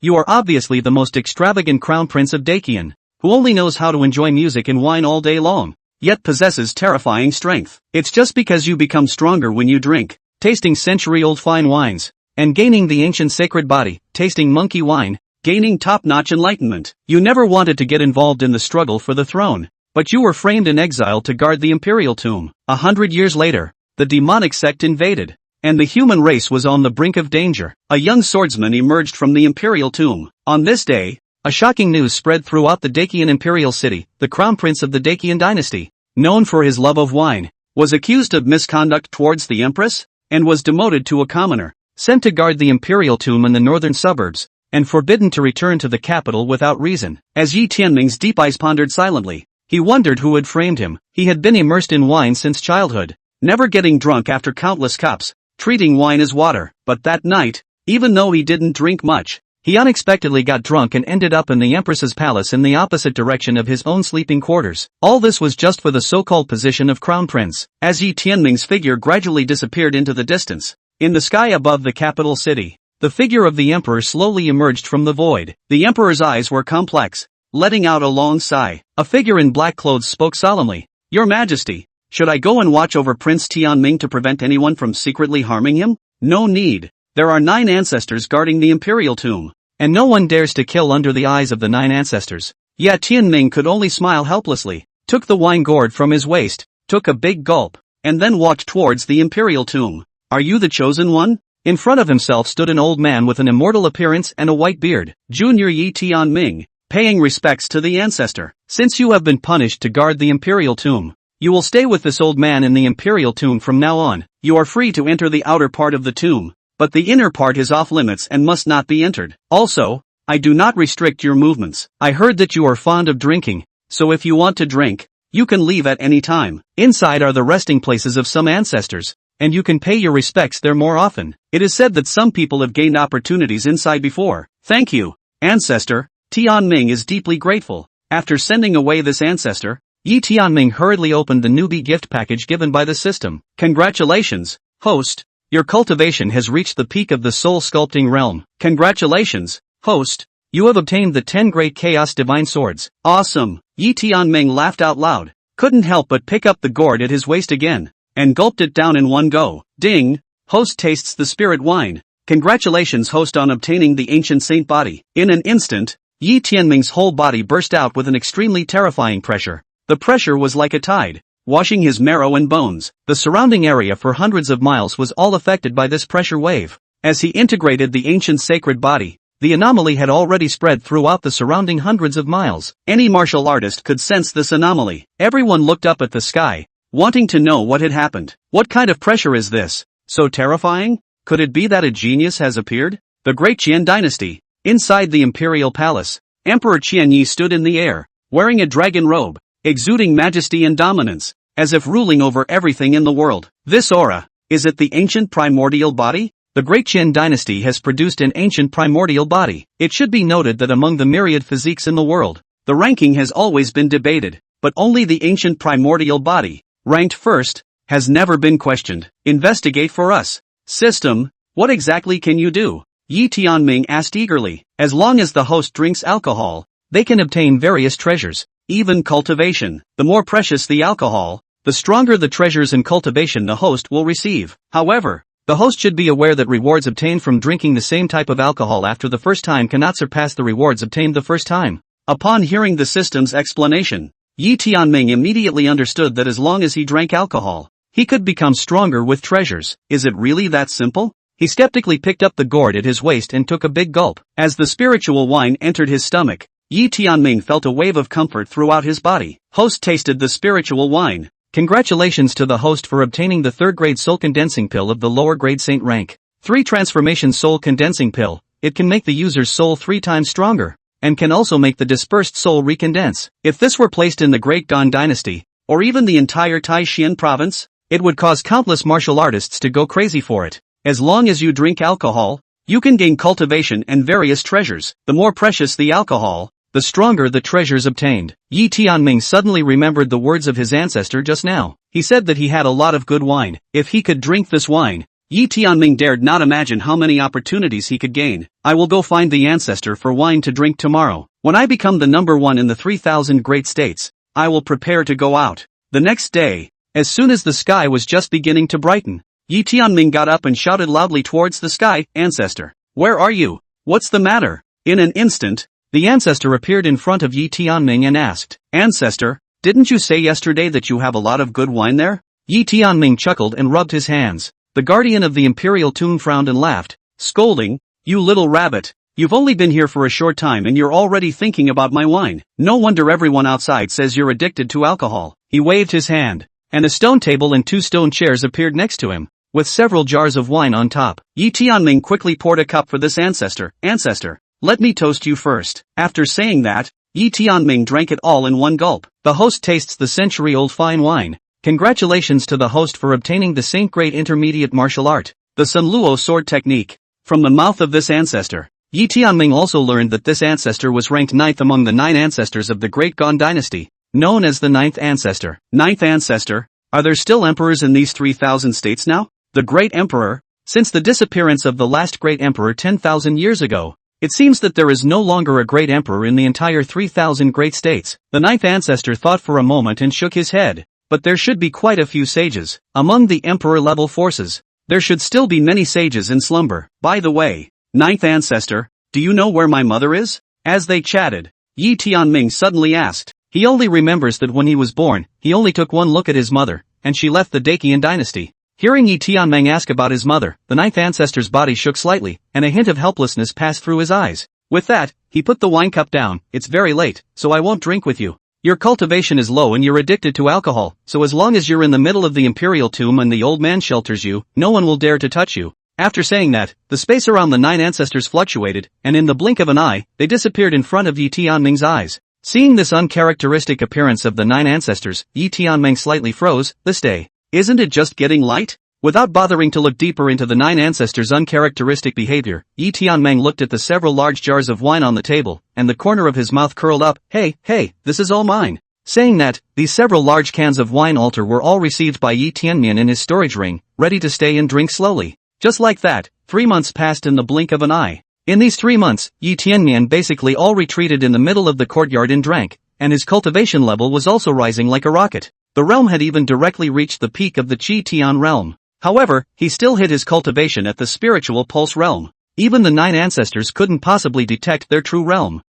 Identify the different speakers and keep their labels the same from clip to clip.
Speaker 1: You are obviously the most extravagant crown prince of Dakian, who only knows how to enjoy music and wine all day long, yet possesses terrifying strength. It's just because you become stronger when you drink, tasting century-old fine wines, and gaining the ancient sacred body, tasting monkey wine, gaining top-notch enlightenment. You never wanted to get involved in the struggle for the throne, but you were framed in exile to guard the imperial tomb. 100 years later, the demonic sect invaded, and the human race was on the brink of danger. A young swordsman emerged from the imperial tomb. On this day, a shocking news spread throughout the Dakian imperial city. The crown prince of the Dakian dynasty, known for his love of wine, was accused of misconduct towards the empress, and was demoted to a commoner, sent to guard the imperial tomb in the northern suburbs, and forbidden to return to the capital without reason. As Yi Tianming's deep eyes pondered silently, he wondered who had framed him. He had been immersed in wine since childhood, never getting drunk after countless cups, treating wine as water. But that night, even though he didn't drink much, he unexpectedly got drunk and ended up in the Empress's palace in the opposite direction of his own sleeping quarters. All this was just for the so-called position of crown prince. As Yi Tianming's figure gradually disappeared into the distance, in the sky above the capital city, the figure of the emperor slowly emerged from the void. The emperor's eyes were complex, letting out a long sigh. A figure in black clothes spoke solemnly. "Your Majesty, should I go and watch over Prince Tianming to prevent anyone from secretly harming him?" "No need. There are 9 ancestors guarding the imperial tomb, and no one dares to kill under the eyes of the 9 ancestors." Yet Tianming could only smile helplessly, took the wine gourd from his waist, took a big gulp, and then walked towards the imperial tomb. "Are you the chosen one?" In front of himself stood an old man with an immortal appearance and a white beard. "Junior Yi Tianming, paying respects to the ancestor. Since you have been punished to guard the imperial tomb, you will stay with this old man in the imperial tomb from now on. You are free to enter the outer part of the tomb, but the inner part is off limits and must not be entered. Also, I do not restrict your movements. I heard that you are fond of drinking, so if you want to drink, you can leave at any time. Inside are the resting places of some ancestors, and you can pay your respects there more often. It is said that some people have gained opportunities inside before." "Thank you, ancestor." Tianming is deeply grateful. After sending away this ancestor, Yi Tianming hurriedly opened the newbie gift package given by the system. "Congratulations, host. Your cultivation has reached the peak of the soul sculpting realm. Congratulations, host. You have obtained the 10 great chaos divine swords." "Awesome." Yi Tianming laughed out loud, couldn't help but pick up the gourd at his waist again, and gulped it down in one go. "Ding, host tastes the spirit wine. Congratulations, host, on obtaining the ancient saint body." In an instant, Yi Tianming's whole body burst out with an extremely terrifying pressure. The pressure was like a tide, washing his marrow and bones. The surrounding area for hundreds of miles was all affected by this pressure wave. As he integrated the ancient sacred body, the anomaly had already spread throughout the surrounding hundreds of miles. Any martial artist could sense this anomaly. Everyone looked up at the sky, wanting to know what had happened. What kind of pressure is this? So terrifying? Could it be that a genius has appeared? The Great Qian Dynasty. Inside the imperial palace, Emperor Qianyi stood in the air, wearing a dragon robe, exuding majesty and dominance, as if ruling over everything in the world. This aura, is it the ancient primordial body? The Great Qian Dynasty has produced an ancient primordial body. It should be noted that among the myriad physiques in the world, the ranking has always been debated, but only the ancient primordial body, ranked first, has never been questioned. "Investigate for us. System, what exactly can you do?" Yi Tianming asked eagerly. "As long as the host drinks alcohol, they can obtain various treasures, even cultivation. The more precious the alcohol, the stronger the treasures and cultivation the host will receive. However, the host should be aware that rewards obtained from drinking the same type of alcohol after the first time cannot surpass the rewards obtained the first time." Upon hearing the system's explanation, Yi Tianming immediately understood that as long as he drank alcohol, he could become stronger with treasures. Is it really that simple? He skeptically picked up the gourd at his waist and took a big gulp. As the spiritual wine entered his stomach, Yi Tianming felt a wave of comfort throughout his body. Host tasted the spiritual wine. Congratulations to the host for obtaining the 3rd grade soul condensing pill of the lower grade saint rank. 3 transformation soul condensing pill. It can make the user's soul 3 times stronger, and can also make the dispersed soul recondense. If this were placed in the Great Gan Dynasty, or even the entire Taishan province, it would cause countless martial artists to go crazy for it. As long as you drink alcohol, you can gain cultivation and various treasures. The more precious the alcohol, the stronger the treasures obtained. Yi Tianming suddenly remembered the words of his ancestor just now. He said that he had a lot of good wine. If he could drink this wine, Yi Tianming dared not imagine how many opportunities he could gain. I will go find the ancestor for wine to drink tomorrow. When I become the number one in the 3,000 great states, I will prepare to go out. The next day, as soon as the sky was just beginning to brighten, Yi Tianming got up and shouted loudly towards the sky, "Ancestor, where are you? What's the matter?" In an instant, the ancestor appeared in front of Yi Tianming and asked, "Ancestor, didn't you say yesterday that you have a lot of good wine there?" Yi Tianming chuckled and rubbed his hands. The guardian of the imperial tomb frowned and laughed, scolding, "You little rabbit, you've only been here for a short time and you're already thinking about my wine. No wonder everyone outside says you're addicted to alcohol." He waved his hand, and a stone table and 2 stone chairs appeared next to him, with several jars of wine on top. Yi Tianming quickly poured a cup for this ancestor. "Ancestor, let me toast you first." After saying that, Yi Tianming drank it all in one gulp. The host tastes the century-old fine wine. Congratulations to the host for obtaining the Saint Great Intermediate Martial Art, the Sun Luo Sword Technique. From the mouth of this ancestor, Yi Tianming also learned that this ancestor was ranked 9th among the 9 ancestors of the Great Gan Dynasty, known as the 9th ancestor. 9th ancestor? Are there still emperors in these 3,000 states now? The Great Emperor? Since the disappearance of the last Great Emperor 10,000 years ago, it seems that there is no longer a Great Emperor in the entire 3,000 great states. The 9th ancestor thought for a moment and shook his head. But there should be quite a few sages. Among the emperor-level forces, there should still be many sages in slumber. By the way, 9th ancestor, do you know where my mother is? As they chatted, Yi Tianming suddenly asked. He only remembers that when he was born, he only took one look at his mother, and she left the Dacian dynasty. Hearing Yi Tianming ask about his mother, the 9th ancestor's body shook slightly, and a hint of helplessness passed through his eyes. With that, he put the wine cup down. "It's very late, so I won't drink with you. Your cultivation is low and you're addicted to alcohol, so as long as you're in the middle of the imperial tomb and the old man shelters you, no one will dare to touch you." After saying that, the space around the 9 ancestors fluctuated, and in the blink of an eye, they disappeared in front of Yi Tianming's eyes. Seeing this uncharacteristic appearance of the 9 ancestors, Yi Tianming slightly froze. "This day, isn't it just getting light?" Without bothering to look deeper into the 9 ancestors' uncharacteristic behavior, Yi Tianming looked at the several large jars of wine on the table, and the corner of his mouth curled up. Hey, this is all mine." Saying that, these several large cans of wine altar were all received by Yi Tianming in his storage ring, ready to stay and drink slowly. Just like that, 3 months passed in the blink of an eye. In these 3 months, Yi Tianming basically all retreated in the middle of the courtyard and drank, and his cultivation level was also rising like a rocket. The realm had even directly reached the peak of the Qi Tian realm. However, he still hid his cultivation at the spiritual pulse realm. Even the 9 ancestors couldn't possibly detect their true realm.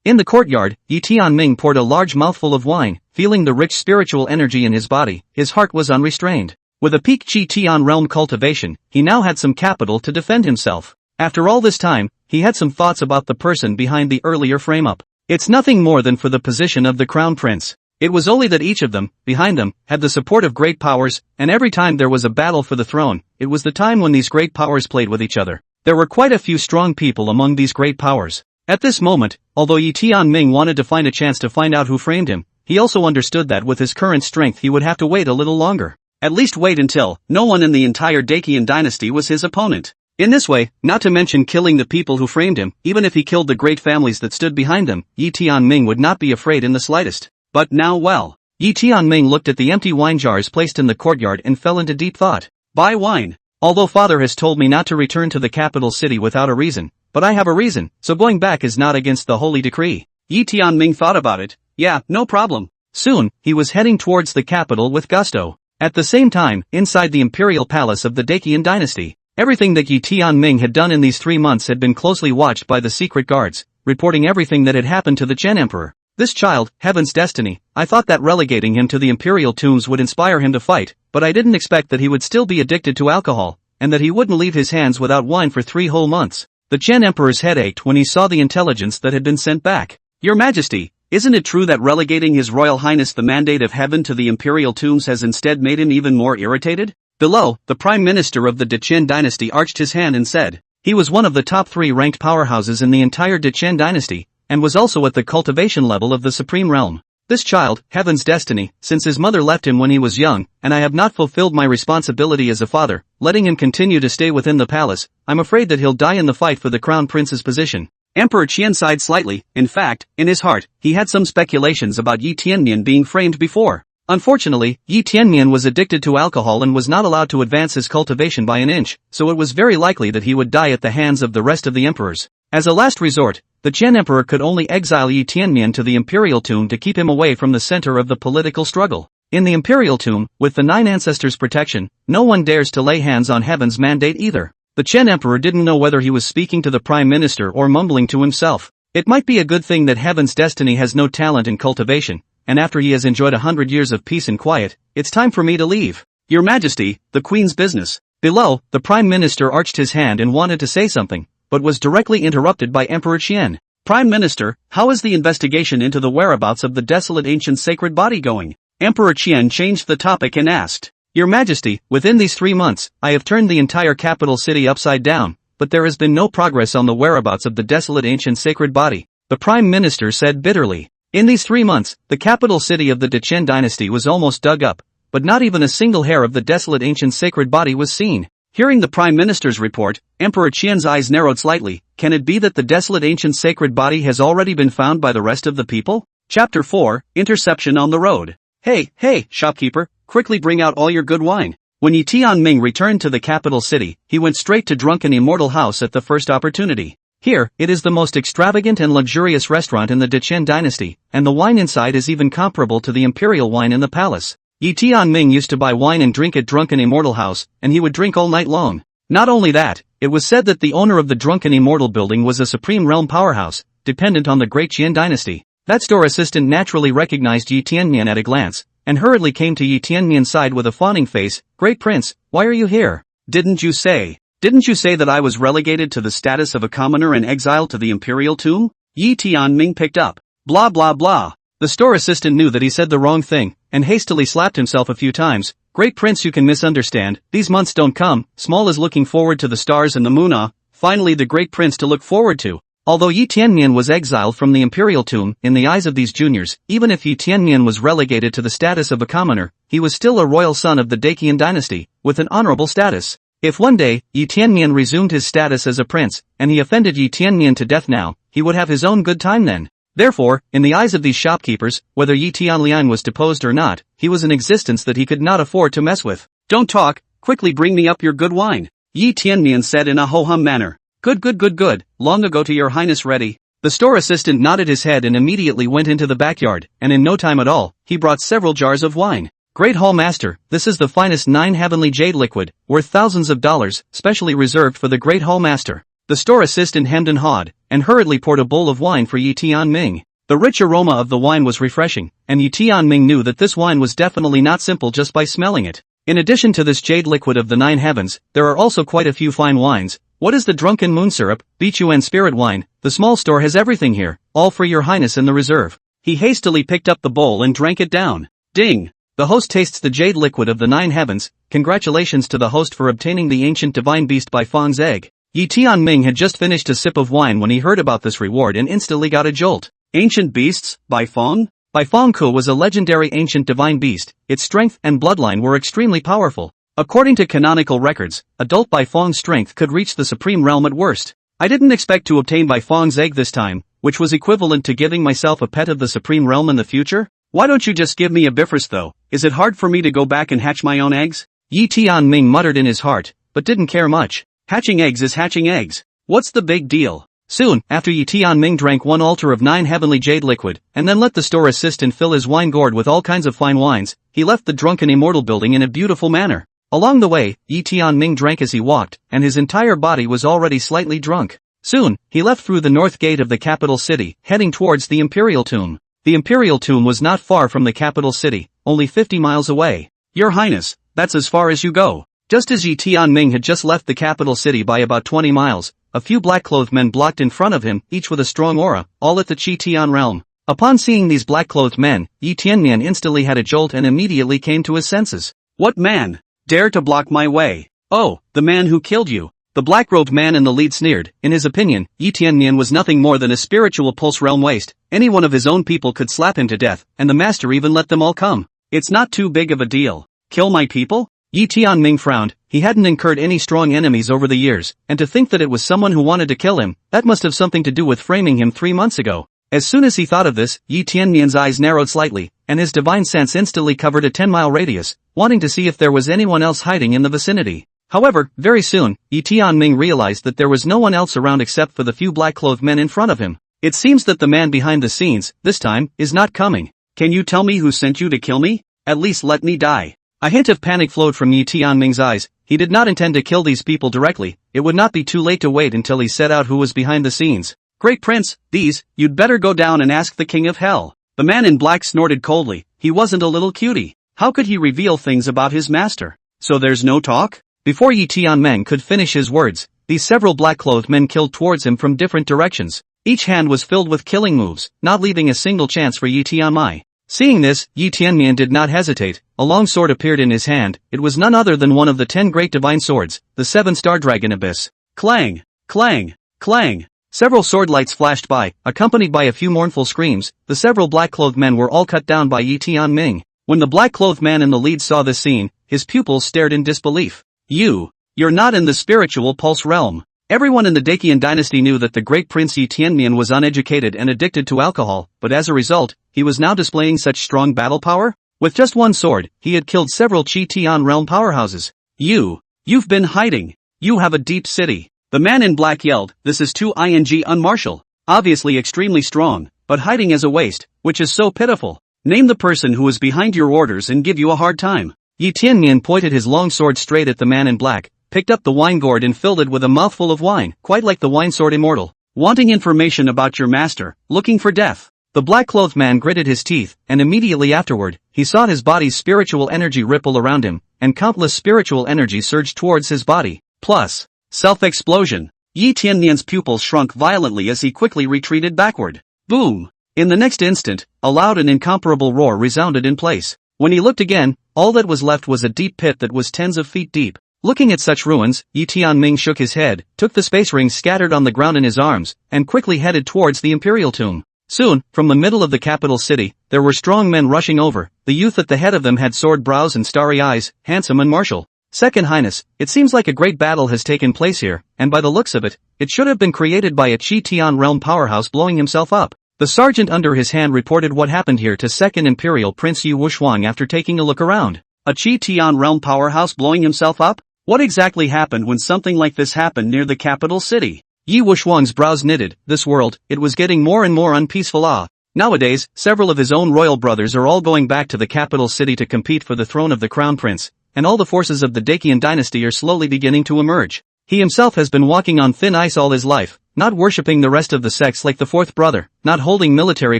Speaker 1: In the courtyard, Yi Tianming poured a large mouthful of wine, feeling the rich spiritual energy in his body. His heart was unrestrained. With a peak Qi Tian realm cultivation, he now had some capital to defend himself. After all this time, he had some thoughts about the person behind the earlier frame-up. It's nothing more than for the position of the crown prince. It was only that each of them, behind them, had the support of great powers, and every time there was a battle for the throne, it was the time when these great powers played with each other. There were quite a few strong people among these great powers. At this moment, although Yi Tianming wanted to find a chance to find out who framed him, he also understood that with his current strength he would have to wait a little longer. At least wait until no one in the entire Dacian dynasty was his opponent. In this way, not to mention killing the people who framed him, even if he killed the great families that stood behind them, Yi Tianming would not be afraid in the slightest. But now well. Yi Tianming looked at the empty wine jars placed in the courtyard and fell into deep thought. Buy wine. Although father has told me not to return to the capital city without a reason, but I have a reason, so going back is not against the holy decree. Yi Tianming thought about it. Yeah, no problem. Soon, he was heading towards the capital with gusto. At the same time, inside the imperial palace of the Dacian dynasty, everything that Yi Tianming had done in these 3 months had been closely watched by the secret guards, reporting everything that had happened to the Chen Emperor. This child, heaven's destiny, I thought that relegating him to the imperial tombs would inspire him to fight, but I didn't expect that he would still be addicted to alcohol, and that he wouldn't leave his hands without wine for 3 whole months. The Chen Emperor's head ached when he saw the intelligence that had been sent back. Your Majesty, isn't it true that relegating His Royal Highness the mandate of heaven to the imperial tombs has instead made him even more irritated? Below, the Prime Minister of the Dechen dynasty arched his hand and said, he was one of the top 3 ranked powerhouses in the entire Dechen dynasty, and was also at the cultivation level of the supreme realm. This child, heaven's destiny, since his mother left him when he was young, and I have not fulfilled my responsibility as a father, letting him continue to stay within the palace, I'm afraid that he'll die in the fight for the crown prince's position. Emperor Qian sighed slightly. In fact, in his heart, he had some speculations about Yi Tianming being framed before. Unfortunately, Yi Tianmian was addicted to alcohol and was not allowed to advance his cultivation by an inch, so it was very likely that he would die at the hands of the rest of the emperors. As a last resort, the Qian emperor could only exile Yi Tianmian to the imperial tomb to keep him away from the center of the political struggle. In the imperial tomb, with the 9 ancestors' protection, no one dares to lay hands on heaven's mandate either. The Qian emperor didn't know whether he was speaking to the prime minister or mumbling to himself. It might be a good thing that heaven's destiny has no talent in cultivation, and after he has enjoyed 100 years of peace and quiet, it's time for me to leave. Your Majesty, the Queen's business. Below, the prime minister arched his hand and wanted to say something, but was directly interrupted by Emperor Qian. Prime Minister, how is the investigation into the whereabouts of the desolate ancient sacred body going? Emperor Qian changed the topic and asked. Your Majesty, within these 3 months, I have turned the entire capital city upside down, but there has been no progress on the whereabouts of the desolate ancient sacred body, the Prime Minister said bitterly. In these 3 months, the capital city of the Dechen dynasty was almost dug up, but not even a single hair of the desolate ancient sacred body was seen. Hearing the Prime Minister's report, Emperor Qian's eyes narrowed slightly. Can it be that the desolate ancient sacred body has already been found by the rest of the people? Chapter 4, Interception on the Road. Hey, shopkeeper, quickly bring out all your good wine. When Yi Tianming returned to the capital city, he went straight to Drunken Immortal House at the first opportunity. Here, it is the most extravagant and luxurious restaurant in the Dechen dynasty, and the wine inside is even comparable to the imperial wine in the palace. Yi Tianming used to buy wine and drink at Drunken Immortal House, and he would drink all night long. Not only that, it was said that the owner of the Drunken Immortal building was a supreme realm powerhouse, dependent on the great Qian dynasty. That store assistant naturally recognized Yi Tianmian at a glance, and hurriedly came to Yi Tianmian's side with a fawning face. Great prince, why are you here? Didn't you say that I was relegated to the status of a commoner and exiled to the imperial tomb? Yi Tianming picked up. Blah blah blah. The store assistant knew that he said the wrong thing, and hastily slapped himself a few times. Great prince, you can misunderstand, these months don't come, small is looking forward to the stars and the moon finally the great prince to look forward to. Although Yi Tianmian was exiled from the imperial tomb, in the eyes of these juniors, even if Yi Tianmian was relegated to the status of a commoner, he was still a royal son of the Dacian dynasty, with an honorable status. If one day, Yi Tianmian resumed his status as a prince, and he offended Yi Tianmian to death now, he would have his own good time then. Therefore, in the eyes of these shopkeepers, whether Yi Tianlian was deposed or not, he was an existence that he could not afford to mess with. Don't talk, quickly bring me up your good wine, Yi Tianmian said in a ho-hum manner. Good, long ago to your highness ready. The store assistant nodded his head and immediately went into the backyard, and in no time at all, he brought several jars of wine. Great Hall Master, this is the finest 9 heavenly jade liquid, worth thousands of dollars, specially reserved for the Great Hall Master. The store assistant hemmed and hawed, and hurriedly poured a bowl of wine for Yi Tianming. The rich aroma of the wine was refreshing, and Yi Tianming knew that this wine was definitely not simple just by smelling it. In addition to this jade liquid of the 9 heavens, there are also quite a few fine wines. What is the drunken moon syrup, Bichuan spirit wine? The small store has everything here, all for your highness in the reserve. He hastily picked up the bowl and drank it down. Ding! The host tastes the jade liquid of the 9 heavens. Congratulations to the host for obtaining the ancient divine beast by Fang's egg. Yi Tianming had just finished a sip of wine when he heard about this reward and instantly got a jolt. Ancient beasts, by Fang? By Fang Ku was a legendary ancient divine beast. Its strength and bloodline were extremely powerful. According to canonical records, adult Bai Fang's strength could reach the supreme realm at worst. I didn't expect to obtain Bai Fang's egg this time, which was equivalent to giving myself a pet of the supreme realm in the future. Why don't you just give me a Bifrost though? Is it hard for me to go back and hatch my own eggs? Yi Tianming muttered in his heart, but didn't care much. Hatching eggs is hatching eggs. What's the big deal? Soon, after Yi Tianming drank 1 altar of 9 heavenly jade liquid, and then let the store assistant fill his wine gourd with all kinds of fine wines, he left the Drunken Immortal building in a beautiful manner. Along the way, Yi Tianming drank as he walked, and his entire body was already slightly drunk. Soon, he left through the north gate of the capital city, heading towards the imperial tomb. The imperial tomb was not far from the capital city, only 50 miles away. Your highness, that's as far as you go. Just as Yi Tianming had just left the capital city by about 20 miles, a few black-clothed men blocked in front of him, each with a strong aura, all at the Qi Tian realm. Upon seeing these black-clothed men, Yi Tianmian instantly had a jolt and immediately came to his senses. What man dare to block my way? Oh, the man who killed you. The black-robed man in the lead sneered. In his opinion, Yi Tianmian was nothing more than a spiritual pulse realm waste. Any one of his own people could slap him to death, and the master even let them all come. It's not too big of a deal. Kill my people? Yi Tianming frowned. He hadn't incurred any strong enemies over the years, and to think that it was someone who wanted to kill him, that must have something to do with framing him 3 months ago. As soon as he thought of this, Yi Tianmian's eyes narrowed slightly. and his divine sense instantly covered a 10-mile radius, wanting to see if there was anyone else hiding in the vicinity. However, very soon, Yi Tianming realized that there was no one else around except for the few black-clothed men in front of him. It seems that the man behind the scenes, this time, is not coming. Can you tell me who sent you to kill me? At least let me die. A hint of panic flowed from Yi Tianming's eyes. He did not intend to kill these people directly. It would not be too late to wait until he set out who was behind the scenes. Great Prince, you'd better go down and ask the King of Hell. The man in black snorted coldly. He wasn't a little cutie. How could he reveal things about his master? So there's no talk? Before Yi Tianming could finish his words, these several black-clothed men killed towards him from different directions. Each hand was filled with killing moves, not leaving a single chance for Yi Tianming. Seeing this, Yi Tianming did not hesitate. A long sword appeared in his hand. It was none other than one of the 10 great divine swords, the 7-star dragon abyss. Clang! Clang! Clang! Several sword lights flashed by, accompanied by a few mournful screams. The several black-clothed men were all cut down by Yi Tianming. When the black-clothed man in the lead saw this scene, his pupils stared in disbelief. You're not in the spiritual pulse realm. Everyone in the Dacian dynasty knew that the great prince Yi Tianming was uneducated and addicted to alcohol, but as a result, he was now displaying such strong battle power? With just one sword, he had killed several Qi Tian realm powerhouses. You've been hiding. You have a deep city. The man in black yelled, this is too unmartial. Obviously extremely strong, but hiding as a waste, which is so pitiful. Name the person who is behind your orders and give you a hard time. Yi Tianming pointed his long sword straight at the man in black, picked up the wine gourd and filled it with a mouthful of wine, quite like the wine sword immortal. Wanting information about your master, looking for death. The black-clothed man gritted his teeth, and immediately afterward, he saw his body's spiritual energy ripple around him, and countless spiritual energy surged towards his body. Plus, self-explosion. Yi Tianming's pupils shrunk violently as he quickly retreated backward. Boom! In the next instant, a loud and incomparable roar resounded in place. When he looked again, all that was left was a deep pit that was tens of feet deep. Looking at such ruins, Yi Tianming shook his head, took the space rings scattered on the ground in his arms, and quickly headed towards the imperial tomb. Soon, from the middle of the capital city, there were strong men rushing over. The youth at the head of them had sword brows and starry eyes, handsome and martial. Second Highness, it seems like a great battle has taken place here, and by the looks of it, it should have been created by a Qi Tian realm powerhouse blowing himself up. The sergeant under his hand reported what happened here to Second Imperial Prince Yu Wuxuang after taking a look around. A Qi Tian realm powerhouse blowing himself up? What exactly happened when something like this happened near the capital city? Yi Wuxuang's brows knitted. This world, it was getting more and more unpeaceful. Nowadays, several of his own royal brothers are all going back to the capital city to compete for the throne of the crown prince, and all the forces of the Dacian dynasty are slowly beginning to emerge. He himself has been walking on thin ice all his life, not worshipping the rest of the sects like the fourth brother, not holding military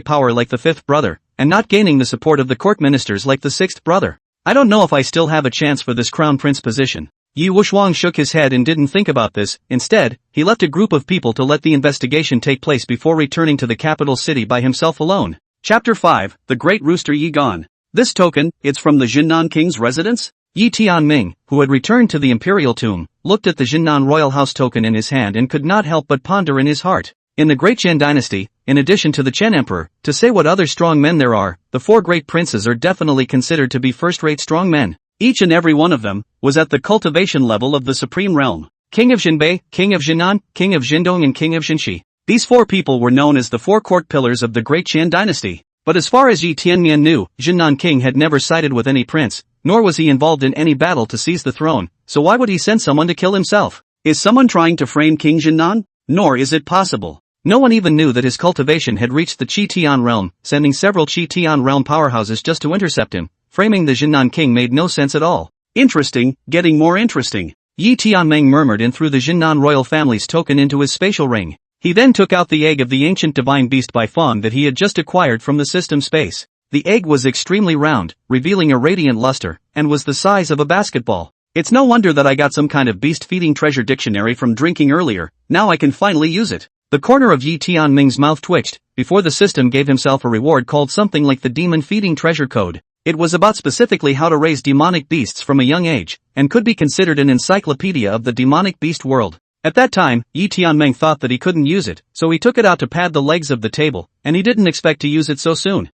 Speaker 1: power like the fifth brother, and not gaining the support of the court ministers like the sixth brother. I don't know if I still have a chance for this crown prince position. Yi Wuxuang shook his head and didn't think about this. Instead, he left a group of people to let the investigation take place before returning to the capital city by himself alone. Chapter 5, The Great Rooster Yi Gone. This token, it's from the Jinnan King's residence? Yi Tianming, who had returned to the imperial tomb, looked at the Jinnan royal house token in his hand and could not help but ponder in his heart. In the great Chen dynasty, in addition to the Chen emperor, to say what other strong men there are, the 4 great princes are definitely considered to be first-rate strong men. Each and every one of them was at the cultivation level of the supreme realm. King of Jinbei, King of Jinnan, King of Jindong and King of Jinshi. These 4 people were known as the 4 court pillars of the great Chen dynasty. But as far as Yi Tianming knew, Jinnan King had never sided with any prince, nor was he involved in any battle to seize the throne, so why would he send someone to kill himself? Is someone trying to frame King Jinnan? Nor is it possible. No one even knew that his cultivation had reached the Qi Tian realm, sending several Qi Tian realm powerhouses just to intercept him. Framing the Jinnan King made no sense at all. Interesting, getting more interesting. Yi Tianming murmured and threw the Jinnan royal family's token into his spatial ring. He then took out the egg of the ancient divine beast by Feng that he had just acquired from the system space. The egg was extremely round, revealing a radiant luster, and was the size of a basketball. It's no wonder that I got some kind of beast-feeding treasure dictionary from drinking earlier. Now I can finally use it. The corner of Yi Tianming's mouth twitched, before the system gave himself a reward called something like the demon-feeding treasure code. It was about specifically how to raise demonic beasts from a young age, and could be considered an encyclopedia of the demonic beast world. At that time, Yi Tianming thought that he couldn't use it, so he took it out to pad the legs of the table, and he didn't expect to use it so soon.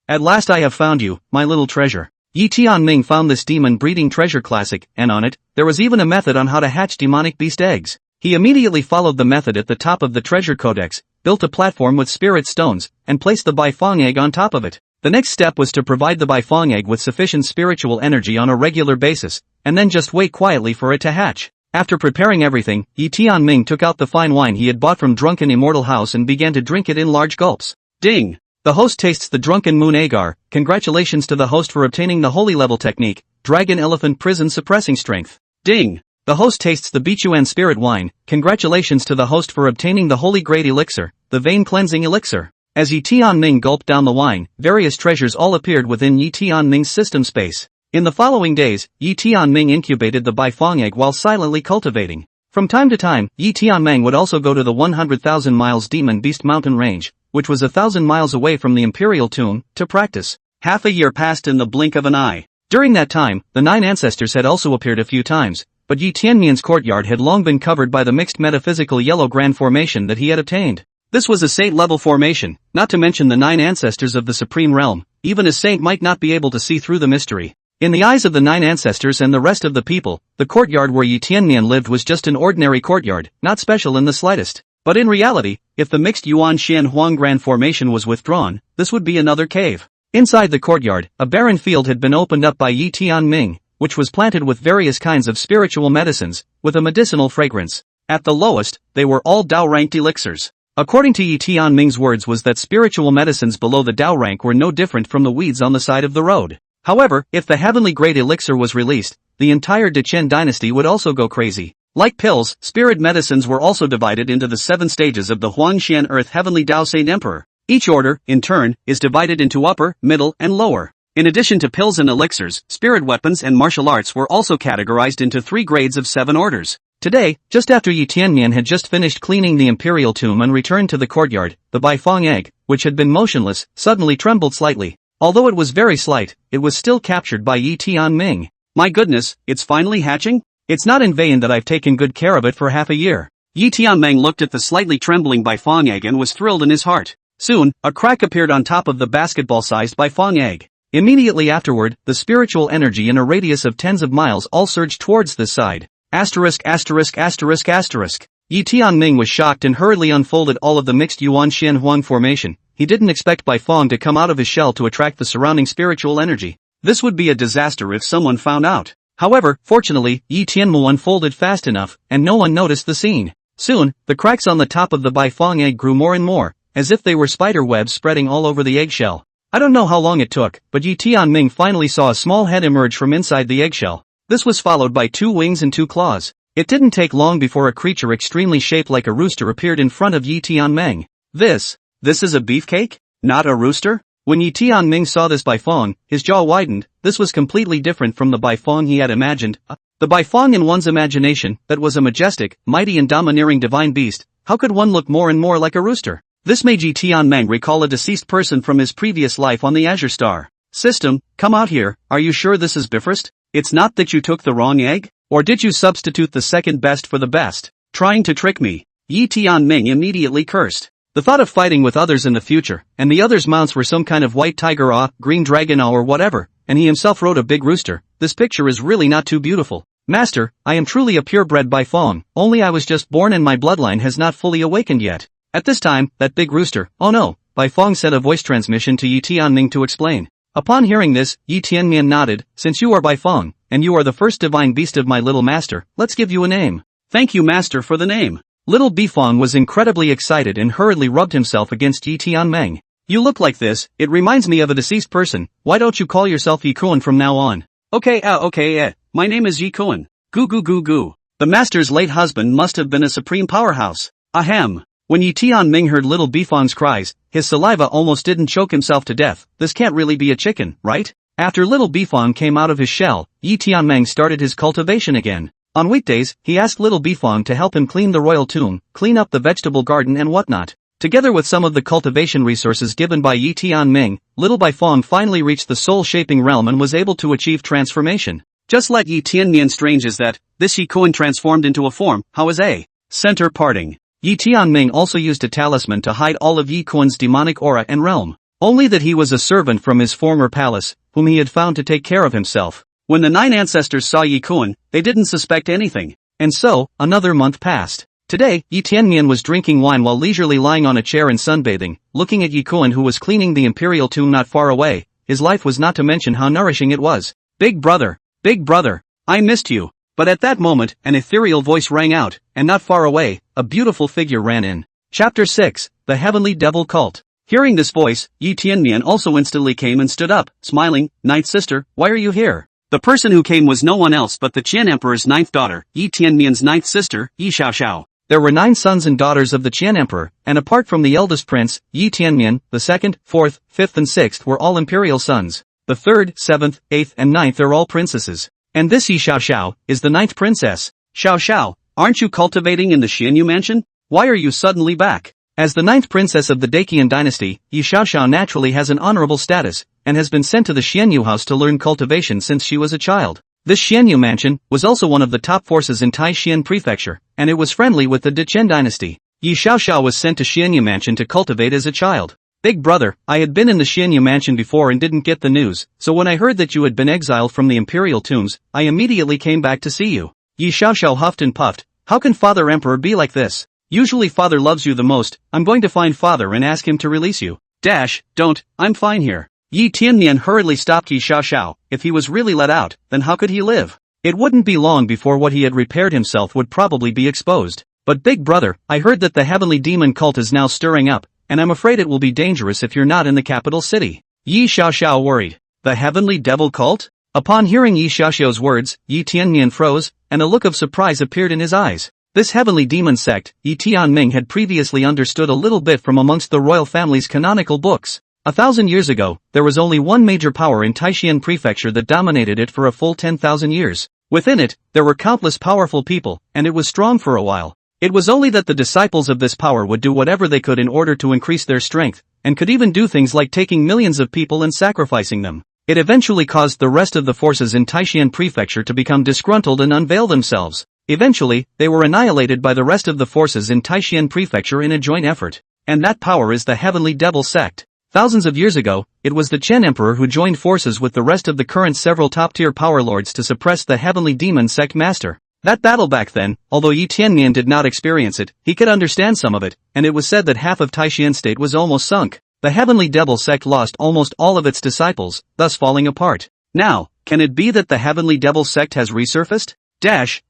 Speaker 1: At last I have found you, my little treasure. Yi Tianming found this demon-breeding treasure classic, and on it, there was even a method on how to hatch demonic beast eggs. He immediately followed the method at the top of the treasure codex, built a platform with spirit stones, and placed the Bai Fong egg on top of it. The next step was to provide the Baifeng egg with sufficient spiritual energy on a regular basis, and then just wait quietly for it to hatch. After preparing everything, Yi Tianming took out the fine wine he had bought from Drunken Immortal House and began to drink it in large gulps. Ding! The host tastes the Drunken Moon Agar. Congratulations to the host for obtaining the holy level technique, Dragon Elephant Prison Suppressing Strength. Ding! The host tastes the Bichuan Spirit Wine. Congratulations to the host for obtaining the Holy Great Elixir, the Vein Cleansing Elixir. As Yi Tianming gulped down the wine, various treasures all appeared within Yi Tianming's system space. In the following days, Yi Tianming incubated the Baifeng egg while silently cultivating. From time to time, Yi Tianming would also go to the 100,000 miles Demon Beast mountain range, which was 1,000 miles away from the imperial tomb, to practice. Half a year passed in the blink of an eye. During that time, the 9 ancestors had also appeared a few times, but Yi Tianmian's courtyard had long been covered by the mixed metaphysical yellow grand formation that he had obtained. This was a saint-level formation, not to mention the 9 ancestors of the supreme realm. Even a saint might not be able to see through the mystery. In the eyes of the 9 ancestors and the rest of the people, the courtyard where Yi Tianmian lived was just an ordinary courtyard, not special in the slightest. But in reality, if the mixed Yuan Xian Huang Grand formation was withdrawn, this would be another cave. Inside the courtyard, a barren field had been opened up by Yi Tianming, which was planted with various kinds of spiritual medicines, with a medicinal fragrance. At the lowest, they were all Dao-ranked elixirs. According to Yi Tianming's words was that spiritual medicines below the Dao rank were no different from the weeds on the side of the road. However, if the heavenly great elixir was released, the entire Dechen dynasty would also go crazy. Like pills, spirit medicines were also divided into the 7 stages of the Huangxian Earth Heavenly Dao Saint Emperor. Each order, in turn, is divided into upper, middle, and lower. In addition to pills and elixirs, spirit weapons and martial arts were also categorized into 3 grades of 7 orders. Today, just after Yi Tianmian had just finished cleaning the imperial tomb and returned to the courtyard, the Baifeng egg, which had been motionless, suddenly trembled slightly. Although it was very slight, it was still captured by Yi Tianming. My goodness, it's finally hatching? It's not in vain that I've taken good care of it for half a year. Yi Tianming looked at the slightly trembling Baifeng egg and was thrilled in his heart. Soon, a crack appeared on top of the basketball-sized Baifeng egg. Immediately afterward, the spiritual energy in a radius of tens of miles all surged towards this side. Yi Tianming was shocked and hurriedly unfolded all of the mixed Yuan Xian Huang formation. He didn't expect Baifeng to come out of his shell to attract the surrounding spiritual energy. This would be a disaster if someone found out. However, fortunately, Yi Tianmu unfolded fast enough, and no one noticed the scene. Soon, the cracks on the top of the Baifeng egg grew more and more, as if they were spider webs spreading all over the eggshell. I don't know how long it took, but Yi Tianming finally saw a small head emerge from inside the eggshell. This was followed by 2 wings and 2 claws. It didn't take long before a creature extremely shaped like a rooster appeared in front of Yi Tianming. This is a beefcake? Not a rooster? When Yi Tianming saw this Baifeng, his jaw widened. This was completely different from the Baifeng he had imagined. The Baifeng in one's imagination, that was a majestic, mighty and domineering divine beast. How could one look more and more like a rooster? This made Yi Tianming recall a deceased person from his previous life on the Azure Star system. Come out here, are you sure this is Bifrost? It's not that you took the wrong egg? Or did you substitute the second best for the best? Trying to trick me. Yi Tianming immediately cursed. The thought of fighting with others in the future, and the others' mounts were some kind of white tiger green dragon or whatever, and he himself rode a big rooster. This picture is really not too beautiful. Master, I am truly a purebred Baifeng, only I was just born and my bloodline has not fully awakened yet. At this time, that big rooster, oh no, Baifeng sent a voice transmission to Yi Tianming to explain. Upon hearing this, Yi Tianming nodded. Since you are Baifeng, and you are the first divine beast of my little master, let's give you a name. Thank you master for the name. Little Baifeng was incredibly excited and hurriedly rubbed himself against Yi Tianming. You look like this, it reminds me of a deceased person, why don't you call yourself Yi Kuan from now on? Okay, my name is Yi Kuan. Goo. The master's late husband must have been a supreme powerhouse. Ahem. When Yi Tianming heard little Baifeng's cries, his saliva almost didn't choke himself to death. This can't really be a chicken, right? After little Baifeng came out of his shell, Yi Tianming started his cultivation again. On weekdays, he asked little Baifeng to help him clean the royal tomb, clean up the vegetable garden and whatnot. Together with some of the cultivation resources given by Yi Tianming, little Baifeng finally reached the soul-shaping realm and was able to achieve transformation. Just like Yi Tianming, strange is that, this Yi Kuan transformed into a form, how is a center parting. Yi Tianming also used a talisman to hide all of Yi Kuan's demonic aura and realm. Only that he was a servant from his former palace, whom he had found to take care of himself. When the 9 ancestors saw Yi Kuan, they didn't suspect anything. And so, another month passed. Today, Yi Tianmian was drinking wine while leisurely lying on a chair and sunbathing, looking at Yi Kuan who was cleaning the imperial tomb not far away. His life was not to mention how nourishing it was. Big brother, I missed you. But at that moment, an ethereal voice rang out, and not far away, a beautiful figure ran in. Chapter 6, The Heavenly Devil Cult. Hearing this voice, Yi Tianmian also instantly came and stood up, smiling. Ninth sister, why are you here? The person who came was no one else but the Qian Emperor's ninth daughter, Yi Tianmian's ninth sister, Yi Xiaoxiao. There were 9 sons and daughters of the Qian Emperor, and apart from the eldest prince, Yi Tianmian, the 2nd, 4th, 5th and 6th were all imperial sons. The 3rd, 7th, 8th and 9th are all princesses. And this Yi Xiaoxiao is the 9th princess. Xiaoxiao, aren't you cultivating in the Xianyu mansion? Why are you suddenly back? As the 9th princess of the Daqian dynasty, Yi Xiaoxiao naturally has an honorable status, and has been sent to the Xianyu house to learn cultivation since she was a child. This Xianyu mansion was also one of the top forces in Taishan prefecture, and it was friendly with the Dechen dynasty. Yi Xiaoxiao was sent to Xianyu mansion to cultivate as a child. Big brother, I had been in the Xianyu mansion before and didn't get the news, so when I heard that you had been exiled from the imperial tombs, I immediately came back to see you. Yi Xiaoxiao huffed and puffed. How can Father Emperor be like this? Usually Father loves you the most. I'm going to find Father and ask him to release you. Don't, I'm fine here. Yi Tianmian hurriedly stopped Yi Xiaoxiao. If he was really let out, then how could he live? It wouldn't be long before what he had repaired himself would probably be exposed. But big brother, I heard that the heavenly demon cult is now stirring up, and I'm afraid it will be dangerous if you're not in the capital city. Yi Xiaoxiao worried. The heavenly devil cult? Upon hearing Yi Xiaoxiao's words, Yi Tianmian froze, and a look of surprise appeared in his eyes. This heavenly demon sect, Yi Tianming had previously understood a little bit from amongst the royal family's canonical books. 1,000 years ago, there was only one major power in Taishan prefecture that dominated it for a full 10,000 years. Within it, there were countless powerful people, and it was strong for a while. It was only that the disciples of this power would do whatever they could in order to increase their strength, and could even do things like taking millions of people and sacrificing them. It eventually caused the rest of the forces in Taishan prefecture to become disgruntled and unveil themselves. Eventually, they were annihilated by the rest of the forces in Taishan prefecture in a joint effort. And that power is the heavenly devil sect. Thousands of years ago, it was the Chen Emperor who joined forces with the rest of the current several top-tier power lords to suppress the heavenly demon sect master. That battle back then, although Yi Tianmian did not experience it, he could understand some of it, and it was said that half of Taishan state was almost sunk. The heavenly devil sect lost almost all of its disciples, thus falling apart. Now, can it be that the heavenly devil sect has resurfaced?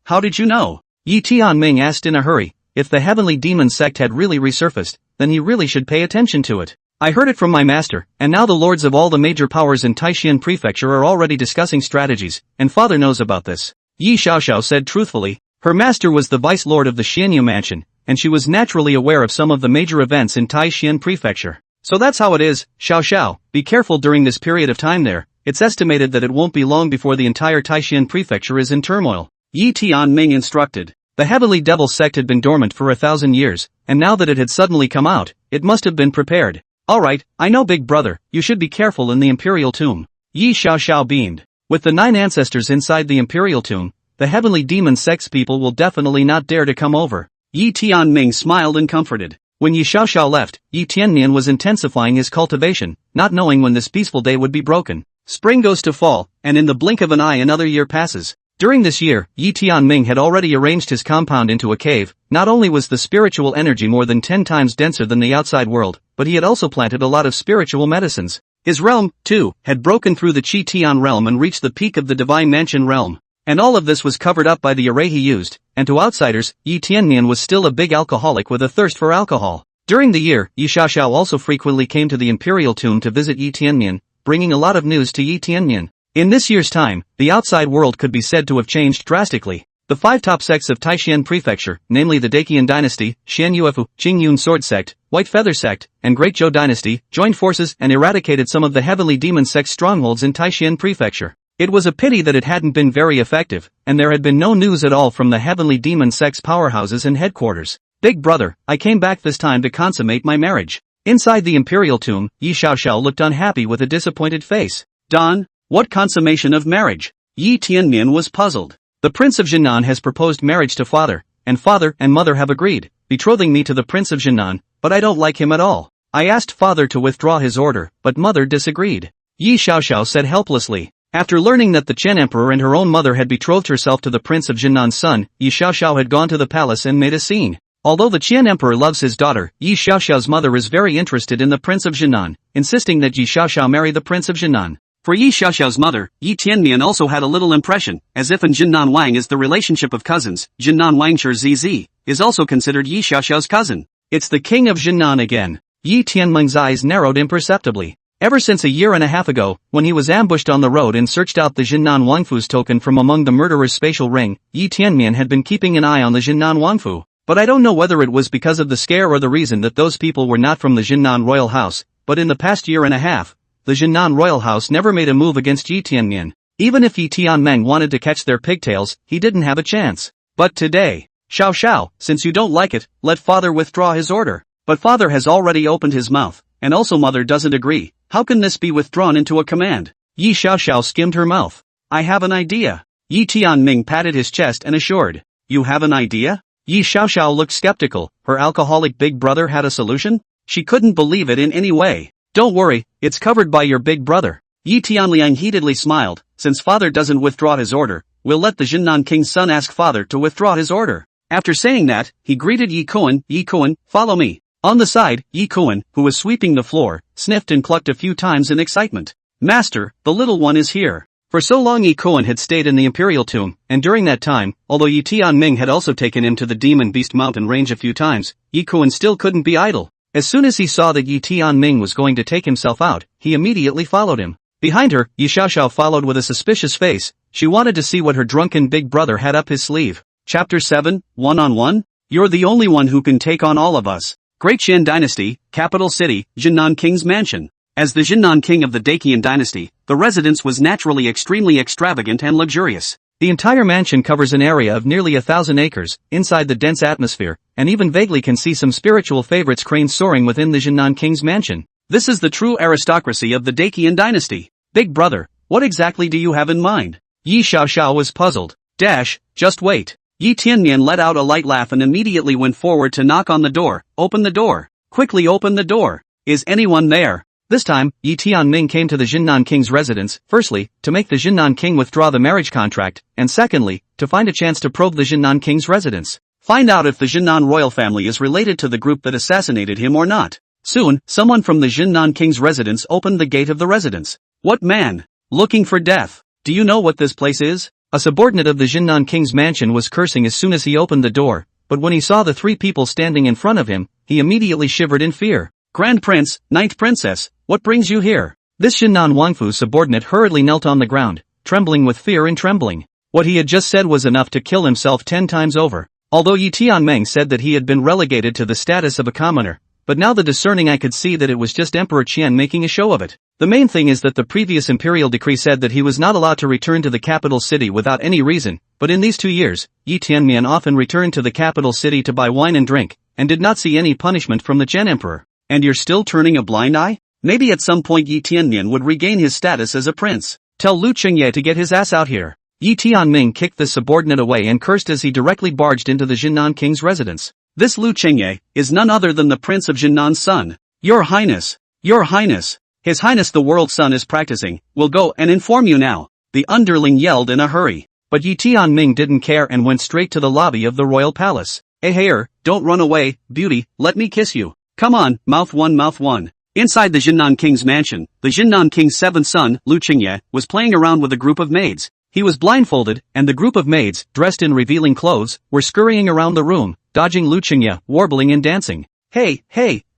Speaker 1: How did you know? Yi Tianming asked in a hurry. If the heavenly demon sect had really resurfaced, then he really should pay attention to it. I heard it from my master, and now the lords of all the major powers in Taishan prefecture are already discussing strategies, and father knows about this. Yi Xiaoxiao said truthfully. Her master was the vice lord of the Xianyu mansion, and she was naturally aware of some of the major events in Taishan prefecture. So that's how it is. Xiaoxiao, be careful during this period of time there. It's estimated that it won't be long before the entire Taishan prefecture is in turmoil. Yi Tianming instructed. The heavenly devil sect had been dormant for 1,000 years, and now that it had suddenly come out, it must have been prepared. Alright, I know big brother, you should be careful in the imperial tomb. Yi Xiaoxiao beamed. With the 9 ancestors inside the imperial tomb, the heavenly demon sect's people will definitely not dare to come over. Yi Tianming smiled and comforted. When Yi Xiaoxiao left, Yi Tianmian was intensifying his cultivation, not knowing when this peaceful day would be broken. Spring goes to fall, and in the blink of an eye another year passes. During this year, Yi Tianming had already arranged his compound into a cave. Not only was the spiritual energy more than 10 times denser than the outside world, but he had also planted a lot of spiritual medicines. His realm, too, had broken through the Qi Tian realm and reached the peak of the Divine Mansion realm. And all of this was covered up by the array he used, and to outsiders, Yi Tianmian was still a big alcoholic with a thirst for alcohol. During the year, Yi Xiaoxiao also frequently came to the imperial tomb to visit Yi Tianmian, bringing a lot of news to Yi Tianmian. In this year's time, the outside world could be said to have changed drastically. The 5 top sects of Taishan prefecture, namely the Daqian dynasty, Shan Yuefu, Qingyun sword sect, White Feather sect, and Great Zhou dynasty, joined forces and eradicated some of the heavenly demon sect strongholds in Taishan prefecture. It was a pity that it hadn't been very effective, and there had been no news at all from the heavenly demon sect's powerhouses and headquarters. Big brother, I came back this time to consummate my marriage. Inside the imperial tomb, Yi Xiaoxiao looked unhappy with a disappointed face. Don, what consummation of marriage? Yi Tianmian was puzzled. The Prince of Jinan has proposed marriage to father and mother have agreed, betrothing me to the Prince of Jinan, but I don't like him at all. I asked father to withdraw his order, but mother disagreed. Yi Xiaoxiao said helplessly. After learning that the Chen Emperor and her own mother had betrothed herself to the Prince of Jinnan's son, Yi Xiaoxiao had gone to the palace and made a scene. Although the Qian emperor loves his daughter, Yi Xiaoxiao's mother is very interested in the prince of Jinan, insisting that Yi Xiaoxiao marry the prince of Jinan. For Yi Xiaoxiao's mother, Yi Tianmian also had a little impression, as if in Jinan Wang is the relationship of cousins, Jinan Wangshi ZZ, is also considered Yi Xiaoxiao's cousin. It's the king of Jinan again. Yi Tianmeng's eyes narrowed imperceptibly. Ever since a year and a half ago, when he was ambushed on the road and searched out the Jinan Wangfu's token from among the murderer's spatial ring, Yi Tianmian had been keeping an eye on the Jinan Wangfu. But I don't know whether it was because of the scare or the reason that those people were not from the Jinan royal house, but in the past year and a half, the Jinan royal house never made a move against Yi Tianmian. Even if Yi Tianmeng wanted to catch their pigtails, he didn't have a chance. But today, Xiao Xiao, since you don't like it, let father withdraw his order. But father has already opened his mouth, and also mother doesn't agree. How can this be withdrawn into a command? Yi Xiaoxiao skimmed her mouth. I have an idea. Yi Tianming patted his chest and assured. You have an idea? Yi Xiaoxiao looked skeptical. Her alcoholic big brother had a solution? She couldn't believe it in any way. Don't worry, it's covered by your big brother. Yi Tianliang heatedly smiled. Since father doesn't withdraw his order, we'll let the Jinan king's son ask father to withdraw his order. After saying that, he greeted Yi Kuan, follow me. On the side, Yi Kuan, who was sweeping the floor, sniffed and clucked a few times in excitement. Master, the little one is here. For so long Yi Kuan had stayed in the imperial tomb, and during that time, although Yi Tianming had also taken him to the demon beast mountain range a few times, Yi Kuan still couldn't be idle. As soon as he saw that Yi Tianming was going to take himself out, he immediately followed him. Behind her, Yi Xiaoxiao followed with a suspicious face. She wanted to see what her drunken big brother had up his sleeve. Chapter 7, One-on-One? You're the only one who can take on all of us. Great Qian Dynasty, capital city, Jinan King's mansion. As the Jinan King of the Daqian dynasty, the residence was naturally extremely extravagant and luxurious. The entire mansion covers an area of nearly 1,000 acres, inside the dense atmosphere, and even vaguely can see some spiritual favorites cranes soaring within the Jinan King's mansion. This is the true aristocracy of the Daqian dynasty. Big brother, what exactly do you have in mind? Yi Xiaoxiao was puzzled. Just wait. Yi Tianmian let out a light laugh and immediately went forward to knock on the door. Open the door. Quickly open the door. Is anyone there? This time, Yi Tianming came to the Jinan King's residence, firstly, to make the Jinan King withdraw the marriage contract, and secondly, to find a chance to probe the Jinan King's residence. Find out if the Jinan royal family is related to the group that assassinated him or not. Soon, someone from the Jinan King's residence opened the gate of the residence. What man? Looking for death. Do you know what this place is? A subordinate of the Jinan King's mansion was cursing as soon as he opened the door, but when he saw the three people standing in front of him, he immediately shivered in fear. Grand Prince, Ninth Princess, what brings you here? This Jinan Wangfu subordinate hurriedly knelt on the ground, trembling with fear and trembling. What he had just said was enough to kill himself 10 times over. Although Yi Tianmeng said that he had been relegated to the status of a commoner, but now the discerning eye could see that it was just Emperor Qian making a show of it. The main thing is that the previous imperial decree said that he was not allowed to return to the capital city without any reason, but in these 2 years, Yi Tianmian often returned to the capital city to buy wine and drink, and did not see any punishment from the Qian emperor. And you're still turning a blind eye? Maybe at some point Yi Tianmian would regain his status as a prince. Tell Lu Qingye to get his ass out here. Yi Tianming kicked the subordinate away and cursed as he directly barged into the Jinan King's residence. This Lu Qingye is none other than the Prince of Jinnan's son. Your Highness. Your Highness. His Highness the World's Son is practicing. We'll go and inform you now. The underling yelled in a hurry. But Yi Tianming didn't care and went straight to the lobby of the royal palace. Hey, don't run away, beauty, let me kiss you. Come on, mouth one. Inside the Jinan King's mansion, the Jinan King's seventh son, Lu Qingye, was playing around with a group of maids. He was blindfolded, and the group of maids, dressed in revealing clothes, were scurrying around the room, dodging Lu Qingye, warbling and dancing. Hey,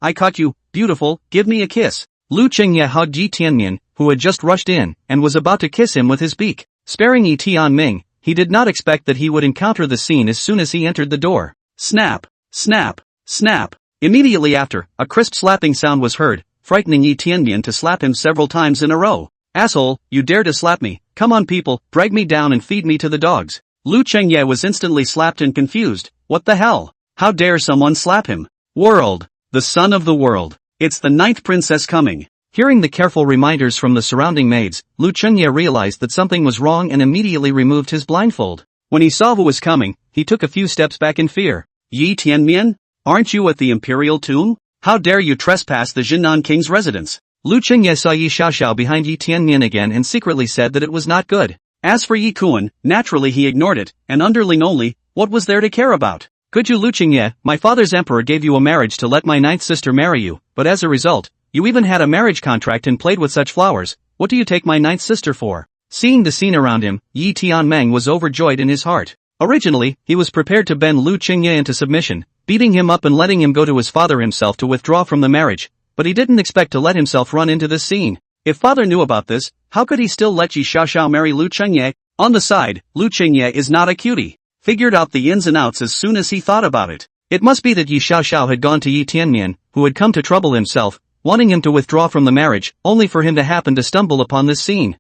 Speaker 1: I caught you, beautiful, give me a kiss. Lu Qingye hugged Yi Tianmian, who had just rushed in, and was about to kiss him with his beak. Sparing Yi Tianming, he did not expect that he would encounter the scene as soon as he entered the door. Snap, snap, snap. Immediately after, a crisp slapping sound was heard, frightening Yi Tianmian to slap him several times in a row. Asshole, you dare to slap me. Come on people, drag me down and feed me to the dogs. Lu Qingye was instantly slapped and confused. What the hell? How dare someone slap him? World. The son of the world. It's the ninth princess coming. Hearing the careful reminders from the surrounding maids, Lu Qingye realized that something was wrong and immediately removed his blindfold. When he saw who was coming, he took a few steps back in fear. Yi Tianmian? Aren't you at the imperial tomb? How dare you trespass the Jinan King's residence? Lu Qingye saw Yi Xiaoxiao behind Yi Tianmian again and secretly said that it was not good. As for Yi Kuan, naturally he ignored it, an underling only, what was there to care about? Could you Lu Qingye, my father's emperor gave you a marriage to let my ninth sister marry you, but as a result, you even had a marriage contract and played with such flowers. What do you take my ninth sister for? Seeing the scene around him, Yi Tianmeng was overjoyed in his heart. Originally, he was prepared to bend Lu Qingye into submission, beating him up and letting him go to his father himself to withdraw from the marriage, but he didn't expect to let himself run into this scene. If father knew about this, how could he still let Yi Xiaoxiao marry Lu Qingye? On the side, Lu Qingye is not a cutie. Figured out the ins and outs as soon as he thought about it. It must be that Yi Xiaoxiao had gone to Yi Tianmian, who had come to trouble himself, wanting him to withdraw from the marriage, only for him to happen to stumble upon this scene.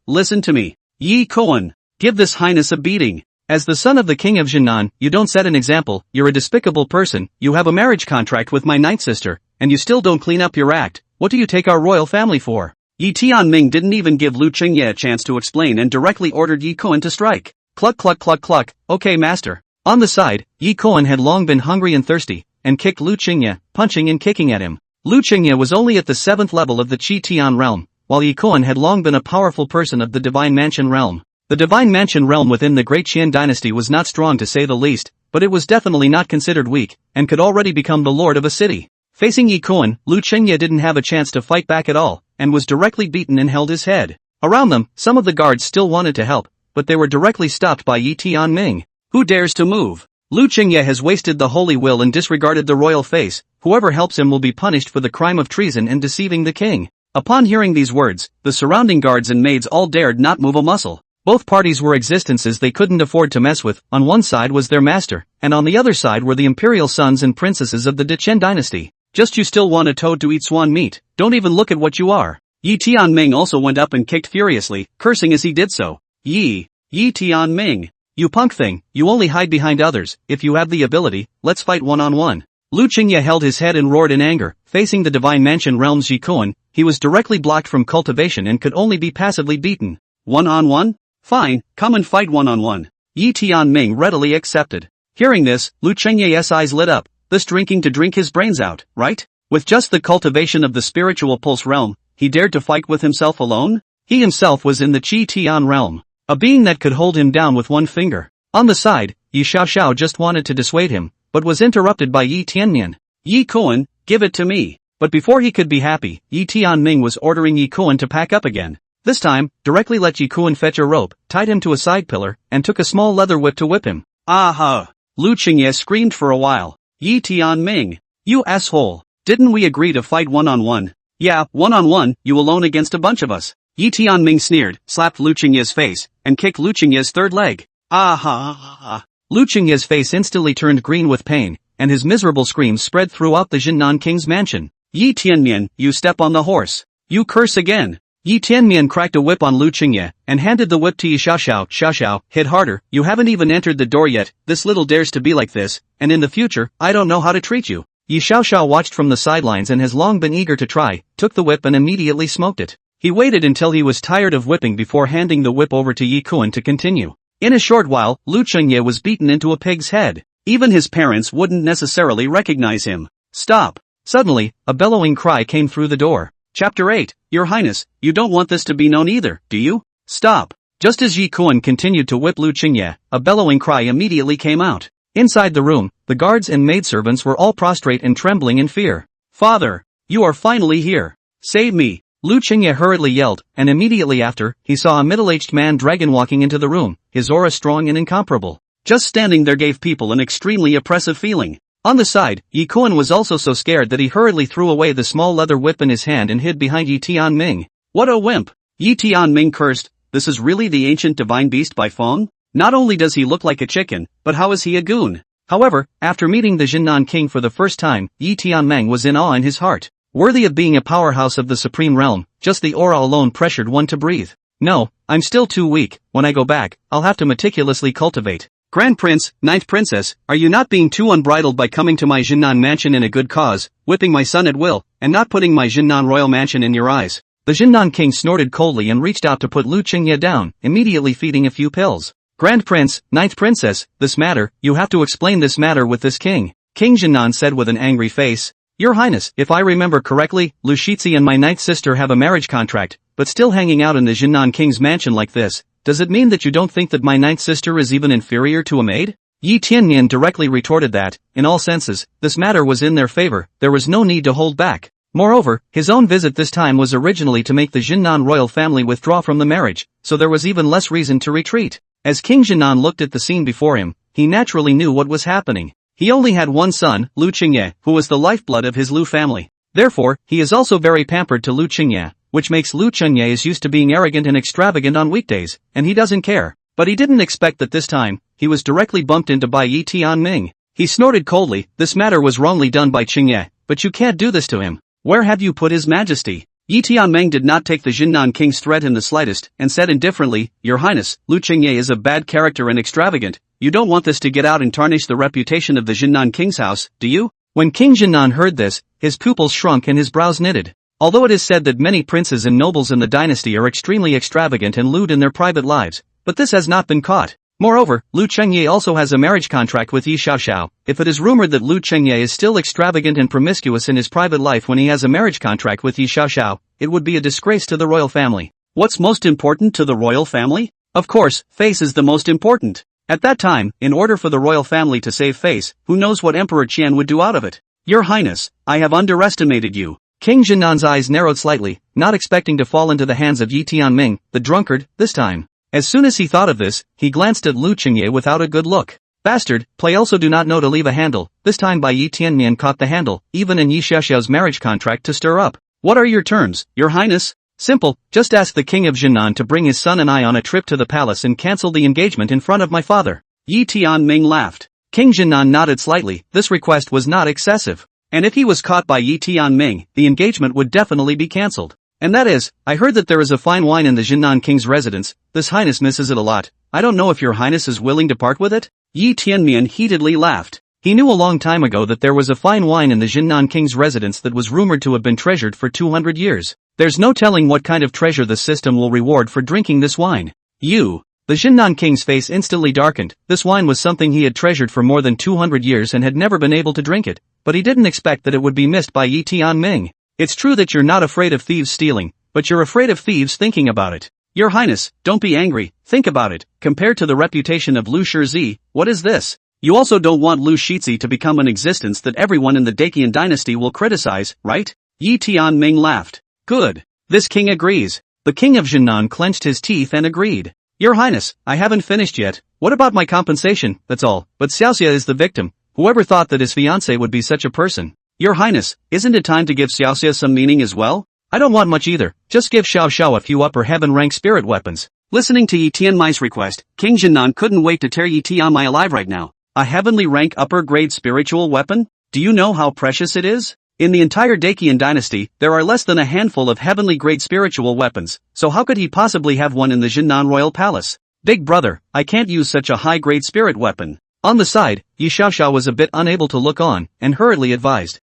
Speaker 1: Listen to me. Yi Koan, give this highness a beating. As the son of the king of Jinan, you don't set an example, you're a despicable person, you have a marriage contract with my ninth sister, and you still don't clean up your act. What do you take our royal family for? Yi Tianming didn't even give Lu Qingye a chance to explain and directly ordered Yi Koan to strike. Cluck cluck cluck cluck, okay master. On the side, Yi Koan had long been hungry and thirsty, and kicked Lu Qingye, punching and kicking at him. Lu Qingye was only at the 7th level of the Qi Tian realm, while Yi Koan had long been a powerful person of the Divine Mansion realm. The Divine Mansion realm within the Great Qian dynasty was not strong to say the least, but it was definitely not considered weak, and could already become the lord of a city. Facing Yi Koan, Lu Qingye didn't have a chance to fight back at all, and was directly beaten and held his head. Around them, some of the guards still wanted to help, but they were directly stopped by Yi Tianming. Who dares to move? Lu Qingye has wasted the holy will and disregarded the royal face. Whoever helps him will be punished for the crime of treason and deceiving the king. Upon hearing these words, the surrounding guards and maids all dared not move a muscle. Both parties were existences they couldn't afford to mess with. On one side was their master, and on the other side were the imperial sons and princesses of the Dechen dynasty. Just you still want a toad to eat swan meat, don't even look at what you are. Yi Tianming also went up and kicked furiously, cursing as he did so. Yi Tianming, you punk thing, you only hide behind others. If you have the ability, let's fight one-on-one. Lu Qingye held his head and roared in anger. Facing the Divine Mansion realm's Yi Koan, he was directly blocked from cultivation and could only be passively beaten. One-on-one? Fine, come and fight one-on-one. Yi Tianming readily accepted. Hearing this, Lu Qingye's eyes lit up, thus drinking to drink his brains out, right? With just the cultivation of the spiritual pulse realm, he dared to fight with himself alone? He himself was in the Qi Tian realm, a being that could hold him down with one finger. On the side, Yi Xiaoxiao just wanted to dissuade him, but was interrupted by Yi Tianmian. Yi Koan, give it to me. But before he could be happy, Yi Tianming was ordering Yi Koan to pack up again. This time, directly let Yi Koan fetch a rope, tied him to a side pillar, and took a small leather whip to whip him. Aha! Lu Qingye screamed for a while. Yi Tianming, you asshole! Didn't we agree to fight one-on-one? Yeah, one-on-one, you alone against a bunch of us. Yi Tianming sneered, slapped Lu Qingye's face, and kicked Lu Qingye's third leg. Aha! Lu Qingye's face instantly turned green with pain, and his miserable screams spread throughout the Jinnan king's mansion. Yi Tianmian, you step on the horse. You curse again. Yi Tianmian cracked a whip on Lu Qingye, and handed the whip to Yi Xiaoxiao. Xiaoxiao, hit harder, you haven't even entered the door yet, this little dares to be like this, and in the future, I don't know how to treat you. Yi Xiaoxiao watched from the sidelines and has long been eager to try, took the whip and immediately smoked it. He waited until he was tired of whipping before handing the whip over to Yi Koan to continue. In a short while, Lu Qingye was beaten into a pig's head. Even his parents wouldn't necessarily recognize him. Stop! Suddenly, a bellowing cry came through the door. Chapter 8, Your Highness, you don't want this to be known either, do you? Stop! Just as Yi Koan continued to whip Lu Qingye, a bellowing cry immediately came out. Inside the room, the guards and maidservants were all prostrate and trembling in fear. Father! You are finally here! Save me! Lu Qingye hurriedly yelled, and immediately after, he saw a middle-aged man dragon walking into the room, his aura strong and incomparable. Just standing there gave people an extremely oppressive feeling. On the side, Yi Koan was also so scared that he hurriedly threw away the small leather whip in his hand and hid behind Yi Tianming. What a wimp! Yi Tianming cursed, this is really the ancient divine beast by Feng? Not only does he look like a chicken, but how is he a goon? However, after meeting the Jinnan king for the first time, Yi Tianming was in awe in his heart. Worthy of being a powerhouse of the supreme realm, just the aura alone pressured one to breathe. No, I'm still too weak, when I go back, I'll have to meticulously cultivate. Grand Prince, Ninth Princess, are you not being too unbridled by coming to my Jinnan mansion in a good cause, whipping my son at will, and not putting my Jinnan royal mansion in your eyes? The Jinnan king snorted coldly and reached out to put Lu Qingye down, immediately feeding a few pills. Grand Prince, Ninth Princess, this matter, you have to explain this matter with this king. King Jinnan said with an angry face. Your Highness, if I remember correctly, Lu Shizhi and my ninth sister have a marriage contract, but still hanging out in the Jinnan king's mansion like this. Does it mean that you don't think that my ninth sister is even inferior to a maid? Yi Tiannian directly retorted that, in all senses, this matter was in their favor, there was no need to hold back. Moreover, his own visit this time was originally to make the Jinnan royal family withdraw from the marriage, so there was even less reason to retreat. As King Jinnan looked at the scene before him, he naturally knew what was happening. He only had one son, Lu Qingye, who was the lifeblood of his Lu family. Therefore, he is also very pampered to Lu Qingye, which makes Lu Qingye is used to being arrogant and extravagant on weekdays, and he doesn't care. But he didn't expect that this time, he was directly bumped into by Yi Tianming. He snorted coldly, this matter was wrongly done by Qingye, but you can't do this to him. Where have you put his majesty? Yi Tianming did not take the Jinnan king's threat in the slightest, and said indifferently, Your Highness, Lu Qingye is a bad character and extravagant, you don't want this to get out and tarnish the reputation of the Jinnan king's house, do you? When King Jinnan heard this, his pupils shrunk and his brows knitted. Although it is said that many princes and nobles in the dynasty are extremely extravagant and lewd in their private lives, but this has not been caught. Moreover, Lu Qingye also has a marriage contract with Yi Xiaoxiao. If it is rumored that Lu Qingye is still extravagant and promiscuous in his private life when he has a marriage contract with Yi Xiaoxiao, it would be a disgrace to the royal family. What's most important to the royal family? Of course, face is the most important. At that time, in order for the royal family to save face, who knows what Emperor Qian would do out of it? Your Highness, I have underestimated you. King Jinnan's eyes narrowed slightly, not expecting to fall into the hands of Yi Tianming, the drunkard, this time. As soon as he thought of this, he glanced at Lu Qingye without a good look. Bastard, play also do not know to leave a handle, this time by Yi Tianmian caught the handle, even in Yi Xiaoxiao's marriage contract to stir up. What are your terms, Your Highness? Simple, just ask the king of Jinnan to bring his son and I on a trip to the palace and cancel the engagement in front of my father. Yi Tianming laughed. King Jinnan nodded slightly, this request was not excessive. And if he was caught by Yi Tianming, the engagement would definitely be cancelled. And that is, I heard that there is a fine wine in the Jinnan king's residence, this highness misses it a lot, I don't know if your highness is willing to part with it? Yi Tianmian heatedly laughed. He knew a long time ago that there was a fine wine in the Jinnan king's residence that was rumored to have been treasured for 200 years. There's no telling what kind of treasure the system will reward for drinking this wine. You. The Jinnan king's face instantly darkened, this wine was something he had treasured for more than 200 years and had never been able to drink it, but he didn't expect that it would be missed by Yi Tianming. It's true that you're not afraid of thieves stealing, but you're afraid of thieves thinking about it. Your Highness, don't be angry, think about it, compared to the reputation of Lu Shizi, what is this? You also don't want Lu Shizi to become an existence that everyone in the Dacian dynasty will criticize, right? Yi Tianming laughed. Good. This king agrees. The king of Jinnan clenched his teeth and agreed. Your Highness, I haven't finished yet, what about my compensation, that's all, but Xiaoxia is the victim, whoever thought that his fiancé would be such a person? Your Highness, isn't it time to give Xiaoxia some meaning as well? I don't want much either, just give Xiao Xiao a few upper heaven rank spirit weapons. Listening to Yi Tianmai's request, King Jinnan couldn't wait to tear Yi Tianmai alive right now. A heavenly rank upper grade spiritual weapon? Do you know how precious it is? In the entire Dacian dynasty, there are less than a handful of heavenly grade spiritual weapons, so how could he possibly have one in the Jinnan royal palace? Big brother, I can't use such a high grade spirit weapon. On the side, Yi Xiaoxiao was a bit unable to look on, and hurriedly advised.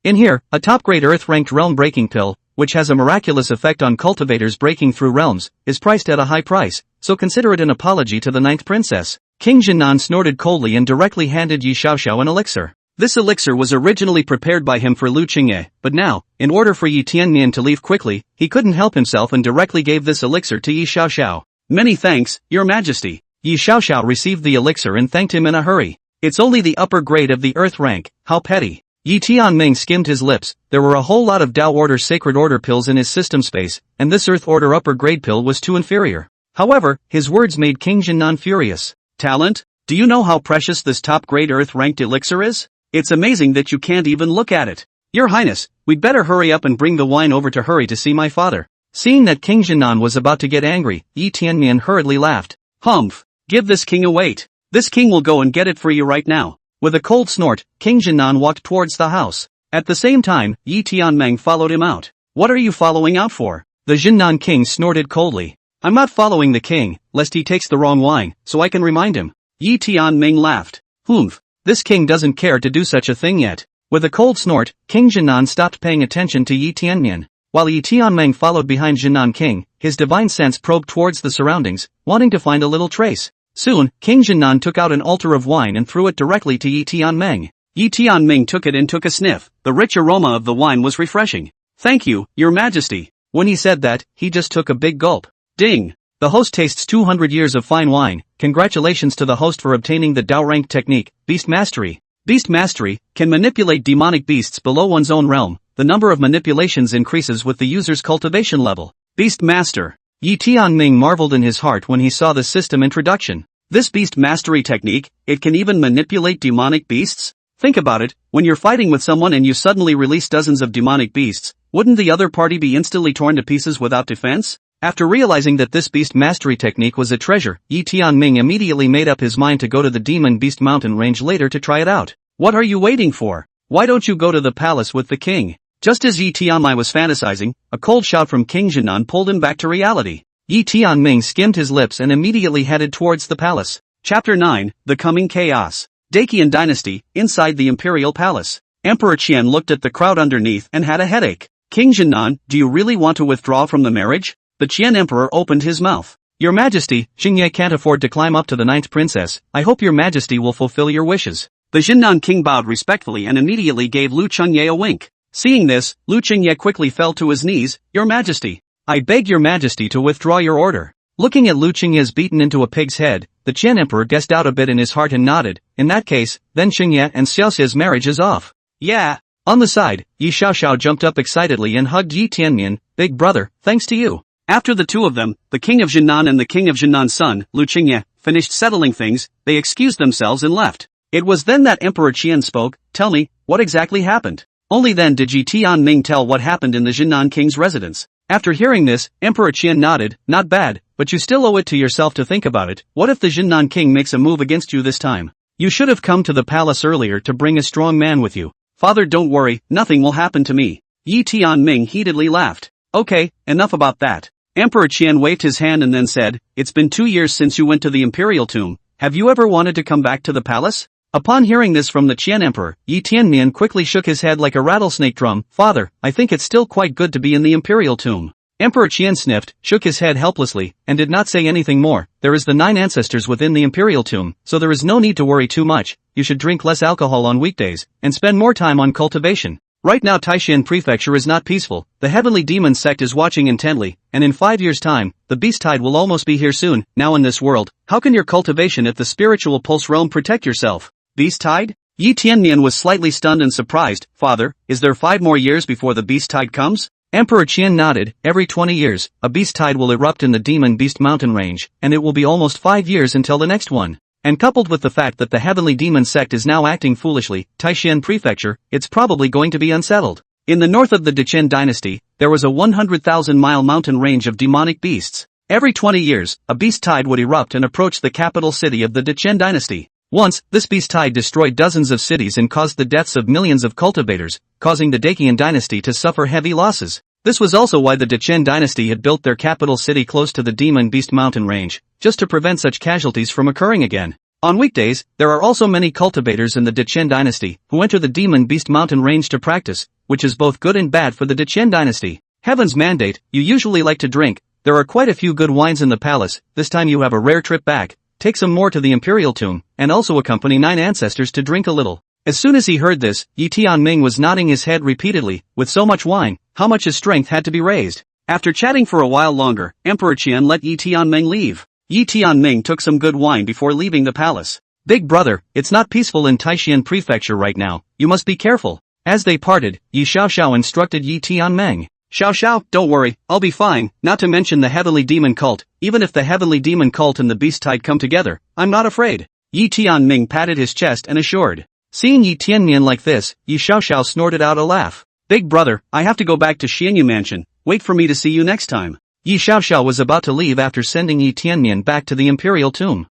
Speaker 1: In here, a top-grade earth-ranked realm-breaking pill, which has a miraculous effect on cultivators breaking through realms, is priced at a high price, so consider it an apology to the ninth princess. King Jinnan snorted coldly and directly handed Yi Xiaoxiao an elixir. This elixir was originally prepared by him for Lu Qingye, but now, in order for Yi Tianmian to leave quickly, he couldn't help himself and directly gave this elixir to Yi Xiaoxiao. Many thanks, Your Majesty. Yi Xiaoxiao received the elixir and thanked him in a hurry. It's only the upper grade of the earth rank, how petty. Yi Tianming skimmed his lips, there were a whole lot of Dao Order Sacred Order pills in his system space, and this Earth Order upper grade pill was too inferior. However, his words made King Jinnan furious. Talent? Do you know how precious this top grade Earth ranked elixir is? It's amazing that you can't even look at it. Your Highness, we'd better hurry up and bring the wine over to hurry to see my father. Seeing that King Jinnan was about to get angry, Yi Tianmian hurriedly laughed. Humph! Give this king a wait. This king will go and get it for you right now. With a cold snort, King Jinnan walked towards the house. At the same time, Yi Tianming followed him out. What are you following out for? The Jinnan king snorted coldly. I'm not following the king, lest he takes the wrong wine, so I can remind him. Yi Tianming laughed. This king doesn't care to do such a thing yet. With a cold snort, King Jinnan stopped paying attention to Yi Tianmian. While Yi Tianming followed behind Jinnan king, his divine sense probed towards the surroundings, wanting to find a little trace. Soon, King Jinnan took out an altar of wine and threw it directly to Yi Tianming. Yi Tianming took it and took a sniff. The rich aroma of the wine was refreshing. Thank you, Your Majesty. When he said that, he just took a big gulp. Ding! The host tastes 200 years of fine wine. Congratulations to the host for obtaining the Dao rank technique, Beast Mastery. Beast Mastery can manipulate demonic beasts below one's own realm. The number of manipulations increases with the user's cultivation level. Beast Master. Yi Tianming marveled in his heart when he saw the system introduction. This Beast Mastery technique, it can even manipulate demonic beasts? Think about it, when you're fighting with someone and you suddenly release dozens of demonic beasts, wouldn't the other party be instantly torn to pieces without defense? After realizing that this Beast Mastery technique was a treasure, Yi Tianming immediately made up his mind to go to the Demon Beast Mountain range later to try it out. What are you waiting for? Why don't you go to the palace with the king? Just as Yi Tianming was fantasizing, a cold shout from King Jinan pulled him back to reality. Yi Tianming skimmed his lips and immediately headed towards the palace. Chapter 9, The Coming Chaos. Dacian Dynasty, inside the Imperial Palace. Emperor Qian looked at the crowd underneath and had a headache. King Jinan, do you really want to withdraw from the marriage? The Qian Emperor opened his mouth. Your Majesty, Xingye can't afford to climb up to the 9th princess. I hope your Majesty will fulfill your wishes. The Jinan king bowed respectfully and immediately gave Lu Chengye a wink. Seeing this, Lu Chengye quickly fell to his knees. Your Majesty, I beg your Majesty to withdraw your order. Looking at Lu Chengye's beaten into a pig's head, the Qian Emperor guessed out a bit in his heart and nodded. In that case, then Xingye and Xiaoxia's marriage is off. Yeah. On the side, Yi Xiaoxiao jumped up excitedly and hugged Yi Tianmian. Big brother, thanks to you. After the two of them, the king of Jinan and the king of Jinan's son, Lu Chengye, finished settling things, they excused themselves and left. It was then that Emperor Qian spoke. Tell me, what exactly happened? Only then did Yi Tianming tell what happened in the Jinan king's residence. After hearing this, Emperor Qian nodded. Not bad, but you still owe it to yourself to think about it. What if the Jinan king makes a move against you this time? You should have come to the palace earlier to bring a strong man with you. Father, don't worry, nothing will happen to me. Yi Tianming heatedly laughed. Okay, enough about that. Emperor Qian waved his hand and then said, It's been 2 years since you went to the imperial tomb. Have you ever wanted to come back to the palace? Upon hearing this from the Qian Emperor, Yi Tianmian quickly shook his head like a rattlesnake drum. Father, I think it's still quite good to be in the imperial tomb. Emperor Qian sniffed, shook his head helplessly, and did not say anything more. There is the 9 ancestors within the imperial tomb, so there is no need to worry too much. You should drink less alcohol on weekdays, and spend more time on cultivation. Right now Taishan Prefecture is not peaceful. The heavenly demon sect is watching intently, and in 5 years' time, the beast tide will almost be here soon. Now in this world, how can your cultivation at the spiritual pulse realm protect yourself? Beast tide? Yi Tianmian was slightly stunned and surprised. Father, is there 5 more years before the beast tide comes? Emperor Qian nodded. Every 20 years, a beast tide will erupt in the Demon Beast Mountain range, and it will be almost 5 years until the next one. And coupled with the fact that the heavenly demon sect is now acting foolishly, Taishan Prefecture, it's probably going to be unsettled. In the north of the Dechen dynasty, there was a 100,000-mile mountain range of demonic beasts. Every 20 years, a beast tide would erupt and approach the capital city of the Dechen dynasty. Once, this beast tide destroyed dozens of cities and caused the deaths of millions of cultivators, causing the Dacian dynasty to suffer heavy losses. This was also why the Dechen dynasty had built their capital city close to the Demon Beast Mountain range, just to prevent such casualties from occurring again. On weekdays, there are also many cultivators in the Dechen dynasty who enter the Demon Beast Mountain range to practice, which is both good and bad for the Dechen dynasty. Heaven's mandate, you usually like to drink. There are quite a few good wines in the palace. This time you have a rare trip back. Take some more to the imperial tomb, and also accompany 9 ancestors to drink a little. As soon as he heard this, Yi Tianming was nodding his head repeatedly. With so much wine, how much his strength had to be raised. After chatting for a while longer, Emperor Qian let Yi Tianming leave. Yi Tianming took some good wine before leaving the palace. Big brother, it's not peaceful in Taishan Prefecture right now, you must be careful. As they parted, Yi Xiaoxiao instructed Yi Tianming. Xiao, don't worry, I'll be fine, not to mention the heavenly demon cult. Even if the heavenly demon cult and the beast tide come together, I'm not afraid. Yi Tianming patted his chest and assured. Seeing Yi Tianmian like this, Yi Xiaoxiao snorted out a laugh. Big brother, I have to go back to Xianyu Mansion, wait for me to see you next time. Yi Xiaoxiao was about to leave after sending Yi Tianmian back to the imperial tomb.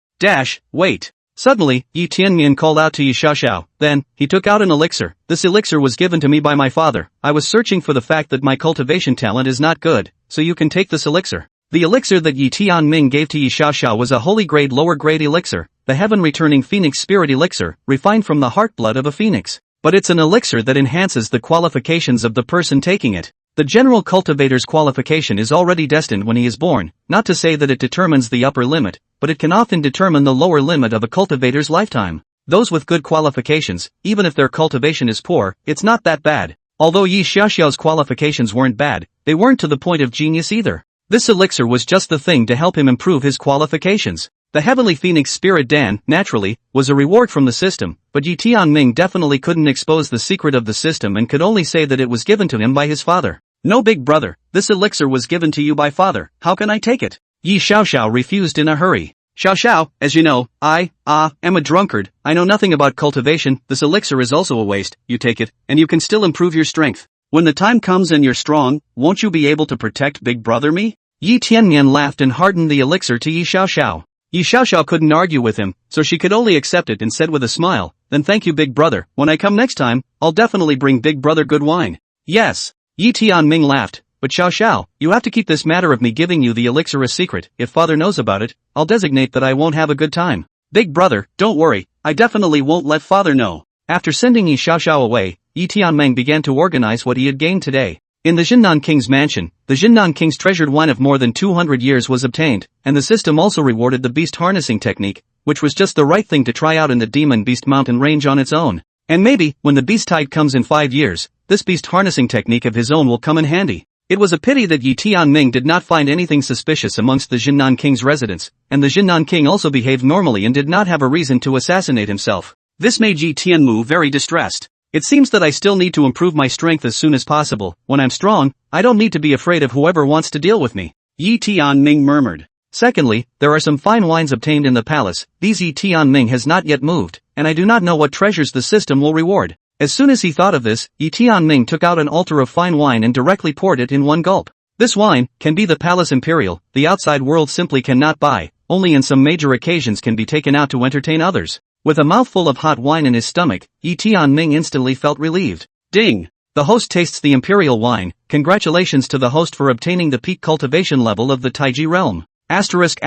Speaker 1: Wait. Suddenly, Yi Tianmian called out to Yi Xiaoxiao. Then, he took out an elixir. This elixir was given to me by my father. I was searching for the fact that my cultivation talent is not good, so you can take this elixir. The elixir that Yi Tianming gave to Yi Xiaoxiao was a holy grade lower grade elixir, the heaven-returning phoenix spirit elixir, refined from the heart blood of a phoenix. But it's an elixir that enhances the qualifications of the person taking it. The general cultivator's qualification is already destined when he is born, not to say that it determines the upper limit, but it can often determine the lower limit of a cultivator's lifetime. Those with good qualifications, even if their cultivation is poor, it's not that bad. Although Yi Xiaoxiao's qualifications weren't bad, they weren't to the point of genius either. This elixir was just the thing to help him improve his qualifications. The Heavenly Phoenix Spirit Dan, naturally, was a reward from the system, but Yi Tianming definitely couldn't expose the secret of the system and could only say that it was given to him by his father. No, big brother, this elixir was given to you by father, how can I take it? Yi Xiaoxiao refused in a hurry. Xiao, as you know, I am a drunkard, I know nothing about cultivation, this elixir is also a waste, you take it, and you can still improve your strength. When the time comes and you're strong, won't you be able to protect big brother me? Yi Tianmian laughed and hardened the elixir to Yi Xiaoxiao. Yi Xiaoxiao couldn't argue with him, so she could only accept it and said with a smile, then thank you big brother, when I come next time, I'll definitely bring big brother good wine. Yes. Yi Tianming laughed, but Xiaoxiao, you have to keep this matter of me giving you the elixir a secret, if father knows about it, I'll designate that I won't have a good time. Big brother, don't worry, I definitely won't let father know. After sending Yi Xiaoxiao away, Yi Tianming began to organize what he had gained today. In the Jinnan King's mansion, the Jinnan King's treasured wine of more than 200 years was obtained, and the system also rewarded the beast harnessing technique, which was just the right thing to try out in the Demon Beast Mountain range on its own. And maybe, when the beast tide comes in 5 years, this beast harnessing technique of his own will come in handy. It was a pity that Yi Tianming did not find anything suspicious amongst the Jinnan King's residents, and the Jinnan King also behaved normally and did not have a reason to assassinate himself. This made Yi Tianmu very distressed. It seems that I still need to improve my strength as soon as possible. When I'm strong, I don't need to be afraid of whoever wants to deal with me. Yi Tianming murmured. Secondly, there are some fine wines obtained in the palace. These Yi Tianming has not yet moved, and I do not know what treasures the system will reward. As soon as he thought of this, Yi Tianming took out an altar of fine wine and directly poured it in one gulp. This wine can be the palace imperial, the outside world simply cannot buy, only in some major occasions can be taken out to entertain others. With a mouthful of hot wine in his stomach, Yi Tianming instantly felt relieved. Ding! The host tastes the imperial wine. Congratulations to the host for obtaining the peak cultivation level of the Taiji realm. Asterisk.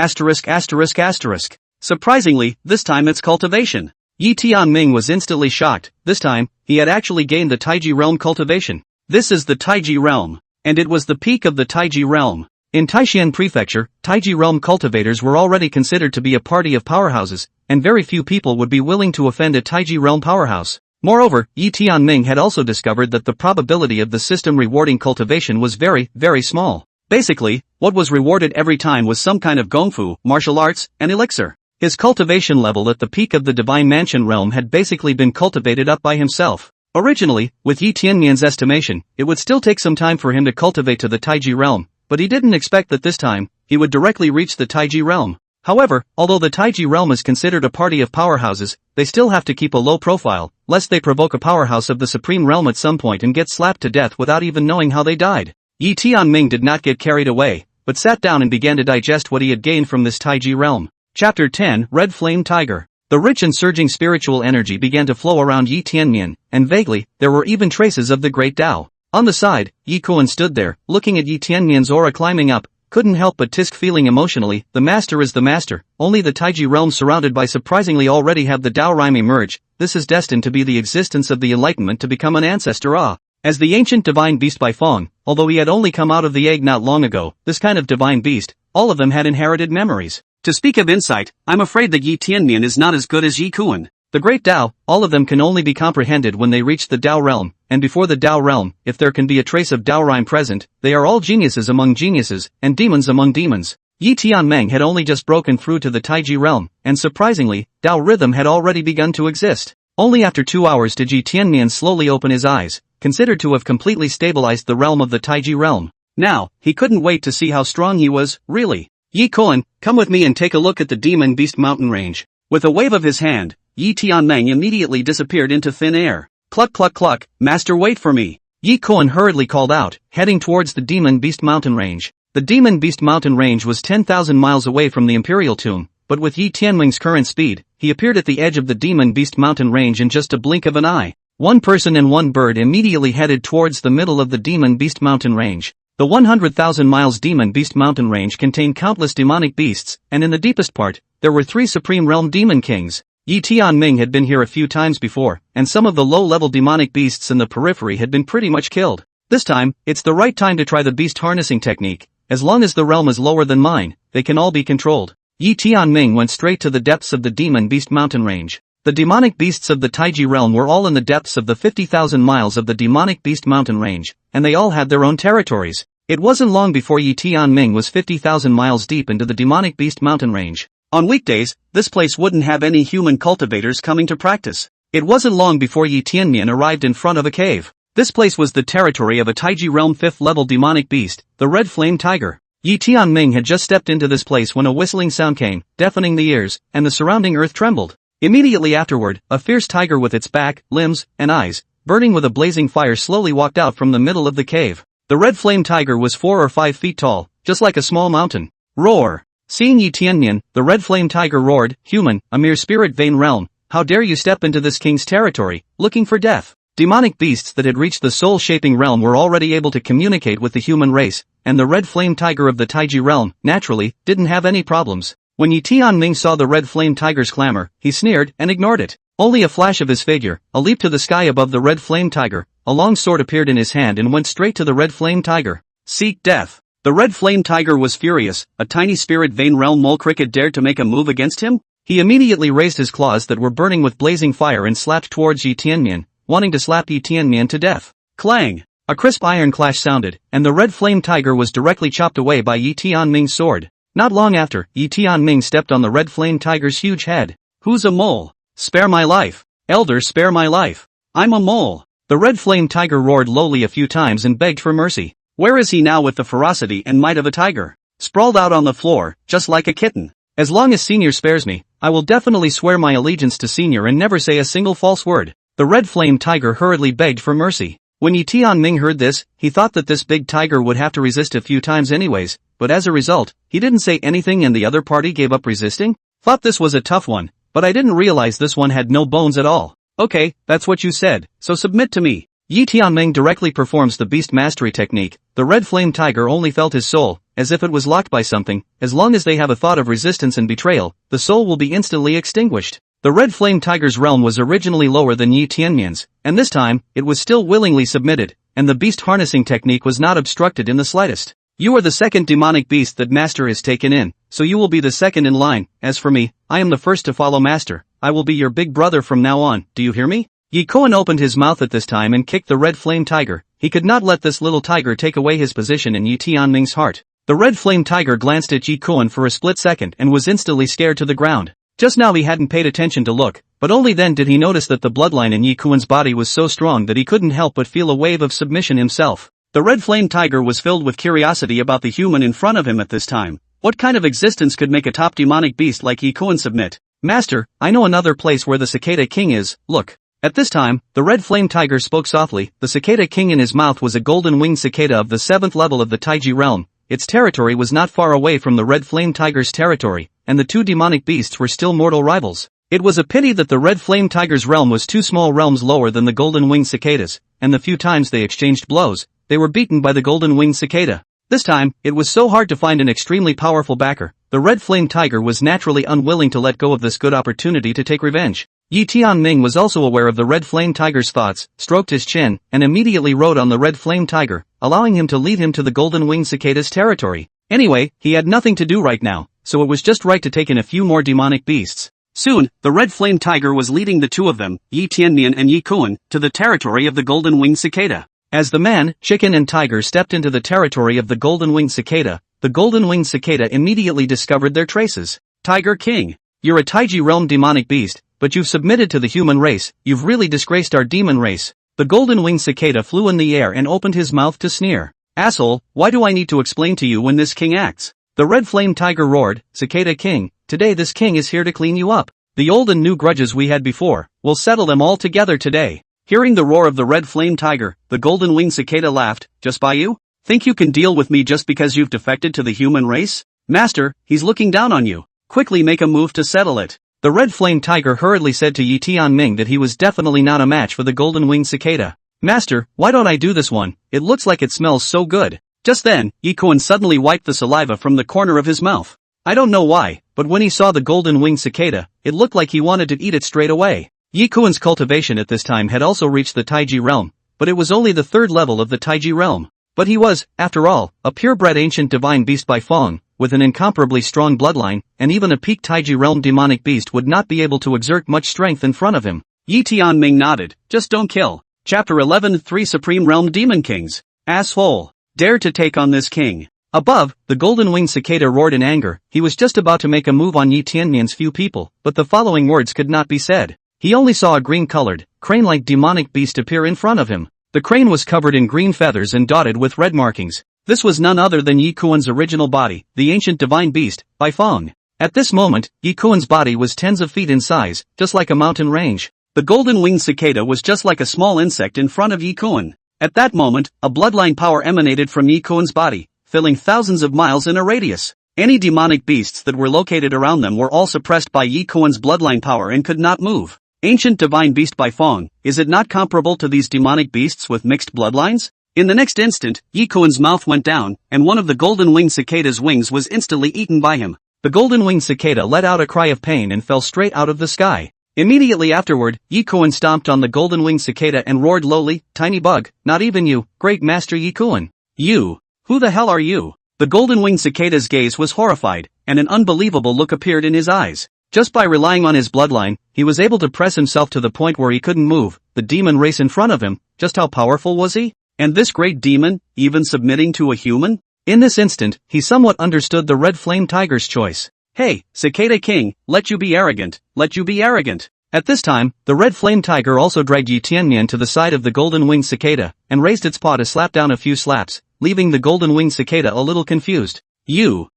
Speaker 1: Surprisingly, this time it's cultivation. Yi Tianming was instantly shocked. This time, he had actually gained the Taiji realm cultivation. This is the Taiji realm. And it was the peak of the Taiji realm. In Taishan Prefecture, Taiji realm cultivators were already considered to be a party of powerhouses, and very few people would be willing to offend a Taiji realm powerhouse. Moreover, Yi Tianming had also discovered that the probability of the system rewarding cultivation was very, very small. Basically, what was rewarded every time was some kind of gongfu, martial arts, and elixir. His cultivation level at the peak of the Divine Mansion realm had basically been cultivated up by himself. Originally, with Yi Tianmian's estimation, it would still take some time for him to cultivate to the Taiji realm, but he didn't expect that this time, he would directly reach the Taiji realm. However, although the Taiji realm is considered a party of powerhouses, they still have to keep a low profile, lest they provoke a powerhouse of the Supreme Realm at some point and get slapped to death without even knowing how they died. Yi Tianming did not get carried away, but sat down and began to digest what he had gained from this Taiji realm. Chapter 10, Red Flame Tiger. The rich and surging spiritual energy began to flow around Yi Tianmian, and vaguely, there were even traces of the Great Tao. On the side, Yi Kuan stood there, looking at Yi Tianmian's aura climbing up, couldn't help but tisk feeling emotionally, the master is the master, only the Taiji realm surrounded by surprisingly already have the Tao Rime emerge, this is destined to be the existence of the enlightenment to become an ancestor As the ancient divine beast Bai Feng, although he had only come out of the egg not long ago, this kind of divine beast, all of them had inherited memories. To speak of insight, I'm afraid that Yi Tianmian is not as good as Yi Kuan. The great Tao, all of them can only be comprehended when they reach the Tao realm, and before the Tao realm, if there can be a trace of Tao Rime present, they are all geniuses among geniuses, and demons among demons. Yi Tianming had only just broken through to the Taiji realm, and surprisingly, Tao rhythm had already begun to exist. Only after 2 hours did Yi Tianmian slowly open his eyes, considered to have completely stabilized the realm of the Taiji realm. Now, he couldn't wait to see how strong he was, really. Yi Kuan, come with me and take a look at the Demon Beast Mountain range. With a wave of his hand, Yi Tianming immediately disappeared into thin air. Cluck cluck cluck, master wait for me. Yi Kuan hurriedly called out, heading towards the Demon Beast Mountain range. The Demon Beast Mountain range was 10,000 miles away from the Imperial Tomb, but with Yi Tianming's current speed, he appeared at the edge of the Demon Beast Mountain range in just a blink of an eye. One person and one bird immediately headed towards the middle of the Demon Beast Mountain range. The 100,000 miles Demon Beast Mountain range contained countless demonic beasts, and in the deepest part, there were 3 Supreme Realm Demon Kings. Yi Tianming had been here a few times before, and some of the low-level demonic beasts in the periphery had been pretty much killed. This time, it's the right time to try the beast harnessing technique. As long as the realm is lower than mine, they can all be controlled. Yi Tianming went straight to the depths of the Demon Beast Mountain range. The demonic beasts of the Taiji realm were all in the depths of the 50,000 miles of the Demonic Beast Mountain range, and they all had their own territories. It wasn't long before Yi Tianming was 50,000 miles deep into the demonic beast mountain range. On weekdays, this place wouldn't have any human cultivators coming to practice. It wasn't long before Yi Tianmian arrived in front of a cave. This place was the territory of a Taiji realm 5th level demonic beast, the Red Flame Tiger. Yi Tianming had just stepped into this place when a whistling sound came, deafening the ears, and the surrounding earth trembled. Immediately afterward, a fierce tiger with its back, limbs, and eyes, burning with a blazing fire slowly walked out from the middle of the cave. The Red Flame Tiger was 4 or 5 feet tall, just like a small mountain. Roar! Seeing Yi Tianmian, the Red Flame Tiger roared, "Human, a mere spirit vein realm, how dare you step into this king's territory, looking for death?" Demonic beasts that had reached the soul-shaping realm were already able to communicate with the human race, and the Red Flame Tiger of the Taiji realm, naturally, didn't have any problems. When Yi Tianming saw the Red Flame Tiger's clamor, he sneered and ignored it. Only a flash of his figure, a leap to the sky above the Red Flame Tiger, a long sword appeared in his hand and went straight to the Red Flame Tiger. "Seek death." The Red Flame Tiger was furious. A tiny spirit vein realm mole cricket dared to make a move against him? He immediately raised his claws that were burning with blazing fire and slapped towards Yi Tianmian, wanting to slap Yi Tianmian to death. Clang! A crisp iron clash sounded, and the Red Flame Tiger was directly chopped away by Yi Tianming's sword. Not long after, Yi Tianming stepped on the Red Flame Tiger's huge head. "Who's a mole? Spare my life. Elder, spare my life. I'm a mole." The Red Flame Tiger roared lowly a few times and begged for mercy. Where is he now with the ferocity and might of a tiger? Sprawled out on the floor, just like a kitten. "As long as Senior spares me, I will definitely swear my allegiance to Senior and never say a single false word." The Red Flame Tiger hurriedly begged for mercy. When Yi Tianming heard this, he thought that this big tiger would have to resist a few times anyways, but as a result, he didn't say anything and the other party gave up resisting? "Thought this was a tough one, but I didn't realize this one had no bones at all." "Okay, that's what you said, so submit to me." Yi Tianming directly performs the beast mastery technique. The Red Flame Tiger only felt his soul, as if it was locked by something. As long as they have a thought of resistance and betrayal, the soul will be instantly extinguished. The Red Flame Tiger's realm was originally lower than Yi Tianmian's, and this time, it was still willingly submitted, and the beast harnessing technique was not obstructed in the slightest. "You are the second demonic beast that Master has taken in, so you will be the second in line. As for me, I am the first to follow Master. I will be your big brother from now on, do you hear me?" Yi Koan opened his mouth at this time and kicked the Red Flame Tiger. He could not let this little tiger take away his position in Yi Tianming's heart. The Red Flame Tiger glanced at Yi Koan for a split second and was instantly scared to the ground. Just now he hadn't paid attention to look, but only then did he notice that the bloodline in Yi Koan's body was so strong that he couldn't help but feel a wave of submission himself. The Red Flame Tiger was filled with curiosity about the human in front of him at this time. What kind of existence could make a top demonic beast like Yi Koan submit? "Master, I know another place where the Cicada King is, look." At this time, the Red Flame Tiger spoke softly. The Cicada King in his mouth was a golden-winged cicada of the 7th level of the Taiji realm. Its territory was not far away from the Red Flame Tiger's territory, and the two demonic beasts were still mortal rivals. It was a pity that the Red Flame Tiger's realm was two small realms lower than the golden-winged cicadas, and the few times they exchanged blows, they were beaten by the golden-winged cicada. This time, it was so hard to find an extremely powerful backer. The Red Flame Tiger was naturally unwilling to let go of this good opportunity to take revenge. Yi Tianming was also aware of the Red Flame Tiger's thoughts, stroked his chin, and immediately rode on the Red Flame Tiger, allowing him to lead him to the golden-winged cicada's territory. Anyway, he had nothing to do right now, so it was just right to take in a few more demonic beasts. Soon, the Red Flame Tiger was leading the two of them, Yi Tianmian and Yi Koan, to the territory of the golden-winged cicada. As the man, chicken and tiger stepped into the territory of the golden-winged cicada, the golden-winged cicada immediately discovered their traces. "Tiger King, you're a Taiji realm demonic beast, but you've submitted to the human race. You've really disgraced our demon race." The golden-winged cicada flew in the air and opened his mouth to sneer. "Asshole, why do I need to explain to you when this king acts?" The Red Flame Tiger roared. "Cicada King, today this king is here to clean you up. The old and new grudges we had before, we'll settle them all together today." Hearing the roar of the Red Flame Tiger, the golden-winged cicada laughed. "Just by you? Think you can deal with me just because you've defected to the human race? Master, he's looking down on you. Quickly make a move to settle it." The Red Flame Tiger hurriedly said to Yi Tianming that he was definitely not a match for the golden-winged cicada. "Master, why don't I do this one? It looks like it smells so good." Just then, Yi Koan suddenly wiped the saliva from the corner of his mouth. I don't know why, but when he saw the golden-winged cicada, it looked like he wanted to eat it straight away. Yi Koan's cultivation at this time had also reached the Taiji realm, but it was only the 3rd level of the Taiji realm. But he was, after all, a purebred ancient divine beast by Feng, with an incomparably strong bloodline, and even a peak Taiji realm demonic beast would not be able to exert much strength in front of him. Yi Tianming nodded. "Just don't kill." Chapter 11 3 Supreme Realm Demon Kings. Asshole. Dare to take on this king. Above, the golden-winged cicada roared in anger. He was just about to make a move on Yi Tianmian's few people, but the following words could not be said. He only saw a green-colored, crane-like demonic beast appear in front of him. The crane was covered in green feathers and dotted with red markings. This was none other than Yi Kuan's original body, the ancient divine beast, Bai Feng. At this moment, Yi Kuan's body was tens of feet in size, just like a mountain range. The golden-winged cicada was just like a small insect in front of Yi Kuan. At that moment, a bloodline power emanated from Yi Kuan's body, filling thousands of miles in a radius. Any demonic beasts that were located around them were all suppressed by Yi Kuan's bloodline power and could not move. Ancient divine beast Bai Feng, is it not comparable to these demonic beasts with mixed bloodlines? In the next instant, Yi Kuan's mouth went down, and one of the golden-winged cicada's wings was instantly eaten by him. The golden-winged cicada let out a cry of pain and fell straight out of the sky. Immediately afterward, Yi Kuan stomped on the golden-winged cicada and roared lowly, "Tiny bug, not even you, great master Yi Kuan. You? Who the hell are you?" The golden-winged cicada's gaze was horrified, and an unbelievable look appeared in his eyes. Just by relying on his bloodline, he was able to press himself to the point where he couldn't move. The demon race in front of him, just how powerful was he? And this great demon, even submitting to a human? In this instant, he somewhat understood the red flame tiger's choice. "Hey, Cicada King, let you be arrogant, let you be arrogant." At this time, the red flame tiger also dragged Yi Tianmian to the side of the golden-winged cicada, and raised its paw to slap down a few slaps, leaving the golden-winged cicada a little confused. You.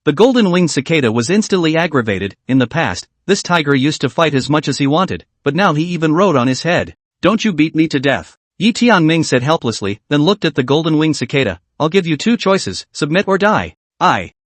Speaker 1: The golden-winged cicada was instantly aggravated. In the past, this tiger used to fight as much as he wanted, but now he even rode on his head. "Don't you beat me to death," Yi Tianming said helplessly, then looked at the golden-winged cicada. "I'll give you two choices, submit or die."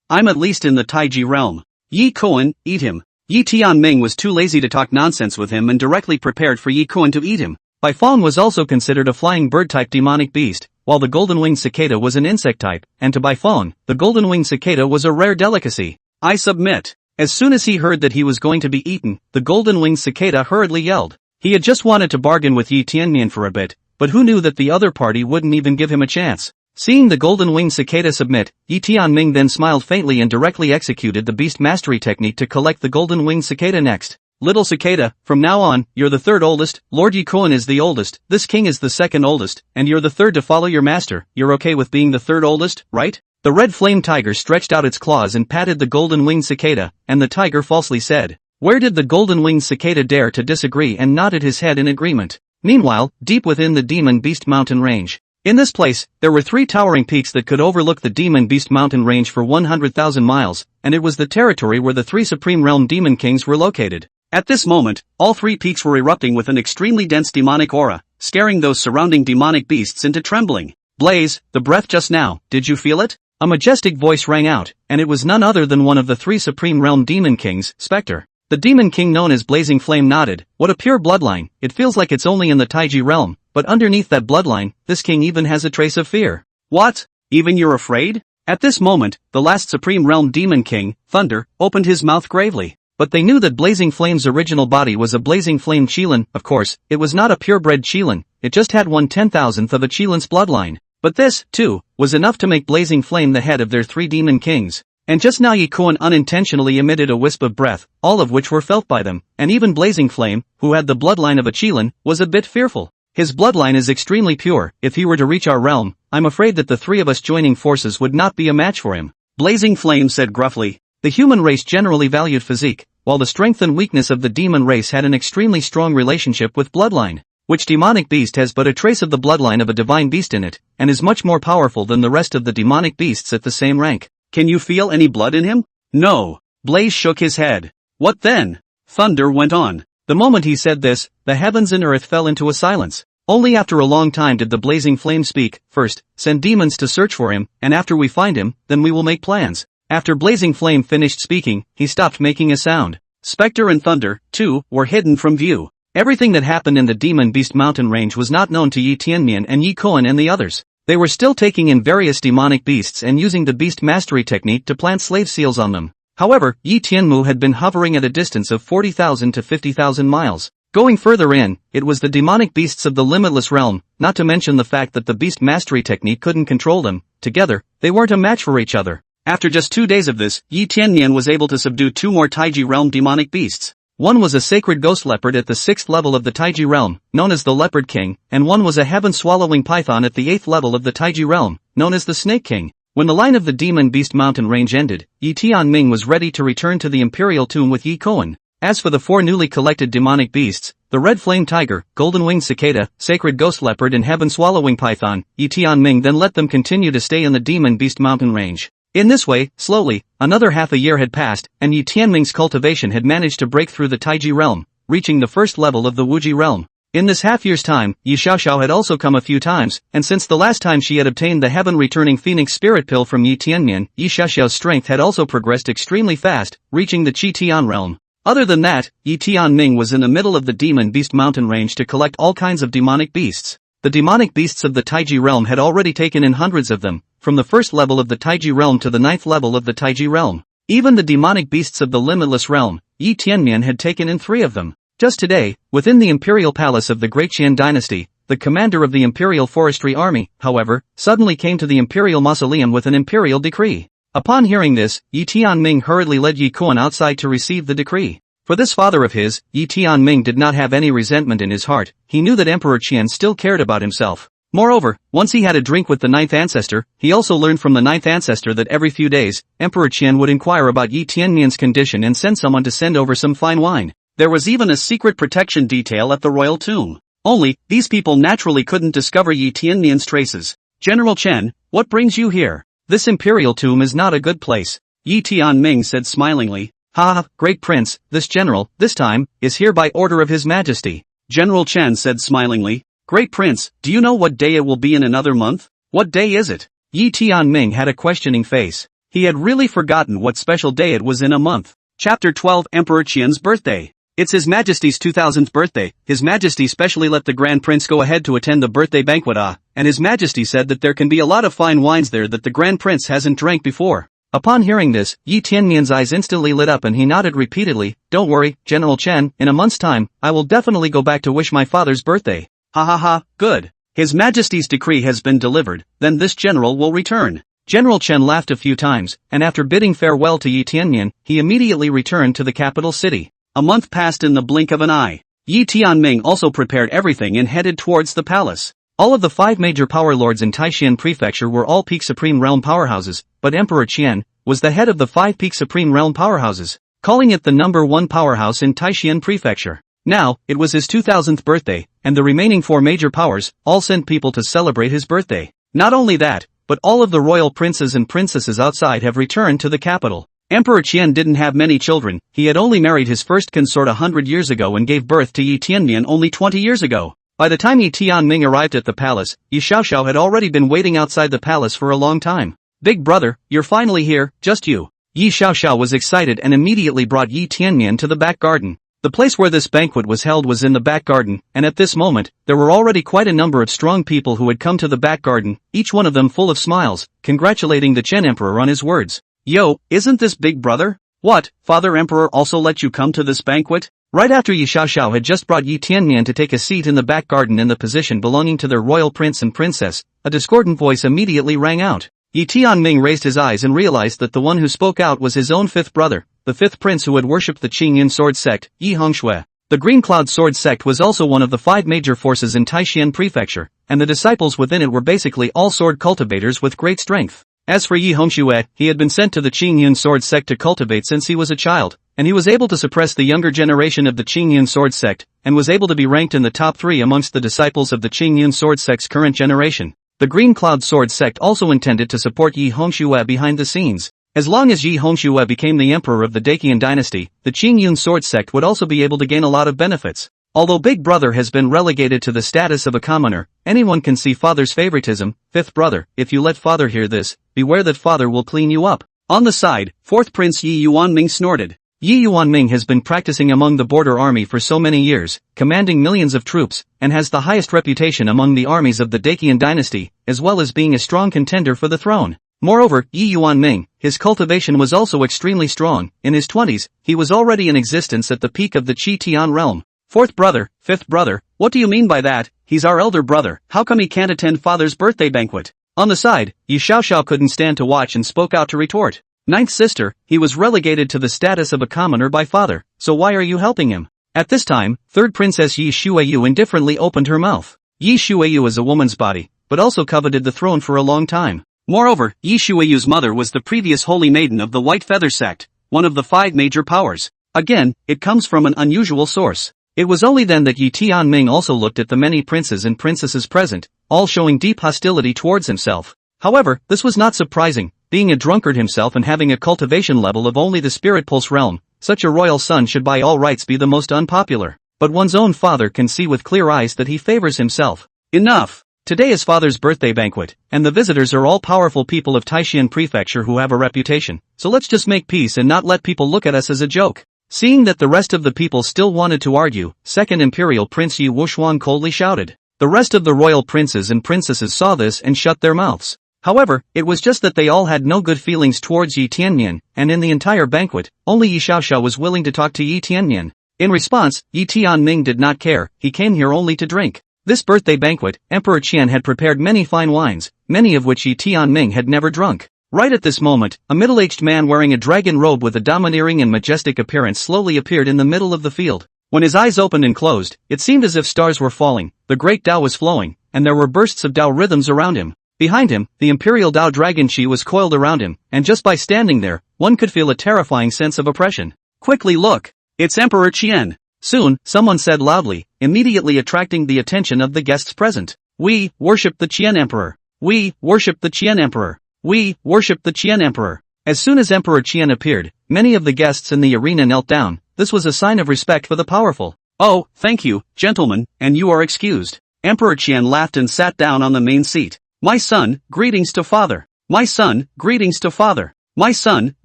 Speaker 1: I'm at least in the Taiji realm. Yi Kuan, eat him." Yi Tianming was too lazy to talk nonsense with him and directly prepared for Yi Kuan to eat him. Bai Feng was also considered a flying bird-type demonic beast, while the golden-winged cicada was an insect type, and to Bai Feng, the golden-winged cicada was a rare delicacy. "I submit." As soon as he heard that he was going to be eaten, the golden-winged cicada hurriedly yelled. He had just wanted to bargain with Yi Tianmian for a bit, but who knew that the other party wouldn't even give him a chance? Seeing the golden-winged cicada submit, Yi Tianming then smiled faintly and directly executed the beast mastery technique to collect the golden-winged cicada next. "Little cicada, from now on, you're the third oldest. Lord Yi Kuan is the oldest, this king is the second oldest, and you're the third to follow your master. You're okay with being the third oldest, right?" The red flame tiger stretched out its claws and patted the golden-winged cicada, and the tiger falsely said, "Where did the golden-winged cicada dare to disagree?" and nodded his head in agreement. Meanwhile, deep within the Demon Beast Mountain Range. In this place, there were three towering peaks that could overlook the Demon Beast Mountain Range for 100,000 miles, and it was the territory where the three Supreme Realm Demon Kings were located. At this moment, all three peaks were erupting with an extremely dense demonic aura, scaring those surrounding demonic beasts into trembling. "Blaze, the breath just now, did you feel it?" A majestic voice rang out, and it was none other than one of the three Supreme Realm Demon Kings, Spectre. The Demon King known as Blazing Flame nodded. "What a pure bloodline, it feels like it's only in the Taiji realm, but underneath that bloodline, this king even has a trace of fear." "What? Even you're afraid?" At this moment, the last Supreme Realm Demon King, Thunder, opened his mouth gravely. But they knew that Blazing Flame's original body was a Blazing Flame Qilin. Of course, it was not a purebred Qilin, it just had 1/10,000th of a Qilin's bloodline. But this, too, was enough to make Blazing Flame the head of their three Demon Kings. And just now Yi Kuan unintentionally emitted a wisp of breath, all of which were felt by them, and even Blazing Flame, who had the bloodline of a Qilin, was a bit fearful. "His bloodline is extremely pure. If he were to reach our realm, I'm afraid that the three of us joining forces would not be a match for him," Blazing Flame said gruffly. The human race generally valued physique, while the strength and weakness of the demon race had an extremely strong relationship with bloodline. Which demonic beast has but a trace of the bloodline of a divine beast in it, and is much more powerful than the rest of the demonic beasts at the same rank. "Can you feel any blood in him?" "No." Blaze shook his head. "What then?" Thunder went on. The moment he said this, the heavens and earth fell into a silence. Only after a long time did the Blazing Flame speak. "First, send demons to search for him, and after we find him, then we will make plans." After Blazing Flame finished speaking, he stopped making a sound. Spectre and Thunder, too, were hidden from view. Everything that happened in the Demon Beast Mountain Range was not known to Yi Tianmian and Yi Kuan and the others. They were still taking in various demonic beasts and using the beast mastery technique to plant slave seals on them. However, Yi Tianmu had been hovering at a distance of 40,000 to 50,000 miles. Going further in, it was the demonic beasts of the limitless realm, not to mention the fact that the beast mastery technique couldn't control them. Together, they weren't a match for each other. After just 2 days of this, Yi Tianmian was able to subdue 2 more Taiji realm demonic beasts. One was a sacred ghost leopard at the 6th level of the Taiji realm, known as the Leopard King, and one was a heaven-swallowing python at the 8th level of the Taiji realm, known as the Snake King. When the line of the Demon Beast Mountain Range ended, Yi Tianming was ready to return to the Imperial Tomb with Yi Koan. As for the 4 newly collected demonic beasts, the Red Flame Tiger, Golden-Winged Cicada, Sacred Ghost Leopard and Heaven-Swallowing Python, Yi Tianming then let them continue to stay in the Demon Beast Mountain Range. In this way, slowly, another half a year had passed, and Yi Tianming's cultivation had managed to break through the Taiji realm, reaching the first level of the Wuji realm. In this half-year's time, Yi Xiaoxiao had also come a few times, and since the last time she had obtained the heaven-returning Phoenix Spirit Pill from Yi Tianmian, Yi Xiaoxiao's strength had also progressed extremely fast, reaching the Qi Tian realm. Other than that, Yi Tianming was in the middle of the Demon Beast Mountain Range to collect all kinds of demonic beasts. The demonic beasts of the Taiji realm had already taken in hundreds of them, from the first level of the Taiji realm to the 9th level of the Taiji realm. Even the demonic beasts of the Limitless realm, Yi Tianmian had taken in 3 of them. Just today, within the imperial palace of the Great Qian dynasty, the commander of the imperial forestry army, however, suddenly came to the imperial mausoleum with an imperial decree. Upon hearing this, Yi Tianming hurriedly led Yi Koan outside to receive the decree. For this father of his, Yi Tianming did not have any resentment in his heart. He knew that Emperor Qian still cared about himself. Moreover, once he had a drink with the 9th ancestor, he also learned from the 9th ancestor that every few days, Emperor Qian would inquire about Yi Tianmian's condition and send someone to send over some fine wine. There was even a secret protection detail at the royal tomb. Only, these people naturally couldn't discover Yi Tianmian's traces. General Chen, what brings you here? This imperial tomb is not a good place. Yi Tianming said smilingly. Ha, great prince, this general, this time, is here by order of his majesty. General Chen said smilingly. Great prince, do you know what day it will be in another month? What day is it? Yi Tianming had a questioning face. He had really forgotten what special day it was in a month. Chapter 12 Emperor Qian's birthday. It's His Majesty's 2000th birthday. His Majesty specially let the Grand Prince go ahead to attend the birthday banquet and His Majesty said that there can be a lot of fine wines there that the Grand Prince hasn't drank before. Upon hearing this, Yi Tianmian's eyes instantly lit up and he nodded repeatedly. Don't worry, General Chen, in a month's time, I will definitely go back to wish my father's birthday. Ha ha ha, good. His Majesty's decree has been delivered, then this general will return. General Chen laughed a few times, and after bidding farewell to Yi Tianmian, he immediately returned to the capital city. A month passed in the blink of an eye. Yi Tianming also prepared everything and headed towards the palace. All of the 5 major power lords in Taishan Prefecture were all peak Supreme Realm powerhouses, but Emperor Qian was the head of the 5 peak Supreme Realm powerhouses, calling it the number 1 powerhouse in Taishan Prefecture. Now, it was his 2000th birthday, and the remaining 4 major powers all sent people to celebrate his birthday. Not only that, but all of the royal princes and princesses outside have returned to the capital. Emperor Qian didn't have many children. He had only married his first consort 100 years ago and gave birth to Yi Tianmian only 20 years ago. By the time Yi Tianming arrived at the palace, Yi Xiaoxiao had already been waiting outside the palace for a long time. Big brother, you're finally here, just you. Yi Xiaoxiao was excited and immediately brought Yi Tianmian to the back garden. The place where this banquet was held was in the back garden, and at this moment, there were already quite a number of strong people who had come to the back garden, each one of them full of smiles, congratulating the Chen Emperor on his words. Yo, isn't this big brother? What, Father Emperor also let you come to this banquet? Right after Yi Xiaoxiao had just brought Yi Tianmian to take a seat in the back garden in the position belonging to their royal prince and princess, a discordant voice immediately rang out. Yi Tianming raised his eyes and realized that the one who spoke out was his own 5th brother, the 5th prince who had worshipped the Qingyun sword sect, Yi Hongxue. The Green Cloud sword sect was also one of the 5 major forces in Taishan Prefecture, and the disciples within it were basically all sword cultivators with great strength. As for Yi Hongxue, he had been sent to the Qingyun sword sect to cultivate since he was a child, and he was able to suppress the younger generation of the Qingyun sword sect, and was able to be ranked in the top 3 amongst the disciples of the Qingyun sword sect's current generation. The Green Cloud sword sect also intended to support Yi Hongxue behind the scenes. As long as Yi Hongxue became the emperor of the Dacian dynasty, the Qingyun sword sect would also be able to gain a lot of benefits. Although Big Brother has been relegated to the status of a commoner, anyone can see Father's favoritism. 5th brother, if you let Father hear this, beware that Father will clean you up. On the side, 4th Prince Yi Yuanming snorted. Yi Yuanming has been practicing among the border army for so many years, commanding millions of troops, and has the highest reputation among the armies of the Dacian dynasty, as well as being a strong contender for the throne. Moreover, Yi Yuanming, his cultivation was also extremely strong. In his 20s, he was already in existence at the peak of the Qi Tian realm. 4th brother, 5th brother, what do you mean by that? He's our elder brother, how come he can't attend Father's birthday banquet? On the side, Yi Xiaoxiao couldn't stand to watch and spoke out to retort. 9th sister, he was relegated to the status of a commoner by Father, so why are you helping him? At this time, 3rd Princess Yi Shuiyu indifferently opened her mouth. Yi Shuiyu is a woman's body, but also coveted the throne for a long time. Moreover, Yi Shuiyu's mother was the previous holy maiden of the White Feather sect, one of the 5 major powers. Again, it comes from an unusual source. It was only then that Yi Tianming also looked at the many princes and princesses present, all showing deep hostility towards himself. However, this was not surprising, being a drunkard himself and having a cultivation level of only the spirit pulse realm, such a royal son should by all rights be the most unpopular. But one's own father can see with clear eyes that he favors himself. Enough! Today is father's birthday banquet, and the visitors are all powerful people of Taishan Prefecture who have a reputation, so let's just make peace and not let people look at us as a joke. Seeing that the rest of the people still wanted to argue, second imperial prince Yi Wuxuan coldly shouted. The rest of the royal princes and princesses saw this and shut their mouths. However, it was just that they all had no good feelings towards Yi Tianmian, and in the entire banquet, only Yi Xiaoxiao was willing to talk to Yi Tianmian. In response, Yi Tianming did not care, he came here only to drink. This birthday banquet, Emperor Qian had prepared many fine wines, many of which Yi Tianming had never drunk. Right at this moment, a middle-aged man wearing a dragon robe with a domineering and majestic appearance slowly appeared in the middle of the field. When his eyes opened and closed, it seemed as if stars were falling, the great Tao was flowing, and there were bursts of Tao rhythms around him. Behind him, the imperial Tao dragon Qi was coiled around him, and just by standing there, one could feel a terrifying sense of oppression. Quickly look! It's Emperor Qian! Soon, someone said loudly, immediately attracting the attention of the guests present. We worship the Qian Emperor! We worship the Qian Emperor! We worship the Qian Emperor! As soon as Emperor Qian appeared, many of the guests in the arena knelt down. This was a sign of respect for the powerful. Oh, thank you, gentlemen, and you are excused. Emperor Qian laughed and sat down on the main seat. My son, greetings to father. My son, greetings to father. My son,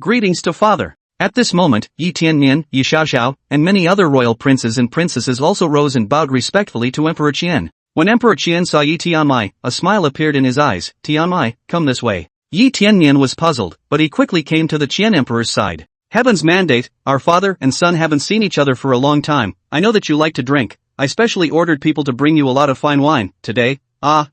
Speaker 1: greetings to father. At this moment, Yi Tianmian, Yi Xiaoxiao, and many other royal princes and princesses also rose and bowed respectfully to Emperor Qian. When Emperor Qian saw Yi Tianmai, a smile appeared in his eyes. Tianmai, come this way. Yi Tianmian was puzzled, but he quickly came to the Qian Emperor's side. Heaven's mandate, our father and son haven't seen each other for a long time. I know that you like to drink. I specially ordered people to bring you a lot of fine wine today.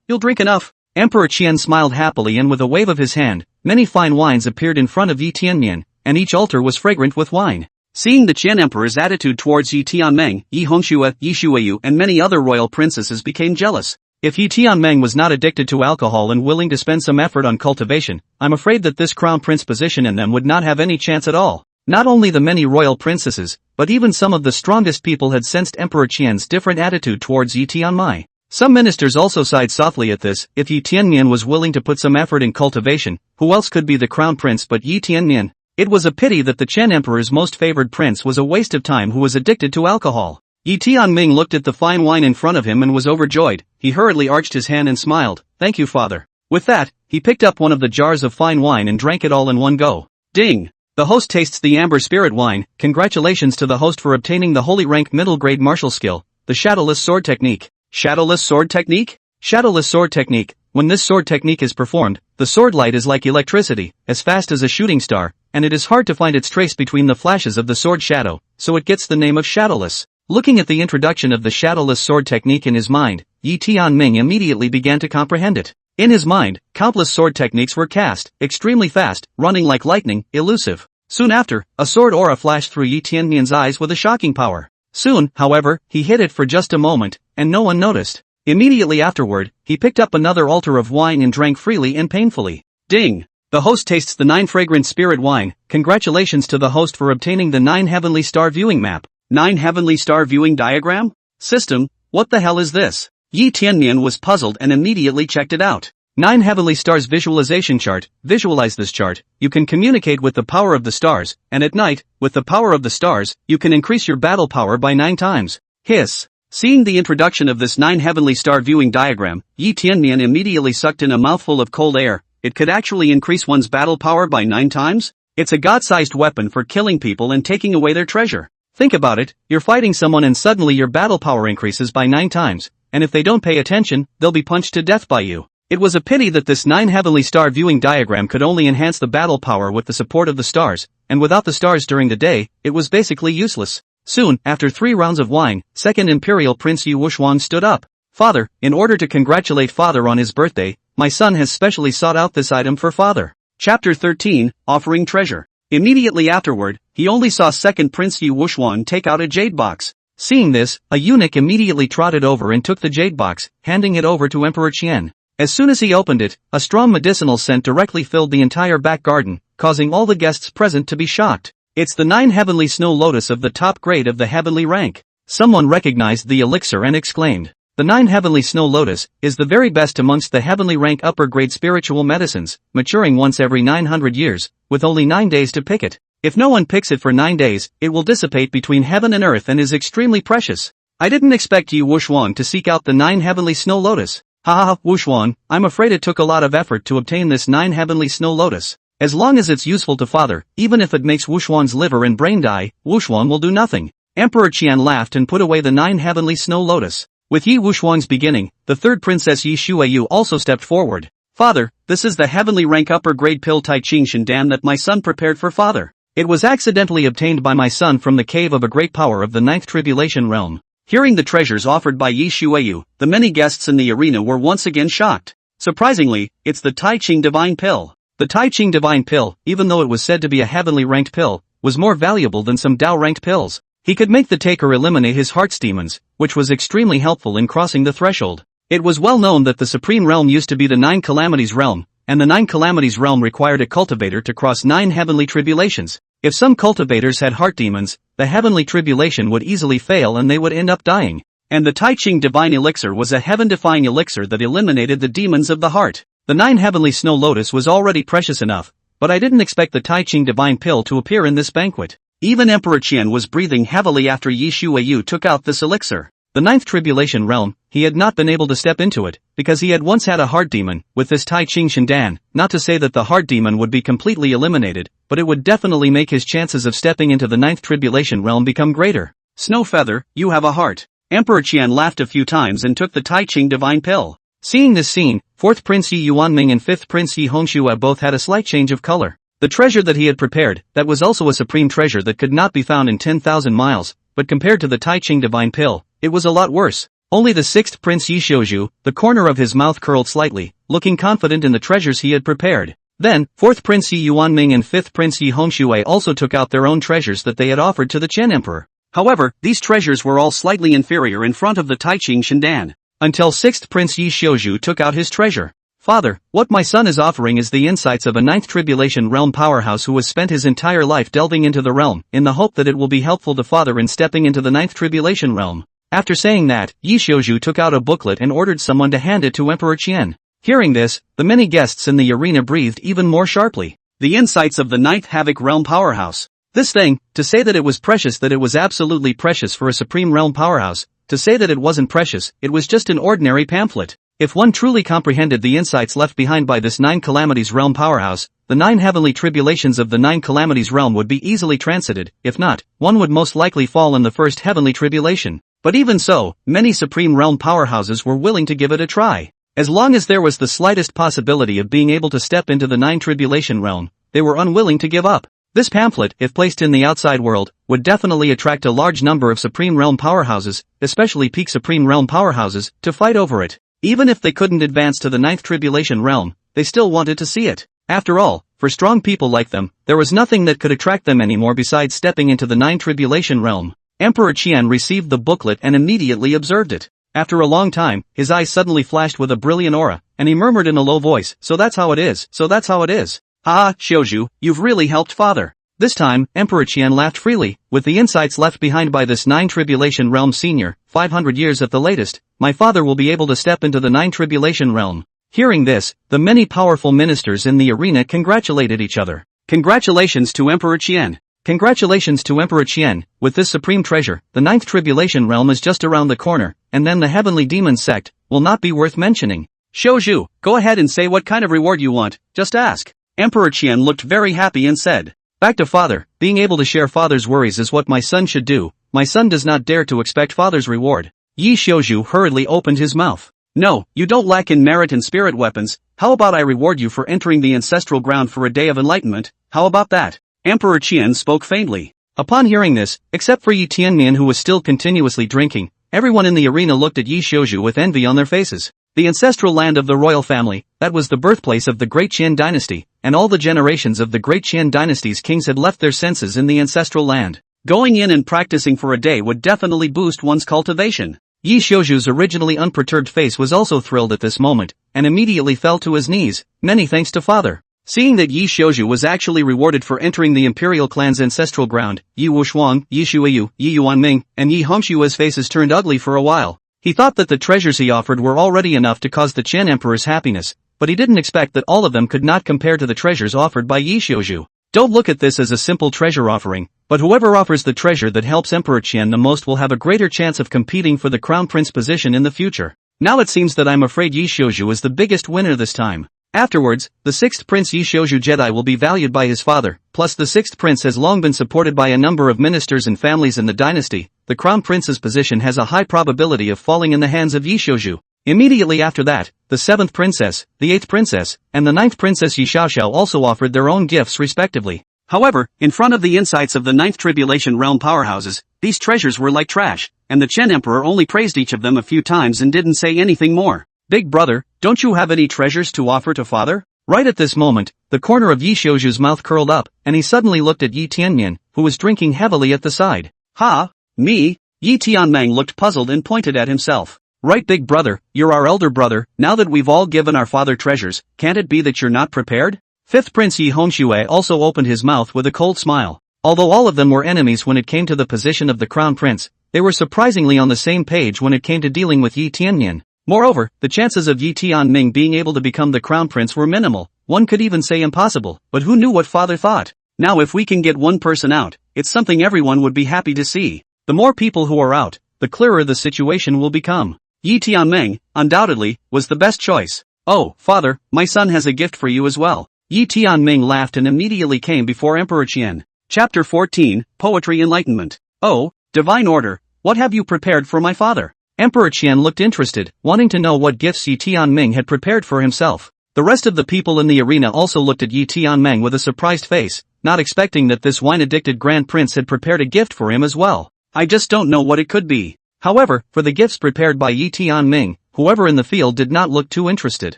Speaker 1: You'll drink enough. Emperor Qian smiled happily, and with a wave of his hand, many fine wines appeared in front of Yi Tianmian, and each altar was fragrant with wine. Seeing the Qian Emperor's attitude towards Yi Tianmeng, Yi Hongxue, Yi Shuiyu and many other royal princesses became jealous. If Yi Tianmeng was not addicted to alcohol and willing to spend some effort on cultivation, I'm afraid that this crown prince position in them would not have any chance at all. Not only the many royal princesses, but even some of the strongest people had sensed Emperor Qian's different attitude towards Yi Tianmai. Some ministers also sighed softly at this. If Yi Tianmian was willing to put some effort in cultivation, who else could be the crown prince but Yi Tianmian? It was a pity that the Qian Emperor's most favored prince was a waste of time who was addicted to alcohol. Yi Tianming looked at the fine wine in front of him and was overjoyed. He hurriedly arched his hand and smiled. Thank you, father. With that, he picked up one of the jars of fine wine and drank it all in one go. Ding! The host tastes the amber spirit wine. Congratulations to the host for obtaining the holy rank middle grade martial skill, the shadowless sword technique. Shadowless sword technique? Shadowless sword technique. When this sword technique is performed, the sword light is like electricity, as fast as a shooting star, and it is hard to find its trace between the flashes of the sword shadow, so it gets the name of shadowless. Looking at the introduction of the shadowless sword technique in his mind, Yi Tianming immediately began to comprehend it. In his mind, countless sword techniques were cast, extremely fast, running like lightning, elusive. Soon after, a sword aura flashed through Yi Tianmian's eyes with a shocking power. Soon, however, he hid it for just a moment, and no one noticed. Immediately afterward, he picked up another altar of wine and drank freely and painfully. Ding! The host tastes the 9 fragrant spirit wine. Congratulations to the host for obtaining the 9 heavenly star viewing map. 9 heavenly star viewing diagram? System, what the hell is this? Yi Tianmian was puzzled and immediately checked it out. 9 heavenly stars visualization chart. Visualize this chart. You can communicate with the power of the stars, and at night, with the power of the stars, you can increase your battle power by 9 times. Hiss. Seeing the introduction of this 9 heavenly star viewing diagram, Yi Tianmian immediately sucked in a mouthful of cold air. It could actually increase one's battle power by 9 times? It's a god-sized weapon for killing people and taking away their treasure. Think about it, you're fighting someone and suddenly your battle power increases by 9 times, and if they don't pay attention, they'll be punched to death by you. It was a pity that this 9 heavenly star viewing diagram could only enhance the battle power with the support of the stars, and without the stars during the day, it was basically useless. Soon, after 3 rounds of wine, second imperial prince Yi Wuxuan stood up. Father, in order to congratulate father on his birthday, my son has specially sought out this item for father. Chapter 13, Offering Treasure. Immediately afterward, he only saw second prince Yi Wuxuan take out a jade box. Seeing this, a eunuch immediately trotted over and took the jade box, handing it over to Emperor Qian. As soon as he opened it, a strong medicinal scent directly filled the entire back garden, causing all the guests present to be shocked. It's the 9 heavenly snow lotus of the top grade of the heavenly rank. Someone recognized the elixir and exclaimed, "The 9 heavenly snow lotus is the very best amongst the heavenly rank upper grade spiritual medicines, maturing once every 900 years, with only 9 days to pick it. If no one picks it for 9 days, it will dissipate between heaven and earth and is extremely precious. I didn't expect you Wuxuan to seek out the 9 heavenly snow lotus. Haha, Wuxuan, I'm afraid it took a lot of effort to obtain this 9 heavenly snow lotus. As long as it's useful to father, even if it makes Wuxuan's liver and brain die, Wuxuan will do nothing." Emperor Qian laughed and put away the 9 heavenly snow lotus. With Yi Wuxuan's beginning, the third princess Yi Shuiyu also stepped forward. "Father, this is the heavenly rank upper grade pill Tai Ching Shindan that my son prepared for father. It was accidentally obtained by my son from the cave of a great power of the 9th tribulation realm." Hearing the treasures offered by Yi Shuiyu, the many guests in the arena were once again shocked. Surprisingly, it's the Tai Ching Divine Pill. The Tai Ching Divine Pill, even though it was said to be a heavenly ranked pill, was more valuable than some Dao ranked pills. He could make the taker eliminate his heart's demons, which was extremely helpful in crossing the threshold. It was well known that the Supreme Realm used to be the 9 Calamities Realm, and the 9 Calamities Realm required a cultivator to cross 9 heavenly tribulations. If some cultivators had heart demons, the heavenly tribulation would easily fail and they would end up dying. And the Tai Ching Divine Elixir was a heaven-defying elixir that eliminated the demons of the heart. The 9 heavenly snow lotus was already precious enough, but I didn't expect the Tai Ching Divine Pill to appear in this banquet. Even Emperor Qian was breathing heavily after Yi Shuiyu took out this elixir. The 9th tribulation realm, he had not been able to step into it, because he had once had a heart demon. With this Tai Ching Shindan, not to say that the heart demon would be completely eliminated, but it would definitely make his chances of stepping into the 9th tribulation realm become greater. "Snow Feather, you have a heart." Emperor Qian laughed a few times and took the Tai Ching Divine Pill. Seeing this scene, 4th Prince Yi Yuanming and 5th Prince Yi Hongxue both had a slight change of color. The treasure that he had prepared, that was also a supreme treasure that could not be found in 10,000 miles, but compared to the Tai Ching Divine Pill, it was a lot worse. Only the 6th Prince Yi Xiuzhu, the corner of his mouth curled slightly, looking confident in the treasures he had prepared. Then, 4th Prince Yi Yuanming and 5th Prince Yi Hongxue also took out their own treasures that they had offered to the Qian Emperor. However, these treasures were all slightly inferior in front of the Tai Ching Shindan. Until 6th Prince Yi Xiuzhu took out his treasure. "Father, what my son is offering is the insights of a 9th tribulation realm powerhouse who has spent his entire life delving into the realm, in the hope that it will be helpful to father in stepping into the 9th tribulation realm." After saying that, Yi Xiuzhu took out a booklet and ordered someone to hand it to Emperor Qian. Hearing this, the many guests in the arena breathed even more sharply. The insights of the 9th Havoc realm powerhouse. This thing, to say that it was precious, that it was absolutely precious for a supreme realm powerhouse, to say that it wasn't precious, it was just an ordinary pamphlet. If one truly comprehended the insights left behind by this 9 Calamities realm powerhouse, the 9 heavenly tribulations of the 9 Calamities realm would be easily transited. If not, one would most likely fall in the first heavenly tribulation. But even so, many supreme realm powerhouses were willing to give it a try. As long as there was the slightest possibility of being able to step into the 9 tribulation realm, they were unwilling to give up. This pamphlet, if placed in the outside world, would definitely attract a large number of supreme realm powerhouses, especially peak supreme realm powerhouses, to fight over it. Even if they couldn't advance to the 9th tribulation realm, they still wanted to see it. After all, for strong people like them, there was nothing that could attract them anymore besides stepping into the 9th tribulation realm. Emperor Qian received the booklet and immediately observed it. After a long time, his eyes suddenly flashed with a brilliant aura, and he murmured in a low voice, "So that's how it is, so that's how it is. Ah, Xiuzhu, you've really helped father." This time, Emperor Qian laughed freely. "With the insights left behind by this 9 tribulation realm senior, 500 years at the latest, my father will be able to step into the 9 tribulation realm." Hearing this, the many powerful ministers in the arena congratulated each other. "Congratulations to Emperor Qian. Congratulations to Emperor Qian. With this supreme treasure, the 9th tribulation realm is just around the corner, and then the heavenly demon sect will not be worth mentioning. Xiuzhu, go ahead and say what kind of reward you want, just ask." Emperor Qian looked very happy and said, "Back to father, being able to share father's worries is what my son should do. My son does not dare to expect father's reward." Yi Xiuzhu hurriedly opened his mouth. "No, you don't lack in merit and spirit weapons. How about I reward you for entering the ancestral ground for a day of enlightenment? How about that?" Emperor Qian spoke faintly. Upon hearing this, except for Yi Tianmian who was still continuously drinking, everyone in the arena looked at Yi Xiuzhu with envy on their faces. The ancestral land of the royal family, that was the birthplace of the Great Qian dynasty, and all the generations of the Great Qian dynasty's kings had left their senses in the ancestral land. Going in and practicing for a day would definitely boost one's cultivation. Yi Xiuju's originally unperturbed face was also thrilled at this moment, and immediately fell to his knees, many thanks to father. Seeing that Yi Xiuju was actually rewarded for entering the imperial clan's ancestral ground, Yi Wushuang, Yi Shuiyu, Yi Yuanming, and Yi Hongshua's faces turned ugly for a while. He thought that the treasures he offered were already enough to cause the Qian Emperor's happiness, but he didn't expect that all of them could not compare to the treasures offered by Yi Xiuju. Don't look at this as a simple treasure offering, but whoever offers the treasure that helps Emperor Qian the most will have a greater chance of competing for the crown prince position in the future. Now it seems that I'm afraid Yi Xiuju is the biggest winner this time. Afterwards, the sixth prince Yi Xiuju Jedi will be valued by his father, plus the sixth prince has long been supported by a number of ministers and families in the dynasty. The crown prince's position has a high probability of falling in the hands of Yi Xiuju. Immediately after that, the seventh princess, the eighth princess, and the ninth princess Yi Xiaoxiao also offered their own gifts respectively. However, in front of the insights of the ninth tribulation realm powerhouses, these treasures were like trash, and the Qian Emperor only praised each of them a few times and didn't say anything more. Big brother, don't you have any treasures to offer to father? Right at this moment, the corner of Yi Xiuju's mouth curled up, and he suddenly looked at Yi Tianmian, who was drinking heavily at the side. Ha? Me? Yi Tianming looked puzzled and pointed at himself. Right, big brother, you're our elder brother. Now that we've all given our father treasures, can't it be that you're not prepared? Fifth Prince Yi Hongxue also opened his mouth with a cold smile. Although all of them were enemies when it came to the position of the crown prince, they were surprisingly on the same page when it came to dealing with Yi Tianmian. Moreover, the chances of Yi Tianming being able to become the crown prince were minimal, one could even say impossible, but who knew what father thought? Now if we can get one person out, it's something everyone would be happy to see. The more people who are out, the clearer the situation will become. Yi Tianming, undoubtedly, was the best choice. Oh, father, my son has a gift for you as well. Yi Tianming laughed and immediately came before Emperor Qian. Chapter 14, Poetry Enlightenment. Oh, divine order, what have you prepared for my father? Emperor Qian looked interested, wanting to know what gifts Yi Tianming had prepared for himself. The rest of the people in the arena also looked at Yi Tianming with a surprised face, not expecting that this wine-addicted grand prince had prepared a gift for him as well. I just don't know what it could be. However, for the gifts prepared by Yi Tianming, whoever in the field did not look too interested.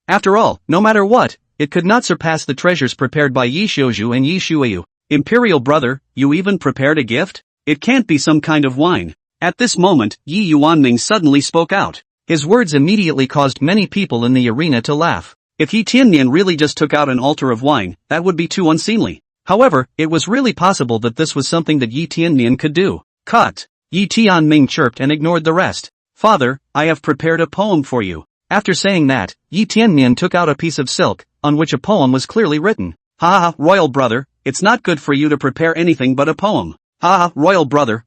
Speaker 1: After all, no matter what, it could not surpass the treasures prepared by Yi Xiuju and Yi Shuiyu. Imperial brother, you even prepared a gift? It can't be some kind of wine. At this moment, Yi Yuanming suddenly spoke out. His words immediately caused many people in the arena to laugh. If Yi Tianmian really just took out an altar of wine, that would be too unseemly. However, it was really possible that this was something that Yi Tianmian could do. Cut! Yi Tianming chirped and ignored the rest. Father, I have prepared a poem for you. After saying that, Yi Tianmian took out a piece of silk, on which a poem was clearly written. Ha ha, royal brother, it's not good for you to prepare anything but a poem. Ha ha, royal brother,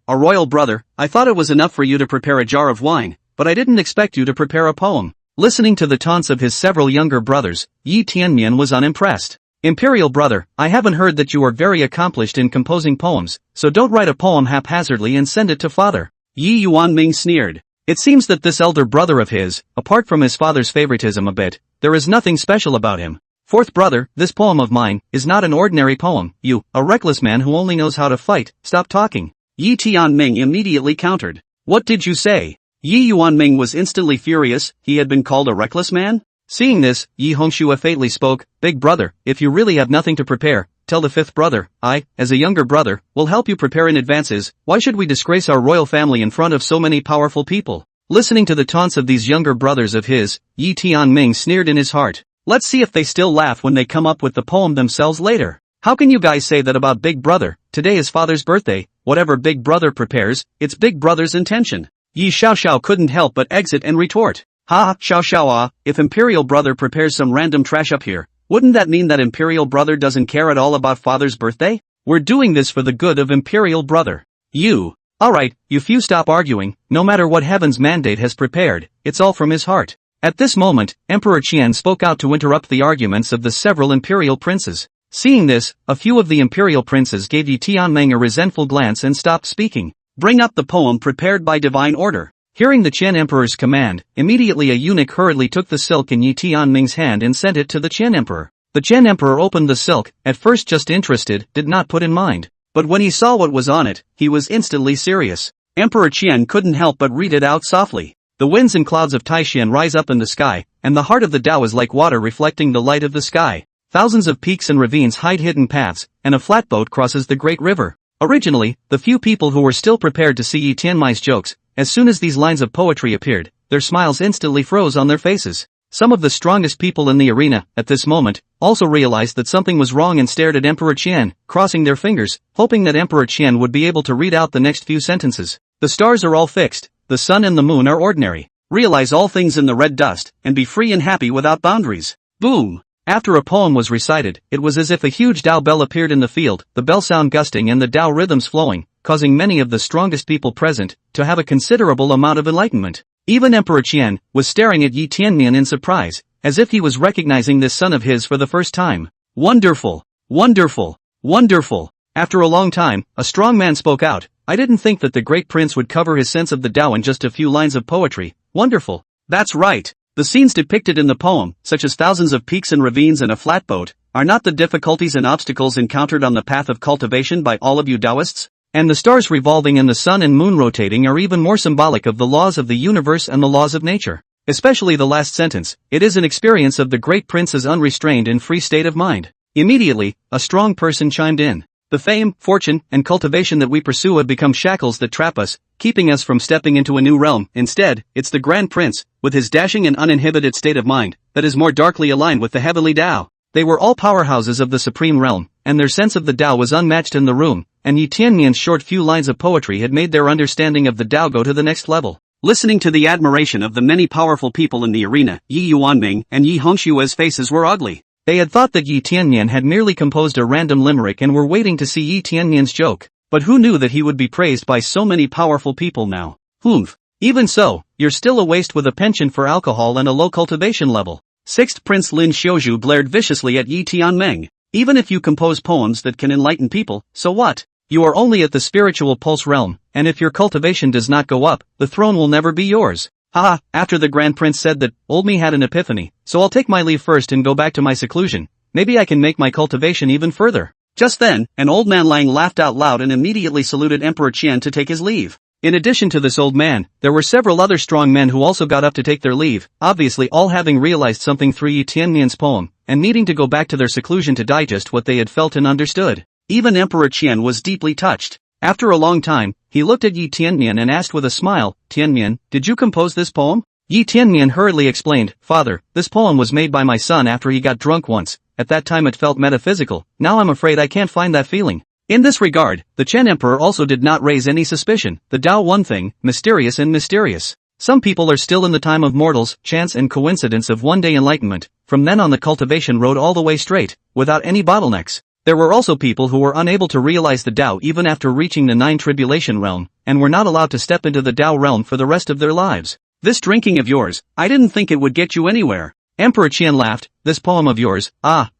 Speaker 1: I thought it was enough for you to prepare a jar of wine, but I didn't expect you to prepare a poem. Listening to the taunts of his several younger brothers, Yi Tianmian was unimpressed. Imperial brother, I haven't heard that you are very accomplished in composing poems, so don't write a poem haphazardly and send it to father. Yi Yuanming sneered. It seems that this elder brother of his, apart from his father's favoritism a bit, there is nothing special about him. Fourth brother, this poem of mine is not an ordinary poem. You, a reckless man who only knows how to fight, stop talking. Yi Tianming immediately countered. What did you say? Yi Yuanming was instantly furious. He had been called a reckless man? Seeing this, Yi Hongxue faintly spoke. Big brother, if you really have nothing to prepare, tell the fifth brother. I, as a younger brother, will help you prepare in advances. Why should we disgrace our royal family in front of so many powerful people? Listening to the taunts of these younger brothers of his, Yi Tianming sneered in his heart. Let's see if they still laugh when they come up with the poem themselves later. How can you guys say that about big brother? Today is father's birthday. Whatever big brother prepares, it's big brother's intention. Yi Xiaoxiao couldn't help but exit and retort. Ha, Xiaoxiao, if imperial brother prepares some random trash up here, wouldn't that mean that imperial brother doesn't care at all about father's birthday? We're doing this for the good of imperial brother. You. Alright, you few stop arguing. No matter what heaven's mandate has prepared, it's all from his heart. At this moment, Emperor Qian spoke out to interrupt the arguments of the several imperial princes. Seeing this, a few of the imperial princes gave Yi Tianming a resentful glance and stopped speaking. Bring up the poem prepared by divine order. Hearing the Qian Emperor's command, immediately a eunuch hurriedly took the silk in Yi Tianming's hand and sent it to the Qian Emperor. The Qian Emperor opened the silk, at first just interested, did not put in mind. But when he saw what was on it, he was instantly serious. Emperor Qian couldn't help but read it out softly. The winds and clouds of Taishan rise up in the sky, and the heart of the Tao is like water reflecting the light of the sky. Thousands of peaks and ravines hide hidden paths, and a flatboat crosses the great river. Originally, the few people who were still prepared to see Yi Tianmai's jokes, As soon as these lines of poetry appeared, their smiles instantly froze on their faces. Some of the strongest people in the arena, at this moment, also realized that something was wrong and stared at Emperor Qian, crossing their fingers, hoping that Emperor Qian would be able to read out the next few sentences. The stars are all fixed, the sun and the moon are ordinary. Realize all things in the red dust, and be free and happy without boundaries. Boom! After a poem was recited, it was as if a huge Tao bell appeared in the field, the bell sound gusting and the Tao rhythms flowing, causing many of the strongest people present to have a considerable amount of enlightenment. Even Emperor Qian was staring at Yi Tianmian in surprise, as if he was recognizing this son of his for the first time. Wonderful! Wonderful! Wonderful! After a long time, a strong man spoke out. I didn't think that the great prince would cover his sense of the Tao in just a few lines of poetry. Wonderful! That's right! The scenes depicted in the poem, such as thousands of peaks and ravines and a flatboat, are not the difficulties and obstacles encountered on the path of cultivation by all of you Taoists? And the stars revolving and the sun and moon rotating are even more symbolic of the laws of the universe and the laws of nature. Especially the last sentence, it is an experience of the great prince's unrestrained and free state of mind. Immediately, a strong person chimed in. The fame, fortune, and cultivation that we pursue have become shackles that trap us, keeping us from stepping into a new realm. Instead, it's the Grand Prince, with his dashing and uninhibited state of mind, that is more darkly aligned with the heavenly Tao. They were all powerhouses of the supreme realm, and their sense of the Tao was unmatched in the room, and Yi Tianmian's short few lines of poetry had made their understanding of the Tao go to the next level. Listening to the admiration of the many powerful people in the arena, Yi Yuanming and Yi Hongshua's faces were ugly. They had thought that Yi Tianmian had merely composed a random limerick and were waiting to see Yi Tianmian's joke, but who knew that he would be praised by so many powerful people now? Humph. Even so, you're still a waste with a penchant for alcohol and a low cultivation level. Sixth Prince Lin Xiuzhu glared viciously at Yi Tianming. Even if you compose poems that can enlighten people, so what? You are only at the spiritual pulse realm, and if your cultivation does not go up, the throne will never be yours. Haha, after the Grand Prince said that, old me had an epiphany, so I'll take my leave first and go back to my seclusion. Maybe I can make my cultivation even further. Just then, an old man Lang laughed out loud and immediately saluted Emperor Qian to take his leave. In addition to this old man, there were several other strong men who also got up to take their leave, obviously all having realized something through Yi Tianmian's poem, and needing to go back to their seclusion to digest what they had felt and understood. Even Emperor Qian was deeply touched. After a long time, he looked at Yi Tianmian and asked with a smile, Tianmian, did you compose this poem? Yi Tianmian hurriedly explained, Father, this poem was made by my son after he got drunk once. At that time it felt metaphysical, now I'm afraid I can't find that feeling. In this regard, the Chen Emperor also did not raise any suspicion. The Tao one thing, mysterious and mysterious. Some people are still in the time of mortals, chance and coincidence of one day enlightenment. From then on the cultivation rode all the way straight, without any bottlenecks. There were also people who were unable to realize the Tao even after reaching the 9 tribulation realm, and were not allowed to step into the Tao realm for the rest of their lives. This drinking of yours, I didn't think it would get you anywhere. Emperor Qian laughed, this poem of yours,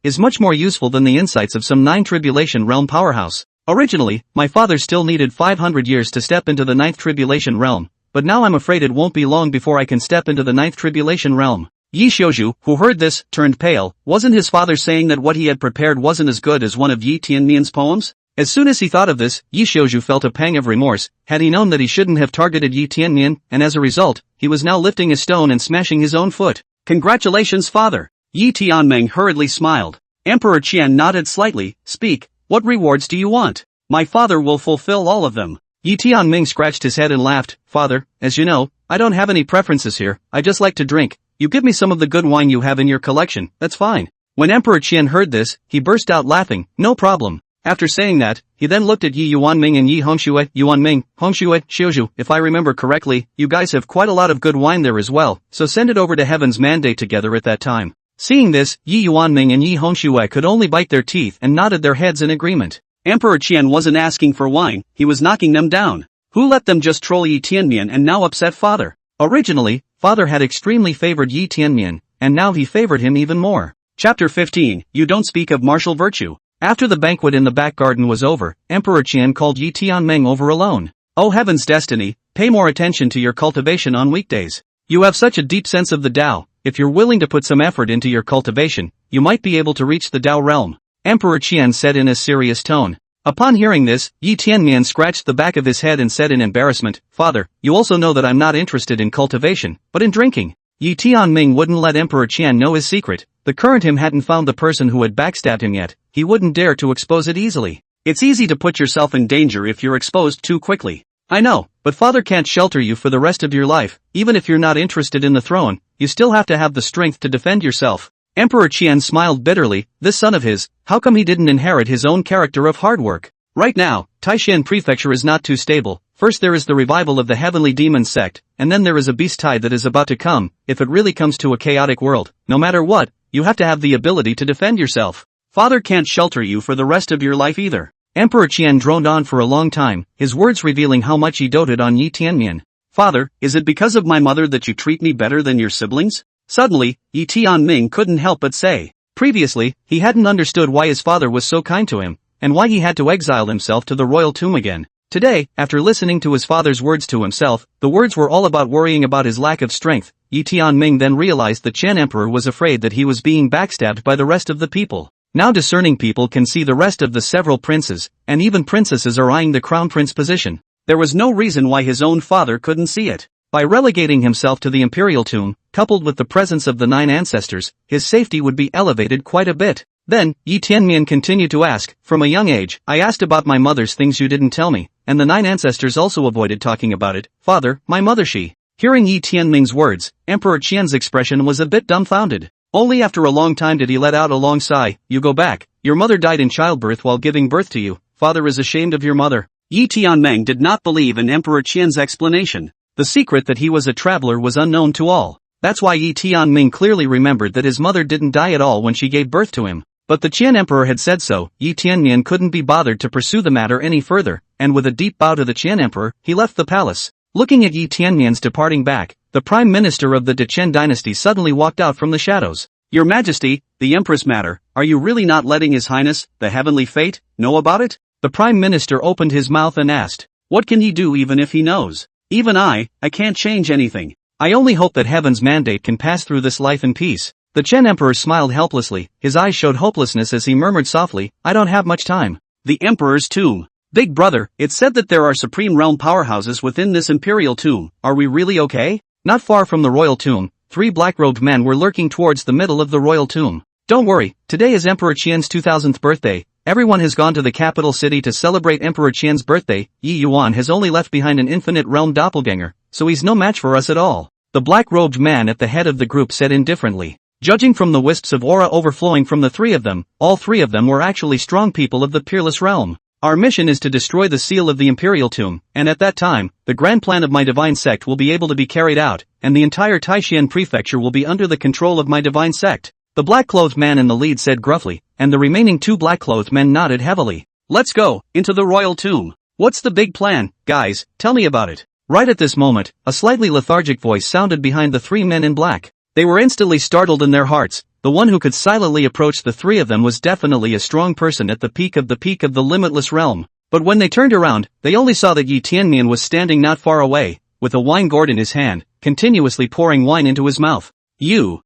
Speaker 1: is much more useful than the insights of some 9 tribulation realm powerhouse. Originally, my father still needed 500 years to step into the 9th tribulation realm, but now I'm afraid it won't be long before I can step into the 9th tribulation realm. Yi Xiuzhu, who heard this, turned pale. Wasn't his father saying that what he had prepared wasn't as good as one of Yi Tianmian's poems? As soon as he thought of this, Yi Xiuzhu felt a pang of remorse. Had he known that he shouldn't have targeted Yi Tianmian, and as a result, he was now lifting a stone and smashing his own foot. Congratulations, father! Yi Tianming hurriedly smiled. Emperor Qian nodded slightly. Speak, what rewards do you want? My father will fulfill all of them. Yi Tianming scratched his head and laughed. Father, as you know, I don't have any preferences here, I just like to drink. You give me some of the good wine you have in your collection, that's fine. When Emperor Qian heard this, he burst out laughing. No problem. After saying that, he then looked at Yi Yuanming and Yi Hongxue. Yuanming, Hongxue, Xiuzhu, if I remember correctly, you guys have quite a lot of good wine there as well, so send it over to Heaven's Mandate together at that time. Seeing this, Yi Yuanming and Yi Hongxue could only bite their teeth and nodded their heads in agreement. Emperor Qian wasn't asking for wine, he was knocking them down. Who let them just troll Yi Tianmian and now upset father? Originally, father had extremely favored Yi Tianmian, and now he favored him even more. Chapter 15, You Don't Speak of Martial Virtue. After the banquet in the back garden was over, Emperor Qian called Yi Tianming over alone. Oh heaven's destiny, pay more attention to your cultivation on weekdays. You have such a deep sense of the Tao, if you're willing to put some effort into your cultivation, you might be able to reach the Tao realm. Emperor Qian said in a serious tone. Upon hearing this, Yi Tianmian scratched the back of his head and said in embarrassment, Father, you also know that I'm not interested in cultivation, but in drinking. Yi Tianming wouldn't let Emperor Qian know his secret. The current him hadn't found the person who had backstabbed him yet, he wouldn't dare to expose it easily. It's easy to put yourself in danger if you're exposed too quickly. I know, but father can't shelter you for the rest of your life. Even if you're not interested in the throne, you still have to have the strength to defend yourself. Emperor Qian smiled bitterly. This son of his, how come he didn't inherit his own character of hard work? Right now, Taishan Prefecture is not too stable. First there is the revival of the heavenly demon sect, and then there is a beast tide that is about to come. If it really comes to a chaotic world, no matter what, you have to have the ability to defend yourself. Father can't shelter you for the rest of your life either. Emperor Qian droned on for a long time, his words revealing how much he doted on Yi Tianmian. Father, is it because of my mother that you treat me better than your siblings? Suddenly, Yi Tianming couldn't help but say. Previously, he hadn't understood why his father was so kind to him, and why he had to exile himself to the royal tomb again. Today, after listening to his father's words to himself, the words were all about worrying about his lack of strength. Yi Tianming then realized the Qian emperor was afraid that he was being backstabbed by the rest of the people. Now discerning people can see the rest of the several princes, and even princesses are eyeing the crown prince position. There was no reason why his own father couldn't see it. By relegating himself to the imperial tomb, coupled with the presence of the 9 ancestors, his safety would be elevated quite a bit. Then, Yi Tianmian continued to ask, from a young age, I asked about my mother's things you didn't tell me, and the 9 ancestors also avoided talking about it. Father, my mother she. Hearing Yi Tianming's words, Emperor Qian's expression was a bit dumbfounded. Only after a long time did he let out a long sigh. You go back. Your mother died in childbirth while giving birth to you. Father is ashamed of your mother. Yi Tianming did not believe in Emperor Qian's explanation. The secret that he was a traveler was unknown to all. That's why Yi Tianming clearly remembered that his mother didn't die at all when she gave birth to him. But the Qian emperor had said so. Yi Tianmian couldn't be bothered to pursue the matter any further, and with a deep bow to the Qian emperor, he left the palace. Looking at Yi Tianmian's departing back, the prime minister of the Dechen dynasty suddenly walked out from the shadows. Your Majesty, the Empress matter, are you really not letting His Highness, the Heavenly Fate, know about it? The Prime Minister opened his mouth and asked, what can he do even if he knows? Even I can't change anything. I only hope that Heaven's mandate can pass through this life in peace. The Chen Emperor smiled helplessly, his eyes showed hopelessness as he murmured softly, I don't have much time. The Emperor's tomb. Big brother, it's said that there are supreme realm powerhouses within this imperial tomb. Are we really okay? Not far from the royal tomb, 3 black-robed men were lurking towards the middle of the royal tomb. Don't worry, today is Emperor Qian's 2000th birthday. Everyone has gone to the capital city to celebrate Emperor Qian's birthday. Yi Yuan has only left behind an infinite realm doppelganger, so he's no match for us at all. The black-robed man at the head of the group said indifferently. Judging from the wisps of aura overflowing from the 3 of them, all 3 of them were actually strong people of the peerless realm. Our mission is to destroy the seal of the imperial tomb, and at that time, the grand plan of my divine sect will be able to be carried out, and the entire Taishan prefecture will be under the control of my divine sect. The black-clothed man in the lead said gruffly, and the remaining 2 black-clothed men nodded heavily. Let's go, into the royal tomb. What's the big plan, guys, tell me about it. Right at this moment, a slightly lethargic voice sounded behind the 3 men in black. They were instantly startled in their hearts. The one who could silently approach the 3 of them was definitely a strong person at the peak of the limitless realm. But when they turned around, they only saw that Yi Tianmian was standing not far away, with a wine gourd in his hand, continuously pouring wine into his mouth. You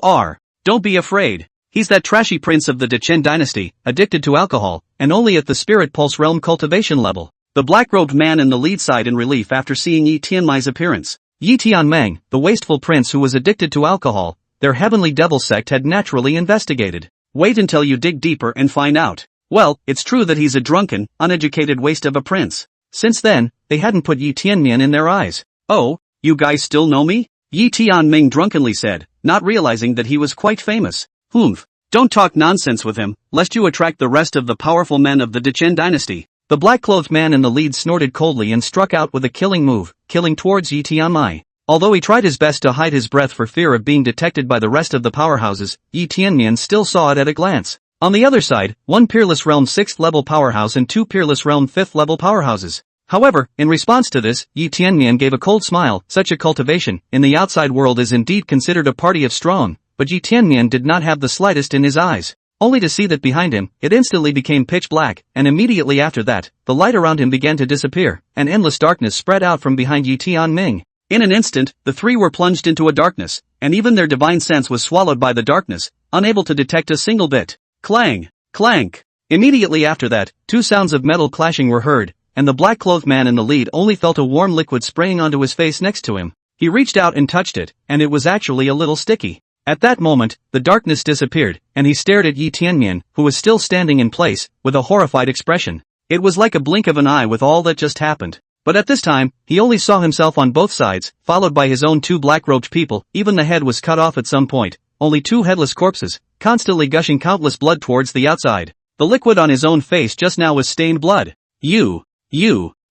Speaker 1: are. Don't be afraid. He's that trashy prince of the Dechen dynasty, addicted to alcohol, and only at the spirit pulse realm cultivation level. The black-robed man in the lead sighed in relief after seeing Yi Tianmai's appearance. Yi Tianmeng, the wasteful prince who was addicted to alcohol, their heavenly devil sect had naturally investigated. Wait until you dig deeper and find out. Well, it's true that he's a drunken, uneducated waste of a prince. Since then, they hadn't put Yi Tianmian in their eyes. Oh, you guys still know me? Yi Tianming drunkenly said, not realizing that he was quite famous. Don't talk nonsense with him, lest you attract the rest of the powerful men of the Dechen dynasty. The black-clothed man in the lead snorted coldly and struck out with a killing move, killing towards Yi Tianmai. Although he tried his best to hide his breath for fear of being detected by the rest of the powerhouses, Yi Tianmian still saw it at a glance. On the other side, 1 Peerless Realm 6th level powerhouse and 2 Peerless Realm 5th level powerhouses. However, in response to this, Yi Tianmian gave a cold smile. Such a cultivation, in the outside world is indeed considered a party of strong, but Yi Tianmian did not have the slightest in his eyes. Only to see that behind him, it instantly became pitch black, and immediately after that, the light around him began to disappear, and endless darkness spread out from behind Yi Tianming. In an instant, the 3 were plunged into a darkness, and even their divine sense was swallowed by the darkness, unable to detect a single bit. Clang! Clank! Immediately after that, 2 sounds of metal clashing were heard, and the black-clothed man in the lead only felt a warm liquid spraying onto his face next to him. He reached out and touched it, and it was actually a little sticky. At that moment, the darkness disappeared, and he stared at Yi Tianmian, who was still standing in place, with a horrified expression. It was like a blink of an eye with all that just happened. But at this time, he only saw himself on both sides, followed by his own two black-robed people. Even the head was cut off at some point, only two headless corpses, constantly gushing countless blood towards the outside. The liquid on his own face just now was stained blood. You.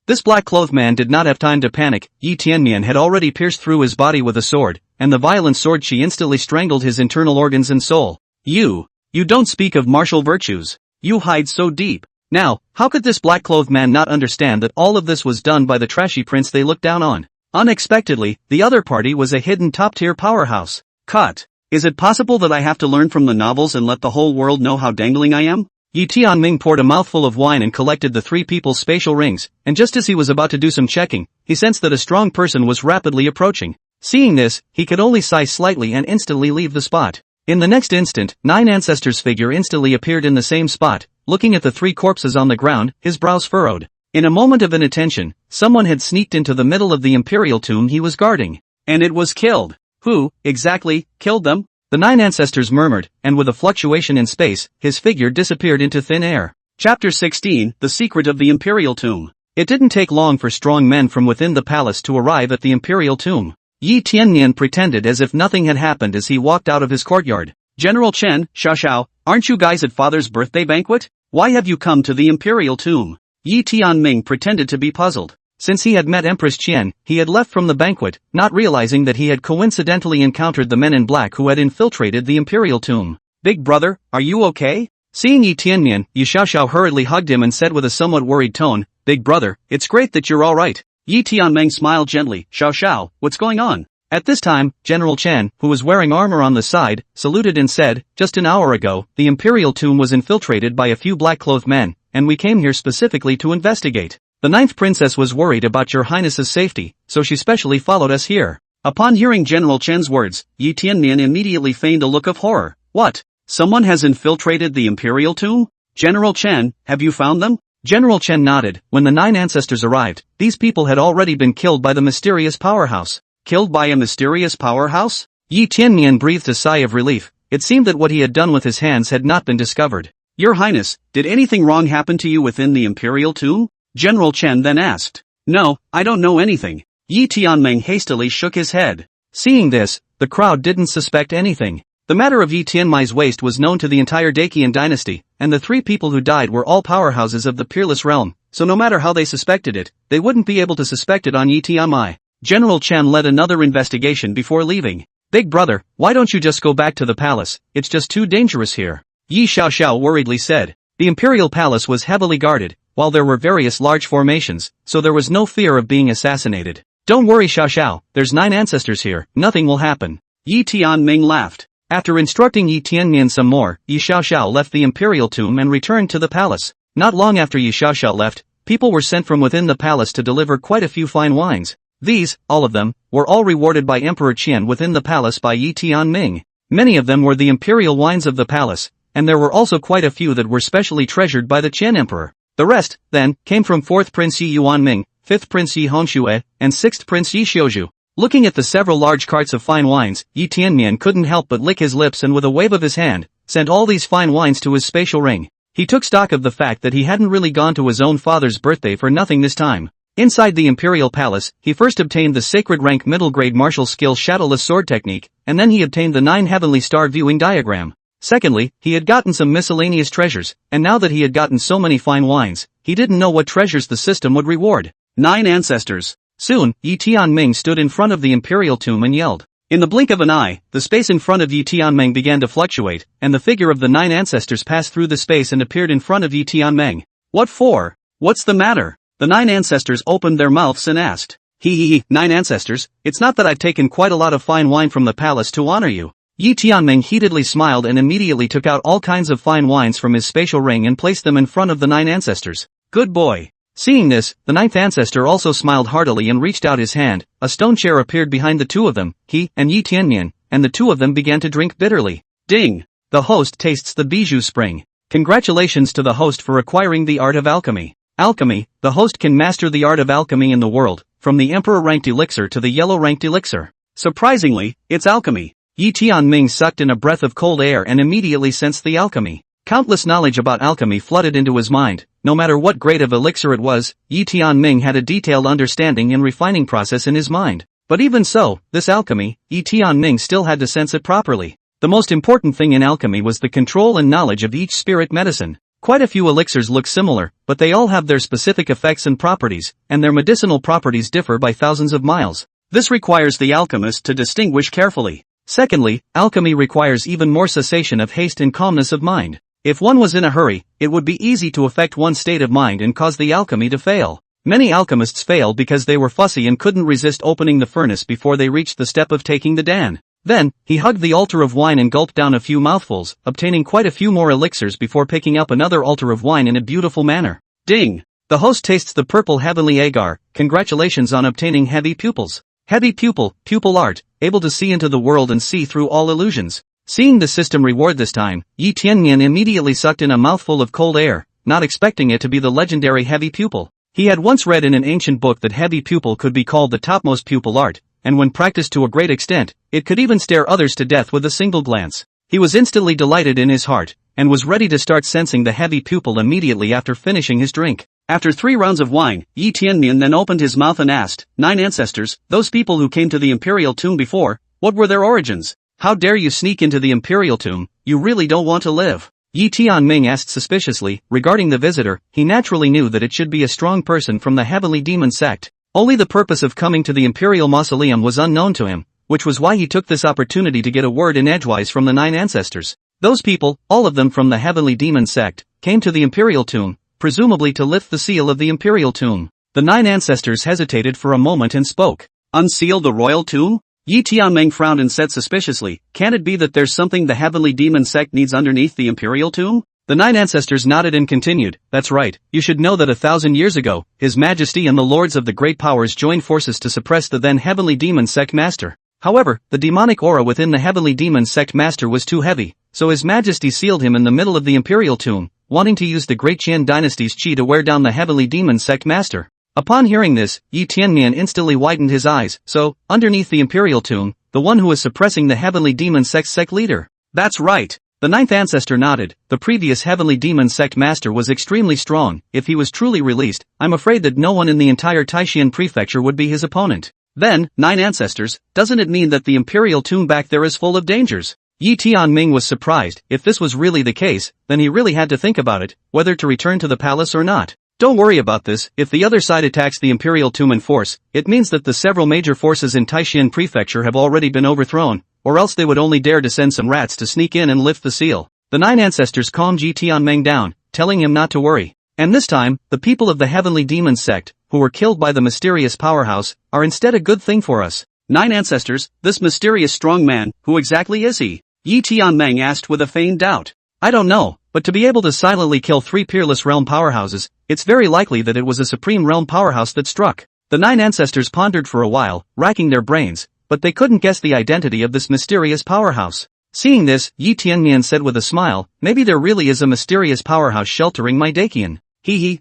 Speaker 1: This black-clothed man did not have time to panic. Yi Tianmian had already pierced through his body with a sword, and the violent sword she instantly strangled his internal organs and soul. You don't speak of martial virtues. You hide so deep. Now, how could this black-clothed man not understand that all of this was done by the trashy prince they looked down on? Unexpectedly, the other party was a hidden top-tier powerhouse. Cut. Is it possible that I have to learn from the novels and let the whole world know how dangling I am? Yi Tianming poured a mouthful of wine and collected the three people's spatial rings, and just as he was about to do some checking, he sensed that a strong person was rapidly approaching. Seeing this, he could only sigh slightly and instantly leave the spot. In the next instant, 9 ancestors' figure instantly appeared in the same spot, looking at the 3 corpses on the ground, his brows furrowed. In a moment of inattention, someone had sneaked into the middle of the imperial tomb he was guarding. And it was killed. Who, exactly, killed them? The 9 ancestors murmured, and with a fluctuation in space, his figure disappeared into thin air. Chapter 16, The Secret of the Imperial Tomb. It didn't take long for strong men from within the palace to arrive at the imperial tomb. Yi Tiannian pretended as if nothing had happened as he walked out of his courtyard. General Chen, Xiao, aren't you guys at father's birthday banquet? Why have you come to the imperial tomb? Yi Tianming pretended to be puzzled. Since he had met Empress Qian, he had left from the banquet, not realizing that he had coincidentally encountered the men in black who had infiltrated the imperial tomb. Big brother, are you okay? Seeing Yi Tianmian, Yi Xiaoxiao hurriedly hugged him and said with a somewhat worried tone, Big brother, it's great that you're alright. Yi Tianmeng smiled gently, Xiao, what's going on? At this time, General Chen, who was wearing armor on the side, saluted and said, just an hour ago, the imperial tomb was infiltrated by a few black-clothed men, and we came here specifically to investigate. The 9th princess was worried about your highness's safety, so she specially followed us here. Upon hearing General Chen's words, Yi Tianmian immediately feigned a look of horror. What? Someone has infiltrated the imperial tomb? General Chen, have you found them? General Chen nodded. When the 9 ancestors arrived, these people had already been killed by the mysterious powerhouse. Killed by a mysterious powerhouse? Yi Tianmian breathed a sigh of relief. It seemed that what he had done with his hands had not been discovered. Your Highness, did anything wrong happen to you within the imperial tomb? General Chen then asked. No, I don't know anything. Yi Tianming hastily shook his head. Seeing this, the crowd didn't suspect anything. The matter of Yi Tianmai's waist was known to the entire Dacian dynasty, and the 3 people who died were all powerhouses of the peerless realm, so no matter how they suspected it, they wouldn't be able to suspect it on Yi Tianmai. General Chen led another investigation before leaving. Big brother, why don't you just go back to the palace? It's just too dangerous here. Yi Xiaoxiao worriedly said. The imperial palace was heavily guarded, while there were various large formations, so there was no fear of being assassinated. Don't worry Xiaoxiao, there's 9 ancestors here, nothing will happen. Yi Tianming laughed. After instructing Yi Tianmian some more, Yi Xiaoxiao left the imperial tomb and returned to the palace. Not long after Yi Xiaoxiao left, people were sent from within the palace to deliver quite a few fine wines. These, all of them, were all rewarded by Emperor Qian within the palace by Yi Tianming. Many of them were the imperial wines of the palace, and there were also quite a few that were specially treasured by the Qian emperor. The rest, then, came from 4th Prince Yi Yuanming, 5th Prince Yi Hongxue, and 6th Prince Yi Xiuzhu. Looking at the several large carts of fine wines, Yi Tianmian couldn't help but lick his lips and with a wave of his hand, sent all these fine wines to his spatial ring. He took stock of the fact that he hadn't really gone to his own father's birthday for nothing this time. Inside the imperial palace, he first obtained the sacred rank middle grade martial skill shadowless sword technique, and then he obtained the 9 heavenly star viewing diagram. Secondly, he had gotten some miscellaneous treasures, and now that he had gotten so many fine wines, he didn't know what treasures the system would reward. 9 ancestors. Soon, Yi Tianming stood in front of the imperial tomb and yelled. In the blink of an eye, the space in front of Yi Tianming began to fluctuate, and the figure of the 9 ancestors passed through the space and appeared in front of Yi Tianming. What for? What's the matter? The 9 ancestors opened their mouths and asked. 9 ancestors, it's not that I've taken quite a lot of fine wine from the palace to honor you. Yi Tianming heatedly smiled and immediately took out all kinds of fine wines from his spatial ring and placed them in front of the 9 ancestors. Good boy. Seeing this, the 9th ancestor also smiled heartily and reached out his hand. A stone chair appeared behind the 2 of them, he and Yi Tianmian, and the 2 of them began to drink bitterly. Ding! The host tastes the bijou spring. Congratulations to the host for acquiring the art of alchemy. Alchemy, the host can master the art of alchemy in the world, from the emperor ranked elixir to the yellow ranked elixir. Surprisingly, it's alchemy. Yi Tianming sucked in a breath of cold air and immediately sensed the alchemy. Countless knowledge about alchemy flooded into his mind, no matter what grade of elixir it was, Yi Tianming had a detailed understanding and refining process in his mind. But even so, this alchemy, Yi Tianming still had to sense it properly. The most important thing in alchemy was the control and knowledge of each spirit medicine. Quite a few elixirs look similar, but they all have their specific effects and properties, and their medicinal properties differ by thousands of miles. This requires the alchemist to distinguish carefully. Secondly, alchemy requires even more cessation of haste and calmness of mind. If one was in a hurry, it would be easy to affect one's state of mind and cause the alchemy to fail. Many alchemists fail because they were fussy and couldn't resist opening the furnace before they reached the step of taking the dan. Then, he hugged the altar of wine and gulped down a few mouthfuls, obtaining quite a few more elixirs before picking up another altar of wine in a beautiful manner. Ding! The host tastes the purple heavenly agar. Congratulations on obtaining heavy pupils. Heavy pupil art, able to see into the world and see through all illusions. Seeing the system reward this time, Yi Tianmian immediately sucked in a mouthful of cold air, not expecting it to be the legendary heavy pupil. He had once read in an ancient book that heavy pupil could be called the topmost pupil art, and when practiced to a great extent, it could even stare others to death with a single glance. He was instantly delighted in his heart, and was ready to start sensing the heavy pupil immediately after finishing his drink. After 3 rounds of wine, Yi Tianmian then opened his mouth and asked, 9 ancestors, those people who came to the imperial tomb before, what were their origins? How dare you sneak into the imperial tomb, you really don't want to live? Yi Tianming asked suspiciously. Regarding the visitor, he naturally knew that it should be a strong person from the heavenly demon sect. Only the purpose of coming to the imperial mausoleum was unknown to him, which was why he took this opportunity to get a word in edgewise from the 9 ancestors. Those people, all of them from the heavenly demon sect, came to the imperial tomb, presumably to lift the seal of the imperial tomb. The 9 ancestors hesitated for a moment and spoke. Unseal the royal tomb? Yi Tianming frowned and said suspiciously, can it be that there's something the heavenly demon sect needs underneath the imperial tomb? The 9 ancestors nodded and continued, that's right, you should know that 1,000 years ago, His Majesty and the lords of the great powers joined forces to suppress the then heavenly demon sect master. However, the demonic aura within the heavenly demon sect master was too heavy, so His Majesty sealed him in the middle of the imperial tomb, wanting to use the great Qian dynasty's qi to wear down the heavenly demon sect master. Upon hearing this, Yi Tianmian instantly widened his eyes. So, underneath the imperial tomb, the one who is suppressing the heavenly demon sect leader. That's right. The 9th ancestor nodded. The previous heavenly demon sect master was extremely strong. If he was truly released, I'm afraid that no one in the entire Taishan prefecture would be his opponent. Then, 9 ancestors, doesn't it mean that the imperial tomb back there is full of dangers? Yi Tianming was surprised. If this was really the case, then he really had to think about it, whether to return to the palace or not. Don't worry about this. If the other side attacks the imperial tomb in force, it means that the several major forces in Taishan prefecture have already been overthrown, or else they would only dare to send some rats to sneak in and lift the seal. The 9 ancestors calmed Yi Tianming down, telling him not to worry. And this time, the people of the heavenly demon sect, who were killed by the mysterious powerhouse, are instead a good thing for us. 9 ancestors, this mysterious strong man, who exactly is he? Yi Tianming asked with a feigned doubt. I don't know, but to be able to silently kill 3 peerless realm powerhouses, it's very likely that it was a supreme realm powerhouse that struck. The 9 ancestors pondered for a while, racking their brains, but they couldn't guess the identity of this mysterious powerhouse. Seeing this, Yi Tianmian said with a smile, maybe there really is a mysterious powerhouse sheltering my Dakian.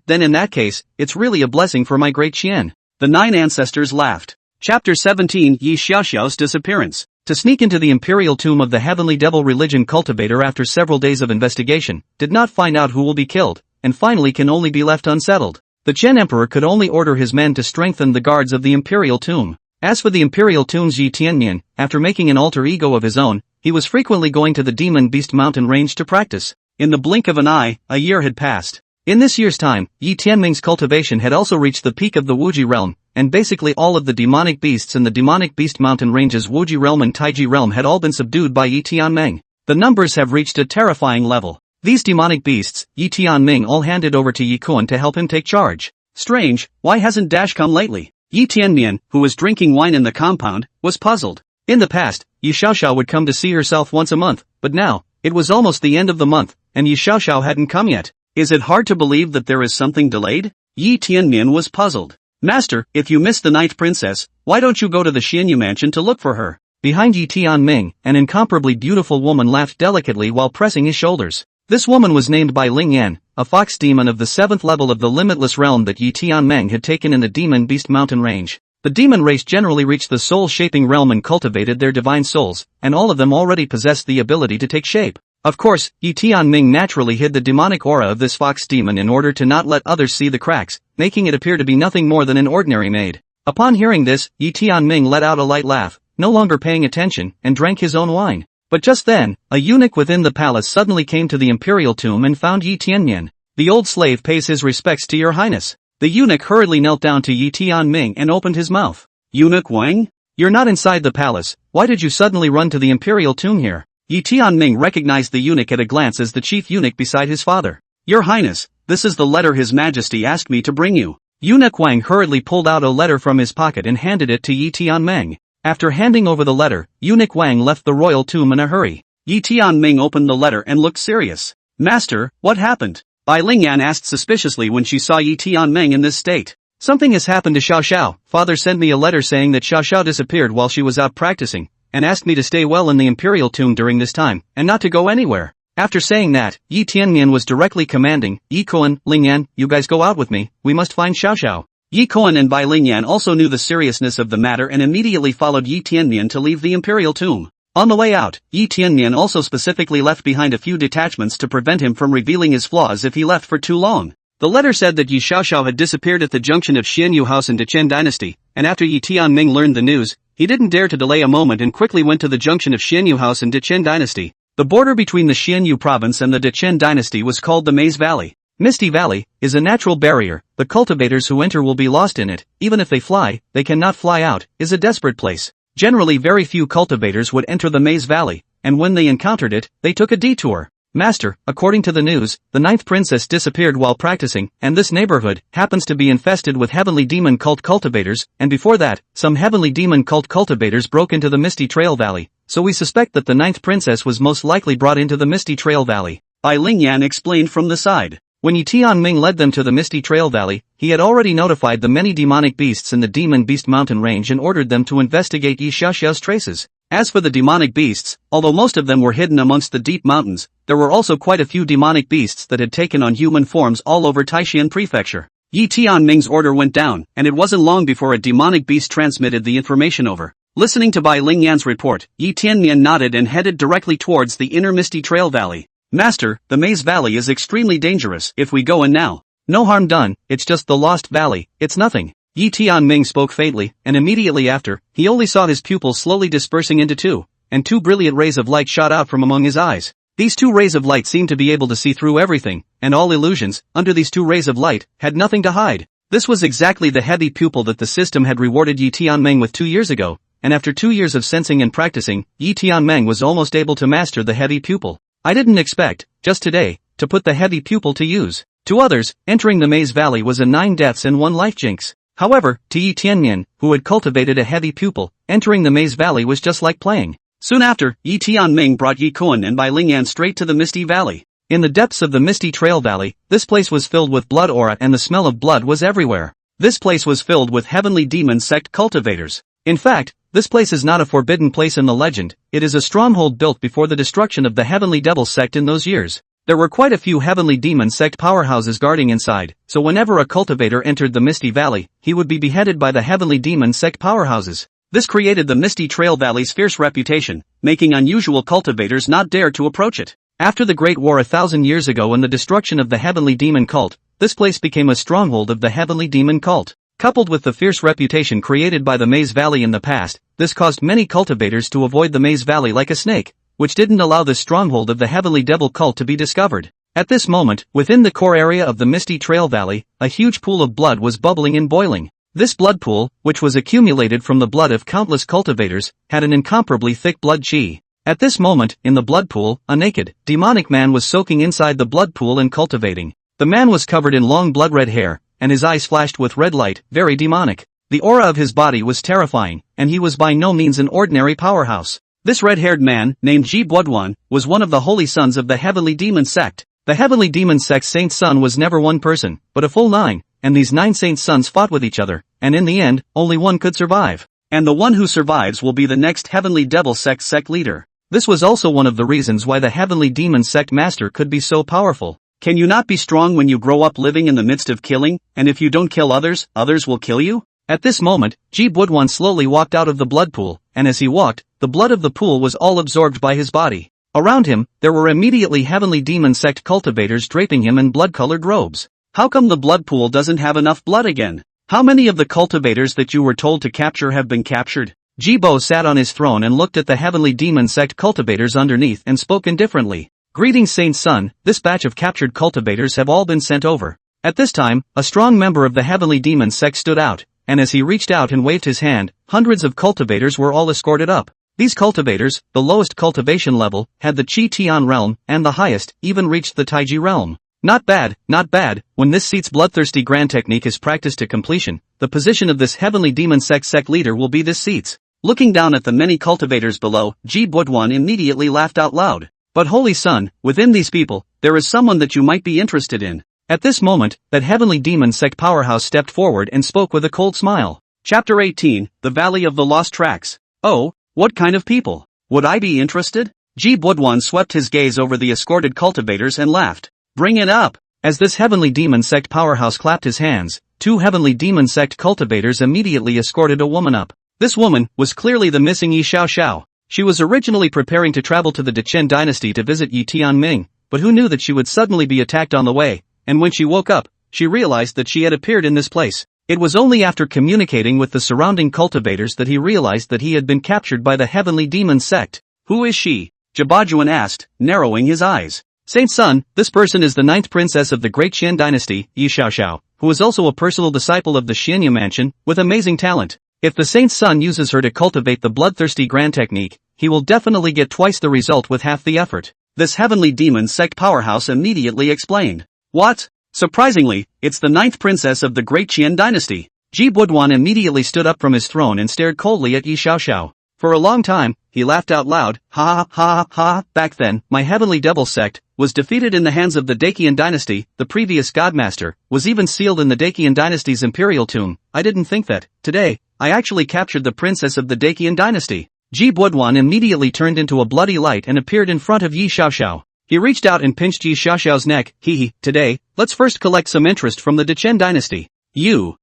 Speaker 1: Then in that case, it's really a blessing for my great Qian. The 9 ancestors laughed. Chapter 17 Yi Xiaoxiao's disappearance. To sneak into the imperial tomb of the heavenly devil religion cultivator after several days of investigation, did not find out who will be killed, and finally can only be left unsettled. The Chen emperor could only order his men to strengthen the guards of the imperial tomb. As for the imperial tomb's Yi Tianmian, after making an alter ego of his own, he was frequently going to the demon beast mountain range to practice. In the blink of an eye, a year had passed. In this year's time, Yi Tianming's cultivation had also reached the peak of the Wuji realm, and basically all of the demonic beasts in the demonic beast mountain ranges Wuji realm and Taiji realm had all been subdued by Yi Tianming. The numbers have reached a terrifying level. These demonic beasts, Yi Tianming all handed over to Yi Kuan to help him take charge. Strange, why hasn't Dash come lately? Yi Tianmian, who was drinking wine in the compound, was puzzled. In the past, Yi Xiaoxiao would come to see herself once a month, but now, it was almost the end of the month, and Yi Xiaoxiao hadn't come yet. Is it hard to believe that there is something delayed? Yi Tianmian was puzzled. Master, if you miss the night princess, why don't you go to the Xianyu mansion to look for her? Behind Yi Tianming, an incomparably beautiful woman laughed delicately while pressing his shoulders. This woman was named by Ling Yan, a fox demon of the 7th level of the limitless realm that Yi Tianming had taken in the demon beast mountain range. The demon race generally reached the soul-shaping realm and cultivated their divine souls, and all of them already possessed the ability to take shape. Of course, Yi Tianming naturally hid the demonic aura of this fox demon in order to not let others see the cracks, making it appear to be nothing more than an ordinary maid. Upon hearing this, Yi Tianming let out a light laugh, no longer paying attention, and drank his own wine. But just then, a eunuch within the palace suddenly came to the imperial tomb and found Yi Tianmian. The old slave pays his respects to your highness. The eunuch hurriedly knelt down to Yi Tianming and opened his mouth. Eunuch Wang? You're not inside the palace, why did you suddenly run to the imperial tomb here? Yi Tianming recognized the eunuch at a glance as the chief eunuch beside his father. Your highness, this is the letter his majesty asked me to bring you. Eunuch Wang hurriedly pulled out a letter from his pocket and handed it to Yi Tianming. After handing over the letter, Eunuch Wang left the royal tomb in a hurry. Yi Tianming opened the letter and looked serious. Master, what happened? Bai Lingyan asked suspiciously when she saw Yi Tianming in this state. Something has happened to Xiao Xiao. Father sent me a letter saying that Xiao Xiao disappeared while she was out practicing, and asked me to stay well in the imperial tomb during this time, and not to go anywhere. After saying that, Yi Tianmian was directly commanding, Yi Koan, Lingyan, you guys go out with me, we must find Xiao Xiao. Yi Koan and Bai Lingyan also knew the seriousness of the matter and immediately followed Yi Tianmian to leave the imperial tomb. On the way out, Yi Tianmian also specifically left behind a few detachments to prevent him from revealing his flaws if he left for too long. The letter said that Yi Xiaoxiao had disappeared at the junction of Xianyu House and Dechen Dynasty, and after Yi Tianming learned the news, he didn't dare to delay a moment and quickly went to the junction of Xianyu House and Dechen Dynasty. The border between the Xianyu province and the Dechen Dynasty was called the Maze Valley. Misty Valley is a natural barrier. The cultivators who enter will be lost in it. Even if they fly, they cannot fly out. Is a desperate place. Generally very few cultivators would enter the Maze Valley, and when they encountered it, they took a detour. Master, according to the news, the 9th princess disappeared while practicing, and this neighborhood happens to be infested with heavenly demon cult cultivators, and before that, some heavenly demon cult cultivators broke into the Misty Trail Valley, so we suspect that the 9th princess was most likely brought into the Misty Trail Valley. Bai Lingyan explained from the side. When Yi Tianming led them to the Misty Trail Valley, he had already notified the many demonic beasts in the Demon Beast Mountain range and ordered them to investigate Yi Xiaoxiao's traces. As for the demonic beasts, although most of them were hidden amongst the deep mountains, there were also quite a few demonic beasts that had taken on human forms all over Taishan Prefecture. Yi Tianming's order went down, and it wasn't long before a demonic beast transmitted the information over. Listening to Bai Lingyan's report, Yi Tianmian nodded and headed directly towards the inner Misty Trail Valley. Master, the Maze Valley is extremely dangerous. If we go in now, no harm done, it's just the Lost Valley, it's nothing. Yi Tianming spoke faintly, and immediately after, he only saw his pupils slowly dispersing into two, and two brilliant rays of light shot out from among his eyes. These two rays of light seemed to be able to see through everything, and all illusions, under these two rays of light, had nothing to hide. This was exactly the heavy pupil that the system had rewarded Yi Tianming with 2 years ago, and after 2 years of sensing and practicing, Yi Tianming was almost able to master the heavy pupil. I didn't expect, just today, to put the heavy pupil to use. To others, entering the Maze Valley was a 9 deaths and 1 life jinx. However, to Yi Tianmian, who had cultivated a heavy pupil, entering the Maze Valley was just like playing. Soon after, Yi Tianming brought Yi Koan and Bai Lingyan straight to the Misty Valley. In the depths of the Misty Trail Valley, this place was filled with blood aura and the smell of blood was everywhere. This place was filled with heavenly demon sect cultivators. In fact, this place is not a forbidden place in the legend, it is a stronghold built before the destruction of the heavenly devil sect in those years. There were quite a few heavenly demon sect powerhouses guarding inside, so whenever a cultivator entered the Misty Valley, he would be beheaded by the heavenly demon sect powerhouses. This created the Misty Trail Valley's fierce reputation, making unusual cultivators not dare to approach it. After the Great War 1,000 years ago and the destruction of the heavenly demon cult, this place became a stronghold of the heavenly demon cult. Coupled with the fierce reputation created by the Maze Valley in the past, this caused many cultivators to avoid the Maze Valley like a snake, which didn't allow the stronghold of the heavenly devil cult to be discovered. At this moment, within the core area of the Misty Trail Valley, a huge pool of blood was bubbling and boiling. This blood pool, which was accumulated from the blood of countless cultivators, had an incomparably thick blood qi. At this moment, in the blood pool, a naked, demonic man was soaking inside the blood pool and cultivating. The man was covered in long blood-red hair, and his eyes flashed with red light, very demonic. The aura of his body was terrifying, and he was by no means an ordinary powerhouse. This red-haired man, named Ji Buoduan, was one of the holy sons of the heavenly demon sect. The heavenly demon sect's saint's son was never one person, but a full 9, and these 9 saints' sons fought with each other, and in the end, only one could survive. And the one who survives will be the next heavenly devil sect leader. This was also one of the reasons why the heavenly demon sect master could be so powerful. Can you not be strong when you grow up living in the midst of killing, and if you don't kill others, others will kill you? At this moment, Ji Buoduan slowly walked out of the blood pool, and as he walked, the blood of the pool was all absorbed by his body. Around him, there were immediately heavenly demon sect cultivators draping him in blood-colored robes. How come the blood pool doesn't have enough blood again? How many of the cultivators that you were told to capture have been captured? Jibo sat on his throne and looked at the heavenly demon sect cultivators underneath and spoke indifferently. Greetings Saint Sun, this batch of captured cultivators have all been sent over. At this time, a strong member of the heavenly demon sect stood out, and as he reached out and waved his hand, hundreds of cultivators were all escorted up. These cultivators, the lowest cultivation level, had the Chi Tian realm, and the highest, even reached the Taiji realm. Not bad, not bad. When this Seat's bloodthirsty grand technique is practiced to completion, the position of this heavenly demon sect leader will be this Seat's. Looking down at the many cultivators below, Ji Budwan immediately laughed out loud. But Holy Sun, within these people, there is someone that you might be interested in. At this moment, that heavenly demon sect powerhouse stepped forward and spoke with a cold smile. Chapter 18, The Valley of the Lost Tracks. Oh, what kind of people? Would I be interested? Ji Budwan swept his gaze over the escorted cultivators and laughed. Bring it up! As this heavenly demon sect powerhouse clapped his hands, two heavenly demon sect cultivators immediately escorted a woman up. This woman was clearly the missing Yi Xiaoxiao. She was originally preparing to travel to the Dechen dynasty to visit Yi Tianming, but who knew that she would suddenly be attacked on the way, and when she woke up, she realized that she had appeared in this place. It was only after communicating with the surrounding cultivators that he realized that he had been captured by the heavenly demon sect. Who is she? Jibajuan asked, narrowing his eyes. Saint Sun, this person is the 9th princess of the Great Qian dynasty, Yi Xiaoxiao, who is also a personal disciple of the Xianyu mansion, with amazing talent. If the Saint's son uses her to cultivate the bloodthirsty grand technique, he will definitely get twice the result with half the effort. This heavenly demon sect powerhouse immediately explained. What? Surprisingly, it's the 9th princess of the Great Qian dynasty. Ji Budwan immediately stood up from his throne and stared coldly at Yi Xiaoxiao. For a long time, he laughed out loud, ha ha ha ha. Back then, my heavenly devil sect was defeated in the hands of the Dacian dynasty. The previous godmaster was even sealed in the Dacian dynasty's imperial tomb. I didn't think that, today, I actually captured the princess of the Dacian dynasty. Ji Budwan immediately turned into a bloody light and appeared in front of Yi Xiaoxiao. He reached out and pinched Yi Xiaoxiao's neck. Today, let's first collect some interest from the Dechen dynasty. You,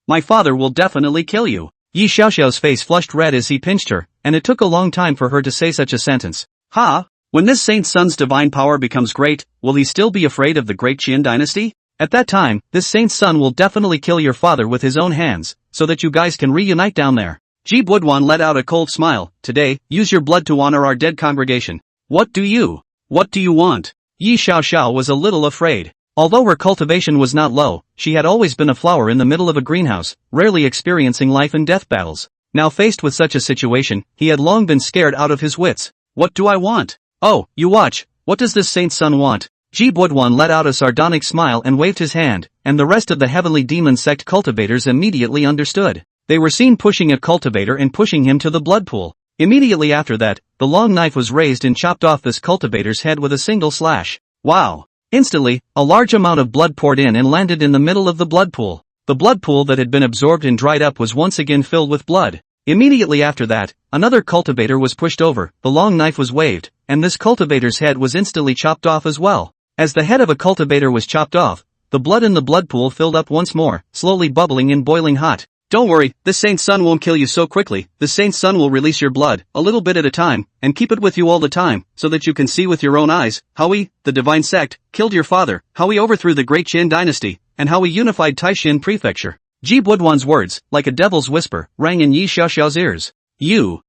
Speaker 1: my father will definitely kill you. Yi Xiaoxiao's face flushed red as he pinched her, and it took a long time for her to say such a sentence. When this Saint Sun's divine power becomes great, will he still be afraid of the Great Qian dynasty? At that time, this Saint's son will definitely kill your father with his own hands, so that you guys can reunite down there. Ji Budwan let out a cold smile. Today, use your blood to honor our dead congregation. What do you want? Yi Xiaoxiao was a little afraid. Although her cultivation was not low, she had always been a flower in the middle of a greenhouse, rarely experiencing life and death battles. Now faced with such a situation, he had long been scared out of his wits. What do I want? Oh, you watch, what does this Saint's son want? Ji Budwan let out a sardonic smile and waved his hand, and the rest of the heavenly demon sect cultivators immediately understood. They were seen pushing a cultivator and pushing him to the blood pool. Immediately after that, the long knife was raised and chopped off this cultivator's head with a single slash. Wow! Instantly, a large amount of blood poured in and landed in the middle of the blood pool. The blood pool that had been absorbed and dried up was once again filled with blood. Immediately after that, another cultivator was pushed over, the long knife was waved, and this cultivator's head was instantly chopped off as well. As the head of a cultivator was chopped off, the blood in the blood pool filled up once more, slowly bubbling and boiling hot. Don't worry, this Saint's son won't kill you so quickly. The Saint's son will release your blood, a little bit at a time, and keep it with you all the time, so that you can see with your own eyes how we, the divine sect, killed your father, how we overthrew the Great Qin dynasty, and how we unified Taishin prefecture. Ji Budwan's words, like a devil's whisper, rang in Yi Xiaoxiao's ears. You.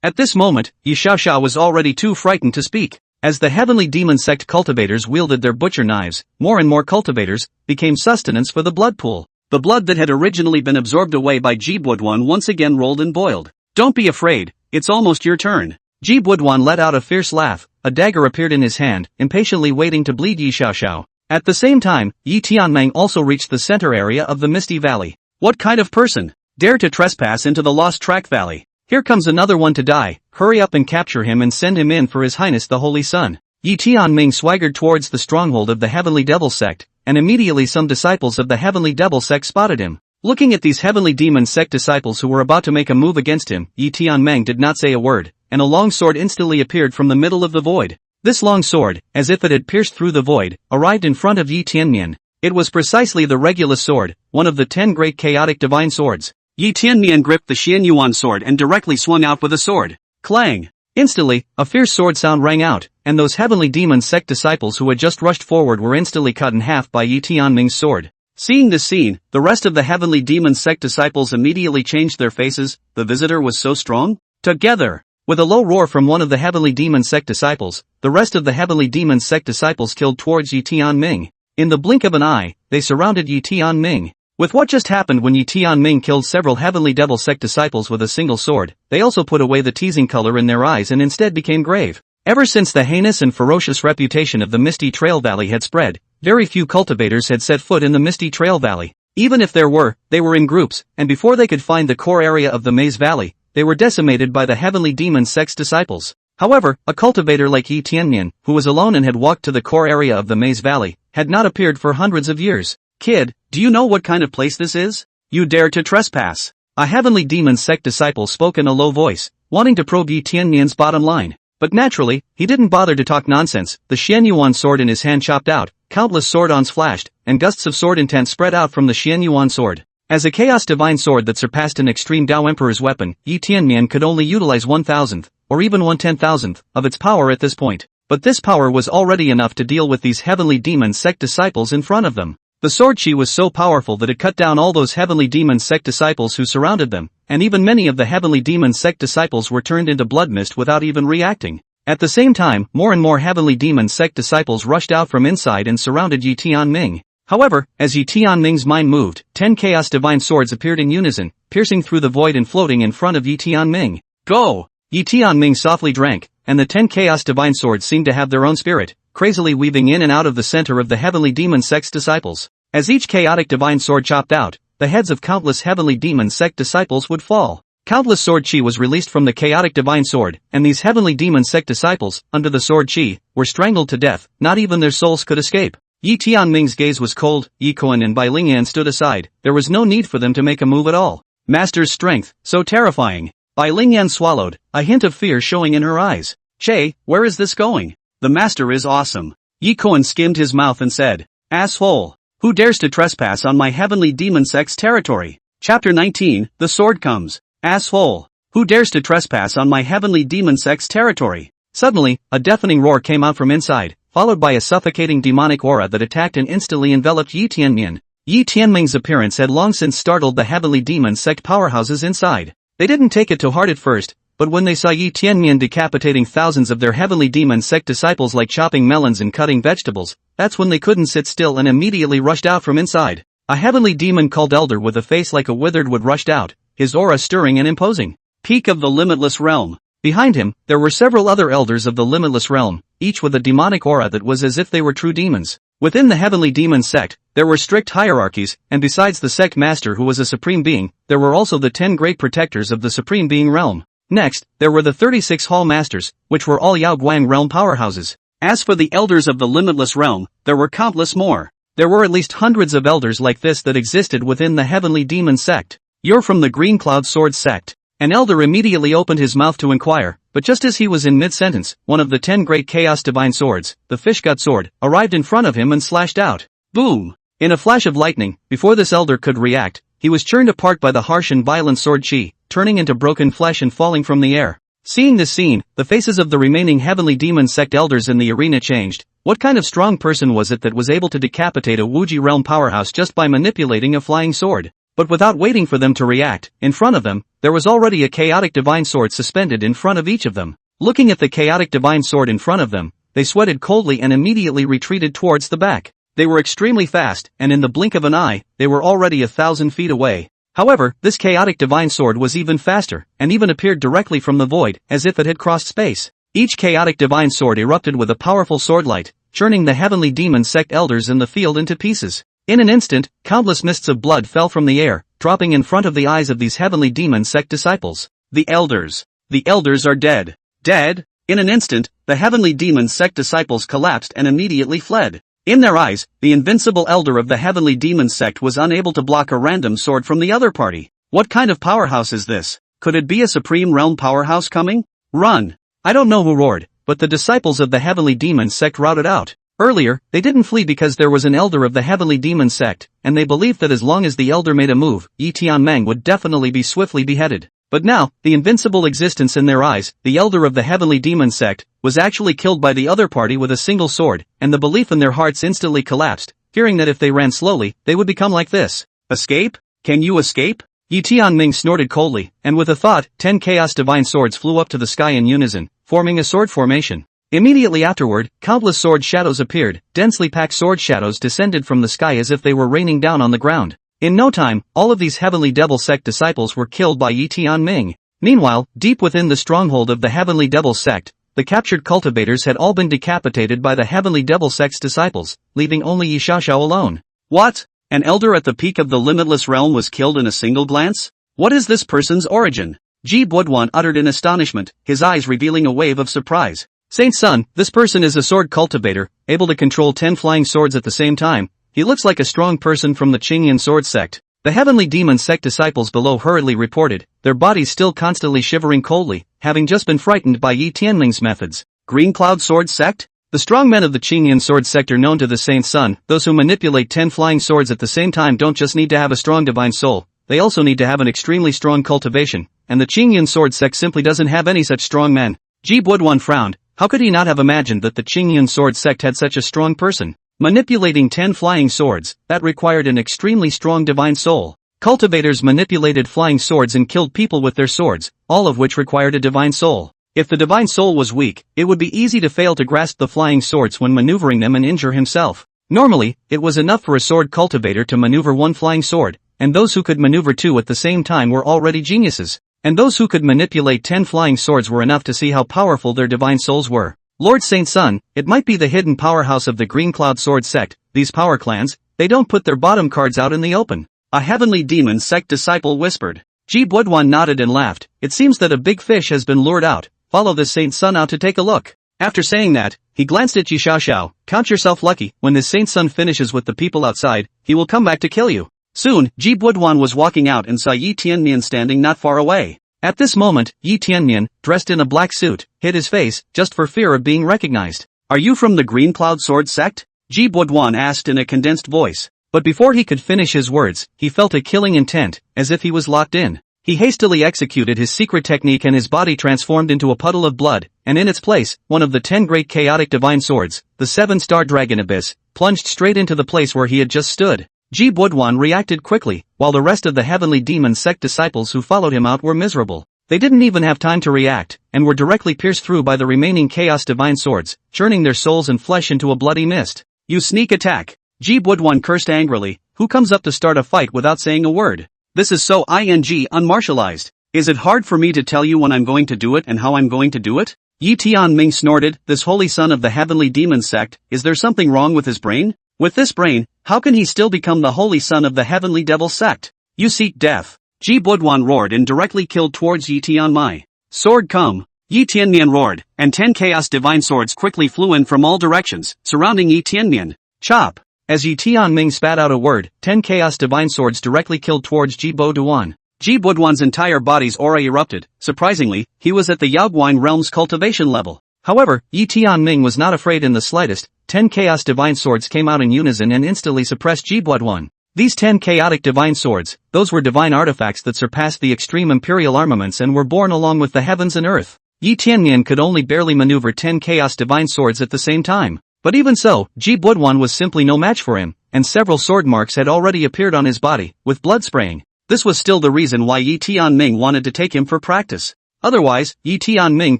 Speaker 1: At this moment, Yi Xiaoxiao was already too frightened to speak. As the heavenly demon sect cultivators wielded their butcher knives, more and more cultivators became sustenance for the blood pool. The blood that had originally been absorbed away by Ji Budwan once again rolled and boiled. Don't be afraid, it's almost your turn. Ji Budwan let out a fierce laugh, a dagger appeared in his hand, impatiently waiting to bleed Yi Xiaoxiao. At the same time, Yi Tianming also reached the center area of the Misty Valley. What kind of person dare to trespass into the Lost Track Valley? Here comes another one to die, hurry up and capture him and send him in for His Highness the Holy Sun. Yi Tianming swaggered towards the stronghold of the Heavenly Devil Sect, and immediately some disciples of the Heavenly Devil Sect spotted him. Looking at these Heavenly Demon Sect disciples who were about to make a move against him, Yi Tianming did not say a word, and a long sword instantly appeared from the middle of the void. This long sword, as if it had pierced through the void, arrived in front of Yi Tianmian. It was precisely the Regulus sword, one of the 10 great chaotic divine swords. Yi Tianmian gripped the Xianyuan sword and directly swung out with a sword. Clang! Instantly, a fierce sword sound rang out, and those heavenly demon sect disciples who had just rushed forward were instantly cut in half by Yi Tianming's sword. Seeing this scene, the rest of the heavenly demon sect disciples immediately changed their faces. The visitor was so strong? Together! With a low roar from one of the heavenly demon sect disciples, the rest of the heavenly demon sect disciples killed towards Yi Tianming. In the blink of an eye, they surrounded Yi Tianming. With what just happened when Yi Tianming killed several heavenly devil sect disciples with a single sword, they also put away the teasing color in their eyes and instead became grave. Ever since the heinous and ferocious reputation of the Misty Trail Valley had spread, very few cultivators had set foot in the Misty Trail Valley. Even if there were, they were in groups, and before they could find the core area of the Maze Valley, they were decimated by the heavenly demon sect's disciples. However, a cultivator like Yi Tianmian, who was alone and had walked to the core area of the Maze Valley, had not appeared for hundreds of years. Kid, do you know what kind of place this is? You dare to trespass. A heavenly demon sect disciple spoke in a low voice, wanting to probe Yi Tianmian's bottom line. But naturally, he didn't bother to talk nonsense. The Xianyuan sword in his hand chopped out, countless sword-ons flashed, and gusts of sword intent spread out from the Xianyuan sword. As a chaos divine sword that surpassed an extreme Dao Emperor's weapon, Yi Tianmian could only utilize 1,000th, or even 1/10,000th, of its power at this point. But this power was already enough to deal with these heavenly demon sect disciples in front of them. The sword chi was so powerful that it cut down all those heavenly demon sect disciples who surrounded them, and even many of the heavenly demon sect disciples were turned into blood mist without even reacting. At the same time, more and more heavenly demon sect disciples rushed out from inside and surrounded Yi Tianming. However, as Yi Tianming's mind moved, 10 chaos divine swords appeared in unison, piercing through the void and floating in front of Yi Tianming. Go! Yi Tianming softly drank, and the 10 chaos divine swords seemed to have their own spirit, crazily weaving in and out of the center of the heavenly demon sect's disciples. As each chaotic divine sword chopped out, the heads of countless heavenly demon sect disciples would fall. Countless sword chi was released from the chaotic divine sword, and these heavenly demon sect disciples, under the sword chi, were strangled to death. Not even their souls could escape. Yi Tianming's gaze was cold. Yi Kuan and Bai Lingyan stood aside. There was no need for them to make a move at all. Master's strength, so terrifying. Bai Lingyan swallowed, a hint of fear showing in her eyes. Che, where is this going? The master is awesome. Yi Kuan skimmed his mouth and said, asshole. Who dares to trespass on my heavenly demon sect's territory? Chapter 19, The Sword Comes. Asshole. Who dares to trespass on my heavenly demon sect's territory? Suddenly, a deafening roar came out from inside, followed by a suffocating demonic aura that attacked and instantly enveloped Yi Tianmian. Yi Tianming's appearance had long since startled the heavenly demon sect powerhouses inside. They didn't take it to heart at first, but when they saw Yi Tianmian decapitating thousands of their heavenly demon sect disciples like chopping melons and cutting vegetables, that's when they couldn't sit still and immediately rushed out from inside. A heavenly demon called Elder with a face like a withered wood rushed out, his aura stirring and imposing. Peak of the Limitless Realm. Behind him, there were several other elders of the Limitless Realm, each with a demonic aura that was as if they were true demons. Within the heavenly demon sect, there were strict hierarchies, and besides the sect master who was a supreme being, there were also the 10 great protectors of the supreme being realm. Next, there were the 36 hall masters, which were all Yao Guang realm powerhouses. As for the elders of the Limitless Realm, there were countless more. There were at least hundreds of elders like this that existed within the heavenly demon sect. You're from the Green Cloud Sword sect. An elder immediately opened his mouth to inquire, but just as he was in mid-sentence, one of the 10 great chaos divine swords, the Fishgut sword, arrived in front of him and slashed out. Boom! In a flash of lightning, before this elder could react, he was churned apart by the harsh and violent sword chi, turning into broken flesh and falling from the air. Seeing this scene, the faces of the remaining heavenly demon sect elders in the arena changed. What kind of strong person was it that was able to decapitate a Wuji realm powerhouse just by manipulating a flying sword? But without waiting for them to react, in front of them, there was already a chaotic divine sword suspended in front of each of them. Looking at the chaotic divine sword in front of them, they sweated coldly and immediately retreated towards the back. They were extremely fast, and in the blink of an eye, they were already 1,000 feet away. However, this chaotic divine sword was even faster, and even appeared directly from the void, as if it had crossed space. Each chaotic divine sword erupted with a powerful sword light, churning the heavenly demon sect elders in the field into pieces. In an instant, countless mists of blood fell from the air, dropping in front of the eyes of these heavenly demon sect disciples. The elders. The elders are dead. Dead? In an instant, the heavenly demon sect disciples collapsed and immediately fled. In their eyes, the invincible elder of the heavenly demon sect was unable to block a random sword from the other party. What kind of powerhouse is this? Could it be a supreme realm powerhouse coming? Run! I don't know who roared, but the disciples of the heavenly demon sect routed out. Earlier, they didn't flee because there was an elder of the heavenly demon sect, and they believed that as long as the elder made a move, Yi Tianming would definitely be swiftly beheaded. But now, the invincible existence in their eyes, the elder of the heavenly demon sect, was actually killed by the other party with a single sword, and the belief in their hearts instantly collapsed, fearing that if they ran slowly, they would become like this. Escape? Can you escape? Yi Tianming snorted coldly, and with a thought, 10 chaos divine swords flew up to the sky in unison, forming a sword formation. Immediately afterward, countless sword shadows appeared, densely packed sword shadows descended from the sky as if they were raining down on the ground. In no time, all of these heavenly devil sect disciples were killed by Yi Tianming. Meanwhile, deep within the stronghold of the heavenly devil sect, the captured cultivators had all been decapitated by the heavenly devil sect's disciples, leaving only Yi Xiaoxiao alone. What? An elder at the peak of the limitless realm was killed in a single glance? What is this person's origin? Ji Buduan uttered in astonishment, his eyes revealing a wave of surprise. Saint Sun, this person is a sword cultivator, able to control 10 flying swords at the same time. He looks like a strong person from the Qingyan sword sect. The heavenly demon sect disciples below hurriedly reported, their bodies still constantly shivering coldly, having just been frightened by Yi Tianming's methods. Green Cloud Sword Sect? The strong men of the Qingyan sword sect are known to the Saint Sun. Those who manipulate 10 flying swords at the same time don't just need to have a strong divine soul, they also need to have an extremely strong cultivation, and the Qingyan sword sect simply doesn't have any such strong men. Ji Buduan frowned. How could he not have imagined that the Qingyan sword sect had such a strong person? Manipulating 10 flying swords, that required an extremely strong divine soul. Cultivators manipulated flying swords and killed people with their swords, all of which required a divine soul. If the divine soul was weak, it would be easy to fail to grasp the flying swords when maneuvering them and injure himself. Normally, it was enough for a sword cultivator to maneuver one flying sword, and those who could maneuver two at the same time were already geniuses. And those who could manipulate 10 flying swords were enough to see how powerful their divine souls were. Lord Saint Sun, it might be the hidden powerhouse of the Green Cloud Sword sect. These power clans, they don't put their bottom cards out in the open. A heavenly demon sect disciple whispered. Ji Buduan nodded and laughed. It seems that a big fish has been lured out. Follow this Saint Sun out to take a look. After saying that, he glanced at Yi Xiaoxiao. Count yourself lucky. When this Saint Sun finishes with the people outside, he will come back to kill you. Soon, Ji Buduan was walking out and saw Yi Tianmian standing not far away. At this moment, Yi Tianmian, dressed in a black suit, hid his face, just for fear of being recognized. Are you from the Green Cloud Sword sect? Ji Buduan asked in a condensed voice. But before he could finish his words, he felt a killing intent, as if he was locked in. He hastily executed his secret technique and his body transformed into a puddle of blood, and in its place, one of the 10 great chaotic divine swords, the 7-star dragon abyss, plunged straight into the place where he had just stood. Ji Buduan reacted quickly, while the rest of the heavenly demon sect disciples who followed him out were miserable. They didn't even have time to react, and were directly pierced through by the remaining chaos divine swords, churning their souls and flesh into a bloody mist. You sneak attack! Ji Buduan cursed angrily. Who comes up to start a fight without saying a word? This is so unmartialized. Is it hard for me to tell you when I'm going to do it and how I'm going to do it? Yi Tianming snorted. This holy son of the heavenly demon sect, is there something wrong with his brain? With this brain, how can he still become the holy son of the heavenly devil sect? You seek death. Ji Buduan roared and directly killed towards Yi Tianmai. Sword come! Yi Tianmian roared, and 10 chaos divine swords quickly flew in from all directions, surrounding Yi Tianmian. Chop! As Yi Tianming spat out a word, 10 chaos divine swords directly killed towards Ji Buduan. Ji Buduan's entire body's aura erupted. Surprisingly, he was at the Yaoguang realm's cultivation level. However, Yi Tianming was not afraid in the slightest. 10 chaos divine swords came out in unison and instantly suppressed Ji Buduan. These 10 chaotic divine swords, those were divine artifacts that surpassed the extreme imperial armaments and were born along with the heavens and earth. Yi Tianmian could only barely maneuver 10 chaos divine swords at the same time. But even so, Ji Buduan was simply no match for him, and several sword marks had already appeared on his body, with blood spraying. This was still the reason why Yi Tianming wanted to take him for practice. Otherwise, Yi Tianming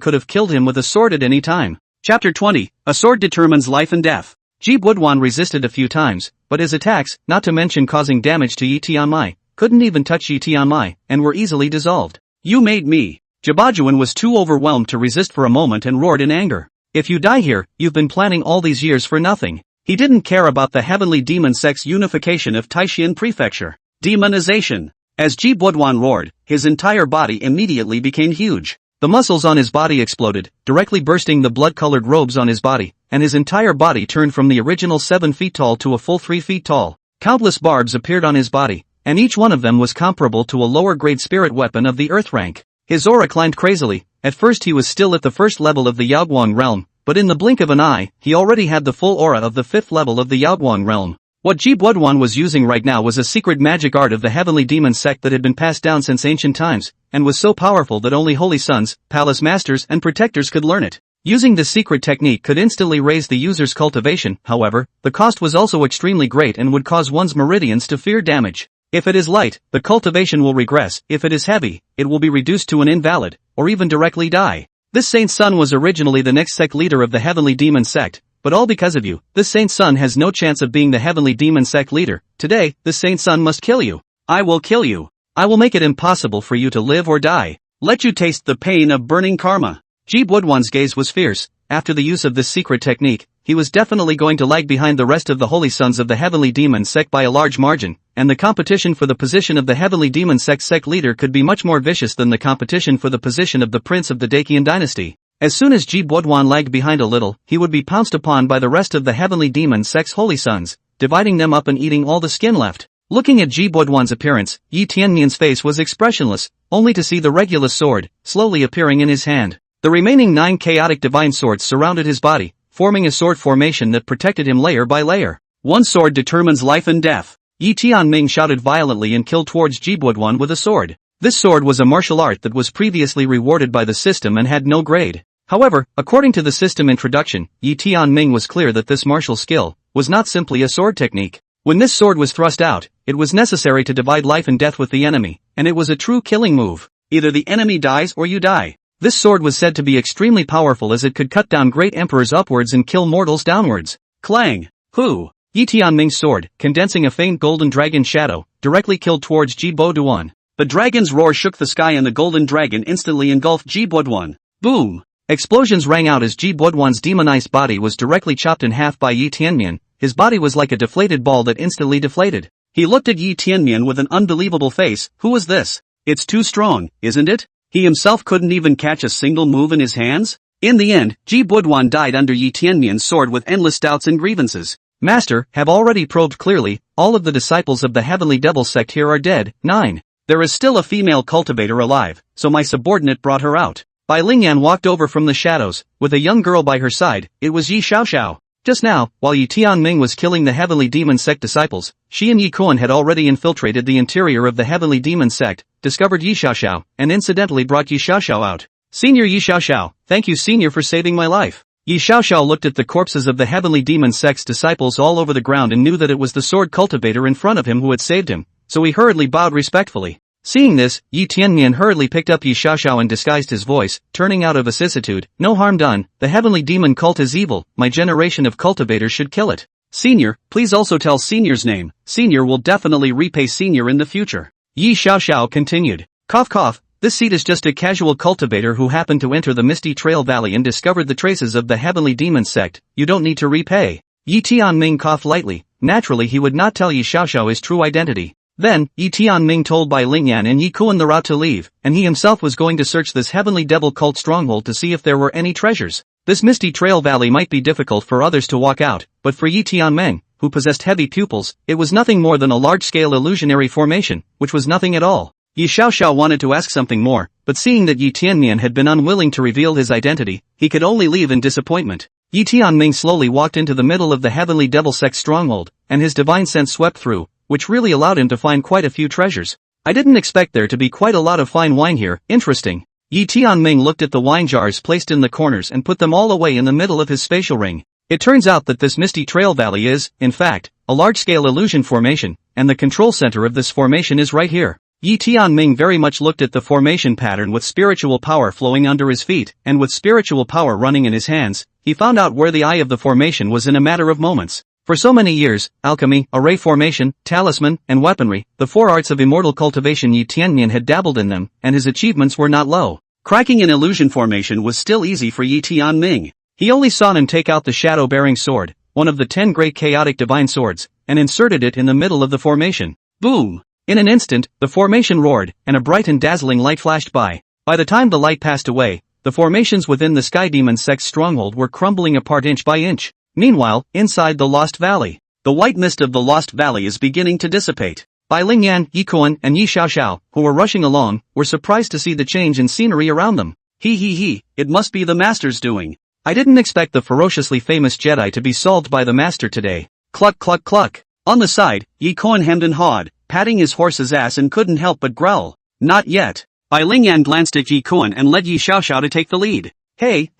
Speaker 1: could have killed him with a sword at any time. Chapter 20, A Sword Determines Life and Death. Ji Buduan resisted a few times, but his attacks, not to mention causing damage to Yi Tianmai, couldn't even touch Yi Tianmai, and were easily dissolved. You made me. Jibajuan was too overwhelmed to resist for a moment and roared in anger. If you die here, you've been planning all these years for nothing. He didn't care about the heavenly demon sect's unification of Taishan Prefecture. Demonization. As Ji Buduan roared, his entire body immediately became huge. The muscles on his body exploded, directly bursting the blood-colored robes on his body, and his entire body turned from the original 7 feet tall to a full 3 feet tall. Countless barbs appeared on his body, and each one of them was comparable to a lower-grade spirit weapon of the earth rank. His aura climbed crazily. At first he was still at the first level of the Yaoguang realm, but in the blink of an eye, he already had the full aura of the 5th level of the Yaoguang realm. What Ji Buduan was using right now was a secret magic art of the heavenly demon sect that had been passed down since ancient times, and was so powerful that only holy sons, palace masters and protectors could learn it. Using this secret technique could instantly raise the user's cultivation, however, the cost was also extremely great and would cause one's meridians to fear damage. If it is light, the cultivation will regress; if it is heavy, it will be reduced to an invalid, or even directly die. This saint's son was originally the next sect leader of the heavenly demon sect, but all because of you, this saint's son has no chance of being the heavenly demon sect leader. Today, this saint's son must kill you. I will kill you. I will make it impossible for you to live or die. Let you taste the pain of burning karma. Ji Buduan's gaze was fierce. After the use of this secret technique, he was definitely going to lag behind the rest of the holy sons of the heavenly demon sect by a large margin, and the competition for the position of the heavenly demon sect leader could be much more vicious than the competition for the position of the prince of the Dacian dynasty. As soon as Ji Buduan lagged behind a little, he would be pounced upon by the rest of the heavenly demon sect's holy sons, dividing them up and eating all the skin left. Looking at Ji Buduan's appearance, Yi Tianmian's face was expressionless, only to see the Regulus sword slowly appearing in his hand. The remaining 9 chaotic divine swords surrounded his body, forming a sword formation that protected him layer by layer. One sword determines life and death. Yi Tianming shouted violently and killed towards Ji Buduan with a sword. This sword was a martial art that was previously rewarded by the system and had no grade. However, according to the system introduction, Yi Tianming was clear that this martial skill was not simply a sword technique. When this sword was thrust out, it was necessary to divide life and death with the enemy, and it was a true killing move. Either the enemy dies or you die. This sword was said to be extremely powerful as it could cut down great emperors upwards and kill mortals downwards. Clang! Hu! Yi Tianming's sword, condensing a faint golden dragon shadow, directly killed towards Ji Buduan. The dragon's roar shook the sky and the golden dragon instantly engulfed Ji Buduan. Boom! Explosions rang out as Ji Buduan's demonized body was directly chopped in half by Yi Tianmian. His body was like a deflated ball that instantly deflated. He looked at Yi Tianmian with an unbelievable face. Who is this? It's too strong, isn't it? He himself couldn't even catch a single move in his hands? In the end, Ji Buduan died under Yi Tianmian's sword with endless doubts and grievances. Master, have already probed clearly, all of the disciples of the heavenly devil sect here are dead. 9. There is still a female cultivator alive, so my subordinate brought her out. Bai Lingyan walked over from the shadows, with a young girl by her side. It was Yi Xiaoxiao. Just now, while Yi Tianming was killing the heavenly demon sect disciples, she and Yi Kuan had already infiltrated the interior of the heavenly demon sect, discovered Yi Xiaoxiao, and incidentally brought Yi Xiaoxiao out. Senior Yi Xiaoxiao, thank you senior for saving my life. Yi Xiaoxiao looked at the corpses of the heavenly demon sect's disciples all over the ground and knew that it was the sword cultivator in front of him who had saved him, so he hurriedly bowed respectfully. Seeing this, Yi Tianmian hurriedly picked up Yi Xiaoxiao and disguised his voice, turning out a vicissitude. No harm done, the heavenly demon cult is evil, my generation of cultivators should kill it. Senior, please also tell Senior's name, Senior will definitely repay Senior in the future. Yi Xiaoxiao continued. Cough cough, this seed is just a casual cultivator who happened to enter the Misty Trail Valley and discovered the traces of the heavenly demon sect, you don't need to repay. Yi Tianming coughed lightly. Naturally he would not tell Yi Xiaoxiao his true identity. Then, Yi Tianming told Bai Lingyan and Yi Kuan the route to leave, and he himself was going to search this heavenly devil cult stronghold to see if there were any treasures. This Misty Trail Valley might be difficult for others to walk out, but for Yi Tianming, who possessed heavy pupils, it was nothing more than a large-scale illusionary formation, which was nothing at all. Yi Xiaoxiao wanted to ask something more, but seeing that Yi Tianmian had been unwilling to reveal his identity, he could only leave in disappointment. Yi Tianming slowly walked into the middle of the heavenly devil sect stronghold, and his divine sense swept through, which really allowed him to find quite a few treasures. I didn't expect there to be quite a lot of fine wine here, interesting. Yi Tianming looked at the wine jars placed in the corners and put them all away in the middle of his spatial ring. It turns out that this Misty Trail Valley is, in fact, a large-scale illusion formation, and the control center of this formation is right here. Yi Tianming very much looked at the formation pattern with spiritual power flowing under his feet, and with spiritual power running in his hands, he found out where the eye of the formation was in a matter of moments. For so many years, alchemy, array formation, talisman, and weaponry, the 4 arts of immortal cultivation Yi Tianmian had dabbled in them, and his achievements were not low. Cracking an illusion formation was still easy for Yi Tianming. He only saw him take out the shadow-bearing sword, one of the 10 great chaotic divine swords, and inserted it in the middle of the formation. Boom! In an instant, the formation roared, and a bright and dazzling light flashed by. By the time the light passed away, the formations within the Sky Demon sect's stronghold were crumbling apart inch by inch. Meanwhile, inside the Lost Valley, the white mist of the Lost Valley is beginning to dissipate. Bai Lingyan, Yi Kuan, and Yi Xiaoxiao, who were rushing along, were surprised to see the change in scenery around them. It must be the Master's doing. I didn't expect the ferociously famous Jedi to be solved by the Master today. Cluck cluck cluck. On the side, Yi Koan hemmed and hawed, patting his horse's ass and couldn't help but growl. Not yet. Bai Lingyan glanced at Yi Koan and led Yi Xiaoxiao to take the lead. Hey,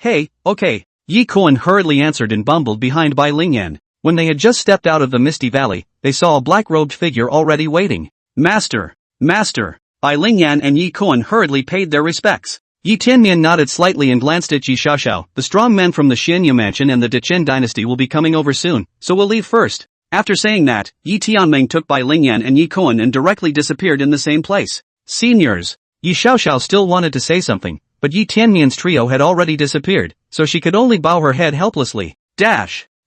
Speaker 1: okay. Yi Koan hurriedly answered and bumbled behind Bai Lingyan. When they had just stepped out of the misty valley, they saw a black-robed figure already waiting. Master! Bai Lingyan and Yi Koan hurriedly paid their respects. Yi Tianmian nodded slightly and glanced at Yi Xiaoxiao. The strong men from the Xianyu mansion and the Dechen dynasty will be coming over soon, so we'll leave first. After saying that, Yi Tianming took Bai Lingyan and Yi Koan and directly disappeared in the same place. Seniors! Yi Xiaoxiao still wanted to say something, but Yi Tianmian's trio had already disappeared, so she could only bow her head helplessly.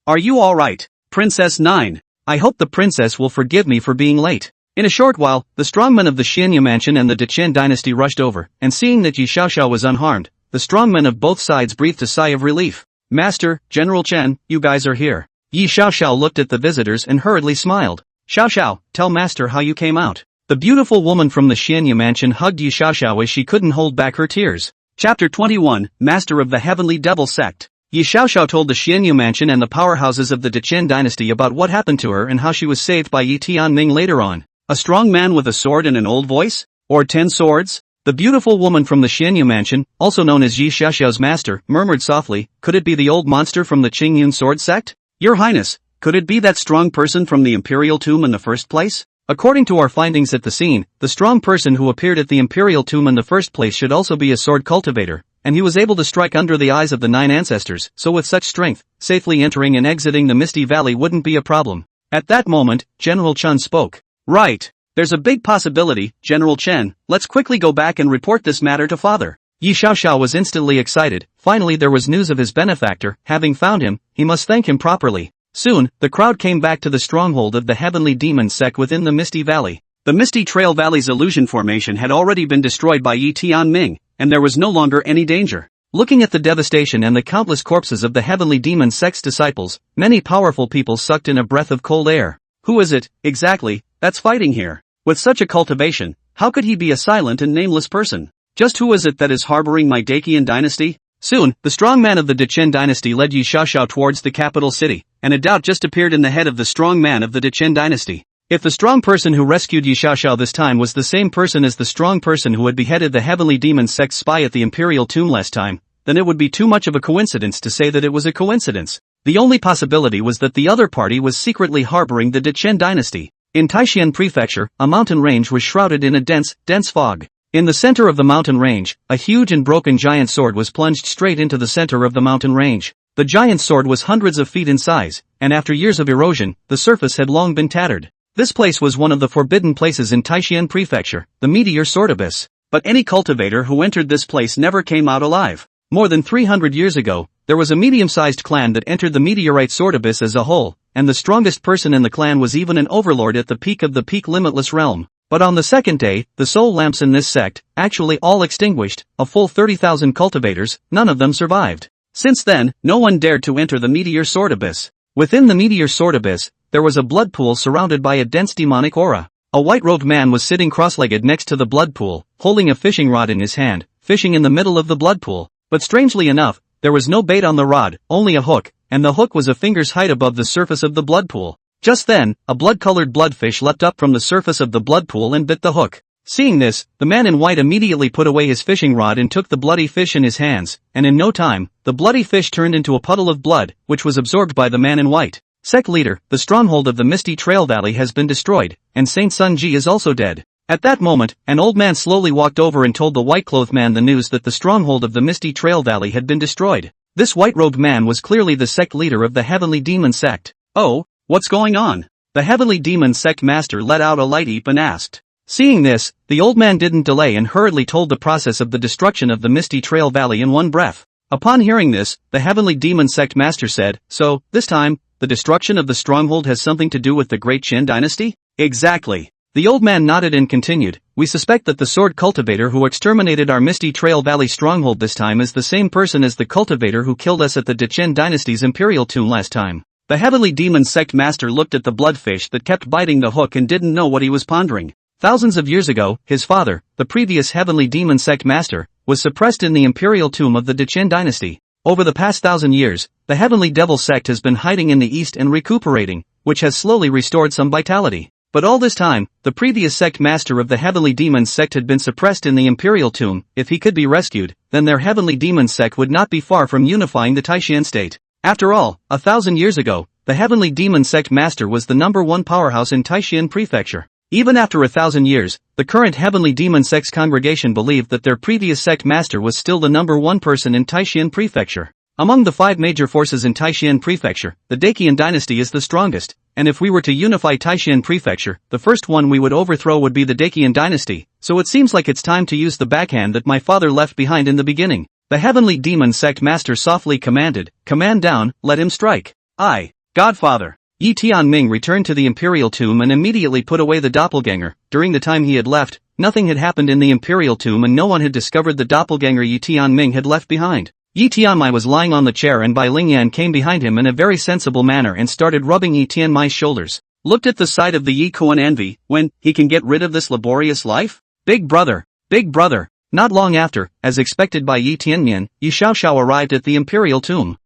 Speaker 1: Are you alright, Princess 9? I hope the princess will forgive me for being late. In a short while, the strongmen of the Xianyu mansion and the Dechen dynasty rushed over, and seeing that Yi Xiaoxiao was unharmed, the strongmen of both sides breathed a sigh of relief. Master, General Chen, you guys are here. Yi Xiaoxiao looked at the visitors and hurriedly smiled. Xiaoxiao, tell Master how you came out. The beautiful woman from the Xianyu mansion hugged Yi Xiaoxiao as she couldn't hold back her tears. Chapter 21, Master of the Heavenly Devil Sect. Yi Xiaoxiao told the Xianyu mansion and the powerhouses of the Dechen dynasty about what happened to her and how she was saved by Yi Tianming later on. A strong man with a sword and an old voice? Or 10 swords? The beautiful woman from the Xianyu mansion, also known as Yi Xiaoxiao's master, murmured softly, could it be the old monster from the Qingyun sword sect? Your Highness, could it be that strong person from the imperial tomb in the first place? According to our findings at the scene, the strong person who appeared at the imperial tomb in the first place should also be a sword cultivator, and he was able to strike under the eyes of the 9 ancestors, so with such strength, safely entering and exiting the Misty Valley wouldn't be a problem. At that moment, General Chen spoke. Right. There's a big possibility, General Chen. Let's quickly go back and report this matter to Father. Yi Xiaoxiao was instantly excited. Finally there was news of his benefactor. Having found him, he must thank him properly. Soon, the crowd came back to the stronghold of the Heavenly Demon Sect within the Misty Valley. The Misty Trail Valley's illusion formation had already been destroyed by Yi Tianming, and there was no longer any danger. Looking at the devastation and the countless corpses of the Heavenly Demon Sect's disciples, many powerful people sucked in a breath of cold air. Who is it, exactly, that's fighting here? With such a cultivation, how could he be a silent and nameless person? Just who is it that is harboring my Dacian dynasty? Soon, the strong man of the Dechen dynasty led Yi Xiaoxiao towards the capital city, and a doubt just appeared in the head of the strong man of the Dechen dynasty. If the strong person who rescued Yi Xiaoxiao this time was the same person as the strong person who had beheaded the Heavenly Demon Sect spy at the Imperial Tomb last time, then it would be too much of a coincidence to say that it was a coincidence. The only possibility was that the other party was secretly harboring the Dechen dynasty. In Taishan Prefecture, a mountain range was shrouded in a dense fog. In the center of the mountain range, a huge and broken giant sword was plunged straight into the center of the mountain range. The giant sword was hundreds of feet in size, and after years of erosion, the surface had long been tattered. This place was one of the forbidden places in Taishan Prefecture, the Meteor Sword Abyss. But any cultivator who entered this place never came out alive. More than 300 years ago, there was a medium-sized clan that entered the Meteorite Sword Abyss as a whole, and the strongest person in the clan was even an overlord at the peak of the peak limitless realm. But on the second day, the soul lamps in this sect, actually all extinguished, a full 30,000 cultivators, none of them survived. Since then, no one dared to enter the Meteor Sword Abyss. Within the Meteor Sword Abyss, there was a blood pool surrounded by a dense demonic aura. A white-robed man was sitting cross-legged next to the blood pool, holding a fishing rod in his hand, fishing in the middle of the blood pool. But strangely enough, there was no bait on the rod, only a hook, and the hook was a finger's height above the surface of the blood pool. Just then, a blood-colored bloodfish leapt up from the surface of the blood pool and bit the hook. Seeing this, the man in white immediately put away his fishing rod and took the bloody fish in his hands, and in no time, the bloody fish turned into a puddle of blood, which was absorbed by the man in white. Sect leader, the stronghold of the Misty Trail Valley has been destroyed, and Saint Sun Ji is also dead. At that moment, an old man slowly walked over and told the white-clothed man the news that the stronghold of the Misty Trail Valley had been destroyed. This white-robed man was clearly the sect leader of the Heavenly Demon Sect. Oh, what's going on? The Heavenly Demon Sect master let out a light eep and asked. Seeing this, the old man didn't delay and hurriedly told the process of the destruction of the Misty Trail Valley in one breath. Upon hearing this, the Heavenly Demon Sect master said, so, this time, the destruction of the stronghold has something to do with the Great Qin dynasty? Exactly. The old man nodded and continued, we suspect that the sword cultivator who exterminated our Misty Trail Valley stronghold this time is the same person as the cultivator who killed us at the Dechen dynasty's imperial tomb last time. The Heavenly Demon Sect master looked at the bloodfish that kept biting the hook and didn't know what he was pondering. Thousands of years ago, his father, the previous Heavenly Demon Sect master, was suppressed in the imperial tomb of the Dechen dynasty. Over the past 1,000 years, the Heavenly Devil Sect has been hiding in the east and recuperating, which has slowly restored some vitality. But all this time, the previous sect master of the Heavenly Demons sect had been suppressed in the Imperial tomb. If he could be rescued, then their Heavenly Demons sect would not be far from unifying the Taishan state. After all, 1,000 years ago, the Heavenly Demon sect master was the #1 powerhouse in Taishan prefecture. Even after 1,000 years, the current Heavenly Demon sect's congregation believed that their previous sect master was still the #1 person in Taishan prefecture. Among the 5 major forces in Taishan prefecture, the Dacian dynasty is the strongest, and if we were to unify Taishan prefecture, the first one we would overthrow would be the Dacian dynasty, so it seems like it's time to use the backhand that my father left behind in the beginning. The Heavenly Demon sect master softly commanded, "Command down, let him strike." "Aye, Godfather." Yi Tianming returned to the Imperial tomb and immediately put away the doppelganger. During the time he had left, nothing had happened in the Imperial tomb and no one had discovered the doppelganger Yi Tianming had left behind. Yi Tianmai was lying on the chair and Bai Lingyan came behind him in a very sensible manner and started rubbing Yi Tianmai's shoulders. Looked at the side of the Yi Kuan envy, when he can get rid of this laborious life? Big brother, big brother. Not long after, as expected by Yi Tianmian, Yi Xiaoxiao arrived at the Imperial tomb.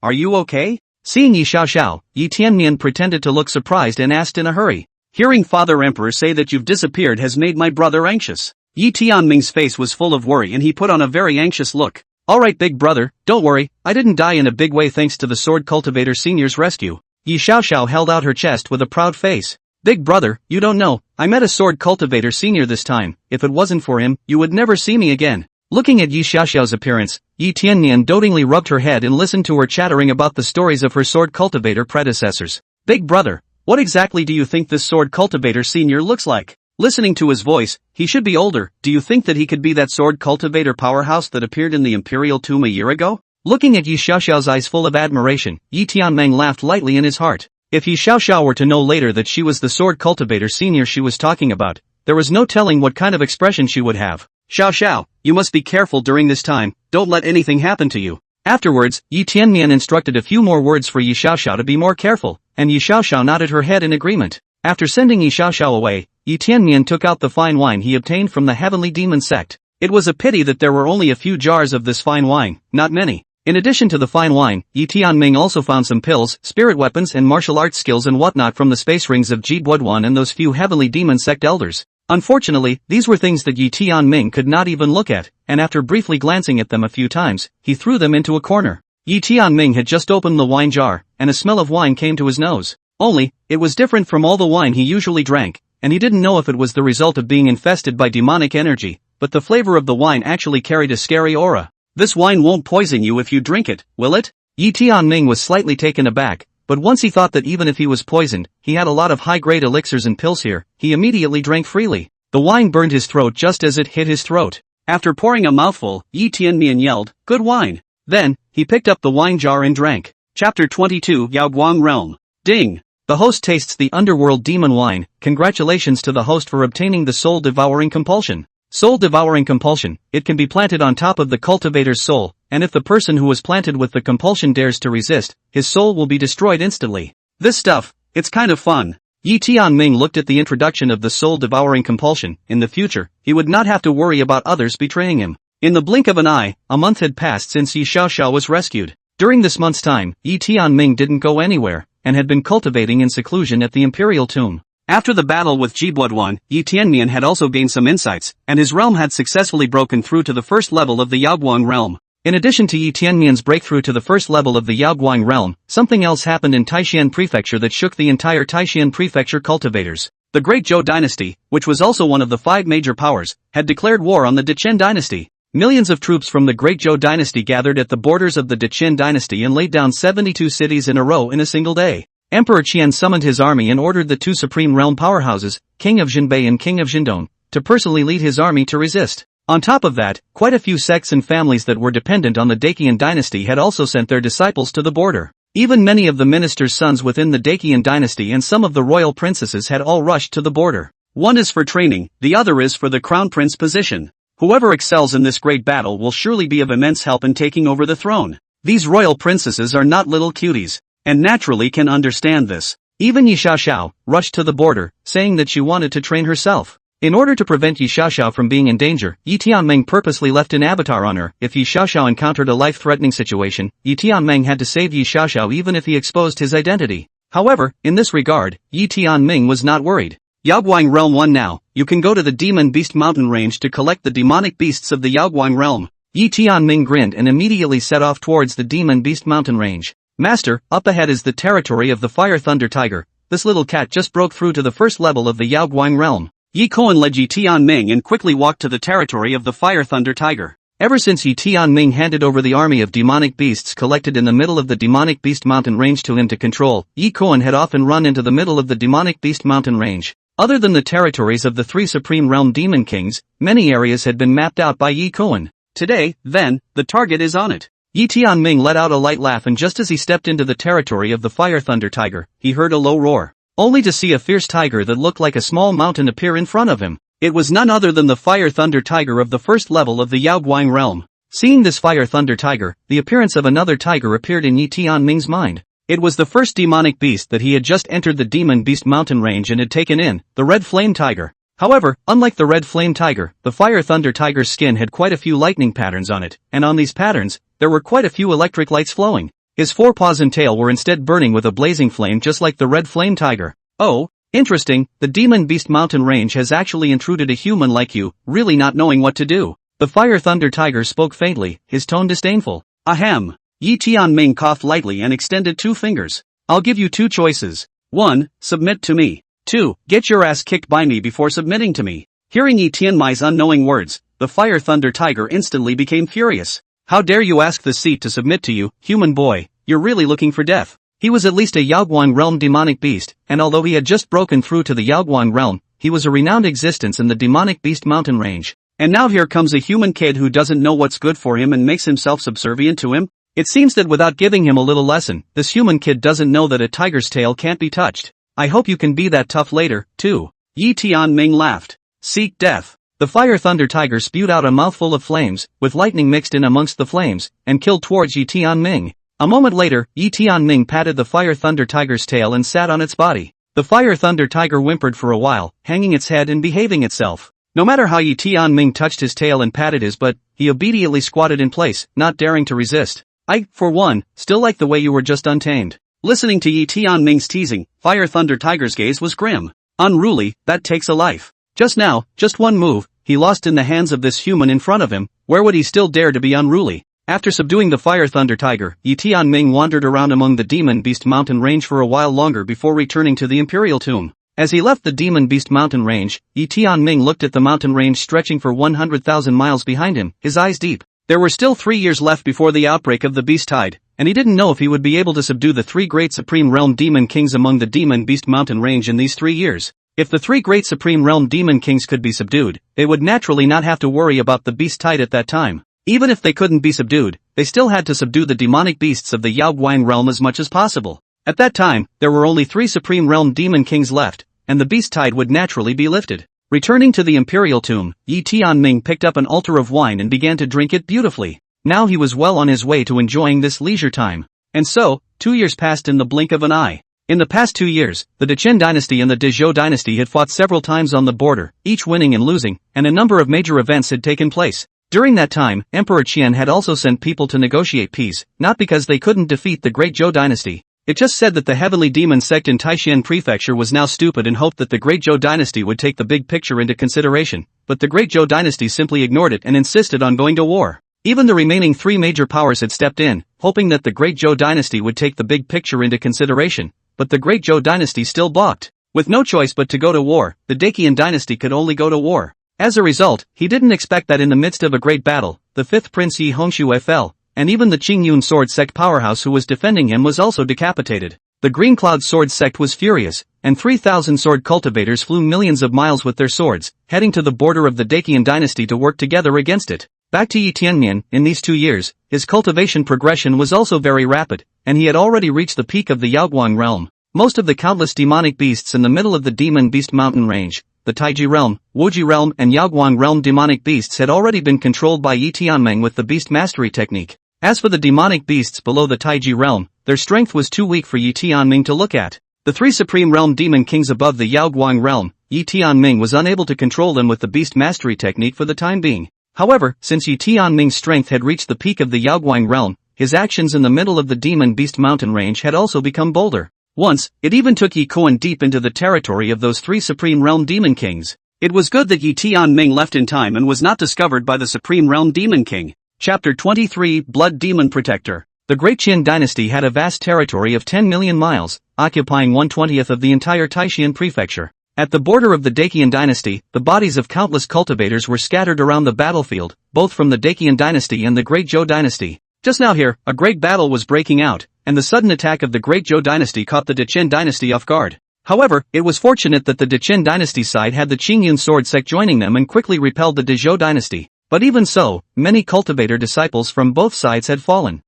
Speaker 1: Are you okay? Seeing Yi Xiaoxiao, Yi Tianmian pretended to look surprised and asked in a hurry. Hearing Father Emperor say that you've disappeared has made my brother anxious. Yi Tianming's face was full of worry and he put on a very anxious look. Alright big brother, don't worry, I didn't die in a big way thanks to the Sword Cultivator Senior's rescue. Yi Xiaoxiao held out her chest with a proud face. Big brother, you don't know, I met a Sword Cultivator Senior this time, if it wasn't for him, you would never see me again. Looking at Yi Xiaoxiao's appearance, Yi Tianmian dotingly rubbed her head and listened to her chattering about the stories of her Sword Cultivator predecessors. Big brother, what exactly do you think this Sword Cultivator Senior looks like? Listening to his voice, he should be older. Do you think that he could be that Sword Cultivator powerhouse that appeared in the Imperial tomb a year ago? Looking at Yi Xiaoxiao's eyes full of admiration, Yi Tianming laughed lightly in his heart. If Yi Xiaoxiao were to know later that she was the Sword Cultivator Senior she was talking about, there was no telling what kind of expression she would have. Xiaoxiao, you must be careful during this time, don't let anything happen to you. Afterwards, Yi Tianmian instructed a few more words for Yi Xiaoxiao to be more careful, and Yi Xiaoxiao nodded her head in agreement. After sending Yi Xiaoxiao away, Yi Tianmian took out the fine wine he obtained from the Heavenly Demon sect. It was a pity that there were only a few jars of this fine wine, not many. In addition to the fine wine, Yi Tianming also found some pills, spirit weapons and martial arts skills and whatnot from the space rings of Jibuoduan and those few Heavenly Demon sect elders. Unfortunately, these were things that Yi Tianming could not even look at, and after briefly glancing at them a few times, he threw them into a corner. Yi Tianming had just opened the wine jar, and a smell of wine came to his nose. Only, it was different from all the wine he usually drank, and he didn't know if it was the result of being infested by demonic energy, but the flavor of the wine actually carried a scary aura. This wine won't poison you if you drink it, will it? Yi Tianming was slightly taken aback, but once he thought that even if he was poisoned, he had a lot of high-grade elixirs and pills here, he immediately drank freely. The wine burned his throat just as it hit his throat. After pouring a mouthful, Yi Tianmian yelled, "Good wine!" Then, he picked up the wine jar and drank. Chapter 22 Yaoguang Realm. Ding! The host tastes the underworld demon wine. Congratulations to the host for obtaining the soul-devouring compulsion. Soul-devouring compulsion, it can be planted on top of the cultivator's soul, and if the person who was planted with the compulsion dares to resist, his soul will be destroyed instantly. This stuff, it's kind of fun. Yi Tianming looked at the introduction of the soul-devouring compulsion. In the future, he would not have to worry about others betraying him. In the blink of an eye, a month had passed since Yi Xiaoxiao was rescued. During this month's time, Yi Tianming didn't go anywhere, and had been cultivating in seclusion at the Imperial tomb. After the battle with Jibuoduan, Yi Tianmian had also gained some insights, and his realm had successfully broken through to the first level of the Yaoguang realm. In addition to Yi Tianmian's breakthrough to the first level of the Yaoguang realm, something else happened in Taishan Prefecture that shook the entire Taishan Prefecture cultivators. The Great Zhou dynasty, which was also one of the 5 major powers, had declared war on the Dechen dynasty. Millions of troops from the Great Zhou dynasty gathered at the borders of the Dechen dynasty and laid down 72 cities in a row in a single day. Emperor Qian summoned his army and ordered the 2 supreme realm powerhouses, King of Jinbei and King of Jindong, to personally lead his army to resist. On top of that, quite a few sects and families that were dependent on the Dacian dynasty had also sent their disciples to the border. Even many of the ministers' sons within the Dacian dynasty and some of the royal princesses had all rushed to the border. One is for training, the other is for the crown prince position. Whoever excels in this great battle will surely be of immense help in taking over the throne. These royal princesses are not little cuties, and naturally can understand this. Even Yi Xiaoxiao rushed to the border, saying that she wanted to train herself. In order to prevent Yi Xiaoxiao from being in danger, Yi Tianming purposely left an avatar on her. If Yi Xiaoxiao encountered a life-threatening situation, Yi Tianming had to save Yi Xiaoxiao even if he exposed his identity. However, in this regard, Yi Tianming was not worried. Yaoguang Realm 1 now, you can go to the Demon Beast Mountain Range to collect the demonic beasts of the Yaoguang Realm. Yi Tianming grinned and immediately set off towards the Demon Beast Mountain Range. Master, up ahead is the territory of the Fire Thunder Tiger. This little cat just broke through to the first level of the Yaoguang Realm. Yi Koan led Yi Tianming and quickly walked to the territory of the Fire Thunder Tiger. Ever since Yi Tianming handed over the army of demonic beasts collected in the middle of the Demonic Beast Mountain Range to him to control, Yi Koan had often run into the middle of the Demonic Beast Mountain Range. Other than the territories of the three Supreme Realm Demon Kings, many areas had been mapped out by Yi Koan. Today, then, the target is on it. Yi Tianming let out a light laugh, and just as he stepped into the territory of the Fire Thunder Tiger, he heard a low roar, only to see a fierce tiger that looked like a small mountain appear in front of him. It was none other than the Fire Thunder Tiger of the first level of the Yaoguang Realm. Seeing this Fire Thunder Tiger, the appearance of another tiger appeared in Yi Tianming's mind. It was the first demonic beast that he had just entered the Demon Beast Mountain Range and had taken in, the Red Flame Tiger. However, unlike the Red Flame Tiger, the Fire Thunder Tiger's skin had quite a few lightning patterns on it, and on these patterns, there were quite a few electric lights flowing. His forepaws and tail were instead burning with a blazing flame just like the Red Flame Tiger. Oh, interesting, the Demon Beast Mountain Range has actually intruded a human like you, really not knowing what to do. The Fire Thunder Tiger spoke faintly, his tone disdainful. Ahem. Yi Tianming coughed lightly and extended 2 fingers. I'll give you 2 choices. 1. Submit to me. 2. Get your ass kicked by me before submitting to me. Hearing Yi Tianmai's unknowing words, the Fire Thunder Tiger instantly became furious. How dare you ask the seat to submit to you, human boy, you're really looking for death. He was at least a Yaoguang Realm demonic beast, and although he had just broken through to the Yaoguang Realm, he was a renowned existence in the Demonic Beast Mountain Range. And now here comes a human kid who doesn't know what's good for him and makes himself subservient to him? It seems that without giving him a little lesson, this human kid doesn't know that a tiger's tail can't be touched. I hope you can be that tough later, too. Yi Tianming laughed. Seek death. The Fire Thunder Tiger spewed out a mouthful of flames, with lightning mixed in amongst the flames, and killed towards Yi Tianming. A moment later, Yi Tianming patted the Fire Thunder Tiger's tail and sat on its body. The Fire Thunder Tiger whimpered for a while, hanging its head and behaving itself. No matter how Yi Tianming touched his tail and patted his butt, he obediently squatted in place, not daring to resist. I, for one, still like the way you were just untamed. Listening to Yi Tianming's teasing, Fire Thunder Tiger's gaze was grim. Unruly, that takes a life. Just now, just one move, he lost in the hands of this human in front of him. Where would he still dare to be unruly? After subduing the Fire Thunder Tiger, Yi Tianming wandered around among the Demon Beast Mountain Range for a while longer before returning to the Imperial Tomb. As he left the Demon Beast Mountain Range, Yi Tianming looked at the mountain range stretching for 100,000 miles behind him, his eyes deep. There were still 3 years left before the outbreak of the Beast Tide, and he didn't know if he would be able to subdue the 3 great Supreme Realm Demon Kings among the Demon Beast Mountain Range in these 3 years. If the 3 great Supreme Realm Demon Kings could be subdued, they would naturally not have to worry about the Beast Tide at that time. Even if they couldn't be subdued, they still had to subdue the demonic beasts of the Yaoguang Realm as much as possible. At that time, there were only 3 Supreme Realm Demon Kings left, and the Beast Tide would naturally be lifted. Returning to the Imperial Tomb, Yi Tianming picked up an altar of wine and began to drink it beautifully. Now he was well on his way to enjoying this leisure time. And so, 2 years passed in the blink of an eye. In the past 2 years, the Dechen dynasty and the Dezhou dynasty had fought several times on the border, each winning and losing, and a number of major events had taken place. During that time, Emperor Qian had also sent people to negotiate peace, not because they couldn't defeat the Great Zhou dynasty. It just said that the heavenly demon sect in Taishan Prefecture was now stupid and hoped that the Great Zhou dynasty would take the big picture into consideration, but the Great Zhou dynasty simply ignored it and insisted on going to war. Even the remaining 3 major powers had stepped in, hoping that the Great Zhou dynasty would take the big picture into consideration, but the Great Zhou dynasty still balked. With no choice but to go to war, the Dacian dynasty could only go to war. As a result, he didn't expect that in the midst of a great battle, the 5th Prince Yi Hongxue fell, and even the Qingyun sword sect powerhouse who was defending him was also decapitated. The Green Cloud sword sect was furious, and 3,000 sword cultivators flew millions of miles with their swords, heading to the border of the Dacian dynasty to work together against it. Back to Yi Tianming, in these 2 years, his cultivation progression was also very rapid, and he had already reached the peak of the Yaoguang realm. Most of the countless demonic beasts in the middle of the Demon Beast Mountain Range, the Taiji realm, Wuji realm and Yaoguang realm demonic beasts had already been controlled by Yi Tianming with the beast mastery technique. As for the demonic beasts below the Taiji realm, their strength was too weak for Yi Tianming to look at. The 3 supreme realm demon kings above the Yaoguang realm, Yi Tianming was unable to control them with the beast mastery technique for the time being. However, since Yi Tianming's strength had reached the peak of the Yaoguang realm, his actions in the middle of the Demon Beast Mountain Range had also become bolder. Once, it even took Yi Kuan deep into the territory of those 3 Supreme Realm Demon Kings. It was good that Yi Tianming left in time and was not discovered by the Supreme Realm Demon King. Chapter 23 Blood Demon Protector. The Great Qin dynasty had a vast territory of 10 million miles, occupying 1/20th of the entire Taishan prefecture. At the border of the Dacian dynasty, the bodies of countless cultivators were scattered around the battlefield, both from the Dacian dynasty and the Great Zhou dynasty. Just now here, a great battle was breaking out, and the sudden attack of the Great Zhou dynasty caught the Dechen dynasty off guard. However, it was fortunate that the Dechen dynasty side had the Qingyun sword sect joining them and quickly repelled the Dezhou dynasty. But even so, many cultivator disciples from both sides had fallen.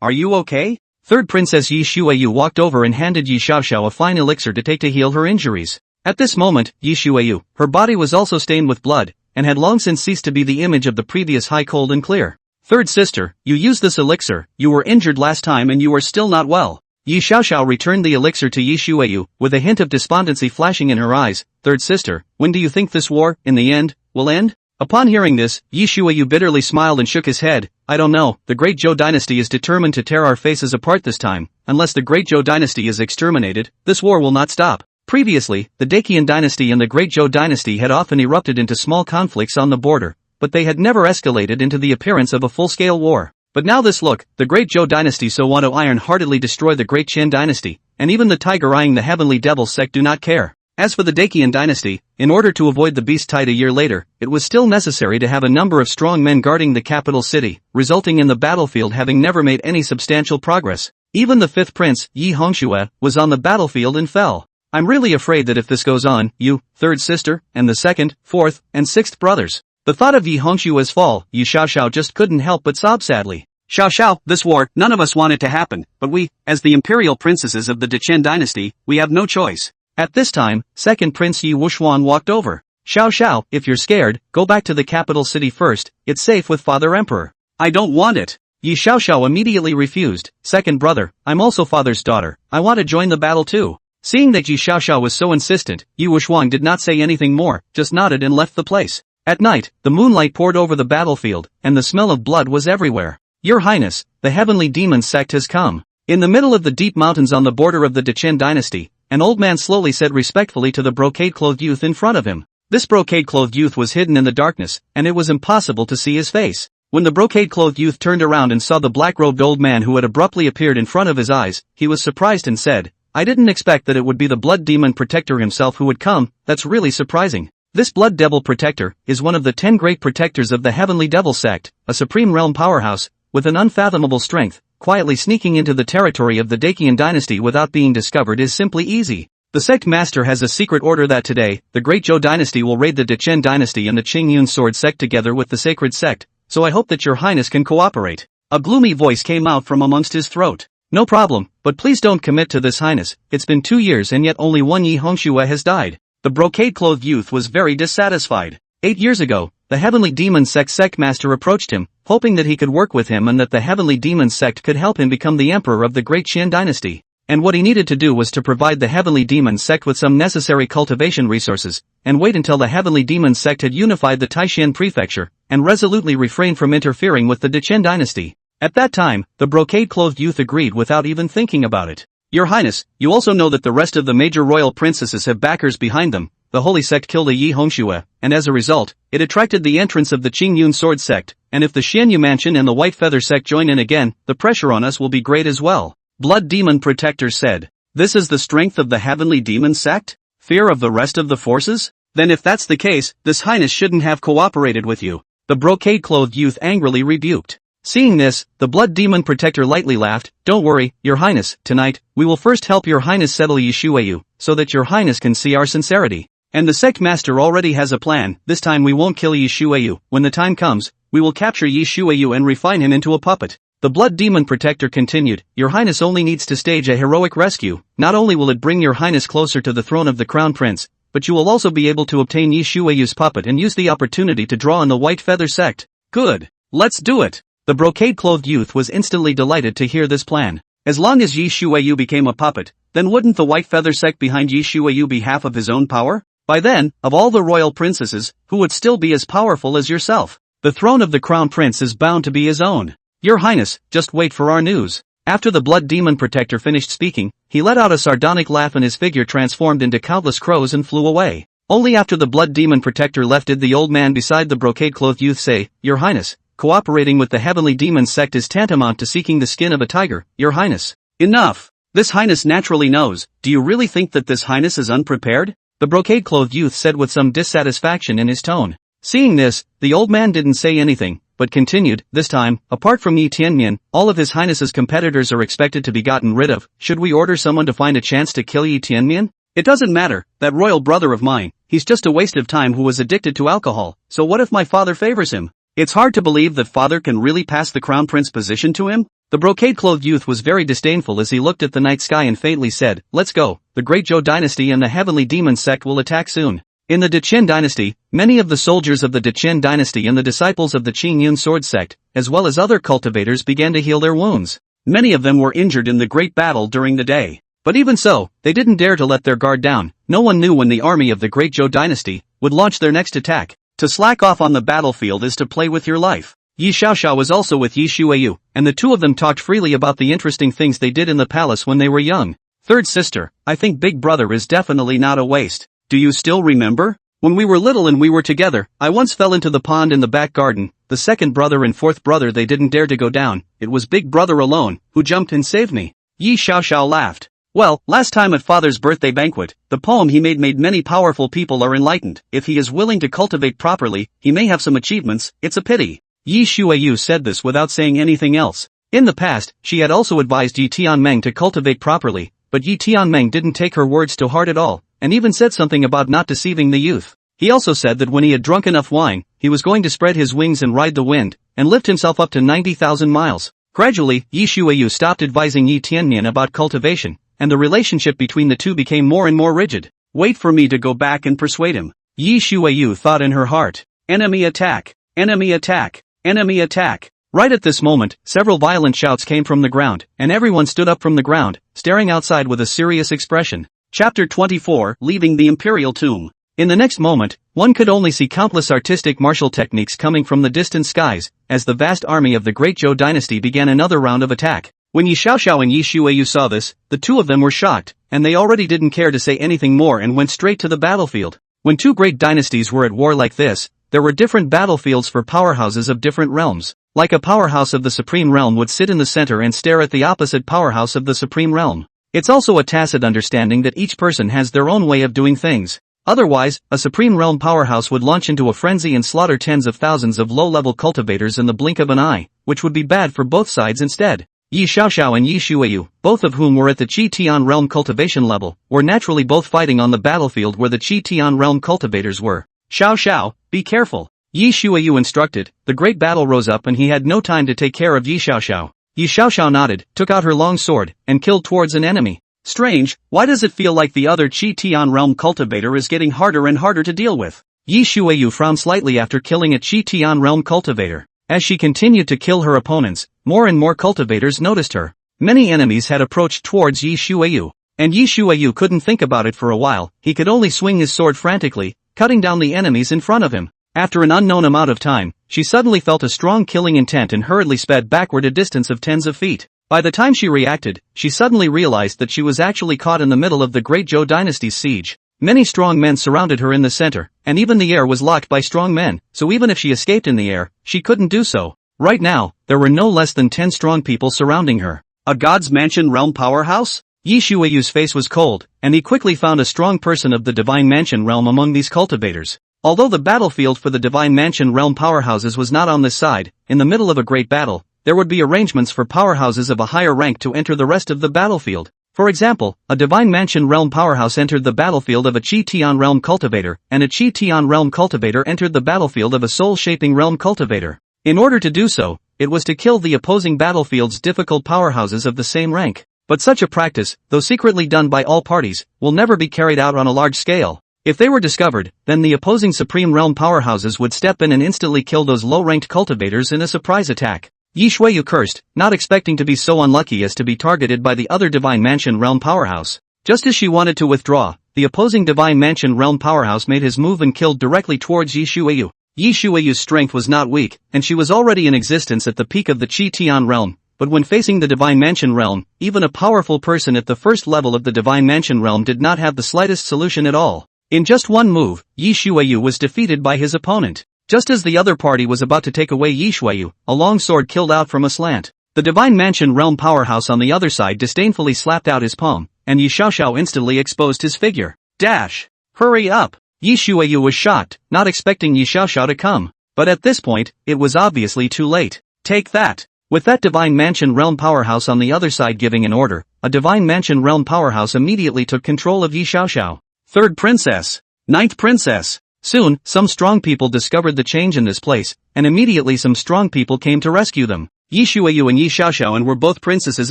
Speaker 1: Are you okay? Third Princess Yi Shuiyu walked over and handed Yi Xiaoxiao a fine elixir to take to heal her injuries. At this moment, Yi Shuiyu, her body was also stained with blood, and had long since ceased to be the image of the previous high cold and clear. Third sister, you used this elixir, you were injured last time and you are still not well. Yi Xiaoxiao returned the elixir to Yi Shuiyu, with a hint of despondency flashing in her eyes. Third sister, when do you think this war, in the end, will end? Upon hearing this, Yi Shuiyu bitterly smiled and shook his head. I don't know, the Great Zhou dynasty is determined to tear our faces apart this time. Unless the Great Zhou dynasty is exterminated, this war will not stop. Previously, the Dacian dynasty and the Great Zhou dynasty had often erupted into small conflicts on the border, but they had never escalated into the appearance of a full-scale war. But now this look, the Great Zhou dynasty so want to iron-heartedly destroy the Great Qin dynasty, and even the tiger eyeing the Heavenly Devil sect do not care. As for the Dacian dynasty, in order to avoid the beast tide a year later, it was still necessary to have a number of strong men guarding the capital city, resulting in the battlefield having never made any substantial progress. Even the 5th prince, Yi Hongxue, was on the battlefield and fell. I'm really afraid that if this goes on, you, 3rd sister, and the 2nd, 4th, and 6th brothers. The thought of Yi Hongshua's fall, Yi Xiaoxiao just couldn't help but sob sadly. Xiaoxiao, this war, none of us want it to happen, but we, as the imperial princesses of the Dechen dynasty, we have no choice. At this time, 2nd Prince Yi Wuxuan walked over. Xiaoxiao, if you're scared, go back to the capital city first, it's safe with Father Emperor. I don't want it. Yi Xiaoxiao immediately refused. 2nd brother, I'm also father's daughter, I want to join the battle too. Seeing that Yi Xiaoxiao was so insistent, Yi Wuxuan did not say anything more, just nodded and left the place. At night, the moonlight poured over the battlefield, and the smell of blood was everywhere. Your Highness, the Heavenly Demon sect has come. In the middle of the deep mountains on the border of the Dechen dynasty, an old man slowly said respectfully to the brocade-clothed youth in front of him. This brocade-clothed youth was hidden in the darkness, and it was impossible to see his face. When the brocade-clothed youth turned around and saw the black-robed old man who had abruptly appeared in front of his eyes, he was surprised and said, I didn't expect that it would be the Blood Demon Protector himself who would come, that's really surprising. This Blood Devil Protector is one of the 10 great protectors of the Heavenly Devil sect, a supreme realm powerhouse, with an unfathomable strength. Quietly sneaking into the territory of the Dacian dynasty without being discovered is simply easy. The sect master has a secret order that today, the Great Zhou dynasty will raid the Dechen dynasty and the Qingyun sword sect together with the sacred sect, so I hope that your highness can cooperate. A gloomy voice came out from amongst his throat. No problem, but please don't commit to this, highness. It's been 2 years and yet only one Yi Hongxue has died. The brocade-clothed youth was very dissatisfied. 8 years ago, the Heavenly Demon sect master approached him, hoping that he could work with him and that the Heavenly Demon sect could help him become the emperor of the Great Qin dynasty. And what he needed to do was to provide the Heavenly Demon sect with some necessary cultivation resources, and wait until the Heavenly Demon sect had unified the Taishan prefecture, and resolutely refrained from interfering with the Dechen dynasty. At that time, the brocade-clothed youth agreed without even thinking about it. Your Highness, you also know that the rest of the major royal princesses have backers behind them. The holy sect killed a Yi Hongxue, and as a result, it attracted the entrance of the Qingyun sword sect, and if the Xianyu Mansion and the White Feather sect join in again, the pressure on us will be great as well. Blood Demon Protector said. This is the strength of the Heavenly Demon sect? Fear of the rest of the forces? Then if that's the case, this highness shouldn't have cooperated with you. The brocade-clothed youth angrily rebuked. Seeing this, the Blood Demon Protector lightly laughed. Don't worry, your highness, tonight, we will first help your highness settle Yi Shuiyu, so that your highness can see our sincerity. And the sect master already has a plan. This time we won't kill Yi Shuiyu. When the time comes, we will capture Yi Shuiyu and refine him into a puppet. The Blood Demon Protector continued, your highness only needs to stage a heroic rescue. Not only will it bring your highness closer to the throne of the crown prince, but you will also be able to obtain Yi Shuiyu's puppet and use the opportunity to draw on the White Feather sect. Good. Let's do it. The brocade-clothed youth was instantly delighted to hear this plan. As long as Yi Shuiyu became a puppet, then wouldn't the White Feather sect behind Yi Shuiyu be half of his own power? By then, of all the royal princesses, who would still be as powerful as yourself? The throne of the crown prince is bound to be his own. Your highness, just wait for our news. After the Blood Demon Protector finished speaking, he let out a sardonic laugh and his figure transformed into countless crows and flew away. Only after the Blood Demon Protector left did the old man beside the brocade-clothed youth say, "Your Highness, cooperating with the Heavenly Demon sect is tantamount to seeking the skin of a tiger, Your Highness." "Enough! This Highness naturally knows. Do you really think that this Highness is unprepared?" the brocade-clothed youth said with some dissatisfaction in his tone. Seeing this, the old man didn't say anything, but continued, "This time, apart from Yi Tianmian, all of His Highness's competitors are expected to be gotten rid of. Should we order someone to find a chance to kill Yi Tianmian?" "It doesn't matter, that royal brother of mine, he's just a waste of time who was addicted to alcohol, so what if my father favors him? It's hard to believe that father can really pass the crown prince position to him?" The brocade-clothed youth was very disdainful as he looked at the night sky and faintly said, "Let's go, the Great Zhou dynasty and the Heavenly Demon sect will attack soon." In the Deqin dynasty, many of the soldiers of the Deqin dynasty and the disciples of the Qingyun sword sect, as well as other cultivators began to heal their wounds. Many of them were injured in the great battle during the day. But even so, they didn't dare to let their guard down. No one knew when the army of the Great Zhou dynasty would launch their next attack. To slack off on the battlefield is to play with your life. Yi Xiaoxiao was also with Yi Shuiyu, and the two of them talked freely about the interesting things they did in the palace when they were young. "Third sister, I think big brother is definitely not a waste. Do you still remember? When we were little and we were together, I once fell into the pond in the back garden. The second brother and fourth brother they didn't dare to go down. It was big brother alone who jumped and saved me." Yi Xiaoxiao laughed. "Well, last time at father's birthday banquet, the poem he made many powerful people are enlightened. If he is willing to cultivate properly, he may have some achievements. It's a pity." Yi Shuiyu said this without saying anything else. In the past, she had also advised Yi Tianmeng to cultivate properly, but Yi Tianmeng didn't take her words to heart at all, and even said something about not deceiving the youth. He also said that when he had drunk enough wine, he was going to spread his wings and ride the wind, and lift himself up to 90,000 miles. Gradually, Yi Shuiyu stopped advising Yi Tianmian about cultivation, and the relationship between the two became more and more rigid. "Wait for me to go back and persuade him," Yi Shuiyu thought in her heart. "Enemy attack! Enemy attack! Enemy attack!" Right at this moment, several violent shouts came from the ground, and everyone stood up from the ground, staring outside with a serious expression. Chapter 24, Leaving the Imperial Tomb. In the next moment, one could only see countless artistic martial techniques coming from the distant skies, as the vast army of the Great Zhou dynasty began another round of attack. When Yi Xiaoxiao and Yi Shuiyu saw this, the two of them were shocked, and they already didn't care to say anything more and went straight to the battlefield. When two great dynasties were at war like this, there were different battlefields for powerhouses of different realms. Like a powerhouse of the Supreme Realm would sit in the center and stare at the opposite powerhouse of the Supreme Realm. It's also a tacit understanding that each person has their own way of doing things. Otherwise, a Supreme Realm powerhouse would launch into a frenzy and slaughter tens of thousands of low-level cultivators in the blink of an eye, which would be bad for both sides instead. Yi Xiaoxiao and Yi Shuiyu, both of whom were at the Qi Tian realm cultivation level, were naturally both fighting on the battlefield where the Qi Tian realm cultivators were. "Xiaoxiao, be careful," Yi Shuiyu instructed. The great battle rose up and he had no time to take care of Yi Xiaoxiao. Yi Xiaoxiao nodded, took out her long sword, and killed towards an enemy. "Strange, why does it feel like the other Qi Tian realm cultivator is getting harder and harder to deal with?" Yi Shuiyu frowned slightly after killing a Qi Tian realm cultivator. As she continued to kill her opponents, more and more cultivators noticed her. Many enemies had approached towards Yi Shuiyu, and Yi Shuiyu couldn't think about it for a while. He could only swing his sword frantically, cutting down the enemies in front of him. After an unknown amount of time, she suddenly felt a strong killing intent and hurriedly sped backward a distance of tens of feet. By the time she reacted, she suddenly realized that she was actually caught in the middle of the Great Zhou dynasty's siege. Many strong men surrounded her in the center, and even the air was locked by strong men, so even if she escaped in the air, she couldn't do so. Right now, there were no less than 10 strong people surrounding her. A God's Mansion realm powerhouse? Yi Shuiyu's face was cold, and he quickly found a strong person of the Divine Mansion realm among these cultivators. Although the battlefield for the Divine Mansion realm powerhouses was not on this side, in the middle of a great battle, there would be arrangements for powerhouses of a higher rank to enter the rest of the battlefield. For example, a Divine Mansion realm powerhouse entered the battlefield of a Qi Tian realm cultivator, and a Qi Tian realm cultivator entered the battlefield of a soul-shaping realm cultivator. In order to do so, it was to kill the opposing battlefield's difficult powerhouses of the same rank. But such a practice, though secretly done by all parties, will never be carried out on a large scale. If they were discovered, then the opposing Supreme Realm powerhouses would step in and instantly kill those low-ranked cultivators in a surprise attack. Yi Shuiyu cursed, not expecting to be so unlucky as to be targeted by the other Divine Mansion Realm powerhouse. Just as she wanted to withdraw, the opposing Divine Mansion Realm powerhouse made his move and killed directly towards Yi Shuiyu. Yi Shuiyu's strength was not weak, and she was already in existence at the peak of the Qi Tian realm, but when facing the Divine Mansion realm, even a powerful person at the first level of the Divine Mansion realm did not have the slightest solution at all. In just one move, Yi Shuiyu was defeated by his opponent. Just as the other party was about to take away Yi Shuiyu, a long sword killed out from a slant. The Divine Mansion realm powerhouse on the other side disdainfully slapped out his palm, and Yi Xiaoxiao instantly exposed his figure. Dash! Hurry up! Yi Shuiyu was shocked, not expecting Yi Xiaoxiao to come. But at this point, it was obviously too late. Take that! With that Divine Mansion realm powerhouse on the other side giving an order, a Divine Mansion realm powerhouse immediately took control of Yi Xiaoxiao. Third princess. Ninth princess. Soon, some strong people discovered the change in this place, and immediately some strong people came to rescue them. Yi Shuiyu and Yi Xiaoxiao were both princesses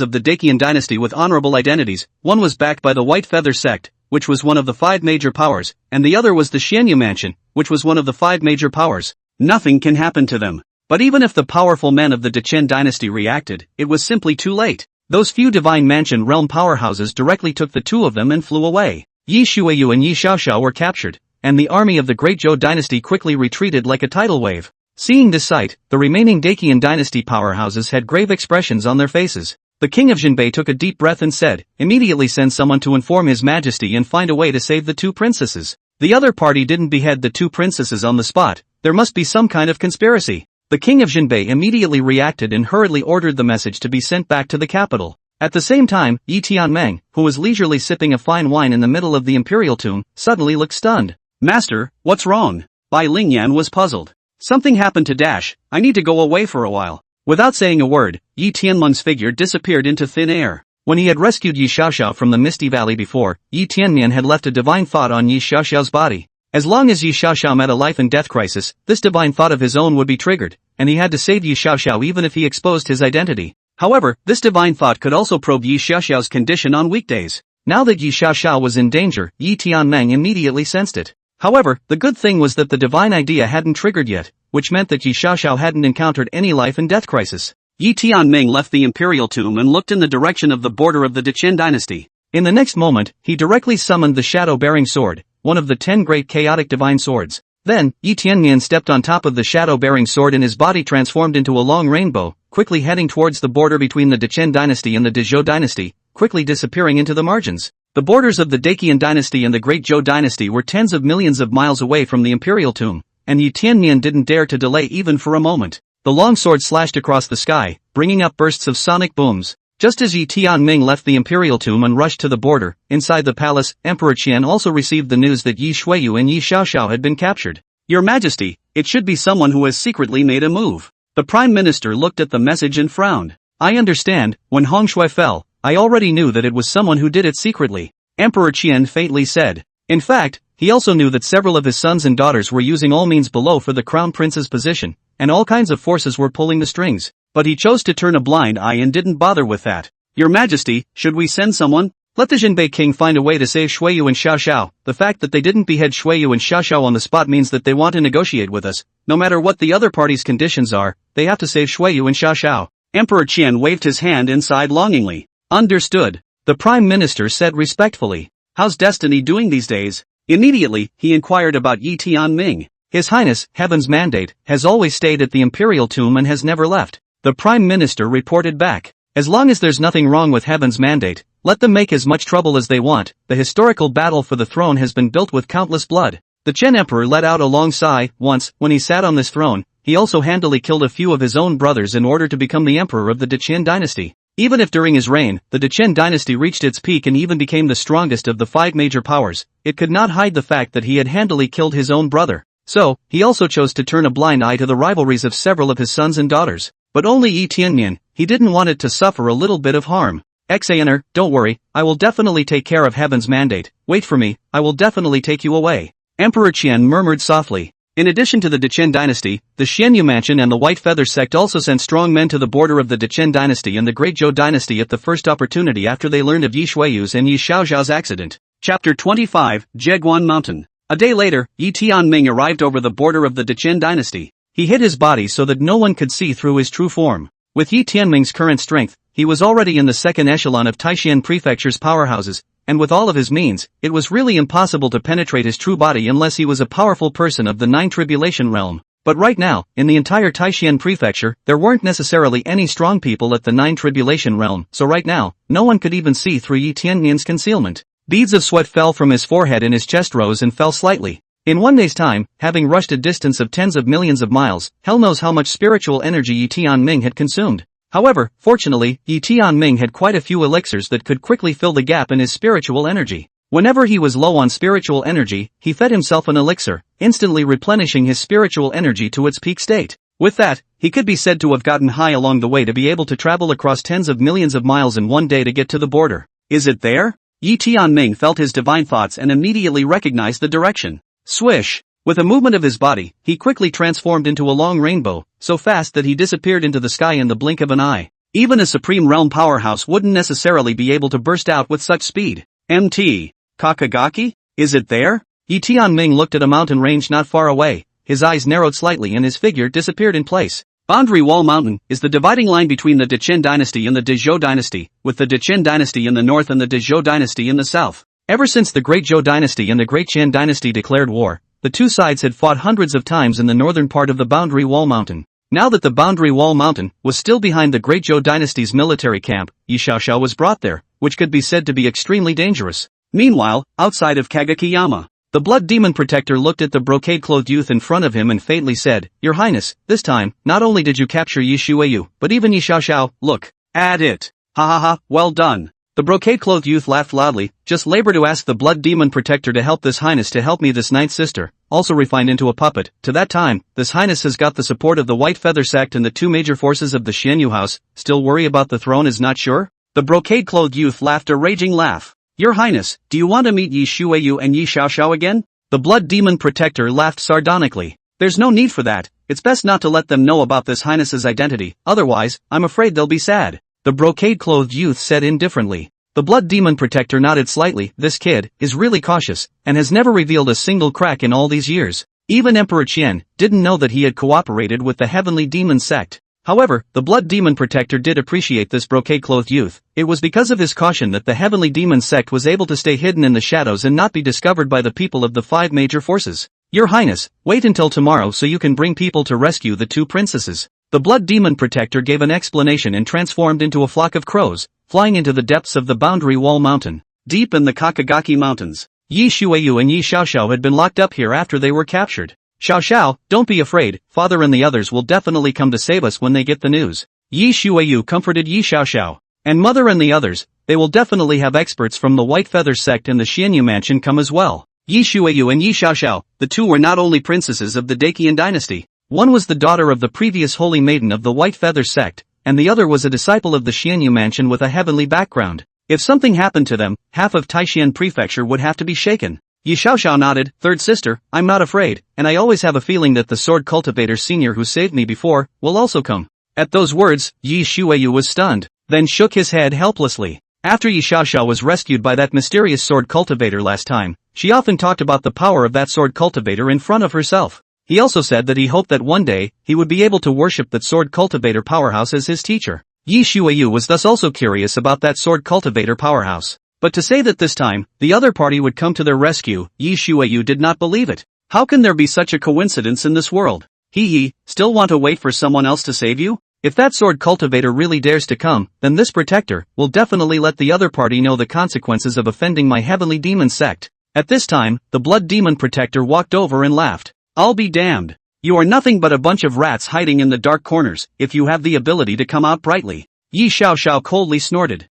Speaker 1: of the Dacian dynasty with honorable identities. One was backed by the White Feather sect, which was one of the 5 major powers, and the other was the Xianyu Mansion, which was one of the 5 major powers. Nothing can happen to them. But even if the powerful men of the Dacian dynasty reacted, it was simply too late. Those few Divine Mansion realm powerhouses directly took the two of them and flew away. Yi Shuiyu and Yi Xiaoxiao were captured, and the army of the Great Zhou dynasty quickly retreated like a tidal wave. Seeing this sight, the remaining Dacian dynasty powerhouses had grave expressions on their faces. The king of Jinbei took a deep breath and said, "Immediately send someone to inform his majesty and find a way to save the 2 princesses." The other party didn't behead the 2 princesses on the spot. There must be some kind of conspiracy. The king of Jinbei immediately reacted and hurriedly ordered the message to be sent back to the capital. At the same time, Yi Tianmeng, who was leisurely sipping a fine wine in the middle of the imperial tomb, suddenly looked stunned. "Master, what's wrong?" Bai Lingyan was puzzled. "Something happened to Dash, I need to go away for a while." Without saying a word, Yi Tianmeng's figure disappeared into thin air. When he had rescued Yi Xiaoxiao from the Misty Valley before, Yi Tianmeng had left a divine thought on Yi Xiaoxiao's body. As long as Yi Xiaoxiao met a life and death crisis, this divine thought of his own would be triggered, and he had to save Yi Xiaoxiao even if he exposed his identity. However, this divine thought could also probe Yi Xiaoxiao's condition on weekdays. Now that Yi Xiaoxiao was in danger, Yi Tianmeng immediately sensed it. However, the good thing was that the divine idea hadn't triggered yet, which meant that Yi Xiaoxiao hadn't encountered any life and death crisis. Yi Tianmeng left the imperial tomb and looked in the direction of the border of the Dacian dynasty. In the next moment, he directly summoned the shadow-bearing sword, one of the 10 great chaotic divine swords. Then, Yi Tianmeng stepped on top of the shadow-bearing sword and his body transformed into a long rainbow, quickly heading towards the border between the Dacian dynasty and the Dezhou dynasty, quickly disappearing into the margins. The borders of the Dacian dynasty and the Great Zhou dynasty were tens of millions of miles away from the imperial tomb, and Yi Tianmeng didn't dare to delay even for a moment. The long sword slashed across the sky, bringing up bursts of sonic booms. Just as Yi Tianmeng left the imperial tomb and rushed to the border, inside the palace, Emperor Qian also received the news that Yi Shuiyu and Yi Xiaoxiao had been captured. "Your Majesty, it should be someone who has secretly made a move." The Prime Minister looked at the message and frowned. "I understand, when Hongshui fell, I already knew that it was someone who did it secretly," Emperor Qian faintly said. In fact, he also knew that several of his sons and daughters were using all means below for the crown prince's position, and all kinds of forces were pulling the strings. But he chose to turn a blind eye and didn't bother with that. "Your Majesty, should we send someone? Let the Jinbei king find a way to save Shuiyu and Xiaoxiao. The fact that they didn't behead Shuiyu and Xiaoxiao on the spot means that they want to negotiate with us. No matter what the other party's conditions are, they have to save Shuiyu and Xiaoxiao." Emperor Qian waved his hand and sighed longingly. "Understood," the Prime Minister said respectfully. "How's Destiny doing these days?" Immediately, he inquired about Yi Tianmeng. "His Highness, Heaven's Mandate, has always stayed at the Imperial Tomb and has never left," the Prime Minister reported back. "As long as there's nothing wrong with Heaven's Mandate, let them make as much trouble as they want. The historical battle for the throne has been built with countless blood." The Chen Emperor let out a long sigh. Once, when he sat on this throne, he also handily killed a few of his own brothers in order to become the emperor of the Dacian dynasty. Even if during his reign, the Dacian dynasty reached its peak and even became the strongest of the 5 major powers, it could not hide the fact that he had handily killed his own brother. So, he also chose to turn a blind eye to the rivalries of several of his sons and daughters. But only Yi Tianmeng, he didn't want it to suffer a little bit of harm. "Xaner, don't worry, I will definitely take care of Heaven's Mandate. Wait for me, I will definitely take you away," Emperor Qian murmured softly. In addition to the Dacian dynasty, the Xianyu Mansion and the White Feather sect also sent strong men to the border of the Dacian dynasty and the Great Zhou dynasty at the first opportunity after they learned of Yi Shuiyu's and Yi Xiaoxiao's accident. Chapter 25, Zheguan Mountain. A day later, Yi Tianmeng arrived over the border of the Dacian dynasty. He hid his body so that no one could see through his true form. With Yi Tianmeng's current strength, he was already in the second echelon of Taishan Prefecture's powerhouses, and with all of his means, it was really impossible to penetrate his true body unless he was a powerful person of the 9 Tribulation realm. But right now, in the entire Taishan prefecture, there weren't necessarily any strong people at the Nine Tribulation realm, so right now, no one could even see through Yi Tianyan's concealment. Beads of sweat fell from his forehead and his chest rose and fell slightly. In one day's time, having rushed a distance of tens of millions of miles, hell knows how much spiritual energy Yi Tianming had consumed. However, fortunately, Yi Tianming had quite a few elixirs that could quickly fill the gap in his spiritual energy. Whenever he was low on spiritual energy, he fed himself an elixir, instantly replenishing his spiritual energy to its peak state. With that, he could be said to have gotten high along the way to be able to travel across tens of millions of miles in one day to get to the border. Is it there? Yi Tianming felt his divine thoughts and immediately recognized the direction. Swish! With a movement of his body, he quickly transformed into a long rainbow, so fast that he disappeared into the sky in the blink of an eye. Even a supreme realm powerhouse wouldn't necessarily be able to burst out with such speed. MT. Kakagaki? Is it there? Yi Tianming looked at a mountain range not far away, his eyes narrowed slightly and his figure disappeared in place. Boundary Wall Mountain is the dividing line between the Dechen dynasty and the Dezhou dynasty, with the Dechen dynasty in the north and the Dezhou dynasty in the south. Ever since the Great Zhou dynasty and the Great Qian dynasty declared war, the two sides had fought hundreds of times in the northern part of the Boundary Wall Mountain. Now that the Boundary Wall Mountain was still behind the Great Zhou dynasty's military camp, Yi Xiaoxiao was brought there, which could be said to be extremely dangerous. Meanwhile, outside of Kagakiyama, the Blood Demon Protector looked at the brocade-clothed youth in front of him and faintly said, "Your Highness, this time, not only did you capture Yi Shuiyu, but even Yi Xiaoxiao, look at it. Ha ha ha, well done." The brocade-clothed youth laughed loudly, "Just labor to ask the Blood Demon Protector to help this Highness to help me this ninth sister, also refined into a puppet. To that time, this Highness has got the support of the White Feather sect and the two major forces of the Xianyu house, still worry about the throne is not sure?" The brocade-clothed youth laughed a raging laugh. "Your Highness, do you want to meet Yi Shuiyu and Yi Xiaoxiao again?" The Blood Demon Protector laughed sardonically. "There's no need for that, it's best not to let them know about this Highness's identity, otherwise, I'm afraid they'll be sad," the brocade-clothed youth said indifferently. The Blood Demon Protector nodded slightly. "This kid is really cautious, and has never revealed a single crack in all these years. Even Emperor Qian didn't know that he had cooperated with the Heavenly Demon sect." However, the Blood Demon Protector did appreciate this brocade-clothed youth. It was because of his caution that the Heavenly Demon sect was able to stay hidden in the shadows and not be discovered by the people of the five major forces. "Your Highness, wait until tomorrow so you can bring people to rescue the two princesses." The Blood Demon Protector gave an explanation and transformed into a flock of crows, flying into the depths of the Boundary Wall Mountain. Deep in the Kakagaki Mountains, Yi Shuiyu and Yi Xiaoxiao had been locked up here after they were captured. "Xiaoxiao, don't be afraid, father and the others will definitely come to save us when they get the news." Yi Shuiyu comforted Yi Xiaoxiao. "And mother and the others, they will definitely have experts from the White Feather sect and the Xianyu mansion come as well." Yi Shuiyu and Yi Xiaoxiao, the two were not only princesses of the Dakian dynasty. One was the daughter of the previous holy maiden of the White Feather sect, and the other was a disciple of the Xianyu mansion with a heavenly background. If something happened to them, half of Taishan prefecture would have to be shaken. Yi Xiaoxiao nodded. "Third sister, I'm not afraid, and I always have a feeling that the sword cultivator senior who saved me before, will also come." At those words, Yi Shuiyu was stunned, then shook his head helplessly. After Yi Xiaoxiao was rescued by that mysterious sword cultivator last time, she often talked about the power of that sword cultivator in front of herself. He also said that he hoped that one day, he would be able to worship that sword cultivator powerhouse as his teacher. Yi Shuiyu was thus also curious about that sword cultivator powerhouse. But to say that this time, the other party would come to their rescue, Yi Shuiyu did not believe it. How can there be such a coincidence in this world? He still want to wait for someone else to save you? If that sword cultivator really dares to come, then this protector will definitely let the other party know the consequences of offending my heavenly demon sect. At this time, the Blood Demon Protector walked over and laughed. "I'll be damned. You are nothing but a bunch of rats hiding in the dark corners, if you have the ability to come out brightly." Yi Xiaoxiao coldly snorted.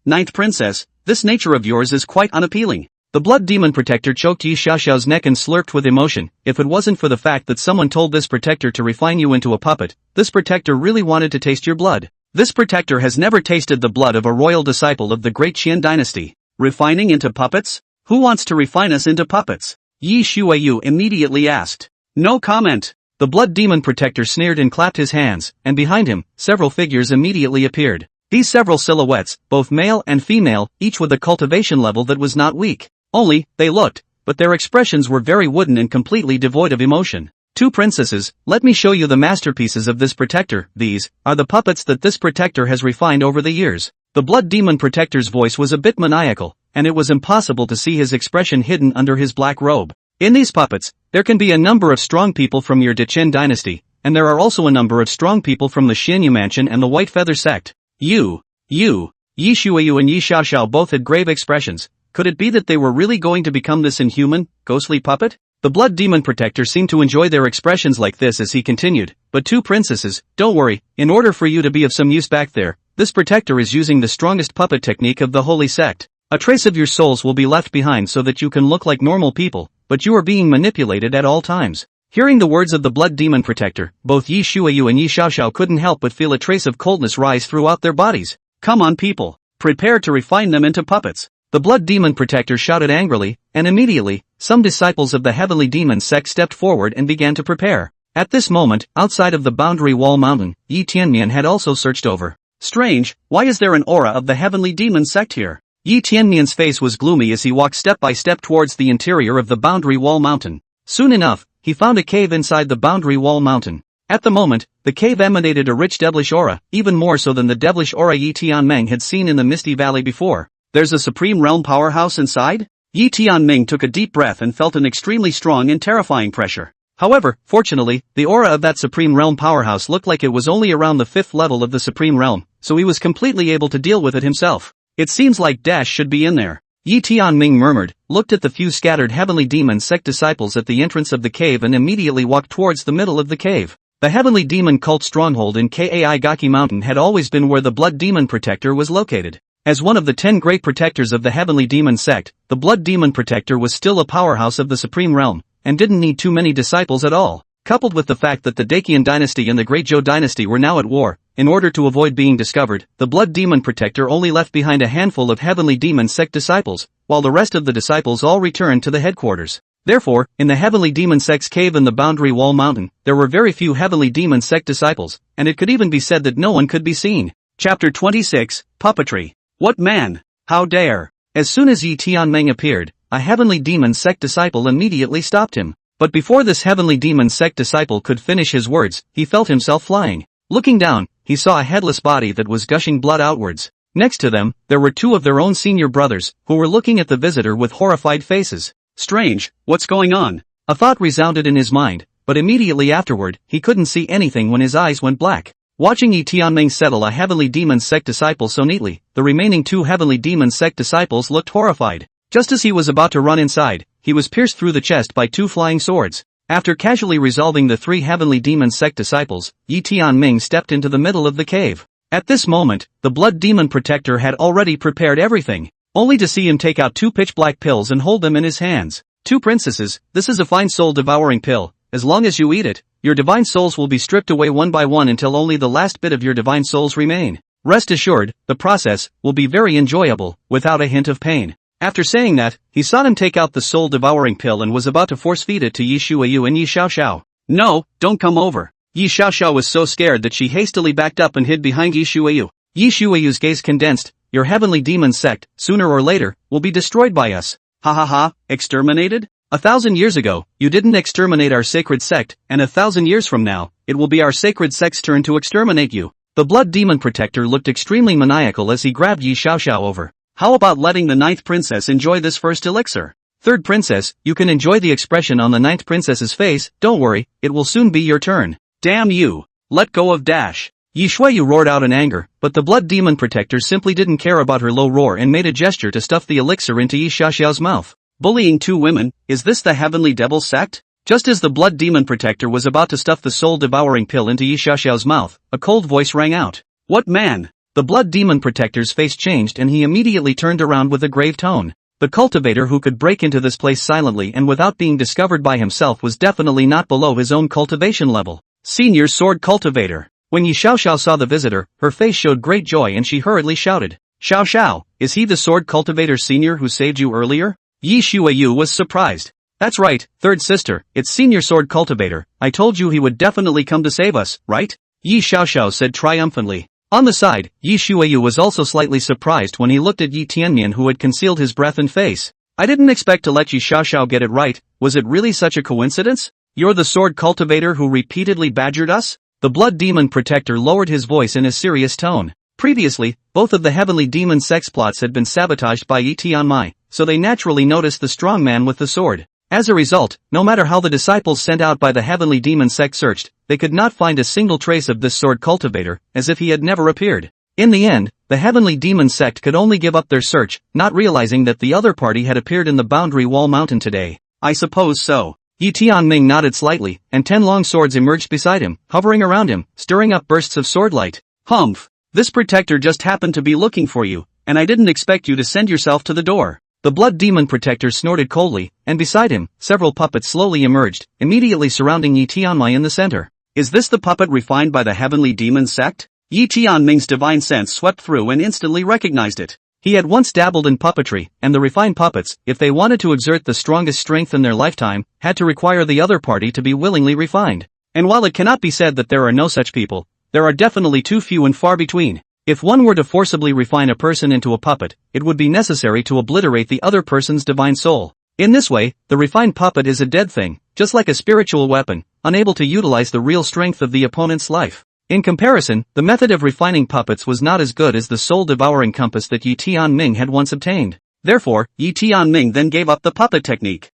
Speaker 1: Ninth princess, this nature of yours is quite unappealing." The Blood Demon Protector choked Yi Xiaoxiao's neck and slurped with emotion. If it wasn't for the fact that someone told this protector to refine you into a puppet, this protector really wanted to taste your blood. This protector has never tasted the blood of a royal disciple of the Great Qian dynasty. Refining into puppets? Who wants to refine us into puppets? Yi Shuiyu immediately asked. No comment. The Blood Demon Protector sneered and clapped his hands, and behind him, several figures immediately appeared. These several silhouettes, both male and female, each with a cultivation level that was not weak. Only, they looked, but their expressions were very wooden and completely devoid of emotion. Two princesses, let me show you the masterpieces of this protector. These are the puppets that this protector has refined over the years. The Blood Demon Protector's voice was a bit maniacal, and it was impossible to see his expression hidden under his black robe. In these puppets, There can be a number of strong people from your Dechen dynasty, and there are also a number of strong people from the Xinyu Mansion and the White Feather sect. Yi Shuiyu and Yi Xiaoxiao both had grave expressions. Could it be that they were really going to become this inhuman, ghostly puppet? The Blood Demon Protector seemed to enjoy their expressions like this as he continued, but two princesses, don't worry, in order for you to be of some use back there, this protector is using the strongest puppet technique of the holy sect. A trace of your souls will be left behind so that you can look like normal people, but you are being manipulated at all times. Hearing the words of the Blood Demon Protector, both Yi Shuiyu and Yi Xiaoxiao couldn't help but feel a trace of coldness rise throughout their bodies. Come on people, prepare to refine them into puppets. The Blood Demon Protector shouted angrily, and immediately, some disciples of the Heavenly Demon sect stepped forward and began to prepare. At this moment, outside of the Boundary Wall Mountain, Yi Tianmian had also searched over. Strange, why is there an aura of the Heavenly Demon sect here? Yi Tianmian's face was gloomy as he walked step by step towards the interior of the Boundary Wall Mountain. Soon enough, he found a cave inside the Boundary Wall Mountain. At the moment, the cave emanated a rich devilish aura, even more so than the devilish aura Yi Tianming had seen in the Misty Valley before. There's a Supreme Realm powerhouse inside? Yi Tianming took a deep breath and felt an extremely strong and terrifying pressure. However, fortunately, the aura of that Supreme Realm powerhouse looked like it was only around the 5th level of the Supreme Realm, so he was completely able to deal with it himself. It seems like Dash should be in there. Yi Tianming murmured, looked at the few scattered Heavenly Demon sect disciples at the entrance of the cave and immediately walked towards the middle of the cave. The Heavenly Demon cult stronghold in Kaigaki Mountain had always been where the Blood Demon Protector was located. As one of the 10 great protectors of the Heavenly Demon sect, the Blood Demon Protector was still a powerhouse of the Supreme Realm, and didn't need too many disciples at all. Coupled with the fact that the Dacian dynasty and the Great Zhou dynasty were now at war, in order to avoid being discovered, the Blood Demon Protector only left behind a handful of Heavenly Demon sect disciples, while the rest of the disciples all returned to the headquarters. Therefore, in the Heavenly Demon sect's cave in the Boundary Wall Mountain, there were very few Heavenly Demon sect disciples, and it could even be said that no one could be seen. Chapter 26, Puppetry. What man? How dare? As soon as Yi Tianming appeared, a Heavenly Demon sect disciple immediately stopped him. But before this Heavenly Demon sect disciple could finish his words, he felt himself flying. Looking down, he saw a headless body that was gushing blood outwards. Next to them, there were two of their own senior brothers, who were looking at the visitor with horrified faces. Strange, what's going on? A thought resounded in his mind, but immediately afterward, he couldn't see anything when his eyes went black. Watching Yi Tianming settle a Heavenly Demon sect disciple so neatly, the remaining two Heavenly Demon sect disciples looked horrified. Just as he was about to run inside, he was pierced through the chest by two flying swords. After casually resolving the three Heavenly Demon sect disciples, Yi Tianming stepped into the middle of the cave. At this moment, the Blood Demon Protector had already prepared everything, only to see him take out two pitch-black pills and hold them in his hands. Two princesses, this is a fine soul-devouring pill. As long as you eat it, your divine souls will be stripped away one by one until only the last bit of your divine souls remain. Rest assured, the process will be very enjoyable, without a hint of pain. After saying that, he saw him take out the soul-devouring pill and was about to force-feed it to Yi Shuiyu and Yi Xiaoxiao. No, don't come over. Yi Xiaoxiao was so scared that she hastily backed up and hid behind Yi Shuiyu. Yi Shuiyu's gaze condensed. Your Heavenly Demon sect, sooner or later, will be destroyed by us. Ha ha ha, exterminated? 1,000 years ago, you didn't exterminate our sacred sect, and 1,000 years from now, it will be our sacred sect's turn to exterminate you. The Blood Demon Protector looked extremely maniacal as he grabbed Yi Xiaoxiao over. How about letting the 9th princess enjoy this first elixir? 3rd princess, you can enjoy the expression on the 9th princess's face, don't worry, it will soon be your turn. Damn you! Let go of Dash! Yi Shuiyu roared out in anger, but the Blood Demon Protector simply didn't care about her low roar and made a gesture to stuff the elixir into Yi Xiaoxiao's mouth. Bullying two women, is this the Heavenly Devil sect? Just as the Blood Demon Protector was about to stuff the soul-devouring pill into Yi Xiaoxiao's mouth, a cold voice rang out. What man? The Blood Demon Protector's face changed and he immediately turned around with a grave tone. The cultivator who could break into this place silently and without being discovered by himself was definitely not below his own cultivation level. Senior Sword Cultivator. When Yi Xiaoxiao saw the visitor, her face showed great joy and she hurriedly shouted. Xiaoxiao, is he the Sword Cultivator Senior who saved you earlier? Yi Shuiyu was surprised. That's right, 3rd sister, it's Senior Sword Cultivator, I told you he would definitely come to save us, right? Yi Xiaoxiao said triumphantly. On the side, Yi Shuiyu was also slightly surprised when he looked at Yi Tianmian who had concealed his breath and face. I didn't expect to let Yi Xiaoxiao get it right, was it really such a coincidence? You're the Sword Cultivator who repeatedly badgered us? The Blood Demon Protector lowered his voice in a serious tone. Previously, both of the Heavenly Demon sex plots had been sabotaged by Yi Tianmai, so they naturally noticed the strong man with the sword. As a result, no matter how the disciples sent out by the heavenly demon sect searched, they could not find a single trace of this sword cultivator, as if he had never appeared. In the end, the heavenly demon sect could only give up their search, not realizing that the other party had appeared in the boundary wall mountain today. I suppose so. Yi Tianming nodded slightly, and 10 long swords emerged beside him, hovering around him, stirring up bursts of sword light. Humph! This protector just happened to be looking for you, and I didn't expect you to send yourself to the door. The blood demon protector snorted coldly, and beside him, several puppets slowly emerged, immediately surrounding Yi Tianmai in the center. Is this the puppet refined by the heavenly demon sect? Yi Tianming's divine sense swept through and instantly recognized it. He had once dabbled in puppetry, and the refined puppets, if they wanted to exert the strongest strength in their lifetime, had to require the other party to be willingly refined. And while it cannot be said that there are no such people, there are definitely too few and far between. If one were to forcibly refine a person into a puppet, it would be necessary to obliterate the other person's divine soul. In this way, the refined puppet is a dead thing, just like a spiritual weapon, unable to utilize the real strength of the opponent's life. In comparison, the method of refining puppets was not as good as the soul-devouring compass that Yi Tianming had once obtained. Therefore, Yi Tianming then gave up the puppet technique.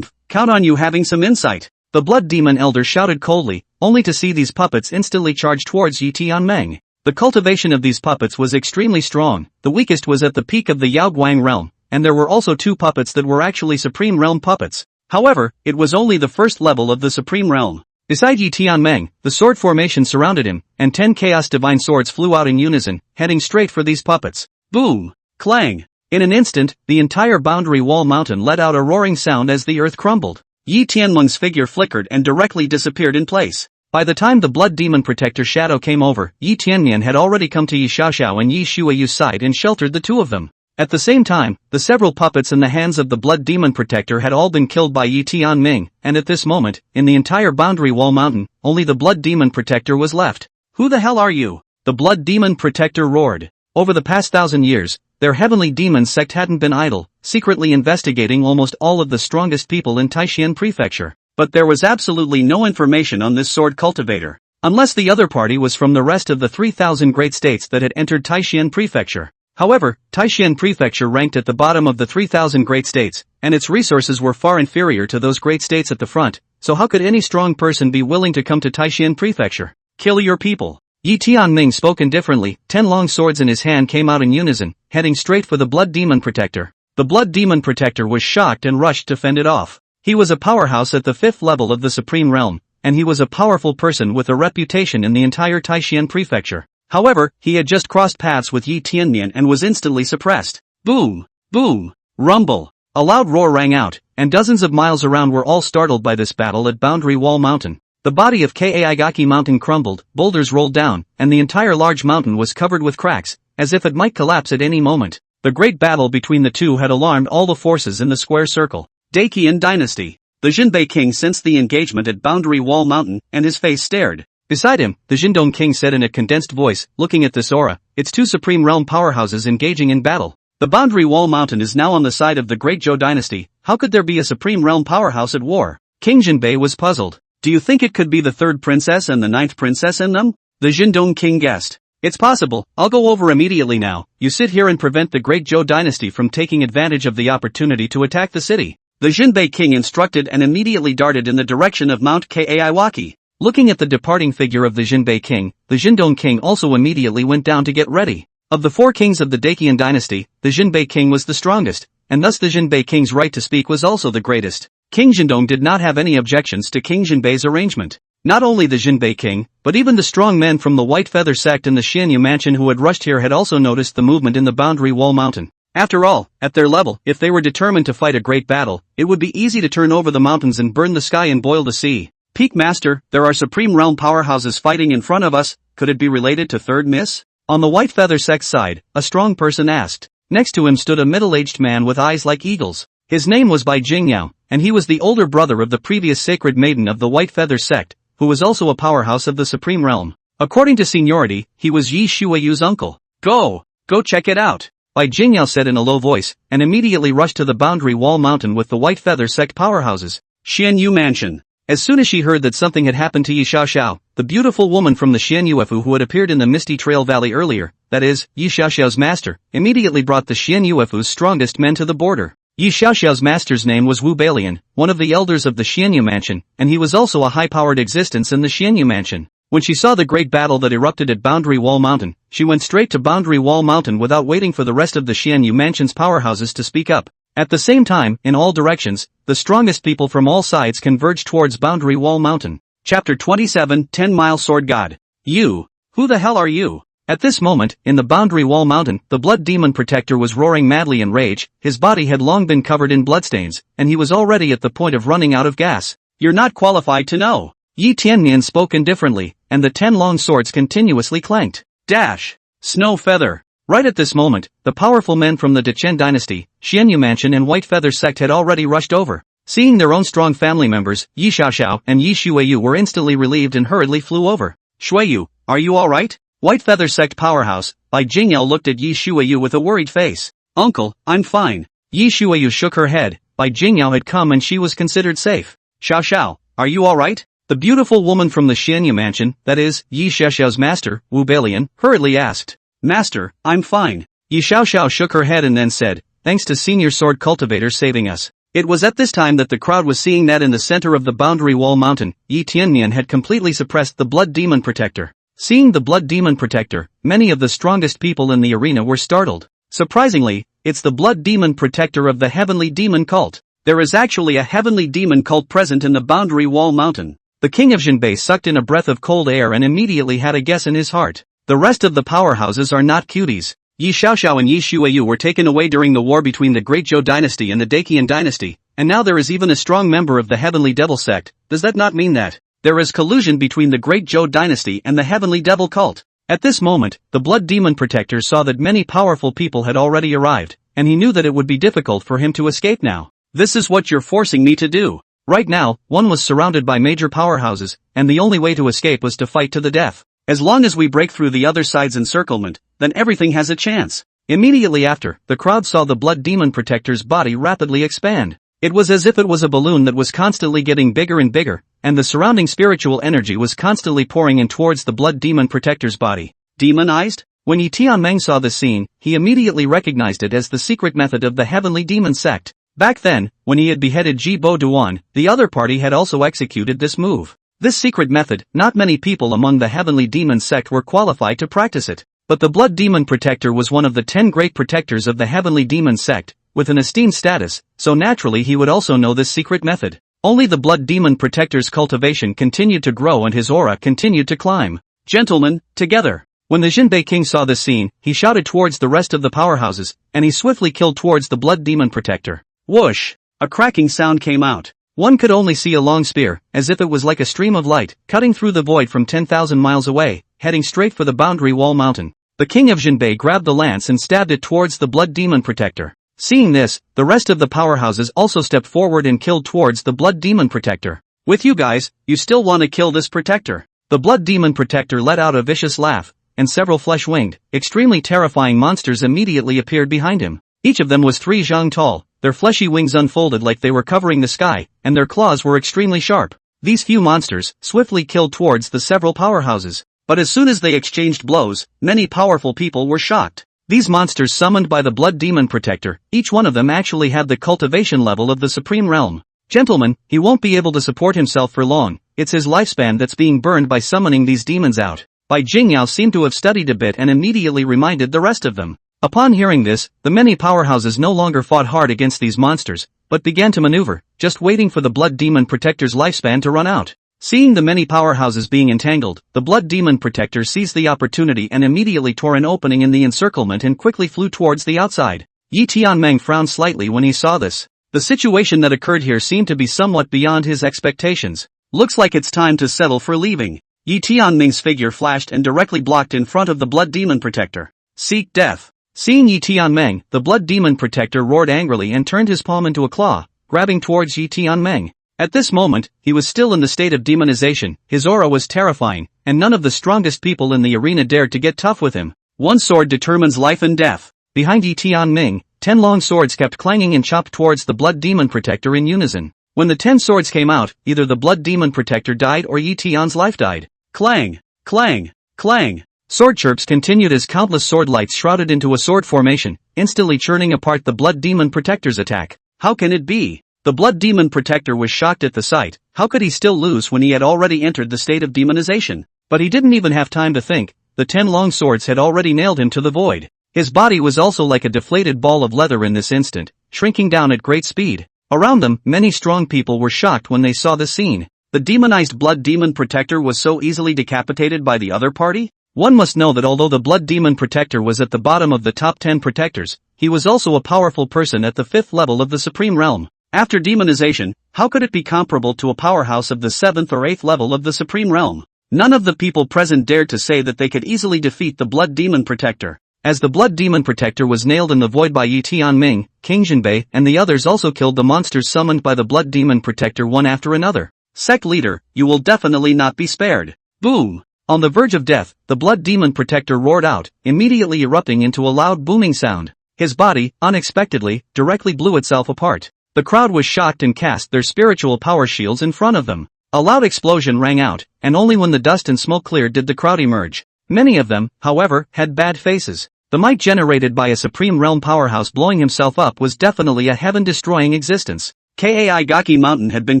Speaker 1: Count on you having some insight. The blood demon elder shouted coldly, only to see these puppets instantly charge towards Yi Tianming. The cultivation of these puppets was extremely strong. The weakest was at the peak of the Yaoguang realm, and there were also 2 puppets that were actually Supreme Realm puppets. However, it was only the first level of the Supreme Realm. Beside Yi Tianming, the sword formation surrounded him, and 10 chaos divine swords flew out in unison, heading straight for these puppets. Boom! Clang! In an instant, the entire boundary wall mountain let out a roaring sound as the earth crumbled. Yi Tianming's figure flickered and directly disappeared in place. By the time the blood demon protector shadow came over, Yi Tianmian had already come to Yi Xiaoxiao and Yi Shuayu's side and sheltered the 2 of them. At the same time, the several puppets in the hands of the blood demon protector had all been killed by Yi Tianming, and at this moment, in the entire boundary wall mountain, only the blood demon protector was left. Who the hell are you? The blood demon protector roared. Over the past 1,000 years, their heavenly demon sect hadn't been idle, secretly investigating almost all of the strongest people in Taishan Prefecture. But there was absolutely no information on this sword cultivator, unless the other party was from the rest of the 3,000 great states that had entered Taishan Prefecture. However, Taishan Prefecture ranked at the bottom of the 3,000 great states, and its resources were far inferior to those great states at the front, so how could any strong person be willing to come to Taishan Prefecture? Kill your people. Yi Tianming spoke indifferently. 10 long swords in his hand came out in unison, heading straight for the blood demon protector. The blood demon protector was shocked and rushed to fend it off. He was a powerhouse at the 5th level of the Supreme Realm, and he was a powerful person with a reputation in the entire Taishan Prefecture. However, he had just crossed paths with Yi Tianmian and was instantly suppressed. Boom! Boom! Rumble! A loud roar rang out, and dozens of miles around were all startled by this battle at Boundary Wall Mountain. The body of Kaigaki Mountain crumbled, boulders rolled down, and the entire large mountain was covered with cracks, as if it might collapse at any moment. The great battle between the 2 had alarmed all the forces in the square circle. Dacian Dynasty. The Jinbei King sensed the engagement at Boundary Wall Mountain, and his face stared. Beside him, the Jindong King said in a condensed voice, looking at this aura, it's 2 Supreme Realm powerhouses engaging in battle. The Boundary Wall Mountain is now on the side of the Great Zhou Dynasty. How could there be a Supreme Realm powerhouse at war? King Jinbei was puzzled. Do you think it could be the 3rd princess and the 9th princess in them? The Jindong King guessed. It's possible. I'll go over immediately now. You sit here and prevent the Great Zhou Dynasty from taking advantage of the opportunity to attack the city. The Jinbei King instructed and immediately darted in the direction of Mount Kaiwaki. Looking at the departing figure of the Jinbei King, the Jindong King also immediately went down to get ready. Of the 4 kings of the Dacian dynasty, the Jinbei King was the strongest, and thus the Jinbei King's right to speak was also the greatest. King Jindong did not have any objections to King Jinbei's arrangement. Not only the Jinbei King, but even the strong men from the White Feather sect in the Xianyu mansion who had rushed here had also noticed the movement in the Boundary Wall Mountain. After all, at their level, if they were determined to fight a great battle, it would be easy to turn over the mountains and burn the sky and boil the sea. Peak Master, there are Supreme Realm powerhouses fighting in front of us. Could it be related to 3rd Miss? On the White Feather sect side, a strong person asked. Next to him stood a middle-aged man with eyes like eagles. His name was Bai Jingyao, and he was the older brother of the previous sacred maiden of the White Feather sect, who was also a powerhouse of the Supreme Realm. According to seniority, he was Yi Shuayu's uncle. Go check it out. Bai Jingyao said in a low voice, and immediately rushed to the Boundary Wall Mountain with the White Feather sect powerhouses. Xianyu Mansion. As soon as she heard that something had happened to Yi Xiaoxiao, the beautiful woman from the Xianyuefu who had appeared in the Misty Trail Valley earlier, that is, Yi Xiaoxiao's master, immediately brought the Xianyuefu's strongest men to the border. Yi Xiaoxiao's master's name was Wu Balian, one of the elders of the Xianyu mansion, and he was also a high-powered existence in the Xianyu mansion. When she saw the great battle that erupted at Boundary Wall Mountain, she went straight to Boundary Wall Mountain without waiting for the rest of the Xianyu mansion's powerhouses to speak up. At the same time, in all directions, the strongest people from all sides converged towards Boundary Wall Mountain. Chapter 27, 10-Mile Sword God. You. Who the hell are you? At this moment, in the Boundary Wall Mountain, the Blood Demon Protector was roaring madly in rage. His body had long been covered in bloodstains, and he was already at the point of running out of gas. You're not qualified to know. Yi Tiannian spoke indifferently, and the 10 long swords continuously clanked. Dash. Snow Feather. Right at this moment, the powerful men from the Dechen dynasty, Xianyu Mansion and White Feather sect had already rushed over. Seeing their own strong family members, Yi Xiaoxiao and Yi Shuiyu were instantly relieved and hurriedly flew over. Shuiyu, are you alright? White Feather sect powerhouse, Bai Jingyao looked at Yi Shuiyu with a worried face. Uncle, I'm fine. Yi Shuiyu shook her head. Bai Jingyao had come and she was considered safe. Xiaoxiao, are you alright? The beautiful woman from the Xianyu mansion, that is, Yi Xiaoxiao's master, Wu Balian, hurriedly asked. Master, I'm fine. Yi Xiaoxiao shook her head and then said, thanks to senior sword cultivator saving us. It was at this time that the crowd was seeing that in the center of the Boundary Wall Mountain, Yi Tiannian had completely suppressed the Blood Demon Protector. Seeing the Blood Demon Protector, many of the strongest people in the arena were startled. Surprisingly, it's the Blood Demon Protector of the Heavenly Demon Cult. There is actually a Heavenly Demon Cult present in the Boundary Wall Mountain. The king of Jinbei sucked in a breath of cold air and immediately had a guess in his heart. The rest of the powerhouses are not cuties. Yi Xiaoxiao and Yi Shuiyu were taken away during the war between the Great Zhou dynasty and the Dacian dynasty, and now there is even a strong member of the Heavenly Devil sect. Does that not mean that there is collusion between the Great Zhou dynasty and the Heavenly Devil cult? At this moment, the Blood Demon Protector saw that many powerful people had already arrived, and he knew that it would be difficult for him to escape now. This is what you're forcing me to do. Right now, one was surrounded by major powerhouses, and the only way to escape was to fight to the death. As long as we break through the other side's encirclement, then everything has a chance. Immediately after, the crowd saw the Blood Demon Protector's body rapidly expand. It was as if it was a balloon that was constantly getting bigger and bigger, and the surrounding spiritual energy was constantly pouring in towards the Blood Demon Protector's body. Demonized? When Yi Tianmeng saw this scene, he immediately recognized it as the secret method of the Heavenly Demon sect. Back then, when he had beheaded Ji Bo Duan, the other party had also executed this move. This secret method, not many people among the Heavenly Demon sect were qualified to practice it. But the Blood Demon Protector was one of the 10 great protectors of the Heavenly Demon sect, with an esteemed status, so naturally he would also know this secret method. Only the Blood Demon Protector's cultivation continued to grow and his aura continued to climb. Gentlemen, together. When the Jinbei king saw this scene, he shouted towards the rest of the powerhouses, and he swiftly killed towards the Blood Demon Protector. Whoosh! A cracking sound came out. One could only see a long spear, as if it was like a stream of light, cutting through the void from 10,000 miles away, heading straight for the Boundary Wall Mountain. The king of Jinbei grabbed the lance and stabbed it towards the Blood Demon Protector. Seeing this, the rest of the powerhouses also stepped forward and killed towards the Blood Demon Protector. With you guys, you still want to kill this protector? The Blood Demon Protector let out a vicious laugh, and several flesh-winged, extremely terrifying monsters immediately appeared behind him. Each of them was 3 zhang tall. Their fleshy wings unfolded like they were covering the sky, and their claws were extremely sharp. These few monsters swiftly killed towards the several powerhouses. But as soon as they exchanged blows, many powerful people were shocked. These monsters summoned by the Blood Demon Protector, each one of them actually had the cultivation level of the Supreme Realm. Gentlemen, he won't be able to support himself for long. It's his lifespan that's being burned by summoning these demons out. Bai Jingyao seemed to have studied a bit and immediately reminded the rest of them. Upon hearing this, the many powerhouses no longer fought hard against these monsters, but began to maneuver, just waiting for the Blood Demon Protector's lifespan to run out. Seeing the many powerhouses being entangled, the Blood Demon Protector seized the opportunity and immediately tore an opening in the encirclement and quickly flew towards the outside. Yi Tianmeng frowned slightly when he saw this. The situation that occurred here seemed to be somewhat beyond his expectations. Looks like it's time to settle for leaving. Yi Tianmeng's figure flashed and directly blocked in front of the Blood Demon Protector. Seek death. Seeing Yi Tianmeng, the Blood Demon Protector roared angrily and turned his palm into a claw, grabbing towards Yi Tianmeng. At this moment, he was still in the state of demonization, his aura was terrifying, and none of the strongest people in the arena dared to get tough with him. One sword determines life and death. Behind Yi Tianmeng, 10 long swords kept clanging and chopped towards the Blood Demon Protector in unison. When the 10 swords came out, either the Blood Demon Protector died or Yi Tian's life died. Clang! Clang! Clang! Sword chirps continued as countless sword lights shrouded into a sword formation, instantly churning apart the Blood Demon Protector's attack. How can it be? The Blood Demon Protector was shocked at the sight. How could he still lose when he had already entered the state of demonization? But he didn't even have time to think. The 10 long swords had already nailed him to the void. His body was also like a deflated ball of leather in this instant, shrinking down at great speed. Around them, many strong people were shocked when they saw the scene. The demonized Blood Demon Protector was so easily decapitated by the other party? One must know that although the Blood Demon Protector was at the bottom of the top 10 protectors, he was also a powerful person at the 5th level of the Supreme Realm. After demonization, how could it be comparable to a powerhouse of the 7th or 8th level of the Supreme Realm? None of the people present dared to say that they could easily defeat the Blood Demon Protector. As the Blood Demon Protector was nailed in the void by Yi Tianming, King Jinbei and the others also killed the monsters summoned by the Blood Demon Protector one after another. Sect leader, you will definitely not be spared. Boom! On the verge of death, the Blood Demon Protector roared out, immediately erupting into a loud booming sound. His body, unexpectedly, directly blew itself apart. The crowd was shocked and cast their spiritual power shields in front of them. A loud explosion rang out, and only when the dust and smoke cleared did the crowd emerge. Many of them, however, had bad faces. The might generated by a Supreme Realm powerhouse blowing himself up was definitely a heaven-destroying existence. Kaigaki Mountain had been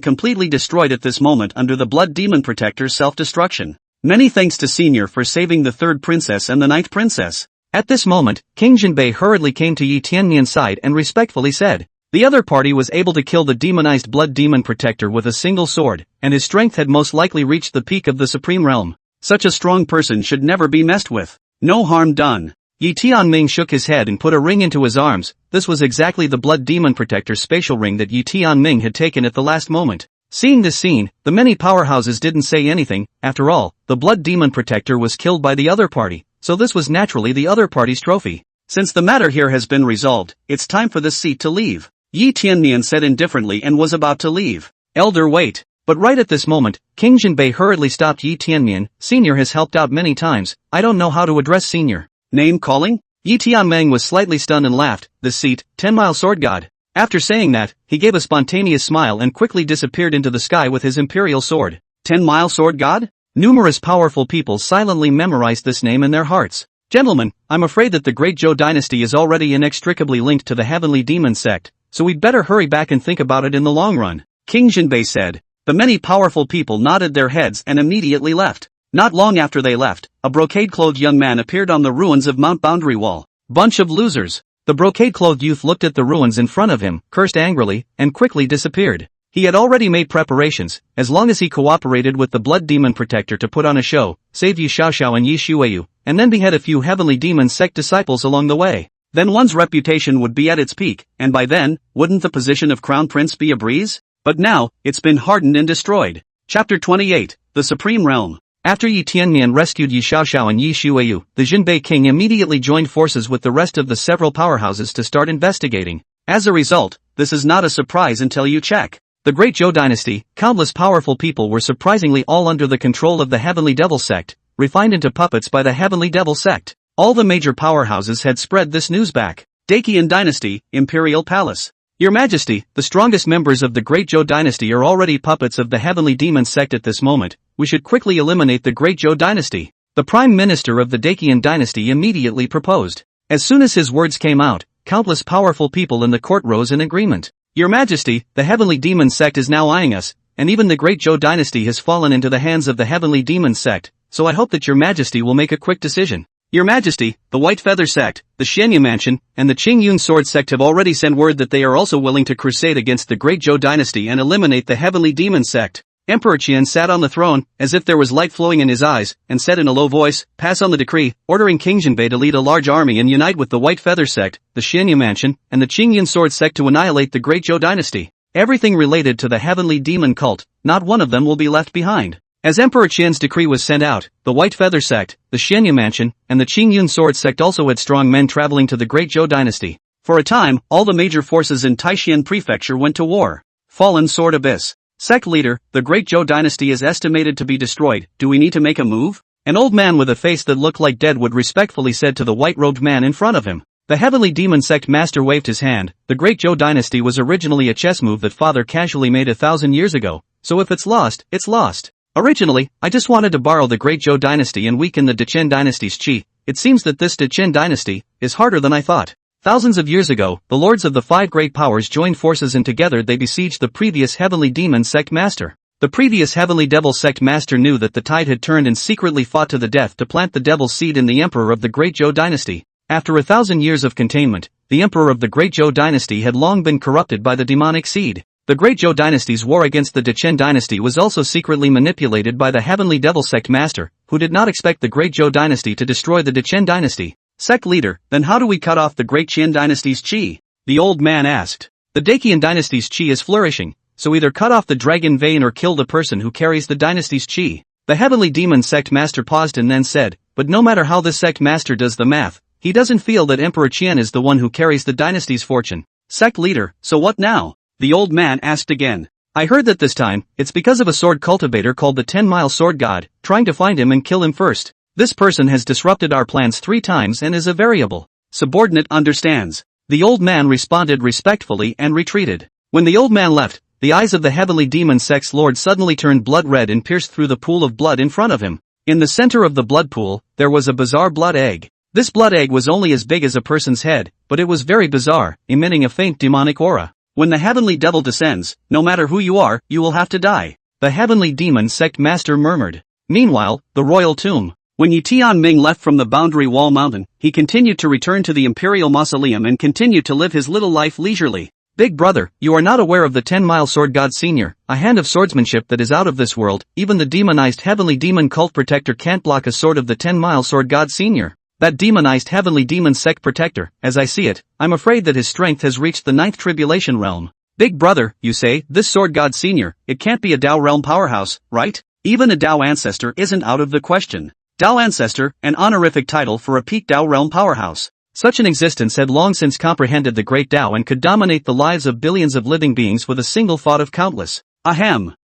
Speaker 1: completely destroyed at this moment under the Blood Demon Protector's self-destruction. Many thanks to Senior for saving the 3rd princess and the 9th princess. At this moment, King Jinbei hurriedly came to Yi Tianmian's side and respectfully said, the other party was able to kill the demonized Blood Demon Protector with a single sword, and his strength had most likely reached the peak of the Supreme Realm. Such a strong person should never be messed with. No harm done. Yi Tianming shook his head and put a ring into his arms. This was exactly the Blood Demon Protector's spatial ring that Yi Tianming had taken at the last moment. Seeing this scene, the many powerhouses didn't say anything. After all, the Blood Demon Protector was killed by the other party, so this was naturally the other party's trophy. Since the matter here has been resolved, it's time for this seat to leave. Yi Tianmian said indifferently and was about to leave. Elder, wait. But right at this moment, King Jinbei hurriedly stopped Yi Tianmian. Senior has helped out many times. I don't know how to address Senior. Name calling? Yi Tianming was slightly stunned and laughed. This seat, 10-mile sword god. After saying that, he gave a spontaneous smile and quickly disappeared into the sky with his imperial sword. 10-mile sword god? Numerous powerful people silently memorized this name in their hearts. Gentlemen, I'm afraid that the Great Zhou dynasty is already inextricably linked to the Heavenly Demon sect, so we'd better hurry back and think about it in the long run. King Jinbei said. The many powerful people nodded their heads and immediately left. Not long after they left, a brocade-clothed young man appeared on the ruins of Mount Boundary Wall. Bunch of losers. The brocade-clothed youth looked at the ruins in front of him, cursed angrily, and quickly disappeared. He had already made preparations, as long as he cooperated with the Blood Demon Protector to put on a show, save Yi Xiaoxiao and Yi Xueyu, and then behead a few Heavenly Demon sect disciples along the way. Then one's reputation would be at its peak, and by then, wouldn't the position of Crown Prince be a breeze? But now, it's been hardened and destroyed. Chapter 28, The Supreme Realm. After Yi Tianmian rescued Yi Xiaoxiao and Yi Xueyu, the Jinbei king immediately joined forces with the rest of the several powerhouses to start investigating. As a result, this is not a surprise until you check. The Great Zhou dynasty, countless powerful people were surprisingly all under the control of the Heavenly Devil sect, refined into puppets by the Heavenly Devil sect. All the major powerhouses had spread this news back. Dacian dynasty, Imperial Palace. Your Majesty, the strongest members of the Great Zhou dynasty are already puppets of the Heavenly Demon sect at this moment. We should quickly eliminate the Great Zhou dynasty. The Prime Minister of the Dacian dynasty immediately proposed. As soon as his words came out, countless powerful people in the court rose in agreement. Your Majesty, the Heavenly Demon sect is now eyeing us, and even the Great Zhou dynasty has fallen into the hands of the Heavenly Demon sect, so I hope that Your Majesty will make a quick decision. Your Majesty, the White Feather sect, the Xianya Mansion, and the Qingyun Sword sect have already sent word that they are also willing to crusade against the Great Zhou dynasty and eliminate the Heavenly Demon sect. Emperor Qian sat on the throne, as if there was light flowing in his eyes, and said in a low voice, pass on the decree, ordering King Jinbei to lead a large army and unite with the White Feather sect, the Xianya Mansion, and the Qingyun Sword sect to annihilate the Great Zhou dynasty. Everything related to the Heavenly Demon cult, not one of them will be left behind. As Emperor Qian's decree was sent out, the White Feather sect, the Xianya Mansion, and the Qingyun Sword sect also had strong men traveling to the Great Zhou dynasty. For a time, all the major forces in Taishan Prefecture went to war. Fallen Sword Abyss. Sect leader, the Great Zhou dynasty is estimated to be destroyed. Do we need to make a move? An old man with a face that looked like Deadwood respectfully said to the white-robed man in front of him. The Heavenly Demon sect master waved his hand. The Great Zhou dynasty was originally a chess move that father casually made 1,000 years ago, so if it's lost, it's lost. Originally, I just wanted to borrow the Great Zhou dynasty and weaken the Dechen dynasty's qi. It seems that this Dechen dynasty is harder than I thought. Thousands of years ago, the lords of the five great powers joined forces and together they besieged the previous heavenly demon sect master. The previous heavenly devil sect master knew that the tide had turned and secretly fought to the death to plant the devil's seed in the emperor of the Great Zhou dynasty. After 1,000 years of containment, the emperor of the Great Zhou dynasty had long been corrupted by the demonic seed. The Great Zhou dynasty's war against the Dechen dynasty was also secretly manipulated by the heavenly devil sect master, who did not expect the Great Zhou dynasty to destroy the Dechen dynasty. Sect leader, then how do we cut off the Great Qian dynasty's qi? The old man asked. The Dacian dynasty's qi is flourishing, so either cut off the dragon vein or kill the person who carries the dynasty's qi. The heavenly demon sect master paused and then said, but no matter how the sect master does the math, he doesn't feel that Emperor Qian is the one who carries the dynasty's fortune. Sect leader, so what now? The old man asked again. I heard that this time, it's because of a sword cultivator called the 10-mile sword god, trying to find him and kill him first. This person has disrupted our plans 3 times and is a variable subordinate understands. The old man responded respectfully and retreated. When the old man left, the eyes of the heavenly demon sect's lord suddenly turned blood red and pierced through the pool of blood in front of him. In the center of the blood pool, there was a bizarre blood egg. This blood egg was only as big as a person's head, but it was very bizarre, emitting a faint demonic aura. When the heavenly devil descends, no matter who you are, you will have to die. The heavenly demon sect master murmured. Meanwhile, the royal tomb. When Yi Tianming left from the boundary wall mountain, he continued to return to the imperial mausoleum and continued to live his little life leisurely. Big brother, you are not aware of the 10-mile sword god senior, a hand of swordsmanship that is out of this world. Even the demonized heavenly demon cult protector can't block a sword of the 10-mile sword god senior. That demonized heavenly demon sect protector, as I see it, I'm afraid that his strength has reached the 9th tribulation realm. Big brother, you say, this sword god senior, it can't be a Dao realm powerhouse, right? Even a Dao ancestor isn't out of the question. Dao ancestor, an honorific title for a peak Dao realm powerhouse. Such an existence had long since comprehended the great Dao and could dominate the lives of billions of living beings with a single thought of countless. Ahem.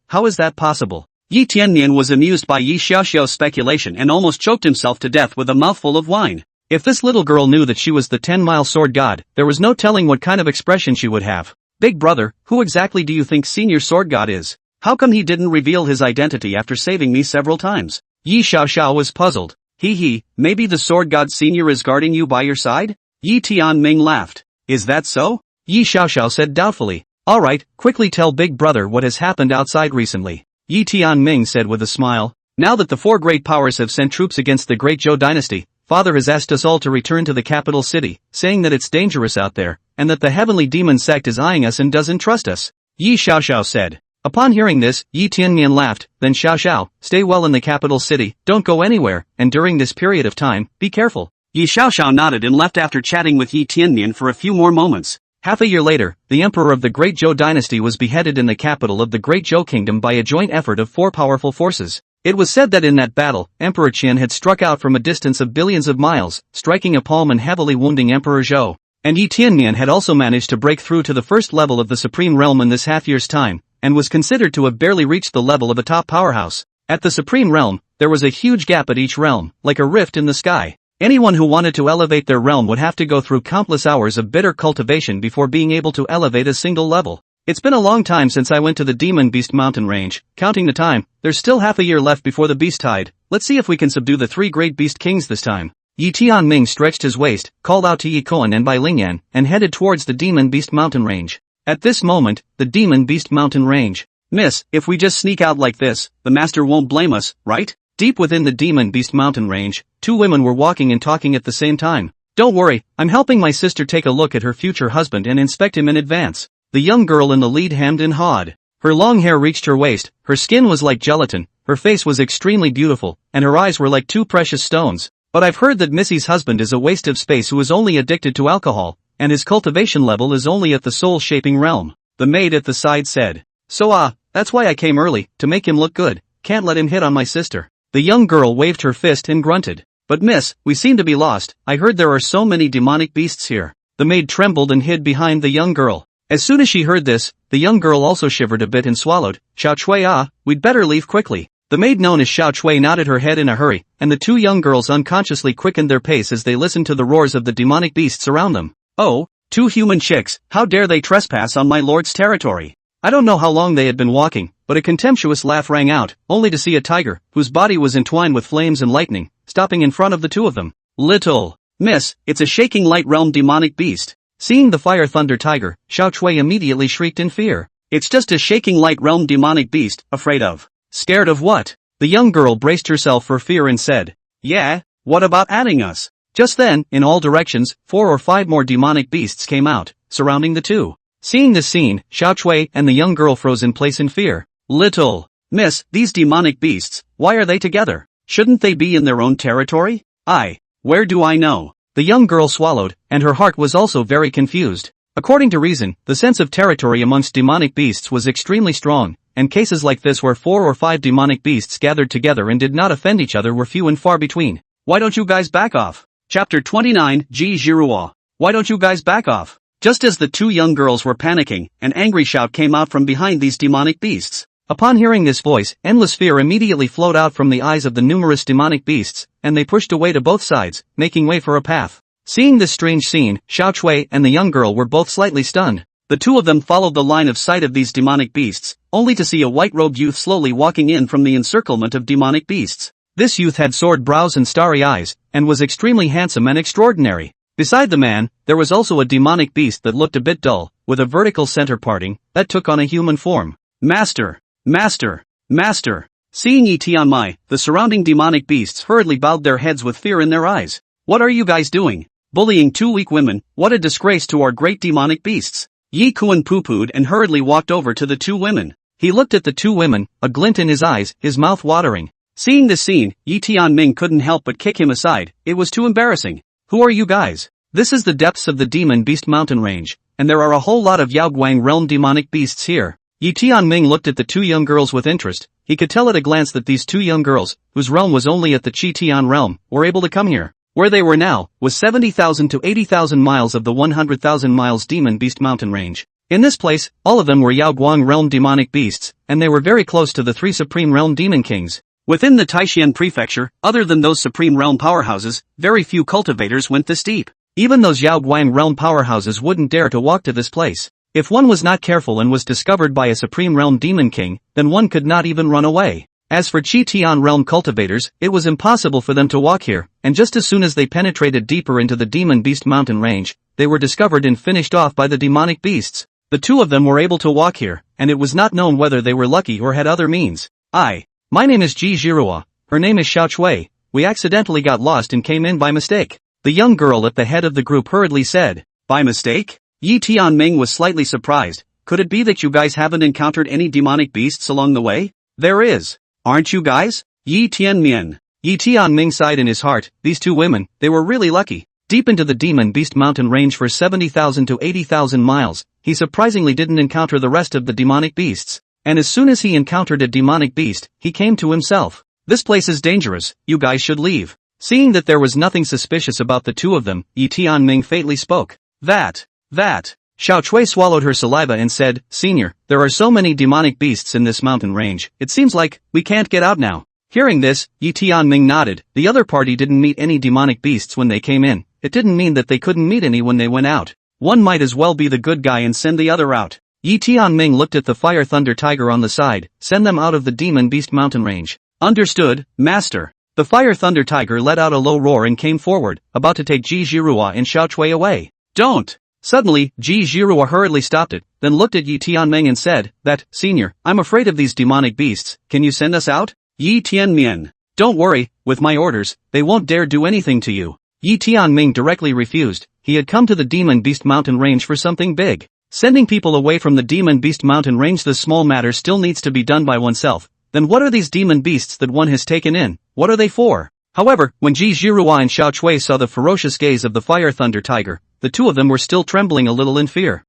Speaker 1: How is that possible? Yi Tiannian was amused by Yi Xiaoxiao's speculation and almost choked himself to death with a mouthful of wine. If this little girl knew that she was the 10-mile sword god, there was no telling what kind of expression she would have. Big brother, who exactly do you think senior sword god is? How come he didn't reveal his identity after saving me several times? Yi Xiaoxiao was puzzled. Maybe the sword god senior is guarding you by your side? Yi Tianming laughed. Is that so? Yi Xiaoxiao said doubtfully. Alright, quickly tell big brother what has happened outside recently. Yi Tianming said with a smile. Now that the 4 great powers have sent troops against the Great Zhou dynasty, Father has asked us all to return to the capital city, saying that it's dangerous out there, and that the heavenly demon sect is eyeing us and doesn't trust us. Yi Xiaoxiao said. Upon hearing this, Yi Tianmian laughed, then Xiaoxiao, stay well in the capital city, don't go anywhere, and during this period of time, be careful. Yi Xiaoxiao nodded and left after chatting with Yi Tianmian for a few more moments. Half a year later, the emperor of the Great Zhou dynasty was beheaded in the capital of the Great Zhou kingdom by a joint effort of 4 powerful forces. It was said that in that battle, Emperor Qian had struck out from a distance of billions of miles, striking a palm and heavily wounding Emperor Zhou. And Yi Tianmian had also managed to break through to the first level of the Supreme Realm in this half-year's time, and was considered to have barely reached the level of a top powerhouse. At the Supreme Realm, there was a huge gap at each realm, like a rift in the sky. Anyone who wanted to elevate their realm would have to go through countless hours of bitter cultivation before being able to elevate a single level. It's been a long time since I went to the Demon Beast mountain range. Counting the time, there's still half a year left before the beast tide. Let's see if we can subdue the 3 great beast kings this time. Yi Tianming stretched his waist, called out to Yi Koan and Bai Lingyan, and headed towards the Demon Beast mountain range. At this moment, the Demon Beast mountain range. Miss, if we just sneak out like this, the master won't blame us, right? Deep within the Demon Beast mountain range, 2 women were walking and talking at the same time. Don't worry, I'm helping my sister take a look at her future husband and inspect him in advance. The young girl in the lead hemmed and hawed. Her long hair reached her waist, her skin was like gelatin, her face was extremely beautiful, and her eyes were like 2 precious stones. But I've heard that Missy's husband is a waste of space who is only addicted to alcohol, and his cultivation level is only at the soul-shaping realm. The maid at the side said. So that's why I came early, to make him look good. Can't let him hit on my sister. The young girl waved her fist and grunted. But miss, we seem to be lost. I heard there are so many demonic beasts here. The maid trembled and hid behind the young girl. As soon as she heard this, the young girl also shivered a bit and swallowed. Xiao Chui, we'd better leave quickly. The maid known as Xiao Chui nodded her head in a hurry, and the 2 young girls unconsciously quickened their pace as they listened to the roars of the demonic beasts around them. Oh, 2 human chicks, how dare they trespass on my lord's territory? I don't know how long they had been walking, but a contemptuous laugh rang out, only to see a tiger, whose body was entwined with flames and lightning, stopping in front of the 2 of them. Little Miss, it's a shaking light realm demonic beast. Seeing the fire thunder tiger, Xiao Chui immediately shrieked in fear. It's just a shaking light realm demonic beast, afraid of. Scared of what? The young girl braced herself for fear and said, yeah, what about adding us? Just then, in all directions, 4 or 5 more demonic beasts came out, surrounding the two. Seeing this scene, Xiao Chui and the young girl froze in place in fear. Little Miss, these demonic beasts, why are they together? Shouldn't they be in their own territory? Where do I know? The young girl swallowed, and her heart was also very confused. According to reason, the sense of territory amongst demonic beasts was extremely strong, and cases like this where 4 or 5 demonic beasts gathered together and did not offend each other were few and far between. Why don't you guys back off? Chapter 29, Ji Zhiruo. Why don't you guys back off? Just as the two young girls were panicking, an angry shout came out from behind these demonic beasts. Upon hearing this voice, endless fear immediately flowed out from the eyes of the numerous demonic beasts, and they pushed away to both sides, making way for a path. Seeing this strange scene, Xiao Chui and the young girl were both slightly stunned. The two of them followed the line of sight of these demonic beasts, only to see a white-robed youth slowly walking in from the encirclement of demonic beasts. This youth had sword brows and starry eyes, and was extremely handsome and extraordinary. Beside the man, there was also a demonic beast that looked a bit dull, with a vertical center parting, that took on a human form. Master! Master! Master! Seeing Yi Tianmai, the surrounding demonic beasts hurriedly bowed their heads with fear in their eyes. What are you guys doing? Bullying 2 weak women, what a disgrace to our great demonic beasts. Yi Kuan poo-pooed and hurriedly walked over to the 2 women. He looked at the 2 women, a glint in his eyes, his mouth watering. Seeing this scene, Yi Tianming couldn't help but kick him aside, it was too embarrassing. Who are you guys? This is the depths of the Demon Beast mountain range, and there are a whole lot of Yaoguang realm demonic beasts here. Yi Tianming looked at the 2 young girls with interest. He could tell at a glance that these 2 young girls, whose realm was only at the Qi Tian realm, were able to come here. Where they were now, was 70,000 to 80,000 miles of the 100,000 miles Demon Beast mountain range. In this place, all of them were Yaoguang realm demonic beasts, and they were very close to the 3 supreme realm demon kings. Within the Taishan prefecture, other than those supreme realm powerhouses, very few cultivators went this deep. Even those Yaoguang realm powerhouses wouldn't dare to walk to this place. If one was not careful and was discovered by a supreme realm demon king, then one could not even run away. As for Qi Tian realm cultivators, it was impossible for them to walk here, and just as soon as they penetrated deeper into the Demon Beast mountain range, they were discovered and finished off by the demonic beasts. The 2 of them were able to walk here, and it was not known whether they were lucky or had other means. My name is Ji Zhiruo, her name is Xiao Chui. We accidentally got lost and came in by mistake. The young girl at the head of the group hurriedly said. By mistake? Yi Tianming was slightly surprised. Could it be that you guys haven't encountered any demonic beasts along the way? There is. Aren't you guys? Yi Tianmian. Yi Tianming sighed in his heart. These 2 women, they were really lucky. Deep into the Demon Beast mountain range for 70,000 to 80,000 miles, he surprisingly didn't encounter the rest of the demonic beasts. And as soon as he encountered a demonic beast, he came to himself. This place is dangerous, you guys should leave. Seeing that there was nothing suspicious about the 2 of them, Yi Tianming faintly spoke. That. Xiao Chui swallowed her saliva and said, Senior, there are so many demonic beasts in this mountain range, it seems like we can't get out now. Hearing this, Yi Tianming nodded. The other party didn't meet any demonic beasts when they came in. It didn't mean that they couldn't meet any when they went out. One might as well be the good guy and send the other out. Yi Tianming looked at the fire thunder tiger on the side. Send them out of the Demon Beast mountain range. Understood, Master. The fire thunder tiger let out a low roar and came forward, about to take Ji Zhiruo and Xiao Chui away. Don't! Suddenly, Ji Zhiruo hurriedly stopped it, then looked at Yi Tianming and said, Senior, I'm afraid of these demonic beasts, can you send us out? Yi Tianmian. Don't worry, with my orders, they won't dare do anything to you. Yi Tianming directly refused. He had come to the Demon Beast mountain range for something big. Sending people away from the Demon Beast mountain range, the small matter still needs to be done by oneself. Then what are these demon beasts that one has taken in? What are they for? However, when Ji Zhiruo and Xiao Chui saw the ferocious gaze of the fire thunder tiger, the 2 of them were still trembling a little in fear.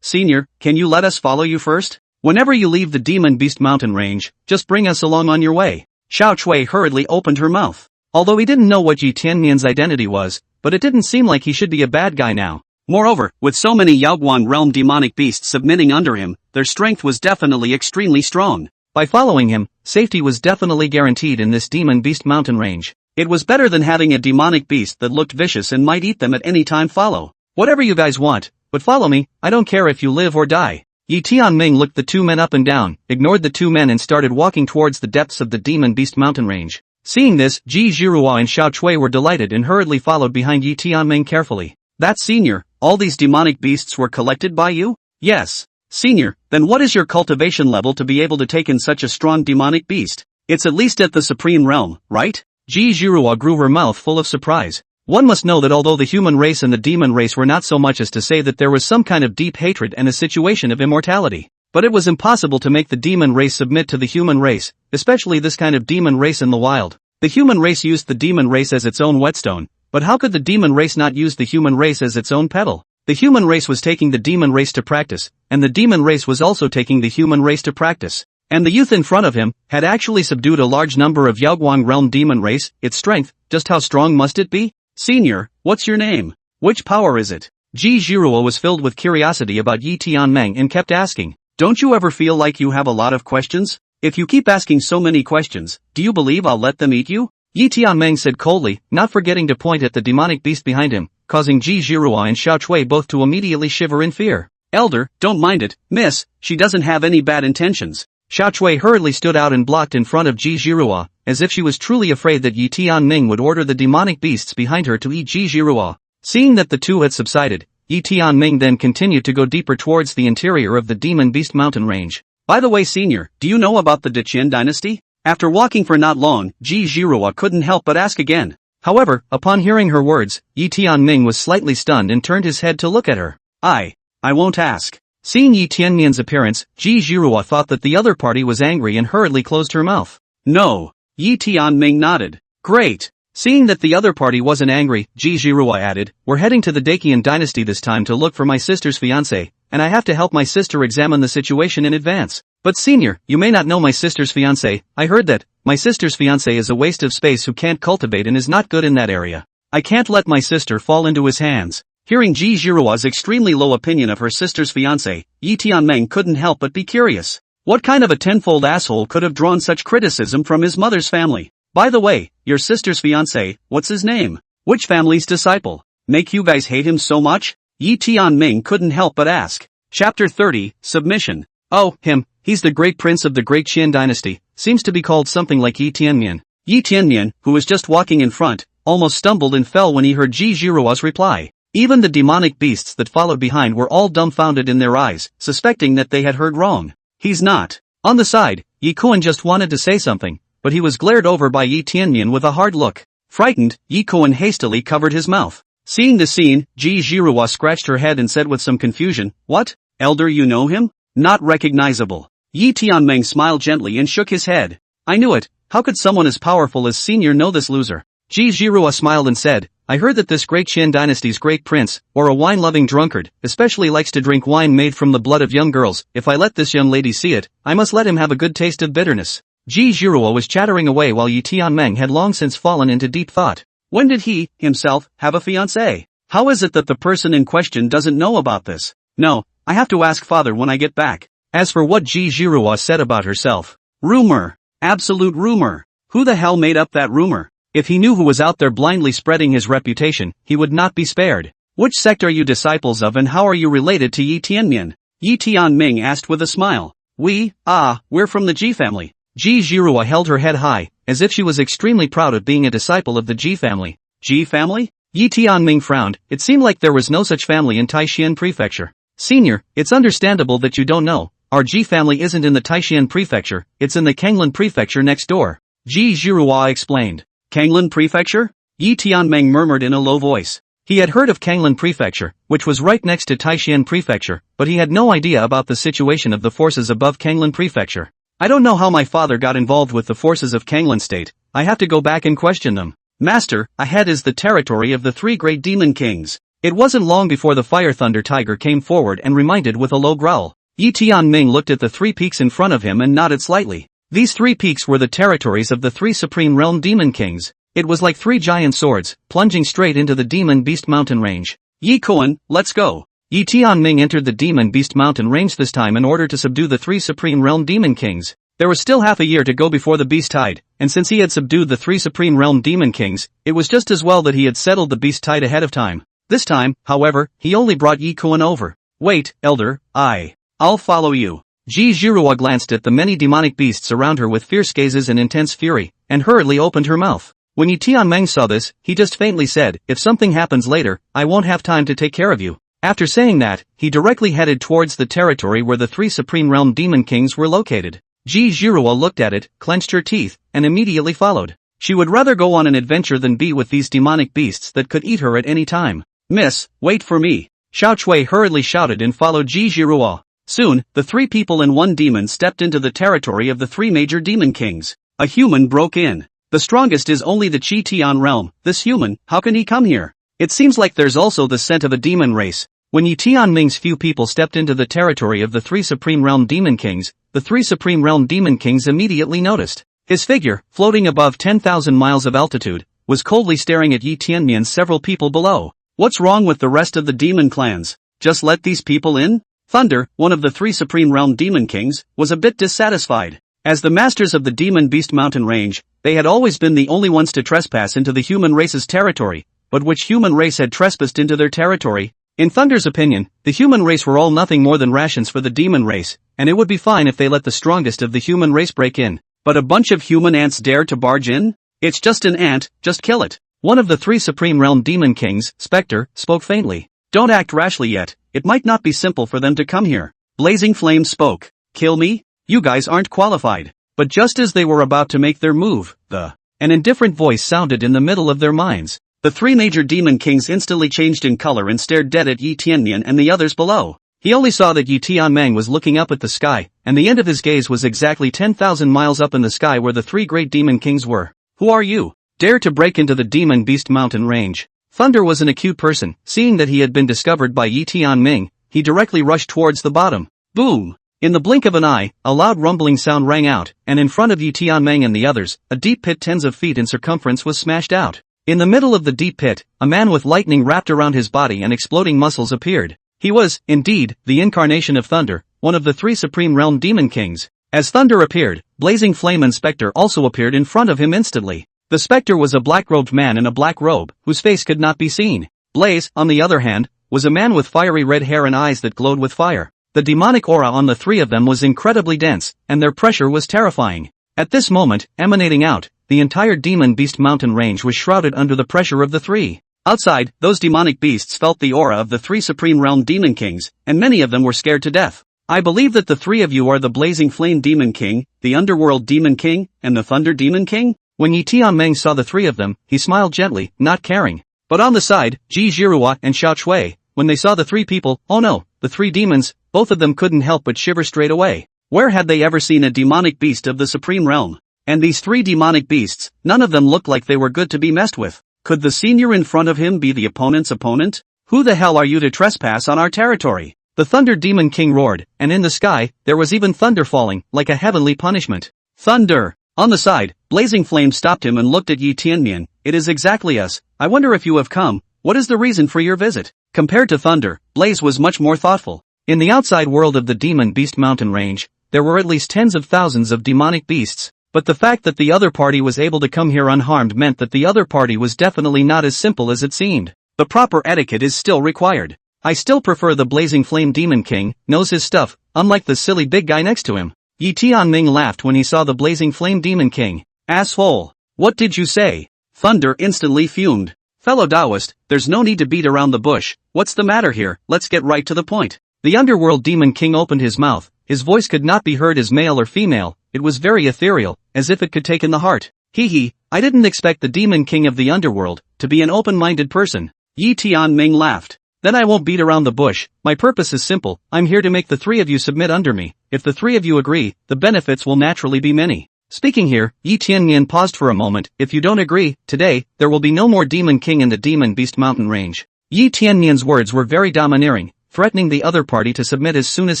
Speaker 1: Senior, can you let us follow you first? Whenever you leave the Demon Beast mountain range, just bring us along on your way. Xiao Chui hurriedly opened her mouth. Although he didn't know what Yi Tianmian's identity was, but it didn't seem like he should be a bad guy now. Moreover, with so many Yaoguang realm demonic beasts submitting under him, their strength was definitely extremely strong. By following him, safety was definitely guaranteed in this Demon Beast mountain range. It was better than having a demonic beast that looked vicious and might eat them at any time. Follow. Whatever you guys want, but follow me, I don't care if you live or die. Yi Tianming looked the 2 men up and down, ignored the 2 men and started walking towards the depths of the Demon Beast mountain range. Seeing this, Ji Zhirua and Xiao Chui were delighted and hurriedly followed behind Yi Tianming carefully. That's senior, all these demonic beasts were collected by you? Yes. Senior, then what is your cultivation level to be able to take in such a strong demonic beast? It's at least at the supreme realm, right? Ji Zhirua grew her mouth full of surprise. One must know that although the human race and the demon race were not so much as to say that there was some kind of deep hatred and a situation of immortality, but it was impossible to make the demon race submit to the human race, especially this kind of demon race in the wild. The human race used the demon race as its own whetstone, but how could the demon race not use the human race as its own pedal? The human race was taking the demon race to practice, and the demon race was also taking the human race to practice. And the youth in front of him had actually subdued a large number of Yaoguang realm demon race. Its strength, just how strong must it be? Senior, what's your name? Which power is it? Ji Zhirua was filled with curiosity about Yi Tianming and kept asking, don't you ever feel like you have a lot of questions? If you keep asking so many questions, do you believe I'll let them eat you? Yi Tianming said coldly, not forgetting to point at the demonic beast behind him, causing Ji Zhirua and Xiao Chui both to immediately shiver in fear. Elder, don't mind it, miss, she doesn't have any bad intentions. Xiao Chui hurriedly stood out and blocked in front of Ji Zhirua, as if she was truly afraid that Yi Tianming would order the demonic beasts behind her to eat Ji Zhirua. Seeing that the two had subsided, Yi Tianming then continued to go deeper towards the interior of the demon beast mountain range. By the way, senior, do you know about the Deqian dynasty? After walking for not long, Ji Zhirua couldn't help but ask again. However, upon hearing her words, Yi Tianming was slightly stunned and turned his head to look at her. I won't ask. Seeing Yi Tianming's appearance, Ji Zhirua thought that the other party was angry and hurriedly closed her mouth. No. Yi Tianming nodded. Great. Seeing that the other party wasn't angry, Ji Zhirua added, we're heading to the Deqian dynasty this time to look for my sister's fiancé, and I have to help my sister examine the situation in advance. But senior, you may not know my sister's fiancé. I heard that my sister's fiancé is a waste of space who can't cultivate and is not good in that area. I can't let my sister fall into his hands. Hearing Ji Zhirua's extremely low opinion of her sister's fiancé, Yi Tianming couldn't help but be curious. What kind of a tenfold asshole could have drawn such criticism from his mother's family? By the way, your sister's fiancé, what's his name? Which family's disciple? Make you guys hate him so much? Yi Tianming couldn't help but ask. Chapter 30, Submission. Oh, him, he's the great prince of the great Qian dynasty, seems to be called something like Yi Tianmian. Yi Tianmian, who was just walking in front, almost stumbled and fell when he heard Ji Zhirua's reply. Even the demonic beasts that followed behind were all dumbfounded in their eyes, suspecting that they had heard wrong. He's not. On the side, Yi Kuan just wanted to say something, but he was glared over by Yi Tianmian with a hard look. Frightened, Yi Kuan hastily covered his mouth. Seeing the scene, Ji Zhirua scratched her head and said with some confusion, what? Elder, you know him? Not recognizable. Yi Tianming smiled gently and shook his head. I knew it, how could someone as powerful as senior know this loser? Ji Zhirua smiled and said, I heard that this great Qian dynasty's great prince, or a wine-loving drunkard, especially likes to drink wine made from the blood of young girls. If I let this young lady see it, I must let him have a good taste of bitterness. Ji Zhirua was chattering away while Yi Tianming had long since fallen into deep thought. When did he, himself, have a fiancée? How is it that the person in question doesn't know about this? No, I have to ask father when I get back. As for what Ji Zhirua said about herself. Rumor. Absolute rumor. Who the hell made up that rumor? If he knew who was out there blindly spreading his reputation, he would not be spared. Which sect are you disciples of and how are you related to Yi Tianmian? Yi Tianming asked with a smile. We're from the Ji family. Ji Zhirua held her head high, as if she was extremely proud of being a disciple of the Ji family. Ji family? Yi Tianming frowned. It seemed like there was no such family in Taishan Prefecture. Senior, it's understandable that you don't know. Our Ji family isn't in the Taishan Prefecture, it's in the Kanglin Prefecture next door. Ji Zhirua explained. Kanglin Prefecture? Yi Tianming murmured in a low voice. He had heard of Kanglin Prefecture, which was right next to Taishan Prefecture, but he had no idea about the situation of the forces above Kanglin Prefecture. I don't know how my father got involved with the forces of Kanglin State. I have to go back and question them. Master, ahead is the territory of the three great demon kings. It wasn't long before the Fire Thunder Tiger came forward and reminded with a low growl. Yi Tianming looked at the three peaks in front of him and nodded slightly. These three peaks were the territories of the three supreme realm demon kings. It was like three giant swords, plunging straight into the demon beast mountain range. Yi Kuan, let's go. Yi Tianming entered the demon beast mountain range this time in order to subdue the three supreme realm demon kings. There was still half a year to go before the beast tide, and since he had subdued the three supreme realm demon kings, it was just as well that he had settled the beast tide ahead of time. This time, however, he only brought Yi Kuan over. Wait, elder, I'll follow you. Ji Zhirua glanced at the many demonic beasts around her with fierce gazes and intense fury, and hurriedly opened her mouth. When Yi Tianmeng saw this, he just faintly said, "If something happens later, I won't have time to take care of you." After saying that, he directly headed towards the territory where the 3 Supreme Realm Demon Kings were located. Ji Zhirua looked at it, clenched her teeth, and immediately followed. She would rather go on an adventure than be with these demonic beasts that could eat her at any time. "Miss, wait for me." Xiao Chui hurriedly shouted and followed Ji Zhirua. Soon, the 3 people and 1 demon stepped into the territory of the 3 major demon kings. A human broke in. "The strongest is only the Qi Tian realm. This human, how can he come here? It seems like there's also the scent of a demon race." When Yi Tianming's few people stepped into the territory of the 3 Supreme Realm Demon Kings, the 3 Supreme Realm Demon Kings immediately noticed. His figure, floating above 10,000 miles of altitude, was coldly staring at Yi Tianming and several people below. "What's wrong with the rest of the demon clans? Just let these people in?" Thunder, one of the 3 Supreme Realm Demon Kings, was a bit dissatisfied. As the masters of the Demon Beast Mountain Range, they had always been the only ones to trespass into the human race's territory, but which human race had trespassed into their territory? In Thunder's opinion, the human race were all nothing more than rations for the demon race, and it would be fine if they let the strongest of the human race break in. But a bunch of human ants dare to barge in? "It's just an ant, just kill it." One of the 3 Supreme Realm Demon Kings, Spectre, spoke faintly. "Don't act rashly yet, it might not be simple for them to come here." Blazing Flame spoke. "Kill me? You guys aren't qualified." But just as they were about to make their move, an indifferent voice sounded in the middle of their minds. The 3 major demon kings instantly changed in color and stared dead at Yi Tianmian and the others below. He only saw that Yi Tianmeng was looking up at the sky, and the end of his gaze was exactly 10,000 miles up in the sky where the 3 great demon kings were. "Who are you? Dare to break into the Demon Beast Mountain Range?" Thunder was an acute person. Seeing that he had been discovered by Yi Tianming, he directly rushed towards the bottom. Boom! In the blink of an eye, a loud rumbling sound rang out, and in front of Yi Tianmeng and the others, a deep pit tens of feet in circumference was smashed out. In the middle of the deep pit, a man with lightning wrapped around his body and exploding muscles appeared. He was, indeed, the incarnation of Thunder, one of the 3 Supreme Realm Demon Kings. As Thunder appeared, Blazing Flame and Spectre also appeared in front of him instantly. The Spectre was a black-robed man in a black robe, whose face could not be seen. Blaze, on the other hand, was a man with fiery red hair and eyes that glowed with fire. The demonic aura on the 3 of them was incredibly dense, and their pressure was terrifying. At this moment, emanating out, the entire Demon Beast Mountain Range was shrouded under the pressure of the 3. Outside, those demonic beasts felt the aura of the 3 Supreme Realm Demon Kings, and many of them were scared to death. "I believe that the 3 of you are the Blazing Flame Demon King, the Underworld Demon King, and the Thunder Demon King?" When Yi Tianmeng saw the 3 of them, he smiled gently, not caring. But on the side, Ji Zhirua and Xiao Chui, when they saw the 3 people, oh no, the 3 demons, both of them couldn't help but shiver straight away. Where had they ever seen a demonic beast of the Supreme Realm? And these 3 demonic beasts, none of them looked like they were good to be messed with. Could the senior in front of him be the opponent's opponent? "Who the hell are you to trespass on our territory?" The Thunder Demon King roared, and in the sky, there was even thunder falling, like a heavenly punishment. "Thunder!" On the side, Blazing Flame stopped him and looked at Yi Tianmian. "It is exactly us. I wonder if you have come. What is the reason for your visit?" Compared to Thunder, Blaze was much more thoughtful. In the outside world of the Demon Beast Mountain Range, there were at least tens of thousands of demonic beasts, but the fact that the other party was able to come here unharmed meant that the other party was definitely not as simple as it seemed. The proper etiquette is still required. I still prefer the Blazing Flame Demon King, knows his stuff, unlike the silly big guy next to him. Yi Tianming laughed when he saw the Blazing Flame Demon King. "Asshole! What did you say?" Thunder instantly fumed. "Fellow Taoist, there's no need to beat around the bush. What's the matter here? Let's get right to the point." The Underworld Demon King opened his mouth. His voice could not be heard as male or female. It was very ethereal, as if it could take in the heart. "Hee, I didn't expect the Demon King of the Underworld to be an open-minded person." Yi Tianming laughed. "Then I won't beat around the bush. My purpose is simple. I'm here to make the 3 of you submit under me. If the 3 of you agree, the benefits will naturally be many." Speaking here, Yi Tianmian paused for a moment. "If you don't agree, today, there will be no more Demon King in the Demon Beast Mountain Range." Yi Tianmian's words were very domineering, threatening the other party to submit as soon as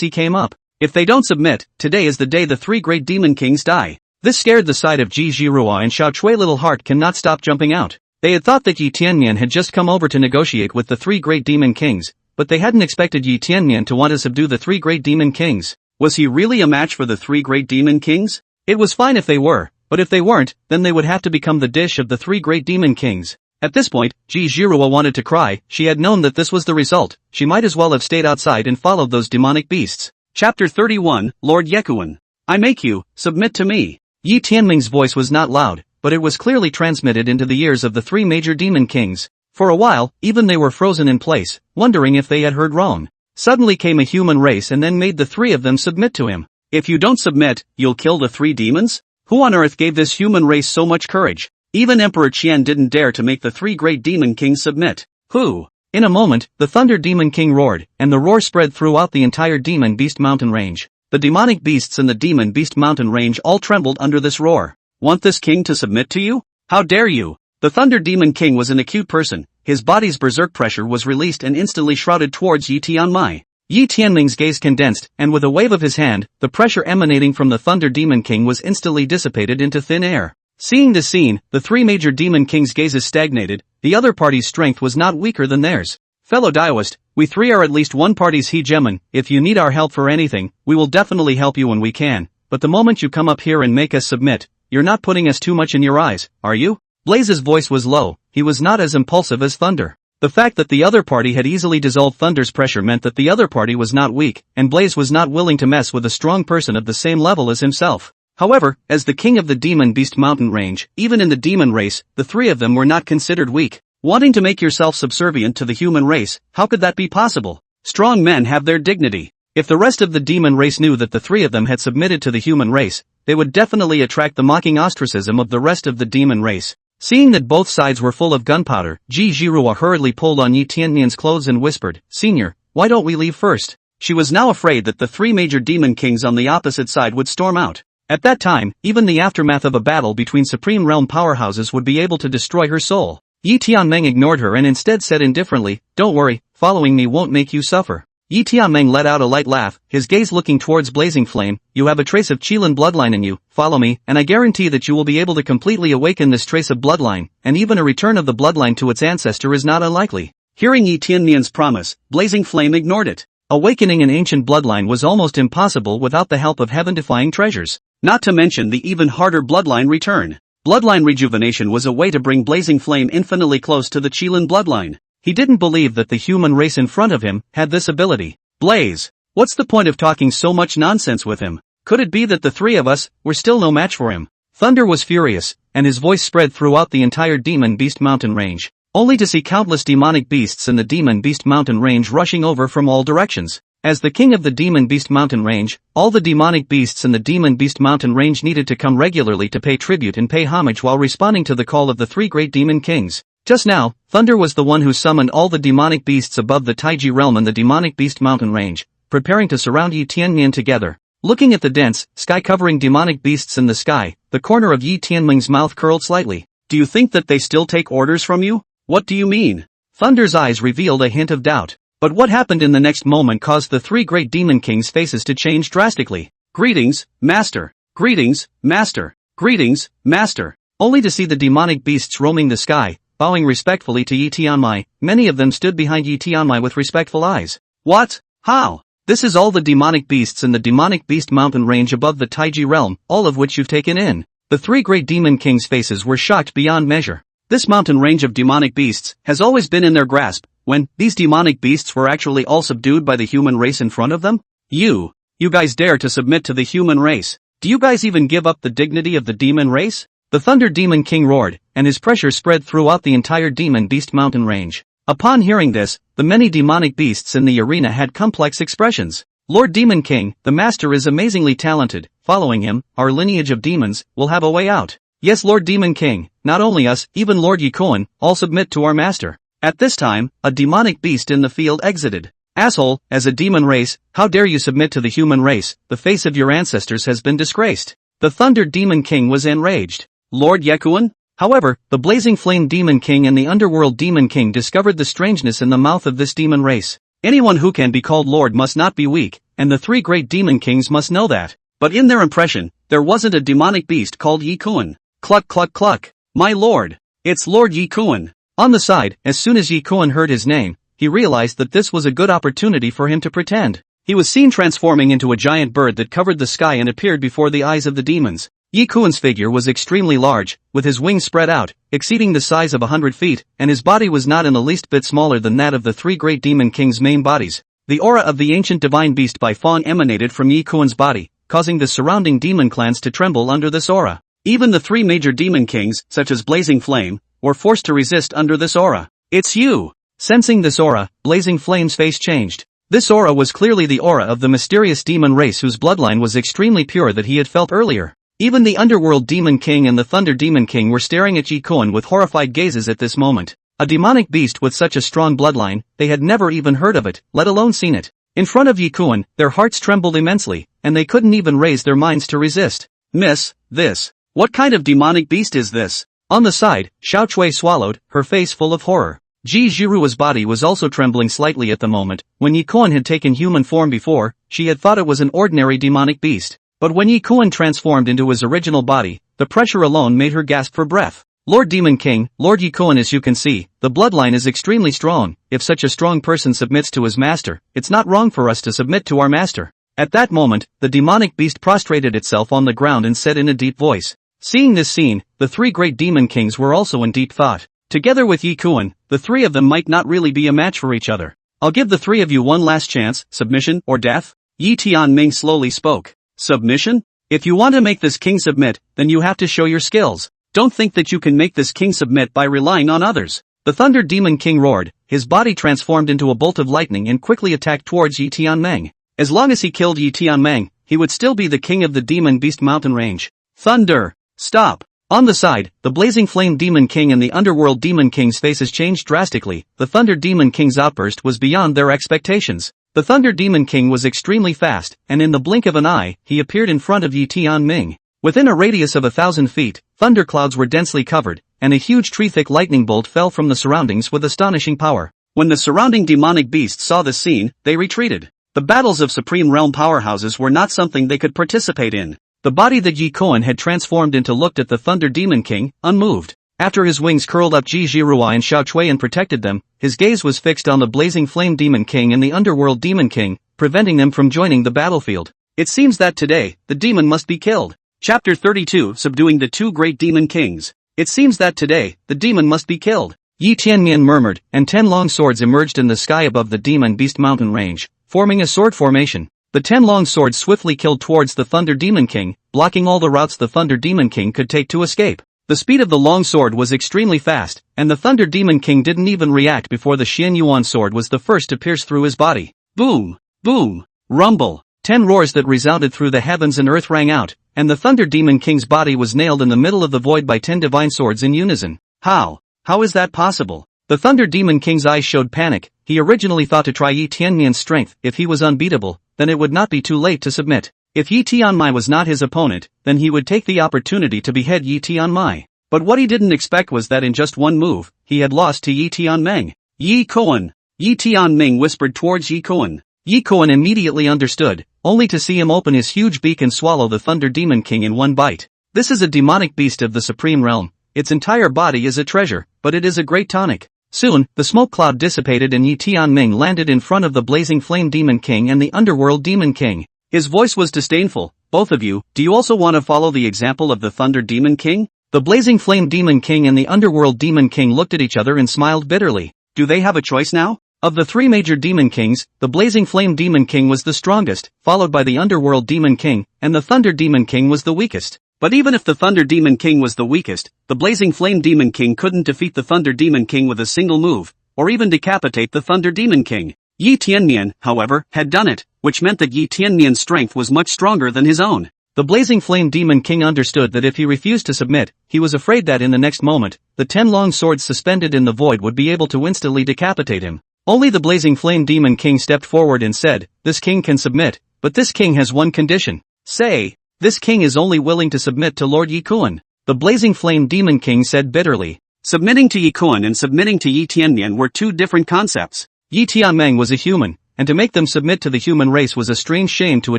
Speaker 1: he came up. If they don't submit, today is the day the 3 great Demon Kings die. This scared the side of Ji Zhirua and Xiao Chui. Little heart cannot stop jumping out. They had thought that Yi Tianmian had just come over to negotiate with the 3 great Demon Kings, but they hadn't expected Yi Tianmian to want to subdue the 3 great Demon Kings. Was he really a match for the 3 great Demon Kings? It was fine if they were, but if they weren't, then they would have to become the dish of the 3 great Demon Kings. At this point, Ji Zhirua wanted to cry. She had known that this was the result. She might as well have stayed outside and followed those demonic beasts. Chapter 31, Lord Yekuan. I make you, submit to me. Yi Tianming's voice was not loud, but it was clearly transmitted into the ears of the three major demon kings. For a while, even they were frozen in place, wondering if they had heard wrong. Suddenly came a human race and then made the three of them submit to him. If you don't submit, you'll kill the three demons? Who on earth gave this human race so much courage? Even Emperor Qian didn't dare to make the three great demon kings submit. Who? In a moment, the Thunder Demon King roared, and the roar spread throughout the entire Demon Beast Mountain range. The demonic beasts in the Demon Beast Mountain range all trembled under this roar. Want this king to submit to you? How dare you? The Thunder Demon King was an acute person. His body's berserk pressure was released and instantly shrouded towards Yi Tianmai. Yi Tianming's gaze condensed, and with a wave of his hand, the pressure emanating from the Thunder Demon King was instantly dissipated into thin air. Seeing this scene, the three major demon kings' gazes stagnated. The other party's strength was not weaker than theirs. Fellow Daoist, we three are at least one party's hegemon. If you need our help for anything, we will definitely help you when we can. But the moment you come up here and make us submit, you're not putting us too much in your eyes, are you? Blaze's voice was low. He was not as impulsive as Thunder. The fact that the other party had easily dissolved Thunder's pressure meant that the other party was not weak, and Blaze was not willing to mess with a strong person of the same level as himself. However, as the king of the Demon Beast Mountain range, even in the demon race, the three of them were not considered weak. Wanting to make yourself subservient to the human race, how could that be possible? Strong men have their dignity. If the rest of the demon race knew that the three of them had submitted to the human race, they would definitely attract the mocking ostracism of the rest of the demon race. Seeing that both sides were full of gunpowder, Ji Zhirua hurriedly pulled on Yi Tiannian's clothes and whispered, "Senior, why don't we leave first?" She was now afraid that the three major demon kings on the opposite side would storm out. At that time, even the aftermath of a battle between supreme realm powerhouses would be able to destroy her soul. Yi Tianming ignored her and instead said indifferently, "Don't worry, following me won't make you suffer." Yi Tianming let out a light laugh, his gaze looking towards Blazing Flame. "You have a trace of Qilin bloodline in you, follow me, and I guarantee that you will be able to completely awaken this trace of bloodline, and even a return of the bloodline to its ancestor is not unlikely." Hearing Yi Tiannian's promise, Blazing Flame ignored it. Awakening an ancient bloodline was almost impossible without the help of heaven-defying treasures. Not to mention the even harder bloodline return. Bloodline rejuvenation was a way to bring Blazing Flame infinitely close to the Qilin bloodline. He didn't believe that the human race in front of him had this ability. Blaze, what's the point of talking so much nonsense with him? Could it be that the three of us were still no match for him? Thunder was furious, and his voice spread throughout the entire Demon Beast Mountain range, only to see countless demonic beasts in the Demon Beast Mountain range rushing over from all directions. As the king of the Demon Beast Mountain range, all the demonic beasts in the Demon Beast Mountain range needed to come regularly to pay tribute and pay homage while responding to the call of the three great demon kings. Just now, Thunder was the one who summoned all the demonic beasts above the Taiji realm in the Demonic Beast Mountain range, preparing to surround Yi Tiannian together. Looking at the dense, sky-covering demonic beasts in the sky, the corner of Yi Tianming's mouth curled slightly. "Do you think that they still take orders from you? What do you mean?" Thunder's eyes revealed a hint of doubt. But what happened in the next moment caused the three great demon kings' faces to change drastically. "Greetings, Master. Greetings, Master. Greetings, Master." Only to see the demonic beasts roaming the sky, bowing respectfully to Yi Tianmai. Many of them stood behind Yi Tianmai with respectful eyes. "What? How? This is all the demonic beasts in the Demonic Beast Mountain range above the Taiji realm, all of which you've taken in." The three great demon kings' faces were shocked beyond measure. This mountain range of demonic beasts has always been in their grasp, when these demonic beasts were actually all subdued by the human race in front of them? You guys dare to submit to the human race? Do you guys even give up the dignity of the demon race? The Thunder Demon King roared, and his pressure spread throughout the entire Demon Beast Mountain range. Upon hearing this, the many demonic beasts in the arena had complex expressions. "Lord Demon King, the master is amazingly talented. Following him, our lineage of demons will have a way out. Yes, Lord Demon King, not only us, even Lord Yikuan, all submit to our master." At this time, a demonic beast in the field exited. "Asshole, as a demon race, how dare you submit to the human race? The face of your ancestors has been disgraced." The Thunder Demon King was enraged. "Lord Yekuan?" However, the Blazing Flame Demon King and the Underworld Demon King discovered the strangeness in the mouth of this demon race. Anyone who can be called Lord must not be weak, and the three great demon kings must know that. But in their impression, there wasn't a demonic beast called Yikuan. Cluck cluck cluck. "My lord! It's Lord Yikuan!" On the side, as soon as Yikuan heard his name, he realized that this was a good opportunity for him to pretend. He was seen transforming into a giant bird that covered the sky and appeared before the eyes of the demons. Yikuan's figure was extremely large, with his wings spread out, exceeding the size of 100 feet, and his body was not in the least bit smaller than that of the three great demon kings' main bodies. The aura of the ancient divine beast by Fawn emanated from Yi Kuan's body, causing the surrounding demon clans to tremble under this aura. Even the three major demon kings, such as Blazing Flame, were forced to resist under this aura. It's you! Sensing this aura, Blazing Flame's face changed. This aura was clearly the aura of the mysterious demon race whose bloodline was extremely pure that he had felt earlier. Even the Underworld Demon King and the Thunder Demon King were staring at Yi Kuan with horrified gazes at this moment. A demonic beast with such a strong bloodline, they had never even heard of it, let alone seen it. In front of Yi Kuan, their hearts trembled immensely, and they couldn't even raise their minds to resist. Miss, this. What kind of demonic beast is this? On the side, Xiao Chui swallowed, her face full of horror. Ji Jirua's body was also trembling slightly at the moment. When Yi Kuan had taken human form before, she had thought it was an ordinary demonic beast. But when Yi Kuan transformed into his original body, the pressure alone made her gasp for breath. Lord Demon King, Lord Yi Kuan, as you can see, the bloodline is extremely strong. If such a strong person submits to his master, it's not wrong for us to submit to our master. At that moment, the demonic beast prostrated itself on the ground and said in a deep voice. Seeing this scene, the three great demon kings were also in deep thought. Together with Yi Kuan, the three of them might not really be a match for each other. I'll give the three of you one last chance, submission or death? Yi Tianming slowly spoke. Submission? If you want to make this king submit, then you have to show your skills. Don't think that you can make this king submit by relying on others. The Thunder Demon King roared, his body transformed into a bolt of lightning and quickly attacked towards Yi Tianming. As long as he killed Yi Tianming, he would still be the king of the Demon Beast Mountain Range. Thunder! Stop! On the side, the Blazing Flame Demon King and the Underworld Demon King's faces changed drastically. The Thunder Demon King's outburst was beyond their expectations. The Thunder Demon King was extremely fast, and in the blink of an eye, he appeared in front of Yi Tianming. Within a radius of 1,000 feet, thunderclouds were densely covered, and a huge tree-thick lightning bolt fell from the surroundings with astonishing power. When the surrounding demonic beasts saw this scene, they retreated. The battles of Supreme Realm powerhouses were not something they could participate in. The body that Yi Kuan had transformed into looked at the Thunder Demon King, unmoved. After his wings curled up Ji Jirua and Xiao Chui and protected them, his gaze was fixed on the Blazing Flame Demon King and the Underworld Demon King, preventing them from joining the battlefield. It seems that today, the demon must be killed. Chapter 32, Subduing the Two Great Demon Kings. It seems that today, the demon must be killed. Yi Tianmian murmured, and 10 long swords emerged in the sky above the Demon Beast Mountain Range, forming a sword formation. The 10 long swords swiftly killed towards the Thunder Demon King, blocking all the routes the Thunder Demon King could take to escape. The speed of the long sword was extremely fast, and the Thunder Demon King didn't even react before the Xian Yuan sword was the first to pierce through his body. Boom! Boom! Rumble! 10 roars that resounded through the heavens and earth rang out, and the Thunder Demon King's body was nailed in the middle of the void by 10 divine swords in unison. How? How is that possible? The Thunder Demon King's eyes showed panic. He originally thought to try Yi Tianmian's strength. If he was unbeatable, then it would not be too late to submit. If Yi Tianmai was not his opponent, then he would take the opportunity to behead Yi Tianmai. But what he didn't expect was that in just one move, he had lost to Yi Tianming. Yi Kuan! Yi Tianming whispered towards Yi Kuan. Yi Kuan immediately understood, only to see him open his huge beak and swallow the Thunder Demon King in one bite. This is a demonic beast of the Supreme Realm. Its entire body is a treasure, but it is a great tonic. Soon, the smoke cloud dissipated and Yi Tianming landed in front of the Blazing Flame Demon King and the Underworld Demon King. His voice was disdainful. Both of you, do you also want to follow the example of the Thunder Demon King? The Blazing Flame Demon King and the Underworld Demon King looked at each other and smiled bitterly. Do they have a choice now? Of the three major demon kings, the Blazing Flame Demon King was the strongest, followed by the Underworld Demon King, and the Thunder Demon King was the weakest. But even if the Thunder Demon King was the weakest, the Blazing Flame Demon King couldn't defeat the Thunder Demon King with a single move, or even decapitate the Thunder Demon King. Yi Tianmian, however, had done it, which meant that Yi Tianmian's strength was much stronger than his own. The Blazing Flame Demon King understood that if he refused to submit, he was afraid that in the next moment, the 10 long swords suspended in the void would be able to instantly decapitate him. Only the Blazing Flame Demon King stepped forward and said, "This king can submit, but this king has one condition." Say, "This king is only willing to submit to Lord Yi Kuan." The Blazing Flame Demon King said bitterly. Submitting to Yi Kuan and submitting to Yi Tianmian were two different concepts. Yi Tianming was a human, and to make them submit to the human race was a strange shame to a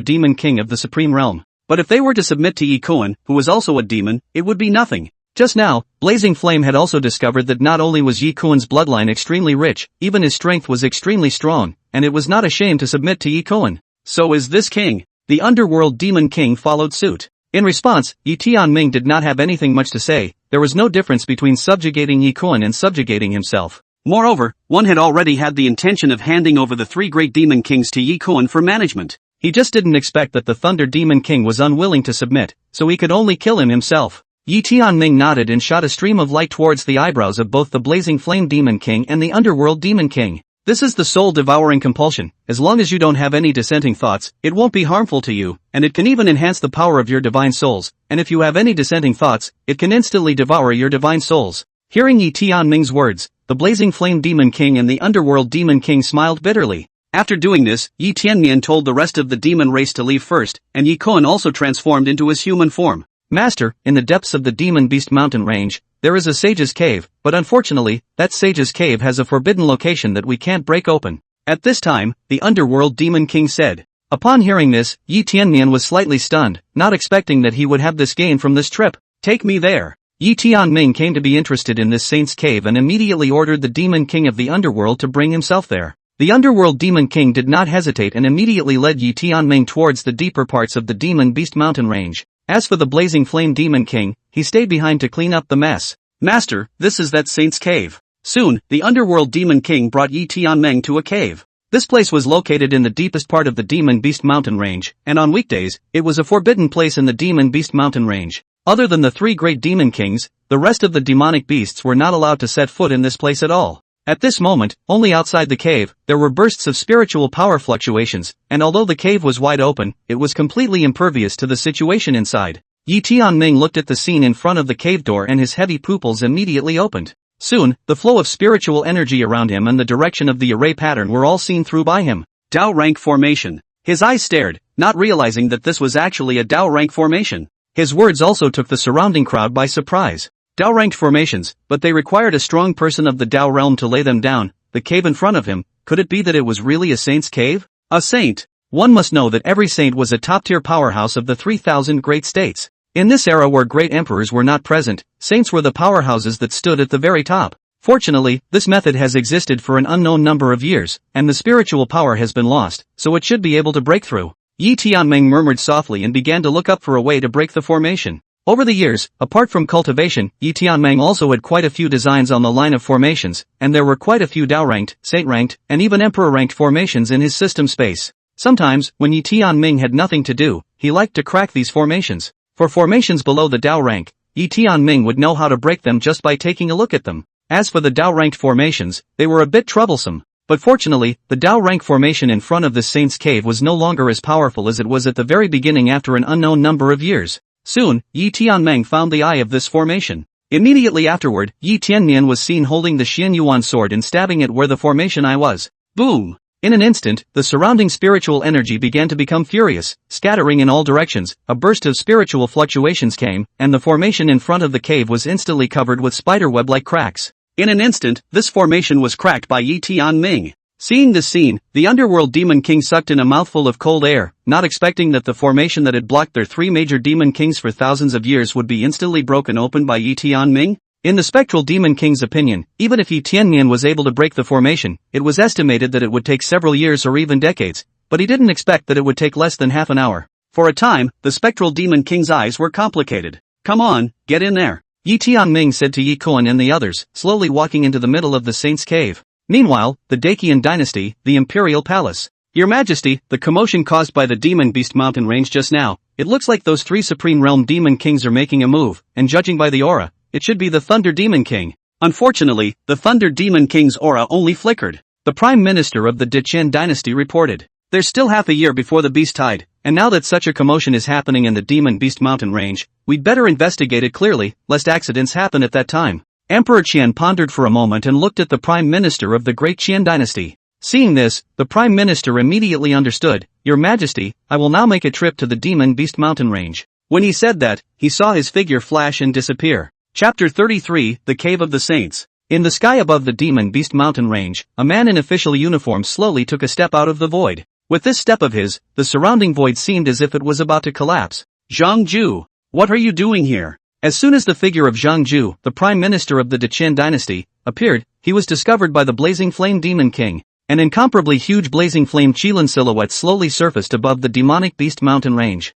Speaker 1: demon king of the Supreme Realm. But if they were to submit to Yi Kuan, who was also a demon, it would be nothing. Just now, Blazing Flame had also discovered that not only was Yi Kuan's bloodline extremely rich, even his strength was extremely strong, and it was not a shame to submit to Yi Kuan. So is this king. The Underworld Demon King followed suit. In response, Yi Tianming did not have anything much to say. There was no difference between subjugating Yi Kuan and subjugating himself. Moreover, one had already had the intention of handing over the three great demon kings to Yi Kuan for management. He just didn't expect that the Thunder Demon King was unwilling to submit, so he could only kill him himself. Yi Tianming nodded and shot a stream of light towards the eyebrows of both the Blazing Flame Demon King and the Underworld Demon King. This is the soul-devouring compulsion. As long as you don't have any dissenting thoughts, it won't be harmful to you, and it can even enhance the power of your divine souls, and if you have any dissenting thoughts, it can instantly devour your divine souls. Hearing Yi Tianming's words, the Blazing Flame Demon King and the Underworld Demon King smiled bitterly. After doing this, Yi Tianmian told the rest of the demon race to leave first, and Yi Kuan also transformed into his human form. Master, in the depths of the Demon Beast Mountain range, there is a sage's cave, but unfortunately, that sage's cave has a forbidden location that we can't break open. At this time, the Underworld Demon King said. Upon hearing this, Yi Tianmian was slightly stunned, not expecting that he would have this gain from this trip. Take me there. Yi Tianming came to be interested in this saint's cave and immediately ordered the Demon King of the Underworld to bring himself there. The Underworld Demon King did not hesitate and immediately led Yi Tianming towards the deeper parts of the Demon Beast Mountain range. As for the Blazing Flame Demon King, he stayed behind to clean up the mess. Master, this is that saint's cave. Soon, the Underworld Demon King brought Yi Tianming to a cave. This place was located in the deepest part of the Demon Beast Mountain range, and on weekdays, it was a forbidden place in the Demon Beast Mountain range. Other than the three great demon kings, the rest of the demonic beasts were not allowed to set foot in this place at all. At this moment, only outside the cave, there were bursts of spiritual power fluctuations, and although the cave was wide open, it was completely impervious to the situation inside. Yi Tianming looked at the scene in front of the cave door and his heavy pupils immediately opened. Soon, the flow of spiritual energy around him and the direction of the array pattern were all seen through by him. Dao rank formation. His eyes stared, not realizing that this was actually a Dao rank formation. His words also took the surrounding crowd by surprise. Dao ranked formations, but they required a strong person of the Dao realm to lay them down. The cave in front of him, could it be that it was really a saint's cave? A saint. One must know that every saint was a top-tier powerhouse of the 3,000 great states. In this era where great emperors were not present, saints were the powerhouses that stood at the very top. Fortunately, this method has existed for an unknown number of years, and the spiritual power has been lost, so it should be able to break through. Yi Tianming murmured softly and began to look up for a way to break the formation. Over the years, apart from cultivation, Yi Tianming also had quite a few designs on the line of formations, and there were quite a few Dao-ranked, Saint-ranked, and even Emperor-ranked formations in his system space. Sometimes, when Yi Tianming had nothing to do, he liked to crack these formations. For formations below the Dao rank, Yi Tianming would know how to break them just by taking a look at them. As for the Dao-ranked formations, they were a bit troublesome. But fortunately, the Dao rank formation in front of the saint's cave was no longer as powerful as it was at the very beginning after an unknown number of years. Soon, Yi Tianming found the eye of this formation. Immediately afterward, Yi Tianmian was seen holding the Xian Yuan sword and stabbing it where the formation eye was. Boom! In an instant, the surrounding spiritual energy began to become furious, scattering in all directions. A burst of spiritual fluctuations came, and the formation in front of the cave was instantly covered with spiderweb-like cracks. In an instant, this formation was cracked by Yi Tianming. Seeing this scene, the Underworld Demon King sucked in a mouthful of cold air, not expecting that the formation that had blocked their three major demon kings for thousands of years would be instantly broken open by Yi Tianming. In the Spectral Demon King's opinion, even if Yi Tianmian was able to break the formation, it was estimated that it would take several years or even decades, but he didn't expect that it would take less than half an hour. For a time, the Spectral Demon King's eyes were complicated. Come on, get in there, Yi Tianming said to Yi Kuan and the others, slowly walking into the middle of the saint's cave. Meanwhile, the Dacian dynasty, the imperial palace. Your Majesty, the commotion caused by the Demon Beast Mountain range just now, it looks like those three Supreme Realm Demon Kings are making a move, and judging by the aura, it should be the Thunder Demon King. Unfortunately, the Thunder Demon King's aura only flickered. The Prime Minister of the Dacian dynasty reported. There's still half a year before the beast tide, and now that such a commotion is happening in the Demon Beast Mountain range, we'd better investigate it clearly, lest accidents happen at that time. Emperor Qian pondered for a moment and looked at the Prime Minister of the Great Qian dynasty. Seeing this, the Prime Minister immediately understood. Your Majesty, I will now make a trip to the Demon Beast Mountain range. When he said that, he saw his figure flash and disappear. Chapter 33, The Cave of the Saints. In the sky above the Demon Beast Mountain range, a man in official uniform slowly took a step out of the void. With this step of his, the surrounding void seemed as if it was about to collapse. Zhang Ju, what are you doing here? As soon as the figure of Zhang Ju, the Prime Minister of the Dacian dynasty, appeared, he was discovered by the Blazing Flame Demon King. An incomparably huge blazing flame Qilin silhouette slowly surfaced above the demonic beast mountain range.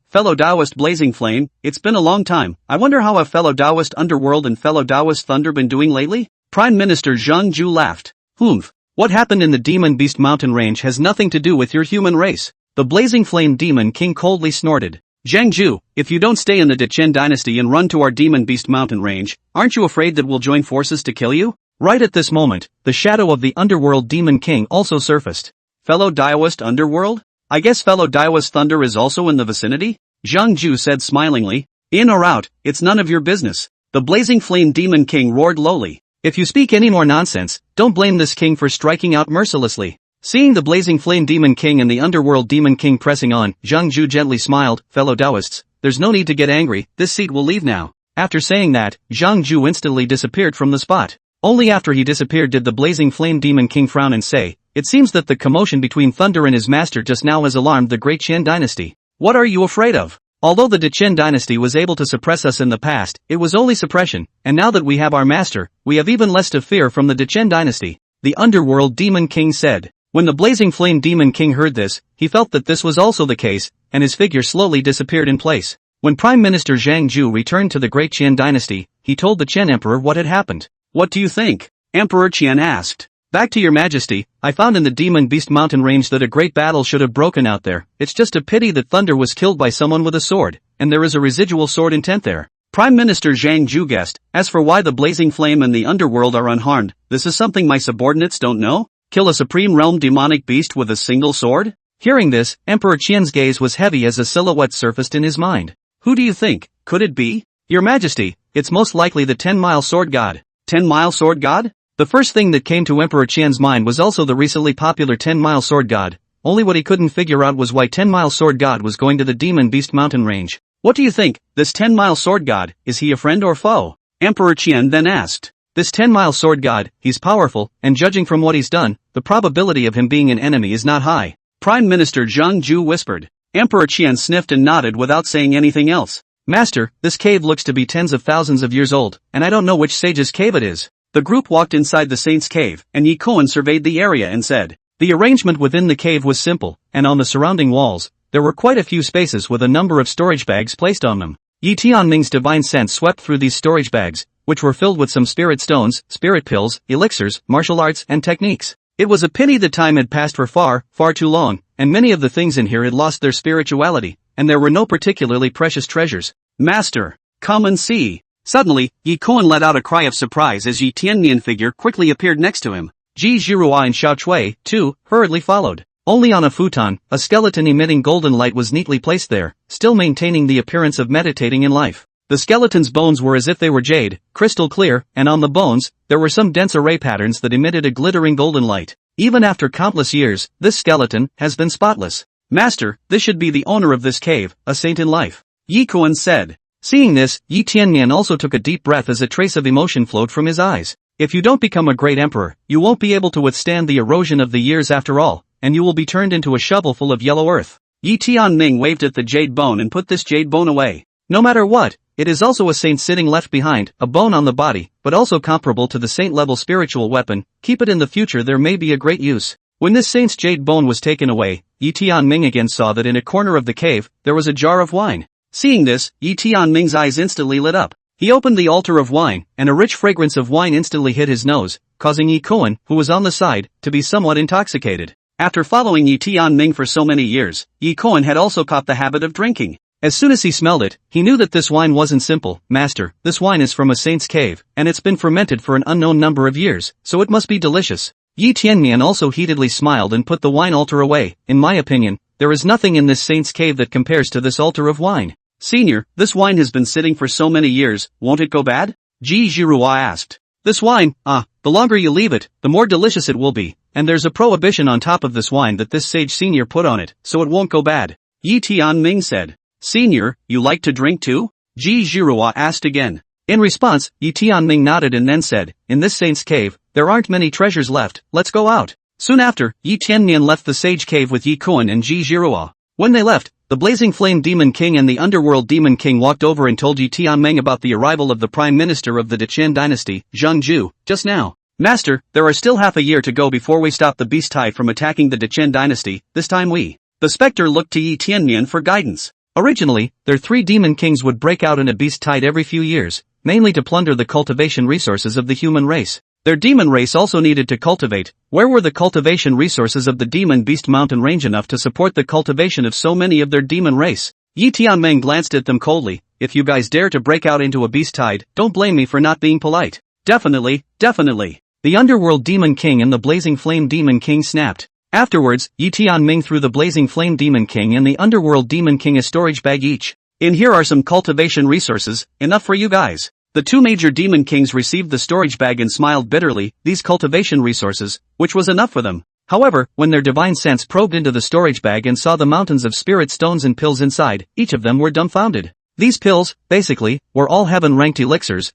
Speaker 1: Fellow Taoist Blazing Flame, it's been a long time. I wonder how have fellow Taoist Underworld and fellow Taoist Thunder been doing lately? Prime Minister Zhang Ju laughed. Humph. What happened in the Demon Beast Mountain Range has nothing to do with your human race. The Blazing Flame Demon King coldly snorted. Zhang Ju, if you don't stay in the Dechen dynasty and run to our Demon Beast Mountain Range, aren't you afraid that we'll join forces to kill you? Right at this moment, the shadow of the Underworld Demon King also surfaced. Fellow Daoist Underworld? I guess fellow Daoist Thunder is also in the vicinity? Zhang Ju said smilingly. In or out, it's none of your business. The Blazing Flame Demon King roared lowly. If you speak any more nonsense, don't blame this king for striking out mercilessly. Seeing the Blazing Flame Demon King and the Underworld Demon King pressing on, Zhang Ju gently smiled. Fellow Daoists, there's no need to get angry, this seat will leave now. After saying that, Zhang Ju instantly disappeared from the spot. Only after he disappeared did the Blazing Flame Demon King frown and say, it seems that the commotion between Thunder and his master just now has alarmed the Great Qian dynasty. What are you afraid of? Although the Dechen dynasty was able to suppress us in the past, it was only suppression, and now that we have our master, we have even less to fear from the Dechen dynasty. The Underworld Demon King said. When the Blazing Flame Demon King heard this, he felt that this was also the case, and his figure slowly disappeared in place. When Prime Minister Zhang Ju returned to the Great Qian dynasty, he told the Qian Emperor what had happened. What do you think? Emperor Qian asked. Back to your majesty, I found in the Demon Beast Mountain Range that a great battle should have broken out there. It's just a pity that Thunder was killed by someone with a sword, and there is a residual sword intent there. Prime Minister Zhang Ju guessed. As for why the Blazing Flame and the Underworld are unharmed, this is something my subordinates don't know? Kill a supreme realm demonic beast with a single sword? Hearing this, Emperor Qian's gaze was heavy as a silhouette surfaced in his mind. Who do you think? Could it be? Your Majesty, it's most likely the 10-mile sword god. 10-mile sword god? The first thing that came to Emperor Qian's mind was also the recently popular 10-mile sword god. Only what he couldn't figure out was why 10-mile sword god was going to the Demon Beast Mountain Range. What do you think, this 10-mile sword god, is he a friend or foe? Emperor Qian then asked. This 10-mile sword god, he's powerful, and judging from what he's done, the probability of him being an enemy is not high. Prime Minister Zhang Ju whispered. Emperor Qian sniffed and nodded without saying anything else. Master, this cave looks to be tens of thousands of years old, and I don't know which sage's cave it is. The group walked inside the saint's cave, and Yi Koan surveyed the area and said. The arrangement within the cave was simple, and on the surrounding walls, there were quite a few spaces with a number of storage bags placed on them. Yi Tianming's divine sense swept through these storage bags, which were filled with some spirit stones, spirit pills, elixirs, martial arts, and techniques. It was a pity the time had passed for far, far too long, and many of the things in here had lost their spirituality, and there were no particularly precious treasures. Master, come and see. Suddenly, Yi Koan let out a cry of surprise as Yi Tiannian figure quickly appeared next to him. Ji Zhirua and Xiao Chui, too, hurriedly followed. Only on a futon, a skeleton emitting golden light was neatly placed there, still maintaining the appearance of meditating in life. The skeleton's bones were as if they were jade, crystal clear, and on the bones, there were some dense array patterns that emitted a glittering golden light. Even after countless years, this skeleton has been spotless. Master, this should be the owner of this cave, a saint in life. Yi Koan said. Seeing this, Yi Tiannian also took a deep breath as a trace of emotion flowed from his eyes. If you don't become a great emperor, you won't be able to withstand the erosion of the years after all, and you will be turned into a shovel full of yellow earth. Yi Tianming waved at the jade bone and put this jade bone away. No matter what, it is also a saint sitting left behind, a bone on the body, but also comparable to the saint-level spiritual weapon. Keep it in the future, there may be a great use. When this saint's jade bone was taken away, Yi Tianming again saw that in a corner of the cave, there was a jar of wine. Seeing this, Yi Tianming's eyes instantly lit up. He opened the altar of wine, and a rich fragrance of wine instantly hit his nose, causing Yi Koan, who was on the side, to be somewhat intoxicated. After following Yi Tianming for so many years, Yi Koan had also caught the habit of drinking. As soon as he smelled it, he knew that this wine wasn't simple. Master, this wine is from a saint's cave, and it's been fermented for an unknown number of years, so it must be delicious. Yi Tianmian also heatedly smiled and put the wine altar away. In my opinion, there is nothing in this saint's cave that compares to this altar of wine. Senior, this wine has been sitting for so many years, won't it go bad? Ji Zhirua asked. This wine, the longer you leave it, the more delicious it will be, and there's a prohibition on top of this wine that this sage senior put on it, so it won't go bad. Yi Tianming said. Senior, you like to drink too? Ji Zhirua asked again. In response, Yi Tianming nodded and then said, in this saint's cave, there aren't many treasures left, let's go out. Soon after, Yi Tiannian left the sage cave with Yi Koan and Ji Zhirua. When they left, the Blazing Flame Demon King and the Underworld Demon King walked over and told Yi Tianming about the arrival of the Prime Minister of the Dechen dynasty, Zhang Ju, just now. Master, there are still half a year to go before we stop the beast tide from attacking the Dechen dynasty, this time we. The spectre looked to Yi Tianmian for guidance. Originally, their 3 demon kings would break out in a beast tide every few years, mainly to plunder the cultivation resources of the human race. Their demon race also needed to cultivate. Where were the cultivation resources of the demon beast mountain range enough to support the cultivation of so many of their demon race? Yi Tianming glanced at them coldly. If you guys dare to break out into a beast tide, don't blame me for not being polite. Definitely, definitely. The underworld demon king and the blazing flame demon king snapped. Afterwards, Yi Tianming threw the blazing flame demon king and the underworld demon king a storage bag each. In here are some cultivation resources, enough for you guys. The two major demon kings received the storage bag and smiled bitterly, these cultivation resources, which was enough for them. However, when their divine sense probed into the storage bag and saw the mountains of spirit stones and pills inside, each of them were dumbfounded. These pills, basically, were all heaven-ranked elixirs,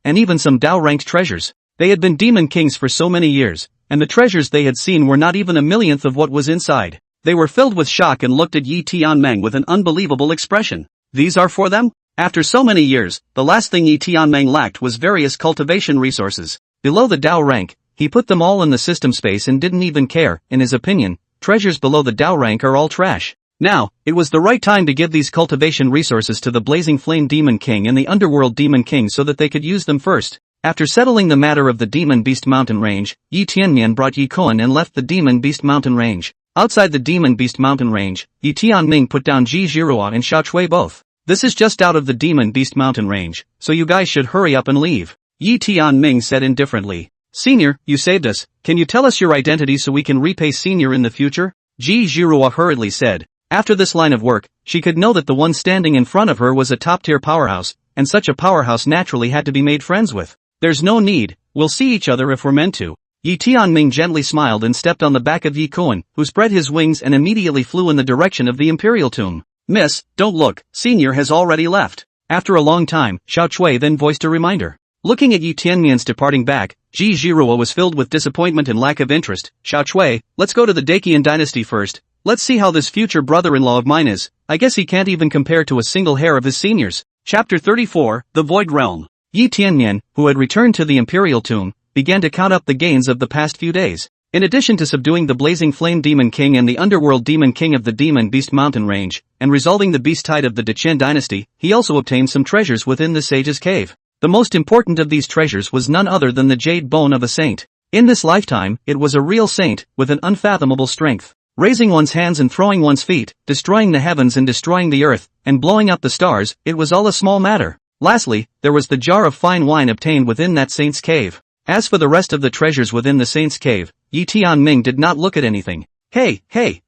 Speaker 1: and even some Dao-ranked treasures. They had been demon kings for so many years, and the treasures they had seen were not even a millionth of what was inside. They were filled with shock and looked at Yi Tianming with an unbelievable expression. These are for them? After so many years, the last thing Yi Tianming lacked was various cultivation resources. Below the Dao rank, he put them all in the system space and didn't even care. In his opinion, treasures below the Dao rank are all trash. Now, it was the right time to give these cultivation resources to the Blazing Flame Demon King and the Underworld Demon King so that they could use them first. After settling the matter of the Demon Beast Mountain Range, Yi Tianmian brought Yi Kuan and left the Demon Beast Mountain Range. Outside the Demon Beast Mountain Range, Yi Tianming put down Ji Zhirua and Xiao Chui both. This is just out of the Demon Beast Mountain Range, so you guys should hurry up and leave. Yi Tianming said indifferently. Senior, you saved us, can you tell us your identity so we can repay Senior in the future? Ji Zhirua hurriedly said. After this line of work, she could know that the one standing in front of her was a top-tier powerhouse, and such a powerhouse naturally had to be made friends with. There's no need, we'll see each other if we're meant to. Yi Tianming gently smiled and stepped on the back of Yi Kuan, who spread his wings and immediately flew in the direction of the Imperial tomb. Miss, don't look, Senior has already left. After a long time, Xiao Chui then voiced a reminder. Looking at Yi Tianmian's departing back, Ji Zhirua was filled with disappointment and lack of interest. Xiao Chui, let's go to the Dacian dynasty first. Let's see how this future brother-in-law of mine is. I guess he can't even compare to a single hair of his seniors. Chapter 34, The Void Realm. Yi Tianmian, who had returned to the Imperial tomb, began to count up the gains of the past few days. In addition to subduing the Blazing Flame Demon King and the Underworld Demon King of the Demon Beast Mountain Range, and resolving the beast tide of the Dacian dynasty, he also obtained some treasures within the Sage's Cave. The most important of these treasures was none other than the jade bone of a saint. In this lifetime, it was a real saint, with an unfathomable strength. Raising one's hands and throwing one's feet, destroying the heavens and destroying the earth, and blowing up the stars, it was all a small matter. Lastly, there was the jar of fine wine obtained within that saint's cave. As for the rest of the treasures within the saint's cave, Yi Tianming did not look at anything. Hey,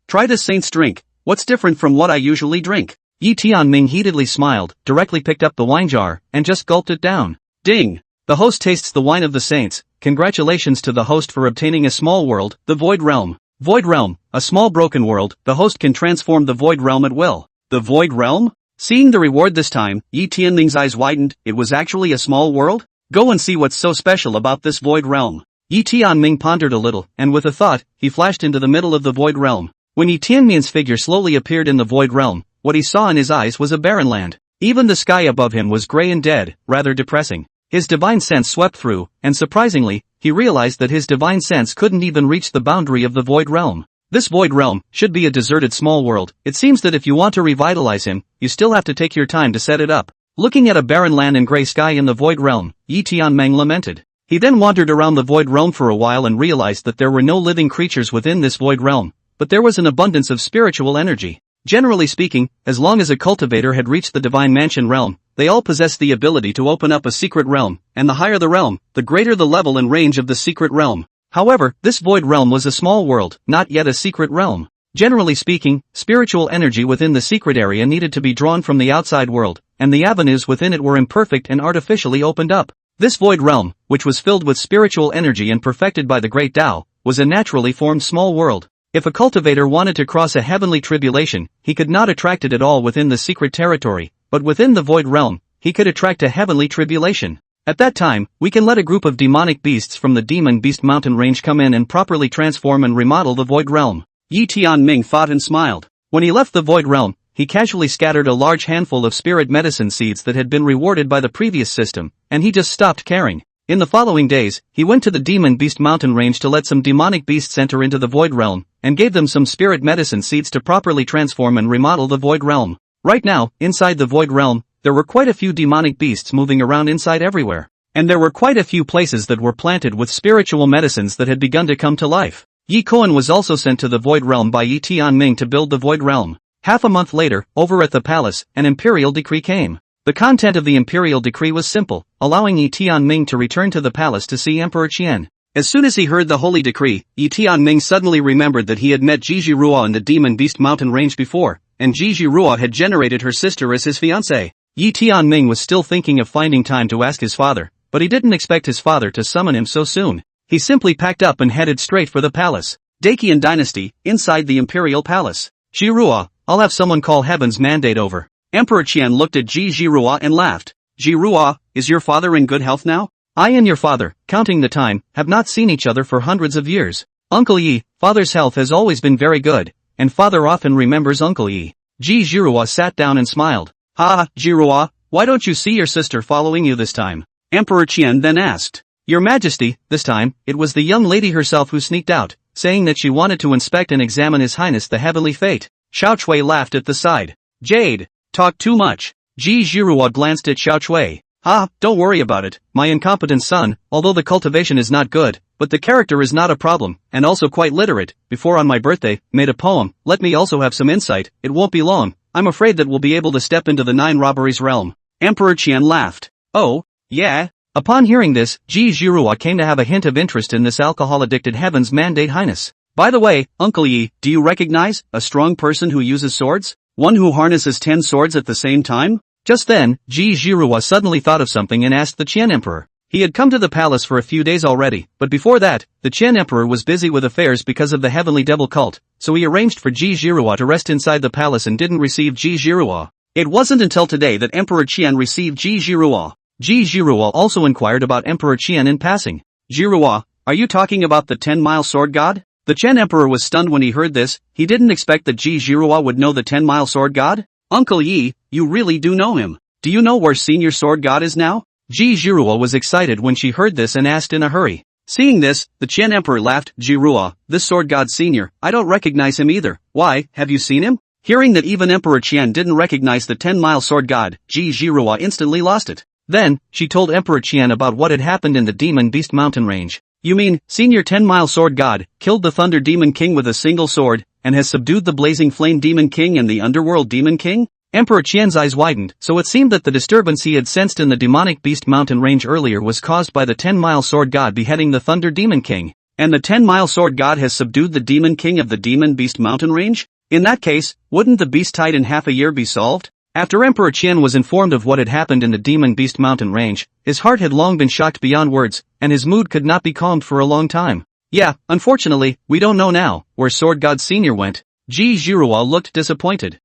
Speaker 1: try this saint's drink, what's different from what I usually drink? Yi Tianming heatedly smiled, directly picked up the wine jar, and just gulped it down. Ding! The host tastes the wine of the saints. Congratulations to the host for obtaining a small world, the Void Realm. Void Realm, a small broken world, the host can transform the Void Realm at will. The Void Realm? Seeing the reward this time, Yi Tianming's eyes widened. It was actually a small world? Go and see what's so special about this Void Realm. Yi Tianming pondered a little, and with a thought, he flashed into the middle of the Void Realm. When Yi Tianmian's figure slowly appeared in the Void Realm, what he saw in his eyes was a barren land. Even the sky above him was gray and dead, rather depressing. His divine sense swept through, and surprisingly, he realized that his divine sense couldn't even reach the boundary of the Void Realm. This Void Realm should be a deserted small world. It seems that if you want to revitalize him, you still have to take your time to set it up. Looking at a barren land and gray sky in the Void Realm, Yi Tianming lamented. He then wandered around the Void Realm for a while and realized that there were no living creatures within this Void Realm, but there was an abundance of spiritual energy. Generally speaking, as long as a cultivator had reached the Divine Mansion realm, they all possessed the ability to open up a secret realm, and the higher the realm, the greater the level and range of the secret realm. However, this Void Realm was a small world, not yet a secret realm. Generally speaking, spiritual energy within the secret area needed to be drawn from the outside world, and the avenues within it were imperfect and artificially opened up. This Void Realm, which was filled with spiritual energy and perfected by the Great Tao, was a naturally formed small world. If a cultivator wanted to cross a heavenly tribulation, he could not attract it at all within the secret territory, but within the Void Realm, he could attract a heavenly tribulation. At that time, we can let a group of demonic beasts from the Demon Beast Mountain Range come in and properly transform and remodel the Void Realm. Yi Tianming thought and smiled. When he left the Void Realm, he casually scattered a large handful of spirit medicine seeds that had been rewarded by the previous system, and he just stopped caring. In the following days, he went to the Demon Beast Mountain Range to let some demonic beasts enter into the Void Realm, and gave them some spirit medicine seeds to properly transform and remodel the Void Realm. Right now, inside the Void Realm, there were quite a few demonic beasts moving around inside everywhere. and there were quite a few places that were planted with spiritual medicines that had begun to come to life. Yi Koan was also sent to the Void Realm by Yi Tianming to build the Void Realm. Half a month later, over at the palace, an imperial decree came. The content of the imperial decree was simple, allowing Yi Tianming to return to the palace to see Emperor Qian. As soon as he heard the holy decree, Yi Tianming suddenly remembered that he had met Ji Zhirua in the Demon Beast Mountain range before, and Ji Zhirua had generated her sister as his fiancée. Yi Tianming was still thinking of finding time to ask his father, but he didn't expect his father to summon him so soon. He simply packed up and headed straight for the palace. Dacian Dynasty, inside the Imperial Palace. Zhirua, I'll have someone call Heaven's Mandate over. Emperor Qian looked at Ji Zhirua and laughed. Zhirua, is your father in good health now? I and your father, counting the time, have not seen each other for hundreds of years. Uncle Yi, father's health has always been very good, and father often remembers Uncle Yi. Ji Zhirua sat down and smiled. Ha, Zhirua, why don't you see your sister following you this time? Emperor Qian then asked. Your Majesty, this time, it was the young lady herself who sneaked out, saying that she wanted to inspect and examine His Highness the Heavenly Fate. Xiao Chui laughed at the side. Jade, talk too much. Ji Zhirua glanced at Xiao Chui. Don't worry about it, my incompetent son, although the cultivation is not good, but the character is not a problem, and also quite literate, before on my birthday, made a poem, let me also have some insight, it won't be long, I'm afraid that we'll be able to step into the 9 robberies realm. Emperor Qian laughed. Oh, yeah? Upon hearing this, Ji Zhirua came to have a hint of interest in this alcohol-addicted Heaven's Mandate Highness. By the way, Uncle Yi, do you recognize a strong person who uses swords? One who harnesses 10 swords at the same time? Just then, Ji Zhirua suddenly thought of something and asked the Qian Emperor. He had come to the palace for a few days already, but before that, the Qian Emperor was busy with affairs because of the Heavenly Devil cult, so he arranged for Ji Zhirua to rest inside the palace and didn't receive Ji Zhirua. It wasn't until today that Emperor Qian received Ji Zhirua. Ji Zhirua also inquired about Emperor Qian in passing. Zhirua, are you talking about the 10-mile sword god? The Qian Emperor was stunned when he heard this. He didn't expect that Ji Zhirua would know the 10-mile sword god. Uncle Yi, you really do know him. Do you know where Senior Sword God is now? Ji Zhirua was excited when she heard this and asked in a hurry. Seeing this, the Qian Emperor laughed. Zhirua, this Sword God Senior, I don't recognize him either. Why, have you seen him? Hearing that even Emperor Qian didn't recognize the 10-mile sword god, Ji Zhirua instantly lost it. Then, she told Emperor Qian about what had happened in the Demon Beast Mountain range. You mean, Senior 10-mile sword god, killed the Thunder Demon King with a single sword, and has subdued the Blazing Flame Demon King and the Underworld Demon King? Emperor Qian's eyes widened, so it seemed that the disturbance he had sensed in the Demonic Beast Mountain range earlier was caused by the 10-mile sword god beheading the Thunder Demon King. And the 10-mile sword god has subdued the Demon King of the Demon Beast Mountain range? In that case, wouldn't the beast tide in half a year be solved? After Emperor Qian was informed of what had happened in the Demon Beast Mountain range, his heart had long been shocked beyond words, and his mood could not be calmed for a long time. Yeah, unfortunately, we don't know now where Sword God Senior went. Ji Zhirua looked disappointed.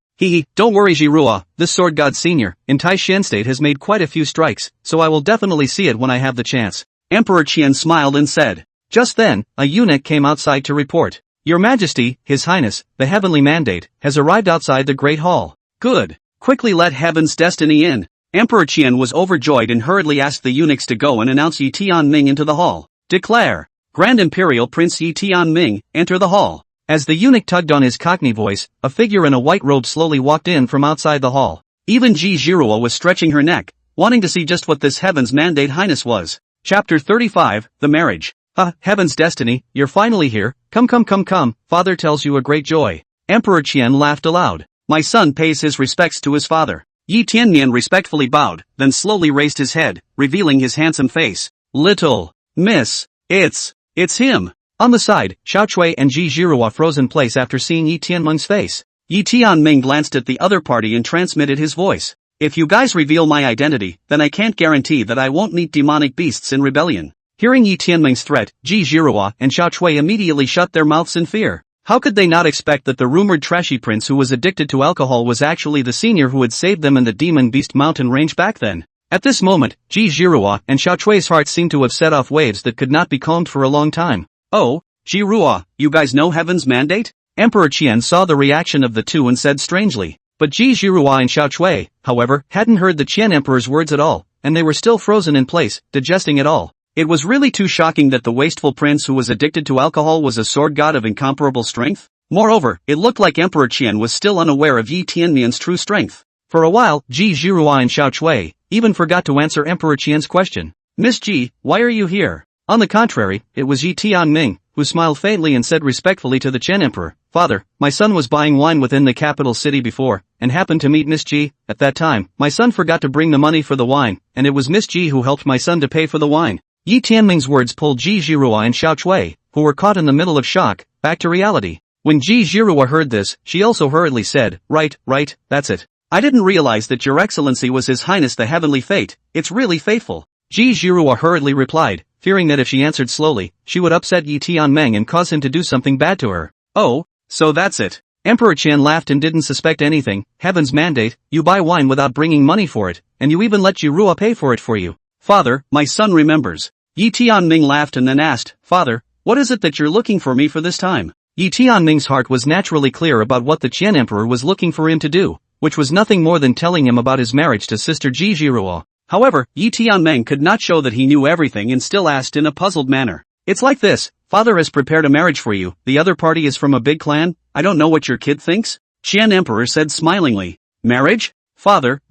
Speaker 1: Don't worry Zhirua, this Sword God Senior, in Taishan State has made quite a few strikes, so I will definitely see it when I have the chance. Emperor Qian smiled and said. Just then, a eunuch came outside to report. Your Majesty, His Highness, the Heavenly Mandate, has arrived outside the Great Hall. Good. Quickly let Heaven's destiny in. Emperor Qian was overjoyed and hurriedly asked the eunuchs to go and announce Yi Tianming into the hall. Declare. Grand Imperial Prince Yi Tianming, enter the hall. As the eunuch tugged on his Cockney voice, a figure in a white robe slowly walked in from outside the hall. Even Ji Zhirua was stretching her neck, wanting to see just what this Heaven's Mandate Highness was. Chapter 35, The Marriage. Heaven's Destiny, you're finally here, come, father tells you a great joy. Emperor Qian laughed aloud. My son pays his respects to his father. Yi Tianmian respectfully bowed, then slowly raised his head, revealing his handsome face. Little Miss, it's him. On the side, Xiao Chui and Ji Zhirua froze in place after seeing Yi Tianming's face. Yi Tianming glanced at the other party and transmitted his voice. If you guys reveal my identity, then I can't guarantee that I won't meet demonic beasts in rebellion. Hearing Yi Tianming's threat, Ji Zhirua and Xiao Chui immediately shut their mouths in fear. How could they not expect that the rumored trashy prince who was addicted to alcohol was actually the senior who had saved them in the Demon Beast Mountain range back then? At this moment, Ji Zhirua and Xiao Chui's hearts seemed to have set off waves that could not be calmed for a long time. Oh, Zhirua, you guys know Heaven's Mandate? Emperor Qian saw the reaction of the two and said strangely. But Ji Zhirua and Xiao Chui, however, hadn't heard the Qian Emperor's words at all, and they were still frozen in place, digesting it all. It was really too shocking that the wasteful prince who was addicted to alcohol was a sword god of incomparable strength. Moreover, it looked like Emperor Qian was still unaware of Yi Tianmian's true strength. For a while, Ji Zhirua and Xiao Chui even forgot to answer Emperor Qian's question. Miss Ji, why are you here? On the contrary, it was Yi Tianming, who smiled faintly and said respectfully to the Chen Emperor, Father, my son was buying wine within the capital city before, and happened to meet Miss Ji. At that time, my son forgot to bring the money for the wine, and it was Miss Ji who helped my son to pay for the wine. Yi Tianming's words pulled Ji Zhirua and Xiao Chui, who were caught in the middle of shock, back to reality. When Ji Zhirua heard this, she also hurriedly said, Right, that's it. I didn't realize that Your Excellency was His Highness the Heavenly Fate. It's really fateful. Ji Zhirua hurriedly replied, fearing that if she answered slowly, she would upset Yi Tianming and cause him to do something bad to her. Oh, so that's it. Emperor Qian laughed and didn't suspect anything. Heaven's mandate, you buy wine without bringing money for it, and you even let Zhirua pay for it for you. Father, my son remembers. Yi Tianming laughed and then asked, Father, what is it that you're looking for me for this time? Yi Tianming's heart was naturally clear about what the Qian Emperor was looking for him to do, which was nothing more than telling him about his marriage to sister Ji Zhirua. However, Yi Tianming could not show that he knew everything and still asked in a puzzled manner. It's like this, Father has prepared a marriage for you, the other party is from a big clan, I don't know what your kid thinks? Qian Emperor said smilingly. Marriage? Father,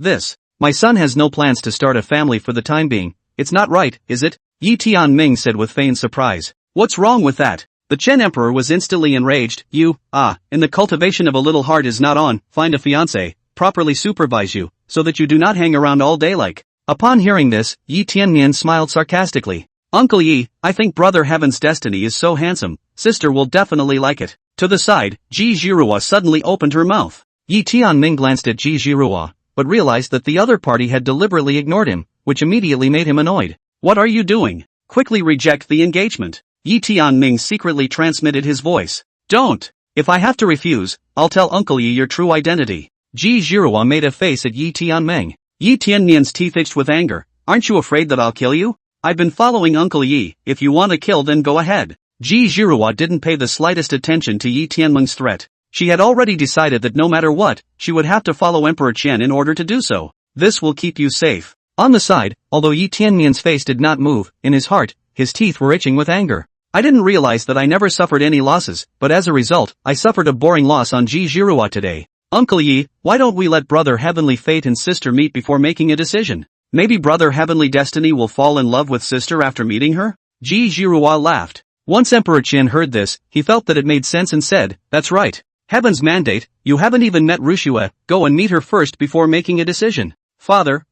Speaker 1: my son has no plans to start a family for the time being. It's not right, is it? Yi Tianming said with feigned surprise. What's wrong with that? The Chen Emperor was instantly enraged. You, in the cultivation of a little heart is not on, find a fiancé, properly supervise you, so that you do not hang around all day like. Upon hearing this, Yi Tianmian smiled sarcastically. Uncle Yi, I think Brother Heaven's destiny is so handsome, sister will definitely like it. To the side, Ji Zhirua suddenly opened her mouth. Yi Tianming glanced at Ji Zhirua, but realized that the other party had deliberately ignored him, which immediately made him annoyed. What are you doing? Quickly reject the engagement. Yi Tianming secretly transmitted his voice. Don't. If I have to refuse, I'll tell Uncle Yi your true identity. Ji Zhirua made a face at Yi Tianming. Yi Tianmian's teeth itched with anger. Aren't you afraid that I'll kill you? I've been following Uncle Yi, if you want to kill then go ahead. Ji Zhirua didn't pay the slightest attention to Yi Tianming's threat. She had already decided that no matter what, she would have to follow Emperor Qian in order to do so. This will keep you safe. On the side, although Yi Tianmian's face did not move, in his heart, his teeth were itching with anger. I didn't realize that I never suffered any losses, but as a result, I suffered a boring loss on Ji Zhirua today. Uncle Yi, why don't we let Brother Heavenly Fate and Sister meet before making a decision? Maybe Brother Heavenly Destiny will fall in love with Sister after meeting her? Ji Zhirua laughed. Once Emperor Qian heard this, he felt that it made sense and said, That's right. Heaven's mandate, you haven't even met Rushua, go and meet her first before making a decision. Father,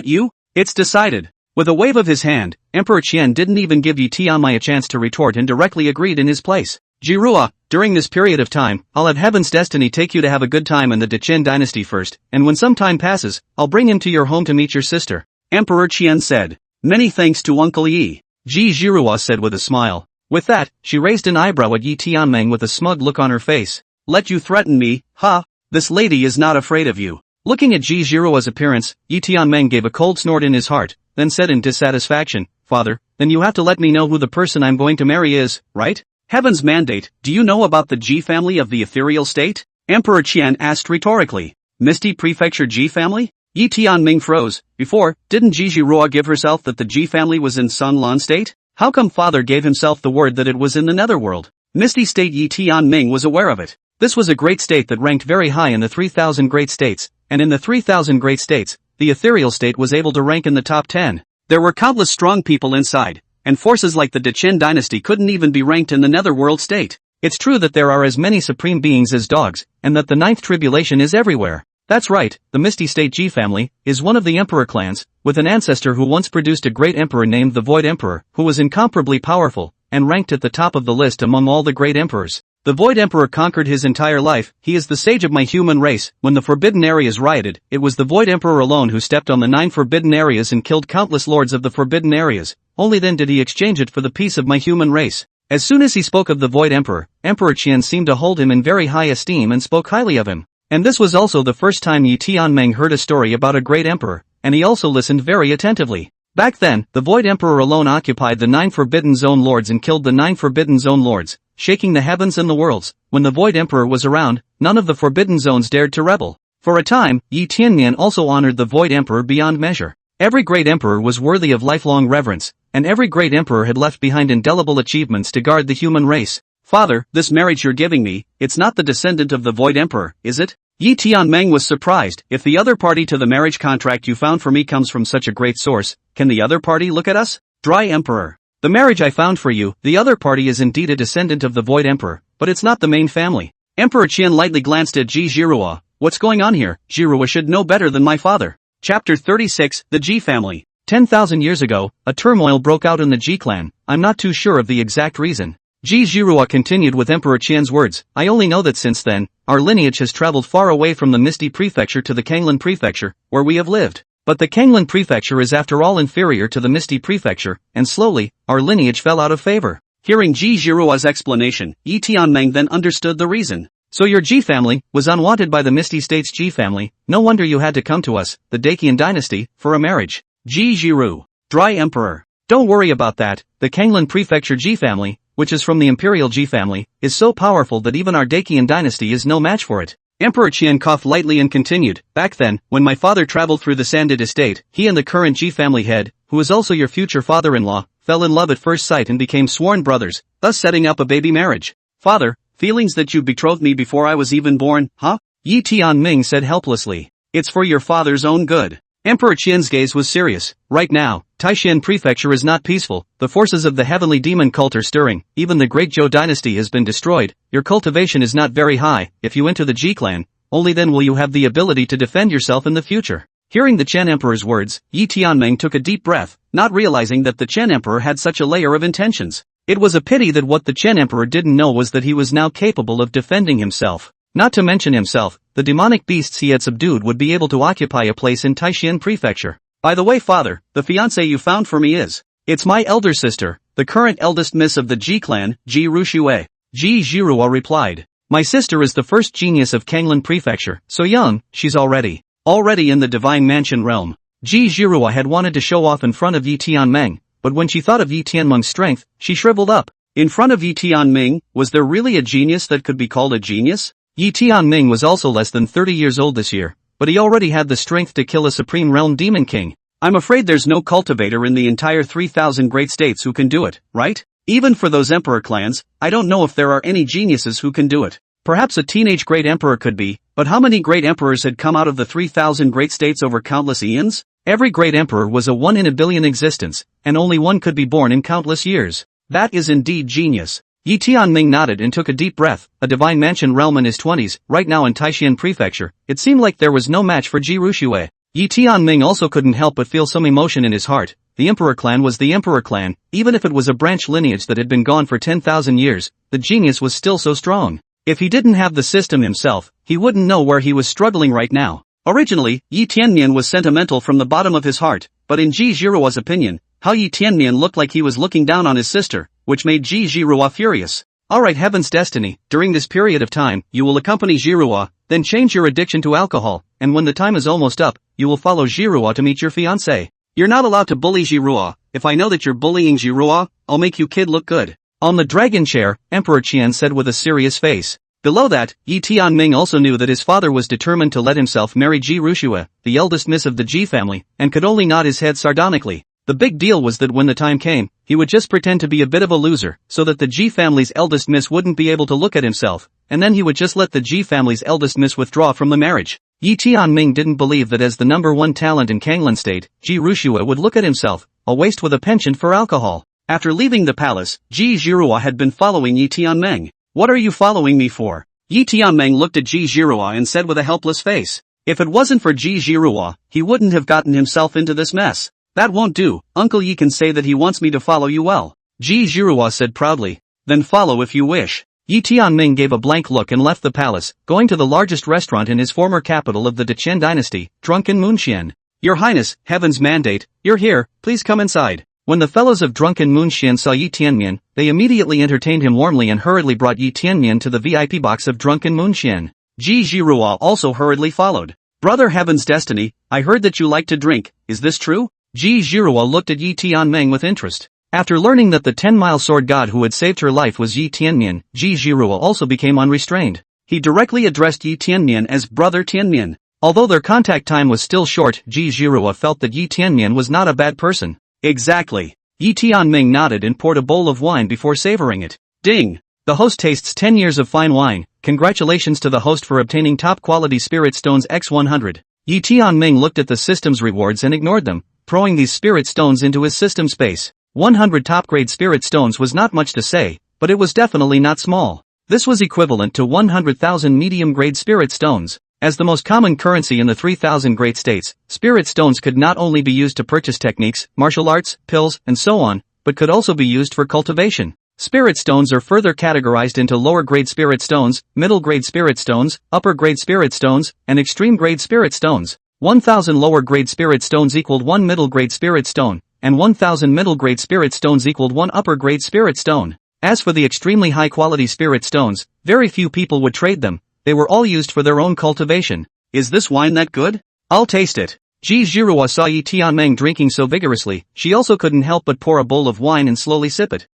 Speaker 1: you? It's decided. With a wave of his hand, Emperor Qian didn't even give Yi Tianming a chance to retort and directly agreed in his place. Zhirua, during this period of time, I'll have Heaven's destiny take you to have a good time in the Dechen dynasty first, and when some time passes, I'll bring him to your home to meet your sister. Emperor Qian said. Many thanks to Uncle Yi. Ji Zhirua said with a smile. With that, she raised an eyebrow at Yi Tianming with a smug look on her face. Let you threaten me, huh? This lady is not afraid of you. Looking at Ji Zhirua's appearance, Yi Tianming gave a cold snort in his heart, then said in dissatisfaction, Father, then you have to let me know who the person I'm going to marry is, right? Heaven's mandate, do you know about the Ji family of the ethereal state? Emperor Qian asked rhetorically. Misty Prefecture Ji family? Yi Tianming froze. Before, didn't Ji Zhirua give herself that the Ji family was in Sun Lan state? How come Father gave himself the word that it was in the netherworld? Misty State. Yi Tianming was aware of it. This was a great state that ranked very high in the 3,000 great states, and in the 3,000 great states, the ethereal state was able to rank in the top 10. There were countless strong people inside, and forces like the Dechen dynasty couldn't even be ranked in the netherworld state. It's true that there are as many supreme beings as dogs, and that the ninth tribulation is everywhere. That's right, the Misty State Ji family is one of the emperor clans, with an ancestor who once produced a great emperor named the Void Emperor, who was incomparably powerful, and ranked at the top of the list among all the great emperors. The Void Emperor conquered his entire life. He is the sage of my human race. When the forbidden areas rioted, it was the Void Emperor alone who stepped on the 9 forbidden areas and killed countless lords of the forbidden areas. Only then did he exchange it for the peace of my human race. As soon as he spoke of the Void Emperor, Emperor Qian seemed to hold him in very high esteem and spoke highly of him. And this was also the first time Yi Tianming heard a story about a great emperor, and he also listened very attentively. Back then, the Void Emperor alone occupied the 9 Forbidden Zone Lords and killed the 9 Forbidden Zone Lords, shaking the heavens and the worlds. When the Void Emperor was around, none of the Forbidden Zones dared to rebel. For a time, Yi Tianmian also honored the Void Emperor beyond measure. Every great emperor was worthy of lifelong reverence, and every great emperor had left behind indelible achievements to guard the human race. Father, this marriage you're giving me, it's not the descendant of the Void Emperor, is it? Yi Tianmeng was surprised. If the other party to the marriage contract you found for me comes from such a great source, can the other party look at us? Dry Emperor. The marriage I found for you, the other party is indeed a descendant of the Void Emperor, but it's not the main family. Emperor Qian lightly glanced at Ji Zhirua. What's going on here? Zhirua should know better than my father. Chapter 36, The Ji Family. 10,000 years ago, a turmoil broke out in the Ji clan. I'm not too sure of the exact reason. Ji Zhirua continued with Emperor Qian's words. I only know that since then, our lineage has traveled far away from the Misty Prefecture to the Kanglan Prefecture, where we have lived. But the Kanglan Prefecture is after all inferior to the Misty Prefecture, and slowly, our lineage fell out of favor. Hearing Ji Zhirua's explanation, Yi Tianmeng then understood the reason. So your Ji family was unwanted by the Misty State's Ji family. No wonder you had to come to us, the Dacian dynasty, for a marriage. Ji Zhiru. Dry Emperor. Don't worry about that. The Kanglan Prefecture Ji family, which is from the imperial Ji family, is so powerful that even our Dacian dynasty is no match for it. Emperor Qian coughed lightly and continued, back then, when my father traveled through the Sanded estate, he and the current Ji family head, who is also your future father-in-law, fell in love at first sight and became sworn brothers, thus setting up a baby marriage. Father, feelings that you betrothed me before I was even born, huh? Yi Tianming said helplessly. It's for your father's own good. Emperor Qian's gaze was serious. Right now, Taishan Prefecture is not peaceful, the forces of the heavenly demon cult are stirring, even the great Zhou dynasty has been destroyed, your cultivation is not very high, if you enter the Ji clan, only then will you have the ability to defend yourself in the future. Hearing the Chen Emperor's words, Yi Tianmeng took a deep breath, not realizing that the Chen Emperor had such a layer of intentions. It was a pity that what the Chen Emperor didn't know was that he was now capable of defending himself. Not to mention himself, the demonic beasts he had subdued would be able to occupy a place in Taishan Prefecture. By the way, father, the fiancée you found for me is. It's my elder sister, the current eldest miss of the Ji clan, Ji Rushue. Ji Zhirua replied. My sister is the first genius of Kanglan Prefecture, so young, she's already in the divine mansion realm. Ji Zhirua had wanted to show off in front of Yi Tianmeng, but when she thought of Yi Tianmeng's strength, she shriveled up. In front of Yi Tianmeng, was there really a genius that could be called a genius? Yi Tianmeng was also less than 30 years old this year, but he already had the strength to kill a supreme realm demon king. I'm afraid there's no cultivator in the entire 3,000 great states who can do it, right? Even for those emperor clans, I don't know if there are any geniuses who can do it. Perhaps a teenage great emperor could be, but how many great emperors had come out of the 3,000 great states over countless eons? Every great emperor was a one in a billion existence, and only one could be born in countless years. That is indeed genius. Yi Tianming nodded and took a deep breath, a divine mansion realm in his 20s, right now in Taishan Prefecture. It seemed like there was no match for Ji Rushue. Yi Tianming also couldn't help but feel some emotion in his heart. The Emperor clan was the Emperor clan, even if it was a branch lineage that had been gone for 10,000 years, the genius was still so strong. If he didn't have the system himself, he wouldn't know where he was struggling right now. Originally, Yi Tianmian was sentimental from the bottom of his heart, but in Ji Zhirua's opinion, how Yi Tianmian looked like he was looking down on his sister, which made Ji Zhirua furious. Alright, heaven's destiny, during this period of time, you will accompany Zhirua, then change your addiction to alcohol, and when the time is almost up, you will follow Zhirua to meet your fiancé. You're not allowed to bully Zhirua. If I know that you're bullying Zhirua, I'll make you kid look good. On the dragon chair, Emperor Qian said with a serious face. Below that, Yi Tianming also knew that his father was determined to let himself marry Ji Rushue, the eldest miss of the Ji family, and could only nod his head sardonically. The big deal was that when the time came, he would just pretend to be a bit of a loser, so that the Ji family's eldest miss wouldn't be able to look at himself, and then he would just let the Ji family's eldest miss withdraw from the marriage. Yi Tianming didn't believe that as the number one talent in Kanglan State, Ji Rushue would look at himself, a waste with a penchant for alcohol. After leaving the palace, Ji Zhirua had been following Yi Tianmeng. What are you following me for? Yi Tianmeng looked at Ji Zhirua and said with a helpless face. If it wasn't for Ji Zhirua, he wouldn't have gotten himself into this mess. That won't do, Uncle Yi can say that he wants me to follow you well. Ji Zhirua said proudly. Then follow if you wish. Yi Tianming gave a blank look and left the palace, going to the largest restaurant in his former capital of the Dechen dynasty, Drunken Moonxian. Your Highness, Heaven's mandate, you're here, please come inside. When the fellows of Drunken Moonxian saw Yi Tianmian, they immediately entertained him warmly and hurriedly brought Yi Tianmian to the VIP box of Drunken Moonxian. Ji Zhirua also hurriedly followed. Brother Heaven's destiny, I heard that you like to drink, is this true? Ji Zhirua looked at Yi Tianmeng with interest. After learning that the 10-mile sword god who had saved her life was Yi Tianmian, Ji Zhirua also became unrestrained. He directly addressed Yi Tianmian as Brother Tianmian. Although their contact time was still short, Ji Zhirua felt that Yi Tianmian was not a bad person. Exactly. Yi Tianming nodded and poured a bowl of wine before savoring it. Ding! The host tastes 10 years of fine wine. congratulations to the host for obtaining top-quality spirit stones X100. Yi Tianming looked at the system's rewards and ignored them, throwing these spirit stones into his system space. 100 top-grade spirit stones was not much to say, but it was definitely not small. This was equivalent to 100,000 medium-grade spirit stones. As the most common currency in the 3,000 great states, spirit stones could not only be used to purchase techniques, martial arts, pills, and so on, but could also be used for cultivation. Spirit stones are further categorized into lower-grade spirit stones, middle-grade spirit stones, upper-grade spirit stones, and extreme-grade spirit stones. 1,000 lower-grade spirit stones equaled 1 middle-grade spirit stone, and 1,000 middle-grade spirit stones equaled 1 upper-grade spirit stone. As for the extremely high-quality spirit stones, very few people would trade them. They were all used for their own cultivation. Is this wine that good? I'll taste it. Ji Zhirua saw Yi Tianming drinking so vigorously, she also couldn't help but pour a bowl of wine and slowly sip it.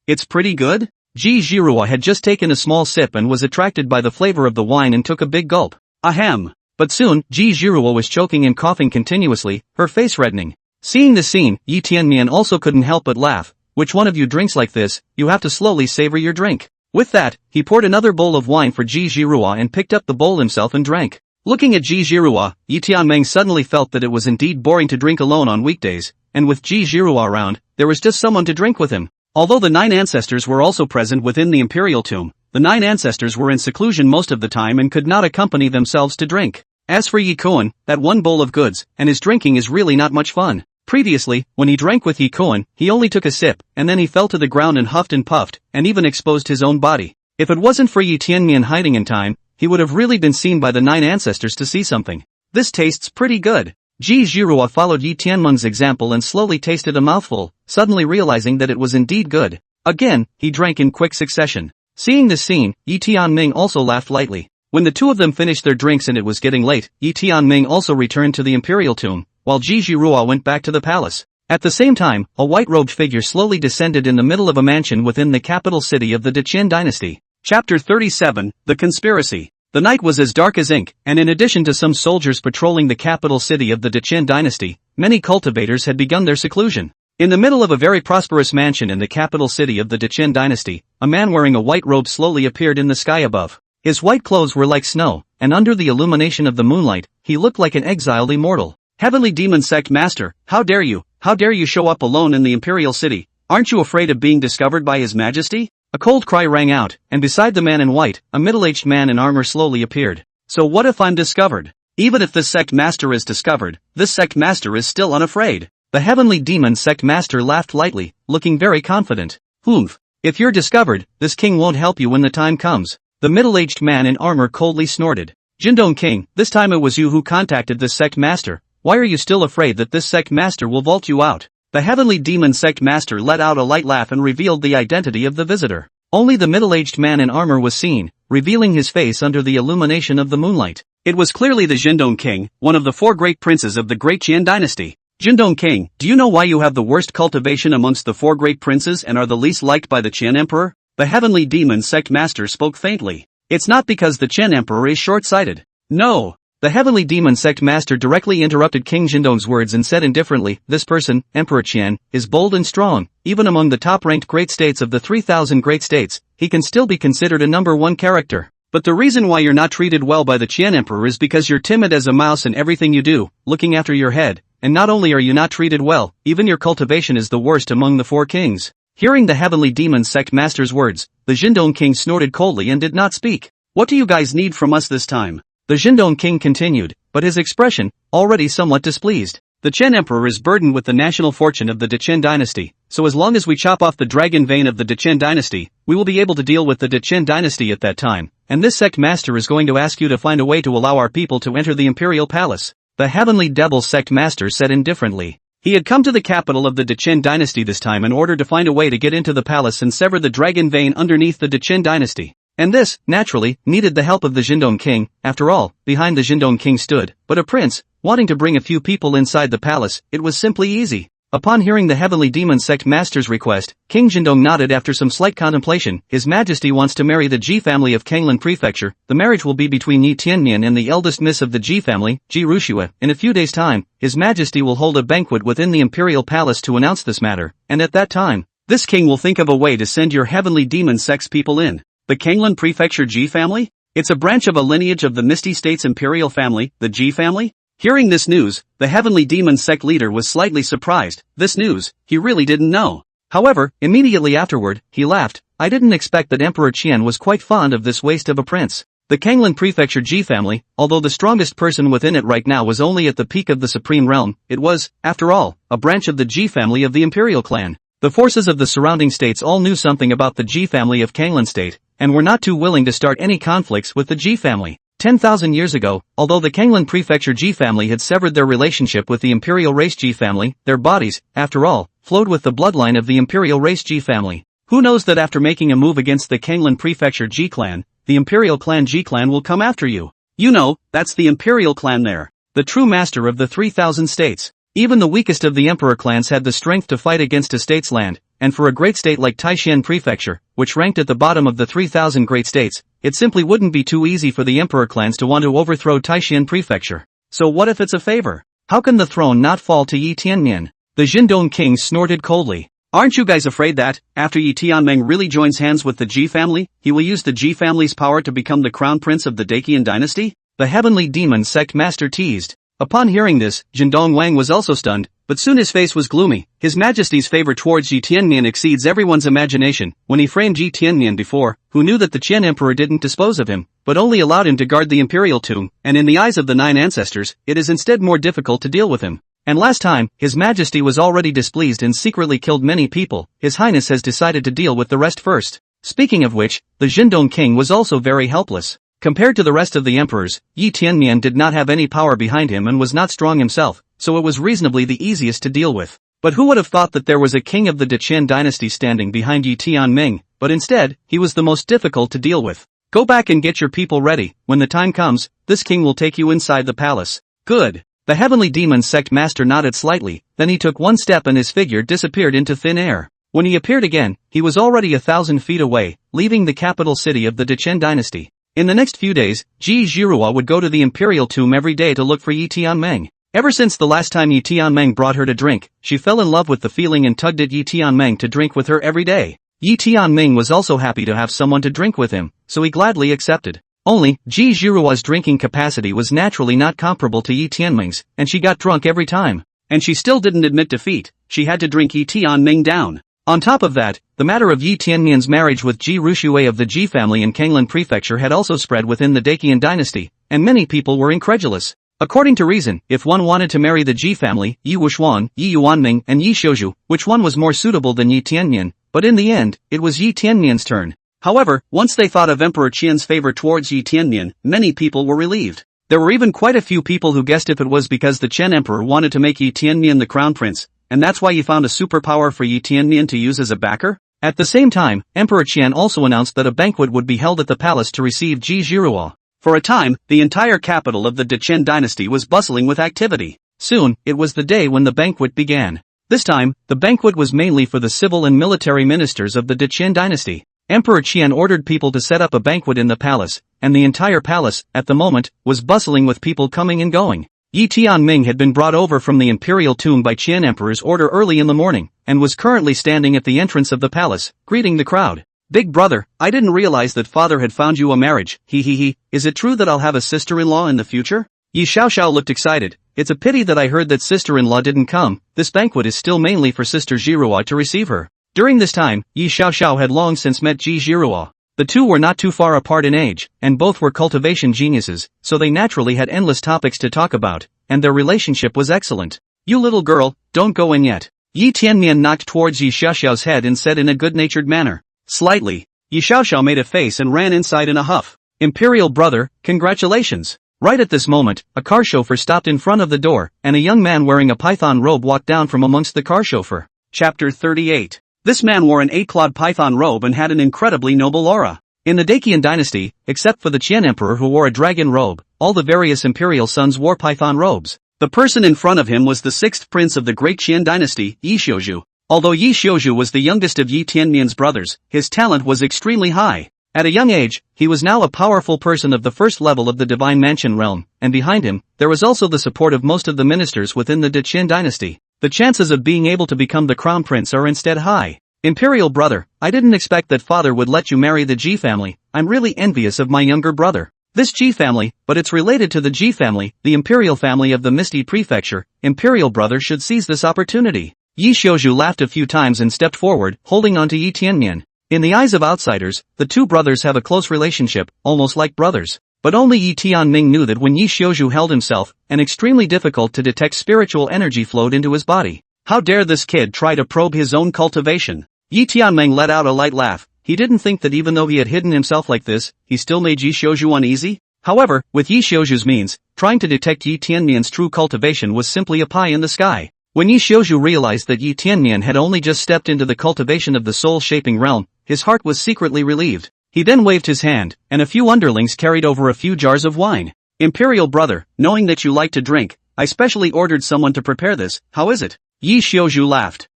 Speaker 1: It's pretty good? Ji Zhirua had just taken a small sip and was attracted by the flavor of the wine and took a big gulp. Ahem. But soon, Ji Zhirua was choking and coughing continuously, her face reddening. Seeing the scene, Yi Tianming also couldn't help but laugh. Which one of you drinks like this? You have to slowly savor your drink. With that, he poured another bowl of wine for Ji Zhirua and picked up the bowl himself and drank. Looking at Ji Zhirua, Yi Tianming suddenly felt that it was indeed boring to drink alone on weekdays, and with Ji Zhirua around, there was just someone to drink with him. Although the 9 ancestors were also present within the imperial tomb, the 9 ancestors were in seclusion most of the time and could not accompany themselves to drink. As for Yi Kuan, that one bowl of goods, and his drinking is really not much fun. Previously, when he drank with Yi Kuan, he only took a sip, and then he fell to the ground and huffed and puffed, and even exposed his own body. If it wasn't for Yi Tianming hiding in time, he would have really been seen by the 9 ancestors to see something. This tastes pretty good. Ji Zhirua followed Yi Tianming's example and slowly tasted a mouthful, suddenly realizing that it was indeed good. Again, he drank in quick succession. Seeing this scene, Yi Tianming also laughed lightly. When the two of them finished their drinks and it was getting late, Yi Tianming also returned to the imperial tomb, while Ji Zhirua went back to the palace. At the same time, a white-robed figure slowly descended in the middle of a mansion within the capital city of the Deqian dynasty. Chapter 37, The Conspiracy. The night was as dark as ink, and in addition to some soldiers patrolling the capital city of the Deqian dynasty, many cultivators had begun their seclusion. In the middle of a very prosperous mansion in the capital city of the Deqian dynasty, a man wearing a white robe slowly appeared in the sky above. His white clothes were like snow, and under the illumination of the moonlight, he looked like an exiled immortal. Heavenly Demon Sect Master, how dare you show up alone in the imperial city? Aren't you afraid of being discovered by His Majesty? A cold cry rang out, and beside the man in white, a middle-aged man in armor slowly appeared. So what if I'm discovered? Even if this sect master is discovered, this sect master is still unafraid. The Heavenly Demon Sect Master laughed lightly, looking very confident. Humph. If you're discovered, this king won't help you when the time comes. The middle-aged man in armor coldly snorted. Jindong King, this time it was you who contacted this sect master. Why are you still afraid that this sect master will vault you out? The Heavenly Demon Sect Master let out a light laugh and revealed the identity of the visitor. Only the middle-aged man in armor was seen, revealing his face under the illumination of the moonlight. It was clearly the Jindong King, one of the 4 great princes of the Great Qian dynasty. Jindong King, do you know why you have the worst cultivation amongst the 4 great princes and are the least liked by the Qian Emperor? The Heavenly Demon Sect Master spoke faintly. It's not because the Qian Emperor is short-sighted. No. The Heavenly Demon Sect Master directly interrupted King Jindong's words and said indifferently, this person, Emperor Qian, is bold and strong. Even among the top-ranked great states of the 3,000 great states, he can still be considered a number 1 character. But the reason why you're not treated well by the Qian Emperor is because you're timid as a mouse in everything you do, looking after your head. And not only are you not treated well, even your cultivation is the worst among the 4 kings. Hearing the Heavenly Demon Sect Master's words, the Jindong King snorted coldly and did not speak. What do you guys need from us this time? The Jindong King continued, but his expression, already somewhat displeased. The Qian Emperor is burdened with the national fortune of the Deqian dynasty, so as long as we chop off the dragon vein of the Deqian dynasty, we will be able to deal with the Deqian dynasty at that time, and this sect master is going to ask you to find a way to allow our people to enter the imperial palace. The Heavenly Devil Sect Master said indifferently. He had come to the capital of the Deqian dynasty this time in order to find a way to get into the palace and sever the dragon vein underneath the Deqian dynasty. And this, naturally, needed the help of the Jindong King. After all, behind the Jindong King stood, but a prince, wanting to bring a few people inside the palace. It was simply easy. Upon hearing the Heavenly Demon Sect Master's request, King Jindong nodded after some slight contemplation. His Majesty wants to marry the Ji family of Kanglan Prefecture. The marriage will be between Yi Tianmian and the eldest miss of the Ji family, Ji Rushua. In a few days' time, His Majesty will hold a banquet within the imperial palace to announce this matter, and at that time, this king will think of a way to send your Heavenly Demon Sect's people in. The Kanglan Prefecture Ji family? It's a branch of a lineage of the Misty State's imperial family, the Ji family? Hearing this news, the heavenly demon sect leader was slightly surprised. This news, he really didn't know. However, immediately afterward, he laughed. I didn't expect that Emperor Qian was quite fond of this waste of a prince. The Kanglan Prefecture Ji family, although the strongest person within it right now was only at the peak of the supreme realm, it was, after all, a branch of the Ji family of the imperial clan. The forces of the surrounding states all knew something about the Ji family of Kanglan state, and were not too willing to start any conflicts with the Ji family. 10,000 years ago, although the Kanglan Prefecture Ji family had severed their relationship with the imperial race Ji family, their bodies, after all, flowed with the bloodline of the imperial race Ji family. Who knows that after making a move against the Kanglan Prefecture Ji clan, the imperial clan Ji clan will come after you. You know, that's the imperial clan there. The true master of the 3,000 states. Even the weakest of the emperor clans had the strength to fight against a state's land, and for a great state like Taishan Prefecture, which ranked at the bottom of the 3,000 great states, it simply wouldn't be too easy for the emperor clans to want to overthrow Taishan Prefecture. So what if it's a favor? How can the throne not fall to Yi Tianmian? The Jindong king snorted coldly. Aren't you guys afraid that, after Yi Tianming really joins hands with the Ji family, he will use the Ji family's power to become the crown prince of the Dacian dynasty? The heavenly demon sect master teased. Upon hearing this, Jindong Wang was also stunned, but soon his face was gloomy. His Majesty's favor towards Yi Tianmian exceeds everyone's imagination. When he framed Yi Tianmian before, who knew that the Qian emperor didn't dispose of him, but only allowed him to guard the imperial tomb, and in the eyes of the 9 ancestors, it is instead more difficult to deal with him. And last time, His Majesty was already displeased and secretly killed many people. His Highness has decided to deal with the rest first. Speaking of which, the Jindong king was also very helpless. Compared to the rest of the emperors, Yi Tianmian did not have any power behind him and was not strong himself, so it was reasonably the easiest to deal with. But who would have thought that there was a king of the Dacian dynasty standing behind Yi Tianming, but instead, he was the most difficult to deal with. Go back and get your people ready. When the time comes, this king will take you inside the palace. Good. The heavenly demon sect master nodded slightly, then he took one step and his figure disappeared into thin air. When he appeared again, he was already 1,000 feet away, leaving the capital city of the Dacian dynasty. In the next few days, Ji Zhirua would go to the imperial tomb every day to look for Yi Tianmeng. Ever since the last time Yi Tianmeng brought her to drink, she fell in love with the feeling and tugged at Yi Tianmeng to drink with her every day. Yi Tianmeng was also happy to have someone to drink with him, so he gladly accepted. Only, Ji Zhirua's drinking capacity was naturally not comparable to Yi Tianming's, and she got drunk every time. And she still didn't admit defeat, she had to drink Yi Tianming down. On top of that, the matter of Yi Tianmian's marriage with Ji Ruxue of the Ji family in Kanglan Prefecture had also spread within the Dacian dynasty, and many people were incredulous. According to reason, if one wanted to marry the Ji family, Yi Wuxuan, Yi Yuanming and Yi Shouju, which one was more suitable than Yi Tianmian? But in the end, it was Yi Tianmian's turn. However, once they thought of Emperor Qian's favor towards Yi Tianmian, many people were relieved. There were even quite a few people who guessed if it was because the Qian emperor wanted to make Yi Tianmian the crown prince, and that's why he found a superpower for Yi Tianmian to use as a backer. At the same time, Emperor Qian also announced that a banquet would be held at the palace to receive Ji Zhirua. For a time, the entire capital of the Dacian dynasty was bustling with activity. Soon, it was the day when the banquet began. This time, the banquet was mainly for the civil and military ministers of the Dacian dynasty. Emperor Qian ordered people to set up a banquet in the palace, and the entire palace, at the moment, was bustling with people coming and going. Yi Tianming had been brought over from the imperial tomb by Qian emperor's order early in the morning, and was currently standing at the entrance of the palace, greeting the crowd. Big brother, I didn't realize that father had found you a marriage, is it true that I'll have a sister-in-law in the future? Yi Xiaoxiao looked excited. It's a pity that I heard that sister-in-law didn't come. This banquet is still mainly for Sister Zhirua to receive her. During this time, Yi Xiaoxiao had long since met Ji Zhirua. The two were not too far apart in age, and both were cultivation geniuses, so they naturally had endless topics to talk about, and their relationship was excellent. You little girl, don't go in yet. Yi Tianmian knocked towards Yi Xiaoxiao's head and said in a good-natured manner. Slightly. Yi Xiaoxiao made a face and ran inside in a huff. Imperial brother, congratulations. Right at this moment, a car chauffeur stopped in front of the door, and a young man wearing a python robe walked down from amongst the car chauffeur. Chapter 38. This man wore an 8-clawed python robe and had an incredibly noble aura. In the Dacian dynasty, except for the Qian emperor who wore a dragon robe, all the various imperial sons wore python robes. The person in front of him was the 6th prince of the great Qian dynasty, Yi Shouju. Although Yi Shouju was the youngest of Yi Tianmian's brothers, his talent was extremely high. At a young age, he was now a powerful person of the first level of the divine mansion realm, and behind him, there was also the support of most of the ministers within the Dacian dynasty. The chances of being able to become the crown prince are instead high. Imperial brother, I didn't expect that father would let you marry the G family. I'm really envious of my younger brother. This G family, but it's related to the G family, the imperial family of the Misty Prefecture. Imperial brother should seize this opportunity. Yi Xiaozhu laughed a few times and stepped forward, holding on to Yi Tianmian. In the eyes of outsiders, the two brothers have a close relationship, almost like brothers. But only Yi Tianming knew that when Yi Xiaozhu held himself, an extremely difficult to detect spiritual energy flowed into his body. How dare this kid try to probe his own cultivation? Yi Tianming let out a light laugh. He didn't think that even though he had hidden himself like this, he still made Yi Xiaozhu uneasy. However, with Yi Xiaozhu's means, trying to detect Yi Tianmian's true cultivation was simply a pie in the sky. When Yi Xiaozhu realized that Yi Tianmian had only just stepped into the cultivation of the soul-shaping realm, his heart was secretly relieved. He then waved his hand, and a few underlings carried over a few jars of wine. Imperial brother, knowing that you like to drink, I specially ordered someone to prepare this. How is it? Yi Xiaozhu laughed.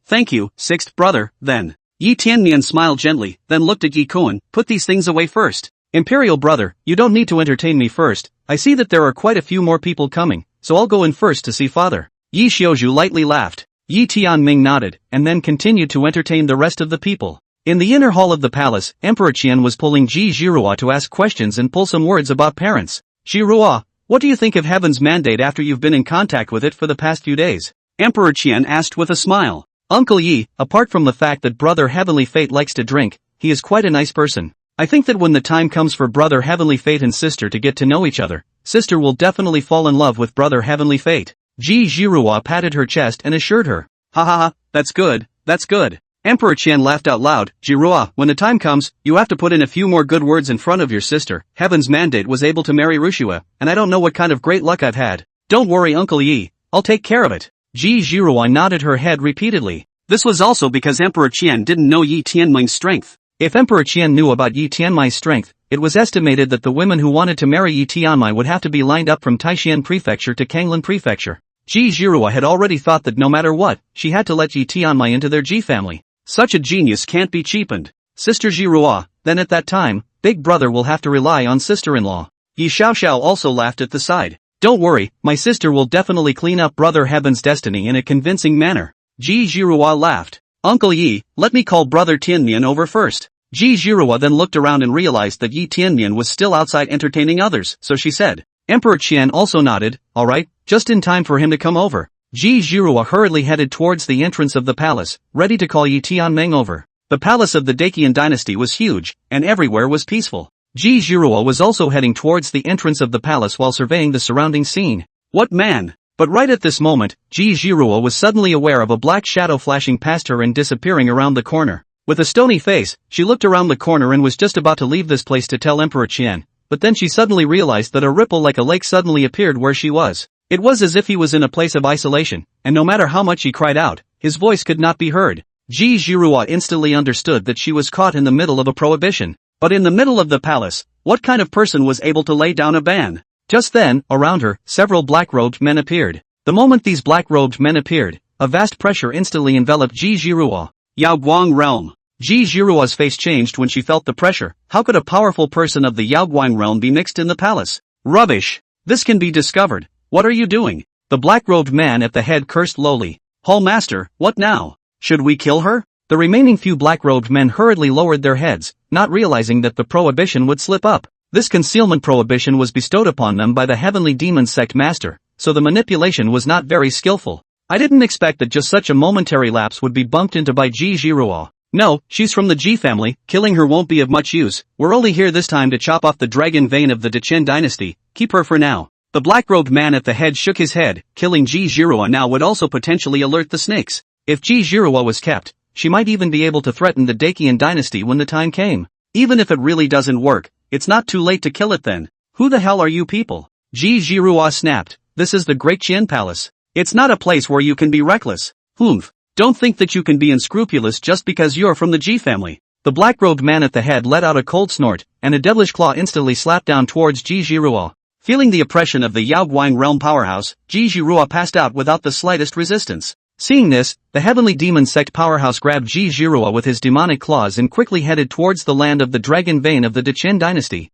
Speaker 1: Thank you, sixth brother, then. Yi Tianmian smiled gently, then looked at Yi Kuan. Put these things away first. Imperial brother, you don't need to entertain me first. I see that there are quite a few more people coming, so I'll go in first to see father. Yi Xiaozhu lightly laughed. Yi Tianming nodded, and then continued to entertain the rest of the people. In the inner hall of the palace, Emperor Qian was pulling Ji Zhirua to ask questions and pull some words about parents. Zhirua, what do you think of Heaven's mandate after you've been in contact with it for the past few days? Emperor Qian asked with a smile. Uncle Yi, apart from the fact that Brother Heavenly Fate likes to drink, he is quite a nice person. I think that when the time comes for Brother Heavenly Fate and sister to get to know each other, sister will definitely fall in love with Brother Heavenly Fate. Ji Zhirua patted her chest and assured her. Ha, that's good, that's good. Emperor Qian laughed out loud. Zhirua, when the time comes, you have to put in a few more good words in front of your sister. Heaven's mandate was able to marry Rushua, and I don't know what kind of great luck I've had. Don't worry Uncle Yi, I'll take care of it. Ji Zhirua nodded her head repeatedly. This was also because Emperor Qian didn't know Yi Tianming's strength. If Emperor Qian knew about Yi Tianmai's strength, it was estimated that the women who wanted to marry Yi Tianmai would have to be lined up from Taishan Prefecture to Kanglin Prefecture. Ji Zhirua had already thought that no matter what, she had to let Yi Tianmai into their Ji family. Such a genius can't be cheapened. Sister Zhirua, then at that time, big brother will have to rely on sister-in-law. Yi Xiaoxiao also laughed at the side. Don't worry, my sister will definitely clean up Brother Heaven's destiny in a convincing manner. Ji Zhirua laughed. Uncle Yi, let me call Brother Tianmian over first. Ji Zhirua then looked around and realized that Yi Tianmian was still outside entertaining others, so she said. Emperor Qian also nodded. Alright, just in time for him to come over. Ji Zhirua hurriedly headed towards the entrance of the palace, ready to call Yi Tianming over. The palace of the Dacian dynasty was huge, and everywhere was peaceful. Ji Zhirua was also heading towards the entrance of the palace while surveying the surrounding scene. What man? But right at this moment, Ji Zhirua was suddenly aware of a black shadow flashing past her and disappearing around the corner. With a stony face, she looked around the corner and was just about to leave this place to tell Emperor Qian, but then she suddenly realized that a ripple like a lake suddenly appeared where she was. It was as if he was in a place of isolation, and no matter how much he cried out, his voice could not be heard. Ji Zhirua instantly understood that she was caught in the middle of a prohibition. But in the middle of the palace, what kind of person was able to lay down a ban? Just then, around her, several black-robed men appeared. The moment these black-robed men appeared, a vast pressure instantly enveloped Ji Zhirua. Yaoguang realm. Ji Zhirua's face changed when she felt the pressure. How could a powerful person of the Yaoguang realm be mixed in the palace? Rubbish! This can be discovered. What are you doing? The black-robed man at the head cursed lowly. Hall master, what now? Should we kill her? The remaining few black-robed men hurriedly lowered their heads, not realizing that the prohibition would slip up. This concealment prohibition was bestowed upon them by the heavenly demon sect master, so the manipulation was not very skillful. I didn't expect that just such a momentary lapse would be bumped into by Ji Zhirua. No, she's from the Ji family, killing her won't be of much use. We're only here this time to chop off the dragon vein of the Dechen dynasty. Keep her for now. The black-robed man at the head shook his head. Killing Ji Zhirua now would also potentially alert the snakes. If Ji Zhirua was kept, she might even be able to threaten the Dacian dynasty when the time came. Even if it really doesn't work, it's not too late to kill it then. Who the hell are you people? Ji Zhirua snapped. This is the Great Qian Palace. It's not a place where you can be reckless. Humph. Don't think that you can be unscrupulous just because you're from the Ji family. The black-robed man at the head let out a cold snort, and a devilish claw instantly slapped down towards Ji Zhirua. Feeling the oppression of the Yaoguang realm powerhouse, Ji Zhirua passed out without the slightest resistance. Seeing this, the heavenly demon sect powerhouse grabbed Ji Zhirua with his demonic claws and quickly headed towards the land of the dragon vein of the Dechen dynasty.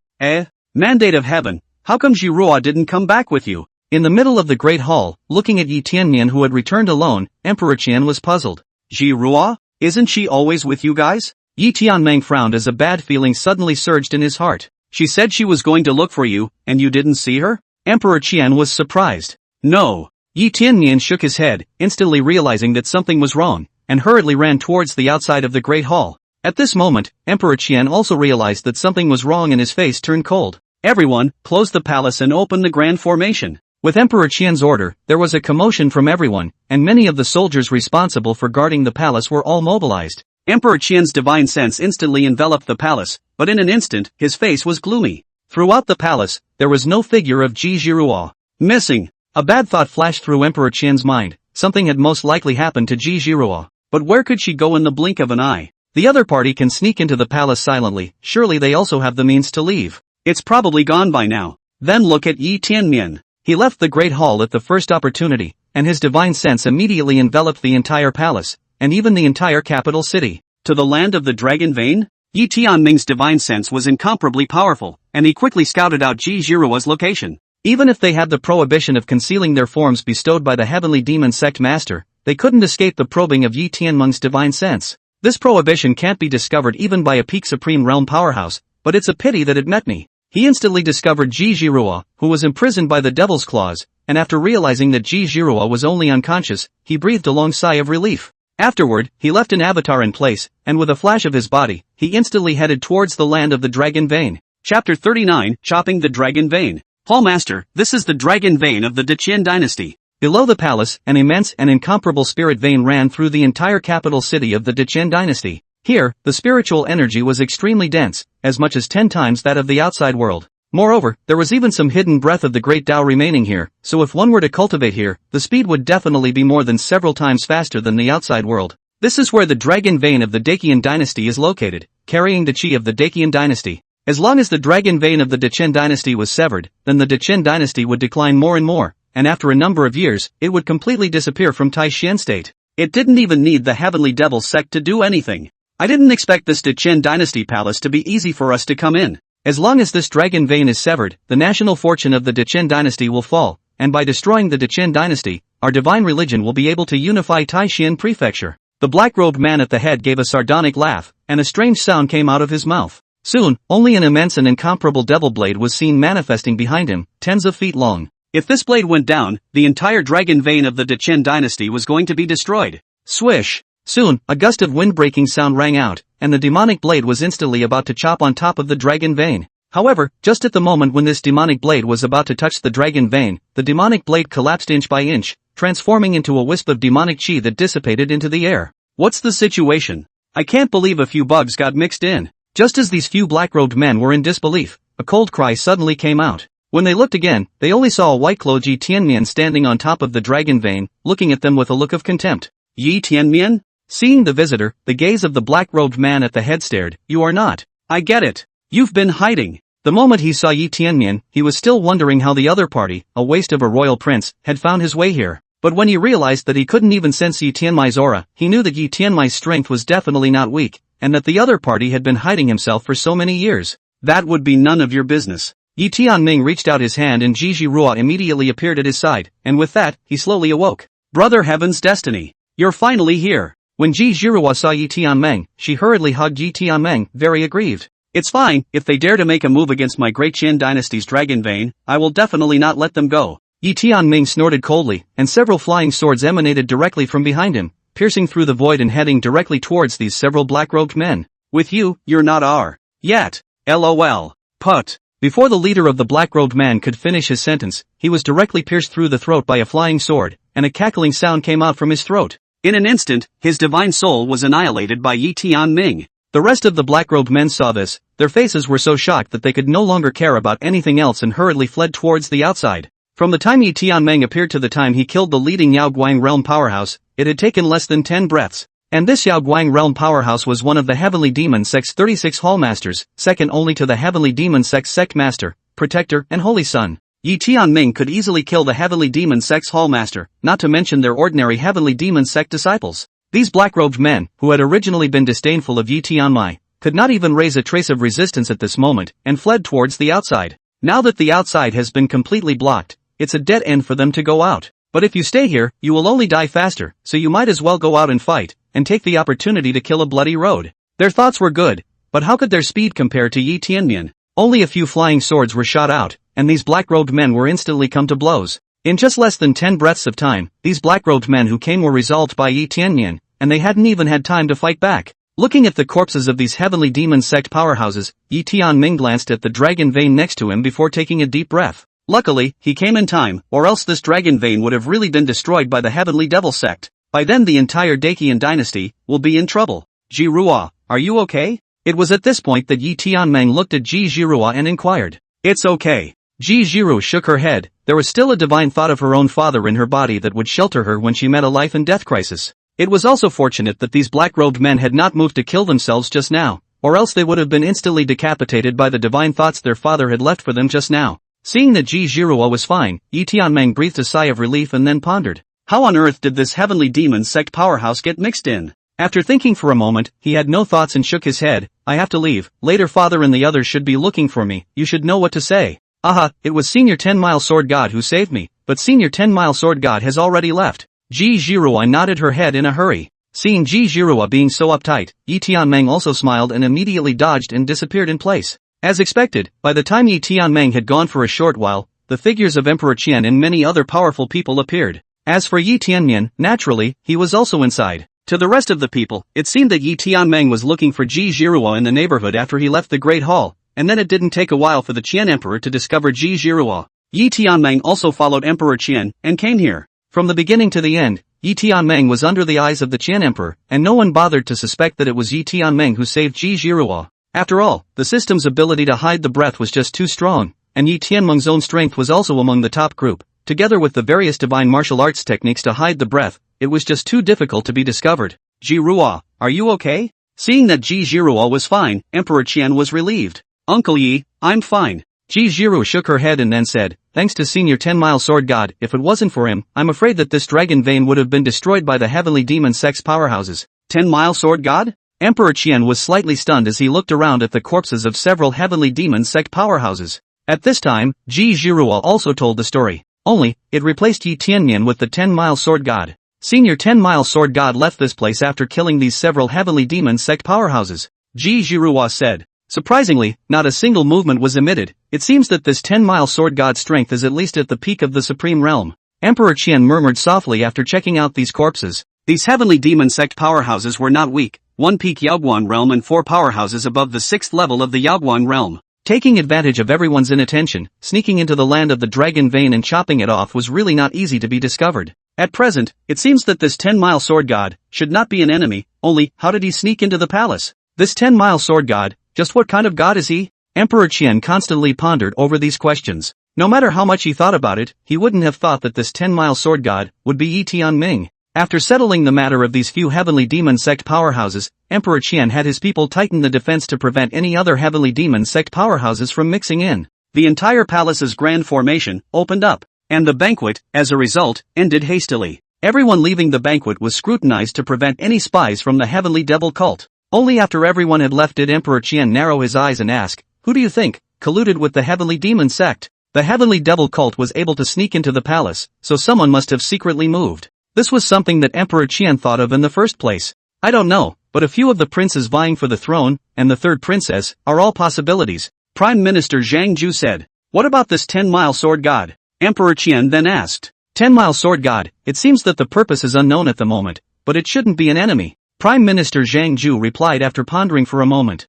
Speaker 1: Mandate of heaven, how come Zhirua didn't come back with you? In the middle of the great hall, looking at Yi Tianmian who had returned alone, Emperor Qian was puzzled. Zhirua? Isn't she always with you guys? Yi Tianming frowned as a bad feeling suddenly surged in his heart. She said she was going to look for you, and you didn't see her? Emperor Qian was surprised. No. Yi Tianmian shook his head, instantly realizing that something was wrong, and hurriedly ran towards the outside of the Great Hall. At this moment, Emperor Qian also realized that something was wrong and his face turned cold. Everyone, close the palace and open the grand formation. With Emperor Qian's order, there was a commotion from everyone, and many of the soldiers responsible for guarding the palace were all mobilized. Emperor Qian's divine sense instantly enveloped the palace, but in an instant, his face was gloomy. Throughout the palace, there was no figure of Ji Zhiruo. Missing. A bad thought flashed through Emperor Qian's mind. Something had most likely happened to Ji Zhiruo. But where could she go in the blink of an eye? The other party can sneak into the palace silently, surely they also have the means to leave. It's probably gone by now. Then look at Yi Tianmian. He left the Great Hall at the first opportunity, and his divine sense immediately enveloped the entire palace, and even the entire capital city. To the land of the Dragon Vein? Yi Tianming's divine sense was incomparably powerful, and he quickly scouted out Ji Zhiruo's location. Even if they had the prohibition of concealing their forms bestowed by the heavenly demon sect master, they couldn't escape the probing of Yi Tianming's divine sense. This prohibition can't be discovered even by a peak supreme realm powerhouse, but it's a pity that it met me. He instantly discovered Ji Zhiruo, who was imprisoned by the Devil's Claws, and after realizing that Ji Zhiruo was only unconscious, he breathed a long sigh of relief. Afterward, he left an avatar in place, and with a flash of his body, he instantly headed towards the land of the Dragon Vein. Chapter 39, Chopping the Dragon Vein. Hallmaster, this is the Dragon Vein of the Deqian dynasty. Below the palace, an immense and incomparable spirit vein ran through the entire capital city of the Deqian dynasty. Here, the spiritual energy was extremely dense, as much as 10 times that of the outside world. Moreover, there was even some hidden breath of the Great Tao remaining here, so if one were to cultivate here, the speed would definitely be more than several times faster than the outside world. This is where the Dragon Vein of the Deqian dynasty is located, carrying the chi of the Deqian dynasty. As long as the Dragon Vein of the Deqian dynasty was severed, then the Deqian dynasty would decline more and more, and after a number of years, it would completely disappear from Taishan state. It didn't even need the Heavenly Devil sect to do anything. I didn't expect this Deqian dynasty palace to be easy for us to come in. As long as this Dragon Vein is severed, the national fortune of the Deqian dynasty will fall, and by destroying the Deqian dynasty, our divine religion will be able to unify Taishan prefecture. The black-robed man at the head gave a sardonic laugh, and a strange sound came out of his mouth. Soon, only an immense and incomparable devil blade was seen manifesting behind him, tens of feet long. If this blade went down, the entire Dragon Vein of the Deqian dynasty was going to be destroyed. Swish! Soon, a gust of wind-breaking sound rang out, and the demonic blade was instantly about to chop on top of the Dragon Vein. However, just at the moment when this demonic blade was about to touch the Dragon Vein, the demonic blade collapsed inch by inch, transforming into a wisp of demonic chi that dissipated into the air. What's the situation? I can't believe a few bugs got mixed in. Just as these few black-robed men were in disbelief, a cold cry suddenly came out. When they looked again, they only saw a white-clothed Yi Tianmian standing on top of the Dragon Vein, looking at them with a look of contempt. Yi Tianmian? Seeing the visitor, the gaze of the black-robed man at the head stared. You are not. I get it. You've been hiding. The moment he saw Yi Tianmian, he was still wondering how the other party, a waste of a royal prince, had found his way here. But when he realized that he couldn't even sense Yi Tianmai's aura, he knew that Yi Tianmai's strength was definitely not weak, and that the other party had been hiding himself for so many years. That would be none of your business. Yi Tianming reached out his hand and Ji Zhiruo immediately appeared at his side, and with that, he slowly awoke. Brother Heaven's destiny. You're finally here. When Ji Zhiruo saw Yi Tianming, she hurriedly hugged Yi Tianming, very aggrieved. It's fine, if they dare to make a move against my great Qian dynasty's Dragon Vein, I will definitely not let them go. Yi Tianming snorted coldly, and several flying swords emanated directly from behind him, piercing through the void and heading directly towards these several black-robed men. With you, you're not our yet. LOL. Put. Before the leader of the black-robed man could finish his sentence, he was directly pierced through the throat by a flying sword, and a cackling sound came out from his throat. In an instant, his divine soul was annihilated by Yi Tianming. The rest of the black-robed men saw this, their faces were so shocked that they could no longer care about anything else and hurriedly fled towards the outside. From the time Yi Tianming appeared to the time he killed the leading Yaoguang realm powerhouse, it had taken less than 10 breaths. And this Yaoguang realm powerhouse was one of the Heavenly Demon Sect's 36 Hallmasters, second only to the Heavenly Demon Sect's Sect Master, Protector, and Holy Son. Yi Tianming could easily kill the Heavenly Demon Sect's Hallmaster, not to mention their ordinary Heavenly Demon Sect disciples. These black-robed men, who had originally been disdainful of Yi Tianmai, could not even raise a trace of resistance at this moment, and fled towards the outside. Now that the outside has been completely blocked, it's a dead end for them to go out. But if you stay here, you will only die faster, so you might as well go out and fight, and take the opportunity to kill a bloody road. Their thoughts were good, but how could their speed compare to Yi Tianmian? Only a few flying swords were shot out, and these black-robed men were instantly come to blows. In just less than 10 breaths of time, these black-robed men who came were resolved by Yi Tianmian, and they hadn't even had time to fight back. Looking at the corpses of these heavenly demon sect powerhouses, Yi Tianming glanced at the dragon vein next to him before taking a deep breath. Luckily, he came in time, or else this dragon vein would have really been destroyed by the heavenly devil sect. By then the entire Dakian dynasty will be in trouble. Ji Ruo, are you okay? It was at this point that Yi Tianming looked at Ji Jiruo and inquired. It's okay. Ji Jiru shook her head. There was still a divine thought of her own father in her body that would shelter her when she met a life and death crisis. It was also fortunate that these black-robed men had not moved to kill themselves just now, or else they would have been instantly decapitated by the divine thoughts their father had left for them just now. Seeing that Ji Jiruo was fine, Yi Tianming breathed a sigh of relief and then pondered. How on earth did this heavenly demon sect powerhouse get mixed in? After thinking for a moment, he had no thoughts and shook his head. I have to leave. Later father and the others should be looking for me. You should know what to say. Aha, it was Senior 10-Mile Sword God who saved me, but Senior 10-Mile Sword God has already left. Ji Jiruo nodded her head in a hurry. Seeing Ji Jiruo being so uptight, Yi Tianming also smiled and immediately dodged and disappeared in place. As expected, by the time Yi Tianming had gone for a short while, the figures of Emperor Qian and many other powerful people appeared. As for Yi Tianmian, naturally, he was also inside. To the rest of the people, it seemed that Yi Tianming was looking for Ji Jiruo in the neighborhood after he left the Great Hall, and then it didn't take a while for the Qian Emperor to discover Ji Jiruo. Yi Tianming also followed Emperor Qian, and came here. From the beginning to the end, Yi Tianming was under the eyes of the Qian Emperor, and no one bothered to suspect that it was Yi Tianming who saved Ji Jiruo. After all, the system's ability to hide the breath was just too strong, and Yi Tianming's own strength was also among the top group. Together with the various divine martial arts techniques to hide the breath, it was just too difficult to be discovered. Ji Ruo, are you okay? Seeing that Ji Jiruo was fine, Emperor Qian was relieved. Uncle Yi, I'm fine. Ji Jiru shook her head and then said, thanks to Senior 10-Mile Sword God, if it wasn't for him, I'm afraid that this dragon vein would have been destroyed by the heavenly demon sex powerhouses. 10-Mile Sword God? Emperor Qian was slightly stunned as he looked around at the corpses of several heavenly demon sect powerhouses. At this time, Ji Jiruo also told the story. Only, it replaced Yi Tianmian with the 10-Mile Sword God. Senior 10-Mile Sword God left this place after killing these several heavenly demon sect powerhouses. Ji Jiruo said. Surprisingly, not a single movement was emitted. It seems that this 10-Mile Sword God's strength is at least at the peak of the supreme realm. Emperor Qian murmured softly after checking out these corpses. These heavenly demon sect powerhouses were not weak. 1 peak Yaoguan realm and 4 powerhouses above the 6th level of the Yaoguan realm. Taking advantage of everyone's inattention, sneaking into the land of the dragon vein and chopping it off was really not easy to be discovered. At present, it seems that this 10-Mile Sword God should not be an enemy, only, how did he sneak into the palace? This 10-Mile Sword God, just what kind of god is he? Emperor Qian constantly pondered over these questions. No matter how much he thought about it, he wouldn't have thought that this 10-Mile Sword God would be Yi Tianming. After settling the matter of these few heavenly demon sect powerhouses, Emperor Qian had his people tighten the defense to prevent any other heavenly demon sect powerhouses from mixing in. The entire palace's grand formation opened up, and the banquet, as a result, ended hastily. Everyone leaving the banquet was scrutinized to prevent any spies from the heavenly devil cult. Only after everyone had left did Emperor Qian narrow his eyes and ask, who do you think colluded with the heavenly demon sect? The heavenly devil cult was able to sneak into the palace, so someone must have secretly moved. This was something that Emperor Qian thought of in the first place. I don't know, but a few of the princes vying for the throne, and the third princess, are all possibilities. Prime Minister Zhang Ju said. What about this 10-Mile Sword God? Emperor Qian then asked. 10-Mile Sword God, it seems that the purpose is unknown at the moment, but it shouldn't be an enemy. Prime Minister Zhang Ju replied after pondering for a moment.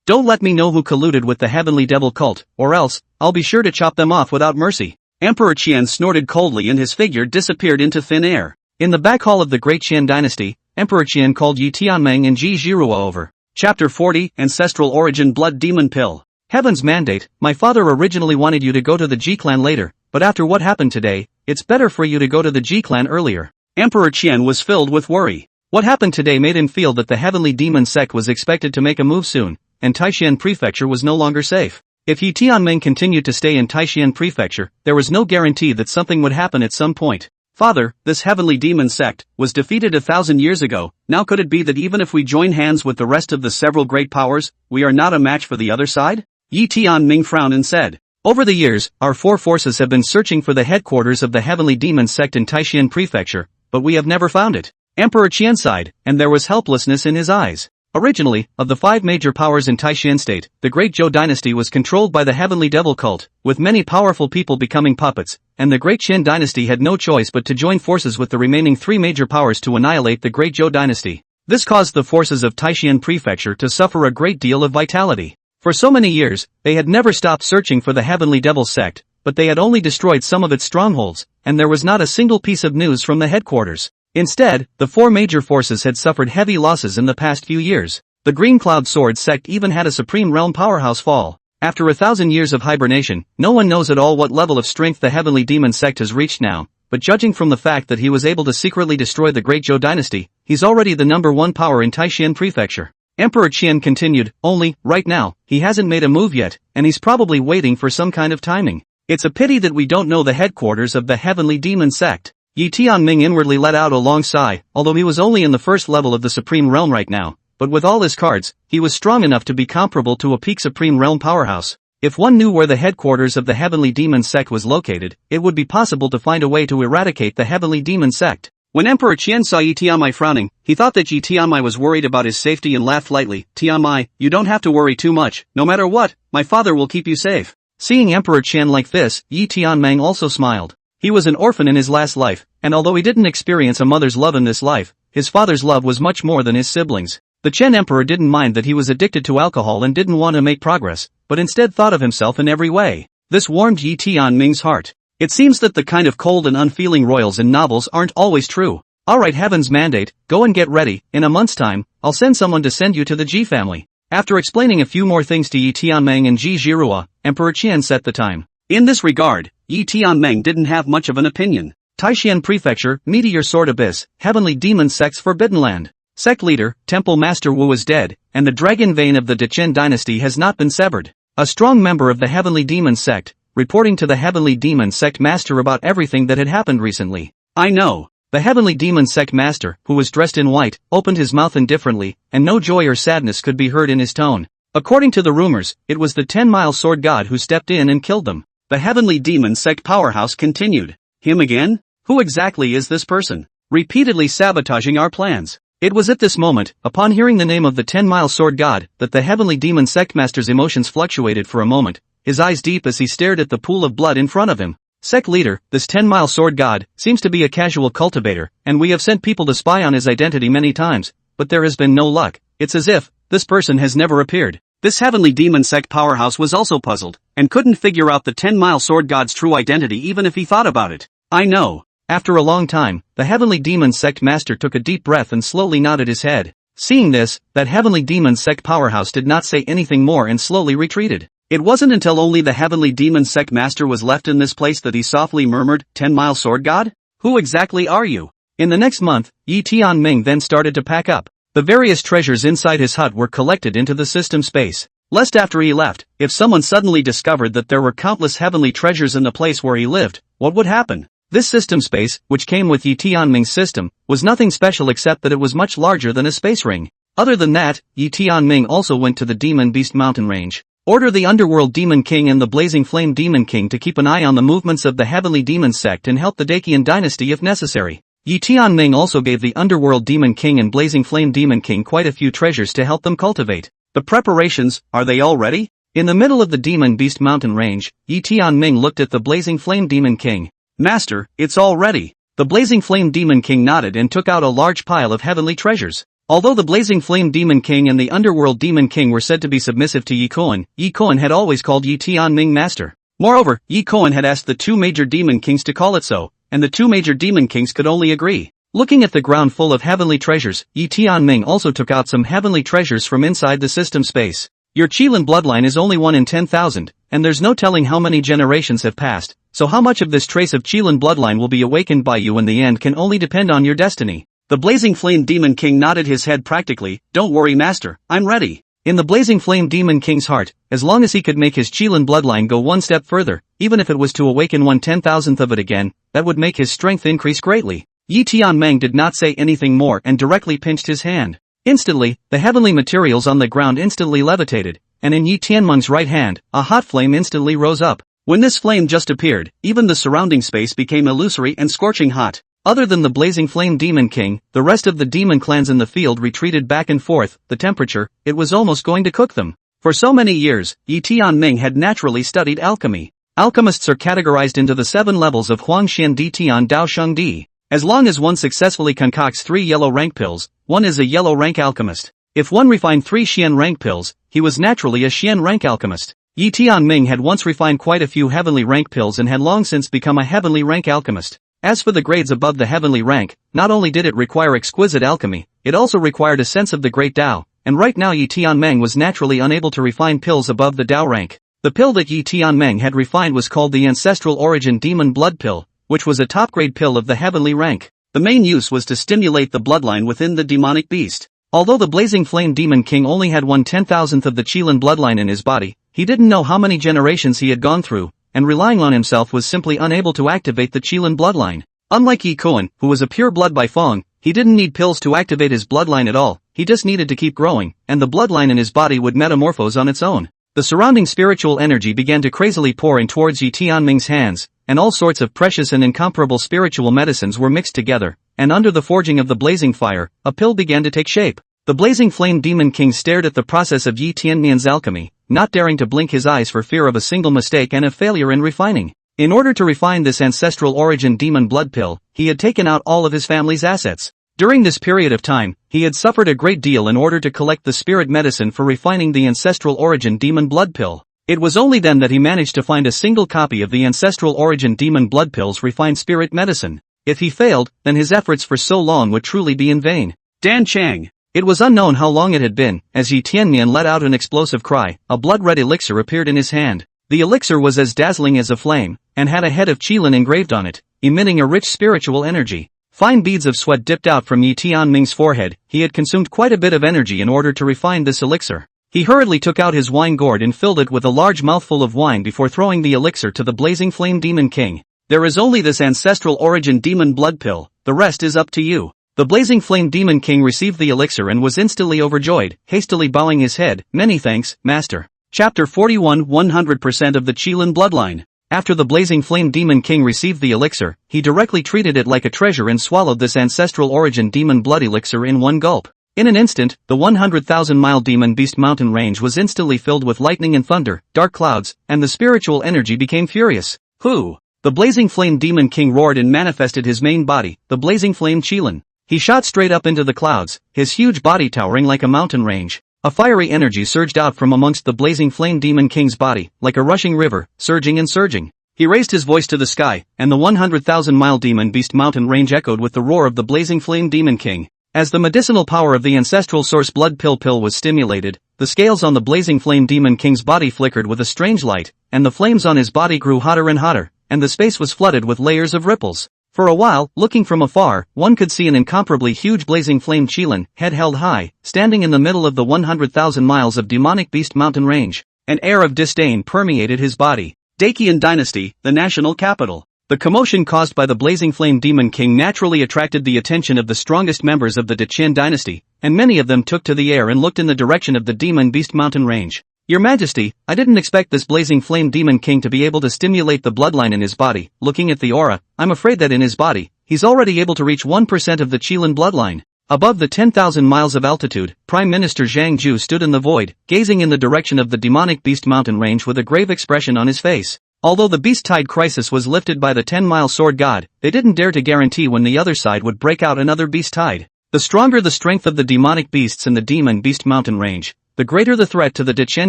Speaker 1: Don't let me know who colluded with the heavenly devil cult, or else, I'll be sure to chop them off without mercy. Emperor Qian snorted coldly and his figure disappeared into thin air. In the back hall of the Great Qian dynasty, Emperor Qian called Yi Tianming and Ji Jiruo over. Chapter 40, Ancestral Origin Blood Demon Pill. Heaven's mandate, my father originally wanted you to go to the Ji clan later, but after what happened today, it's better for you to go to the Ji clan earlier. Emperor Qian was filled with worry. What happened today made him feel that the heavenly demon sect was expected to make a move soon, and Taishan Prefecture was no longer safe. If Yi Tianming continued to stay in Taishan Prefecture, there was no guarantee that something would happen at some point. Father, this heavenly demon sect was defeated 1,000 years ago. Now could it be that even if we join hands with the rest of the several great powers, we are not a match for the other side? Yi Tianming frowned and said. Over the years, our 4 forces have been searching for the headquarters of the heavenly demon sect in Taishan Prefecture, but we have never found it. Emperor Qian sighed, and there was helplessness in his eyes. Originally, of the 5 major powers in Taishan state, the Great Zhou dynasty was controlled by the Heavenly Devil cult, with many powerful people becoming puppets, and the Great Qin dynasty had no choice but to join forces with the remaining 3 major powers to annihilate the Great Zhou dynasty. This caused the forces of Taishan prefecture to suffer a great deal of vitality. For so many years, they had never stopped searching for the Heavenly Devil sect, but they had only destroyed some of its strongholds, and there was not a single piece of news from the headquarters. Instead, the 4 major forces had suffered heavy losses in the past few years. The Green Cloud Sword sect even had a Supreme Realm powerhouse fall. After 1,000 years of hibernation, no one knows at all what level of strength the Heavenly Demon sect has reached now, but judging from the fact that he was able to secretly destroy the Great Zhou dynasty, he's already the #1 power in Taishan prefecture. Emperor Qian continued, only, right now, he hasn't made a move yet, and he's probably waiting for some kind of timing. It's a pity that we don't know the headquarters of the Heavenly Demon sect. Yi Tianming inwardly let out a long sigh, although he was only in the first level of the Supreme Realm right now, but with all his cards, he was strong enough to be comparable to a peak Supreme Realm powerhouse. If one knew where the headquarters of the Heavenly Demon sect was located, it would be possible to find a way to eradicate the Heavenly Demon sect. When Emperor Qian saw Yi Tianmai frowning, he thought that Yi Tianmai was worried about his safety and laughed lightly. Tianmai, you don't have to worry too much, no matter what, my father will keep you safe. Seeing Emperor Qian like this, Yi Tianming also smiled. He was an orphan in his last life, and although he didn't experience a mother's love in this life, his father's love was much more than his siblings. The Chen Emperor didn't mind that he was addicted to alcohol and didn't want to make progress, but instead thought of himself in every way. This warmed Yi Tianming's heart. It seems that the kind of cold and unfeeling royals in novels aren't always true. Alright, Heaven's mandate, go and get ready, in a month's time, I'll send someone to send you to the Ji family. After explaining a few more things to Yi Tianming and Ji Zhirua, Emperor Qian set the time. In this regard, Yi Tianming didn't have much of an opinion. Taishan Prefecture, Meteor Sword Abyss, Heavenly Demon Sect's Forbidden Land. Sect leader, Temple Master Wu is dead, and the dragon vein of the Dechen dynasty has not been severed. A strong member of the Heavenly Demon Sect, reporting to the Heavenly Demon Sect Master about everything that had happened recently. I know. The Heavenly Demon Sect Master, who was dressed in white, opened his mouth indifferently, and no joy or sadness could be heard in his tone. According to the rumors, it was the 10-mile sword god who stepped in and killed them. The Heavenly Demon Sect powerhouse continued. Him again? Who exactly is this person? Repeatedly sabotaging our plans. It was at this moment, upon hearing the name of the 10-mile sword god, that the Heavenly Demon Sect Master's emotions fluctuated for a moment, his eyes deep as he stared at the pool of blood in front of him. Sect leader, this 10-mile sword god, seems to be a casual cultivator, and we have sent people to spy on his identity many times, but there has been no luck. It's as if this person has never appeared. This Heavenly Demon Sect powerhouse was also puzzled, and couldn't figure out the 10-mile sword god's true identity even if he thought about it. I know. After a long time, the Heavenly Demon Sect Master took a deep breath and slowly nodded his head. Seeing this, that Heavenly Demon Sect powerhouse did not say anything more and slowly retreated. It wasn't until only the Heavenly Demon Sect Master was left in this place that he softly murmured, 10-mile sword god? Who exactly are you? In the next month, Yi Tianming then started to pack up. The various treasures inside his hut were collected into the system space. Lest after he left, if someone suddenly discovered that there were countless heavenly treasures in the place where he lived, what would happen? This system space, which came with Yi Tianming's system, was nothing special except that it was much larger than a space ring. Other than that, Yi Tianming also went to the Demon Beast Mountain Range. Order the Underworld Demon King and the Blazing Flame Demon King to keep an eye on the movements of the Heavenly Demon Sect and help the Dacian dynasty if necessary. Yi Tianming also gave the Underworld Demon King and Blazing Flame Demon King quite a few treasures to help them cultivate. The preparations, are they all ready? In the middle of the Demon Beast Mountain Range, Yi Tianming looked at the Blazing Flame Demon King. Master, it's all ready. The Blazing Flame Demon King nodded and took out a large pile of heavenly treasures. Although the Blazing Flame Demon King and the Underworld Demon King were said to be submissive to Yi Koan had always called Yi Tianming Master. Moreover, Yi Koan had asked the 2 major Demon Kings to call it so, and the 2 major Demon Kings could only agree. Looking at the ground full of heavenly treasures, Yi Tianming also took out some heavenly treasures from inside the system space. Your Qilin bloodline is only 1 in 10,000, and there's no telling how many generations have passed, so how much of this trace of Qilin bloodline will be awakened by you in the end can only depend on your destiny. The Blazing Flame Demon King nodded his head practically, don't worry master, I'm ready. In the Blazing Flame Demon King's heart, as long as he could make his Qilin bloodline go one step further, even if it was to awaken 1/10,000th of it again, that would make his strength increase greatly. Yi Tianming did not say anything more and directly pinched his hand. Instantly, the heavenly materials on the ground instantly levitated, and in Yi Tianming's right hand, a hot flame instantly rose up. When this flame just appeared, even the surrounding space became illusory and scorching hot. Other than the Blazing Flame Demon King, the rest of the demon clans in the field retreated back and forth. The temperature, it was almost going to cook them. For so many years, Yi Tianming had naturally studied alchemy. Alchemists are categorized into the 7 levels of Huangxian Di Tian Dao Sheng Di. As long as one successfully concocts 3 yellow rank pills, one is a yellow rank alchemist. If one refined 3 Xian rank pills, he was naturally a Xian rank alchemist. Yi Tianming had once refined quite a few heavenly rank pills and had long since become a heavenly rank alchemist. As for the grades above the heavenly rank, not only did it require exquisite alchemy, it also required a sense of the great Tao, and right now Yi Tianming was naturally unable to refine pills above the Tao rank. The pill that Yi Tianming had refined was called the Ancestral Origin Demon Blood Pill, which was a top-grade pill of the heavenly rank. The main use was to stimulate the bloodline within the demonic beast. Although the Blazing Flame Demon King only had 1/10,000th of the Qilin bloodline in his body, he didn't know how many generations he had gone through, and relying on himself was simply unable to activate the Qilin bloodline. Unlike Yi Kuan, who was a pure blood by Feng, he didn't need pills to activate his bloodline at all, he just needed to keep growing, and the bloodline in his body would metamorphose on its own. The surrounding spiritual energy began to crazily pour in towards Yi Tianming's hands, and all sorts of precious and incomparable spiritual medicines were mixed together, and under the forging of the blazing fire, a pill began to take shape. The Blazing Flame Demon King stared at the process of Yi Tianming's alchemy, not daring to blink his eyes for fear of a single mistake and a failure in refining. In order to refine this Ancestral Origin Demon Blood Pill, he had taken out all of his family's assets. During this period of time, he had suffered a great deal in order to collect the spirit medicine for refining the Ancestral Origin Demon Blood Pill. It was only then that he managed to find a single copy of the Ancestral Origin Demon Blood Pill's refined spirit medicine. If he failed, then his efforts for so long would truly be in vain. Dan Chang. It was unknown how long it had been, as Yi Tianmian let out an explosive cry, a blood-red elixir appeared in his hand. The elixir was as dazzling as a flame, and had a head of Qilin engraved on it, emitting a rich spiritual energy. Fine beads of sweat dipped out from Yi Tianming's forehead. He had consumed quite a bit of energy in order to refine this elixir. He hurriedly took out his wine gourd and filled it with a large mouthful of wine before throwing the elixir to the Blazing Flame Demon King. There is only this Ancestral Origin Demon Blood Pill, the rest is up to you. The Blazing Flame Demon King received the elixir and was instantly overjoyed, hastily bowing his head. Many thanks, Master. Chapter 41 100% of the Qilin bloodline. After the Blazing Flame Demon King received the elixir, he directly treated it like a treasure and swallowed this Ancestral Origin Demon Blood Elixir in one gulp. In an instant, the 100,000-mile Demon Beast mountain range was instantly filled with lightning and thunder, dark clouds, and the spiritual energy became furious. Who? The Blazing Flame Demon King roared and manifested his main body, the Blazing Flame Qilin. He shot straight up into the clouds, his huge body towering like a mountain range. A fiery energy surged out from amongst the Blazing Flame Demon King's body, like a rushing river, surging and surging. He raised his voice to the sky, and the 100,000-mile Demon Beast mountain range echoed with the roar of the Blazing Flame Demon King. As the medicinal power of the Ancestral Source Blood Pill was stimulated, the scales on the Blazing Flame Demon King's body flickered with a strange light, and the flames on his body grew hotter and hotter, and the space was flooded with layers of ripples. For a while, looking from afar, one could see an incomparably huge Blazing Flame Qilin, head held high, standing in the middle of the 100,000 miles of Demonic Beast mountain range. An air of disdain permeated his body. Dacian Dynasty, the national capital. The commotion caused by the Blazing Flame Demon King naturally attracted the attention of the strongest members of the Dacian dynasty, and many of them took to the air and looked in the direction of the Demon Beast mountain range. Your Majesty, I didn't expect this Blazing Flame Demon King to be able to stimulate the bloodline in his body. Looking at the aura, I'm afraid that in his body, he's already able to reach 1% of the Qilin bloodline. Above the 10,000 miles of altitude, Prime Minister Zhang Ju stood in the void, gazing in the direction of the Demonic Beast mountain range with a grave expression on his face. Although the Beast Tide crisis was lifted by the 10-mile sword god, they didn't dare to guarantee when the other side would break out another Beast Tide. The stronger the strength of the demonic beasts in the Demon Beast mountain range, the greater the threat to the Dacian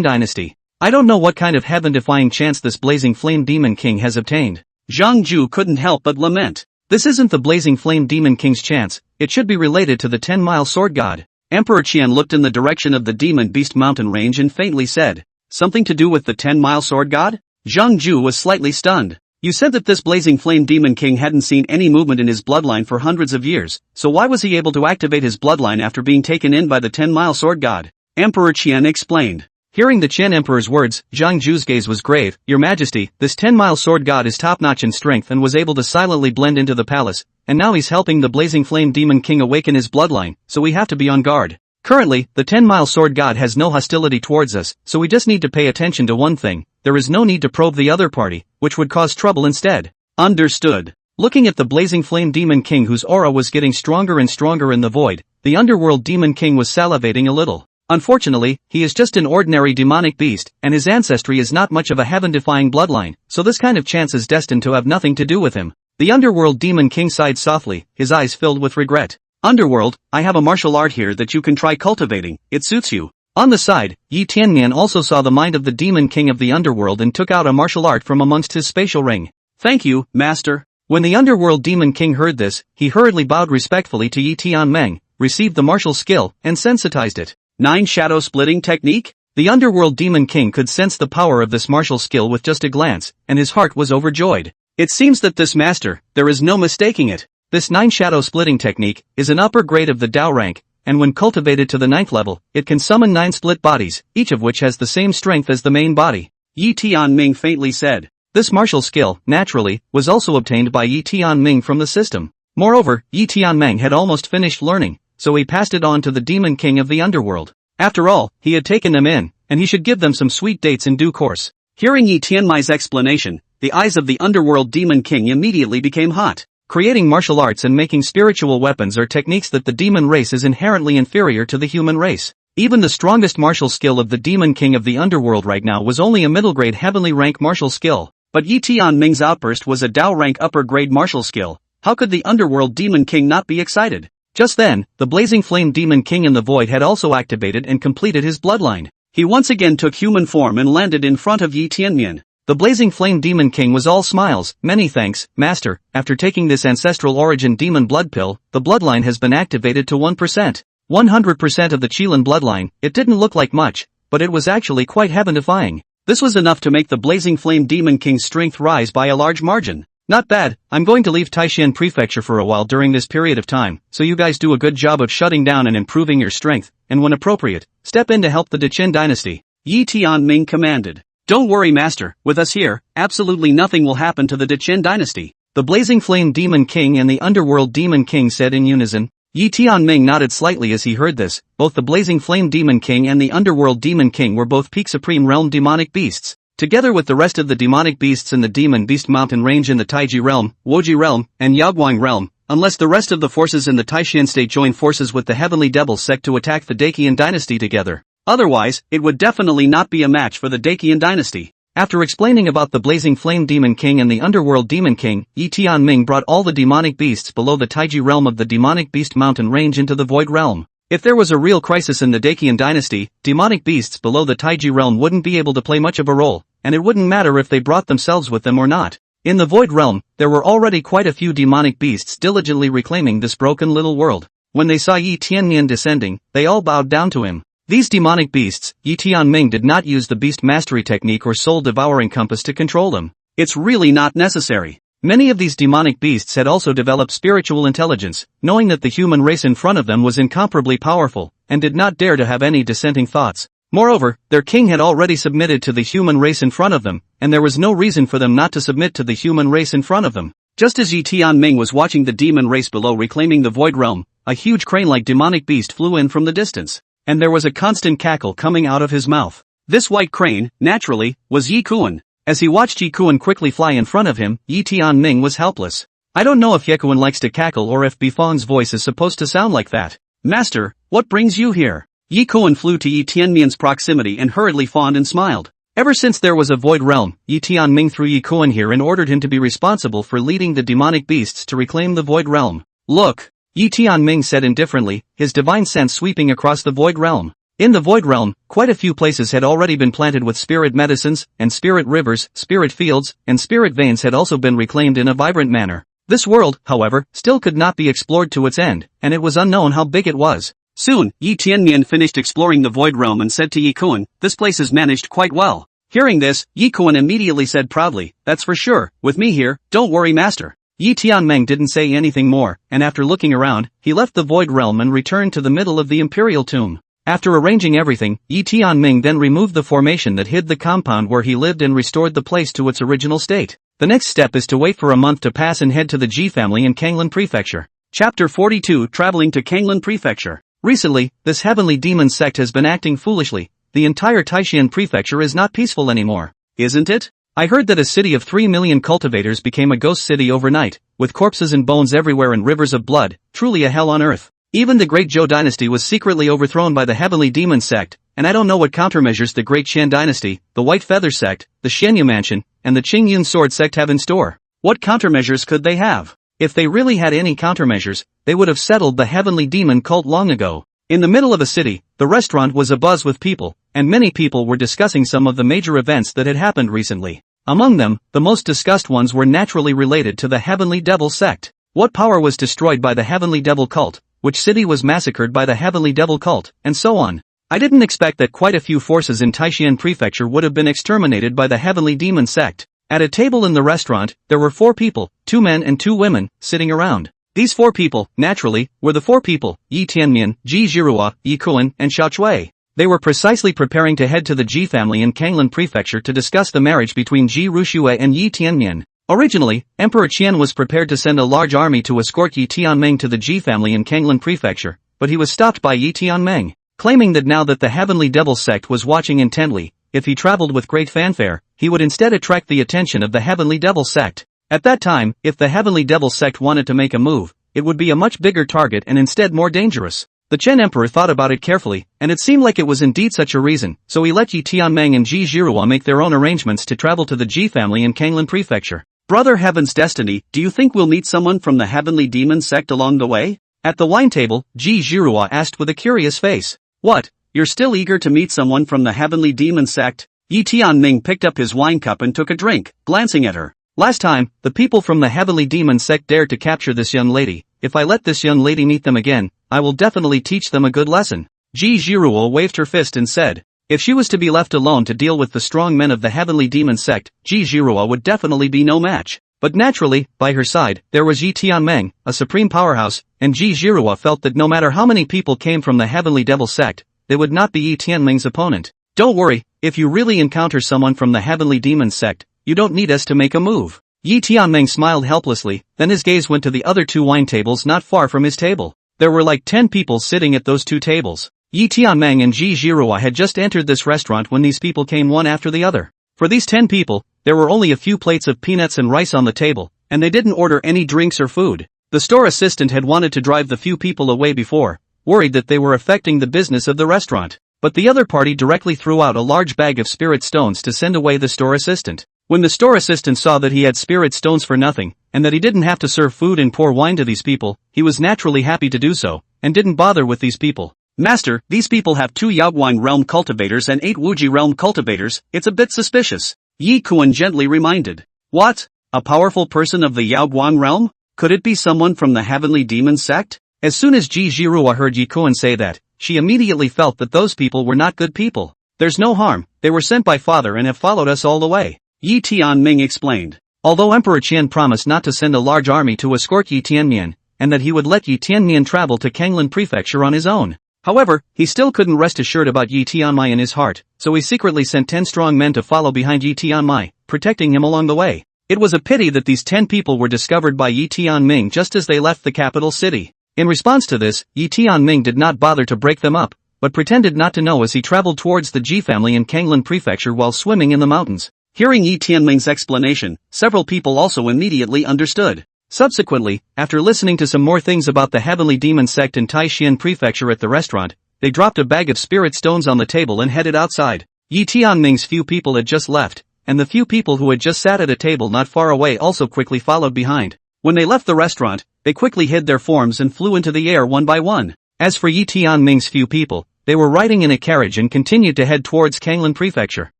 Speaker 1: dynasty. I don't know what kind of heaven-defying chance this Blazing Flame Demon King has obtained. Zhang Ju couldn't help but lament. This isn't the Blazing Flame Demon King's chance, it should be related to the 10-mile sword god. Emperor Qian looked in the direction of the Demon Beast mountain range and faintly said, something to do with the 10-mile sword god? Zhang Ju was slightly stunned. You said that this Blazing Flame Demon King hadn't seen any movement in his bloodline for hundreds of years, so why was he able to activate his bloodline after being taken in by the 10-mile sword god? Emperor Qian explained. Hearing the Qian Emperor's words, Zhang Ju's gaze was grave. Your Majesty, this 10-mile sword god is top-notch in strength and was able to silently blend into the palace, and now he's helping the Blazing Flame Demon King awaken his bloodline, so we have to be on guard. Currently, the 10-mile sword god has no hostility towards us, so we just need to pay attention to one thing. There is no need to probe the other party, which would cause trouble instead. Understood. Looking at the blazing flame demon king whose aura was getting stronger and stronger in the void, the underworld demon king was salivating a little. Unfortunately, he is just an ordinary demonic beast, and his ancestry is not much of a heaven-defying bloodline, so this kind of chance is destined to have nothing to do with him. The underworld demon king sighed softly, his eyes filled with regret. Underworld, I have a martial art here that you can try cultivating, it suits you. On the side, Yi Tianmian also saw the mind of the demon king of the underworld and took out a martial art from amongst his spatial ring. Thank you, master. When the underworld demon king heard this, he hurriedly bowed respectfully to Yi Tianmeng, received the martial skill, and sensitized it. 9 shadow splitting technique? The underworld demon king could sense the power of this martial skill with just a glance, and his heart was overjoyed. It seems that this master, there is no mistaking it. This 9 shadow splitting technique is an upper grade of the Dao rank, and when cultivated to the 9th level, it can summon 9 split bodies, each of which has the same strength as the main body. Yi Tianming faintly said. This martial skill, naturally, was also obtained by Yi Tianming from the system. Moreover, Yi Tianmeng had almost finished learning, so he passed it on to the demon king of the underworld. After all, he had taken them in, and he should give them some sweet dates in due course. Hearing Yi Tianmai's explanation, the eyes of the underworld demon king immediately became hot. Creating martial arts and making spiritual weapons are techniques that the demon race is inherently inferior to the human race. Even the strongest martial skill of the demon king of the underworld right now was only a middle grade heavenly rank martial skill. But Yi Tianming's outburst was a Dao rank upper grade martial skill. How could the underworld demon king not be excited? Just then, the blazing flame demon king in the void had also activated and completed his bloodline. He once again took human form and landed in front of Yi Tianmian. The blazing flame demon king was all smiles. Many thanks, master. After taking this ancestral origin demon blood pill, the bloodline has been activated to 1%. 100% of the Qilin bloodline. It didn't look like much, but it was actually quite heaven-defying. This was enough to make the blazing flame demon king's strength rise by a large margin. Not bad. I'm going to leave Taishan Prefecture for a while during this period of time, so you guys do a good job of shutting down and improving your strength, and when appropriate, step in to help the Deqin dynasty. Yi Tianming commanded. Don't worry master, with us here, absolutely nothing will happen to the Deqin dynasty. The blazing flame demon king and the underworld demon king said in unison. Yi Tianming nodded slightly as he heard this. Both the blazing flame demon king and the underworld demon king were both peak supreme realm demonic beasts. Together with the rest of the demonic beasts in the demon beast mountain range in the Taiji realm, Woji realm, and Yaoguang realm, unless the rest of the forces in the Taishan state join forces with the heavenly devil sect to attack the Daqian dynasty together. Otherwise, it would definitely not be a match for the Daqian dynasty. After explaining about the blazing flame demon king and the underworld demon king, Yi Tianming brought all the demonic beasts below the Taiji realm of the demonic beast mountain range into the void realm. If there was a real crisis in the Daqian dynasty, demonic beasts below the Taiji realm wouldn't be able to play much of a role, and it wouldn't matter if they brought themselves with them or not. In the void realm, there were already quite a few demonic beasts diligently reclaiming this broken little world. When they saw Yi Tianmian descending, they all bowed down to him. These demonic beasts, Yi Tianming did not use the beast mastery technique or soul devouring compass to control them. It's really not necessary. Many of these demonic beasts had also developed spiritual intelligence, knowing that the human race in front of them was incomparably powerful, and did not dare to have any dissenting thoughts. Moreover, their king had already submitted to the human race in front of them, and there was no reason for them not to submit to the human race in front of them. Just as Yi Tianming was watching the demon race below reclaiming the void realm, a huge crane-like demonic beast flew in from the distance, and there was a constant cackle coming out of his mouth. This white crane, naturally, was Yi Kuan. As he watched Yi Kuan quickly fly in front of him, Yi Tianming was helpless. I don't know if Ye Kuan likes to cackle or if Bifang's voice is supposed to sound like that. Master, what brings you here? Yi Kuan flew to Yi Tianmian's proximity and hurriedly fawned and smiled. Ever since there was a void realm, Yi Tianming threw Yi Kuan here and ordered him to be responsible for leading the demonic beasts to reclaim the void realm. Look, Yi Tianming said indifferently, his divine sense sweeping across the void realm. In the void realm, quite a few places had already been planted with spirit medicines, and spirit rivers, spirit fields, and spirit veins had also been reclaimed in a vibrant manner. This world, however, still could not be explored to its end, and it was unknown how big it was. Soon, Yi Tianmian finished exploring the void realm and said to Yi Kuan, "This place is managed quite well." Hearing this, Yi Kuan immediately said proudly, "That's for sure, with me here, don't worry master." Yi Tianming didn't say anything more, and after looking around, he left the void realm and returned to the middle of the imperial tomb. After arranging everything, Yi Tianming then removed the formation that hid the compound where he lived and restored the place to its original state. The next step is to wait for a month to pass and head to the Ji family in Kanglin Prefecture. Chapter 42 Traveling to Kanglin Prefecture. Recently, this heavenly demon sect has been acting foolishly. The entire Taishan Prefecture is not peaceful anymore. Isn't it? I heard that a city of 3 million cultivators became a ghost city overnight. with corpses and bones everywhere and rivers of blood, truly a hell on earth. Even the Great Zhou dynasty was secretly overthrown by the Heavenly Demon sect, and I don't know what countermeasures the Great Qian dynasty, the White Feather sect, the Shenyu Mansion, and the Qingyun Sword sect have in store. What countermeasures could they have? If they really had any countermeasures, they would have settled the Heavenly Demon cult long ago. In the middle of a city, the restaurant was abuzz with people, and many people were discussing some of the major events that had happened recently. Among them, the most discussed ones were naturally related to the Heavenly Devil sect. What power was destroyed by the Heavenly Devil cult? Which city was massacred by the Heavenly Devil cult, and so on. I didn't expect that quite a few forces in Taishan Prefecture would have been exterminated by the Heavenly Demon sect. At a table in the restaurant, there were 4 people, 2 men and 2 women, sitting around. These 4 people, naturally, were the 4 people, Yi Tianmian, Ji Zhirua, Yi Kuan, and Xiao Chui. They were precisely preparing to head to the Ji family in Kanglan Prefecture to discuss the marriage between Ji Ruxue and Yi Tianmian. Originally, Emperor Qian was prepared to send a large army to escort Yi Tianmeng to the Ji family in Kanglan Prefecture, but he was stopped by Yi Tianmeng, claiming that now that the Heavenly Devil sect was watching intently, if he traveled with great fanfare, he would instead attract the attention of the Heavenly Devil sect. At that time, if the Heavenly Devil sect wanted to make a move, it would be a much bigger target and instead more dangerous. The Chen Emperor thought about it carefully, and it seemed like it was indeed such a reason, so he let Yi Tianmeng and Ji Zhirua make their own arrangements to travel to the Ji family in Kanglan Prefecture. Brother Heaven's Destiny, do you think we'll meet someone from the Heavenly Demon sect along the way? At the wine table, Ji Zhirua asked with a curious face. What? You're still eager to meet someone from the Heavenly Demon sect? Yi Tianming picked up his wine cup and took a drink, glancing at her. Last time, the people from the Heavenly Demon sect dared to capture this young lady. If I let this young lady meet them again, I will definitely teach them a good lesson. Ji Zhirua waved her fist and said, if she was to be left alone to deal with the strong men of the Heavenly Demon sect, Ji Zhirua would definitely be no match. But naturally, by her side, there was Yi Tianmeng, a supreme powerhouse, and Ji Zhirua felt that no matter how many people came from the Heavenly Devil sect, they would not be Yi Tianmeng's opponent. Don't worry, if you really encounter someone from the Heavenly Demon sect, you don't need us to make a move. Yi Tianmeng smiled helplessly, then his gaze went to the other 2 wine tables not far from his table. There were like 10 people sitting at those 2 tables. Yi Tianmeng and Ji Zhirua had just entered this restaurant when these people came one after the other. For these 10 people, there were only a few plates of peanuts and rice on the table, and they didn't order any drinks or food. The store assistant had wanted to drive the few people away before, worried that they were affecting the business of the restaurant. But the other party directly threw out a large bag of spirit stones to send away the store assistant. When the store assistant saw that he had spirit stones for nothing, and that he didn't have to serve food and pour wine to these people, he was naturally happy to do so, and didn't bother with these people. Master, these people have 2 Yaoguang realm cultivators and 8 Wuji realm cultivators, it's a bit suspicious. Yi Kuan gently reminded. What? A powerful person of the Yaoguang realm? Could it be someone from the Heavenly Demon sect? As soon as Ji Zhirua heard Yi Kuan say that, she immediately felt that those people were not good people. There's no harm, they were sent by father and have followed us all the way. Yi Tianming explained. Although Emperor Qian promised not to send a large army to escort Yi Tianmian, and that he would let Yi Tianmian travel to Kanglan Prefecture on his own. However, he still couldn't rest assured about Yi Tianmai in his heart, so he secretly sent 10 strong men to follow behind Yi Tianmai, protecting him along the way. It was a pity that these 10 people were discovered by Yi Tianming just as they left the capital city. In response to this, Yi Tianming did not bother to break them up, but pretended not to know as he traveled towards the Ji family in Kanglan Prefecture while swimming in the mountains. Hearing Yi Tianming's explanation, several people also immediately understood. Subsequently, after listening to some more things about the Heavenly Demon sect in Taishan Prefecture at the restaurant, they dropped a bag of spirit stones on the table and headed outside. Yi Tianming's few people had just left, and the few people who had just sat at a table not far away also quickly followed behind. When they left the restaurant, they quickly hid their forms and flew into the air one by one. As for Yi Tianming's few people, they were riding in a carriage and continued to head towards Kanglan Prefecture.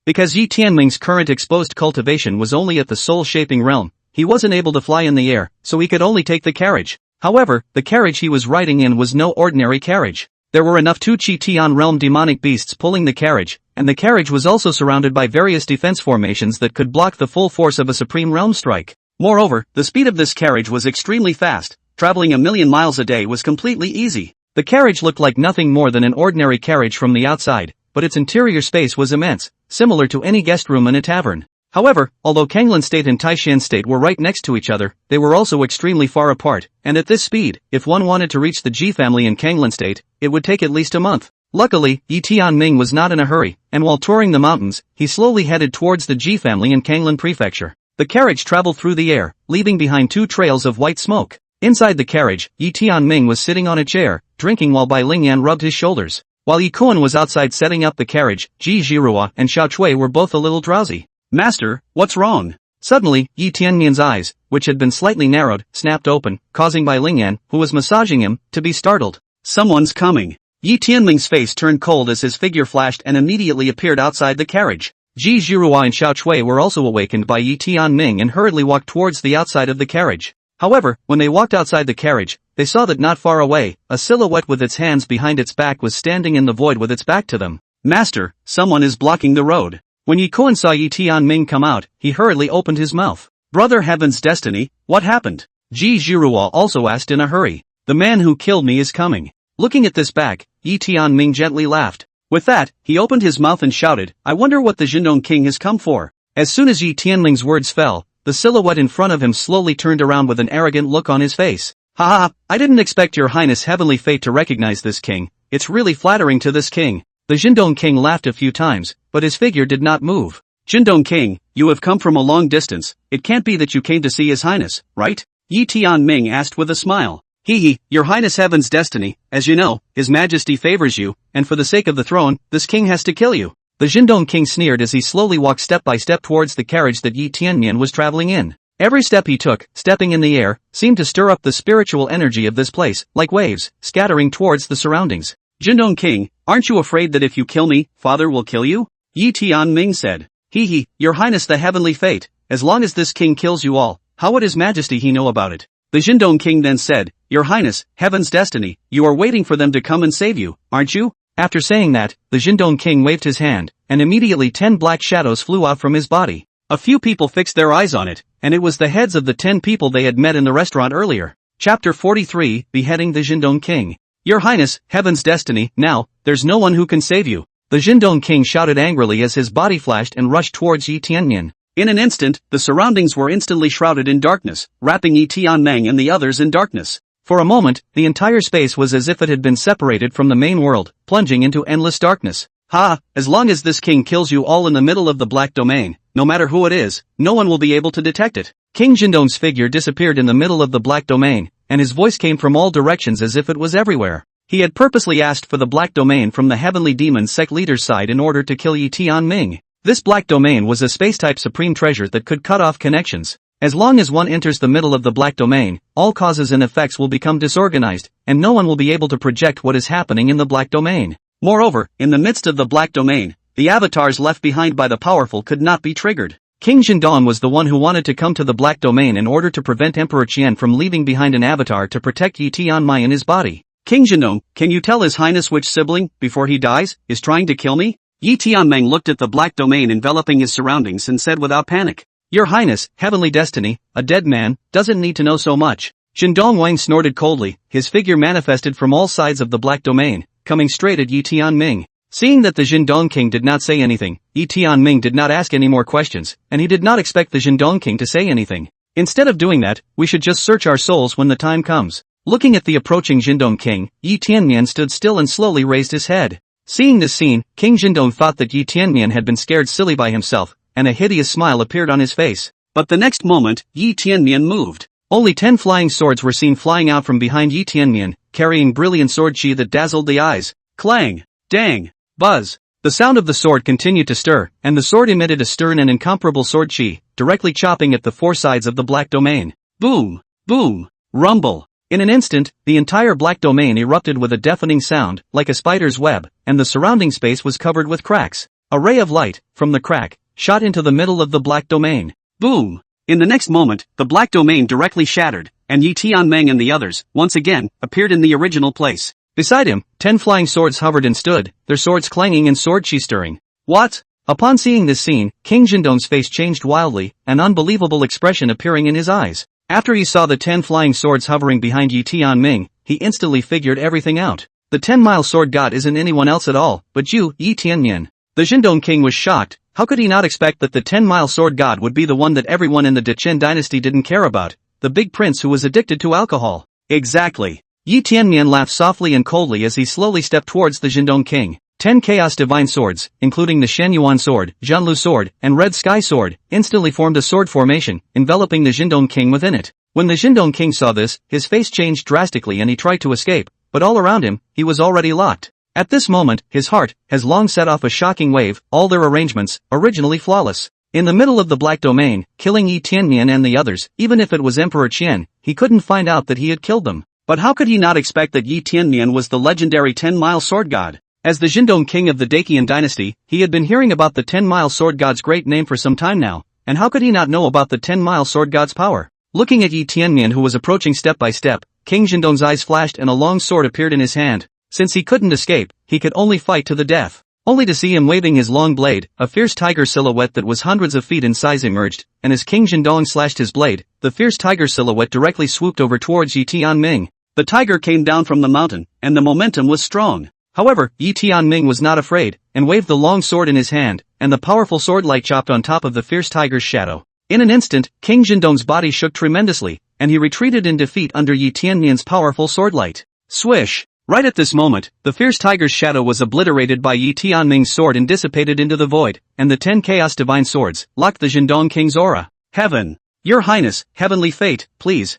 Speaker 1: Because Yi Tianming's current exposed cultivation was only at the soul-shaping realm, he wasn't able to fly in the air, so he could only take the carriage. However, the carriage he was riding in was no ordinary carriage. There were enough 2 Qi Tian realm demonic beasts pulling the carriage, and the carriage was also surrounded by various defense formations that could block the full force of a supreme realm strike. Moreover, the speed of this carriage was extremely fast, traveling 1,000,000 miles a day was completely easy. The carriage looked like nothing more than an ordinary carriage from the outside, but its interior space was immense, similar to any guest room in a tavern. However, although Kanglan State and Taishan State were right next to each other, they were also extremely far apart, and at this speed, if one wanted to reach the Ji family in Kanglan State, it would take at least a month. Luckily, Yi Tianming was not in a hurry, and while touring the mountains, he slowly headed towards the Ji family in Kanglan Prefecture. The carriage traveled through the air, leaving behind 2 trails of white smoke. Inside the carriage, Yi Tianming was sitting on a chair, drinking while Bai Lingyan rubbed his shoulders. While Yi Kuan was outside setting up the carriage, Ji Zhirua and Xiao Chui were both a little drowsy. "Master, what's wrong?" Suddenly, Yi Tianmian's eyes, which had been slightly narrowed, snapped open, causing Bai Lingyan, who was massaging him, to be startled. "Someone's coming." Yi Tianming's face turned cold as his figure flashed and immediately appeared outside the carriage. Ji Zhirua and Xiao Chui were also awakened by Yi Tianming and hurriedly walked towards the outside of the carriage. However, when they walked outside the carriage, they saw that not far away, a silhouette with its hands behind its back was standing in the void with its back to them. "Master, someone is blocking the road." When Yi Kuan saw Yi Tianming come out, he hurriedly opened his mouth. "Brother Heaven's destiny, what happened?" Ji Zhirua also asked in a hurry. "The man who killed me is coming." Looking at this back, Yi Tianming gently laughed. With that, he opened his mouth and shouted, "I wonder what the Jindong King has come for." As soon as Yi Tianming's words fell, the silhouette in front of him slowly turned around with an arrogant look on his face. "Ha ha, I didn't expect your highness heavenly fate to recognize this king. It's really flattering to this king." The Jindong King laughed a few times, but his figure did not move. "Jindong King, you have come from a long distance, it can't be that you came to see his highness, right?" Yi Tianming asked with a smile. "Hee, your highness heaven's destiny, as you know, his majesty favors you, and for the sake of the throne, this king has to kill you." The Jindong King sneered as he slowly walked step by step towards the carriage that Yi Tianmian was traveling in. Every step he took, stepping in the air, seemed to stir up the spiritual energy of this place, like waves, scattering towards the surroundings. "Jindong King, aren't you afraid that if you kill me, father will kill you?" Yi Tianming said. "Hee, your highness the heavenly fate, as long as this king kills you all, how would his majesty he know about it?" The Jindong King then said, "Your highness, heaven's destiny, you are waiting for them to come and save you, aren't you?" After saying that, the Jindong King waved his hand, and immediately 10 black shadows flew out from his body. A few people fixed their eyes on it, and it was the heads of the 10 people they had met in the restaurant earlier. Chapter 43, Beheading the Jindong King. "Your highness, heaven's destiny, now, there's no one who can save you." The Jindong King shouted angrily as his body flashed and rushed towards Yi Tianmian. In an instant, the surroundings were instantly shrouded in darkness, wrapping Yi Tianming and the others in darkness. For a moment, the entire space was as if it had been separated from the main world, plunging into endless darkness. "Ha, as long as this king kills you all in the middle of the black domain, no matter who it is, no one will be able to detect it." King Jindong's figure disappeared in the middle of the black domain, and his voice came from all directions as if it was everywhere. He had purposely asked for the black domain from the heavenly demon sect leader's side in order to kill Yi Tianming. This black domain was a space-type supreme treasure that could cut off connections. As long as one enters the middle of the black domain, all causes and effects will become disorganized, and no one will be able to project what is happening in the black domain. Moreover, in the midst of the black domain, the avatars left behind by the powerful could not be triggered. King Jindong was the one who wanted to come to the black domain in order to prevent Emperor Qian from leaving behind an avatar to protect Yi Tianmai and his body. "King Jindong, can you tell his highness which sibling, before he dies, is trying to kill me?" Yi Tianming looked at the black domain enveloping his surroundings and said without panic. "Your highness, heavenly destiny, a dead man, doesn't need to know so much." Jindong Wang snorted coldly, his figure manifested from all sides of the black domain, coming straight at Yi Tianming. Seeing that the Jindong King did not say anything, Yi Tianming did not ask any more questions, and he did not expect the Jindong King to say anything. Instead of doing that, we should just search our souls when the time comes. Looking at the approaching Jindong King, Yi Tianmian stood still and slowly raised his head. Seeing this scene, King Jindong thought that Yi Tianmian had been scared silly by himself, and a hideous smile appeared on his face. But the next moment, Yi Tianmian moved. Only 10 flying swords were seen flying out from behind Yi Tianmian, carrying brilliant sword chi that dazzled the eyes. Clang! Dang! Buzz! The sound of the sword continued to stir, and the sword emitted a stern and incomparable sword chi, directly chopping at the 4 sides of the black domain. Boom! Boom! Rumble! In an instant, the entire black domain erupted with a deafening sound, like a spider's web, and the surrounding space was covered with cracks. A ray of light, from the crack, shot into the middle of the black domain. Boom! In the next moment, the black domain directly shattered, and Yi Tianming and the others, once again, appeared in the original place. Beside him, 10 flying swords hovered and stood, their swords clanging and sword chi stirring. What? Upon seeing this scene, King Jindong's face changed wildly, an unbelievable expression appearing in his eyes. After he saw the 10 flying swords hovering behind Yi Tianming, he instantly figured everything out. The 10-mile sword god isn't anyone else at all, but you, Yi Tianmian. The Jindong King was shocked. How could he not expect that the 10-mile sword god would be the one that everyone in the Dechen dynasty didn't care about, the big prince who was addicted to alcohol? Exactly. Yi Tianmian laughed softly and coldly as he slowly stepped towards the Jindong King. 10 Chaos Divine Swords, including the Shenyuan Sword, Zhanlu Sword, and Red Sky Sword, instantly formed a sword formation, enveloping the Jindong King within it. When the Jindong King saw this, his face changed drastically and he tried to escape, but all around him, he was already locked. At this moment, his heart has long set off a shocking wave, all their arrangements, originally flawless. In the middle of the Black Domain, killing Yi Tianmian and the others, even if it was Emperor Qian, he couldn't find out that he had killed them. But how could he not expect that Yi Tianmian was the legendary 10-mile sword god? As the Jindong King of the Dacian dynasty, he had been hearing about the 10-mile sword god's great name for some time now, and how could he not know about the 10-mile sword god's power? Looking at Yi Tianmian who was approaching step by step, King Jindong's eyes flashed and a long sword appeared in his hand. Since he couldn't escape, he could only fight to the death. Only to see him waving his long blade, a fierce tiger silhouette that was hundreds of feet in size emerged, and as King Jindong slashed his blade, the fierce tiger silhouette directly swooped over towards Yi Tianming. The tiger came down from the mountain, and the momentum was strong. However, Yi Tianming was not afraid, and waved the long sword in his hand, and the powerful sword light chopped on top of the fierce tiger's shadow. In an instant, King Jindong's body shook tremendously, and he retreated in defeat under Yi Tianmian's powerful sword light. Swish! Right at this moment, the fierce tiger's shadow was obliterated by Yi Tianming's sword and dissipated into the void, and the 10 Chaos Divine Swords locked the Jindong King's aura. Heaven! Your Highness, Heavenly Fate, please,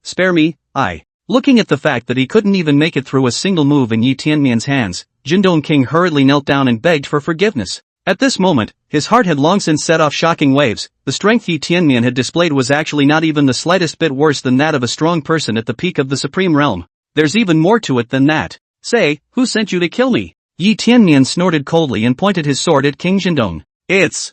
Speaker 1: spare me, Looking at the fact that he couldn't even make it through a single move in Yi Tianmian's hands, Jindong King hurriedly knelt down and begged for forgiveness. At this moment, his heart had long since set off shocking waves. The strength Yi Tianmian had displayed was actually not even the slightest bit worse than that of a strong person at the peak of the Supreme Realm. There's even more to it than that. Say, who sent you to kill me? Yi Tianmian snorted coldly and pointed his sword at King Jindong. It's.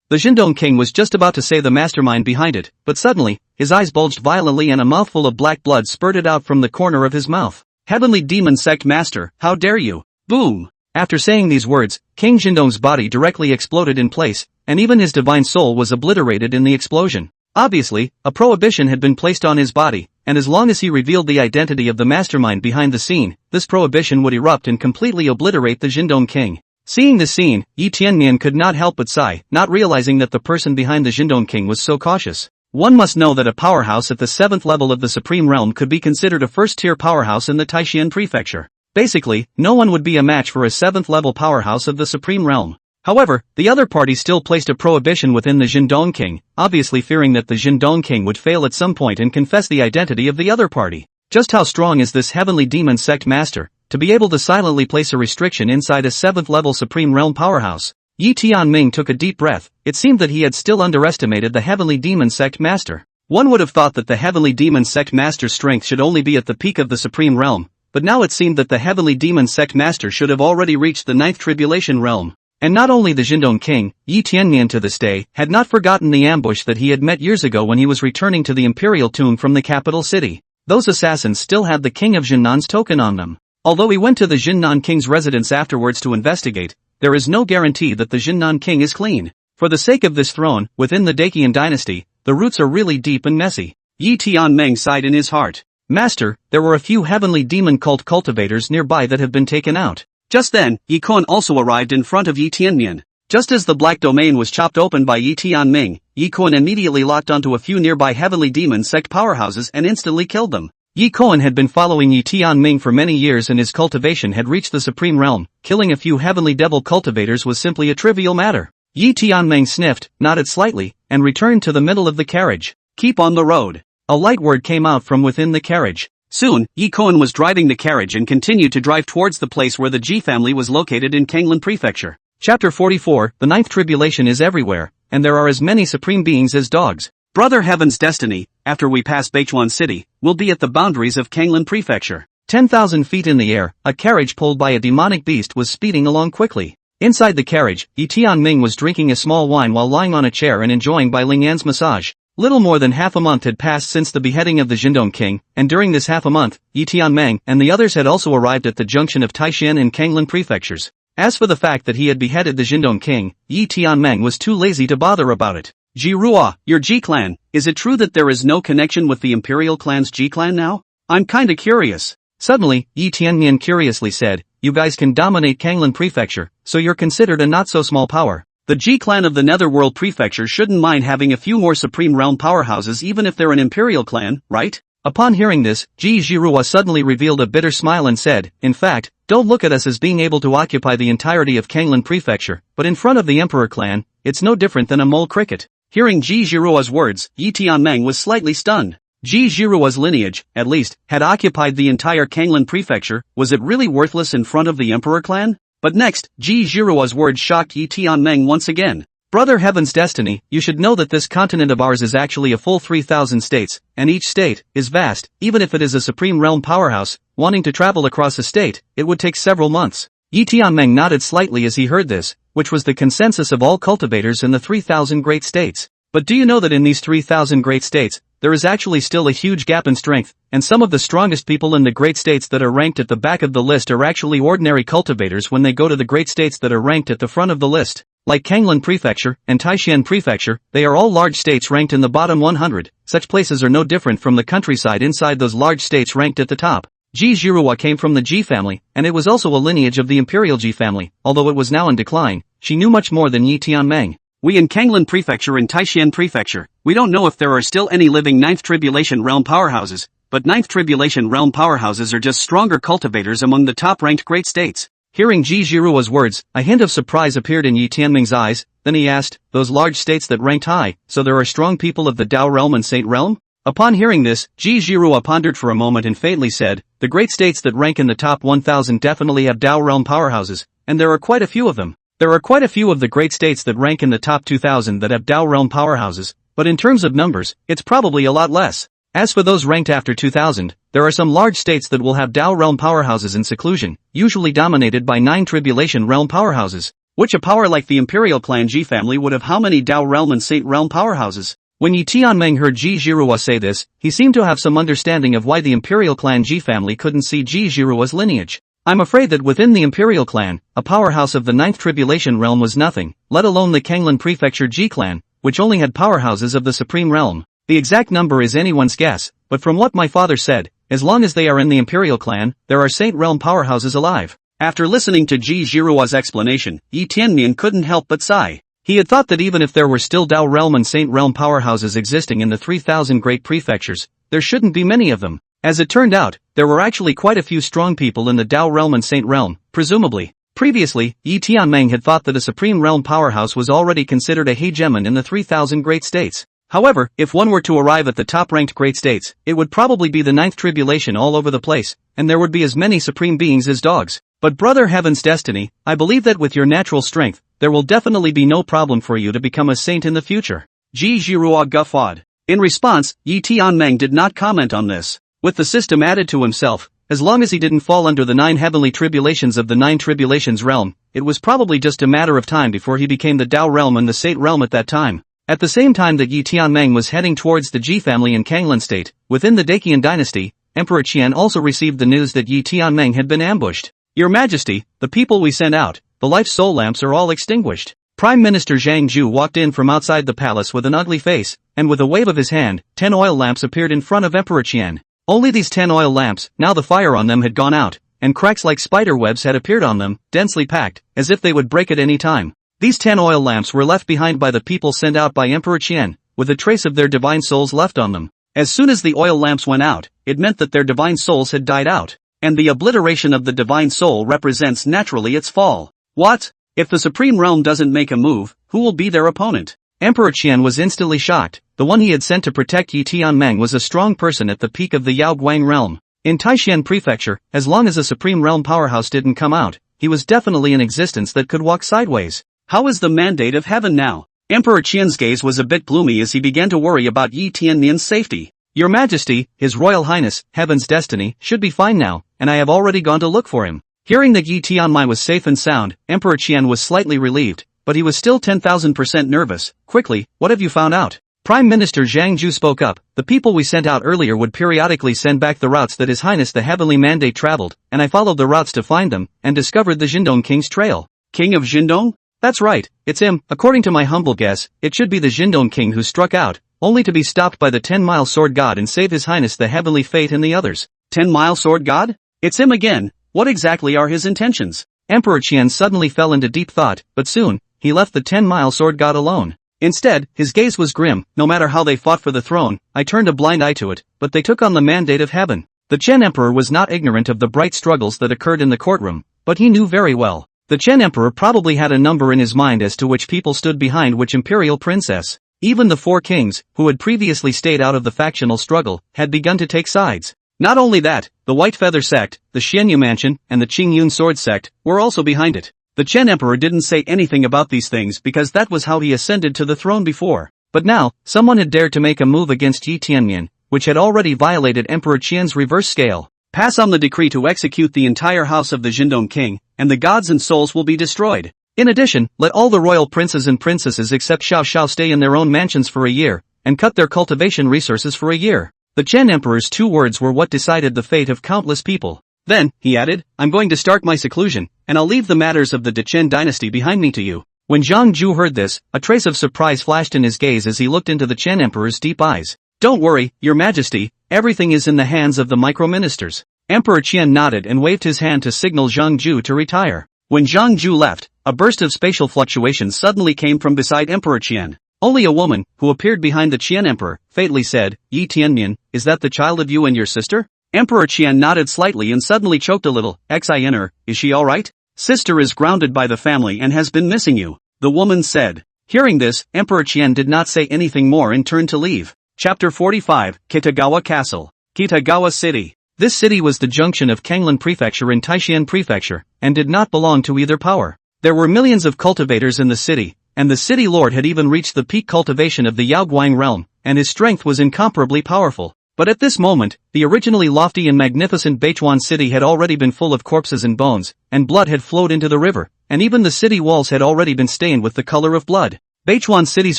Speaker 1: The Jindong King was just about to say the mastermind behind it, but suddenly, his eyes bulged violently and a mouthful of black blood spurted out from the corner of his mouth. Heavenly Demon Sect Master, how dare you? Boom! After saying these words, King Jindong's body directly exploded in place, and even his divine soul was obliterated in the explosion. Obviously, a prohibition had been placed on his body, and as long as he revealed the identity of the mastermind behind the scene, this prohibition would erupt and completely obliterate the Jindong King. Seeing this scene, Yi Tianmian could not help but sigh, not realizing that the person behind the Jindong King was so cautious. One must know that a powerhouse at the 7th level of the Supreme Realm could be considered a first-tier powerhouse in the Taishan Prefecture. Basically, no one would be a match for a 7th level powerhouse of the Supreme Realm. However, the other party still placed a prohibition within the Jindong King, obviously fearing that the Jindong King would fail at some point and confess the identity of the other party. Just how strong is this Heavenly Demon Sect Master, to be able to silently place a restriction inside a 7th level Supreme Realm powerhouse? Yi Tianming took a deep breath. It seemed that he had still underestimated the Heavenly Demon Sect Master. One would have thought that the Heavenly Demon Sect Master's strength should only be at the peak of the Supreme Realm, but now it seemed that the Heavenly Demon Sect Master should have already reached the 9th Tribulation Realm. And not only the Jindong King, Yi Tianmian to this day, had not forgotten the ambush that he had met years ago when he was returning to the Imperial tomb from the capital city. Those assassins still had the King of Jinnan's token on them. Although he went to the Jinnan King's residence afterwards to investigate, there is no guarantee that the Jinnan King is clean. For the sake of this throne, within the Dacian dynasty, the roots are really deep and messy. Yi Tianming sighed in his heart. Master, there were a few heavenly demon cult cultivators nearby that have been taken out. Just then, Yi Kun also arrived in front of Yi Tianmian. Just as the Black Domain was chopped open by Yi Tianming, Yi Kun immediately locked onto a few nearby heavenly demon sect powerhouses and instantly killed them. Yi Kun had been following Yi Tianming for many years and his cultivation had reached the Supreme Realm. Killing a few heavenly devil cultivators was simply a trivial matter. Yi Tianming sniffed, nodded slightly, and returned to the middle of the carriage. Keep on the road. A light word came out from within the carriage. Soon, Yi Kun was driving the carriage and continued to drive towards the place where the Ji family was located in Kanglan Prefecture. Chapter 44, The Ninth Tribulation is everywhere, and there are as many supreme beings as dogs. Brother Heaven's destiny, after we pass Beichuan City, will be at the boundaries of Kanglan Prefecture. 10,000 feet in the air, a carriage pulled by a demonic beast was speeding along quickly. Inside the carriage, Yi Tianming was drinking a small wine while lying on a chair and enjoying Bai Lingyan's massage. Little more than half a month had passed since the beheading of the Jindong King, and during this half a month, Yi Tianming and the others had also arrived at the junction of Taishan and Kanglan Prefectures. As for the fact that he had beheaded the Jindong King, Yi Tianming was too lazy to bother about it. Ji Ruo, your Ji clan, is it true that there is no connection with the Imperial clan's Ji clan now? I'm kinda curious. Suddenly, Yi Tianmian curiously said, you guys can dominate Kanglan Prefecture, so you're considered a not-so-small power. The Ji clan of the Netherworld Prefecture shouldn't mind having a few more Supreme Realm powerhouses even if they're an Imperial clan, right? Upon hearing this, Ji Zhirua suddenly revealed a bitter smile and said, "In fact, don't look at us as being able to occupy the entirety of Kanglan Prefecture, but in front of the Emperor clan, it's no different than a mole cricket." Hearing Ji Zhirua's words, Yi Tianmeng was slightly stunned. Ji Zhirua's lineage, at least, had occupied the entire Kanglan Prefecture. Was it really worthless in front of the Emperor clan? But next, Ji Zhirua's words shocked Yi Tianmeng once again. "Brother Heaven's Destiny, you should know that this continent of ours is actually a full 3,000 states, and each state is vast. Even if it is a supreme realm powerhouse, wanting to travel across a state, it would take several months." Yi Tianmeng nodded slightly as he heard this, which was the consensus of all cultivators in the 3,000 great states. But do you know that in these 3,000 great states, there is actually still a huge gap in strength, and some of the strongest people in the great states that are ranked at the back of the list are actually ordinary cultivators when they go to the great states that are ranked at the front of the list. Like Kanglan Prefecture and Taishan Prefecture, they are all large states ranked in the bottom 100. Such places are no different from the countryside inside those large states ranked at the top. Ji Zhirua came from the Ji family, and it was also a lineage of the imperial Ji family. Although it was now in decline, she knew much more than Yi Tianmeng. "We in Kanglan Prefecture and Taishan Prefecture, we don't know if there are still any living Ninth Tribulation Realm powerhouses, but Ninth Tribulation Realm powerhouses are just stronger cultivators among the top-ranked great states." Hearing Ji Zhirua's words, a hint of surprise appeared in Yi Tianmeng's eyes. Then he asked, "Those large states that ranked high, so there are strong people of the Dao realm and Saint realm?" Upon hearing this, Ji Zhirua pondered for a moment and faintly said, "The great states that rank in the top 1,000 definitely have Dao realm powerhouses, and there are quite a few of them. There are quite a few of the great states that rank in the top 2,000 that have Dao realm powerhouses, but in terms of numbers, it's probably a lot less. As for those ranked after 2,000, there are some large states that will have Dao realm powerhouses in seclusion, usually dominated by 9 Tribulation realm powerhouses. Which a power like the Imperial Clan Ji family would have how many Dao realm and Saint realm powerhouses?" When Yi Tianmeng heard Ji Zhirua say this, he seemed to have some understanding of why the Imperial Clan Ji family couldn't see Ji Zhirua's lineage. "I'm afraid that within the Imperial Clan, a powerhouse of the 9th Tribulation realm was nothing, let alone the Kanglan Prefecture Ji clan, which only had powerhouses of the Supreme realm. The exact number is anyone's guess, but from what my father said, as long as they are in the Imperial Clan, there are Saint realm powerhouses alive." After listening to Ji Zhirua's explanation, Yi Tianmeng couldn't help but sigh. He had thought that even if there were still Dao realm and Saint realm powerhouses existing in the 3,000 great prefectures, there shouldn't be many of them. As it turned out, there were actually quite a few strong people in the Dao realm and Saint realm, presumably. Previously, Yi Tianmeng had thought that a Supreme realm powerhouse was already considered a hegemon in the 3,000 great states. However, if one were to arrive at the top-ranked great states, it would probably be the 9th Tribulation all over the place, and there would be as many supreme beings as dogs. "But Brother Heaven's Destiny, I believe that with your natural strength, there will definitely be no problem for you to become a saint in the future." Ji Zhirua guffawed. In response, Yi Tianmeng did not comment on this. With the system added to himself, as long as he didn't fall under the 9 heavenly tribulations of the 9 tribulations realm, it was probably just a matter of time before he became the Dao realm and the Saint realm at that time. At the same time that Yi Tianmeng was heading towards the Ji family in Kanglan state, within the Dacian dynasty, Emperor Qian also received the news that Yi Tianmeng had been ambushed. "Your Majesty, the people we sent out, the life soul lamps are all extinguished." Prime Minister Zhang Zhu walked in from outside the palace with an ugly face, and with a wave of his hand, 10 oil lamps appeared in front of Emperor Qian. Only these 10 oil lamps, now the fire on them had gone out, and cracks like spider webs had appeared on them, densely packed, as if they would break at any time. These 10 oil lamps were left behind by the people sent out by Emperor Qian, with a trace of their divine souls left on them. As soon as the oil lamps went out, it meant that their divine souls had died out, and the obliteration of the divine soul represents naturally its fall. What? If the Supreme Realm doesn't make a move, who will be their opponent? Emperor Qian was instantly shocked. The one he had sent to protect Yi Tianmeng was a strong person at the peak of the Yao Guang realm. In Taishan Prefecture, as long as a Supreme Realm powerhouse didn't come out, he was definitely in existence that could walk sideways. How is the mandate of heaven now? Emperor Qian's gaze was a bit gloomy as he began to worry about Yi Tianmen's safety. "Your Majesty, His Royal Highness, Heaven's Destiny, should be fine now, and I have already gone to look for him." Hearing that Yi Tianmei was safe and sound, Emperor Qian was slightly relieved, but he was still 10,000% nervous. "Quickly, what have you found out?" Prime Minister Zhang Zhu spoke up. "The people we sent out earlier would periodically send back the routes that His Highness the Heavenly Mandate traveled, and I followed the routes to find them, and discovered the Jindong King's trail." "King of Jindong?" "That's right, it's him. According to my humble guess, it should be the Jindong King who struck out, only to be stopped by the 10-mile sword god and save His Highness the Heavenly Fate and the others." 10-mile sword god? It's him again. What exactly are his intentions? Emperor Qian suddenly fell into deep thought, but soon, he left the 10-mile sword god alone. Instead, his gaze was grim. No matter how they fought for the throne, I turned a blind eye to it, but they took on the mandate of heaven. The Chen Emperor was not ignorant of the bright struggles that occurred in the courtroom, but he knew very well. The Chen Emperor probably had a number in his mind as to which people stood behind which imperial princess. Even the four kings, who had previously stayed out of the factional struggle, had begun to take sides. Not only that, the White Feather sect, the Xianyu Mansion, and the Qingyun Sword sect, were also behind it. The Chen Emperor didn't say anything about these things because that was how he ascended to the throne before. But now, someone had dared to make a move against Yi Tianmian, which had already violated Emperor Qian's reverse scale. Pass on the decree to execute the entire house of the Jindong king, and the gods and souls will be destroyed. In addition, let all the royal princes and princesses except Xiao Xiao stay in their own mansions for a year, and cut their cultivation resources for a year. The Chen Emperor's 2 words were what decided the fate of countless people. Then, he added, I'm going to start my seclusion, and I'll leave the matters of the Dechen dynasty behind me to you. When Zhang Ju heard this, a trace of surprise flashed in his gaze as he looked into the Chen Emperor's deep eyes. Don't worry, your majesty, everything is in the hands of the microministers. Emperor Qian nodded and waved his hand to signal Zhang Ju to retire. When Zhang Ju left, a burst of spatial fluctuations suddenly came from beside Emperor Qian. Only a woman, who appeared behind the Qian Emperor, fatally said, Yi Tianmian, is that the child of you and your sister? Emperor Qian nodded slightly and suddenly choked a little. Xin, is she alright? Sister is grounded by the family and has been missing you, the woman said. Hearing this, Emperor Qian did not say anything more and turned to leave. Chapter 45, Kitagawa Castle. Kitagawa City. This city was the junction of Kanglan Prefecture and Taishan Prefecture, and did not belong to either power. There were millions of cultivators in the city, and the city lord had even reached the peak cultivation of the Yaoguang realm, and his strength was incomparably powerful. But at this moment, the originally lofty and magnificent Beichuan city had already been full of corpses and bones, and blood had flowed into the river, and even the city walls had already been stained with the color of blood. Beichuan city's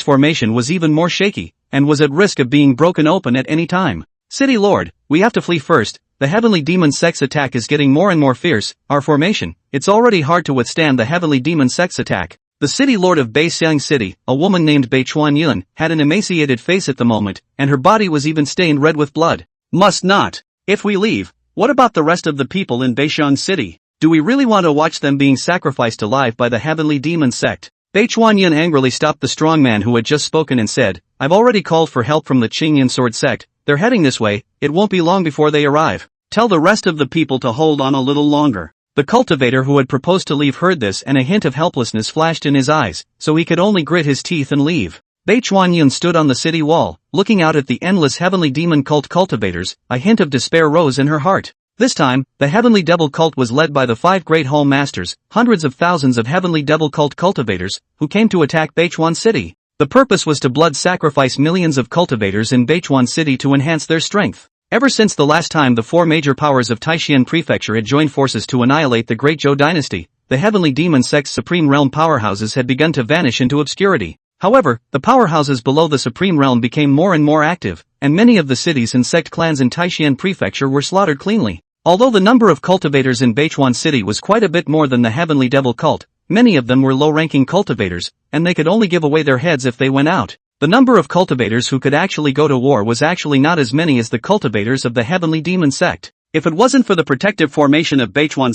Speaker 1: formation was even more shaky, and was at risk of being broken open at any time. City lord, we have to flee first. The heavenly demon sect's attack is getting more and more fierce. Our formation, it's already hard to withstand the heavenly demon sect's attack. The city lord of Beixiang City, a woman named Beichuan Yun, had an emaciated face at the moment, and her body was even stained red with blood. Must not. If we leave, what about the rest of the people in Beixiang City? Do we really want to watch them being sacrificed alive by the heavenly demon sect? Beichuan Yun angrily stopped the strong man who had just spoken and said, I've already called for help from the Qingyun Sword sect. They're heading this way, it won't be long before they arrive. Tell the rest of the people to hold on a little longer. The cultivator who had proposed to leave heard this and a hint of helplessness flashed in his eyes, so he could only grit his teeth and leave. Beichuan Yun stood on the city wall, looking out at the endless heavenly demon cult cultivators. A hint of despair rose in her heart. This time, the heavenly devil cult was led by the 5 great hall masters, hundreds of thousands of heavenly devil cult cultivators, who came to attack Beichuan City. The purpose was to blood sacrifice millions of cultivators in Beichuan City to enhance their strength. Ever since the last time the 4 major powers of Taishan Prefecture had joined forces to annihilate the Great Zhou dynasty, the heavenly demon sect's supreme realm powerhouses had begun to vanish into obscurity. However, the powerhouses below the supreme realm became more and more active, and many of the cities and sect clans in Taishan Prefecture were slaughtered cleanly. Although the number of cultivators in Beichuan City was quite a bit more than the heavenly devil cult, many of them were low-ranking cultivators, and they could only give away their heads if they went out. The number of cultivators who could actually go to war was actually not as many as the cultivators of the heavenly demon sect. If it wasn't for the protective formation of Beichuan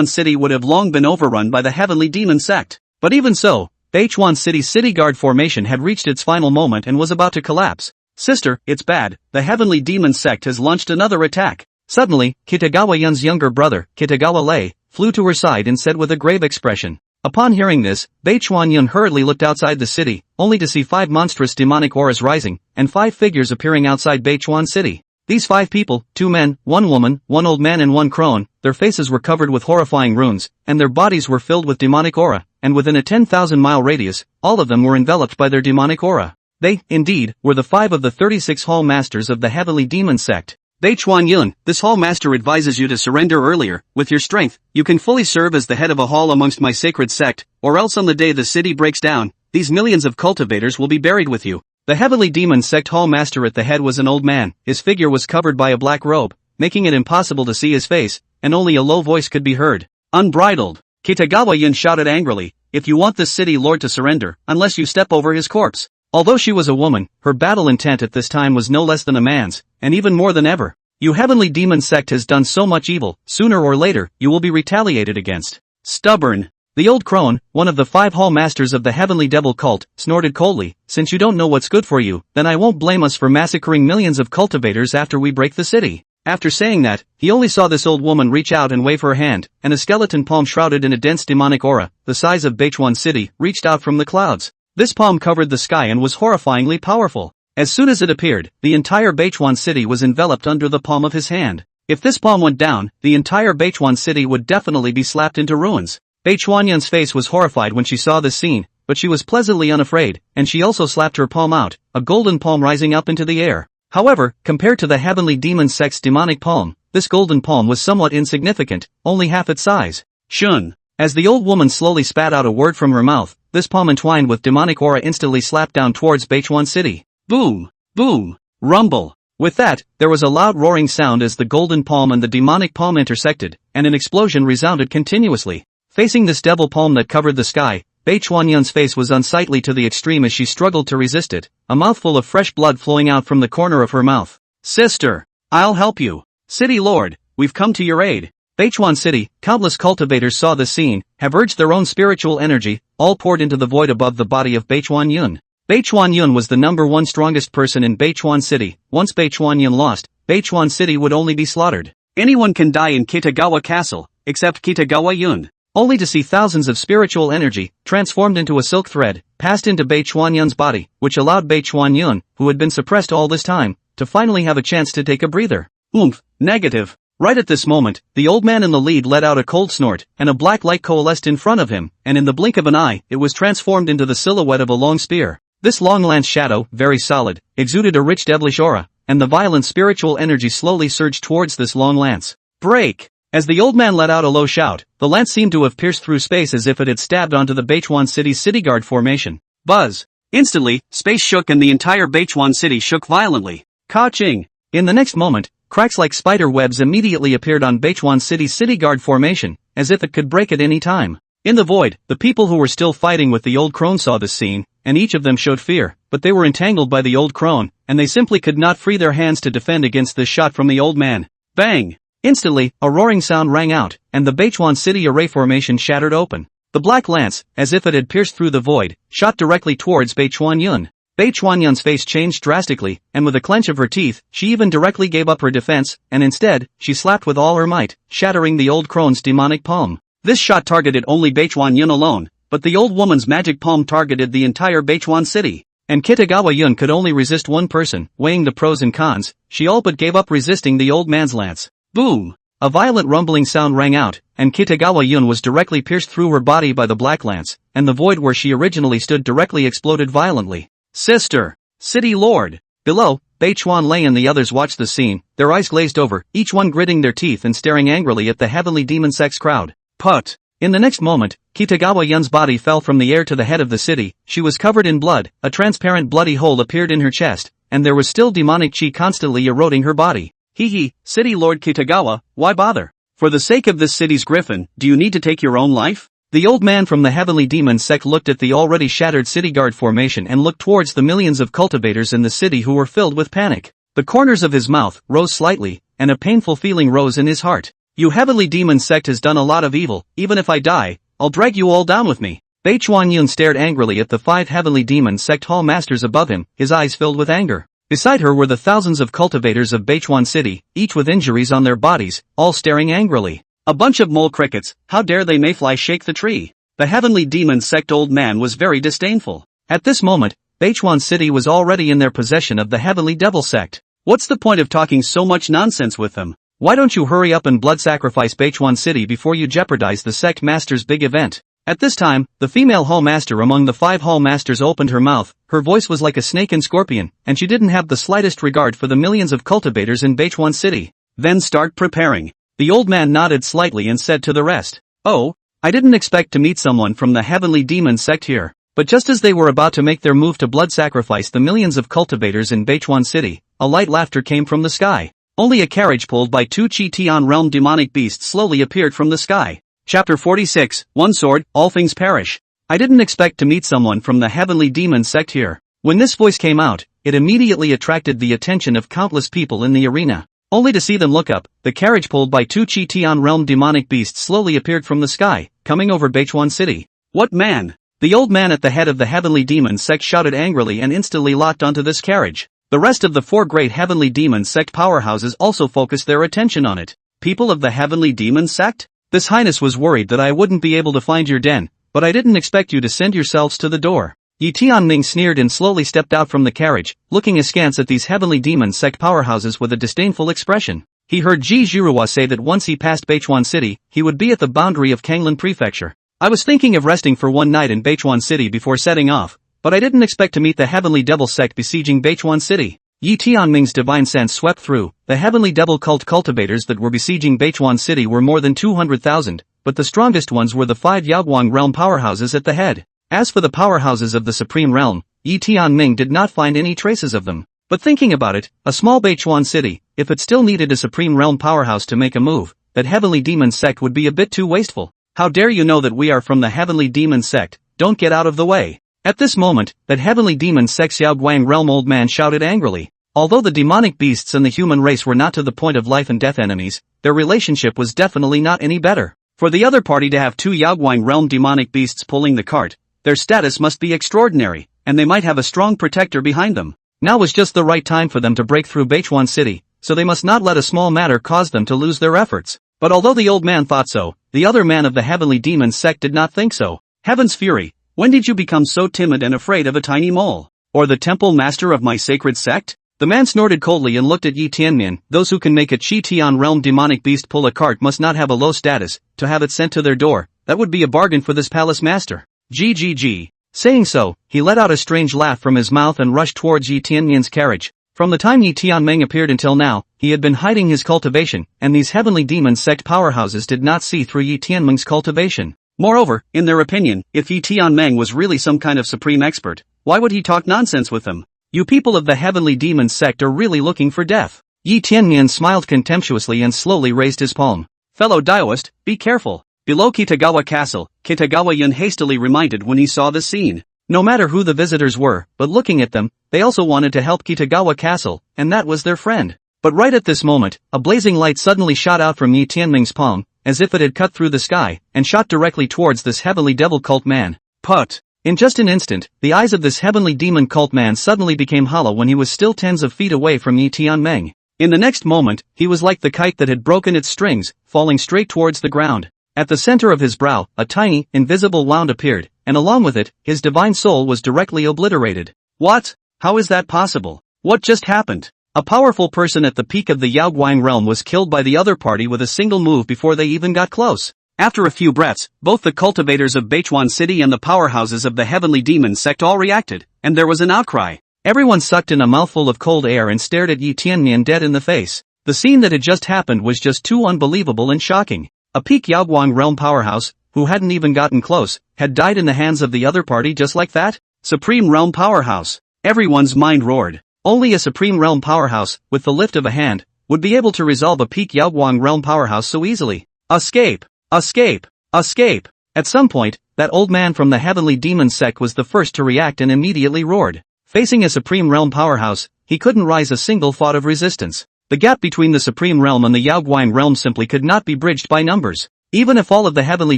Speaker 1: City would have long been overrun by the heavenly demon sect. But even so, Beichuan City's city guard formation had reached its final moment and was about to collapse. Sister, it's bad, the heavenly demon sect has launched another attack. Suddenly, Kitagawa Yun's younger brother, Kitagawa Lei, flew to her side and said with a grave expression. Upon hearing this, Beichuan Yun hurriedly looked outside the city, only to see 5 monstrous demonic auras rising, and 5 figures appearing outside Beichuan City. These 5 people, 2 men, 1 woman, 1 old man and 1 crone, their faces were covered with horrifying runes, and their bodies were filled with demonic aura, and within a 10,000-mile radius, all of them were enveloped by their demonic aura. They, indeed, were the 5 of the 36 hall masters of the heavenly demon sect. Beichuan Yun, this hall master advises you to surrender earlier. With your strength, you can fully serve as the head of a hall amongst my sacred sect, or else on the day the city breaks down, these millions of cultivators will be buried with you. The heavenly demon sect hall master at the head was an old man. His figure was covered by a black robe, making it impossible to see his face, and only a low voice could be heard. Unbridled. Kitagawa Yun shouted angrily, if you want this city lord to surrender, unless you step over his corpse. Although she was a woman, her battle intent at this time was no less than a man's, and even more than ever. You heavenly demon sect has done so much evil, sooner or later, you will be retaliated against. Stubborn. The old crone, one of the 5 hall masters of the heavenly devil cult, snorted coldly, "Since you don't know what's good for you, then I won't blame us for massacring millions of cultivators after we break the city." After saying that, he only saw this old woman reach out and wave her hand, and a skeleton palm shrouded in a dense demonic aura, the size of Beichuan City, reached out from the clouds. This palm covered the sky and was horrifyingly powerful. As soon as it appeared, the entire Beichuan City was enveloped under the palm of his hand. If this palm went down, the entire Beichuan City would definitely be slapped into ruins. Beichuanyun's face was horrified when she saw this scene, but she was pleasantly unafraid, and she also slapped her palm out, a golden palm rising up into the air. However, compared to the heavenly demon sect's demonic palm, this golden palm was somewhat insignificant, only half its size. Shun. As the old woman slowly spat out a word from her mouth, this palm entwined with demonic aura instantly slapped down towards Beichuan City. Boom! Boom! Rumble! With that, there was a loud roaring sound as the golden palm and the demonic palm intersected, and an explosion resounded continuously. Facing this devil palm that covered the sky, Beichuanyun's face was unsightly to the extreme as she struggled to resist it, a mouthful of fresh blood flowing out from the corner of her mouth. "Sister! I'll help you! City Lord, we've come to your aid!" Beichuan City, countless cultivators saw the scene, have urged their own spiritual energy, all poured into the void above the body of Beichuanyun. Beichuanyun was the #1 strongest person in Beichuan City. Once Beichuanyun lost, Beichuan City would only be slaughtered. Anyone can die in Kitagawa Castle, except Kitagawa Yun. Only to see thousands of spiritual energy, transformed into a silk thread, passed into Beichuanyun's body, which allowed Beichuanyun, who had been suppressed all this time, to finally have a chance to take a breather. Oomph, negative. Right at this moment, the old man in the lead let out a cold snort, and a black light coalesced in front of him, and in the blink of an eye, it was transformed into the silhouette of a long spear. This long lance shadow, very solid, exuded a rich devilish aura, and the violent spiritual energy slowly surged towards this long lance. Break! As the old man let out a low shout, the lance seemed to have pierced through space as if it had stabbed onto the Beichuan City's city guard formation. Buzz! Instantly, space shook and the entire Beichuan City shook violently. Ka-ching! In the next moment, cracks like spider webs immediately appeared on Beichuan City's city guard formation, as if it could break at any time. In the void, the people who were still fighting with the old crone saw this scene, and each of them showed fear, but they were entangled by the old crone, and they simply could not free their hands to defend against this shot from the old man. Bang! Instantly, a roaring sound rang out, and the Beichuan City array formation shattered open. The black lance, as if it had pierced through the void, shot directly towards Beichuanyun. Beichuanyun's face changed drastically, and with a clench of her teeth, she even directly gave up her defense, and instead, she slapped with all her might, shattering the old crone's demonic palm. This shot targeted only Beichuanyun alone, but the old woman's magic palm targeted the entire Beichuan City. And Kitagawa Yun could only resist one person, weighing the pros and cons, she all but gave up resisting the old man's lance. Boom! A violent rumbling sound rang out, and Kitagawa Yun was directly pierced through her body by the black lance, and the void where she originally stood directly exploded violently. Sister! City Lord! Below, Beichuan Lei and the others watched the scene, their eyes glazed over, each one gritting their teeth and staring angrily at the heavenly demon sex crowd. Put! In the next moment, Kitagawa Yun's body fell from the air to the head of the city, she was covered in blood, a transparent bloody hole appeared in her chest, and there was still demonic chi constantly eroding her body. Hee, City Lord Kitagawa, why bother? For the sake of this city's griffin, do you need to take your own life? The old man from the heavenly demon sect looked at the already shattered city guard formation and looked towards the millions of cultivators in the city who were filled with panic. The corners of his mouth rose slightly, and a painful feeling rose in his heart. You heavenly demon sect has done a lot of evil, even if I die, I'll drag you all down with me. Beichuanyun stared angrily at the 5 heavenly demon sect hall masters above him, his eyes filled with anger. Beside her were the thousands of cultivators of Beichuan City, each with injuries on their bodies, all staring angrily. A bunch of mole crickets, how dare they mayfly shake the tree? The heavenly demon sect old man was very disdainful. At this moment, Beichuan City was already in their possession of the heavenly devil sect. What's the point of talking so much nonsense with them? Why don't you hurry up and blood sacrifice Beichuan City before you jeopardize the sect master's big event? At this time, the female hall master among the 5 hall masters opened her mouth, her voice was like a snake and scorpion, and she didn't have the slightest regard for the millions of cultivators in Beichuan City. Then start preparing. The old man nodded slightly and said to the rest, Oh, I didn't expect to meet someone from the heavenly demon sect here. But just as they were about to make their move to blood sacrifice the millions of cultivators in Beichuan City, a light laughter came from the sky. Only a carriage pulled by 2 Chi-Tian realm demonic beasts slowly appeared from the sky. Chapter 46, One Sword, All Things Perish. I didn't expect to meet someone from the heavenly demon sect here. When this voice came out, it immediately attracted the attention of countless people in the arena. Only to see them look up, the carriage pulled by two Chi-Tian realm demonic beasts slowly appeared from the sky, coming over Beichuan City. What man? The old man at the head of the heavenly demon sect shouted angrily and instantly locked onto this carriage. The rest of the four great heavenly demon sect powerhouses also focused their attention on it. People of the heavenly demon sect? This Highness was worried that I wouldn't be able to find your den, but I didn't expect you to send yourselves to the door. Yi Tianming sneered and slowly stepped out from the carriage, looking askance at these heavenly demon sect powerhouses with a disdainful expression. He heard Ji Zhiruo say that once he passed Beichuan City, he would be at the boundary of Kanglin Prefecture. I was thinking of resting for one night in Beichuan City before setting off, but I didn't expect to meet the heavenly devil sect besieging Beichuan City. Yi Tianming's divine sense swept through. The heavenly devil cult cultivators that were besieging Beichuan City were more than 200,000, but the strongest ones were the 5 Yaoguang realm powerhouses at the head. As for the powerhouses of the Supreme Realm, Yi Tianming did not find any traces of them. But thinking about it, a small Beichuan City, if it still needed a Supreme Realm powerhouse to make a move, that heavenly demon sect would be a bit too wasteful. How dare you know that we are from the heavenly demon sect? Don't get out of the way. At this moment, that heavenly demon sect's Yaoguang realm old man shouted angrily. Although the demonic beasts and the human race were not to the point of life and death enemies, their relationship was definitely not any better. For the other party to have two Yaoguang realm demonic beasts pulling the cart, their status must be extraordinary, and they might have a strong protector behind them. Now was just the right time for them to break through Beichuan City, so they must not let a small matter cause them to lose their efforts. But although the old man thought so, the other man of the heavenly demon sect did not think so. Heaven's fury, when did you become so timid and afraid of a tiny mole? Or the temple master of my sacred sect? The man snorted coldly and looked at Yi Tianmin. Those who can make a Chi-Tian realm demonic beast pull a cart must not have a low status. To have it sent to their door, that would be a bargain for this palace master. GGG. Saying so, he let out a strange laugh from his mouth and rushed towards Yi Tianmin's carriage. From the time Yi Tianming appeared until now, he had been hiding his cultivation, and these heavenly demon sect powerhouses did not see through Yi Tianming's cultivation. Moreover, in their opinion, if Yi Tianming was really some kind of supreme expert, why would he talk nonsense with them? You people of the heavenly demon sect are really looking for death. Yi Tianmin smiled contemptuously and slowly raised his palm. Fellow Daoist, be careful. Below Kitagawa Castle, Kitagawa Yun hastily reminded when he saw the scene. No matter who the visitors were, but looking at them, they also wanted to help Kitagawa Castle, and that was their friend. But right at this moment, a blazing light suddenly shot out from Yi Tianming's palm, as if it had cut through the sky, and shot directly towards this heavenly devil cult man. Put! In just an instant, the eyes of this heavenly demon cult man suddenly became hollow when he was still tens of feet away from Yi Tianming. In the next moment, he was like the kite that had broken its strings, falling straight towards the ground. At the center of his brow, a tiny, invisible wound appeared, and along with it, his divine soul was directly obliterated. What? How is that possible? What just happened? A powerful person at the peak of the Yaoguang realm was killed by the other party with a single move before they even got close. After a few breaths, both the cultivators of Beichuan City and the powerhouses of the heavenly demon sect all reacted, and there was an outcry. Everyone sucked in a mouthful of cold air and stared at Yi Tianmin dead in the face. The scene that had just happened was just too unbelievable and shocking. A peak Yaoguang realm powerhouse, who hadn't even gotten close, had died in the hands of the other party just like that? Supreme realm powerhouse. Everyone's mind roared. Only a supreme realm powerhouse, with the lift of a hand, would be able to resolve a peak Yaoguang realm powerhouse so easily. Escape! Escape! Escape! At some point, that old man from the heavenly demon sect was the first to react and immediately roared. Facing a supreme realm powerhouse, he couldn't rise a single thought of resistance. The gap between the Supreme Realm and the Yaoguang Realm simply could not be bridged by numbers. Even if all of the heavenly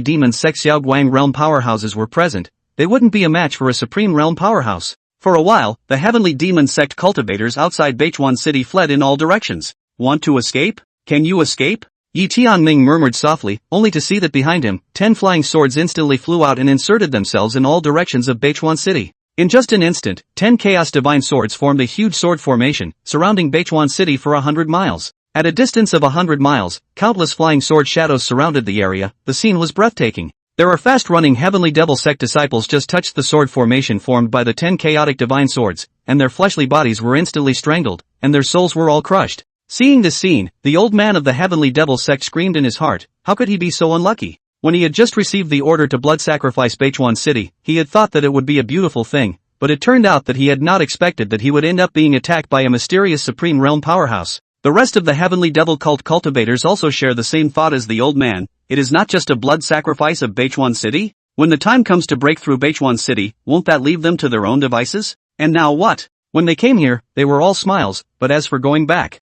Speaker 1: demon sect's Yaoguang Realm powerhouses were present, they wouldn't be a match for a Supreme Realm powerhouse. For a while, the heavenly demon sect cultivators outside Beichuan City fled in all directions. Want to escape? Can you escape? Yi Tianming murmured softly, only to see that behind him, 10 flying swords instantly flew out and inserted themselves in all directions of Beichuan City. In just an instant, 10 chaos divine swords formed a huge sword formation, surrounding Beichuan City for 100 miles. At a distance of 100 miles, countless flying sword shadows surrounded the area. The scene was breathtaking. There are fast-running heavenly devil sect disciples just touched the sword formation formed by the 10 chaotic divine swords, and their fleshly bodies were instantly strangled, and their souls were all crushed. Seeing this scene, the old man of the heavenly devil sect screamed in his heart, how could he be so unlucky? When he had just received the order to blood sacrifice Beichuan City, he had thought that it would be a beautiful thing, but it turned out that he had not expected that he would end up being attacked by a mysterious supreme realm powerhouse. The rest of the heavenly devil cult cultivators also share the same thought as the old man. It is not just a blood sacrifice of Beichuan City? When the time comes to break through Beichuan City, won't that leave them to their own devices? And now what? When they came here, they were all smiles, but as for going back,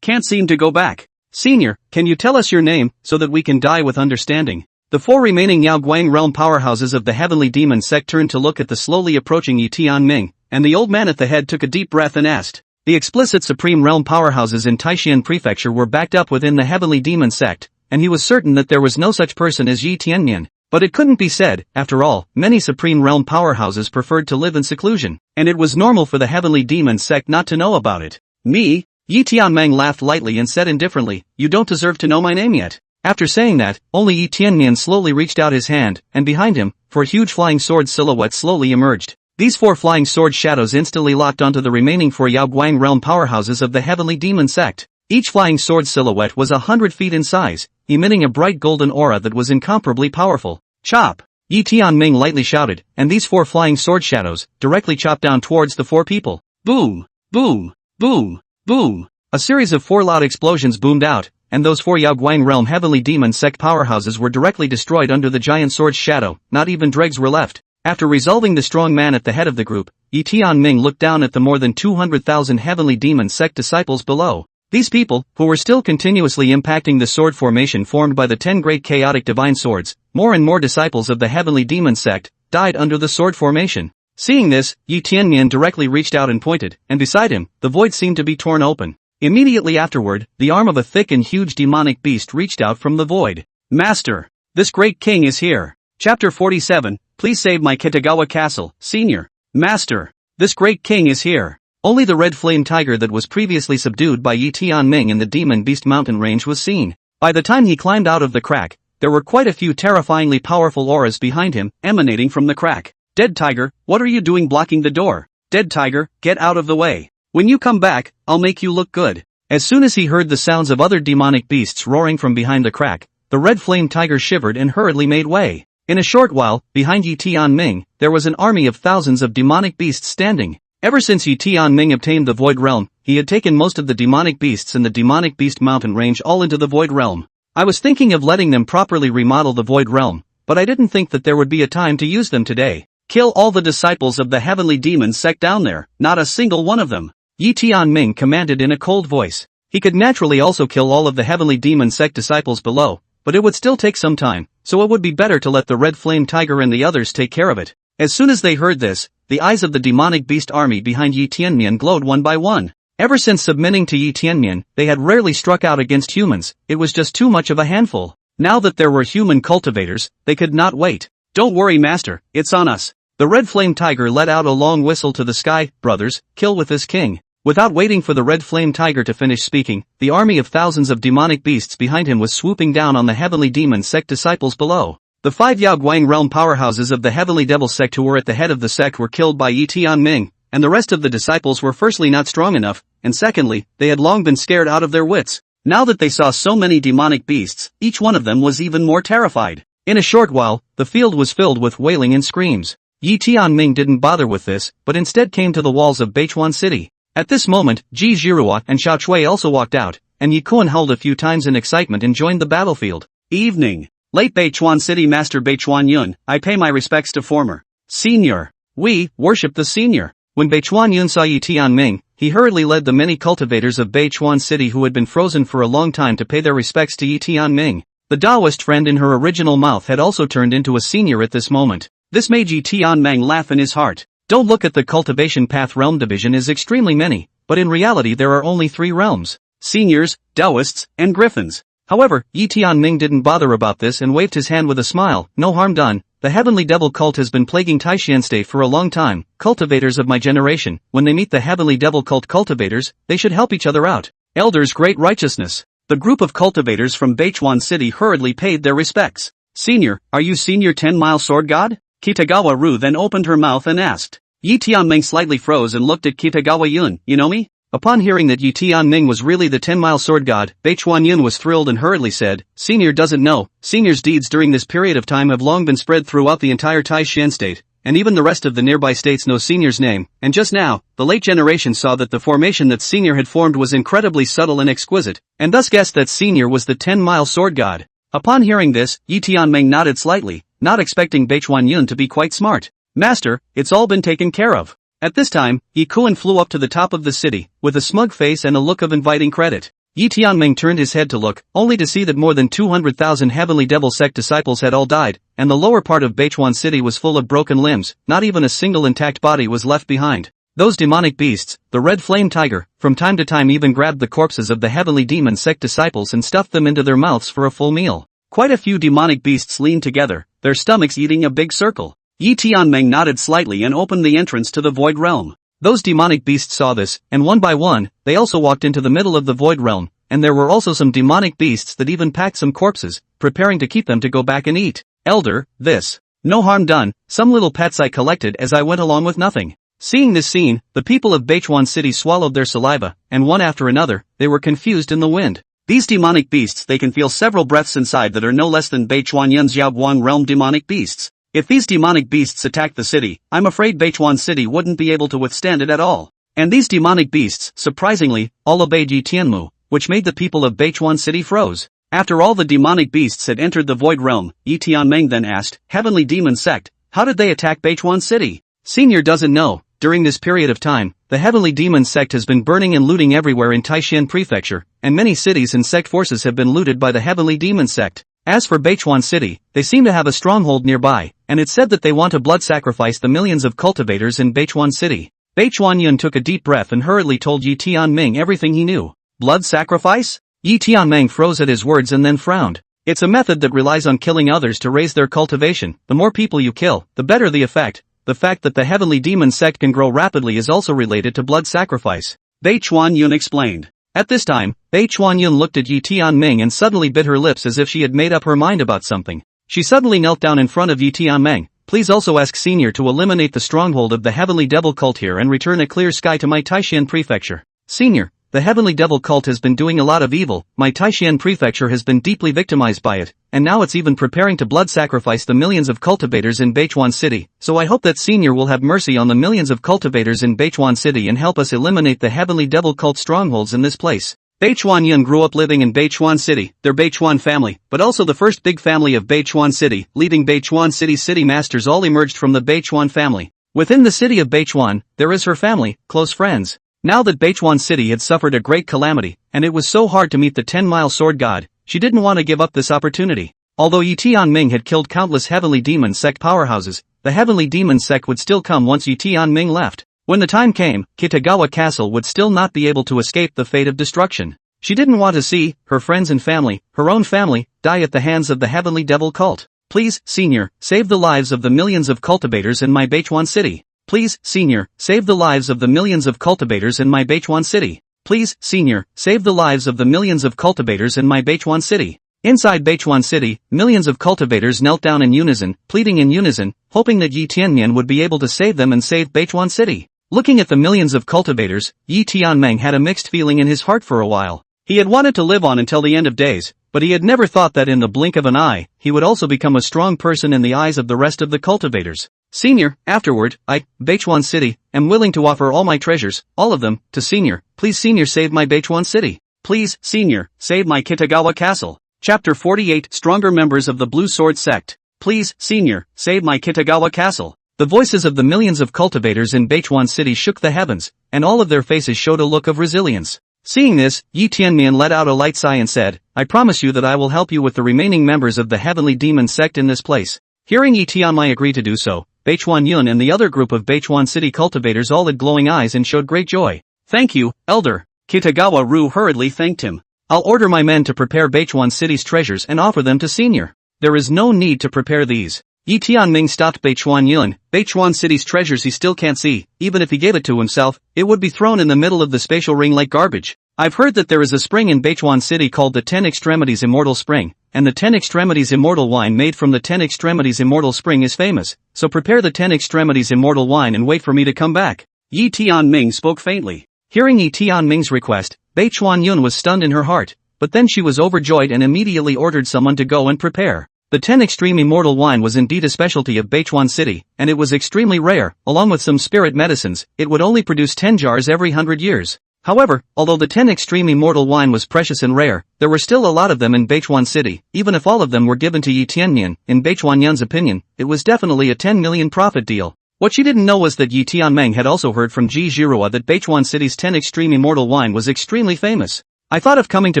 Speaker 1: Can't seem to go back. Senior, can you tell us your name, so that we can die with understanding? The 4 remaining Yao Guang realm powerhouses of the heavenly demon sect turned to look at the slowly approaching Yi Tianming, and the old man at the head took a deep breath and asked. The explicit supreme realm powerhouses in Taishan Prefecture were backed up within the heavenly demon sect, and he was certain that there was no such person as Yi Tianmian. But it couldn't be said, after all, many supreme realm powerhouses preferred to live in seclusion, and it was normal for the heavenly demon sect not to know about it. Me? Yi Tianming laughed lightly and said indifferently, you don't deserve to know my name yet. After saying that, only Yi Tianmian slowly reached out his hand, and behind him, 4 huge flying sword silhouettes slowly emerged. These 4 flying sword shadows instantly locked onto the remaining 4 Yao Guang realm powerhouses of the heavenly demon sect. Each flying sword silhouette was 100 feet in size, emitting a bright golden aura that was incomparably powerful. Chop! Yi Tianming lightly shouted, and these 4 flying sword shadows directly chopped down towards the 4 people. Boom! Boom! Boom! Boom! A series of 4 loud explosions boomed out, and those 4 Yao Guang realm heavenly demon sect powerhouses were directly destroyed under the giant sword's shadow. Not even dregs were left. After resolving the strong man at the head of the group, Yi Tianming looked down at the more than 200,000 heavenly demon sect disciples below. These people, who were still continuously impacting the sword formation formed by the 10 great chaotic divine swords, more and more disciples of the heavenly demon sect, died under the sword formation. Seeing this, Yi Tianmian directly reached out and pointed, and beside him, the void seemed to be torn open. Immediately afterward, the arm of a thick and huge demonic beast reached out from the void. Master! This great king is here. Chapter 47, Please save my Kitagawa castle, Senior. Master! This great king is here. Only the red flame tiger that was previously subdued by Yi Tianming in the demon beast mountain range was seen. By the time he climbed out of the crack, there were quite a few terrifyingly powerful auras behind him, emanating from the crack. Dead tiger, what are you doing blocking the door? Dead tiger, get out of the way. When you come back, I'll make you look good. As soon as he heard the sounds of other demonic beasts roaring from behind the crack, the red flame tiger shivered and hurriedly made way. In a short while, behind Yi Tianming, there was an army of thousands of demonic beasts standing. Ever since Yi Tianming obtained the Void Realm, he had taken most of the demonic beasts in the demonic beast mountain range all into the Void Realm. I was thinking of letting them properly remodel the Void Realm, but I didn't think that there would be a time to use them today. Kill all the disciples of the heavenly demon sect down there, not a single one of them. Yi Tianming commanded in a cold voice. He could naturally also kill all of the heavenly demon sect disciples below, but it would still take some time, so it would be better to let the red flame tiger and the others take care of it. As soon as they heard this, the eyes of the demonic beast army behind Yi Tianmian glowed one by one. Ever since submitting to Yi Tianmian, they had rarely struck out against humans, it was just too much of a handful. Now that there were human cultivators, they could not wait. Don't worry, master, it's on us. The red flame tiger let out a long whistle to the sky. Brothers, kill with this king. Without waiting for the red flame tiger to finish speaking, the army of thousands of demonic beasts behind him was swooping down on the heavenly demon sect disciples below. The 5 Yao Guang realm powerhouses of the heavenly devil sect who were at the head of the sect were killed by Yi Tianming, and the rest of the disciples were firstly not strong enough, and secondly, they had long been scared out of their wits. Now that they saw so many demonic beasts, each one of them was even more terrified. In a short while, the field was filled with wailing and screams. Yi Tianming didn't bother with this, but instead came to the walls of Beichuan City. At this moment, Ji Zhirua and Xiao Chui also walked out, and Yi Kuan howled a few times in excitement and joined the battlefield. Evening. Late Beichuan City Master Beichuan Yun, I pay my respects to former Senior. We worship the Senior. When Beichuan Yun saw Yi Tianming, he hurriedly led the many cultivators of Beichuan City who had been frozen for a long time to pay their respects to Yi Tianming. The Taoist friend in her original mouth had also turned into a senior at this moment. This made Yi Tianming laugh in his heart. Don't look at the cultivation path realm division as extremely many, but in reality there are only 3 realms: seniors, Taoists, and griffins. However, Yi Tianming didn't bother about this and waved his hand with a smile. No harm done. The heavenly devil cult has been plaguing Taishan State for a long time. Cultivators of my generation, when they meet the heavenly devil cult cultivators, they should help each other out. Elders great righteousness. The group of cultivators from Beichuan City hurriedly paid their respects. Senior, are you Senior 10-mile sword god? Kitagawa Ru then opened her mouth and asked. Yi Tianming slightly froze and looked at Kitagawa Yun. You know me? Upon hearing that Yi Tianming was really the 10-mile sword god, Beichuan Yun was thrilled and hurriedly said, Senior doesn't know. Senior's deeds during this period of time have long been spread throughout the entire Taishan state, and even the rest of the nearby states know Senior's name, and just now, the late generation saw that the formation that Senior had formed was incredibly subtle and exquisite, and thus guessed that Senior was the 10-mile sword god. Upon hearing this, Yi Tianming nodded slightly, not expecting Beichuan Yun to be quite smart. Master, it's all been taken care of. At this time, Yi Kuan flew up to the top of the city, with a smug face and a look of inviting credit. Yi Tianming turned his head to look, only to see that more than 200,000 Heavenly Devil sect disciples had all died, and the lower part of Beichuan City was full of broken limbs, not even a single intact body was left behind. Those demonic beasts, the red flame tiger, from time to time even grabbed the corpses of the Heavenly Demon sect disciples and stuffed them into their mouths for a full meal. Quite a few demonic beasts leaned together, their stomachs eating a big circle. Yi Tianming nodded slightly and opened the entrance to the Void Realm. Those demonic beasts saw this, and one by one, they also walked into the middle of the Void Realm, and there were also some demonic beasts that even packed some corpses, preparing to keep them to go back and eat. Elder, this. No harm done, some little pets I collected as I went along with nothing. Seeing this scene, the people of Beichuan City swallowed their saliva, and one after another, they were confused in the wind. These demonic beasts they can feel several breaths inside that are no less than Beichuan Yun's Yaoguang realm demonic beasts. If these demonic beasts attacked the city, I'm afraid Beichuan City wouldn't be able to withstand it at all. And these demonic beasts, surprisingly, all obeyed Yi Tianmu, which made the people of Beichuan City froze. After all the demonic beasts had entered the Void Realm, Yi Tianming then asked, Heavenly Demon Sect, how did they attack Beichuan City? Senior doesn't know. During this period of time, the Heavenly Demon Sect has been burning and looting everywhere in Taishan Prefecture, and many cities and sect forces have been looted by the Heavenly Demon Sect. As for Beichuan City, they seem to have a stronghold nearby, and it's said that they want to blood sacrifice the millions of cultivators in Beichuan City. Beichuan Yun took a deep breath and hurriedly told Yi Tianming everything he knew. Blood sacrifice? Yi Tianming froze at his words and then frowned. It's a method that relies on killing others to raise their cultivation. The more people you kill, the better the effect. The fact that the Heavenly Demon Sect can grow rapidly is also related to blood sacrifice. Beichuan Yun explained. At this time, Beichuan Yun looked at Yi Tianming and suddenly bit her lips as if she had made up her mind about something. She suddenly knelt down in front of Yi Tianming. Please also ask Senior to eliminate the stronghold of the Heavenly Devil cult here and return a clear sky to my Taishan Prefecture. Senior, the Heavenly Devil cult has been doing a lot of evil, my Taishan Prefecture has been deeply victimized by it, and now it's even preparing to blood sacrifice the millions of cultivators in Beichuan City, so I hope that Senior will have mercy on the millions of cultivators in Beichuan City and help us eliminate the Heavenly Devil cult strongholds in this place. Beichuan Yun grew up living in Beichuan City, their Beichuan family, but also the first big family of Beichuan City, leading Beichuan City's city masters all emerged from the Beichuan family. Within the city of Beichuan, there is her family, close friends. Now that Beichuan City had suffered a great calamity, and it was so hard to meet the 10-mile sword god, she didn't want to give up this opportunity. Although Yi Tianming had killed countless Heavenly Demon Sect powerhouses, the Heavenly Demon Sect would still come once Yi Tianming left. When the time came, Kitagawa Castle would still not be able to escape the fate of destruction. She didn't want to see her friends and family, her own family, die at the hands of the Heavenly Devil cult. Please, Senior, save the lives of the millions of cultivators in my Beichuan City. Please, Senior, save the lives of the millions of cultivators in my Beichuan City. Please, Senior, save the lives of the millions of cultivators in my Beichuan City. Inside Beichuan City, millions of cultivators knelt down in unison, pleading in unison, hoping that Yi Tianming would be able to save them and save Beichuan City. Looking at the millions of cultivators, Yi Tianming had a mixed feeling in his heart for a while. He had wanted to live on until the end of days, but he had never thought that in the blink of an eye, he would also become a strong person in the eyes of the rest of the cultivators. Senior, afterward, I, Beichuan City, am willing to offer all my treasures, all of them, to Senior. Please Senior save my Beichuan City. Please, Senior, save my Kitagawa Castle. Chapter 48 Stronger Members of the Blue Sword Sect. Please, Senior, save my Kitagawa Castle. The voices of the millions of cultivators in Beichuan City shook the heavens, and all of their faces showed a look of resilience. Seeing this, Yi Tianming let out a light sigh and said, I promise you that I will help you with the remaining members of the Heavenly Demon Sect in this place. Hearing Yi Tianming agree to do so, Beichuan Yun and the other group of Beichuan City cultivators all had glowing eyes and showed great joy. Thank you, Elder. Kitagawa Ru hurriedly thanked him. I'll order my men to prepare Beichuan City's treasures and offer them to Senior. There is no need to prepare these. Yi Tianming stopped Beichuan Yun. Beichuan City's treasures he still can't see. Even if he gave it to himself, it would be thrown in the middle of the spatial ring like garbage. I've heard that there is a spring in Beichuan City called the 10 Extremities Immortal Spring, and the 10 Extremities Immortal Wine made from the 10 Extremities Immortal Spring is famous, so prepare the 10 Extremities Immortal Wine and wait for me to come back. Yi Tianming spoke faintly. Hearing Yi Tianming's request, Beichuan Yun was stunned in her heart, but then she was overjoyed and immediately ordered someone to go and prepare. The 10 Extreme Immortal Wine was indeed a specialty of Beichuan City, and it was extremely rare. Along with some spirit medicines, it would only produce 10 jars every 100 years. However, although the 10 Extreme Immortal Wine was precious and rare, there were still a lot of them in Beichuan City. Even if all of them were given to Yi Tianming, in Beichuan Yun's opinion, it was definitely a 10 million profit deal. What she didn't know was that Yi Tianming had also heard from Ji Zhirua that Beichuan City's 10 Extreme Immortal Wine was extremely famous. I thought of coming to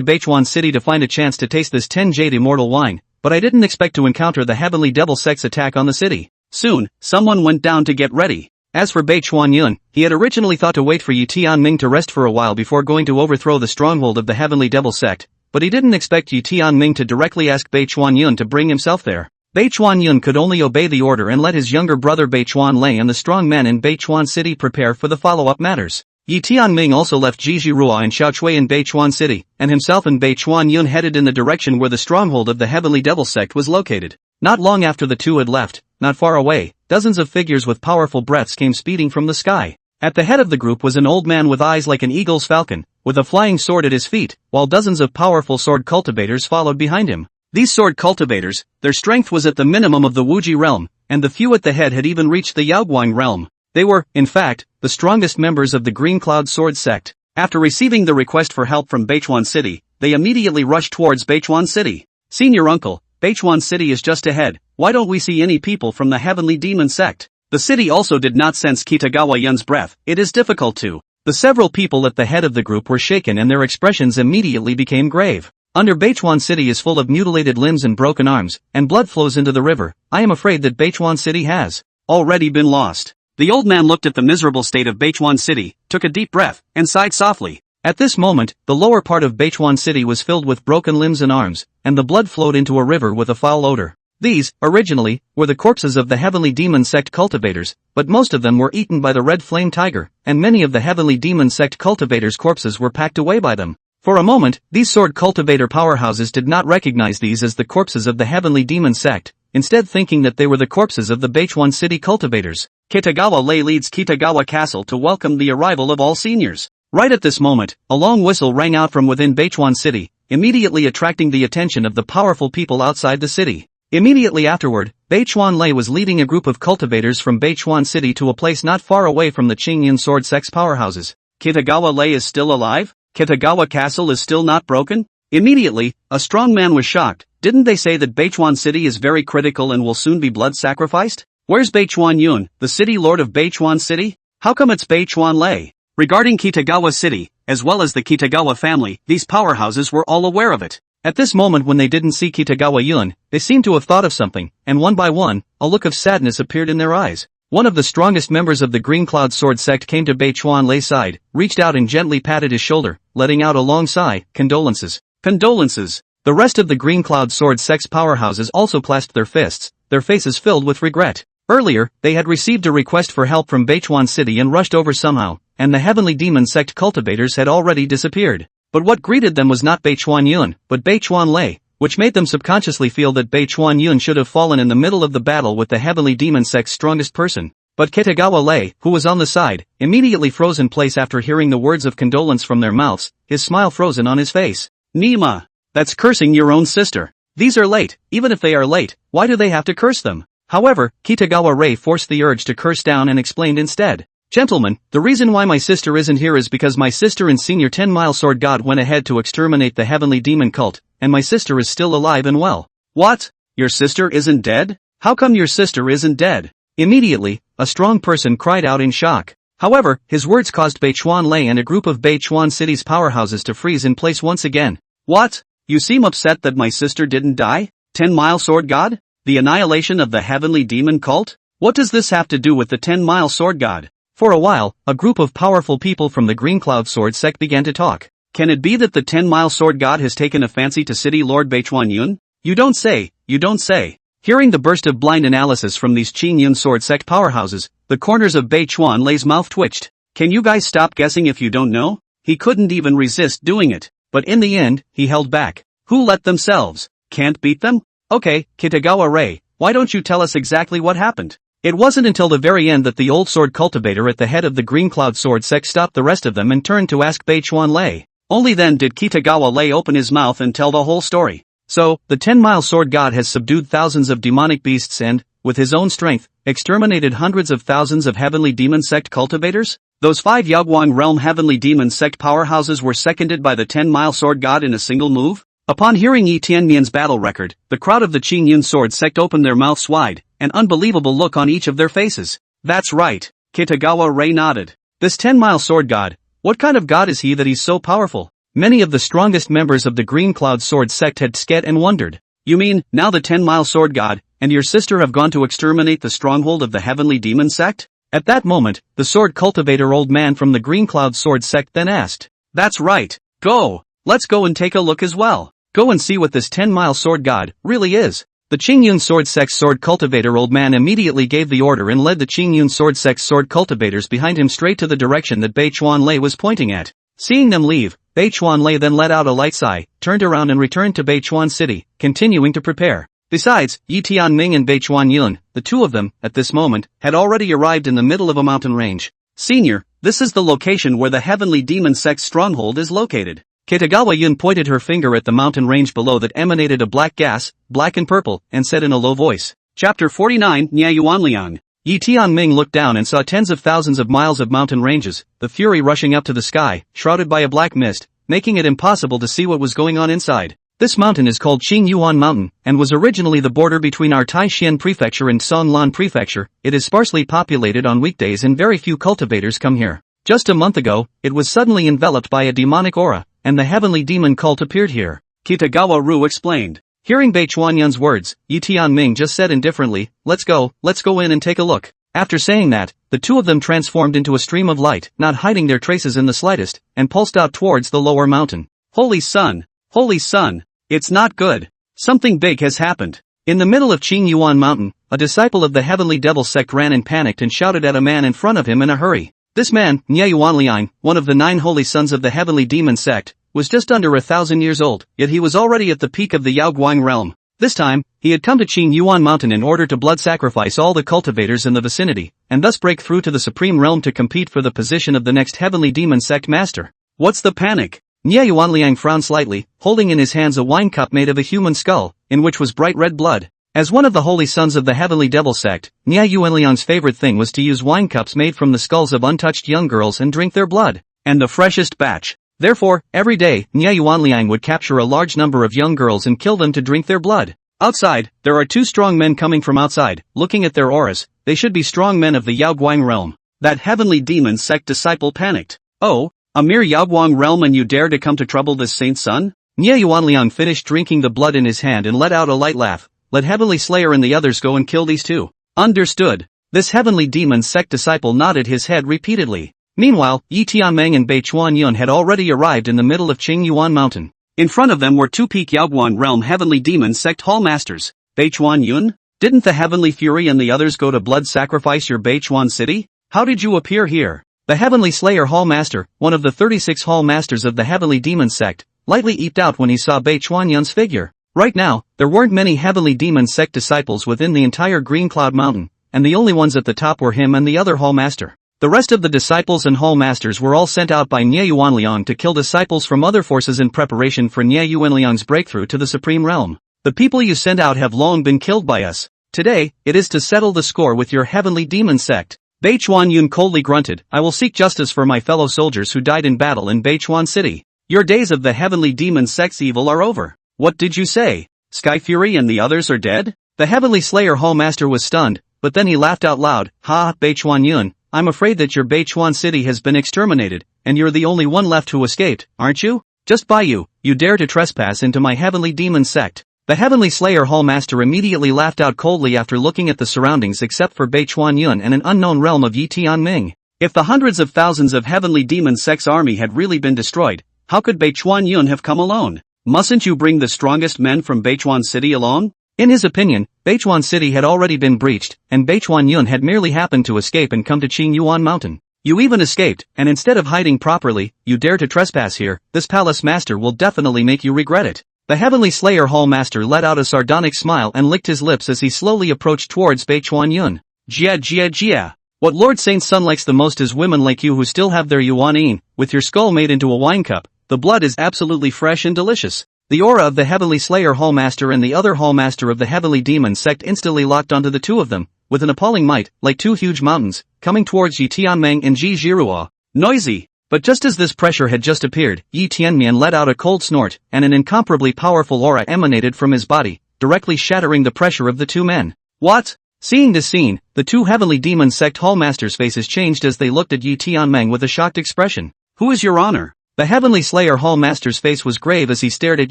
Speaker 1: Beichuan City to find a chance to taste this 10 jade immortal wine, but I didn't expect to encounter the heavenly devil sect's attack on the city. Soon, someone went down to get ready. As for Beichuan Yun, he had originally thought to wait for Yu Tianming to rest for a while before going to overthrow the stronghold of the heavenly devil sect, but he didn't expect Yu Tianming to directly ask Beichuan Yun to bring himself there. Beichuan Yun could only obey the order and let his younger brother Beichuan Lei and the strong men in Beichuan City prepare for the follow-up matters. Yi Tianming also left Jiji Ruo and Xiaochui in Beichuan City, and himself and Beichuan Yun headed in the direction where the stronghold of the heavenly devil sect was located. Not long after the two had left, not far away, dozens of figures with powerful breaths came speeding from the sky. At the head of the group was an old man with eyes like an eagle's falcon, with a flying sword at his feet, while dozens of powerful sword cultivators followed behind him. These sword cultivators, their strength was at the minimum of the Wuji realm, and the few at the head had even reached the Yaoguang realm. They were, in fact, the strongest members of the Green Cloud Sword sect. After receiving the request for help from Beichuan City, they immediately rushed towards Beichuan City. "Senior uncle, Beichuan City is just ahead, why don't we see any people from the heavenly demon sect?" The city also did not sense Kitagawa Yun's breath. It is difficult to. The several people at the head of the group were shaken and their expressions immediately became grave. Under Beichuan City is full of mutilated limbs and broken arms, and blood flows into the river. I am afraid that Beichuan City has already been lost. The old man looked at the miserable state of Beichuan City, took a deep breath, and sighed softly. At this moment, the lower part of Beichuan City was filled with broken limbs and arms, and the blood flowed into a river with a foul odor. These, originally, were the corpses of the heavenly demon sect cultivators, but most of them were eaten by the red flame tiger, and many of the heavenly demon sect cultivators' corpses were packed away by them. For a moment, these sword cultivator powerhouses did not recognize these as the corpses of the heavenly demon sect, instead thinking that they were the corpses of the Beichuan City cultivators. Kitagawa Lei leads Kitagawa Castle to welcome the arrival of all seniors. Right at this moment, a long whistle rang out from within Beichuan City, immediately attracting the attention of the powerful people outside the city. Immediately afterward, Beichuan Lei was leading a group of cultivators from Beichuan City to a place not far away from the Qingyan sword sect's powerhouses. Kitagawa Lei is still alive? Kitagawa Castle is still not broken? Immediately, a strong man was shocked. Didn't they say that Beichuan City is very critical and will soon be blood sacrificed? Where's Beichuan Yun, the city lord of Beichuan City? How come it's Beichuan Lei? Regarding Kitagawa City, as well as the Kitagawa family, these powerhouses were all aware of it. At this moment when they didn't see Kitagawa Yun, they seemed to have thought of something, and one by one, a look of sadness appeared in their eyes. One of the strongest members of the Green Cloud Sword sect came to Beichuan Lei's side, reached out and gently patted his shoulder, letting out a long sigh. "Condolences. Condolences." The rest of the Green Cloud Sword sect's powerhouses also clasped their fists, their faces filled with regret. Earlier, they had received a request for help from Beichuan City and rushed over somehow, and the heavenly demon sect cultivators had already disappeared. But what greeted them was not Beichuan Yun, but Beichuan Lei, which made them subconsciously feel that Beichuan Yun should have fallen in the middle of the battle with the heavenly demon sect's strongest person. But Kitagawa Lei, who was on the side, immediately froze in place after hearing the words of condolence from their mouths, his smile frozen on his face. "Nima, that's cursing your own sister. These are late. Even if they are late, why do they have to curse them?" However, Kitagawa Rei forced the urge to curse down and explained instead. "Gentlemen, the reason why my sister isn't here is because my sister and Senior 10-Mile Sword God went ahead to exterminate the heavenly demon cult, and my sister is still alive and well." "What? Your sister isn't dead? How come your sister isn't dead?" Immediately, a strong person cried out in shock. However, his words caused Beichuan Lei and a group of Beichuan City's powerhouses to freeze in place once again. "What? You seem upset that my sister didn't die? 10-Mile Sword God? The annihilation of the heavenly demon cult? What does this have to do with the 10-Mile Sword God?" For a while, a group of powerful people from the Green Cloud Sword sect began to talk. "Can it be that the 10-Mile Sword God has taken a fancy to City Lord Beichuan Yun? You don't say, you don't say." Hearing the burst of blind analysis from these Qingyun sword sect powerhouses, the corners of Beichuan Lei's mouth twitched. "Can you guys stop guessing if you don't know?" He couldn't even resist doing it. But in the end, he held back. Who let themselves? Can't beat them? Okay, Kitagawa Rei, why don't you tell us exactly what happened? It wasn't until the very end that the old sword cultivator at the head of the Green Cloud Sword sect stopped the rest of them and turned to ask Beichuan Lei. Only then did Kitagawa Lei open his mouth and tell the whole story. "So, the 10-Mile Sword God has subdued thousands of demonic beasts and, with his own strength, exterminated hundreds of thousands of heavenly demon sect cultivators? Those 5 Yaoguang realm heavenly demon sect powerhouses were seconded by the 10-Mile Sword God in a single move?" Upon hearing Yi Tianmian's battle record, the crowd of the Qingyun sword sect opened their mouths wide, an unbelievable look on each of their faces. "That's right," Kitagawa Rei nodded. "This 10-Mile Sword God, what kind of god is he that he's so powerful? Many of the strongest members of the Green Cloud Sword sect had scared and wondered. You mean, now the 10-mile sword god, and your sister have gone to exterminate the stronghold of the heavenly demon sect? At that moment, the sword cultivator old man from the Green Cloud Sword sect then asked. That's right. Go! Let's go and take a look as well. Go and see what this 10-mile sword god really is. The Qingyun Sword Sect's sword cultivator old man immediately gave the order and led the Qingyun Sword Sect's sword cultivators behind him straight to the direction that Bei Chuanlei was pointing at. Seeing them leave, Bei Chuanlei then let out a light sigh, turned around and returned to Bei Chuan City, continuing to prepare. Besides, Yi Tianming and Bei Chuanyun, the two of them, at this moment, had already arrived in the middle of a mountain range. Senior, this is the location where the heavenly demon sect's stronghold is located. Kitagawa Yun pointed her finger at the mountain range below that emanated a black gas, black and purple, and said in a low voice. Chapter 49, Nia Yuanliang. Yi Tianming looked down and saw tens of thousands of miles of mountain ranges, the fury rushing up to the sky, shrouded by a black mist, making it impossible to see what was going on inside. This mountain is called Qingyuan Mountain, and was originally the border between our Taixien Prefecture and Songlan Prefecture. It is sparsely populated on weekdays and very few cultivators come here. Just a month ago, it was suddenly enveloped by a demonic aura, and the heavenly demon cult appeared here. Kitagawa Ru explained. Hearing Bei Chuanyun's words, Yi Tianming just said indifferently, let's go in and take a look. After saying that, the two of them transformed into a stream of light, not hiding their traces in the slightest, and pulsed out towards the lower mountain. Holy sun! Holy sun! It's not good. Something big has happened. In the middle of Qingyuan Mountain, a disciple of the Heavenly Devil sect ran and panicked and shouted at a man in front of him in a hurry. This man, Nia Yuanliang, one of the 9 holy sons of the Heavenly Demon sect, was just under 1,000 years old, yet he was already at the peak of the Yaoguang realm. This time, he had come to Qingyuan Mountain in order to blood sacrifice all the cultivators in the vicinity, and thus break through to the Supreme Realm to compete for the position of the next Heavenly Demon sect master. What's the panic? Nia Yuanliang frowned slightly, holding in his hands a wine cup made of a human skull, in which was bright red blood. As one of the holy sons of the Heavenly Devil sect, Nia Yuanliang's favorite thing was to use wine cups made from the skulls of untouched young girls and drink their blood, and the freshest batch. Therefore, every day, Nia Yuanliang would capture a large number of young girls and kill them to drink their blood. Outside, there are 2 strong men coming from outside. Looking at their auras, they should be strong men of the Yaoguang realm. That Heavenly Demon sect disciple panicked. Oh, a mere Yaoguang realm and you dare to come to trouble this saint's son? Nia Yuanliang finished drinking the blood in his hand and let out a light laugh. Let Heavenly Slayer and the others go and kill these 2. Understood. This Heavenly Demon sect disciple nodded his head repeatedly. Meanwhile, Yi Tianming and Bei Chuanyun had already arrived in the middle of Qingyuan Mountain. In front of them were 2 peak Yaoguang realm Heavenly Demon sect hall masters. Bei Chuanyun? Didn't the Heavenly Fury and the others go to blood sacrifice your Bei Chuan city? How did you appear here? The Heavenly Slayer Hall Master, one of the 36 Hall Masters of the Heavenly Demon sect, lightly eeped out when he saw Bei Chuanyun's figure. Right now, there weren't many Heavenly Demon sect disciples within the entire Green Cloud Mountain, and the only ones at the top were him and the other Hall Master. The rest of the disciples and Hall Masters were all sent out by Nia Yuanliang to kill disciples from other forces in preparation for Nia Yuanliang's breakthrough to the Supreme Realm. The people you sent out have long been killed by us. Today, it is to settle the score with your Heavenly Demon sect. Bei Chuanyun coldly grunted, I will seek justice for my fellow soldiers who died in battle in Bei Chuan City. Your days of the Heavenly Demon sect's evil are over. What did you say? Sky Fury and the others are dead? The Heavenly Slayer Hall Master was stunned, but then he laughed out loud. Ha, Bei Chuanyun, I'm afraid that your Bei Chuan City has been exterminated, and you're the only one left who escaped, aren't you? Just by you dare to trespass into my Heavenly Demon sect. The Heavenly Slayer Hall Master immediately laughed out coldly after looking at the surroundings except for Bei Chuanyun and an unknown realm of Yi Tianming. If the hundreds of thousands of Heavenly Demon sect's army had really been destroyed, how could Bei Chuanyun have come alone? Mustn't you bring the strongest men from Bei Chuan City along? In his opinion, Bei Chuan City had already been breached, and Bei Chuanyun had merely happened to escape and come to Qingyuan Mountain. You even escaped, and instead of hiding properly, you dare to trespass here. This palace master will definitely make you regret it. The Heavenly Slayer Hall Master let out a sardonic smile and licked his lips as he slowly approached towards Bei Chuanyun. Jia. What Lord Saint's son likes the most is women like you who still have their yuanin, with your skull made into a wine cup. The blood is absolutely fresh and delicious. The aura of the Heavenly Slayer Hall Master and the other Hall Master of the Heavenly Demon sect instantly locked onto the 2 of them, with an appalling might, like 2 huge mountains, coming towards Yi Tianming and Ji Zhiruo. Noisy! But just as this pressure had just appeared, Yi Tianming let out a cold snort, and an incomparably powerful aura emanated from his body, directly shattering the pressure of the 2 men. What? Seeing this scene, the 2 Heavenly Demon sect Hall Masters' faces changed as they looked at Yi Tianming with a shocked expression. Who is your honor? The Heavenly Slayer Hall Master's face was grave as he stared at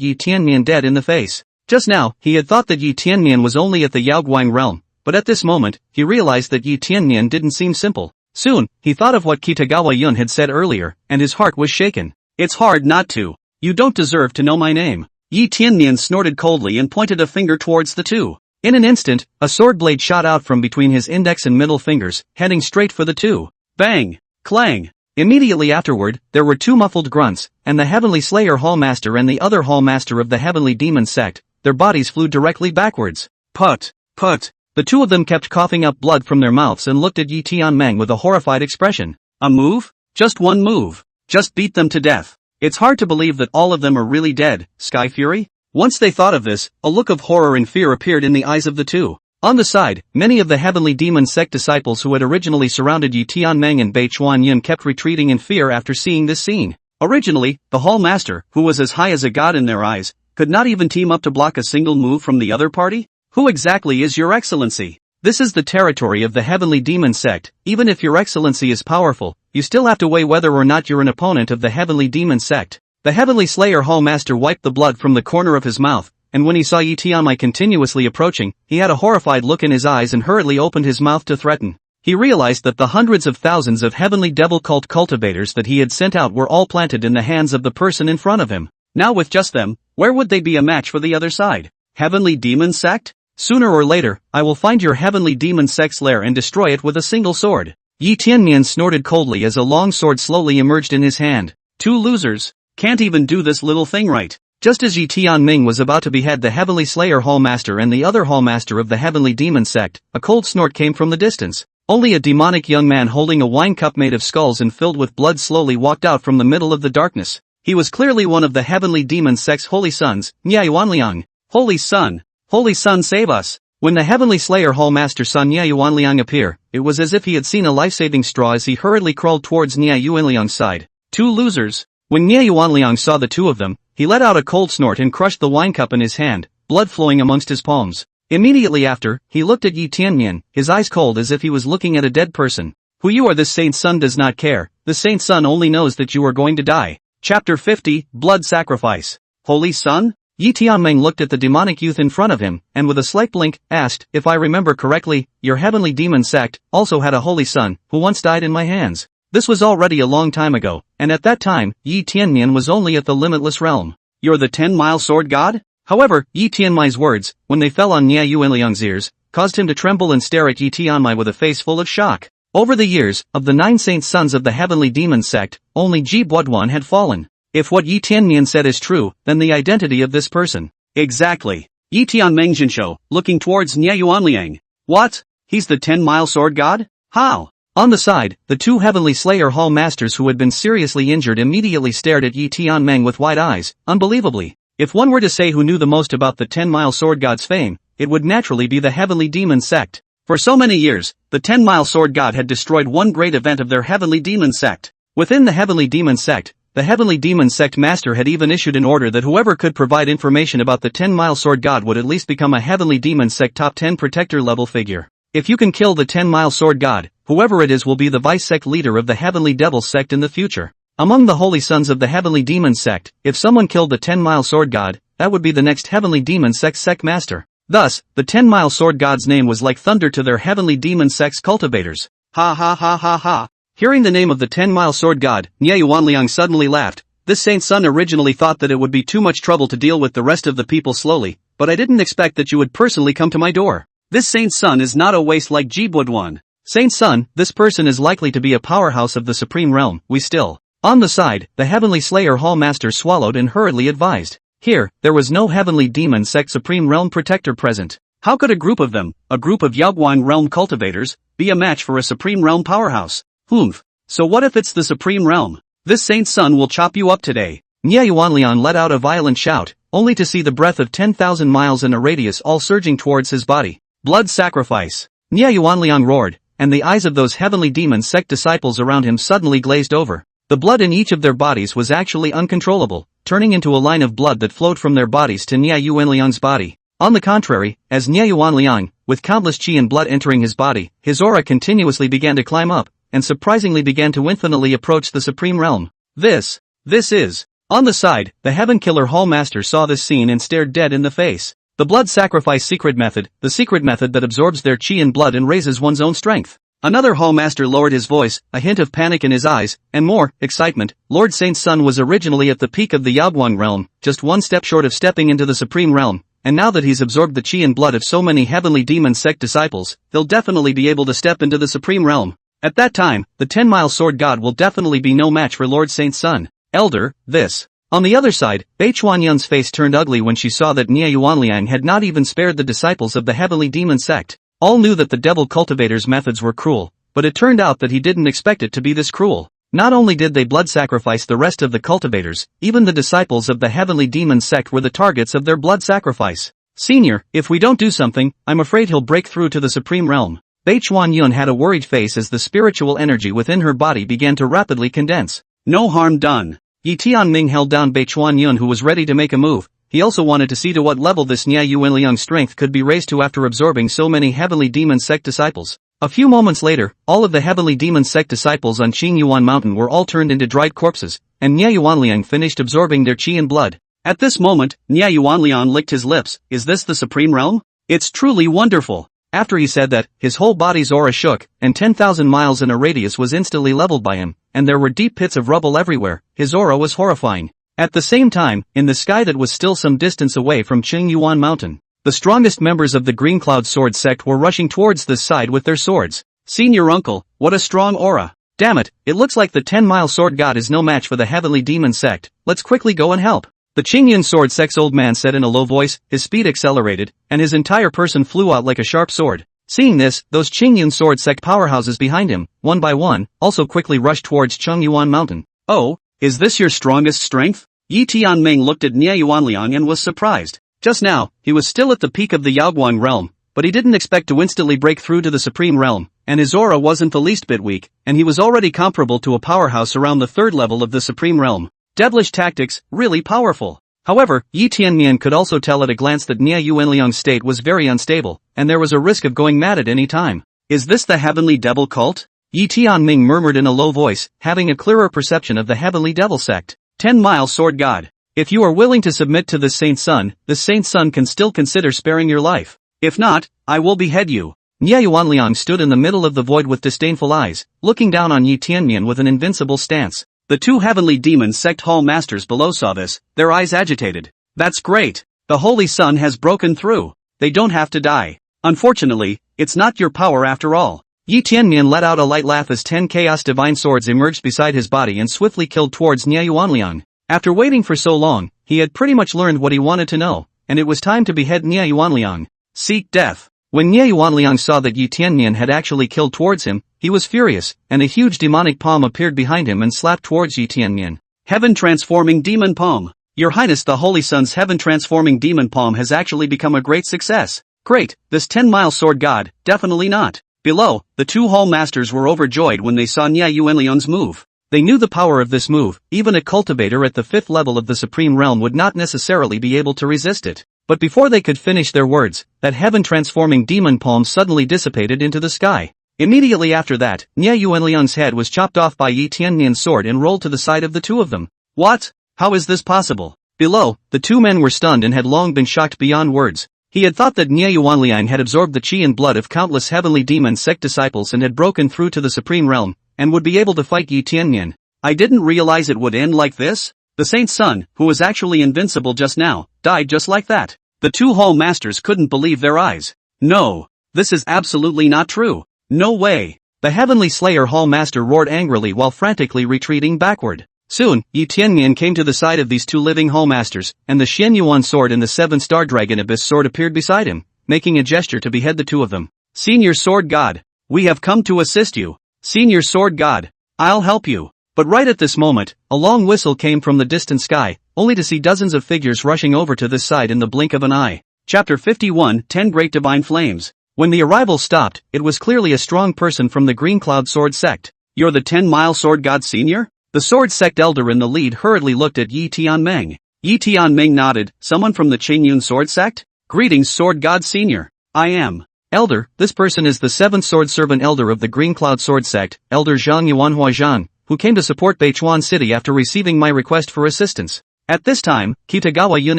Speaker 1: Yi Tianmian dead in the face. Just now, he had thought that Yi Tianmian was only at the Yaoguang realm, but at this moment, he realized that Yi Tianmian didn't seem simple. Soon, he thought of what Kitagawa Yun had said earlier, and his heart was shaken. It's hard not to. You don't deserve to know my name. Yi Tianmian snorted coldly and pointed a finger towards the two. In an instant, a sword blade shot out from between his index and middle fingers, heading straight for the two. Bang! Clang! Immediately afterward, there were two muffled grunts, and the Heavenly Slayer Hall Master and the other Hall Master of the Heavenly Demon Sect, their bodies flew directly backwards. Put! Put! The two of them kept coughing up blood from their mouths and looked at Yi Tianmeng with a horrified expression. A move? Just one move. Just beat them to death. It's hard to believe that all of them are really dead, Sky Fury? Once they thought of this, a look of horror and fear appeared in the eyes of the two. On the side, many of the Heavenly Demon Sect disciples who had originally surrounded Yi Tianmeng and Bei Chuanyun kept retreating in fear after seeing this scene. Originally, the Hall Master, who was as high as a god in their eyes, could not even team up to block a single move from the other party? Who exactly is Your Excellency? This is the territory of the Heavenly Demon Sect. Even if Your Excellency is powerful, you still have to weigh whether or not you're an opponent of the Heavenly Demon Sect. The Heavenly Slayer Hall Master wiped the blood from the corner of his mouth, and when he saw Yi Tianmei continuously approaching, he had a horrified look in his eyes and hurriedly opened his mouth to threaten. He realized that the hundreds of thousands of Heavenly Devil Cult cultivators that he had sent out were all planted in the hands of the person in front of him. Now with just them, where would they be a match for the other side? Heavenly Demon Sect? Sooner or later, I will find your Heavenly Demon Sect's lair and destroy it with a single sword. Yi Tianmian snorted coldly as a long sword slowly emerged in his hand. Two losers. Can't even do this little thing right. Just as Yi Tianming was about to behead the Heavenly Slayer Hall Master and the other Hall Master of the Heavenly Demon Sect, a cold snort came from the distance. Only a demonic young man holding a wine cup made of skulls and filled with blood slowly walked out from the middle of the darkness. He was clearly one of the Heavenly Demon Sect's holy sons, Nye Yuanliang. Holy Sun! Holy Sun, save us! When the Heavenly Slayer Hall Master saw Nye Yuanliang appear, it was as if he had seen a life-saving straw as he hurriedly crawled towards Nye Yuanliang's side. Two losers. When Nye Yuanliang saw the two of them, he let out a cold snort and crushed the wine cup in his hand, blood flowing amongst his palms. Immediately after, he looked at Yi Tianmian, his eyes cold as if he was looking at a dead person. Who you are, this Saint's son does not care. The Saint's son only knows that you are going to die. Chapter 50, Blood Sacrifice. Holy Sun? Yi Tianmeng looked at the demonic youth in front of him, and with a slight blink, asked, if I remember correctly, your Heavenly Demon Sect also had a holy son, who once died in my hands. This was already a long time ago, and at that time, Yi Tianmian was only at the Limitless Realm. You're the 10-mile sword god? However, Yi Tianmai's words, when they fell on Nye Yuanliang's ears, caused him to tremble and stare at Yi Tianmai with a face full of shock. Over the years, of the 9 saint sons of the Heavenly Demon Sect, only Ji Buoduan had fallen. If what Yi Tianmian said is true, then the identity of this person. Exactly. Yi Tianmeng Jinsho, looking towards Nye Yuanliang. What? He's the 10-mile sword god? How? On the side, the two Heavenly Slayer Hall Masters who had been seriously injured immediately stared at Yi Tianmeng with wide eyes, unbelievably. If one were to say who knew the most about the 10-mile sword god's fame, it would naturally be the Heavenly Demon Sect. For so many years, the 10-mile sword god had destroyed one great event of their Heavenly Demon Sect. Within the Heavenly Demon Sect, the Heavenly Demon Sect Master had even issued an order that whoever could provide information about the 10-mile sword god would at least become a Heavenly Demon Sect top 10 protector level figure. If you can kill the 10-mile sword god, whoever it is will be the vice-sect leader of the Heavenly Devil Sect in the future. Among the holy sons of the Heavenly Demon Sect, if someone killed the 10-mile sword god, that would be the next Heavenly Demon Sect sect master. Thus, the 10-mile sword god's name was like thunder to their Heavenly Demon Sect's cultivators. Ha ha ha ha ha. Hearing the name of the 10-mile sword god, Nye Yuanliang suddenly laughed. This saint's son originally thought that it would be too much trouble to deal with the rest of the people slowly, but I didn't expect that you would personally come to my door. This saint's son is not a waste like Ji Buoduan. Saint's son, this person is likely to be a powerhouse of the Supreme Realm, we still. On the side, the Heavenly Slayer Hall Master swallowed and hurriedly advised. Here, there was no Heavenly Demon Sect Supreme Realm Protector present. How could a group of them, a group of Yaoguang Realm cultivators, be a match for a Supreme Realm powerhouse? Humph. So what if it's the Supreme Realm? This saint's son will chop you up today. Nye Yuanliang let out a violent shout, only to see the breath of 10,000 miles in a radius all surging towards his body. Blood sacrifice. Nye Yuanliang roared, and the eyes of those Heavenly Demon Sect disciples around him suddenly glazed over. The blood in each of their bodies was actually uncontrollable, turning into a line of blood that flowed from their bodies to Nye Yuanliang's body. On the contrary, as Nye Yuanliang, with countless qi and blood entering his body, his aura continuously began to climb up, and surprisingly began to infinitely approach the Supreme Realm. This This is. On the side, the Heaven Killer Hall Master saw this scene and stared dead in the face. The blood sacrifice secret method, the secret method that absorbs their chi and blood and raises one's own strength. Another Hall Master lowered his voice, a hint of panic in his eyes, and more, excitement. Lord Saint's son was originally at the peak of the Yaoguang realm, just one step short of stepping into the Supreme Realm, and now that he's absorbed the chi and blood of so many heavenly demon sect disciples, he'll definitely be able to step into the Supreme Realm. At that time, the 10-mile sword god will definitely be no match for Lord Saint's son. Elder, this. On the other side, Bei Chuanyun's face turned ugly when she saw that Nie Yuanliang had not even spared the disciples of the heavenly demon sect. All knew that the devil cultivator's methods were cruel, but it turned out that he didn't expect it to be this cruel. Not only did they blood sacrifice the rest of the cultivators, even the disciples of the heavenly demon sect were the targets of their blood sacrifice. Senior, if we don't do something, I'm afraid he'll break through to the Supreme Realm. Bei Chuanyun had a worried face as the spiritual energy within her body began to rapidly condense. No harm done. Yi Tianming held down Bei Chuanyun, who was ready to make a move. He also wanted to see to what level this Nie Yuanliang's strength could be raised to after absorbing so many heavenly demon sect disciples. A few moments later, all of the heavenly demon sect disciples on Qingyuan Mountain were all turned into dried corpses, and Nie Yuanliang finished absorbing their chi and blood. At this moment, Nie Yuanliang licked his lips. Is this the Supreme Realm? It's truly wonderful. After he said that, his whole body's aura shook, and 10,000 miles in a radius was instantly leveled by him, and there were deep pits of rubble everywhere. His aura was horrifying. At the same time, in the sky that was still some distance away from Qingyuan Mountain, the strongest members of the Green Cloud Sword sect were rushing towards this side with their swords. Senior uncle, what a strong aura. Damn it, it looks like the 10-mile sword god is no match for the heavenly demon sect. Let's quickly go and help. The Qingyun sword sect's old man said in a low voice. His speed accelerated, and his entire person flew out like a sharp sword. Seeing this, those Qingyun sword sect powerhouses behind him, one by one, also quickly rushed towards Qingyuan Mountain. Oh, is this your strongest strength? Yi Tianming looked at Nie Yuanliang and was surprised. Just now, he was still at the peak of the Yaoguang realm, but he didn't expect to instantly break through to the Supreme Realm, and his aura wasn't the least bit weak, and he was already comparable to a powerhouse around the third level of the Supreme Realm. Devilish tactics, really powerful. However, Yi Tianmian could also tell at a glance that Nie Yuanliang's state was very unstable, and there was a risk of going mad at any time. Is this the heavenly devil cult? Yi Tianming murmured in a low voice, having a clearer perception of the heavenly devil sect. 10-mile sword god. If you are willing to submit to this saint's son can still consider sparing your life. If not, I will behead you. Nie Yuanliang stood in the middle of the void with disdainful eyes, looking down on Yi Tianmian with an invincible stance. The two heavenly demon sect hall masters below saw this, their eyes agitated. That's great. The Holy Sun has broken through. They don't have to die. Unfortunately, it's not your power after all. Yi Tianmian let out a light laugh as 10 chaos divine swords emerged beside his body and swiftly killed towards Nie Yuanliang. After waiting for so long, he had pretty much learned what he wanted to know, and it was time to behead Nie Yuanliang. Seek death. When Nie Yuanliang saw that Yi Tianmian had actually killed towards him, he was furious, and a huge demonic palm appeared behind him and slapped towards Yi Tianmian. Heaven-transforming demon palm. Your Highness, the Holy Sun's heaven-transforming demon palm has actually become a great success. Great, this 10-mile sword god, definitely not. Below, the two hall masters were overjoyed when they saw Nie Yuanliang's move. They knew the power of this move. Even a cultivator at the 5th level of the Supreme Realm would not necessarily be able to resist it. But before they could finish their words, that heaven-transforming demon palm suddenly dissipated into the sky. Immediately after that, Nie Yuanliang's head was chopped off by Yi Tianmian's sword and rolled to the side of the two of them. What? How is this possible? Below, the two men were stunned and had long been shocked beyond words. He had thought that Nie Yuanliang had absorbed the chi and blood of countless heavenly demon sect disciples and had broken through to the Supreme Realm, and would be able to fight Yi Tianmian. I didn't realize it would end like this. The Saint's son, who was actually invincible just now, died just like that. The two hall masters couldn't believe their eyes. No. This is absolutely not true. No way. The heavenly slayer hall master roared angrily while frantically retreating backward. Soon, Yi Tianmian came to the side of these two living hall masters, and the Xian Yuan sword and the 7-star dragon abyss sword appeared beside him, making a gesture to behead the two of them. Senior sword god, we have come to assist you. Senior sword god, I'll help you. But right at this moment, a long whistle came from the distant sky, only to see dozens of figures rushing over to this side in the blink of an eye. Chapter 51, 10 Great Divine Flames. When the arrival stopped, it was clearly a strong person from the Green Cloud Sword sect. You're the 10-mile sword god senior? The sword sect elder in the lead hurriedly looked at Yi Tianming. Yi Tianming nodded. Someone from the Qingyun sword sect? Greetings, sword god senior. I am. Elder, this person is the 7th sword servant elder of the Green Cloud Sword sect, Elder Zhang Yuanhua Zhan, who came to support Beichuan City after receiving my request for assistance. At this time, Kitagawa Yun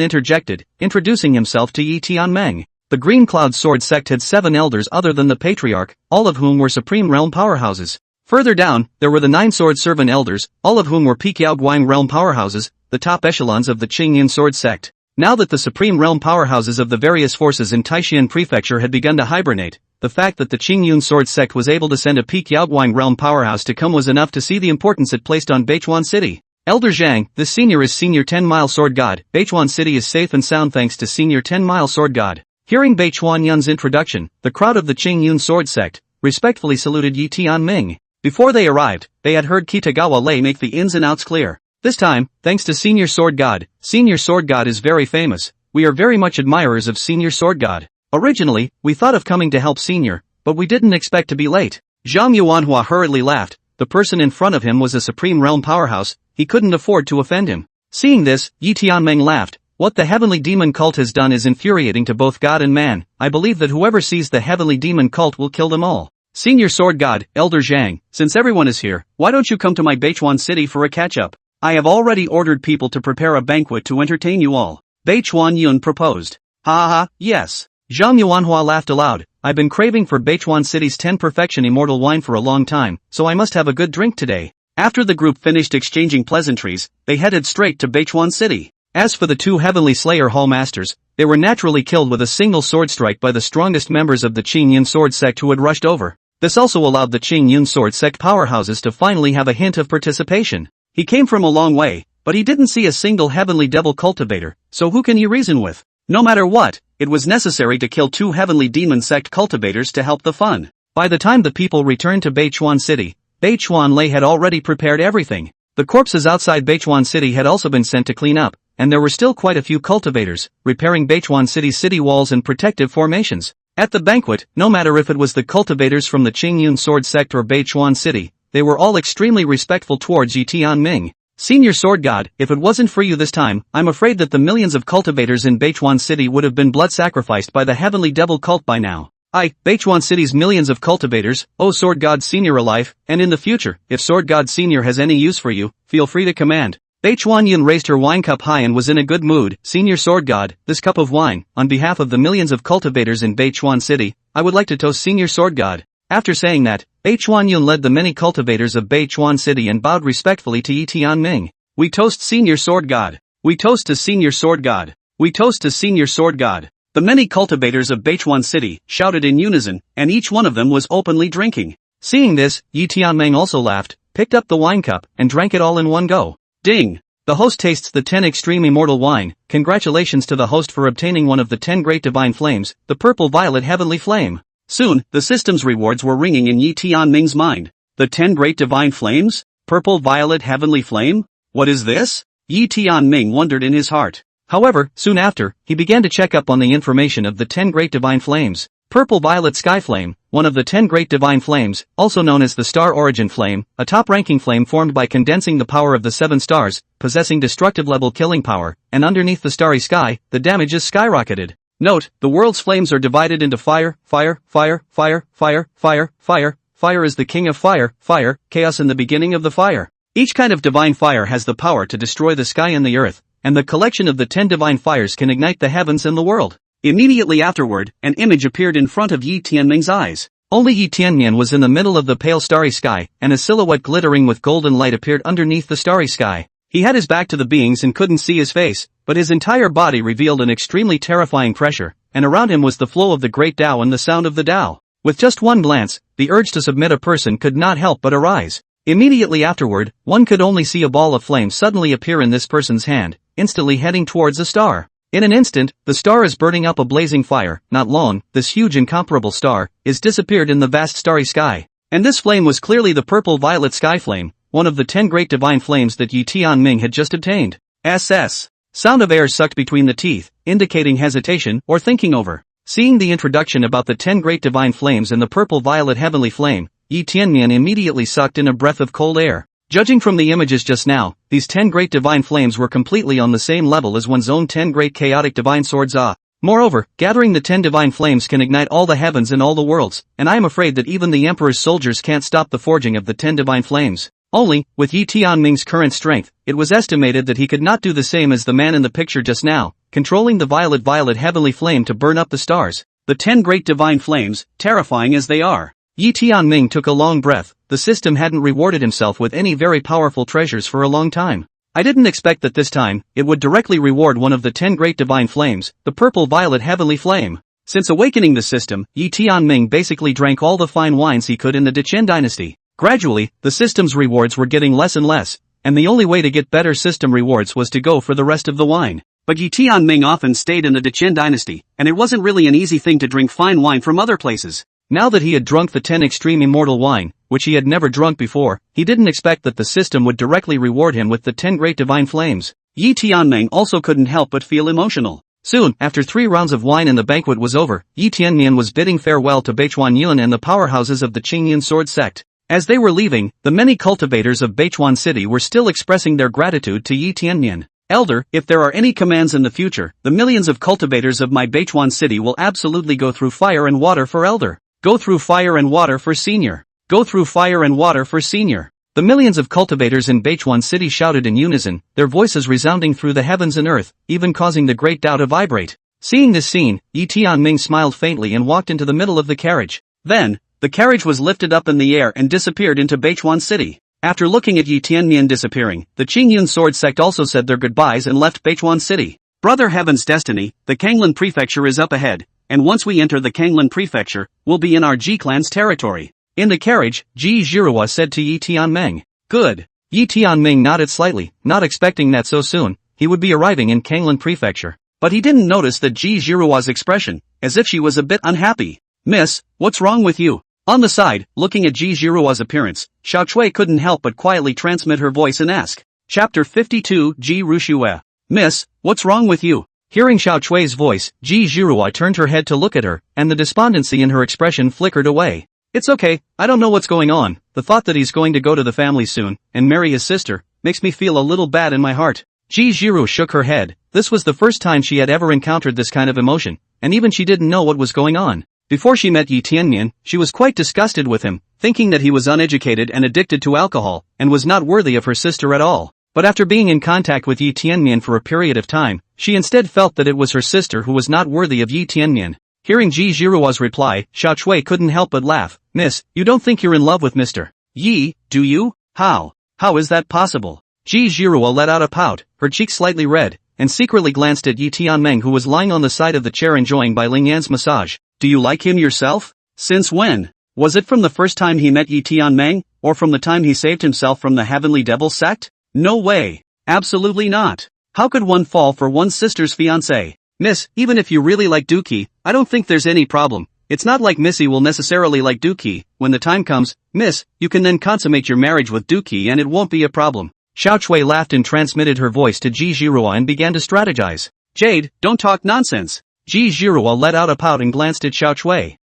Speaker 1: interjected, introducing himself to Yi Tianmeng. The Green Cloud Sword sect had 7 elders other than the Patriarch, all of whom were Supreme Realm powerhouses. Further down, there were the 9 Sword Servant elders, all of whom were Piqiao Guang Realm powerhouses, the top echelons of the Qingyun Sword sect. Now that the Supreme Realm powerhouses of the various forces in Taishan Prefecture had begun to hibernate, the fact that the Qingyun Sword sect was able to send a Piqiao Guang Realm powerhouse to come was enough to see the importance it placed on Beichuan City. Elder Zhang, the senior is Senior 10-Mile Sword God. Beichuan City is safe and sound thanks to Senior 10-Mile Sword God. Hearing Beichuan Yun's introduction, the crowd of the Qingyun Sword sect respectfully saluted Yi Tianming. Before they arrived, they had heard Kitagawa Lei make the ins and outs clear. This time, thanks to Senior Sword God is very famous. We are very much admirers of Senior Sword God. Originally, we thought of coming to help Senior, but we didn't expect to be late. Zhang Yuanhua hurriedly laughed. The person in front of him was a Supreme Realm powerhouse, he couldn't afford to offend him. Seeing this, Yi Tianmeng laughed. What the Heavenly Demon Cult has done is infuriating to both God and man. I believe that whoever sees the Heavenly Demon Cult will kill them all. Senior Sword God, Elder Zhang, since everyone is here, why don't you come to my Beichuan City for a catch-up? I have already ordered people to prepare a banquet to entertain you all. Beichuan Yun proposed. Ha ha, yes. Zhang Yuanhua laughed aloud. I've been craving for Beichuan City's 10 Perfection Immortal Wine for a long time, so I must have a good drink today. After the group finished exchanging pleasantries, they headed straight to Beichuan City. As for the 2 Heavenly Slayer Hall Masters, they were naturally killed with a single sword strike by the strongest members of the Qingyun Sword sect who had rushed over. This also allowed the Qingyun Sword sect powerhouses to finally have a hint of participation. He came from a long way, but he didn't see a single Heavenly Devil cultivator, so who can he reason with? No matter what, it was necessary to kill 2 Heavenly Demon sect cultivators to help the fun. By the time the people returned to Beichuan City, Beichuan Lei had already prepared everything. The corpses outside Beichuan City had also been sent to clean up, and there were still quite a few cultivators, repairing Beichuan City's city walls and protective formations. At the banquet, no matter if it was the cultivators from the Qingyun Sword sect or Beichuan City, they were all extremely respectful towards Yi Tianming. Senior Sword God, if it wasn't for you this time, I'm afraid that the millions of cultivators in Beichuan City would have been blood sacrificed by the Heavenly Devil cult by now. Beichuan City's millions of cultivators, oh Sword God Senior alive, and in the future, if Sword God Senior has any use for you, feel free to command. Beichuan Yun raised her wine cup high and was in a good mood. Senior Sword God, this cup of wine, on behalf of the millions of cultivators in Beichuan City, I would like to toast Senior Sword God. After saying that, Beichuan Yun led the many cultivators of Beichuan City and bowed respectfully to Yi Tianming. We toast Senior Sword God. We toast to Senior Sword God. We toast to Senior Sword God. The many cultivators of Beichuan City shouted in unison, and each one of them was openly drinking. Seeing this, Yi Tianming also laughed, picked up the wine cup, and drank it all in one go. Ding! The host tastes the 10 Extreme Immortal Wine. Congratulations to the host for obtaining one of the 10 Great Divine Flames, the Purple Violet Heavenly Flame. Soon, the system's rewards were ringing in Yi Tianming's mind. The 10 Great Divine Flames? Purple Violet Heavenly Flame? What is this? Yi Tianming wondered in his heart. However, soon after, he began to check up on the information of the 10 Great Divine Flames. Purple Violet Sky Flame, one of the 10 Great Divine Flames, also known as the Star Origin Flame, a top-ranking flame formed by condensing the power of the 7 stars, possessing destructive-level killing power, and underneath the starry sky, the damage is skyrocketed. Note, the world's flames are divided into fire, fire, fire, fire, fire, fire, fire. Fire is the king of fire, fire, chaos in the beginning of the fire. Each kind of divine fire has the power to destroy the sky and the earth, and the collection of the 10 divine fires can ignite the heavens and the world. Immediately afterward, an image appeared in front of Yi Tianming's eyes. Only Yi Tianming was in the middle of the pale starry sky, and a silhouette glittering with golden light appeared underneath the starry sky. He had his back to the beings and couldn't see his face, but his entire body revealed an extremely terrifying pressure, and around him was the flow of the great Tao and the sound of the Tao. With just one glance, the urge to submit a person could not help but arise. Immediately afterward, one could only see a ball of flame suddenly appear in this person's hand, instantly heading towards a star. In an instant, the star is burning up a blazing fire. Not long, this huge incomparable star is disappeared in the vast starry sky. And this flame was clearly the purple violet sky flame, one of the 10 great divine flames that Yi Tianming had just obtained. SS. Sound of air sucked between the teeth, indicating hesitation or thinking over. Seeing the introduction about the 10 great divine flames and the purple violet heavenly flame, Yi Tianming immediately sucked in a breath of cold air. Judging from the images just now, these 10 great divine flames were completely on the same level as one's own 10 great chaotic divine swords are. Moreover, gathering the 10 divine flames can ignite all the heavens and all the worlds, and I am afraid that even the Emperor's soldiers can't stop the forging of the 10 divine flames. Only, with Yi Tianming's current strength, it was estimated that he could not do the same as the man in the picture just now, controlling the violet heavenly flame to burn up the stars. The 10 great divine flames, terrifying as they are. Yi Tianming took a long breath. The system hadn't rewarded himself with any very powerful treasures for a long time. I didn't expect that this time, it would directly reward one of the 10 great divine flames, the purple-violet heavenly flame. Since awakening the system, Yi Tianming basically drank all the fine wines he could in the Dechen dynasty. Gradually, the system's rewards were getting less and less, and the only way to get better system rewards was to go for the rest of the wine. But Yi Tianming often stayed in the Dechen dynasty, and it wasn't really an easy thing to drink fine wine from other places. Now that he had drunk the 10 extreme immortal wine, which he had never drunk before, he didn't expect that the system would directly reward him with the 10 great divine flames. Yi Tianming also couldn't help but feel emotional. Soon, after 3 rounds of wine and the banquet was over, Yi Tianmian was bidding farewell to Beichuan Yun and the powerhouses of the Qingyun sword sect. As they were leaving, the many cultivators of Beichuan City were still expressing their gratitude to Yi Tianmian. Elder, if there are any commands in the future, the millions of cultivators of my Beichuan City will absolutely go through fire and water for Elder. Go through fire and water for Senior. Go through fire and water for Senior. The millions of cultivators in Beichuan City shouted in unison, their voices resounding through the heavens and earth, even causing the great Tao to vibrate. Seeing this scene, Yi Tianming smiled faintly and walked into the middle of the carriage. Then, the carriage was lifted up in the air and disappeared into Beichuan City. After looking at Yi Tianmian disappearing, the Qingyun sword sect also said their goodbyes and left Beichuan City. Brother Heaven's destiny, the Kanglan prefecture is up ahead, and once we enter the Kanglan prefecture, we'll be in our Ji clan's territory. In the carriage, Ji Zhirua said to Yi Tianming. Good. Yi Tianming nodded slightly, not expecting that so soon, he would be arriving in Kanglan prefecture. But he didn't notice that Ji Zhirua's expression, as if she was a bit unhappy. Miss, what's wrong with you? On the side, looking at Ji Zhirua's appearance, Xiao Chui couldn't help but quietly transmit her voice and ask. Chapter 52 Ji Rushue. Miss, what's wrong with you? Hearing Xiao Chui's voice, Ji Zhirua turned her head to look at her, and the despondency in her expression flickered away. It's okay, I don't know what's going on. The thought that he's going to go to the family soon, and marry his sister, makes me feel a little bad in my heart. Ji Zhiru shook her head. This was the first time she had ever encountered this kind of emotion, and even she didn't know what was going on. Before she met Yi Tianmian, she was quite disgusted with him, thinking that he was uneducated and addicted to alcohol, and was not worthy of her sister at all. But after being in contact with Yi Tianmian for a period of time, she instead felt that it was her sister who was not worthy of Yi Tianmian. Hearing Ji Zhirua's reply, Xiao Chui couldn't help but laugh. Miss, you don't think you're in love with Mr. Yi, do you? How? How is that possible? Ji Zhirua let out a pout, her cheeks slightly red, and secretly glanced at Yi Tianming who was lying on the side of the chair enjoying Bai Lingyan's massage. Do you like him yourself? Since when? Was it from the first time he met Yi Tianming, or from the time he saved himself from the Heavenly Devil sect? No way. Absolutely not. How could one fall for one's sister's fiancé? Miss, even if you really like Dookie, I don't think there's any problem. It's not like Missy will necessarily like Dookie. When the time comes, Miss, you can then consummate your marriage with Dookie and it won't be a problem. Xiao Chui laughed and transmitted her voice to Ji Zhirua and began to strategize. Jade, don't talk nonsense. Ji Zhirua let out a pout and glanced at Xiao Chui.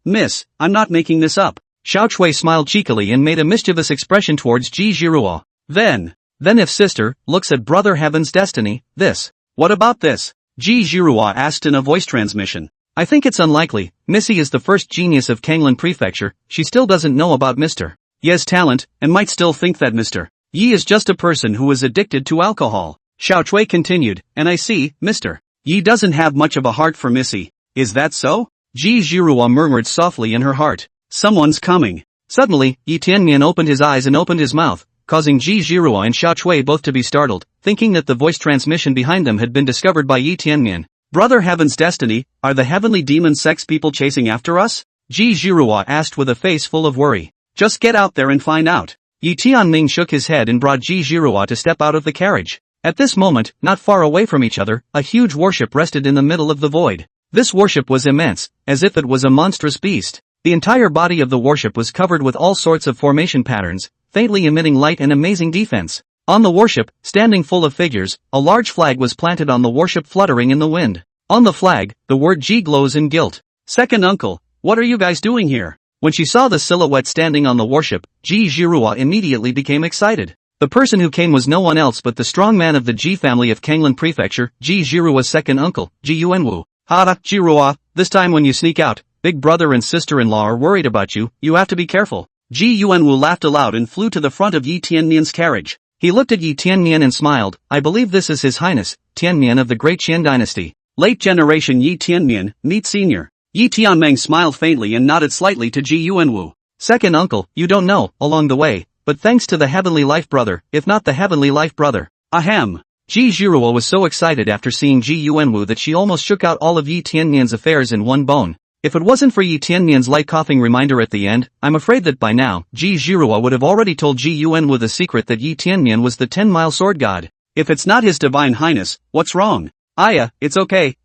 Speaker 1: Miss, I'm not making this up. Xiao Chui smiled cheekily and made a mischievous expression towards Ji Zhirua. Then if sister looks at brother Heaven's destiny, this. What about this? Ji Zhirua asked in a voice transmission. I think it's unlikely. Missy is the first genius of Kanglan Prefecture. She still doesn't know about Mr. Ye's talent, and might still think that Mr. Yi is just a person who is addicted to alcohol. Xiao Chui continued, and I see, Mr. Yi doesn't have much of a heart for Missy. Is that so? Ji Zhirua murmured softly in her heart. Someone's coming. Suddenly, Yi Tianmian opened his eyes and opened his mouth, causing Ji Zhirua and Xiao Chui both to be startled, thinking that the voice transmission behind them had been discovered by Yi Tianmian. Brother Heaven's destiny, are the heavenly demon sex people chasing after us? Ji Zhirua asked with a face full of worry. Just get out there and find out. Yi Tianming shook his head and brought Ji Zhirua to step out of the carriage. At this moment, not far away from each other, a huge warship rested in the middle of the void. This warship was immense, as if it was a monstrous beast. The entire body of the warship was covered with all sorts of formation patterns, faintly emitting light and amazing defense. On the warship, standing full of figures, a large flag was planted on the warship fluttering in the wind. On the flag, the word G glows in gilt. Second uncle, what are you guys doing here? When she saw the silhouette standing on the warship, Ji Zhirua immediately became excited. The person who came was no one else but the strong man of the Ji family of Kanglan Prefecture, Ji Zhirua's second uncle, Ji Yuanwu. Hada, Zhirua, this time when you sneak out, big brother and sister-in-law are worried about you, you have to be careful. Ji Yuanwu laughed aloud and flew to the front of Yi Tianmian's carriage. He looked at Yi Tianmian and smiled. I believe this is His Highness, Tianmian of the Great Qian dynasty. Late generation Yi Tianmian, meet senior. Yi Tianmeng smiled faintly and nodded slightly to Ji Yuanwu. Second uncle, you don't know, along the way, but thanks to the Heavenly Life Brother, if not the Heavenly Life Brother. Ahem. Ji Zhiruo was so excited after seeing Ji Yuanwu that she almost shook out all of Yi Tianmian's affairs in one bone. If it wasn't for Yi Tianmian's light coughing reminder at the end, I'm afraid that by now, Ji Zhiruo would have already told Ji Yuanwu the secret that Yi Tianmian was the 10-mile sword god. If it's not His Divine Highness, what's wrong? Aya, it's okay,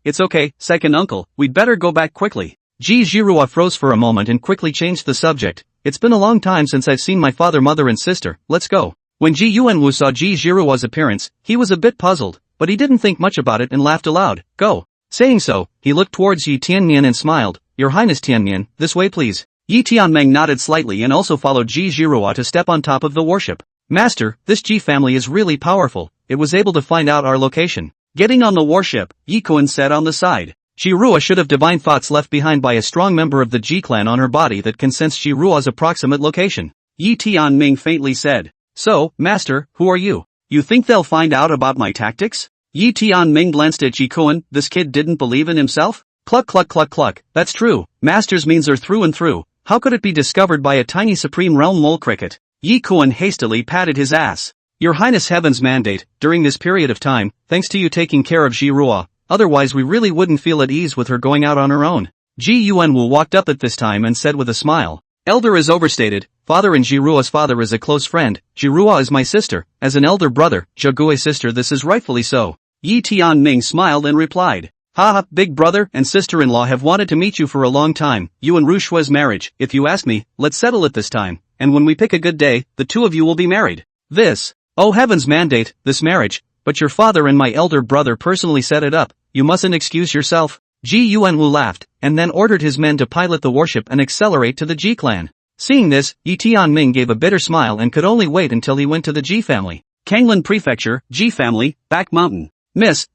Speaker 1: second uncle, we'd better go back quickly. Ji Zhiruo froze for a moment and quickly changed the subject. It's been a long time since I've seen my father, mother and sister, let's go. When Ji Yuanwu saw Ji Zhiruo's appearance, he was a bit puzzled, but he didn't think much about it and laughed aloud. Go. Saying so, he looked towards Yi Tianmian and smiled. Your Highness Tianmian, this way please. Yi Tianmeng nodded slightly and also followed Ji Zhiruo to step on top of the warship. Master, this Ji family is really powerful, it was able to find out our location. Getting on the warship, Yi Kuan said on the side. Zhiruo should have divine thoughts left behind by a strong member of the Ji clan on her body that can sense Zhiruo's approximate location. Yi Tianming faintly said. So, Master, who are you? You think they'll find out about my tactics? Yi Tianming glanced at Ji Kuan, this kid didn't believe in himself? Cluck cluck cluck cluck, that's true, Master's means are through and through, how could it be discovered by a tiny supreme realm mole cricket? Yi Kuan hastily patted his ass. Your Highness Heaven's mandate, during this period of time, thanks to you taking care of Zhiruo, otherwise we really wouldn't feel at ease with her going out on her own. Ji Yuanwu walked up at this time and said with a smile. Elder is overstated, father and Zhiruo's father is a close friend, Zhiruo is my sister, as an elder brother, Zhagui's sister this is rightfully so. Yi Tianming smiled and replied. Haha, big brother and sister-in-law have wanted to meet you for a long time, you and Rushua's marriage, if you ask me, let's settle it this time, and when we pick a good day, the two of you will be married. This, oh heaven's mandate, this marriage, but your father and my elder brother personally set it up, you mustn't excuse yourself. Ji Yuanwu laughed, and then ordered his men to pilot the warship and accelerate to the Ji clan. Seeing this, Yi Tianming gave a bitter smile and could only wait until he went to the Ji family. Kanglan Prefecture, Ji family, Back Mountain.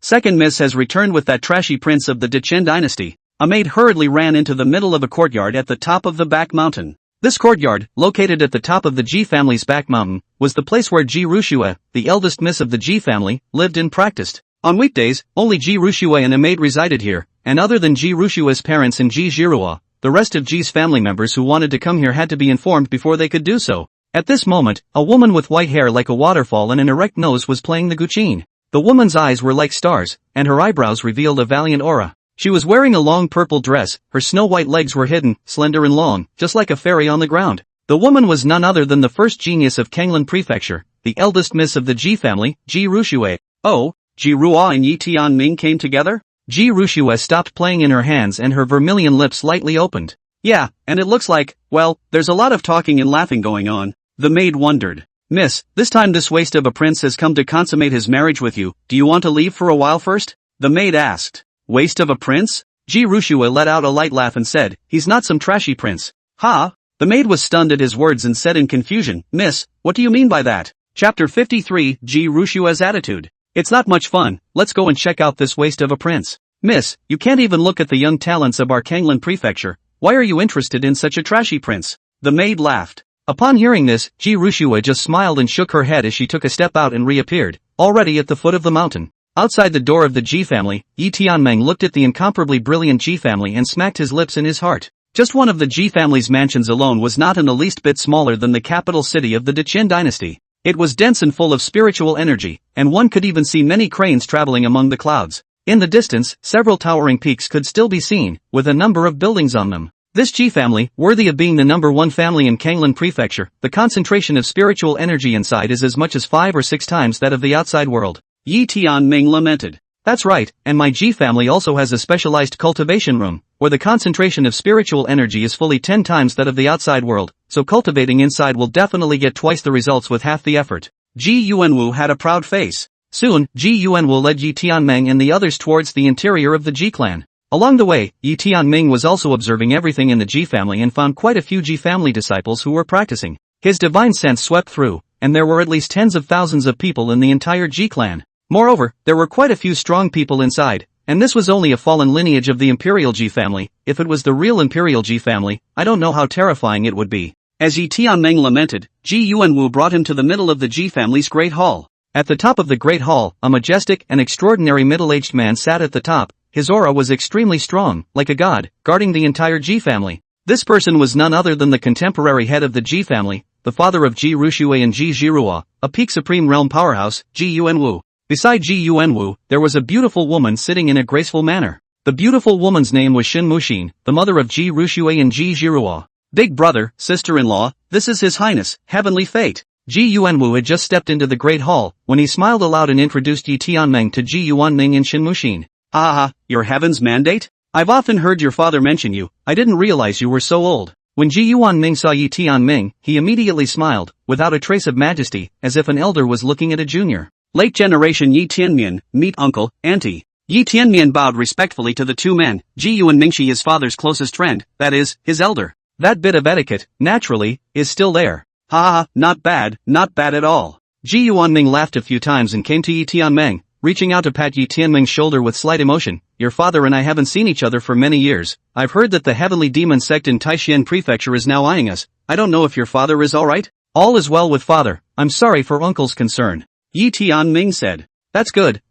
Speaker 1: Second Miss has returned with that trashy prince of the Dechen dynasty. A maid hurriedly ran into the middle of a courtyard at the top of the Back Mountain. This courtyard, located at the top of the Ji family's back mountain, was the place where Ji Rushue, the eldest miss of the Ji family, lived and practiced. On weekdays, only Ji Rushue and a maid resided here, and other than Ji Rushue's parents and Ji Zhiruo, the rest of Ji's family members who wanted to come here had to be informed before they could do so. At this moment, a woman with white hair like a waterfall and an erect nose was playing the guqin. The woman's eyes were like stars, and her eyebrows revealed a valiant aura. She was wearing a long purple dress, her snow-white legs were hidden, slender and long, just like a fairy on the ground. The woman was none other than the first genius of Kanglan Prefecture, the eldest miss of the Ji family, Ji Rushue. Oh, Zhiruo and Yi Tianming came together? Ji Rushue stopped playing in her hands and her vermilion lips slightly opened. Yeah, and it looks like, well, there's a lot of talking and laughing going on. The maid wondered. Miss, this time this waste of a prince has come to consummate his marriage with you, do you want to leave for a while first? The maid asked. Waste of a prince? Ji Rushue let out a light laugh and said, he's not some trashy prince. Ha? The maid was stunned at his words and said in confusion, Miss, what do you mean by that? Chapter 53, Ji Rushue's attitude. It's not much fun, let's go and check out this waste of a prince. Miss, you can't even look at the young talents of our Kanglan Prefecture, why are you interested in such a trashy prince? The maid laughed. Upon hearing this, Ji Rushue just smiled and shook her head as she took a step out and reappeared, already at the foot of the mountain. Outside the door of the Ji family, Yi Tianmeng looked at the incomparably brilliant Ji family and smacked his lips in his heart. Just one of the Ji family's mansions alone was not in the least bit smaller than the capital city of the Dechen dynasty. It was dense and full of spiritual energy, and one could even see many cranes traveling among the clouds. In the distance, several towering peaks could still be seen, with a number of buildings on them. This Ji family, worthy of being the number one family in Kanglan Prefecture, the concentration of spiritual energy inside is as much as 5 or 6 times that of the outside world. Yi Tianming lamented. That's right, and my Ji family also has a specialized cultivation room, where the concentration of spiritual energy is fully 10 times that of the outside world, so cultivating inside will definitely get twice the results with half the effort. Ji Yuanwu had a proud face. Soon, Ji Yuanwu led Yi Tianmeng and the others towards the interior of the Ji clan. Along the way, Yi Tianming was also observing everything in the Ji family and found quite a few Ji family disciples who were practicing. His divine sense swept through, and there were at least tens of thousands of people in the entire Ji clan. Moreover, there were quite a few strong people inside, and this was only a fallen lineage of the imperial Ji family. If it was the real imperial Ji family, I don't know how terrifying it would be. As Yi Tianming lamented, Ji Yuanwu brought him to the middle of the Ji family's great hall. At the top of the great hall, a majestic and extraordinary middle-aged man sat at the top. His aura was extremely strong, like a god, guarding the entire Ji family. This person was none other than the contemporary head of the Ji family, the father of Ji Rushui and Ji Zhirua, a peak supreme realm powerhouse, Ji Yuanwu. Beside Ji Yuanwu, there was a beautiful woman sitting in a graceful manner. The beautiful woman's name was Shin Mushin, the mother of Ji Rushui and Ji Zhirua. Big brother, sister-in-law, this is His Highness, Heavenly Fate. Ji Yuanwu had just stepped into the great hall, when he smiled aloud and introduced Yi Tianming to Ji Yuanming and Shin Mushin. Ah, your heaven's mandate? I've often heard your father mention you, I didn't realize you were so old. When Ji Yuanming saw Yi Tianming, he immediately smiled, without a trace of majesty, as if an elder was looking at a junior. Late generation Yi Tianmian, meet uncle, auntie. Yi Tianmian bowed respectfully to the two men. Ji Yuanming, his father's closest friend, that is, his elder. That bit of etiquette, naturally, is still there. Ha, not bad at all. Ji Yuanming laughed a few times and came to Yi Tianming, reaching out to pat Yi Tianming's shoulder with slight emotion. Your father and I haven't seen each other for many years. I've heard that the heavenly demon sect in Taishan Prefecture is now eyeing us. I don't know if your father is alright? All is well with father, I'm sorry for uncle's concern. Yi Tianming said. That's good.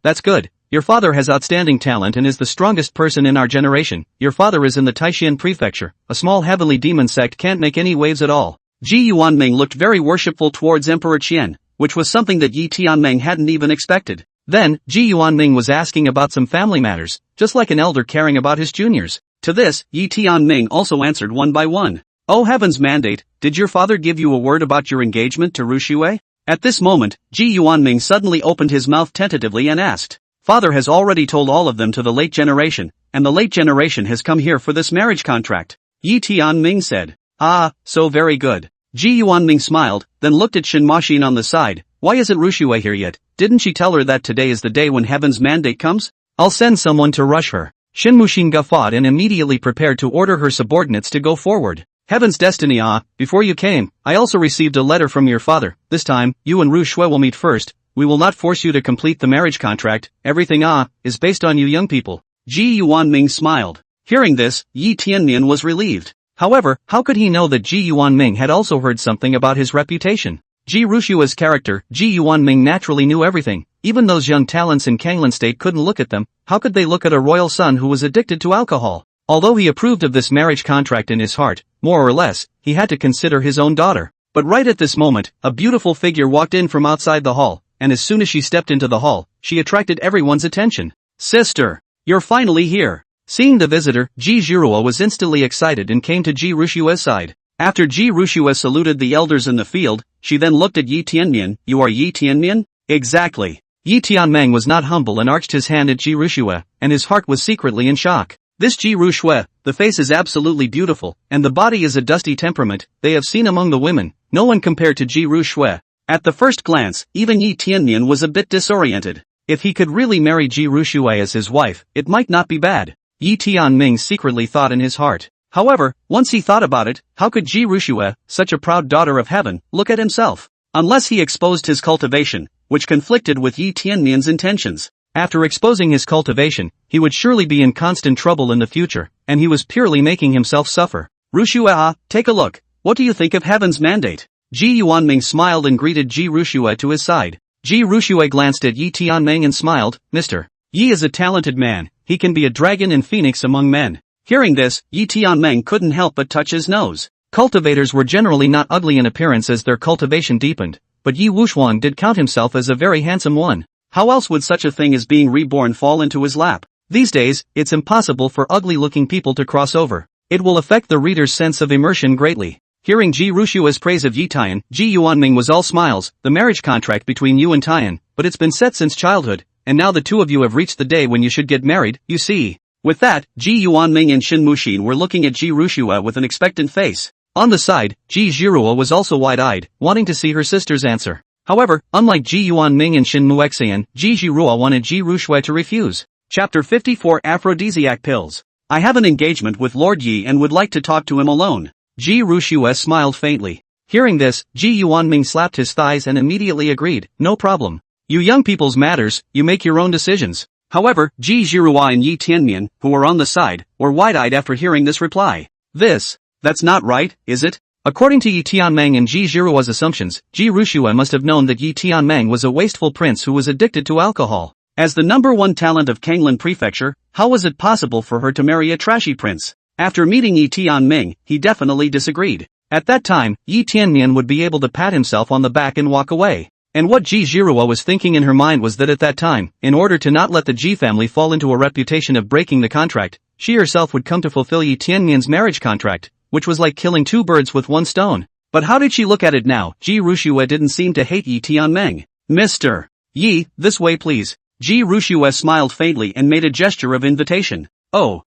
Speaker 1: Your father has outstanding talent and is the strongest person in our generation. Your father is in the Taishan Prefecture. A small heavenly demon sect can't make any waves at all. Ji Yuanming looked very worshipful towards Emperor Qian, which was something that Yi Tianming hadn't even expected. Then, Ji Yuanming was asking about some family matters, just like an elder caring about his juniors. To this, Yi Tianming also answered one by one. Oh heaven's mandate, did your father give you a word about your engagement to Rushui? At this moment, Ji Yuanming suddenly opened his mouth tentatively and asked. Father has already told all of them to the late generation, and the late generation has come here for this marriage contract. Yi Tianming said. Ah, so very good. Ji Yuanming smiled, then looked at Shin Mushin on the side. Why isn't Rushui here yet? Didn't she tell her that today is the day when heaven's mandate comes? I'll send someone to rush her. Shin Mushin guffawed and immediately prepared to order her subordinates to go forward. Heaven's destiny. Before you came, I also received a letter from your father. This time, you and Rushui will meet first. We will not force you to complete the marriage contract. Everything is based on you young people. Ji Yuanming smiled. Hearing this, Yi Tianmian was relieved. However, how could he know that Ji Yuanming had also heard something about his reputation? Ji Rushua's character. Ji Yuanming naturally knew everything. Even those young talents in Kanglan State couldn't look at them. How could they look at a royal son who was addicted to alcohol? Although he approved of this marriage contract in his heart, more or less, he had to consider his own daughter. But right at this moment, a beautiful figure walked in from outside the hall, and as soon as she stepped into the hall, she attracted everyone's attention. Sister! You're finally here! Seeing the visitor, Ji Zhirua was instantly excited and came to Ji Rushua's side. After Ji Rushua saluted the elders in the field, she then looked at Yi Tianmian. You are Yi Tianmian? Exactly. Yi Tianming was not humble and arched his hand at Ji Rushua, and his heart was secretly in shock. This Ji Rushua, the face is absolutely beautiful, and the body is a dusty temperament, they have seen among the women, no one compared to Ji Rushua. At the first glance, even Yi Tianmian was a bit disoriented. If he could really marry Ji Rushua as his wife, it might not be bad. Yi Tianming secretly thought in his heart. However, once he thought about it, how could Ji Rushua, such a proud daughter of heaven, look at himself? Unless he exposed his cultivation, which conflicted with Yi Tianmian's intentions. After exposing his cultivation, he would surely be in constant trouble in the future, and he was purely making himself suffer. Rushua, take a look. What do you think of heaven's mandate? Ji Yuanming smiled and greeted Ji Rushua to his side. Ji Rushua glanced at Yi Tianming and smiled. Mr. Yi is a talented man, he can be a dragon and phoenix among men. Hearing this, Yi Tianming couldn't help but touch his nose. Cultivators were generally not ugly in appearance as their cultivation deepened, but Yi Wuxuan did count himself as a very handsome one. How else would such a thing as being reborn fall into his lap? These days, it's impossible for ugly-looking people to cross over. It will affect the reader's sense of immersion greatly. Hearing Ji Rushua's praise of Yi Tian, Ji Yuanming was all smiles. The marriage contract between you and Tian, but it's been set since childhood, and now the two of you have reached the day when you should get married, you see. With that, Ji Yuanming and Shin Mushin were looking at Ji Rushua with an expectant face. On the side, Ji Zhirua was also wide-eyed, wanting to see her sister's answer. However, unlike Ji Yuanming and Shin Muexian, Ji Zhirua wanted Ji Rushua to refuse. Chapter 54 Aphrodisiac Pills. I have an engagement with Lord Yi and would like to talk to him alone. Ji Rushua smiled faintly. Hearing this, Ji Yuanming slapped his thighs and immediately agreed, no problem. You young people's matters, you make your own decisions. However, Ji Zhirua and Yi Tianmian, who were on the side, were wide-eyed after hearing this reply. That's not right, is it? According to Yi Tianming and Ji Jiruo's assumptions, Ji Rushue must have known that Yi Tianming was a wasteful prince who was addicted to alcohol. As the #1 talent of Kanglan Prefecture, how was it possible for her to marry a trashy prince? After meeting Yi Tianming, he definitely disagreed. At that time, Yi Tianmian would be able to pat himself on the back and walk away. And what Ji Jiruo was thinking in her mind was that at that time, in order to not let the Ji family fall into a reputation of breaking the contract, she herself would come to fulfill Yi Tianmian's marriage contract, which was like killing two birds with one stone. But how did she look at it now? Ji Rushue didn't seem to hate Yi Tianming. Mr. Yi, this way please. Ji Rushue smiled faintly and made a gesture of invitation. Oh.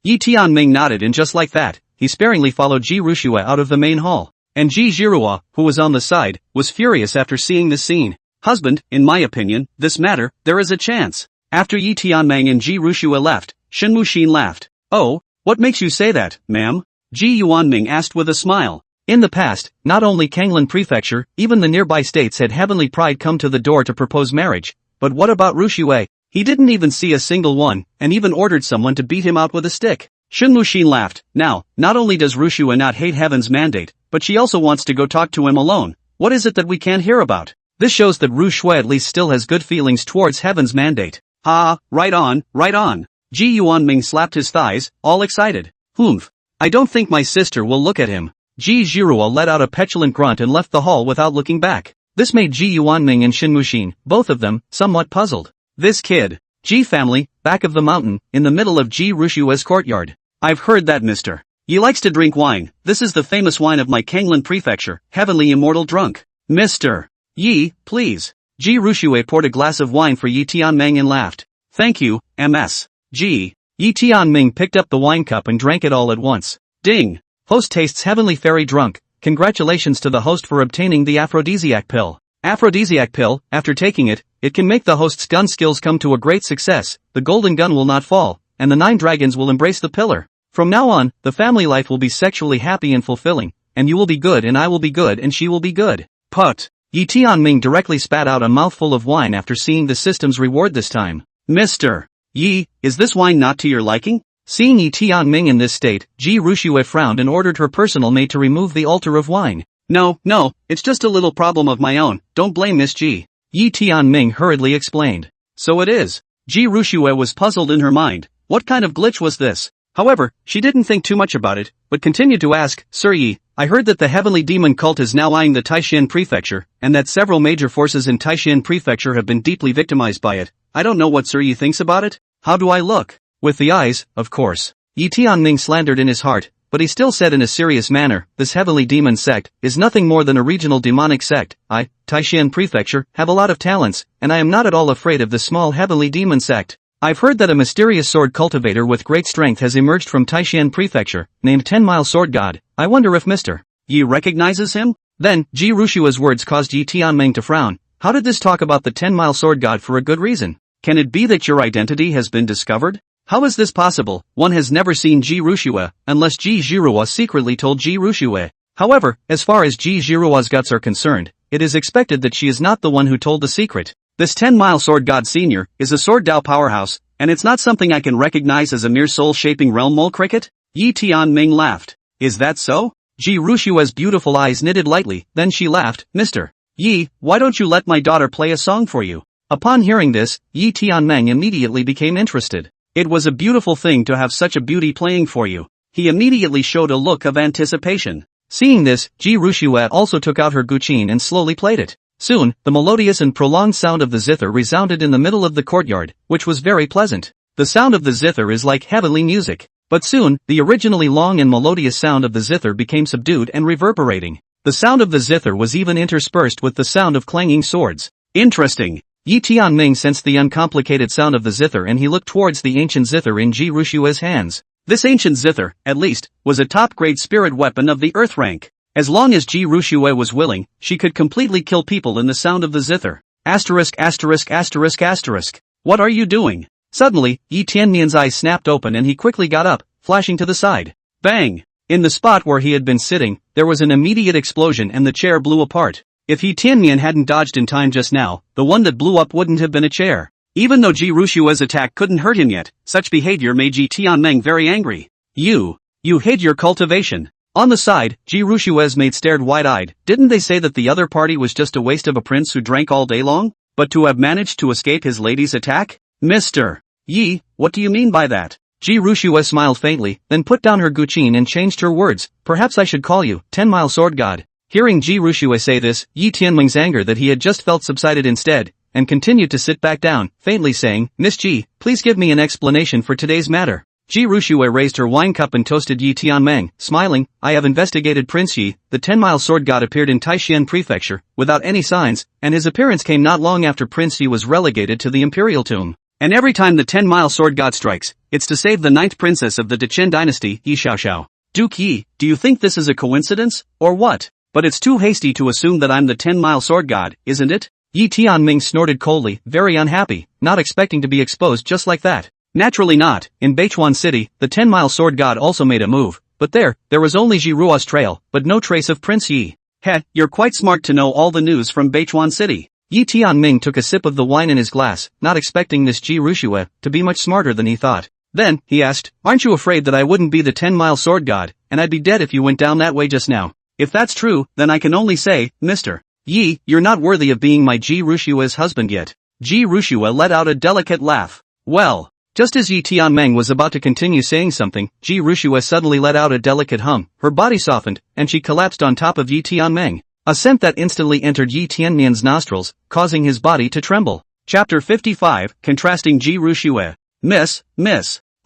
Speaker 1: Yi Tianming nodded, and just like that, he sparingly followed Ji Rushue out of the main hall. And Ji Jiruo, who was on the side, was furious after seeing this scene. Husband, in my opinion, this matter, there is a chance. After Yi Tianming and Ji Rushue left, Shen Wuxin laughed. Oh, what makes you say that, ma'am? Ji Yuanming asked with a smile. In the past, not only Kanglan Prefecture, even the nearby states had Heavenly Pride come to the door to propose marriage. But what about Rushue? He didn't even see a single one, and even ordered someone to beat him out with a stick. Shen Wuxin laughed. Now, not only does Rushue not hate Heaven's mandate, but she also wants to go talk to him alone. What is it that we can't hear about? This shows that Rushue at least still has good feelings towards Heaven's mandate. Ha, right on. Ji Yuanming slapped his thighs, all excited. Humph. I don't think my sister will look at him. Ji Jiruo let out a petulant grunt and left the hall without looking back. This made Ji Yuanming and Shen Wuxin, both of them, somewhat puzzled. This kid. Ji family, back of the mountain, in the middle of Ji Rushue's courtyard. I've heard that Mr. Yi likes to drink wine. This is the famous wine of my Kanglan Prefecture, Heavenly Immortal Drunk. Mr. Yi, please. Ji Rushue poured a glass of wine for Yi Tianming and laughed. Thank you, Ms. Ji. Yi Tianming picked up the wine cup and drank it all at once. Ding! Host tastes heavenly fairy drunk. Congratulations to the host for obtaining the aphrodisiac pill. Aphrodisiac pill, after taking it, it can make the host's gun skills come to a great success, the golden gun will not fall, and the 9 dragons will embrace the pillar. From now on, the family life will be sexually happy and fulfilling, and you will be good and I will be good and she will be good. Put. Yi Tianming directly spat out a mouthful of wine after seeing the system's reward this time. Mr. Yi, is this wine not to your liking? Seeing Yi Tianming in this state, Ji Rushue frowned and ordered her personal maid to remove the altar of wine. No, it's just a little problem of my own, don't blame Miss Ji. Yi Tianming hurriedly explained. So it is. Ji Rushue was puzzled in her mind. What kind of glitch was this? However, she didn't think too much about it, but continued to ask, Sir Yi, I heard that the heavenly demon cult is now eyeing the Taishan Prefecture, and that several major forces in Taishan Prefecture have been deeply victimized by it. I don't know what Sir Yi thinks about it. How do I look? With the eyes, of course. Yi Tianming slandered in his heart, but he still said in a serious manner, this heavenly demon sect is nothing more than a regional demonic sect. I, Taishan Prefecture, have a lot of talents, and I am not at all afraid of this small heavenly demon sect. I've heard that a mysterious sword cultivator with great strength has emerged from Taishan Prefecture, named 10-Mile Sword God. I wonder if Mr. Yi recognizes him? Then, Ji Rushue's words caused Yi Tianming to frown. How did this talk about the 10-Mile Sword God for a good reason? Can it be that your identity has been discovered? How is this possible? One has never seen Ji Rushue, unless Ji Jiruo secretly told Ji Rushue. However, as far as Ji Jiruo's guts are concerned, it is expected that she is not the one who told the secret. This 10-Mile Sword God Senior is a sword Dao powerhouse, and it's not something I can recognize as a mere soul-shaping realm mole cricket? Yi Tianming laughed. Is that so? Ji Rushue's beautiful eyes knitted lightly, then she laughed. Mr. Yi, why don't you let my daughter play a song for you? Upon hearing this, Yi Tianming immediately became interested. It was a beautiful thing to have such a beauty playing for you. He immediately showed a look of anticipation. Seeing this, Ji Rushue also took out her guqin and slowly played it. Soon, the melodious and prolonged sound of the zither resounded in the middle of the courtyard, which was very pleasant. The sound of the zither is like heavenly music. But soon, the originally long and melodious sound of the zither became subdued and reverberating. The sound of the zither was even interspersed with the sound of clanging swords. Interesting. Yi Tianming sensed the uncomplicated sound of the zither and he looked towards the ancient zither in Ji Rushue's hands. This ancient zither, at least, was a top-grade spirit weapon of the earth rank. As long as Ji Rushue was willing, she could completely kill people in the sound of the zither. Asterisk. What are you doing? Suddenly, Yi Tianmian's eyes snapped open and he quickly got up, flashing to the side. Bang! In the spot where he had been sitting, there was an immediate explosion and the chair blew apart. If Yi Tianmian hadn't dodged in time just now, the one that blew up wouldn't have been a chair. Even though Ji Rushue's attack couldn't hurt him yet, such behavior made Yi Tianming very angry. You hid your cultivation. On the side, Ji Rushue's maid stared wide-eyed. Didn't they say that the other party was just a waste of a prince who drank all day long? But to have managed to escape his lady's attack? Mr. Yi, what do you mean by that? Ji Rushue smiled faintly, then put down her guqin and changed her words. Perhaps I should call you 10-mile sword god. Hearing Ji Rushue say this, Yi Tianming's anger that he had just felt subsided instead, and continued to sit back down, faintly saying, Miss Ji, please give me an explanation for today's matter. Ji Rushue raised her wine cup and toasted Yi Tianming, smiling. I have investigated Prince Yi. The 10-mile sword god appeared in Taishan Prefecture, without any signs, and his appearance came not long after Prince Yi was relegated to the imperial tomb. And every time the 10-mile sword god strikes, it's to save the 9th princess of the Dechen dynasty, Yi Xiaoxiao. Duke Yi, do you think this is a coincidence, or what? But it's too hasty to assume that I'm the 10-mile sword god, isn't it? Yi Tianming snorted coldly, very unhappy, not expecting to be exposed just like that. Naturally not. In Beichuan City, the 10-mile sword god also made a move, but there was only Ji Ruo's trail, but no trace of Prince Yi. Heh, you're quite smart to know all the news from Beichuan City. Yi Tianming took a sip of the wine in his glass, not expecting this Ji Rushue to be much smarter than he thought. Then, he asked, aren't you afraid that I wouldn't be the 10-mile sword god, and I'd be dead if you went down that way just now? If that's true, then I can only say, Mr. Yi, you're not worthy of being my Ji Rushue's husband yet. Ji Rushue let out a delicate laugh. Well. Just as Yi Tianming was about to continue saying something, Ji Rushue suddenly let out a delicate hum, her body softened, and she collapsed on top of Yi Tianming. A scent that instantly entered Yi Tianming's nostrils, causing his body to tremble. Chapter 55, Contrasting Ji Rushue. Miss.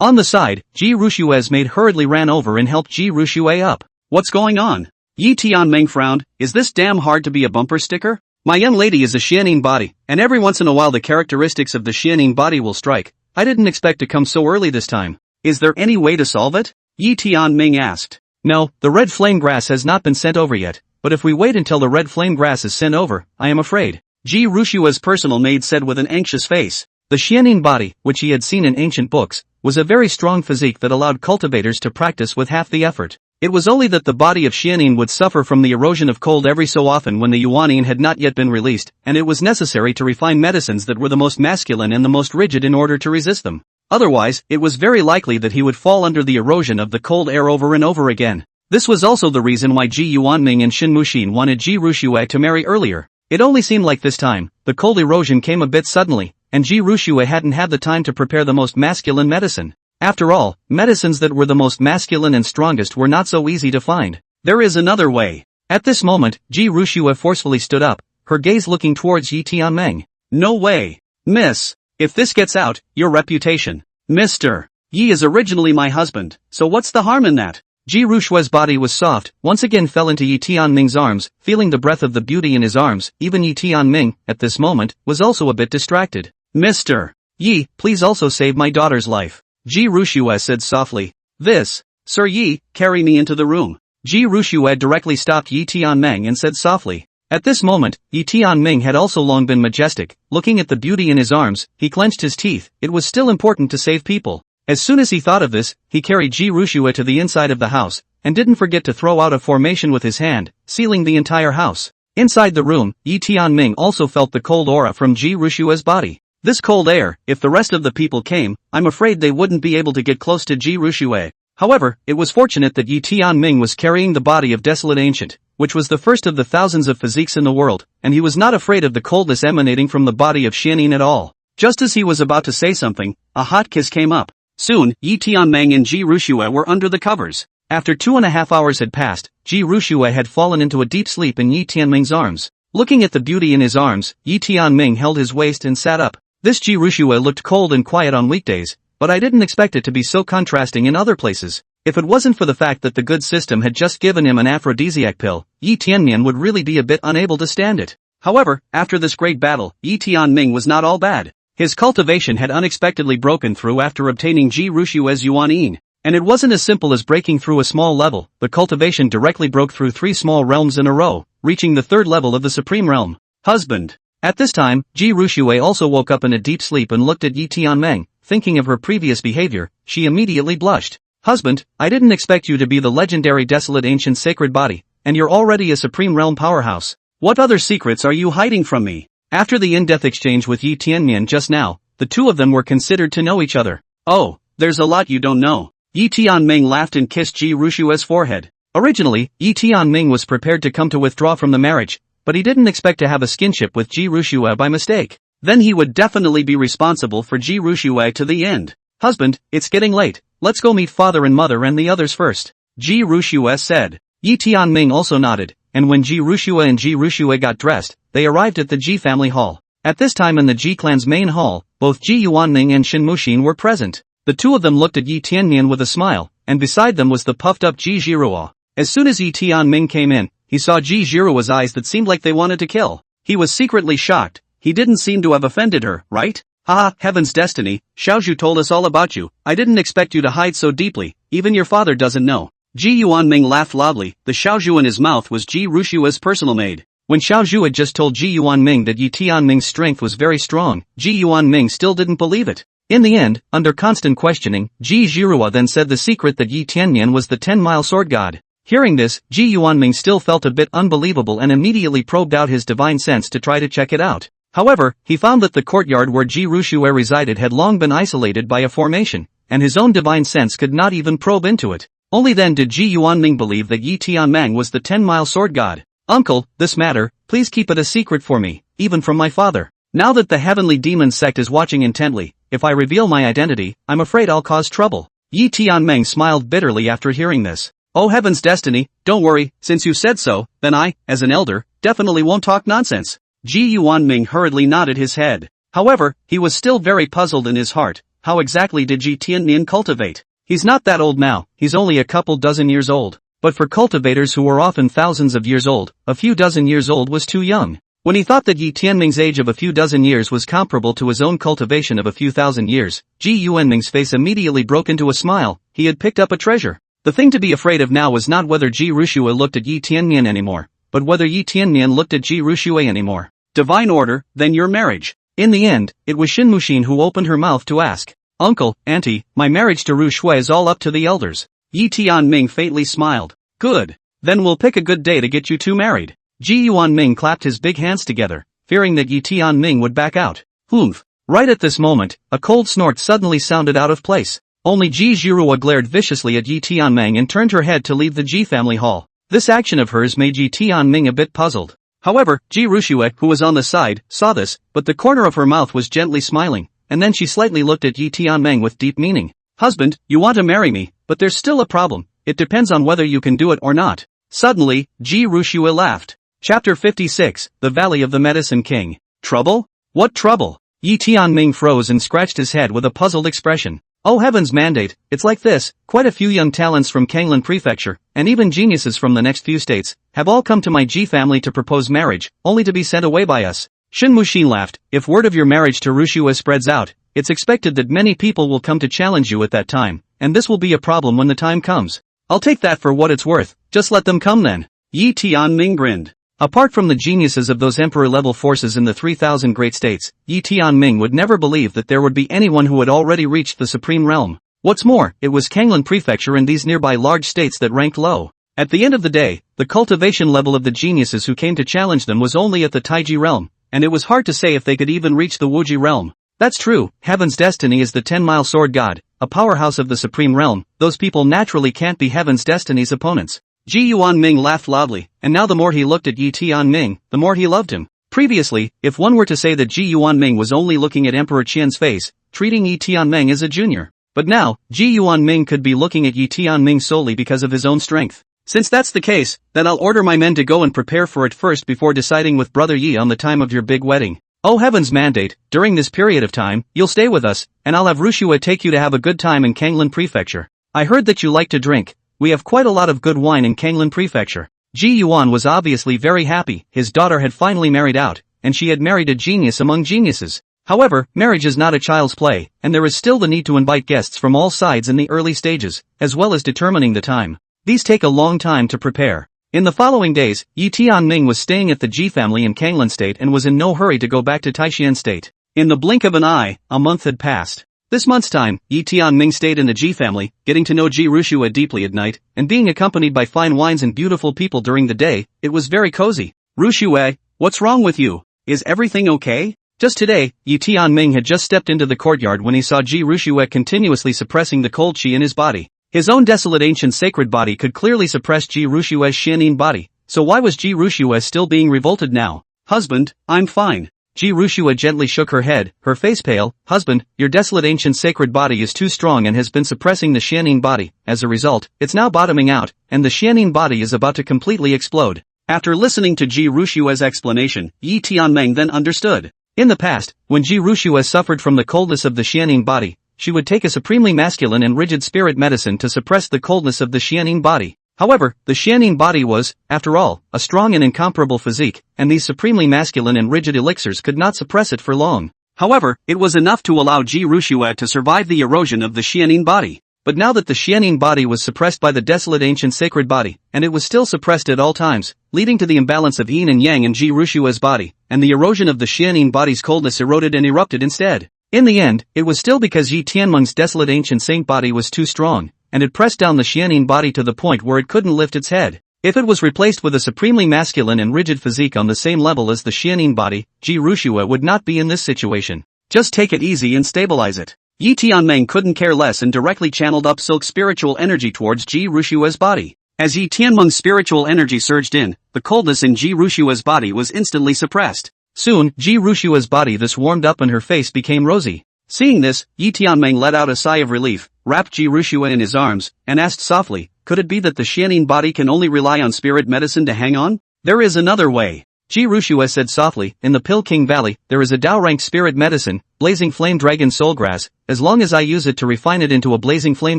Speaker 1: On the side, Ji Rushue's maid hurriedly ran over and helped Ji Rushue up. What's going on? Yi Tianming frowned. Is this damn hard to be a bumper sticker? My young lady is a Xianing body, and every once in a while the characteristics of the Xianing body will strike. I didn't expect to come so early this time. Is there any way to solve it? Yi Tianming asked. No, the red flame grass has not been sent over yet, but if we wait until the red flame grass is sent over, I am afraid. Ji Rushue's personal maid said with an anxious face. The Xianing body, which he had seen in ancient books, was a very strong physique that allowed cultivators to practice with half the effort. It was only that the body of Xianing would suffer from the erosion of cold every so often when the Yuanin had not yet been released, and it was necessary to refine medicines that were the most masculine and the most rigid in order to resist them. Otherwise, it was very likely that he would fall under the erosion of the cold air over and over again. This was also the reason why Ji Yuanming and Shin Muxin wanted Ji Rushue to marry earlier. It only seemed like this time, the cold erosion came a bit suddenly, and Ji Rushue hadn't had the time to prepare the most masculine medicine. After all, medicines that were the most masculine and strongest were not so easy to find. There is another way. At this moment, Ji Rushue forcefully stood up, her gaze looking towards Yi Tianming. No way. Miss. If this gets out, your reputation. Mr. Yi is originally my husband, so what's the harm in that? Ji Rushue's body was soft, once again fell into Yi Tianming's arms, feeling the breath of the beauty in his arms. Even Yi Tianming, at this moment, was also a bit distracted. Mr. Yi, please also save my daughter's life. Ji Rushue said softly. This. Sir Yi, carry me into the room. Ji Rushue directly stopped Yi Tianming and said softly. At this moment, Yi Tianming had also long been majestic. Looking at the beauty in his arms, he clenched his teeth. It was still important to save people. As soon as he thought of this, he carried Ji Rushue to the inside of the house, and didn't forget to throw out a formation with his hand, sealing the entire house. Inside the room, Yi Tianming also felt the cold aura from Ji Rushue's body. This cold air, if the rest of the people came, I'm afraid they wouldn't be able to get close to Ji Rushue. However, it was fortunate that Yi Tianming was carrying the body of Desolate Ancient, which was the first of the thousands of physiques in the world, and he was not afraid of the coldness emanating from the body of Xianing at all. Just as he was about to say something, a hot kiss came up. Soon, Yi Tianming and Ji Rushue were under the covers. After 2.5 hours had passed, Ji Rushue had fallen into a deep sleep in Yi Tianming's arms. Looking at the beauty in his arms, Yi Tianming held his waist and sat up. This Ji Rushue looked cold and quiet on weekdays, but I didn't expect it to be so contrasting in other places. If it wasn't for the fact that the good system had just given him an aphrodisiac pill, Yi Tianming would really be a bit unable to stand it. However, after this great battle, Yi Tianming was not all bad. His cultivation had unexpectedly broken through after obtaining Ji Rushue's Yuanin. And it wasn't as simple as breaking through a small level, the cultivation directly broke through 3 small realms in a row, reaching the 3rd level of the Supreme Realm. Husband. At this time, Ji Rushue also woke up in a deep sleep and looked at Yi Tianming. Thinking of her previous behavior, she immediately blushed. Husband, I didn't expect you to be the legendary Desolate Ancient Sacred Body, and you're already a Supreme Realm powerhouse. What other secrets are you hiding from me? After the in-depth exchange with Yi Tianming just now, the two of them were considered to know each other. Oh, there's a lot you don't know. Yi Tianming laughed and kissed Ji Rushue's forehead. Originally, Yi Tianming was prepared to come to withdraw from the marriage, but he didn't expect to have a skinship with Ji Rushue by mistake. Then he would definitely be responsible for Ji Rushue to the end. Husband, it's getting late, let's go meet father and mother and the others first, Ji Rushue said. Yi Tianming also nodded, and when Ji Rushue and Ji Rushue got dressed, they arrived at the Ji family hall. At this time in the Ji clan's main hall, both Ji Yuanming and Shin Muxin were present. The two of them looked at Yi Tiannian with a smile, and beside them was the puffed-up Ji Zhiruo. As soon as Yi Tianming came in, he saw Ji Zhiruo's eyes that seemed like they wanted to kill. He was secretly shocked. He didn't seem to have offended her, right? Haha, heaven's destiny, Xiaozhu told us all about you. I didn't expect you to hide so deeply, even your father doesn't know. Ji Yuanming laughed loudly. The Xiaozhu in his mouth was Ji Rushue's personal maid. When Xiaozhu had just told Ji Yuanming that Yi Tianming's strength was very strong, Ji Yuanming still didn't believe it. In the end, under constant questioning, Ji Zhiruo then said the secret that Yi Tiannian was the 10-mile sword god. Hearing this, Ji Yuanming still felt a bit unbelievable and immediately probed out his divine sense to try to check it out. However, he found that the courtyard where Ji Rushue resided had long been isolated by a formation, and his own divine sense could not even probe into it. Only then did Ji Yuanming believe that Yi Tianming was the 10-mile sword god. Uncle, this matter, please keep it a secret for me, even from my father. Now that the heavenly demon sect is watching intently, if I reveal my identity, I'm afraid I'll cause trouble. Yi Tianming smiled bitterly after hearing this. Oh heaven's destiny, don't worry, since you said so, then I, as an elder, definitely won't talk nonsense. Ji Yuanming hurriedly nodded his head. However, he was still very puzzled in his heart. How exactly did Ji Tiannian cultivate? He's not that old now, he's only a couple dozen years old. But for cultivators who were often thousands of years old, a few dozen years old was too young. When he thought that Yi Tianming's age of a few dozen years was comparable to his own cultivation of a few thousand years, Ji Yuanming's face immediately broke into a smile. He had picked up a treasure. The thing to be afraid of now was not whether Ji Rushue looked at Yi Tiannian anymore, but whether Yi Tiannian looked at Ji Rushue anymore. Divine order, then your marriage. In the end, it was Shin Muxin who opened her mouth to ask, Uncle, Auntie, my marriage to Rushue is all up to the elders. Yi Tianming faintly smiled. Good. Then we'll pick a good day to get you two married. Ji Yuanming clapped his big hands together, fearing that Yi Tianming would back out. Humph. Right at this moment, a cold snort suddenly sounded out of place. Only Ji Zhiruo glared viciously at Yi Tianming and turned her head to leave the Ji family hall. This action of hers made Yi Tianming a bit puzzled. However, Ji Rushue, who was on the side, saw this, but the corner of her mouth was gently smiling, and then she slightly looked at Yi Tianming with deep meaning. Husband, you want to marry me, but there's still a problem. It depends on whether you can do it or not. Suddenly, Ji Rushue laughed. Chapter 56, The Valley of the Medicine King. Trouble? What trouble? Yi Tianming froze and scratched his head with a puzzled expression. Oh heaven's mandate, it's like this, quite a few young talents from Kanglan Prefecture, and even geniuses from the next few states, have all come to my Ji family to propose marriage, only to be sent away by us. Shin Muxin laughed. If word of your marriage to Rushue spreads out, it's expected that many people will come to challenge you at that time, and this will be a problem when the time comes. I'll take that for what it's worth, just let them come then. Yi Tianming grinned. Apart from the geniuses of those emperor-level forces in the 3,000 great states, Yi Tianming would never believe that there would be anyone who had already reached the supreme realm. What's more, it was Kanglan Prefecture and these nearby large states that ranked low. At the end of the day, the cultivation level of the geniuses who came to challenge them was only at the Taiji realm, and it was hard to say if they could even reach the Wuji realm. That's true, Heaven's destiny is the 10-mile sword god, a powerhouse of the supreme realm. Those people naturally can't be Heaven's destiny's opponents. Ji Yuanming laughed loudly, and now the more he looked at Yi Tianming, the more he loved him. Previously, if one were to say that Ji Yuanming was only looking at Emperor Qian's face, treating Yi Tianming as a junior. But now, Ji Yuanming could be looking at Yi Tianming solely because of his own strength. Since that's the case, then I'll order my men to go and prepare for it first before deciding with Brother Yi on the time of your big wedding. Oh heaven's mandate, during this period of time, you'll stay with us, and I'll have Rushue take you to have a good time in Kanglan Prefecture. I heard that you like to drink. We have quite a lot of good wine in Kanglan Prefecture. Ji Yuan was obviously very happy. His daughter had finally married out, and she had married a genius among geniuses. However, marriage is not a child's play, and there is still the need to invite guests from all sides in the early stages, as well as determining the time. These take a long time to prepare. In the following days, Yi Tianming was staying at the Ji family in Kanglan State and was in no hurry to go back to Taishan State. In the blink of an eye, a month had passed. This month's time, Yi Tianming stayed in the Ji family, getting to know Ji Rushue deeply at night, and being accompanied by fine wines and beautiful people during the day. It was very cozy. Rushue, what's wrong with you? Is everything okay? Just today, Yi Tianming had just stepped into the courtyard when he saw Ji Rushue continuously suppressing the cold qi in his body. His own desolate ancient sacred body could clearly suppress Ji Rushue's Xianin body, so why was Ji Rushue still being revolted now? Husband, I'm fine. Ji Rushue gently shook her head, her face pale. Husband, your desolate ancient sacred body is too strong and has been suppressing the Xianin body. As a result, it's now bottoming out, and the Xianin body is about to completely explode. After listening to Ji Rushue's explanation, Yi Tianmeng then understood. In the past, when Ji Rushue suffered from the coldness of the Xianin body, she would take a supremely masculine and rigid spirit medicine to suppress the coldness of the Xianin body. However, the Xianin body was, after all, a strong and incomparable physique, and these supremely masculine and rigid elixirs could not suppress it for long. However, it was enough to allow Ji Rushue to survive the erosion of the Xianin body. But now that the Xianin body was suppressed by the desolate ancient sacred body, and it was still suppressed at all times, leading to the imbalance of yin and yang in Ji Rushue's body, and the erosion of the Xianin body's coldness eroded and erupted instead. In the end, it was still because Yi Tianmeng's desolate ancient saint body was too strong, and it pressed down the Xianin body to the point where it couldn't lift its head. If it was replaced with a supremely masculine and rigid physique on the same level as the Xianin body, Ji Rushue would not be in this situation. Just take it easy and stabilize it. Yi Tianmeng couldn't care less and directly channeled up Silk's spiritual energy towards Ji Rushue's body. As Yi Tianmeng's spiritual energy surged in, the coldness in Ji Rushue's body was instantly suppressed. Soon, Ji Rushue's body thus warmed up and her face became rosy. Seeing this, Yi Tianmeng let out a sigh of relief, wrapped Ji Rushue in his arms, and asked softly, could it be that the Xianin body can only rely on spirit medicine to hang on? There is another way. Ji Rushue said softly, in the Pill King Valley, there is a Dao-ranked spirit medicine, Blazing Flame Dragon Soul Grass. As long as I use it to refine it into a Blazing Flame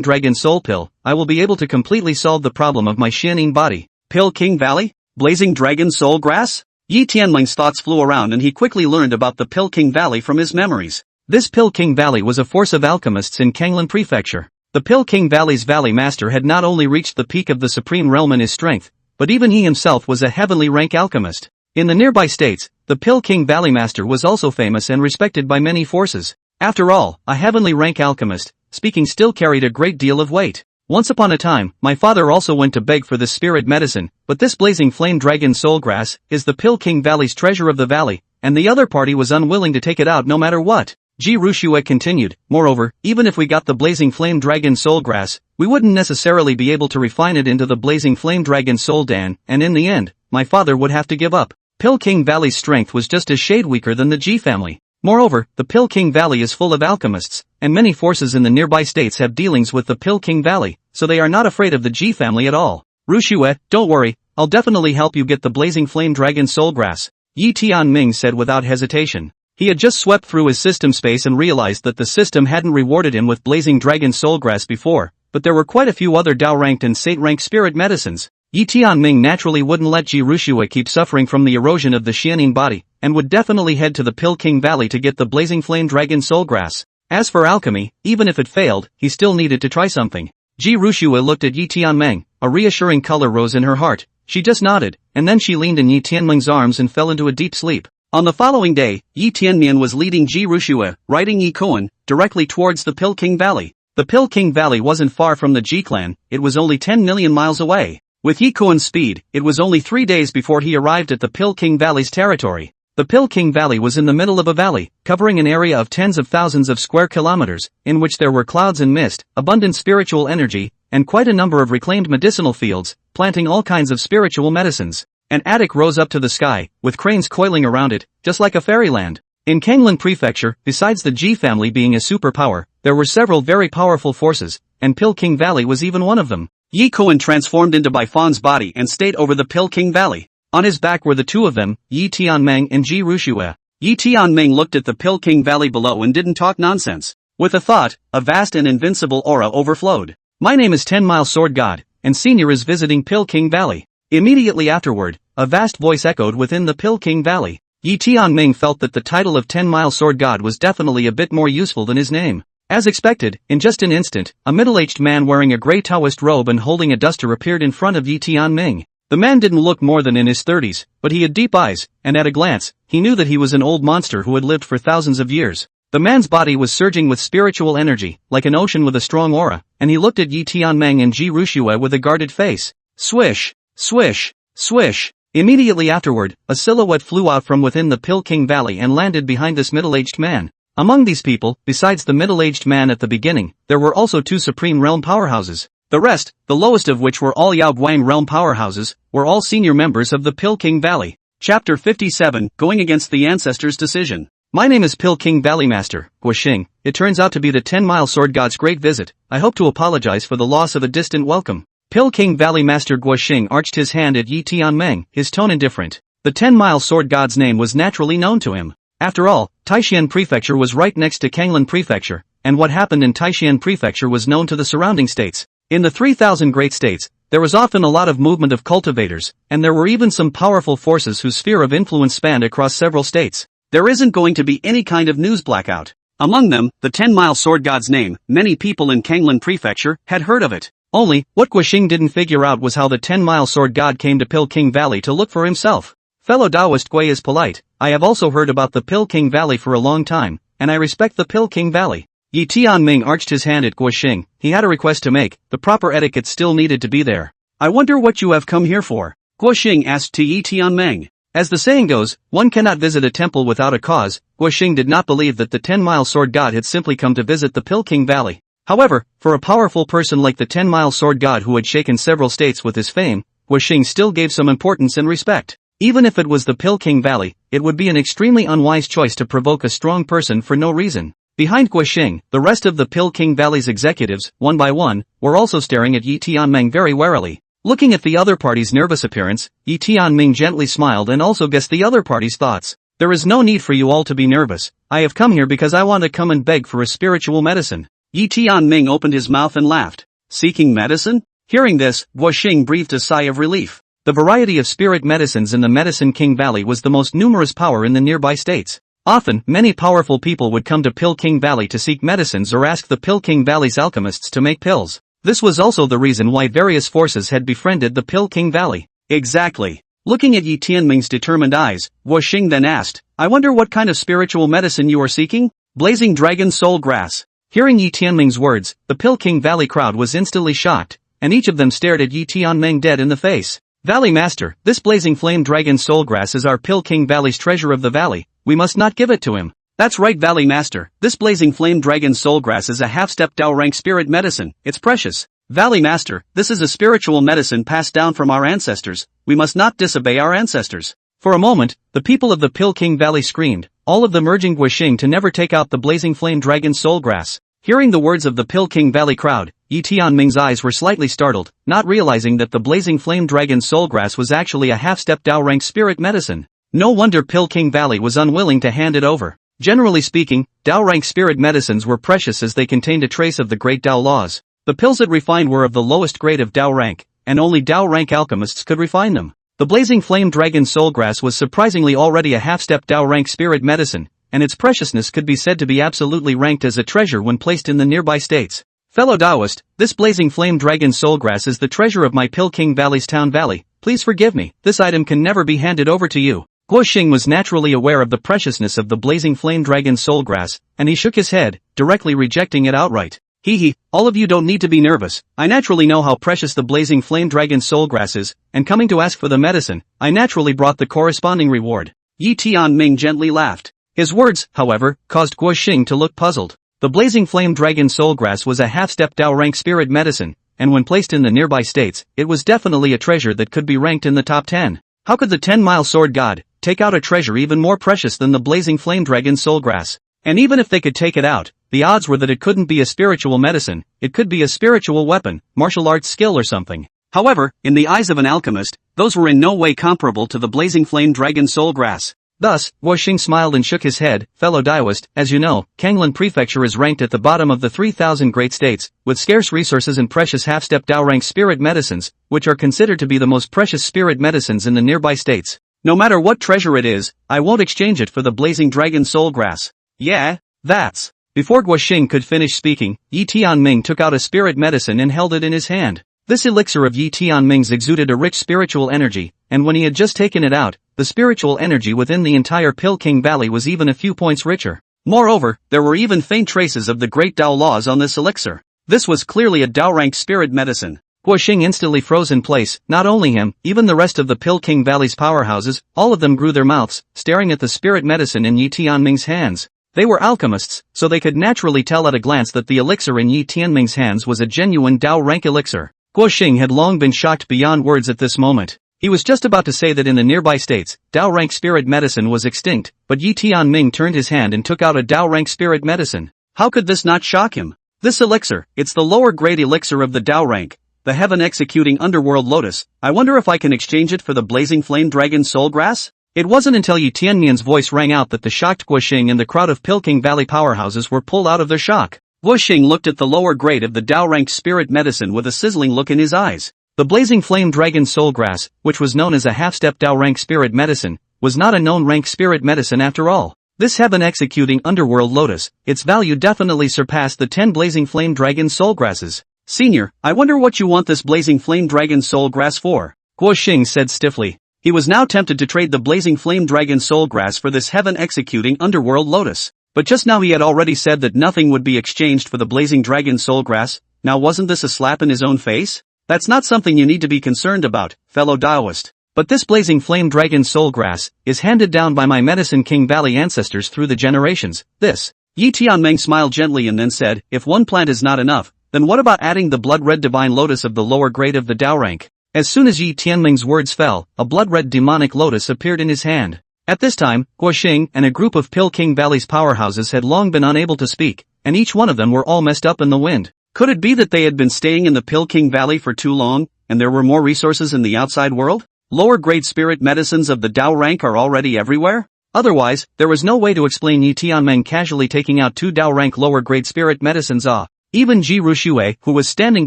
Speaker 1: Dragon Soul Pill, I will be able to completely solve the problem of my Xianin body. Pill King Valley? Blazing Dragon Soul Grass? Yi Tianmeng's thoughts flew around and he quickly learned about the Pill King Valley from his memories. This Pill King Valley was a force of alchemists in Kanglin Prefecture. The Pill King Valley's Valley Master had not only reached the peak of the Supreme Realm in his strength, but even he himself was a heavenly rank alchemist. In the nearby states, the Pill King Valley Master was also famous and respected by many forces. After all, a heavenly rank alchemist, speaking still carried a great deal of weight. Once upon a time, my father also went to beg for this spirit medicine, but this Blazing Flame Dragon Soul Grass is the Pill King Valley's treasure of the valley, and the other party was unwilling to take it out no matter what. Ji Rushue continued, moreover, even if we got the Blazing Flame Dragon Soul Grass, we wouldn't necessarily be able to refine it into the Blazing Flame Dragon Soul Dan, and in the end, my father would have to give up. Pill King Valley's strength was just a shade weaker than the Ji family. Moreover, the Pill King Valley is full of alchemists, and many forces in the nearby states have dealings with the Pill King Valley, so they are not afraid of the Ji family at all. Rushue, don't worry, I'll definitely help you get the Blazing Flame Dragon Soul Grass, Yi Tianmeng said without hesitation. He had just swept through his system space and realized that the system hadn't rewarded him with Blazing Dragon Soul Grass before, but there were quite a few other Dao-ranked and Saint-ranked spirit medicines. Yi Tianmeng naturally wouldn't let Ji Rushue keep suffering from the erosion of the Xianin body, and would definitely head to the Pill King Valley to get the Blazing Flame Dragon Soul Grass. As for alchemy, even if it failed, he still needed to try something. Ji Rushue looked at Yi Tianmeng, a reassuring color rose in her heart. She just nodded, and then she leaned in Yi Tianmeng's arms and fell into a deep sleep. On the following day, Yi Tianmian was leading Ji Rushue, riding Yi Koan, directly towards the Pill King Valley. The Pill King Valley wasn't far from the Ji clan, it was only 10 million miles away. With Yi Koan's speed, it was only 3 days before he arrived at the Pill King Valley's territory. The Pill King Valley was in the middle of a valley, covering an area of tens of thousands of square kilometers, in which there were clouds and mist, abundant spiritual energy, and quite a number of reclaimed medicinal fields, planting all kinds of spiritual medicines. An attic rose up to the sky, with cranes coiling around it, just like a fairyland. In Kanglin Prefecture, besides the Ji family being a superpower, there were several very powerful forces, and Pill King Valley was even one of them. Yi Koan transformed into Baifan's body and stayed over the Pill King Valley. On his back were the two of them, Yi Tianmeng and Ji Rushue. Yi Tianmeng looked at the Pill King Valley below and didn't talk nonsense. With a thought, a vast and invincible aura overflowed. My name is 10-Mile Sword God, and Senior is visiting Pill King Valley. Immediately afterward, a vast voice echoed within the Pill King Valley. Yi Tianmeng felt that the title of 10-Mile Sword God was definitely a bit more useful than his name. As expected, in just an instant, a middle-aged man wearing a grey Taoist robe and holding a duster appeared in front of Yi Tianmeng. The man didn't look more than in his 30s, but he had deep eyes, and at a glance, he knew that he was an old monster who had lived for thousands of years. The man's body was surging with spiritual energy, like an ocean with a strong aura, and he looked at Yi Tianmeng and Ji Rushue with a guarded face. Swish, swish, swish. Immediately afterward, a silhouette flew out from within the Pill King Valley and landed behind this middle-aged man. Among these people, besides the middle-aged man at the beginning, there were also two Supreme Realm powerhouses. The rest, the lowest of which were all Yao Guang realm powerhouses, were all senior members of the Pill King Valley. Chapter 57, Going Against the Ancestors' Decision. My name is Pill King Valley Master, Guoxing. It turns out to be the 10-mile Sword God's great visit. I hope to apologize for the loss of a distant welcome. Pill King Valley Master Guoxing arched his hand at Yi Tianming, his tone indifferent. The 10-mile Sword God's name was naturally known to him. After all, Taishan Prefecture was right next to Kanglan Prefecture, and what happened in Taishan Prefecture was known to the surrounding states. In the 3,000 great states, there was often a lot of movement of cultivators, and there were even some powerful forces whose sphere of influence spanned across several states. There isn't going to be any kind of news blackout. Among them, the 10-mile Sword God's name, many people in Kanglan Prefecture had heard of it. Only, what Guoxing didn't figure out was how the 10-mile Sword God came to Pill King Valley to look for himself. Fellow Taoist Gui is polite. I have also heard about the Pill King Valley for a long time, and I respect the Pill King Valley. Yi Tianming arched his hand at Guoxing. He had a request to make. The proper etiquette still needed to be there. I wonder what you have come here for? Guoxing asked to Yi Tianming. As the saying goes, one cannot visit a temple without a cause. Guoxing did not believe that the 10-mile Sword God had simply come to visit the Pill King Valley. However, for a powerful person like the 10-mile Sword God who had shaken several states with his fame, Guoxing still gave some importance and respect. Even if it was the Pill King Valley, it would be an extremely unwise choice to provoke a strong person for no reason. Behind Guoxing, the rest of the Pill King Valley's executives, one by one, were also staring at Yi Tianming very warily. Looking at the other party's nervous appearance, Yi Tianming gently smiled and also guessed the other party's thoughts. There is no need for you all to be nervous. I have come here because I want to come and beg for a spiritual medicine. Yi Tianming opened his mouth and laughed. Seeking medicine? Hearing this, Guoxing breathed a sigh of relief. The variety of spirit medicines in the Medicine King Valley was the most numerous power in the nearby states. Often, many powerful people would come to Pill King Valley to seek medicines or ask the Pill King Valley's alchemists to make pills. This was also the reason why various forces had befriended the Pill King Valley. Exactly. Looking at Yi Tianming's determined eyes, Guoxing then asked, I wonder what kind of spiritual medicine you are seeking? Blazing Dragon Soul Grass. Hearing Yi Tianming's words, the Pill King Valley crowd was instantly shocked, and each of them stared at Yi Tianming dead in the face. Valley Master, this blazing flame dragon soul grass is our Pill King Valley's treasure of the valley. We must not give it to him. That's right, Valley Master. This blazing flame dragon soul grass is a half-step Dao rank spirit medicine. It's precious. Valley Master, this is a spiritual medicine passed down from our ancestors. We must not disobey our ancestors. For a moment, the people of the Pill King Valley screamed, all of them urging Guoxing to never take out the blazing flame dragon soul grass. Hearing the words of the Pill King Valley crowd, Yi Tianming's eyes were slightly startled, not realizing that the blazing flame dragon soul grass was actually a half-step Dao rank spirit medicine. No wonder Pill King Valley was unwilling to hand it over. Generally speaking, Dao rank spirit medicines were precious as they contained a trace of the great Dao laws. The pills it refined were of the lowest grade of Dao rank, and only Dao rank alchemists could refine them. The blazing flame dragon soul grass was surprisingly already a half-step Dao rank spirit medicine, and its preciousness could be said to be absolutely ranked as a treasure when placed in the nearby states. Fellow Taoist, this blazing flame dragon soul grass is the treasure of my Pill King Valley's town valley. Please forgive me, this item can never be handed over to you. Guoxing was naturally aware of the preciousness of the blazing flame dragon soul grass, and he shook his head, directly rejecting it outright. Hee, all of you don't need to be nervous. I naturally know how precious the blazing flame dragon soul grass is, and coming to ask for the medicine, I naturally brought the corresponding reward. Yi Tianming gently laughed. His words, however, caused Guoxing to look puzzled. The blazing flame dragon soul grass was a half-step Dao rank spirit medicine, and when placed in the nearby states, it was definitely a treasure that could be ranked in the top 10. How could the 10-mile Sword God take out a treasure even more precious than the blazing flame dragon soul grass? And even if they could take it out, the odds were that it couldn't be a spiritual medicine, it could be a spiritual weapon, martial arts skill or something. However, in the eyes of an alchemist, those were in no way comparable to the blazing flame dragon soul grass. Thus, Guoxing smiled and shook his head. Fellow Taoist, as you know, Kanglan Prefecture is ranked at the bottom of the 3,000 great states, with scarce resources and precious half-step Dao rank spirit medicines, which are considered to be the most precious spirit medicines in the nearby states. No matter what treasure it is, I won't exchange it for the blazing dragon soul grass. Yeah, that's. Before Guoxing could finish speaking, Yi Tianming took out a spirit medicine and held it in his hand. This elixir of Yi Tianming's exuded a rich spiritual energy, and when he had just taken it out, the spiritual energy within the entire Pill King Valley was even a few points richer. Moreover, there were even faint traces of the great Dao laws on this elixir. This was clearly a Dao rank spirit medicine. Guoxing instantly froze in place. Not only him, even the rest of the Pill King Valley's powerhouses, all of them grew their mouths, staring at the spirit medicine in Yi Tianming's hands. They were alchemists, so they could naturally tell at a glance that the elixir in Yi Tianming's hands was a genuine Dao rank elixir. Guo Xing had long been shocked beyond words at this moment. He was just about to say that in the nearby states, Dao rank spirit medicine was extinct, but Yi Tianming turned his hand and took out a Dao rank spirit medicine. How could this not shock him? This elixir, it's the lower grade elixir of the Dao rank, the heaven executing underworld lotus. I wonder if I can exchange it for the blazing flame dragon soul grass? It wasn't until Yi Tianmian's voice rang out that the shocked Guo Xing and the crowd of Pilking Valley powerhouses were pulled out of their shock. Guo Xing looked at the lower grade of the Dao rank spirit medicine with a sizzling look in his eyes. The blazing flame dragon soul grass, which was known as a half-step Dao rank spirit medicine, was not a known rank spirit medicine after all. This heaven-executing underworld lotus, its value definitely surpassed the 10 blazing flame dragon soul grasses. Senior, I wonder what you want this blazing flame dragon soul grass for? Guo Xing said stiffly. He was now tempted to trade the blazing flame dragon soul grass for this heaven-executing underworld lotus. But just now he had already said that nothing would be exchanged for the blazing dragon soul grass. Now wasn't this a slap in his own face? That's not something you need to be concerned about, fellow Daoist. But this blazing flame dragon soul grass is handed down by my Medicine King Valley ancestors through the generations. This. Yi Tianming smiled gently and then said, if one plant is not enough, then what about adding the blood-red divine lotus of the lower grade of the Dao rank? As soon as Yi Tianming's words fell, a blood-red demonic lotus appeared in his hand. At this time, Guo Xing and a group of Pilking Valley's powerhouses had long been unable to speak, and each one of them were all messed up in the wind. Could it be that they had been staying in the Pilking Valley for too long, and there were more resources in the outside world? Lower grade spirit medicines of the Dao rank are already everywhere? Otherwise, there was no way to explain Yi Tianming casually taking out 2 Dao rank lower grade spirit medicines. Even Ji Ruxue, who was standing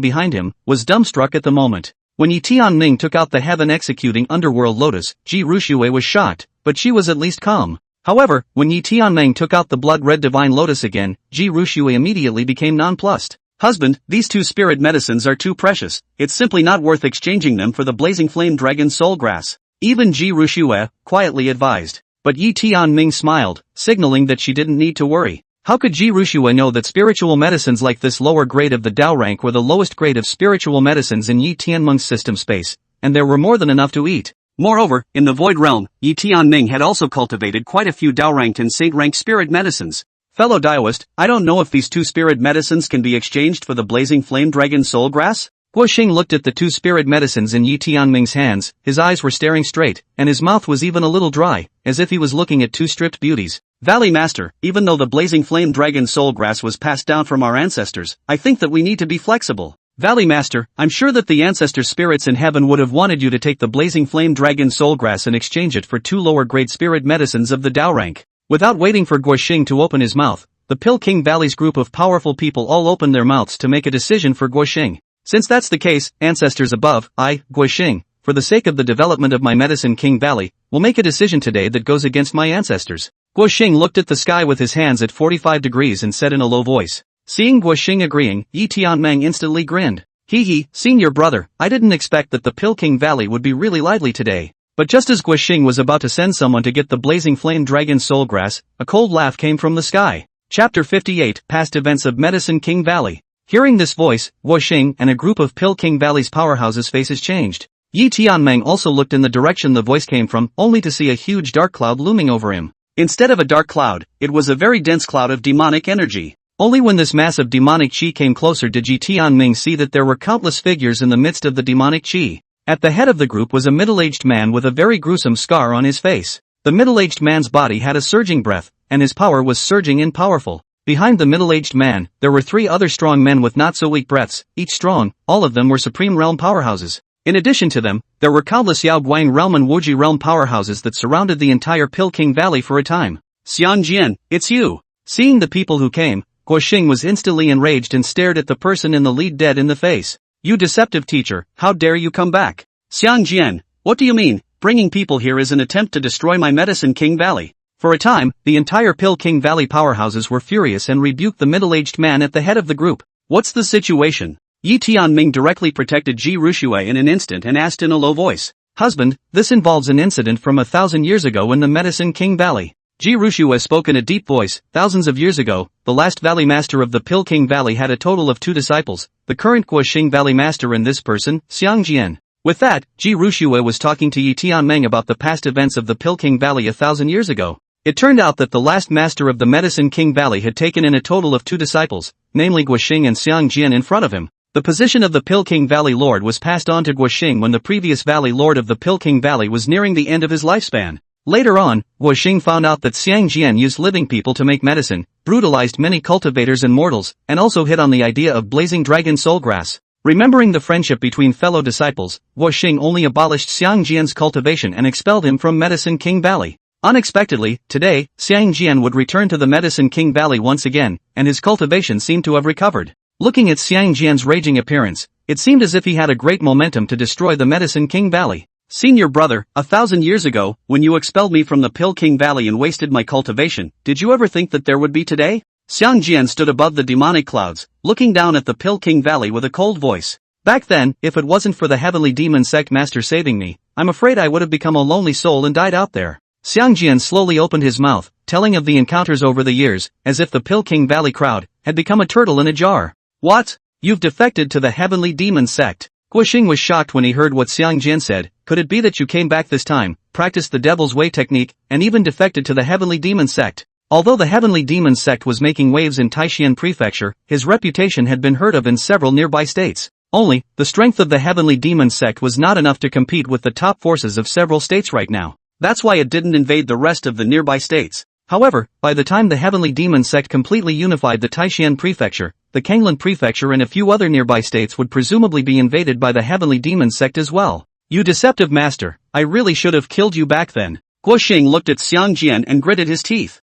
Speaker 1: behind him, was dumbstruck at the moment. When Yi Tianming took out the heaven executing underworld lotus, Ji Ruxue was shocked, but she was at least calm. However, when Yi Tianming took out the blood-red divine lotus again, Ji Ruxue immediately became nonplussed. Husband, these 2 spirit medicines are too precious, it's simply not worth exchanging them for the blazing flame dragon soul grass. Even Ji Ruxue quietly advised. But Yi Tianming smiled, signaling that she didn't need to worry. How could Ji Ruxue know that spiritual medicines like this lower grade of the Dao rank were the lowest grade of spiritual medicines in Yi Tianming's system space, and there were more than enough to eat? Moreover, in the Void Realm, Yi Tianming had also cultivated quite a few Dao ranked and Saint rank spirit medicines. Fellow Daoist, I don't know if these 2 spirit medicines can be exchanged for the blazing flame dragon soul grass? Guo Xing looked at the 2 spirit medicines in Yi Tianming's hands, his eyes were staring straight, and his mouth was even a little dry, as if he was looking at 2 stripped beauties. Valley Master, even though the blazing flame dragon soul grass was passed down from our ancestors, I think that we need to be flexible. Valley Master, I'm sure that the ancestor spirits in heaven would have wanted you to take the blazing flame dragon soul grass and exchange it for 2 lower grade spirit medicines of the Dao rank. Without waiting for Guo Xing to open his mouth, the Pilking Valley's group of powerful people all opened their mouths to make a decision for Guo Xing. Since that's the case, ancestors above, I, Guo Xing, for the sake of the development of my Medicine King Valley, will make a decision today that goes against my ancestors. Guo Xing looked at the sky with his hands at 45 degrees and said in a low voice. Seeing Guo Xing agreeing, Yi Tianming instantly grinned. Hee, senior brother, I didn't expect that the Pilking Valley would be really lively today. But just as Guo Xing was about to send someone to get the blazing flame dragon soul grass, a cold laugh came from the sky. Chapter 58, Past Events of Medicine King Valley. Hearing this voice, Guo Xing and a group of Pilking Valley's powerhouses' faces changed. Yi Tianming also looked in the direction the voice came from, only to see a huge dark cloud looming over him. Instead of a dark cloud, it was a very dense cloud of demonic energy. Only when this mass of demonic qi came closer did Yi Tianming see that there were countless figures in the midst of the demonic qi. At the head of the group was a middle-aged man with a very gruesome scar on his face. The middle-aged man's body had a surging breath, and his power was surging and powerful. Behind the middle-aged man, there were 3 other strong men with not-so-weak breaths, each strong. All of them were Supreme Realm powerhouses. In addition to them, there were countless Yao Guang Realm and Wuji Realm powerhouses that surrounded the entire Pilking Valley for a time. Xiang Jian, it's you! Seeing the people who came, Guo Xing was instantly enraged and stared at the person in the lead dead in the face. You deceptive teacher, how dare you come back? Xiang Jian, what do you mean? Bringing people here is an attempt to destroy my Medicine King Valley. For a time, the entire Pilking Valley powerhouses were furious and rebuked the middle-aged man at the head of the group. What's the situation? Yi Tianming directly protected Ji Ruxue in an instant and asked in a low voice. Husband, this involves an incident from 1,000 years ago in the Medicine King Valley. Ji Ruxue spoke in a deep voice. Thousands of years ago, the last Valley Master of the Pilking Valley had a total of 2 disciples, the current Guo Xing Valley Master and this person, Xiang Jian. With that, Ji Ruxue was talking to Yi Tianming about the past events of the Pilking Valley 1,000 years ago. It turned out that the last master of the Medicine King Valley had taken in a total of 2 disciples, namely Guoxing and Xiang Jian in front of him. The position of the Pill King Valley Lord was passed on to Guoxing when the previous Valley Lord of the Pill King Valley was nearing the end of his lifespan. Later on, Guoxing found out that Xiang Jian used living people to make medicine, brutalized many cultivators and mortals, and also hit on the idea of blazing dragon soul grass. Remembering the friendship between fellow disciples, Guoxing only abolished Xiang Jian's cultivation and expelled him from Medicine King Valley. Unexpectedly, today, Xiang Jian would return to the Medicine King Valley once again, and his cultivation seemed to have recovered. Looking at Xiang Jian's raging appearance, it seemed as if he had a great momentum to destroy the Medicine King Valley. Senior brother, 1,000 years ago, when you expelled me from the Pill King Valley and wasted my cultivation, did you ever think that there would be today? Xiang Jian stood above the demonic clouds, looking down at the Pill King Valley with a cold voice. Back then, if it wasn't for the heavenly demon sect master saving me, I'm afraid I would have become a lonely soul and died out there. Xiang Jian slowly opened his mouth, telling of the encounters over the years, as if the Pill King Valley crowd had become a turtle in a jar. What? You've defected to the heavenly demon sect. Guoxing was shocked when he heard what Xiang Jian said. Could it be that you came back this time, practiced the devil's way technique, and even defected to the heavenly demon sect? Although the heavenly demon sect was making waves in Taishan Prefecture, his reputation had been heard of in several nearby states. Only, the strength of the heavenly demon sect was not enough to compete with the top forces of several states right now. That's why it didn't invade the rest of the nearby states. However, by the time the heavenly demon sect completely unified the Taishan Prefecture, the Kanglan Prefecture and a few other nearby states would presumably be invaded by the heavenly demon sect as well. You deceptive master, I really should have killed you back then. Guoxing looked at Xiang Jian and gritted his teeth.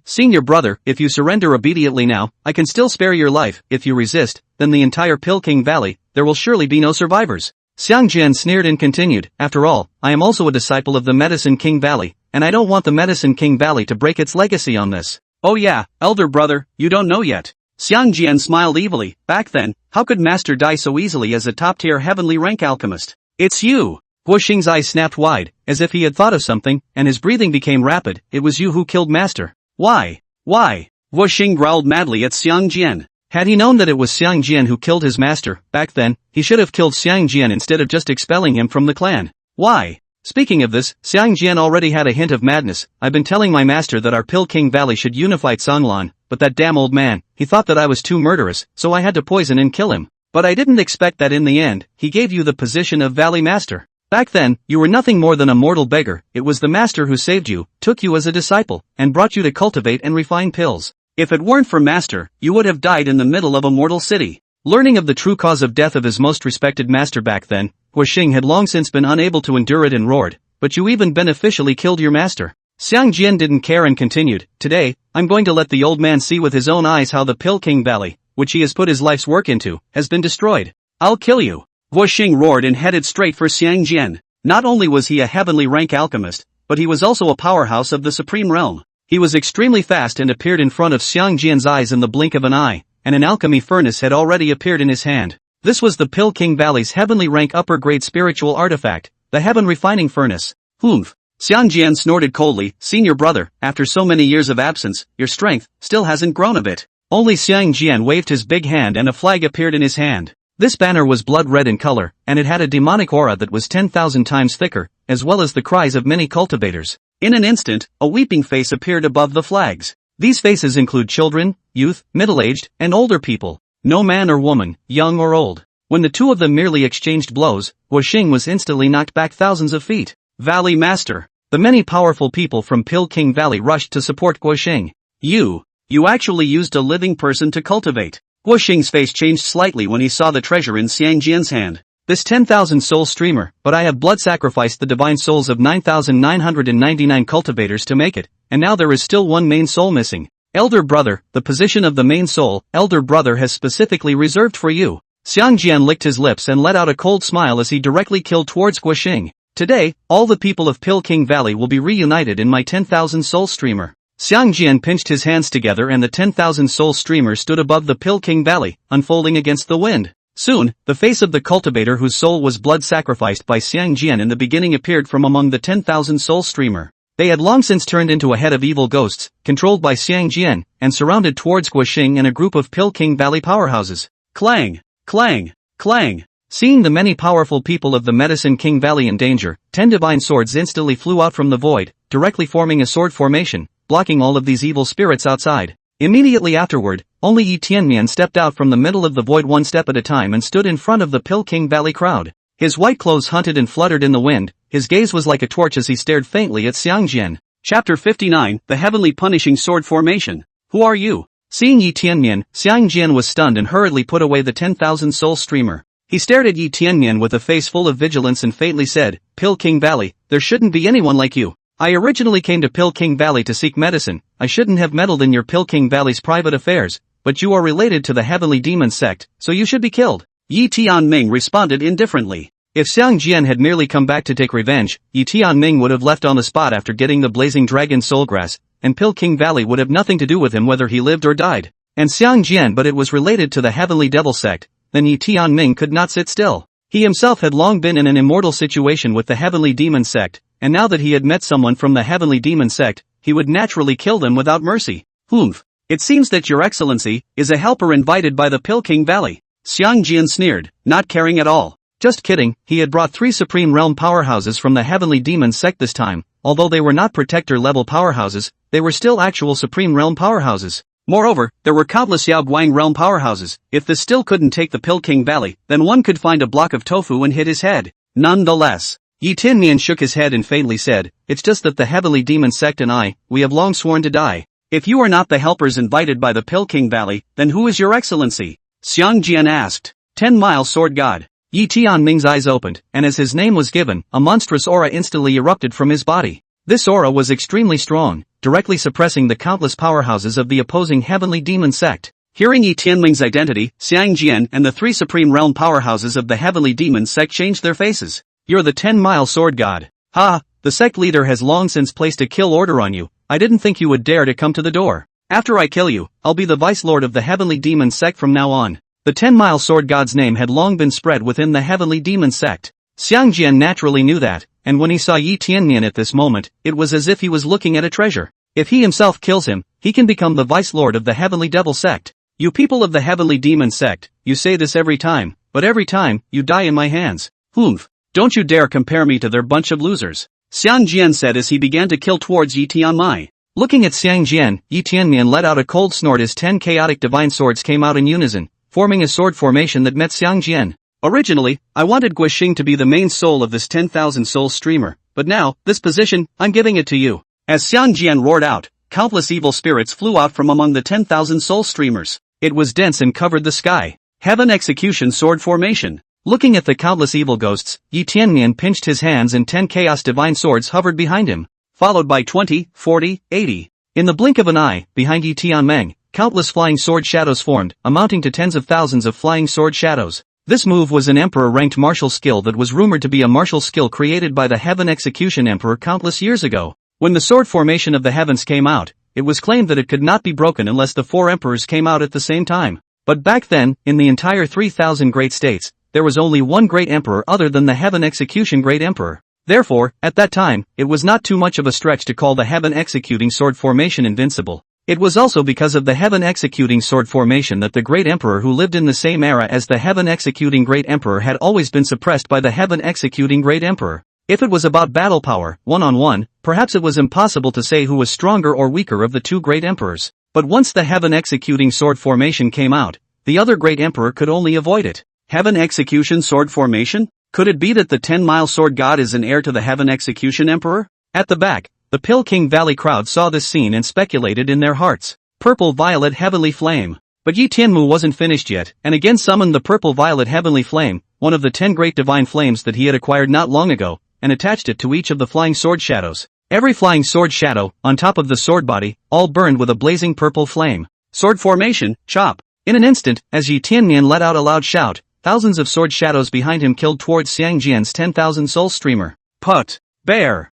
Speaker 1: Senior brother, if you surrender obediently now, I can still spare your life. If you resist, then the entire Pill King Valley, there will surely be no survivors. Xiang Jian sneered and continued, after all, I am also a disciple of the Medicine King Valley, and I don't want the Medicine King Valley to break its legacy on this. Oh yeah, elder brother, you don't know yet. Xiang Jian smiled evilly. Back then, how could Master die so easily as a top-tier heavenly rank alchemist? It's you! Guoxing's eyes snapped wide, as if he had thought of something, and his breathing became rapid. It was you who killed Master. Why? Why? Guoxing growled madly at Xiang Jian. Had he known that it was Xiang Jian who killed his master, back then, he should have killed Xiang Jian instead of just expelling him from the clan. Why? Speaking of this, Xiang Jian already had a hint of madness. I've been telling my master that our Pill King Valley should unify Songlan, but that damn old man, he thought that I was too murderous, so I had to poison and kill him. But I didn't expect that in the end, he gave you the position of Valley Master. Back then, you were nothing more than a mortal beggar. It was the master who saved you, took you as a disciple, and brought you to cultivate and refine pills. If it weren't for master, you would have died in the middle of a mortal city. Learning of the true cause of death of his most respected master back then, Guoxing had long since been unable to endure it and roared, but you even beneficially killed your master. Xiang Jian didn't care and continued, today, I'm going to let the old man see with his own eyes how the Pill King Valley, which he has put his life's work into, has been destroyed. I'll kill you. Guoxing roared and headed straight for Xiang Jian. Not only was he a heavenly rank alchemist, but he was also a powerhouse of the Supreme Realm. He was extremely fast and appeared in front of Xiang Jian's eyes in the blink of an eye, and an alchemy furnace had already appeared in his hand. This was the Pill King Valley's heavenly rank upper grade spiritual artifact, the Heaven Refining Furnace. Humph. Xiang Jian snorted coldly, senior brother, after so many years of absence, your strength still hasn't grown a bit. Only Xiang Jian waved his big hand and a flag appeared in his hand. This banner was blood red in color, and it had a demonic aura that was 10,000 times thicker, as well as the cries of many cultivators. In an instant, a weeping face appeared above the flags. These faces include children, youth, middle-aged, and older people. No man or woman, young or old. When the two of them merely exchanged blows, Guoxing was instantly knocked back thousands of feet. Valley Master. The many powerful people from Pill King Valley rushed to support Guoxing. You actually used a living person to cultivate. Guoxing's face changed slightly when he saw the treasure in Xiang Jian's hand. This 10,000 soul streamer, but I have blood sacrificed the divine souls of 9,999 cultivators to make it, and now there is still one main soul missing. Elder brother, the position of the main soul, elder brother has specifically reserved for you. Xiang Jian licked his lips and let out a cold smile as he directly killed towards Guoxing. Today, all the people of Pill King Valley will be reunited in my 10,000 soul streamer. Xiang Jian pinched his hands together and the 10,000 soul streamer stood above the Pill King Valley, unfolding against the wind. Soon, the face of the cultivator whose soul was blood sacrificed by Xiang Jian in the beginning appeared from among the 10,000 soul streamer. They had long since turned into a head of evil ghosts, controlled by Xiang Jian, and surrounded towards Guoxing and a group of Pill King Valley powerhouses. Clang! Clang! Clang! Seeing the many powerful people of the Medicine King Valley in danger, 10 divine swords instantly flew out from the void, directly forming a sword formation, blocking all of these evil spirits outside. Immediately afterward, only Yi Tianmian stepped out from the middle of the void one step at a time and stood in front of the Pill King Valley crowd. His white clothes hunted and fluttered in the wind, his gaze was like a torch as he stared faintly at Xiang Jian. Chapter 59, The Heavenly Punishing Sword Formation. Who are you? Seeing Yi Tianmian, Xiang Jian was stunned and hurriedly put away the 10,000 soul streamer. He stared at Yi Tianmian with a face full of vigilance and faintly said, Pill King Valley, there shouldn't be anyone like you. I originally came to Pill King Valley to seek medicine, I shouldn't have meddled in your Pill King Valley's private affairs, but you are related to the Heavenly Demon Sect, so you should be killed. Yi Tianming responded indifferently. If Xiang Jian had merely come back to take revenge, Yi Tianming would have left on the spot after getting the blazing dragon soulgrass, and Pill King Valley would have nothing to do with him whether he lived or died. And Xiang Jian but it was related to the Heavenly Devil Sect, then Yi Tianming could not sit still. He himself had long been in an immortal situation with the Heavenly Demon Sect, and now that he had met someone from the Heavenly Demon Sect, he would naturally kill them without mercy. Humph. It seems that your excellency is a helper invited by the Pill King Valley. Xiang Jian sneered, not caring at all. Just kidding, he had brought 3 Supreme Realm powerhouses from the Heavenly Demon Sect this time. Although they were not Protector-level powerhouses, they were still actual Supreme Realm powerhouses. Moreover, there were countless Yao Guang Realm powerhouses. If this still couldn't take the Pill King Valley, then one could find a block of tofu and hit his head. Nonetheless, Yi Tianmian shook his head and faintly said, it's just that the Heavenly Demon Sect and we have long sworn to die. If you are not the helpers invited by the Pill King Valley, then who is your excellency? Xiang Jian asked. 10-Mile Sword God. Yi Tianming's eyes opened, and as his name was given, a monstrous aura instantly erupted from his body. This aura was extremely strong, directly suppressing the countless powerhouses of the opposing Heavenly Demon Sect. Hearing Yi Tianming's identity, Xiang Jian and the 3 Supreme Realm powerhouses of the Heavenly Demon Sect changed their faces. You're the 10-Mile Sword God. Ha, the sect leader has long since placed a kill order on you. I didn't think you would dare to come to the door. After I kill you, I'll be the Vice Lord of the Heavenly Demon Sect from now on. The 10-Mile Sword God's name had long been spread within the Heavenly Demon Sect. Xiang Jian naturally knew that, and when he saw Yi Tianmian at this moment, it was as if he was looking at a treasure. If he himself kills him, he can become the Vice Lord of the Heavenly Devil Sect. You people of the Heavenly Demon Sect, you say this every time, but every time, you die in my hands. Humph. Don't you dare compare me to their bunch of losers. Xiang Jian said as he began to kill towards Yi Tianmai. Looking at Xiang Jian, Yi Tianmian let out a cold snort as 10 chaotic divine swords came out in unison, forming a sword formation that met Xiang Jian. Originally, I wanted Guixing to be the main soul of this 10,000 soul streamer, but now, this position, I'm giving it to you. As Xiang Jian roared out, countless evil spirits flew out from among the 10,000 soul streamers. It was dense and covered the sky. Heaven Execution Sword Formation. Looking at the countless evil ghosts, Yi Tianmian pinched his hands and 10 chaos divine swords hovered behind him, followed by 20, 40, 80. In the blink of an eye, behind Yi Tianming, countless flying sword shadows formed, amounting to tens of thousands of flying sword shadows. This move was an emperor-ranked martial skill that was rumored to be a martial skill created by the Heaven Execution Emperor countless years ago. When the sword formation of the heavens came out, it was claimed that it could not be broken unless the 4 emperors came out at the same time. But back then, in the entire 3,000 great states, there was only one great emperor other than the Heaven Execution Great Emperor. Therefore, at that time, it was not too much of a stretch to call the Heaven Executing Sword Formation invincible. It was also because of the Heaven Executing Sword Formation that the Great Emperor who lived in the same era as the Heaven Executing Great Emperor had always been suppressed by the Heaven Executing Great Emperor. If it was about battle power, one-on-one, perhaps it was impossible to say who was stronger or weaker of the 2 great emperors. But once the Heaven Executing Sword Formation came out, the other great emperor could only avoid it. Heaven Execution Sword Formation? Could it be that the 10-Mile Sword God is an heir to the Heaven Execution Emperor? At the back, the Pill King Valley crowd saw this scene and speculated in their hearts. Purple-violet heavenly flame. But Yi Tianmu wasn't finished yet, and again summoned the purple-violet heavenly flame, one of the 10 great divine flames that he had acquired not long ago, and attached it to each of the flying sword shadows. Every flying sword shadow, on top of the sword body, all burned with a blazing purple flame. Sword formation, chop. In an instant, as Yi Tianmian let out a loud shout, thousands of sword shadows behind him killed towards Xiang Jian's 10,000 soul streamer. Put. Bear.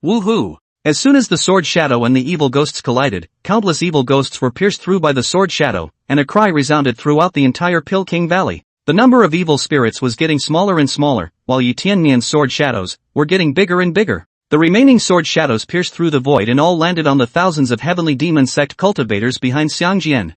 Speaker 1: Woohoo. As soon as the sword shadow and the evil ghosts collided, countless evil ghosts were pierced through by the sword shadow, and a cry resounded throughout the entire Pill King Valley. The number of evil spirits was getting smaller and smaller, while Yi Tianmian's sword shadows were getting bigger and bigger. The remaining sword shadows pierced through the void and all landed on the thousands of Heavenly Demon Sect cultivators behind Xiang Jian.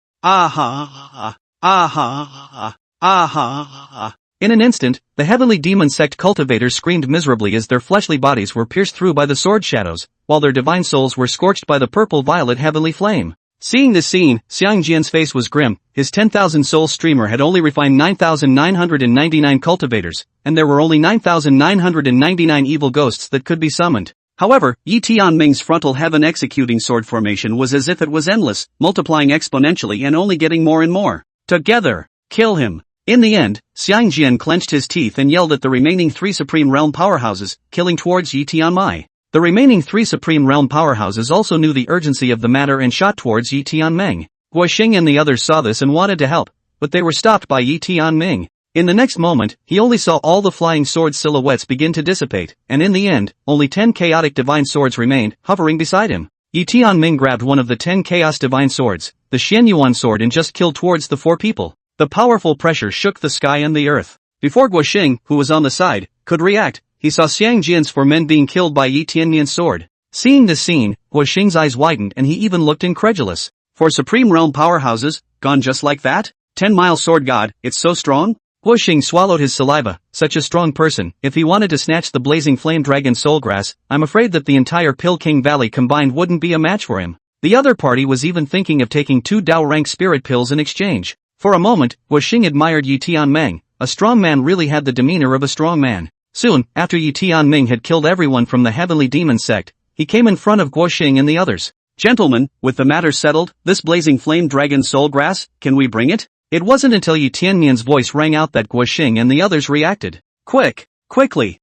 Speaker 1: In an instant, the heavenly demon sect cultivators screamed miserably as their fleshly bodies were pierced through by the sword shadows, while their divine souls were scorched by the purple-violet heavenly flame. Seeing this scene, Xiang Jian's face was grim. His 10,000 soul streamer had only refined 9,999 cultivators, and there were only 9,999 evil ghosts that could be summoned. However, Yi Tianming's frontal heaven executing sword formation was as if it was endless, multiplying exponentially and only getting more and more. Together, kill him. In the end, Xiang Jian clenched his teeth and yelled at the remaining 3 Supreme Realm powerhouses, killing towards Yi Tianmai. The remaining 3 Supreme Realm powerhouses also knew the urgency of the matter and shot towards Yi Tianming. Guoxing and the others saw this and wanted to help, but they were stopped by Yi Tianming. In the next moment, he only saw all the flying sword silhouettes begin to dissipate, and in the end, only 10 chaotic divine swords remained, hovering beside him. Yi Tianming grabbed one of the 10 chaos divine swords, the Xianyuan sword, and just killed towards the 4 people. The powerful pressure shook the sky and the earth. Before Guoxing, who was on the side, could react, he saw Xiang Jian's 4 men being killed by Yi Tianmian's sword. Seeing this scene, Guoxing's eyes widened and he even looked incredulous. 4 Supreme Realm powerhouses, gone just like that? 10-mile sword god, it's so strong? Guoxing swallowed his saliva. Such a strong person, if he wanted to snatch the blazing flame dragon soulgrass, I'm afraid that the entire Pill King Valley combined wouldn't be a match for him. The other party was even thinking of taking 2 Dao rank spirit pills in exchange. For a moment, Guoxing admired Yi Tianming. A strong man really had the demeanor of a strong man. Soon, after Yi Tianming had killed everyone from the heavenly demon sect, he came in front of Guoxing and the others. Gentlemen, with the matter settled, this blazing flame dragon soulgrass, can we bring it? It wasn't until Yi Tianmian's voice rang out that Guoxing and the others reacted. Quickly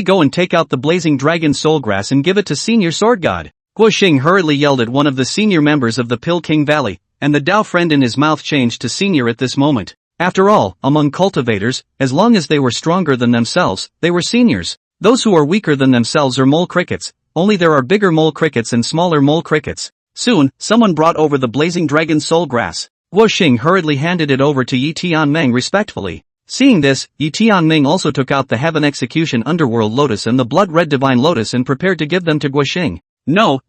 Speaker 1: go and take out the blazing dragon soulgrass and give it to Senior Sword God. Guoxing hurriedly yelled at one of the senior members of the Pill King Valley, and the Dao friend in his mouth changed to senior at this moment. After all, among cultivators, as long as they were stronger than themselves, they were seniors. Those who are weaker than themselves are mole crickets, only there are bigger mole crickets and smaller mole crickets. Soon, someone brought over the blazing dragon soulgrass. Guoxing hurriedly handed it over to Yi Tianming respectfully. Seeing this, Yi Tianming also took out the Heaven Execution Underworld Lotus and the Blood Red Divine Lotus and prepared to give them to Guoxing. No.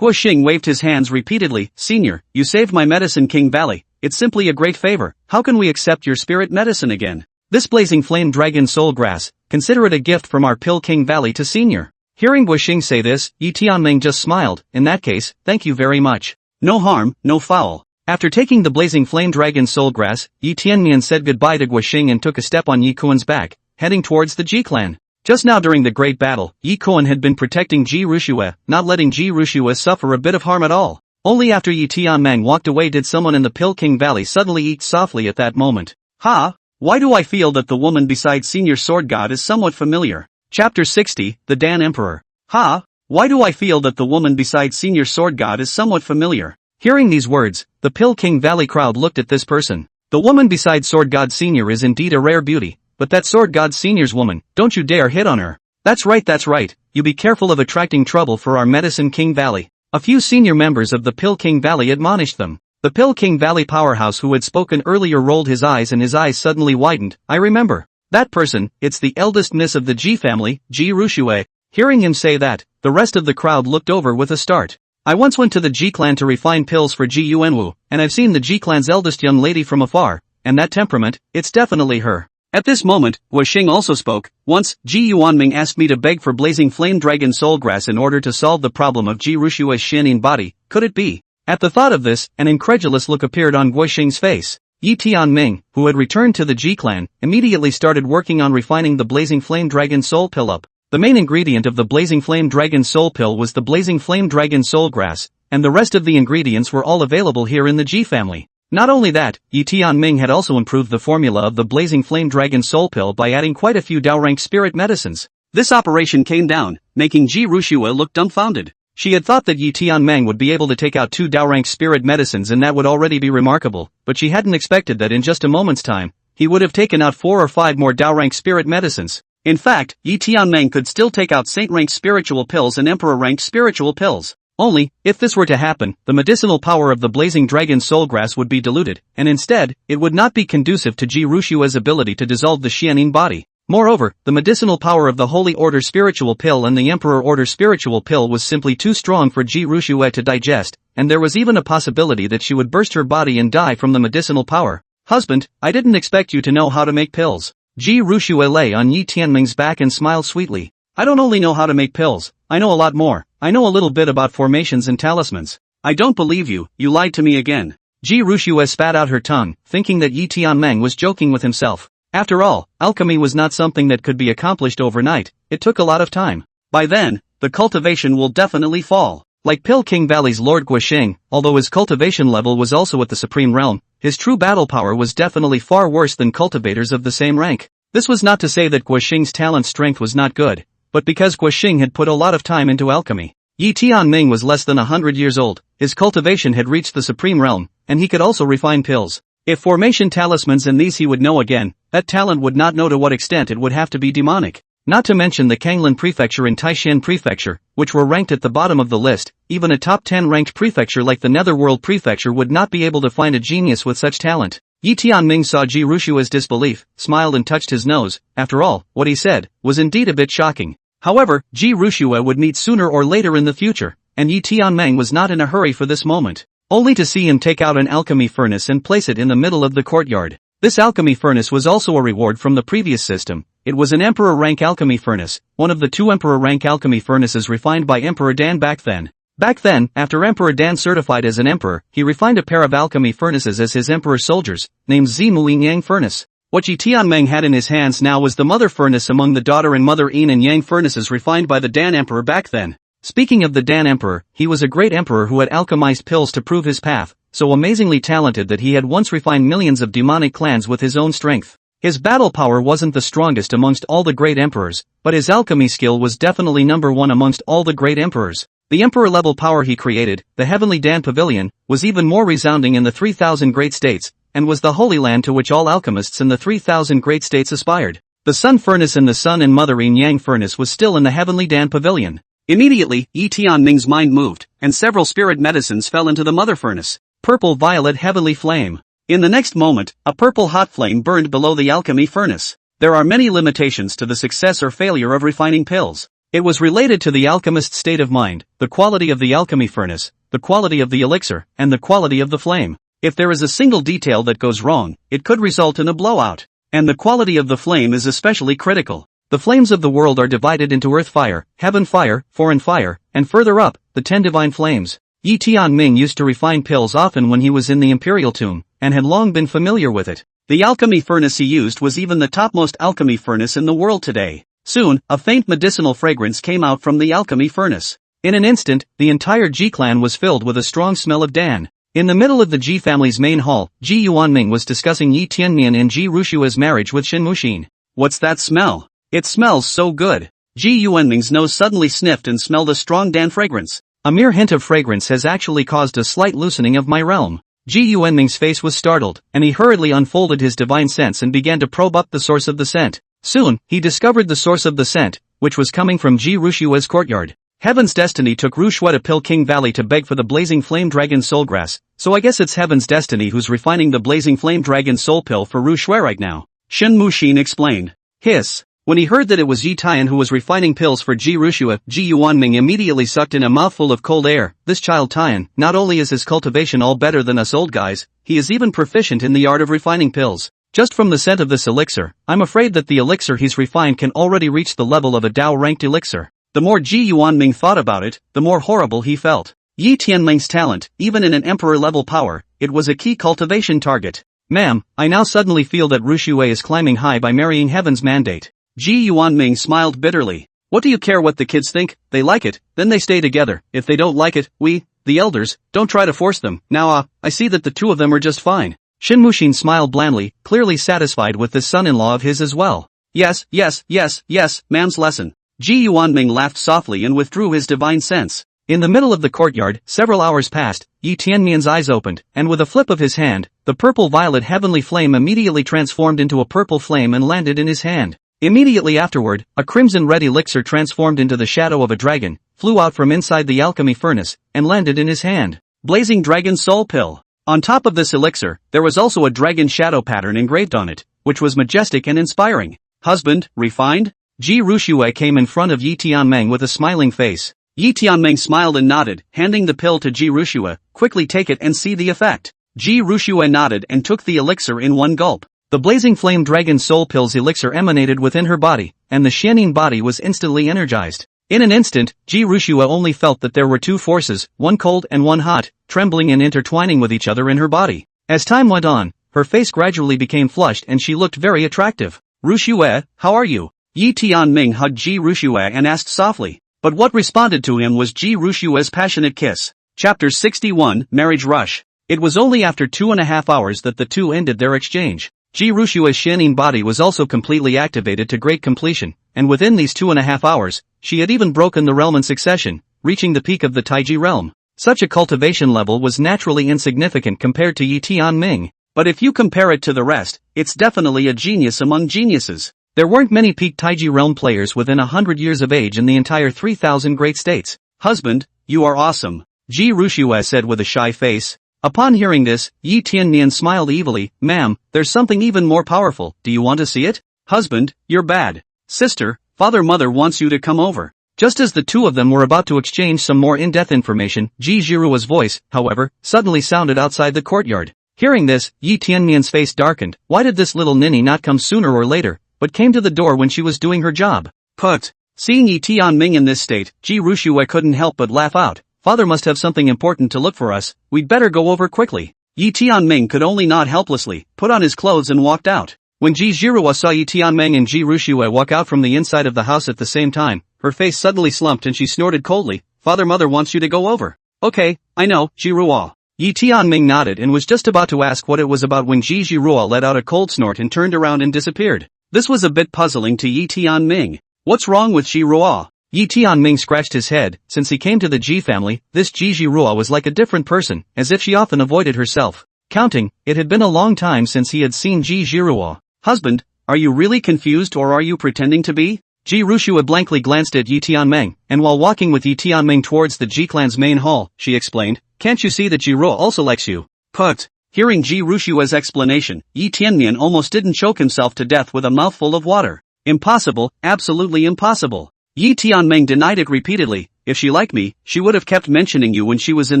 Speaker 1: Guoxing waved his hands repeatedly. Senior, you saved my Medicine King Valley. It's simply a great favor. How can we accept your spirit medicine again? This blazing flame dragon soulgrass, consider it a gift from our Pill King Valley to Senior. Hearing Guoxing say this, Yi Tianming just smiled. In that case, thank you very much. No harm, no foul. After taking the blazing flame dragon soulgrass, Yi Tianmian said goodbye to Guoxing and took a step on Yi Kuan's back, heading towards the Ji clan. Just now during the great battle, Yi Kuan had been protecting Ji Rushue, not letting Ji Rushue suffer a bit of harm at all. Only after Yi Tianming walked away did someone in the Pill King Valley suddenly eat softly at that moment. Why do I feel that the woman beside Senior Sword God is somewhat familiar? Chapter 60, The Dan Emperor. Why do I feel that the woman beside Senior Sword God is somewhat familiar? Hearing these words, the Pill King Valley crowd looked at this person. The woman beside Sword God Senior is indeed a rare beauty, but that Sword God Senior's woman, don't you dare hit on her. That's right, you be careful of attracting trouble for our Medicine King Valley. A few senior members of the Pill King Valley admonished them. The Pill King Valley powerhouse who had spoken earlier rolled his eyes and his eyes suddenly widened. I remember. That person, it's the eldest miss of the Ji family, Ji Rushue. Hearing him say that, the rest of the crowd looked over with a start. I once went to the Ji clan to refine pills for Ji Yuanwu, and I've seen the Ji clan's eldest young lady from afar, and that temperament, it's definitely her. At this moment, Guoxing also spoke. Once, Ji Yuanming asked me to beg for blazing flame dragon soulgrass in order to solve the problem of Ji Rushue's Xianin body. Could it be? At the thought of this, an incredulous look appeared on Guoxing's face. Yi Tianming, who had returned to the Ji clan, immediately started working on refining the blazing flame dragon soul pill up. The main ingredient of the blazing flame dragon soul pill was the blazing flame dragon soulgrass, and the rest of the ingredients were all available here in the Ji family. Not only that, Yi Tianming had also improved the formula of the blazing flame dragon soul pill by adding quite a few Dao rank spirit medicines. This operation came down, making Ji Rushue look dumbfounded. She had thought that Yi Tianming would be able to take out 2 Dao rank spirit medicines and that would already be remarkable, but she hadn't expected that in just a moment's time, he would have taken out 4 or 5 more Dao rank spirit medicines. In fact, Yi Tianming could still take out Saint-rank spiritual pills and Emperor-rank spiritual pills. Only, if this were to happen, the medicinal power of the blazing dragon soulgrass would be diluted, and instead, it would not be conducive to Ji Rushue's ability to dissolve the Xianin body. Moreover, the medicinal power of the Holy Order spiritual pill and the Emperor Order spiritual pill was simply too strong for Ji Rushue to digest, and there was even a possibility that she would burst her body and die from the medicinal power. Husband, I didn't expect you to know how to make pills. Ji Rushue lay on Yi Tianming's back and smiled sweetly. I don't only know how to make pills, I know a lot more. I know a little bit about formations and talismans. I don't believe you, you lied to me again. Ji Rushue spat out her tongue, thinking that Yi Tianming was joking with himself. After all, alchemy was not something that could be accomplished overnight, it took a lot of time. By then, the cultivation will definitely fall. Like Pill King Valley's Lord Guoxing, although his cultivation level was also at the supreme realm, his true battle power was definitely far worse than cultivators of the same rank. This was not to say that Guoxing's talent strength was not good, but because Guoxing had put a lot of time into alchemy. Yi Tianming was less than 100 years old, his cultivation had reached the supreme realm, and he could also refine pills. If formation talismans and these he would know again, that talent would not know to what extent it would have to be demonic. Not to mention the Kanglin Prefecture and Taishan Prefecture, which were ranked at the bottom of the list, even a top 10 ranked prefecture like the Netherworld Prefecture would not be able to find a genius with such talent. Yi Tianming saw Ji Rushue's disbelief, smiled and touched his nose. After all, what he said was indeed a bit shocking. However, Ji Rushue would meet sooner or later in the future, and Yi Tianming was not in a hurry for this moment. Only to see him take out an alchemy furnace and place it in the middle of the courtyard. This alchemy furnace was also a reward from the previous system. It was an Emperor rank alchemy furnace, one of the 2 Emperor rank alchemy furnaces refined by Emperor Dan back then. Back then, after Emperor Dan certified as an emperor, he refined a pair of alchemy furnaces as his emperor soldiers, named Zimu Yang furnace. What Yi Tianming had in his hands now was the mother furnace among the daughter and mother Yin and Yang furnaces refined by the Dan emperor back then. Speaking of the Dan emperor, he was a great emperor who had alchemized pills to prove his path, so amazingly talented that he had once refined millions of demonic clans with his own strength. His battle power wasn't the strongest amongst all the great emperors, but his alchemy skill was definitely number 1 amongst all the great emperors. The emperor-level power he created, the Heavenly Dan Pavilion, was even more resounding in the 3,000 great states, and was the holy land to which all alchemists in the 3,000 great states aspired. The Sun Furnace and the Sun and Mother Yin Yang Furnace was still in the Heavenly Dan Pavilion. Immediately, Yi Tianming's mind moved, and several spirit medicines fell into the Mother Furnace. Purple-violet heavenly flame. In the next moment, a purple hot flame burned below the alchemy furnace. There are many limitations to the success or failure of refining pills. It was related to the alchemist's state of mind, the quality of the alchemy furnace, the quality of the elixir, and the quality of the flame. If there is a single detail that goes wrong, it could result in a blowout. And the quality of the flame is especially critical. The flames of the world are divided into earth fire, heaven fire, foreign fire, and further up, the 10 divine flames. Yi Tianming used to refine pills often when he was in the imperial tomb, and had long been familiar with it. The alchemy furnace he used was even the topmost alchemy furnace in the world today. Soon, a faint medicinal fragrance came out from the alchemy furnace. In an instant, the entire Ji clan was filled with a strong smell of Dan. In the middle of the Ji family's main hall, Ji Yuanming was discussing Yi Tianmian and Ji Rushue's marriage with Shin Muxin. What's that smell? It smells so good. Ji Yuanming's nose suddenly sniffed and smelled a strong Dan fragrance. A mere hint of fragrance has actually caused a slight loosening of my realm. Ji Yuanming's face was startled, and he hurriedly unfolded his divine sense and began to probe up the source of the scent. Soon, he discovered the source of the scent, which was coming from Ji Rushue's courtyard. Heaven's destiny took Rushue to Pill King Valley to beg for the blazing flame dragon soul grass, so I guess it's Heaven's destiny who's refining the blazing flame dragon soul pill for Rushue right now. Shin Muxin explained. Hiss. When he heard that it was Yi Tian who was refining pills for Ji Rushue, Ji Yuanming immediately sucked in a mouthful of cold air. This child Tian, not only is his cultivation all better than us old guys, he is even proficient in the art of refining pills. Just from the scent of this elixir, I'm afraid that the elixir he's refined can already reach the level of a Dao-ranked elixir. The more Ji Yuanming thought about it, the more horrible he felt. Yi Tianming's talent, even in an emperor-level power, it was a key cultivation target. Ma'am, I now suddenly feel that Rushue is climbing high by marrying Heaven's mandate. Ji Yuanming smiled bitterly. What do you care what the kids think? They like it, then they stay together. If they don't like it, we, the elders, don't try to force them. Now I see that the two of them are just fine. Shin Muxin smiled blandly, clearly satisfied with this son-in-law of his as well. Yes, ma'am's lesson. Ji Yuanming laughed softly and withdrew his divine sense. In the middle of the courtyard, several hours passed. Yi Tianmian's eyes opened, and with a flip of his hand, the purple-violet heavenly flame immediately transformed into a purple flame and landed in his hand. Immediately afterward, a crimson-red elixir transformed into the shadow of a dragon, flew out from inside the alchemy furnace, and landed in his hand. Blazing Dragon Soul Pill. On top of this elixir, there was also a dragon shadow pattern engraved on it, which was majestic and inspiring. Husband, refined? Ji Rushue came in front of Yi Tianming with a smiling face. Yi Tianming smiled and nodded, handing the pill to Ji Rushue. Quickly take it and see the effect. Ji Rushue nodded and took the elixir in one gulp. The blazing flame dragon soul pills elixir emanated within her body, and the shining body was instantly energized. In an instant, Ji Rushue only felt that there were two forces, one cold and one hot, trembling and intertwining with each other in her body. As time went on, her face gradually became flushed and she looked very attractive. Rushue, how are you? Yi Tianming hugged Ji Rushue and asked softly. But what responded to him was Ji Rushue's passionate kiss. Chapter 61, Marriage Rush. It was only after 2.5 hours that the two ended their exchange. Ji Rushue's shining body was also completely activated to great completion, and within these 2.5 hours, she had even broken the realm in succession, reaching the peak of the Taiji realm. Such a cultivation level was naturally insignificant compared to Yi Tianming, but if you compare it to the rest, it's definitely a genius among geniuses. There weren't many peak Taiji realm players within 100 years of age in the entire 3,000 great states. Husband, you are awesome, Ji Rushue said with a shy face. Upon hearing this, Yi Tianmian smiled evilly. Ma'am, there's something even more powerful, do you want to see it? Husband, you're bad. Sister, mother wants you to come over. Just as the two of them were about to exchange some more in-depth information, Ji Jirua's voice, however, suddenly sounded outside the courtyard. Hearing this, Yi Tianmian's face darkened. Why did this little ninny not come sooner or later, but came to the door when she was doing her job? Put. Seeing Yi Tianming in this state, Ji Rushue couldn't help but laugh out. Father must have something important to look for us, we'd better go over quickly. Yi Tianming could only nod helplessly, put on his clothes and walked out. When Ji Jirua saw Yi Tianming and Ji Rushue walk out from the inside of the house at the same time, her face suddenly slumped and she snorted coldly. Mother wants you to go over. Okay, I know, Jirua. Yi Tianming nodded and was just about to ask what it was about when Ji Jirua let out a cold snort and turned around and disappeared. This was a bit puzzling to Yi Tianming. What's wrong with Jirua? Yi Tianming scratched his head. Since he came to the Ji family, this Ji Jirua was like a different person, as if she often avoided herself. Counting, it had been a long time since he had seen Ji Jirua. Husband, are you really confused or are you pretending to be? Ji Rushue blankly glanced at Yi Tianming, and while walking with Yi Tianming towards the Ji clan's main hall, she explained, can't you see that Jirua also likes you? Put. Hearing Ji Rushue's explanation, Yi Tianmian almost didn't choke himself to death with a mouthful of water. Impossible, absolutely impossible. Yi Tianming denied it repeatedly. If she liked me, she would have kept mentioning you when she was in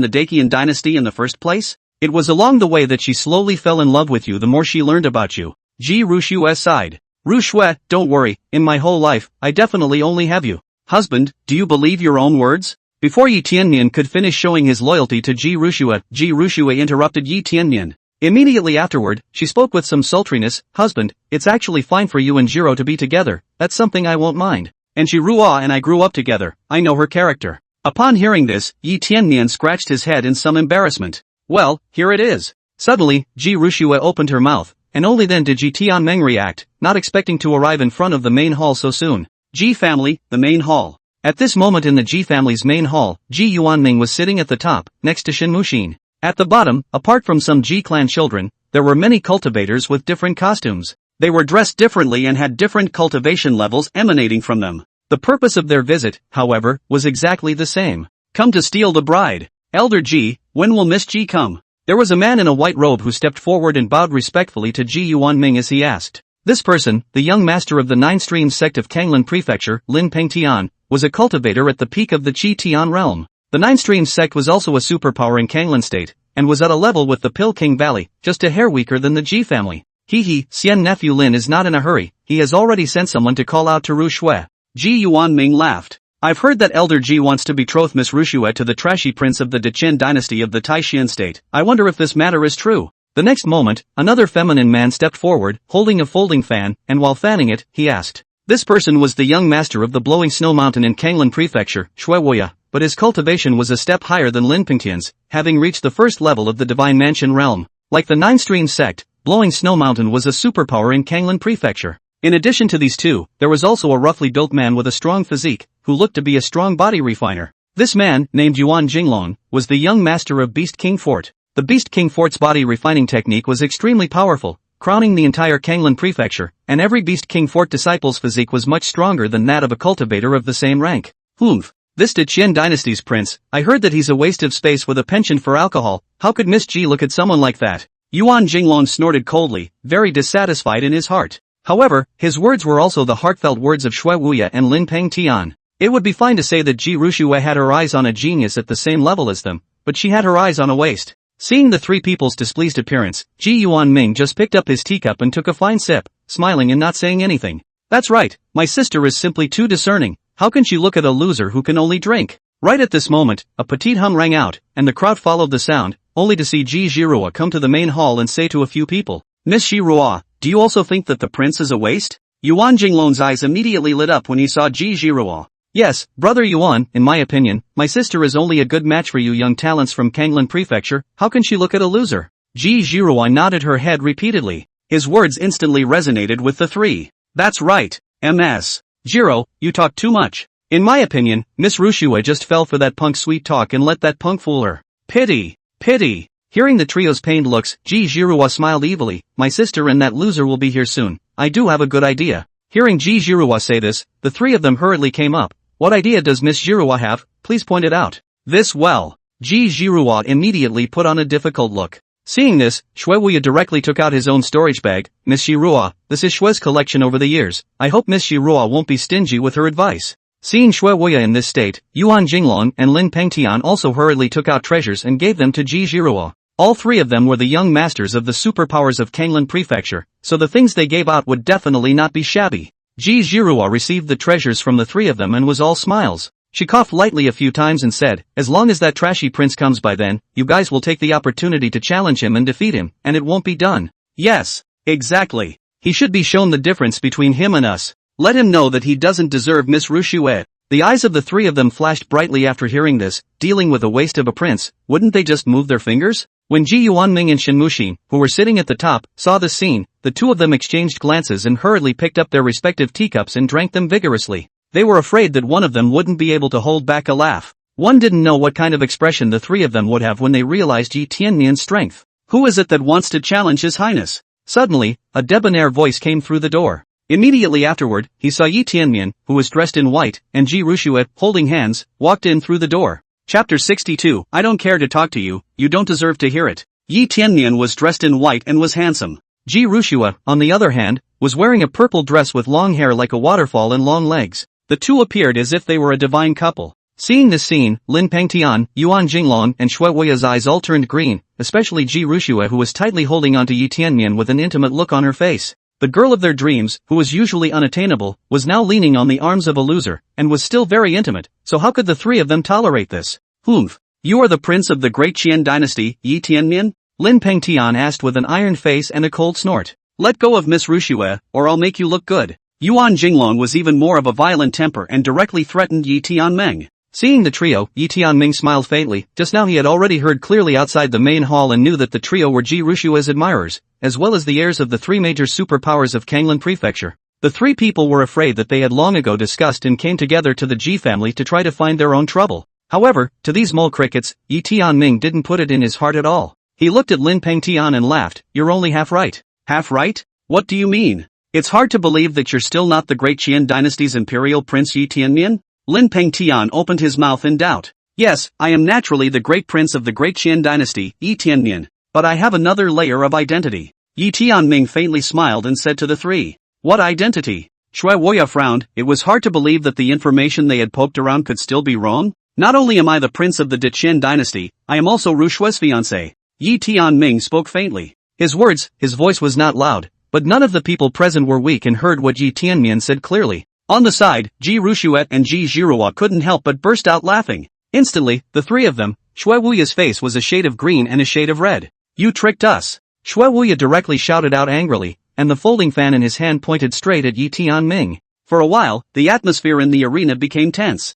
Speaker 1: the Dacian dynasty in the first place. It was along the way that she slowly fell in love with you the more she learned about you. Ji Rushue sighed. Rushue, don't worry, in my whole life, I definitely only have you. Husband, do you believe your own words? Before Yi Tianmian could finish showing his loyalty to Ji Rushue interrupted Yi Tianmian. Immediately afterward, she spoke with some sultriness. Husband, it's actually fine for you and Jiro to be together, that's something I won't mind. And Jirua and I grew up together, I know her character. Upon hearing this, Yi Tianmian scratched his head in some embarrassment. Well, here it is. Suddenly, Ji Rushue opened her mouth, and only then did Ji Tianming react, not expecting to arrive in front of the main hall so soon. Ji family, the main hall. At this moment in the Ji family's main hall, Ji Yuanming was sitting at the top, next to Shin Muxin. At the bottom, apart from some Ji clan children, there were many cultivators with different costumes. They were dressed differently and had different cultivation levels emanating from them. The purpose of their visit, however, was exactly the same. Come to steal the bride. Elder Ji, when will Miss Ji come? There was a man in a white robe who stepped forward and bowed respectfully to Ji Yuanming as he asked. This person, the young master of the Nine Streams sect of Kanglan Prefecture, Lin Pengtian, was a cultivator at the peak of the Qi Tian realm. The Nine Streams sect was also a superpower in Kanglan state, and was at a level with the Pil King Valley, just a hair weaker than the Ji family. Xian nephew Lin is not in a hurry, he has already sent someone to call out to Rushue. Ji Yuanming laughed. I've heard that Elder Ji wants to betroth Miss Rushue to the trashy prince of the Dechen dynasty of the Taishan state. I wonder if this matter is true. The next moment, another feminine man stepped forward, holding a folding fan, and while fanning it, he asked. This person was the young master of the Blowing Snow Mountain in Kanglan Prefecture, Shuewoya, but his cultivation was a step higher than Lin Pengtian's, having reached the first level of the Divine Mansion realm. Like the Nine Streams sect, Blowing Snow Mountain was a superpower in Kanglan Prefecture. In addition to these two, there was also a roughly built man with a strong physique, who looked to be a strong body refiner. This man, named Yuan Jinglong, was the young master of Beast King Fort. The Beast King Fort's body refining technique was extremely powerful, crowning the entire Kanglan Prefecture, and every Beast King Fort disciple's physique was much stronger than that of a cultivator of the same rank. Humph. This Dechen dynasty's prince, I heard that he's a waste of space with a penchant for alcohol. How could Miss Ji look at someone like that? Yuan Jinglong snorted coldly, very dissatisfied in his heart. However, his words were also the heartfelt words of Shui Wuya and Lin Pengtian. It would be fine to say that Ji Rushue had her eyes on a genius at the same level as them, but she had her eyes on a waste. Seeing the three people's displeased appearance, Ji Yuanming just picked up his teacup and took a fine sip, smiling and not saying anything. That's right, my sister is simply too discerning. How can she look at a loser who can only drink? Right at this moment, a petite hum rang out, and the crowd followed the sound, only to see Ji Zhirua come to the main hall and say to a few people, Miss Zhirua, do you also think that the prince is a waste? Yuan Jinglong's eyes immediately lit up when he saw Ji Zhirua. Yes, brother Yuan, in my opinion, my sister is only a good match for you young talents from Kanglin Prefecture. How can she look at a loser? Ji Zhirua nodded her head repeatedly. His words instantly resonated with the three. That's right, MS. Jiro, you talk too much. In my opinion, Miss Rushua just fell for that punk's sweet talk and let that punk fool her. Pity. Pity. Hearing the trio's pained looks, Ji Zhirua smiled evilly. My sister and that loser will be here soon. I do have a good idea. Hearing Ji Zhirua say this, the three of them hurriedly came up. What idea does Miss Zhirua have? Please point it out. This well. Ji Zhirua immediately put on a difficult look. Seeing this, Shui Wuya directly took out his own storage bag. Miss Zhirua, this is Shui's collection over the years. I hope Miss Zhirua won't be stingy with her advice. Seeing Shui Wuya in this state, Yuan Jinglong and Lin Pengtian also hurriedly took out treasures and gave them to Ji Zhirua. All three of them were the young masters of the superpowers of Kanglin Prefecture, so the things they gave out would definitely not be shabby. Ji Zhirua received the treasures from the three of them and was all smiles. She coughed lightly a few times and said, as long as that trashy prince comes by then, you guys will take the opportunity to challenge him and defeat him, and it won't be done. Yes, exactly. He should be shown the difference between him and us. Let him know that he doesn't deserve Miss Rushue. The eyes of the three of them flashed brightly after hearing this. Dealing with a waste of a prince, wouldn't they just move their fingers? When Ji Yuanming and Shen Muxin, who were sitting at the top, saw this scene, the two of them exchanged glances and hurriedly picked up their respective teacups and drank them vigorously. They were afraid that one of them wouldn't be able to hold back a laugh. One didn't know what kind of expression the three of them would have when they realized Yi Tianmian's strength. Who is it that wants to challenge His Highness? Suddenly, a debonair voice came through the door. Immediately afterward, he saw Yi Tianmian, who was dressed in white, and Ji Rushue, holding hands, walked in through the door. Chapter 62. I don't care to talk to you, you don't deserve to hear it. Yi Tianmian was dressed in white and was handsome. Ji Rushue, on the other hand, was wearing a purple dress with long hair like a waterfall and long legs. The two appeared as if they were a divine couple. Seeing this scene, Lin Pengtian, Yuan Jinglong and Shui Wuya's eyes all turned green, especially Ji Rushue who was tightly holding onto Yi Tianmian with an intimate look on her face. The girl of their dreams, who was usually unattainable, was now leaning on the arms of a loser, and was still very intimate, so how could the three of them tolerate this? Humph. You are the prince of the great Qian dynasty, Yi Tianmian? Lin Pengtian asked with an iron face and a cold snort. Let go of Miss Rushue, or I'll make you look good. Yuan Jinglong was even more of a violent temper and directly threatened Yi Tianming. Seeing the trio, Yi Tianming smiled faintly. Just now he had already heard clearly outside the main hall and knew that the trio were Ji Rushue's admirers, as well as the heirs of the three major superpowers of Kanglin Prefecture. The three people were afraid that they had long ago discussed and came together to the Ji family to try to find their own trouble. However, to these mole crickets, Yi Tianming didn't put it in his heart at all. He looked at Lin Pengtian and laughed. You're only half right. Half right? What do you mean? It's hard to believe that you're still not the great Qian dynasty's imperial prince Yi Tianmian? Lin Pengtian opened his mouth in doubt. Yes, I am naturally the great prince of the great Qian dynasty, Yi Tianmian, but I have another layer of identity. Yi Tianming faintly smiled and said to the three. What identity? Shui Wuya frowned. It was hard to believe that the information they had poked around could still be wrong. Not only am I the prince of the Qian dynasty, I am also Rushue's fiancé. Yi Tianming spoke faintly. His voice was not loud, but none of the people present were weak and heard what Yi Tianmian said clearly. On the side, Ji Rushue and Ji Zhirua couldn't help but burst out laughing. Instantly, the three of them, Shui Wuya's face was a shade of green and a shade of red. You tricked us! Shui Wuya directly shouted out angrily, and the folding fan in his hand pointed straight at Yi Tianming. For a while, the atmosphere in the arena became tense.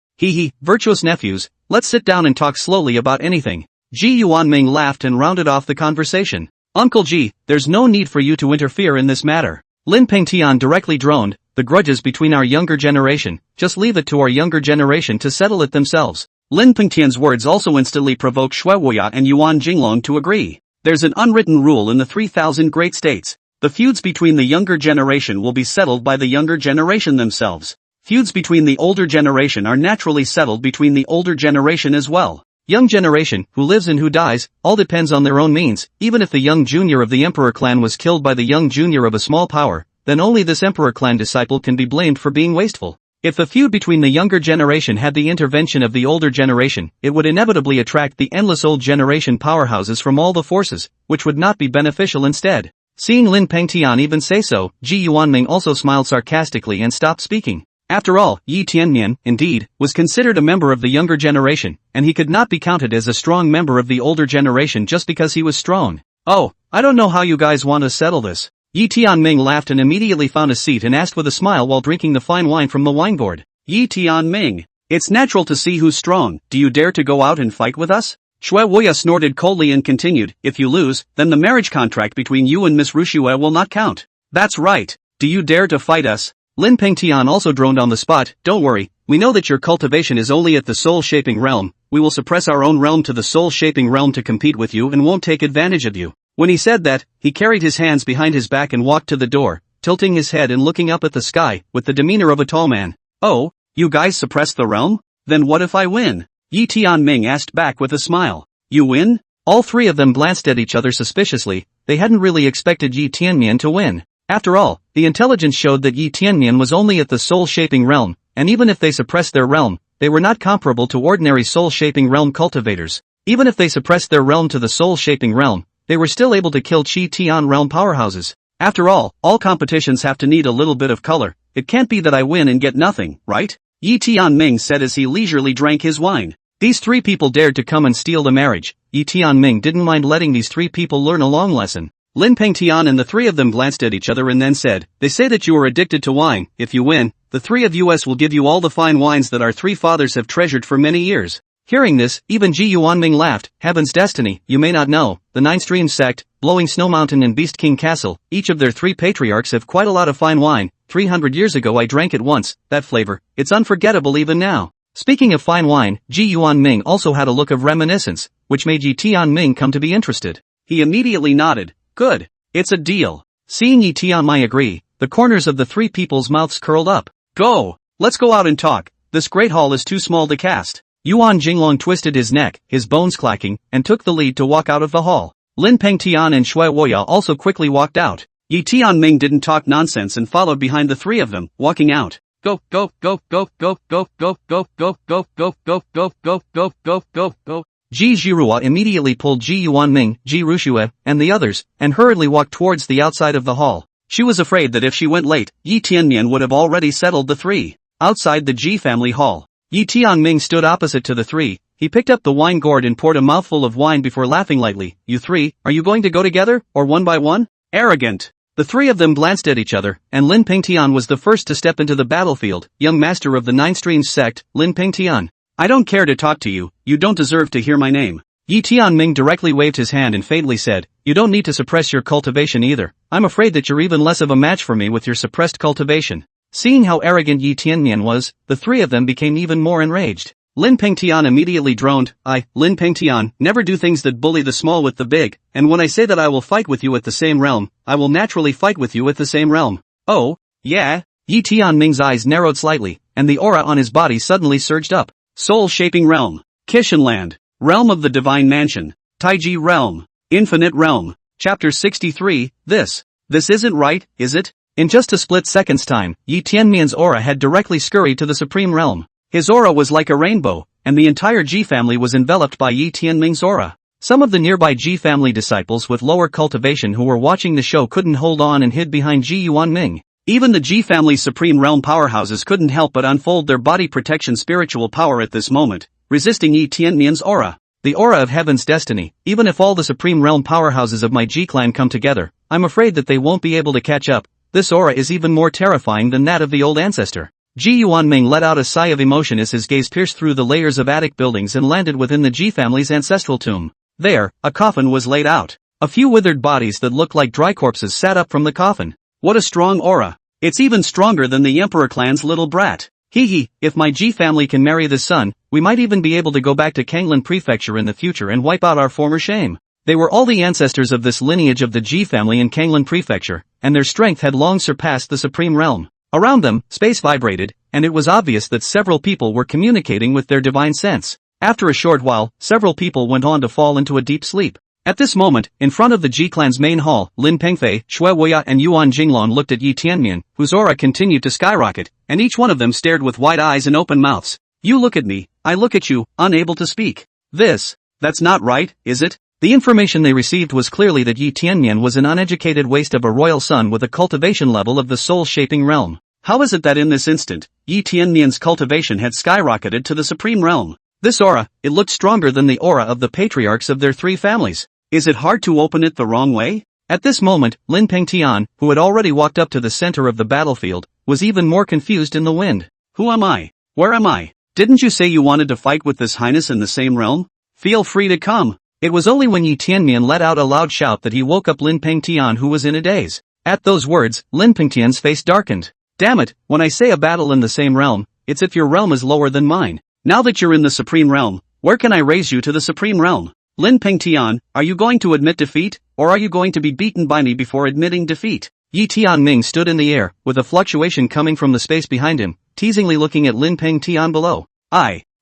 Speaker 1: Virtuous nephews, let's sit down and talk slowly about anything. Ji Yuanming laughed and rounded off the conversation. Uncle Ji, there's no need for you to interfere in this matter. Lin Pengtian directly droned. The grudges between our younger generation, just leave it to our younger generation to settle it themselves. Lin Pengtian's words also instantly provoked Shui Wuya and Yuan Jinglong to agree. There's an unwritten rule in the 3,000 great states. The feuds between the younger generation will be settled by the younger generation themselves. Feuds between the older generation are naturally settled between the older generation as well. Young generation, who lives and who dies, all depends on their own means. Even if the young junior of the emperor clan was killed by the young junior of a small power, then only this emperor clan disciple can be blamed for being wasteful. If the feud between the younger generation had the intervention of the older generation, it would inevitably attract the endless old generation powerhouses from all the forces, which would not be beneficial instead. Seeing Lin Pengtian even say so, Ji Yuanming also smiled sarcastically and stopped speaking. After all, Yi Tianmian, indeed, was considered a member of the younger generation, and he could not be counted as a strong member of the older generation just because he was strong. Oh, I don't know how you guys want to settle this. Yi Tianming laughed and immediately found a seat and asked with a smile while drinking the fine wine from the wine gourd. Yi Tianming, it's natural to see who's strong. Do you dare to go out and fight with us? Shui Wuya snorted coldly and continued, if you lose, then the marriage contract between you and Miss Rushue will not count. That's right. Do you dare to fight us? Lin Pengtian also droned on the spot, don't worry, we know that your cultivation is only at the soul-shaping realm, we will suppress our own realm to the soul-shaping realm to compete with you and won't take advantage of you. When he said that, he carried his hands behind his back and walked to the door, tilting his head and looking up at the sky, with the demeanor of a tall man. Oh, you guys suppress the realm? Then what if I win? Yi Tianming asked back with a smile. You win? All three of them glanced at each other suspiciously, they hadn't really expected Yi Tianmian to win. After all, the intelligence showed that Yi Tianmian was only at the soul-shaping realm, and even if they suppressed their realm, they were not comparable to ordinary soul-shaping realm cultivators. Even if they suppressed their realm to the soul-shaping realm, they were still able to kill Qi Tian realm powerhouses. After all competitions have to need a little bit of color, it can't be that I win and get nothing, right? Yi Tianming said as he leisurely drank his wine. These three people dared to come and steal the marriage. Yi Tianming didn't mind letting these three people learn a long lesson. Lin Pengtian and the three of them glanced at each other and then said, they say that you are addicted to wine. If you win, the three of us will give you all the fine wines that our three fathers have treasured for many years. Hearing this, even Ji Yuanming laughed. Heaven's destiny, you may not know, the Nine Streams sect, Blowing Snow Mountain and Beast King Castle, each of their three patriarchs have quite a lot of fine wine. 300 years ago I drank it once, that flavor, it's unforgettable even now. Speaking of fine wine, Ji Yuanming also had a look of reminiscence, which made Yi Tianming come to be interested. He immediately nodded. Good. It's a deal. Seeing Yi Tianming agree, the corners of the three people's mouths curled up. Go! Let's go out and talk, this great hall is too small to cast. Yuan Jinglong twisted his neck, his bones clacking, and took the lead to walk out of the hall. Lin Pengtian and Shui Wuya also quickly walked out. Yi Tianming didn't talk nonsense and followed behind the three of them, walking out. Go, go, go, go, go, go, go, go, go, go, go, go, go, go, go, go, go, go. Ji Zhirua immediately pulled Ji Yuanming, Ji Rushue, and the others, and hurriedly walked towards the outside of the hall. She was afraid that if she went late, Yi Tianmian would have already settled the three. Outside the Ji family hall, Yi Tianming stood opposite to the three. He picked up the wine gourd and poured a mouthful of wine before laughing lightly. You three, are you going to go together, or one by one? Arrogant. The three of them glanced at each other, and Lin Pengtian was the first to step into the battlefield. Young master of the Nine Streams sect, Lin Pengtian. I don't care to talk to you, you don't deserve to hear my name. Yi Tianming directly waved his hand and fatally said, you don't need to suppress your cultivation either. I'm afraid that you're even less of a match for me with your suppressed cultivation. Seeing how arrogant Yi Tianmian was, the three of them became even more enraged. Lin Pengtian immediately droned, Lin Pengtian, never do things that bully the small with the big, and when I say that I will fight with you at the same realm, I will naturally fight with you at the same realm. Oh, yeah? Yi Tianming's eyes narrowed slightly, and the aura on his body suddenly surged up. Soul-shaping realm. Kishanland. Realm of the Divine Mansion. Taiji Realm. Infinite Realm. Chapter 63, This isn't right, is it? In just a split second's time, Yi Tianmian's aura had directly scurried to the Supreme Realm. His aura was like a rainbow, and the entire Ji family was enveloped by Yi Tianming's aura. Some of the nearby Ji family disciples with lower cultivation who were watching the show couldn't hold on and hid behind Ji Yuanming. Even the Ji family's Supreme Realm powerhouses couldn't help but unfold their body protection spiritual power at this moment, resisting Yi Tianmian's aura. The aura of heaven's destiny. Even if all the Supreme Realm powerhouses of my Ji clan come together, I'm afraid that they won't be able to catch up. This aura is even more terrifying than that of the old ancestor. Ji Yuanming let out a sigh of emotion as his gaze pierced through the layers of attic buildings and landed within the Ji family's ancestral tomb. There, a coffin was laid out. A few withered bodies that looked like dry corpses sat up from the coffin. What a strong aura. It's even stronger than the Emperor clan's little brat. Hee, if my Ji family can marry this son, we might even be able to go back to Kanglin Prefecture in the future and wipe out our former shame. They were all the ancestors of this lineage of the Ji family in Kanglin Prefecture, and their strength had long surpassed the Supreme Realm. Around them, space vibrated, and it was obvious that several people were communicating with their divine sense. After a short while, several people went on to fall into a deep sleep. At this moment, in front of the Ji clan's main hall, Lin Pengfei, Shui Wuya and Yuan Jinglong looked at Yi Tianmian, whose aura continued to skyrocket, and each one of them stared with wide eyes and open mouths. You look at me, I look at you, unable to speak. That's not right, is it? The information they received was clearly that Yi Tianmian was an uneducated waste of a royal son with a cultivation level of the soul-shaping realm. How is it that in this instant, Yi Tianmian's cultivation had skyrocketed to the supreme realm? This aura, it looked stronger than the aura of the patriarchs of their 3 families. Is it hard to open it the wrong way? At this moment, Lin Pengtian, who had already walked up to the center of the battlefield, was even more confused in the wind. Who am I? Where am I? Didn't you say you wanted to fight with this highness in the same realm? Feel free to come. It was only when Yi Tianmian let out a loud shout that he woke up Lin Pengtian, who was in a daze. At those words, Lin Pengtian's face darkened. Damn it, when I say a battle in the same realm, it's if your realm is lower than mine. Now that you're in the supreme realm, where can I raise you to the supreme realm? Lin Pengtian, are you going to admit defeat, or are you going to be beaten by me before admitting defeat? Yi Tianming stood in the air, with a fluctuation coming from the space behind him, teasingly looking at Lin Pengtian below.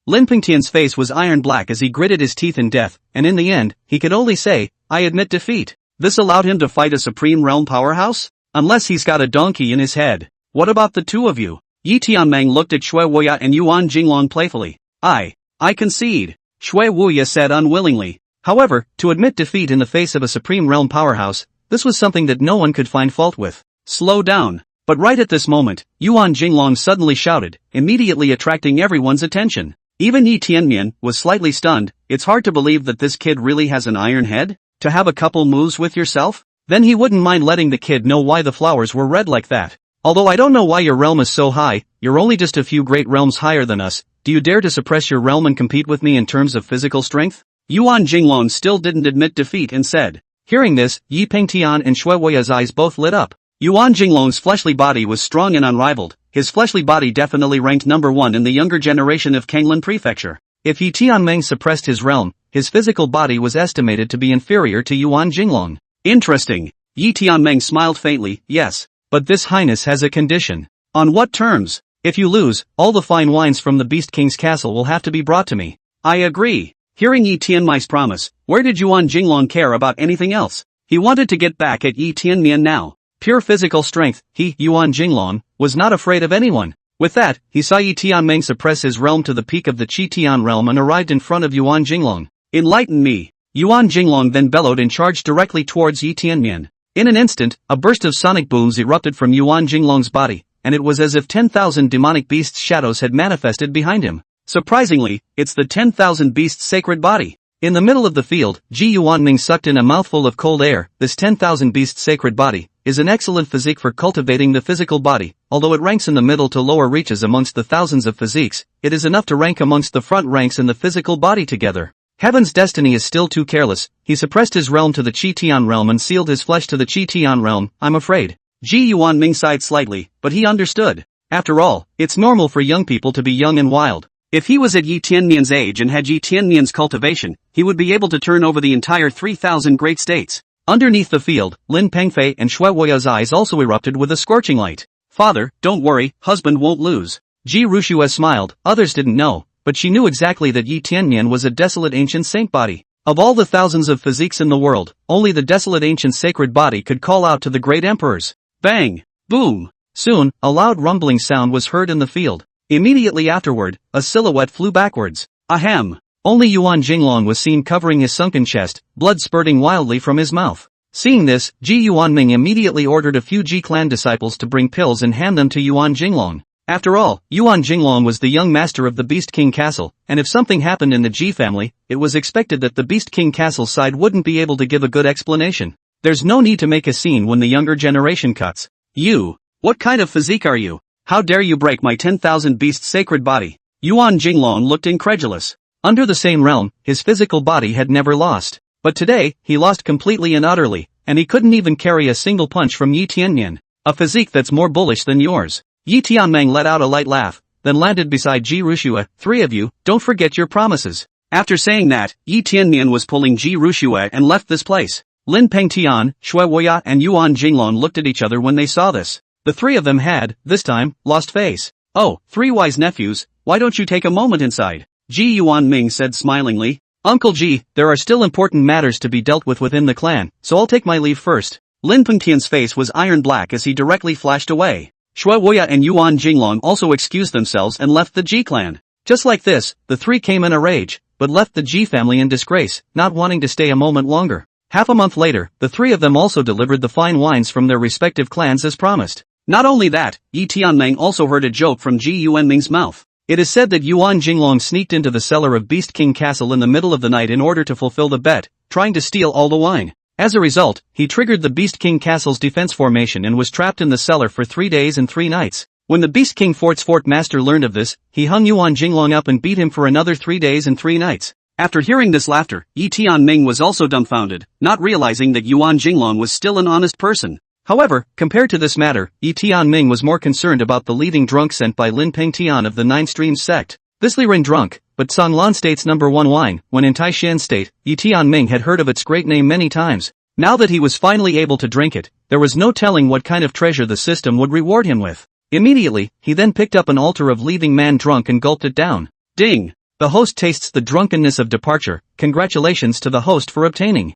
Speaker 1: Lin Pengtian's face was iron black as he gritted his teeth in death, and in the end, he could only say, I admit defeat. This allowed him to fight a supreme realm powerhouse? Unless he's got a donkey in his head. What about the 2 of you? Yi Tianming looked at Shui Wuya and Yuan Jinglong playfully. I concede, Shui Wuya said unwillingly. However, to admit defeat in the face of a supreme realm powerhouse, this was something that no one could find fault with. Slow down. But right at this moment, Yuan Jinglong suddenly shouted, immediately attracting everyone's attention. Even Yi Tianmian was slightly stunned. It's hard to believe that this kid really has an iron head? To have a couple moves with yourself? Then he wouldn't mind letting the kid know why the flowers were red like that. Although I don't know why your realm is so high, you're only just a few great realms higher than us. Do you dare to suppress your realm and compete with me in terms of physical strength? Yuan Jinglong still didn't admit defeat and said. Hearing this, Yi Pengtian and Shui Wuya's eyes both lit up. Yuan Jinglong's fleshly body was strong and unrivaled. His fleshly body definitely ranked number 1 in the younger generation of Kanglin Prefecture. If Yi Tianming suppressed his realm, his physical body was estimated to be inferior to Yuan Jinglong. Interesting. Yi Tianming smiled faintly. Yes. But this highness has a condition. On what terms? If you lose, all the fine wines from the Beast King's castle will have to be brought to me. I agree. Hearing Yi Tianmai's promise, where did Yuan Jinglong care about anything else? He wanted to get back at Yi Tianmian now. Pure physical strength, he, Yuan Jinglong, was not afraid of anyone. With that, he saw Yi Tianming suppress his realm to the peak of the Qi Tian realm and arrived in front of Yuan Jinglong. Enlighten me. Yuan Jinglong then bellowed and charged directly towards Yi Tianmian. In an instant, a burst of sonic booms erupted from Yuan Jinglong's body, and it was as if 10,000 demonic beasts' shadows had manifested behind him. Surprisingly, it's the 10,000 beasts' sacred body. In the middle of the field, Ji Yuanming sucked in a mouthful of cold air. This 10,000 beasts' sacred body is an excellent physique for cultivating the physical body. Although it ranks in the middle to lower reaches amongst the thousands of physiques, it is enough to rank amongst the front ranks in the physical body together. Heaven's destiny is still too careless. He suppressed his realm to the Qi Tian realm and sealed his flesh to the Qi Tian realm. I'm afraid. Ji Yuanming sighed slightly, but he understood. After all, it's normal for young people to be young and wild. If he was at Yi Tianmian's age and had Yi Tianmian's cultivation, he would be able to turn over the entire 3,000 great states. Underneath the field, Lin Pengfei and Shui Wuya's eyes also erupted with a scorching light. Father, don't worry, husband won't lose. Ji Rushue smiled. Others didn't know, but she knew exactly that Yi Tianmian was a desolate ancient saint body. Of all the thousands of physiques in the world, only the desolate ancient sacred body could call out to the great emperors. Bang! Boom! Soon, a loud rumbling sound was heard in the field. Immediately afterward, a silhouette flew backwards. Ahem! Only Yuan Jinglong was seen covering his sunken chest, blood spurting wildly from his mouth. Seeing this, Ji Yuanming immediately ordered a few Ji clan disciples to bring pills and hand them to Yuan Jinglong. After all, Yuan Jinglong was the young master of the Beast King Castle, and if something happened in the Ji family, it was expected that the Beast King Castle side wouldn't be able to give a good explanation. There's no need to make a scene when the younger generation cuts. You! What kind of physique are you? How dare you break my 10,000 beasts sacred body? Yuan Jinglong looked incredulous. Under the same realm, his physical body had never lost. But today, he lost completely and utterly, and he couldn't even carry a single punch from Yi Tianmian. A physique that's more bullish than yours. Yi Tianming let out a light laugh, then landed beside Ji Rushue. Three of you, don't forget your promises. After saying that, Yi Tianmian was pulling Ji Rushue and left this place. Lin Pengtian, Shui Wuya and Yuan Jinglong looked at each other when they saw this. The three of them had, this time, lost face. Oh, three wise nephews, why don't you take a moment inside? Ji Yuanming said smilingly. Uncle G, there are still important matters to be dealt with within the clan, so I'll take my leave first. Lin Pengtian's face was iron black as he directly flashed away. Shui Wuya and Yuan Jinglong also excused themselves and left the Ji clan. Just like this, the three came in a rage, but left the Ji family in disgrace, not wanting to stay a moment longer. Half a month later, the three of them also delivered the fine wines from their respective clans as promised. Not only that, Yi Tianming also heard a joke from Ji Yuanming's mouth. It is said that Yuan Jinglong sneaked into the cellar of Beast King Castle in the middle of the night in order to fulfill the bet, trying to steal all the wine. As a result, he triggered the Beast King Castle's defense formation and was trapped in the cellar for 3 days and 3 nights. When the Beast King Fort's fort master learned of this, he hung Yuan Jinglong up and beat him for another 3 days and 3 nights. After hearing this laughter, Yi Tianming was also dumbfounded, not realizing that Yuan Jinglong was still an honest person. However, compared to this matter, Yi Tianming was more concerned about the leading drunk sent by Lin Pengtian of the Nine Streams sect. This Li Ren drunk, but Songlan State's #1 wine, when in Taishan State, Yi Tianming had heard of its great name many times. Now that he was finally able to drink it, there was no telling what kind of treasure the system would reward him with. Immediately, he then picked up an altar of leaving man drunk and gulped it down. Ding! The host tastes the drunkenness of departure. Congratulations to the host for obtaining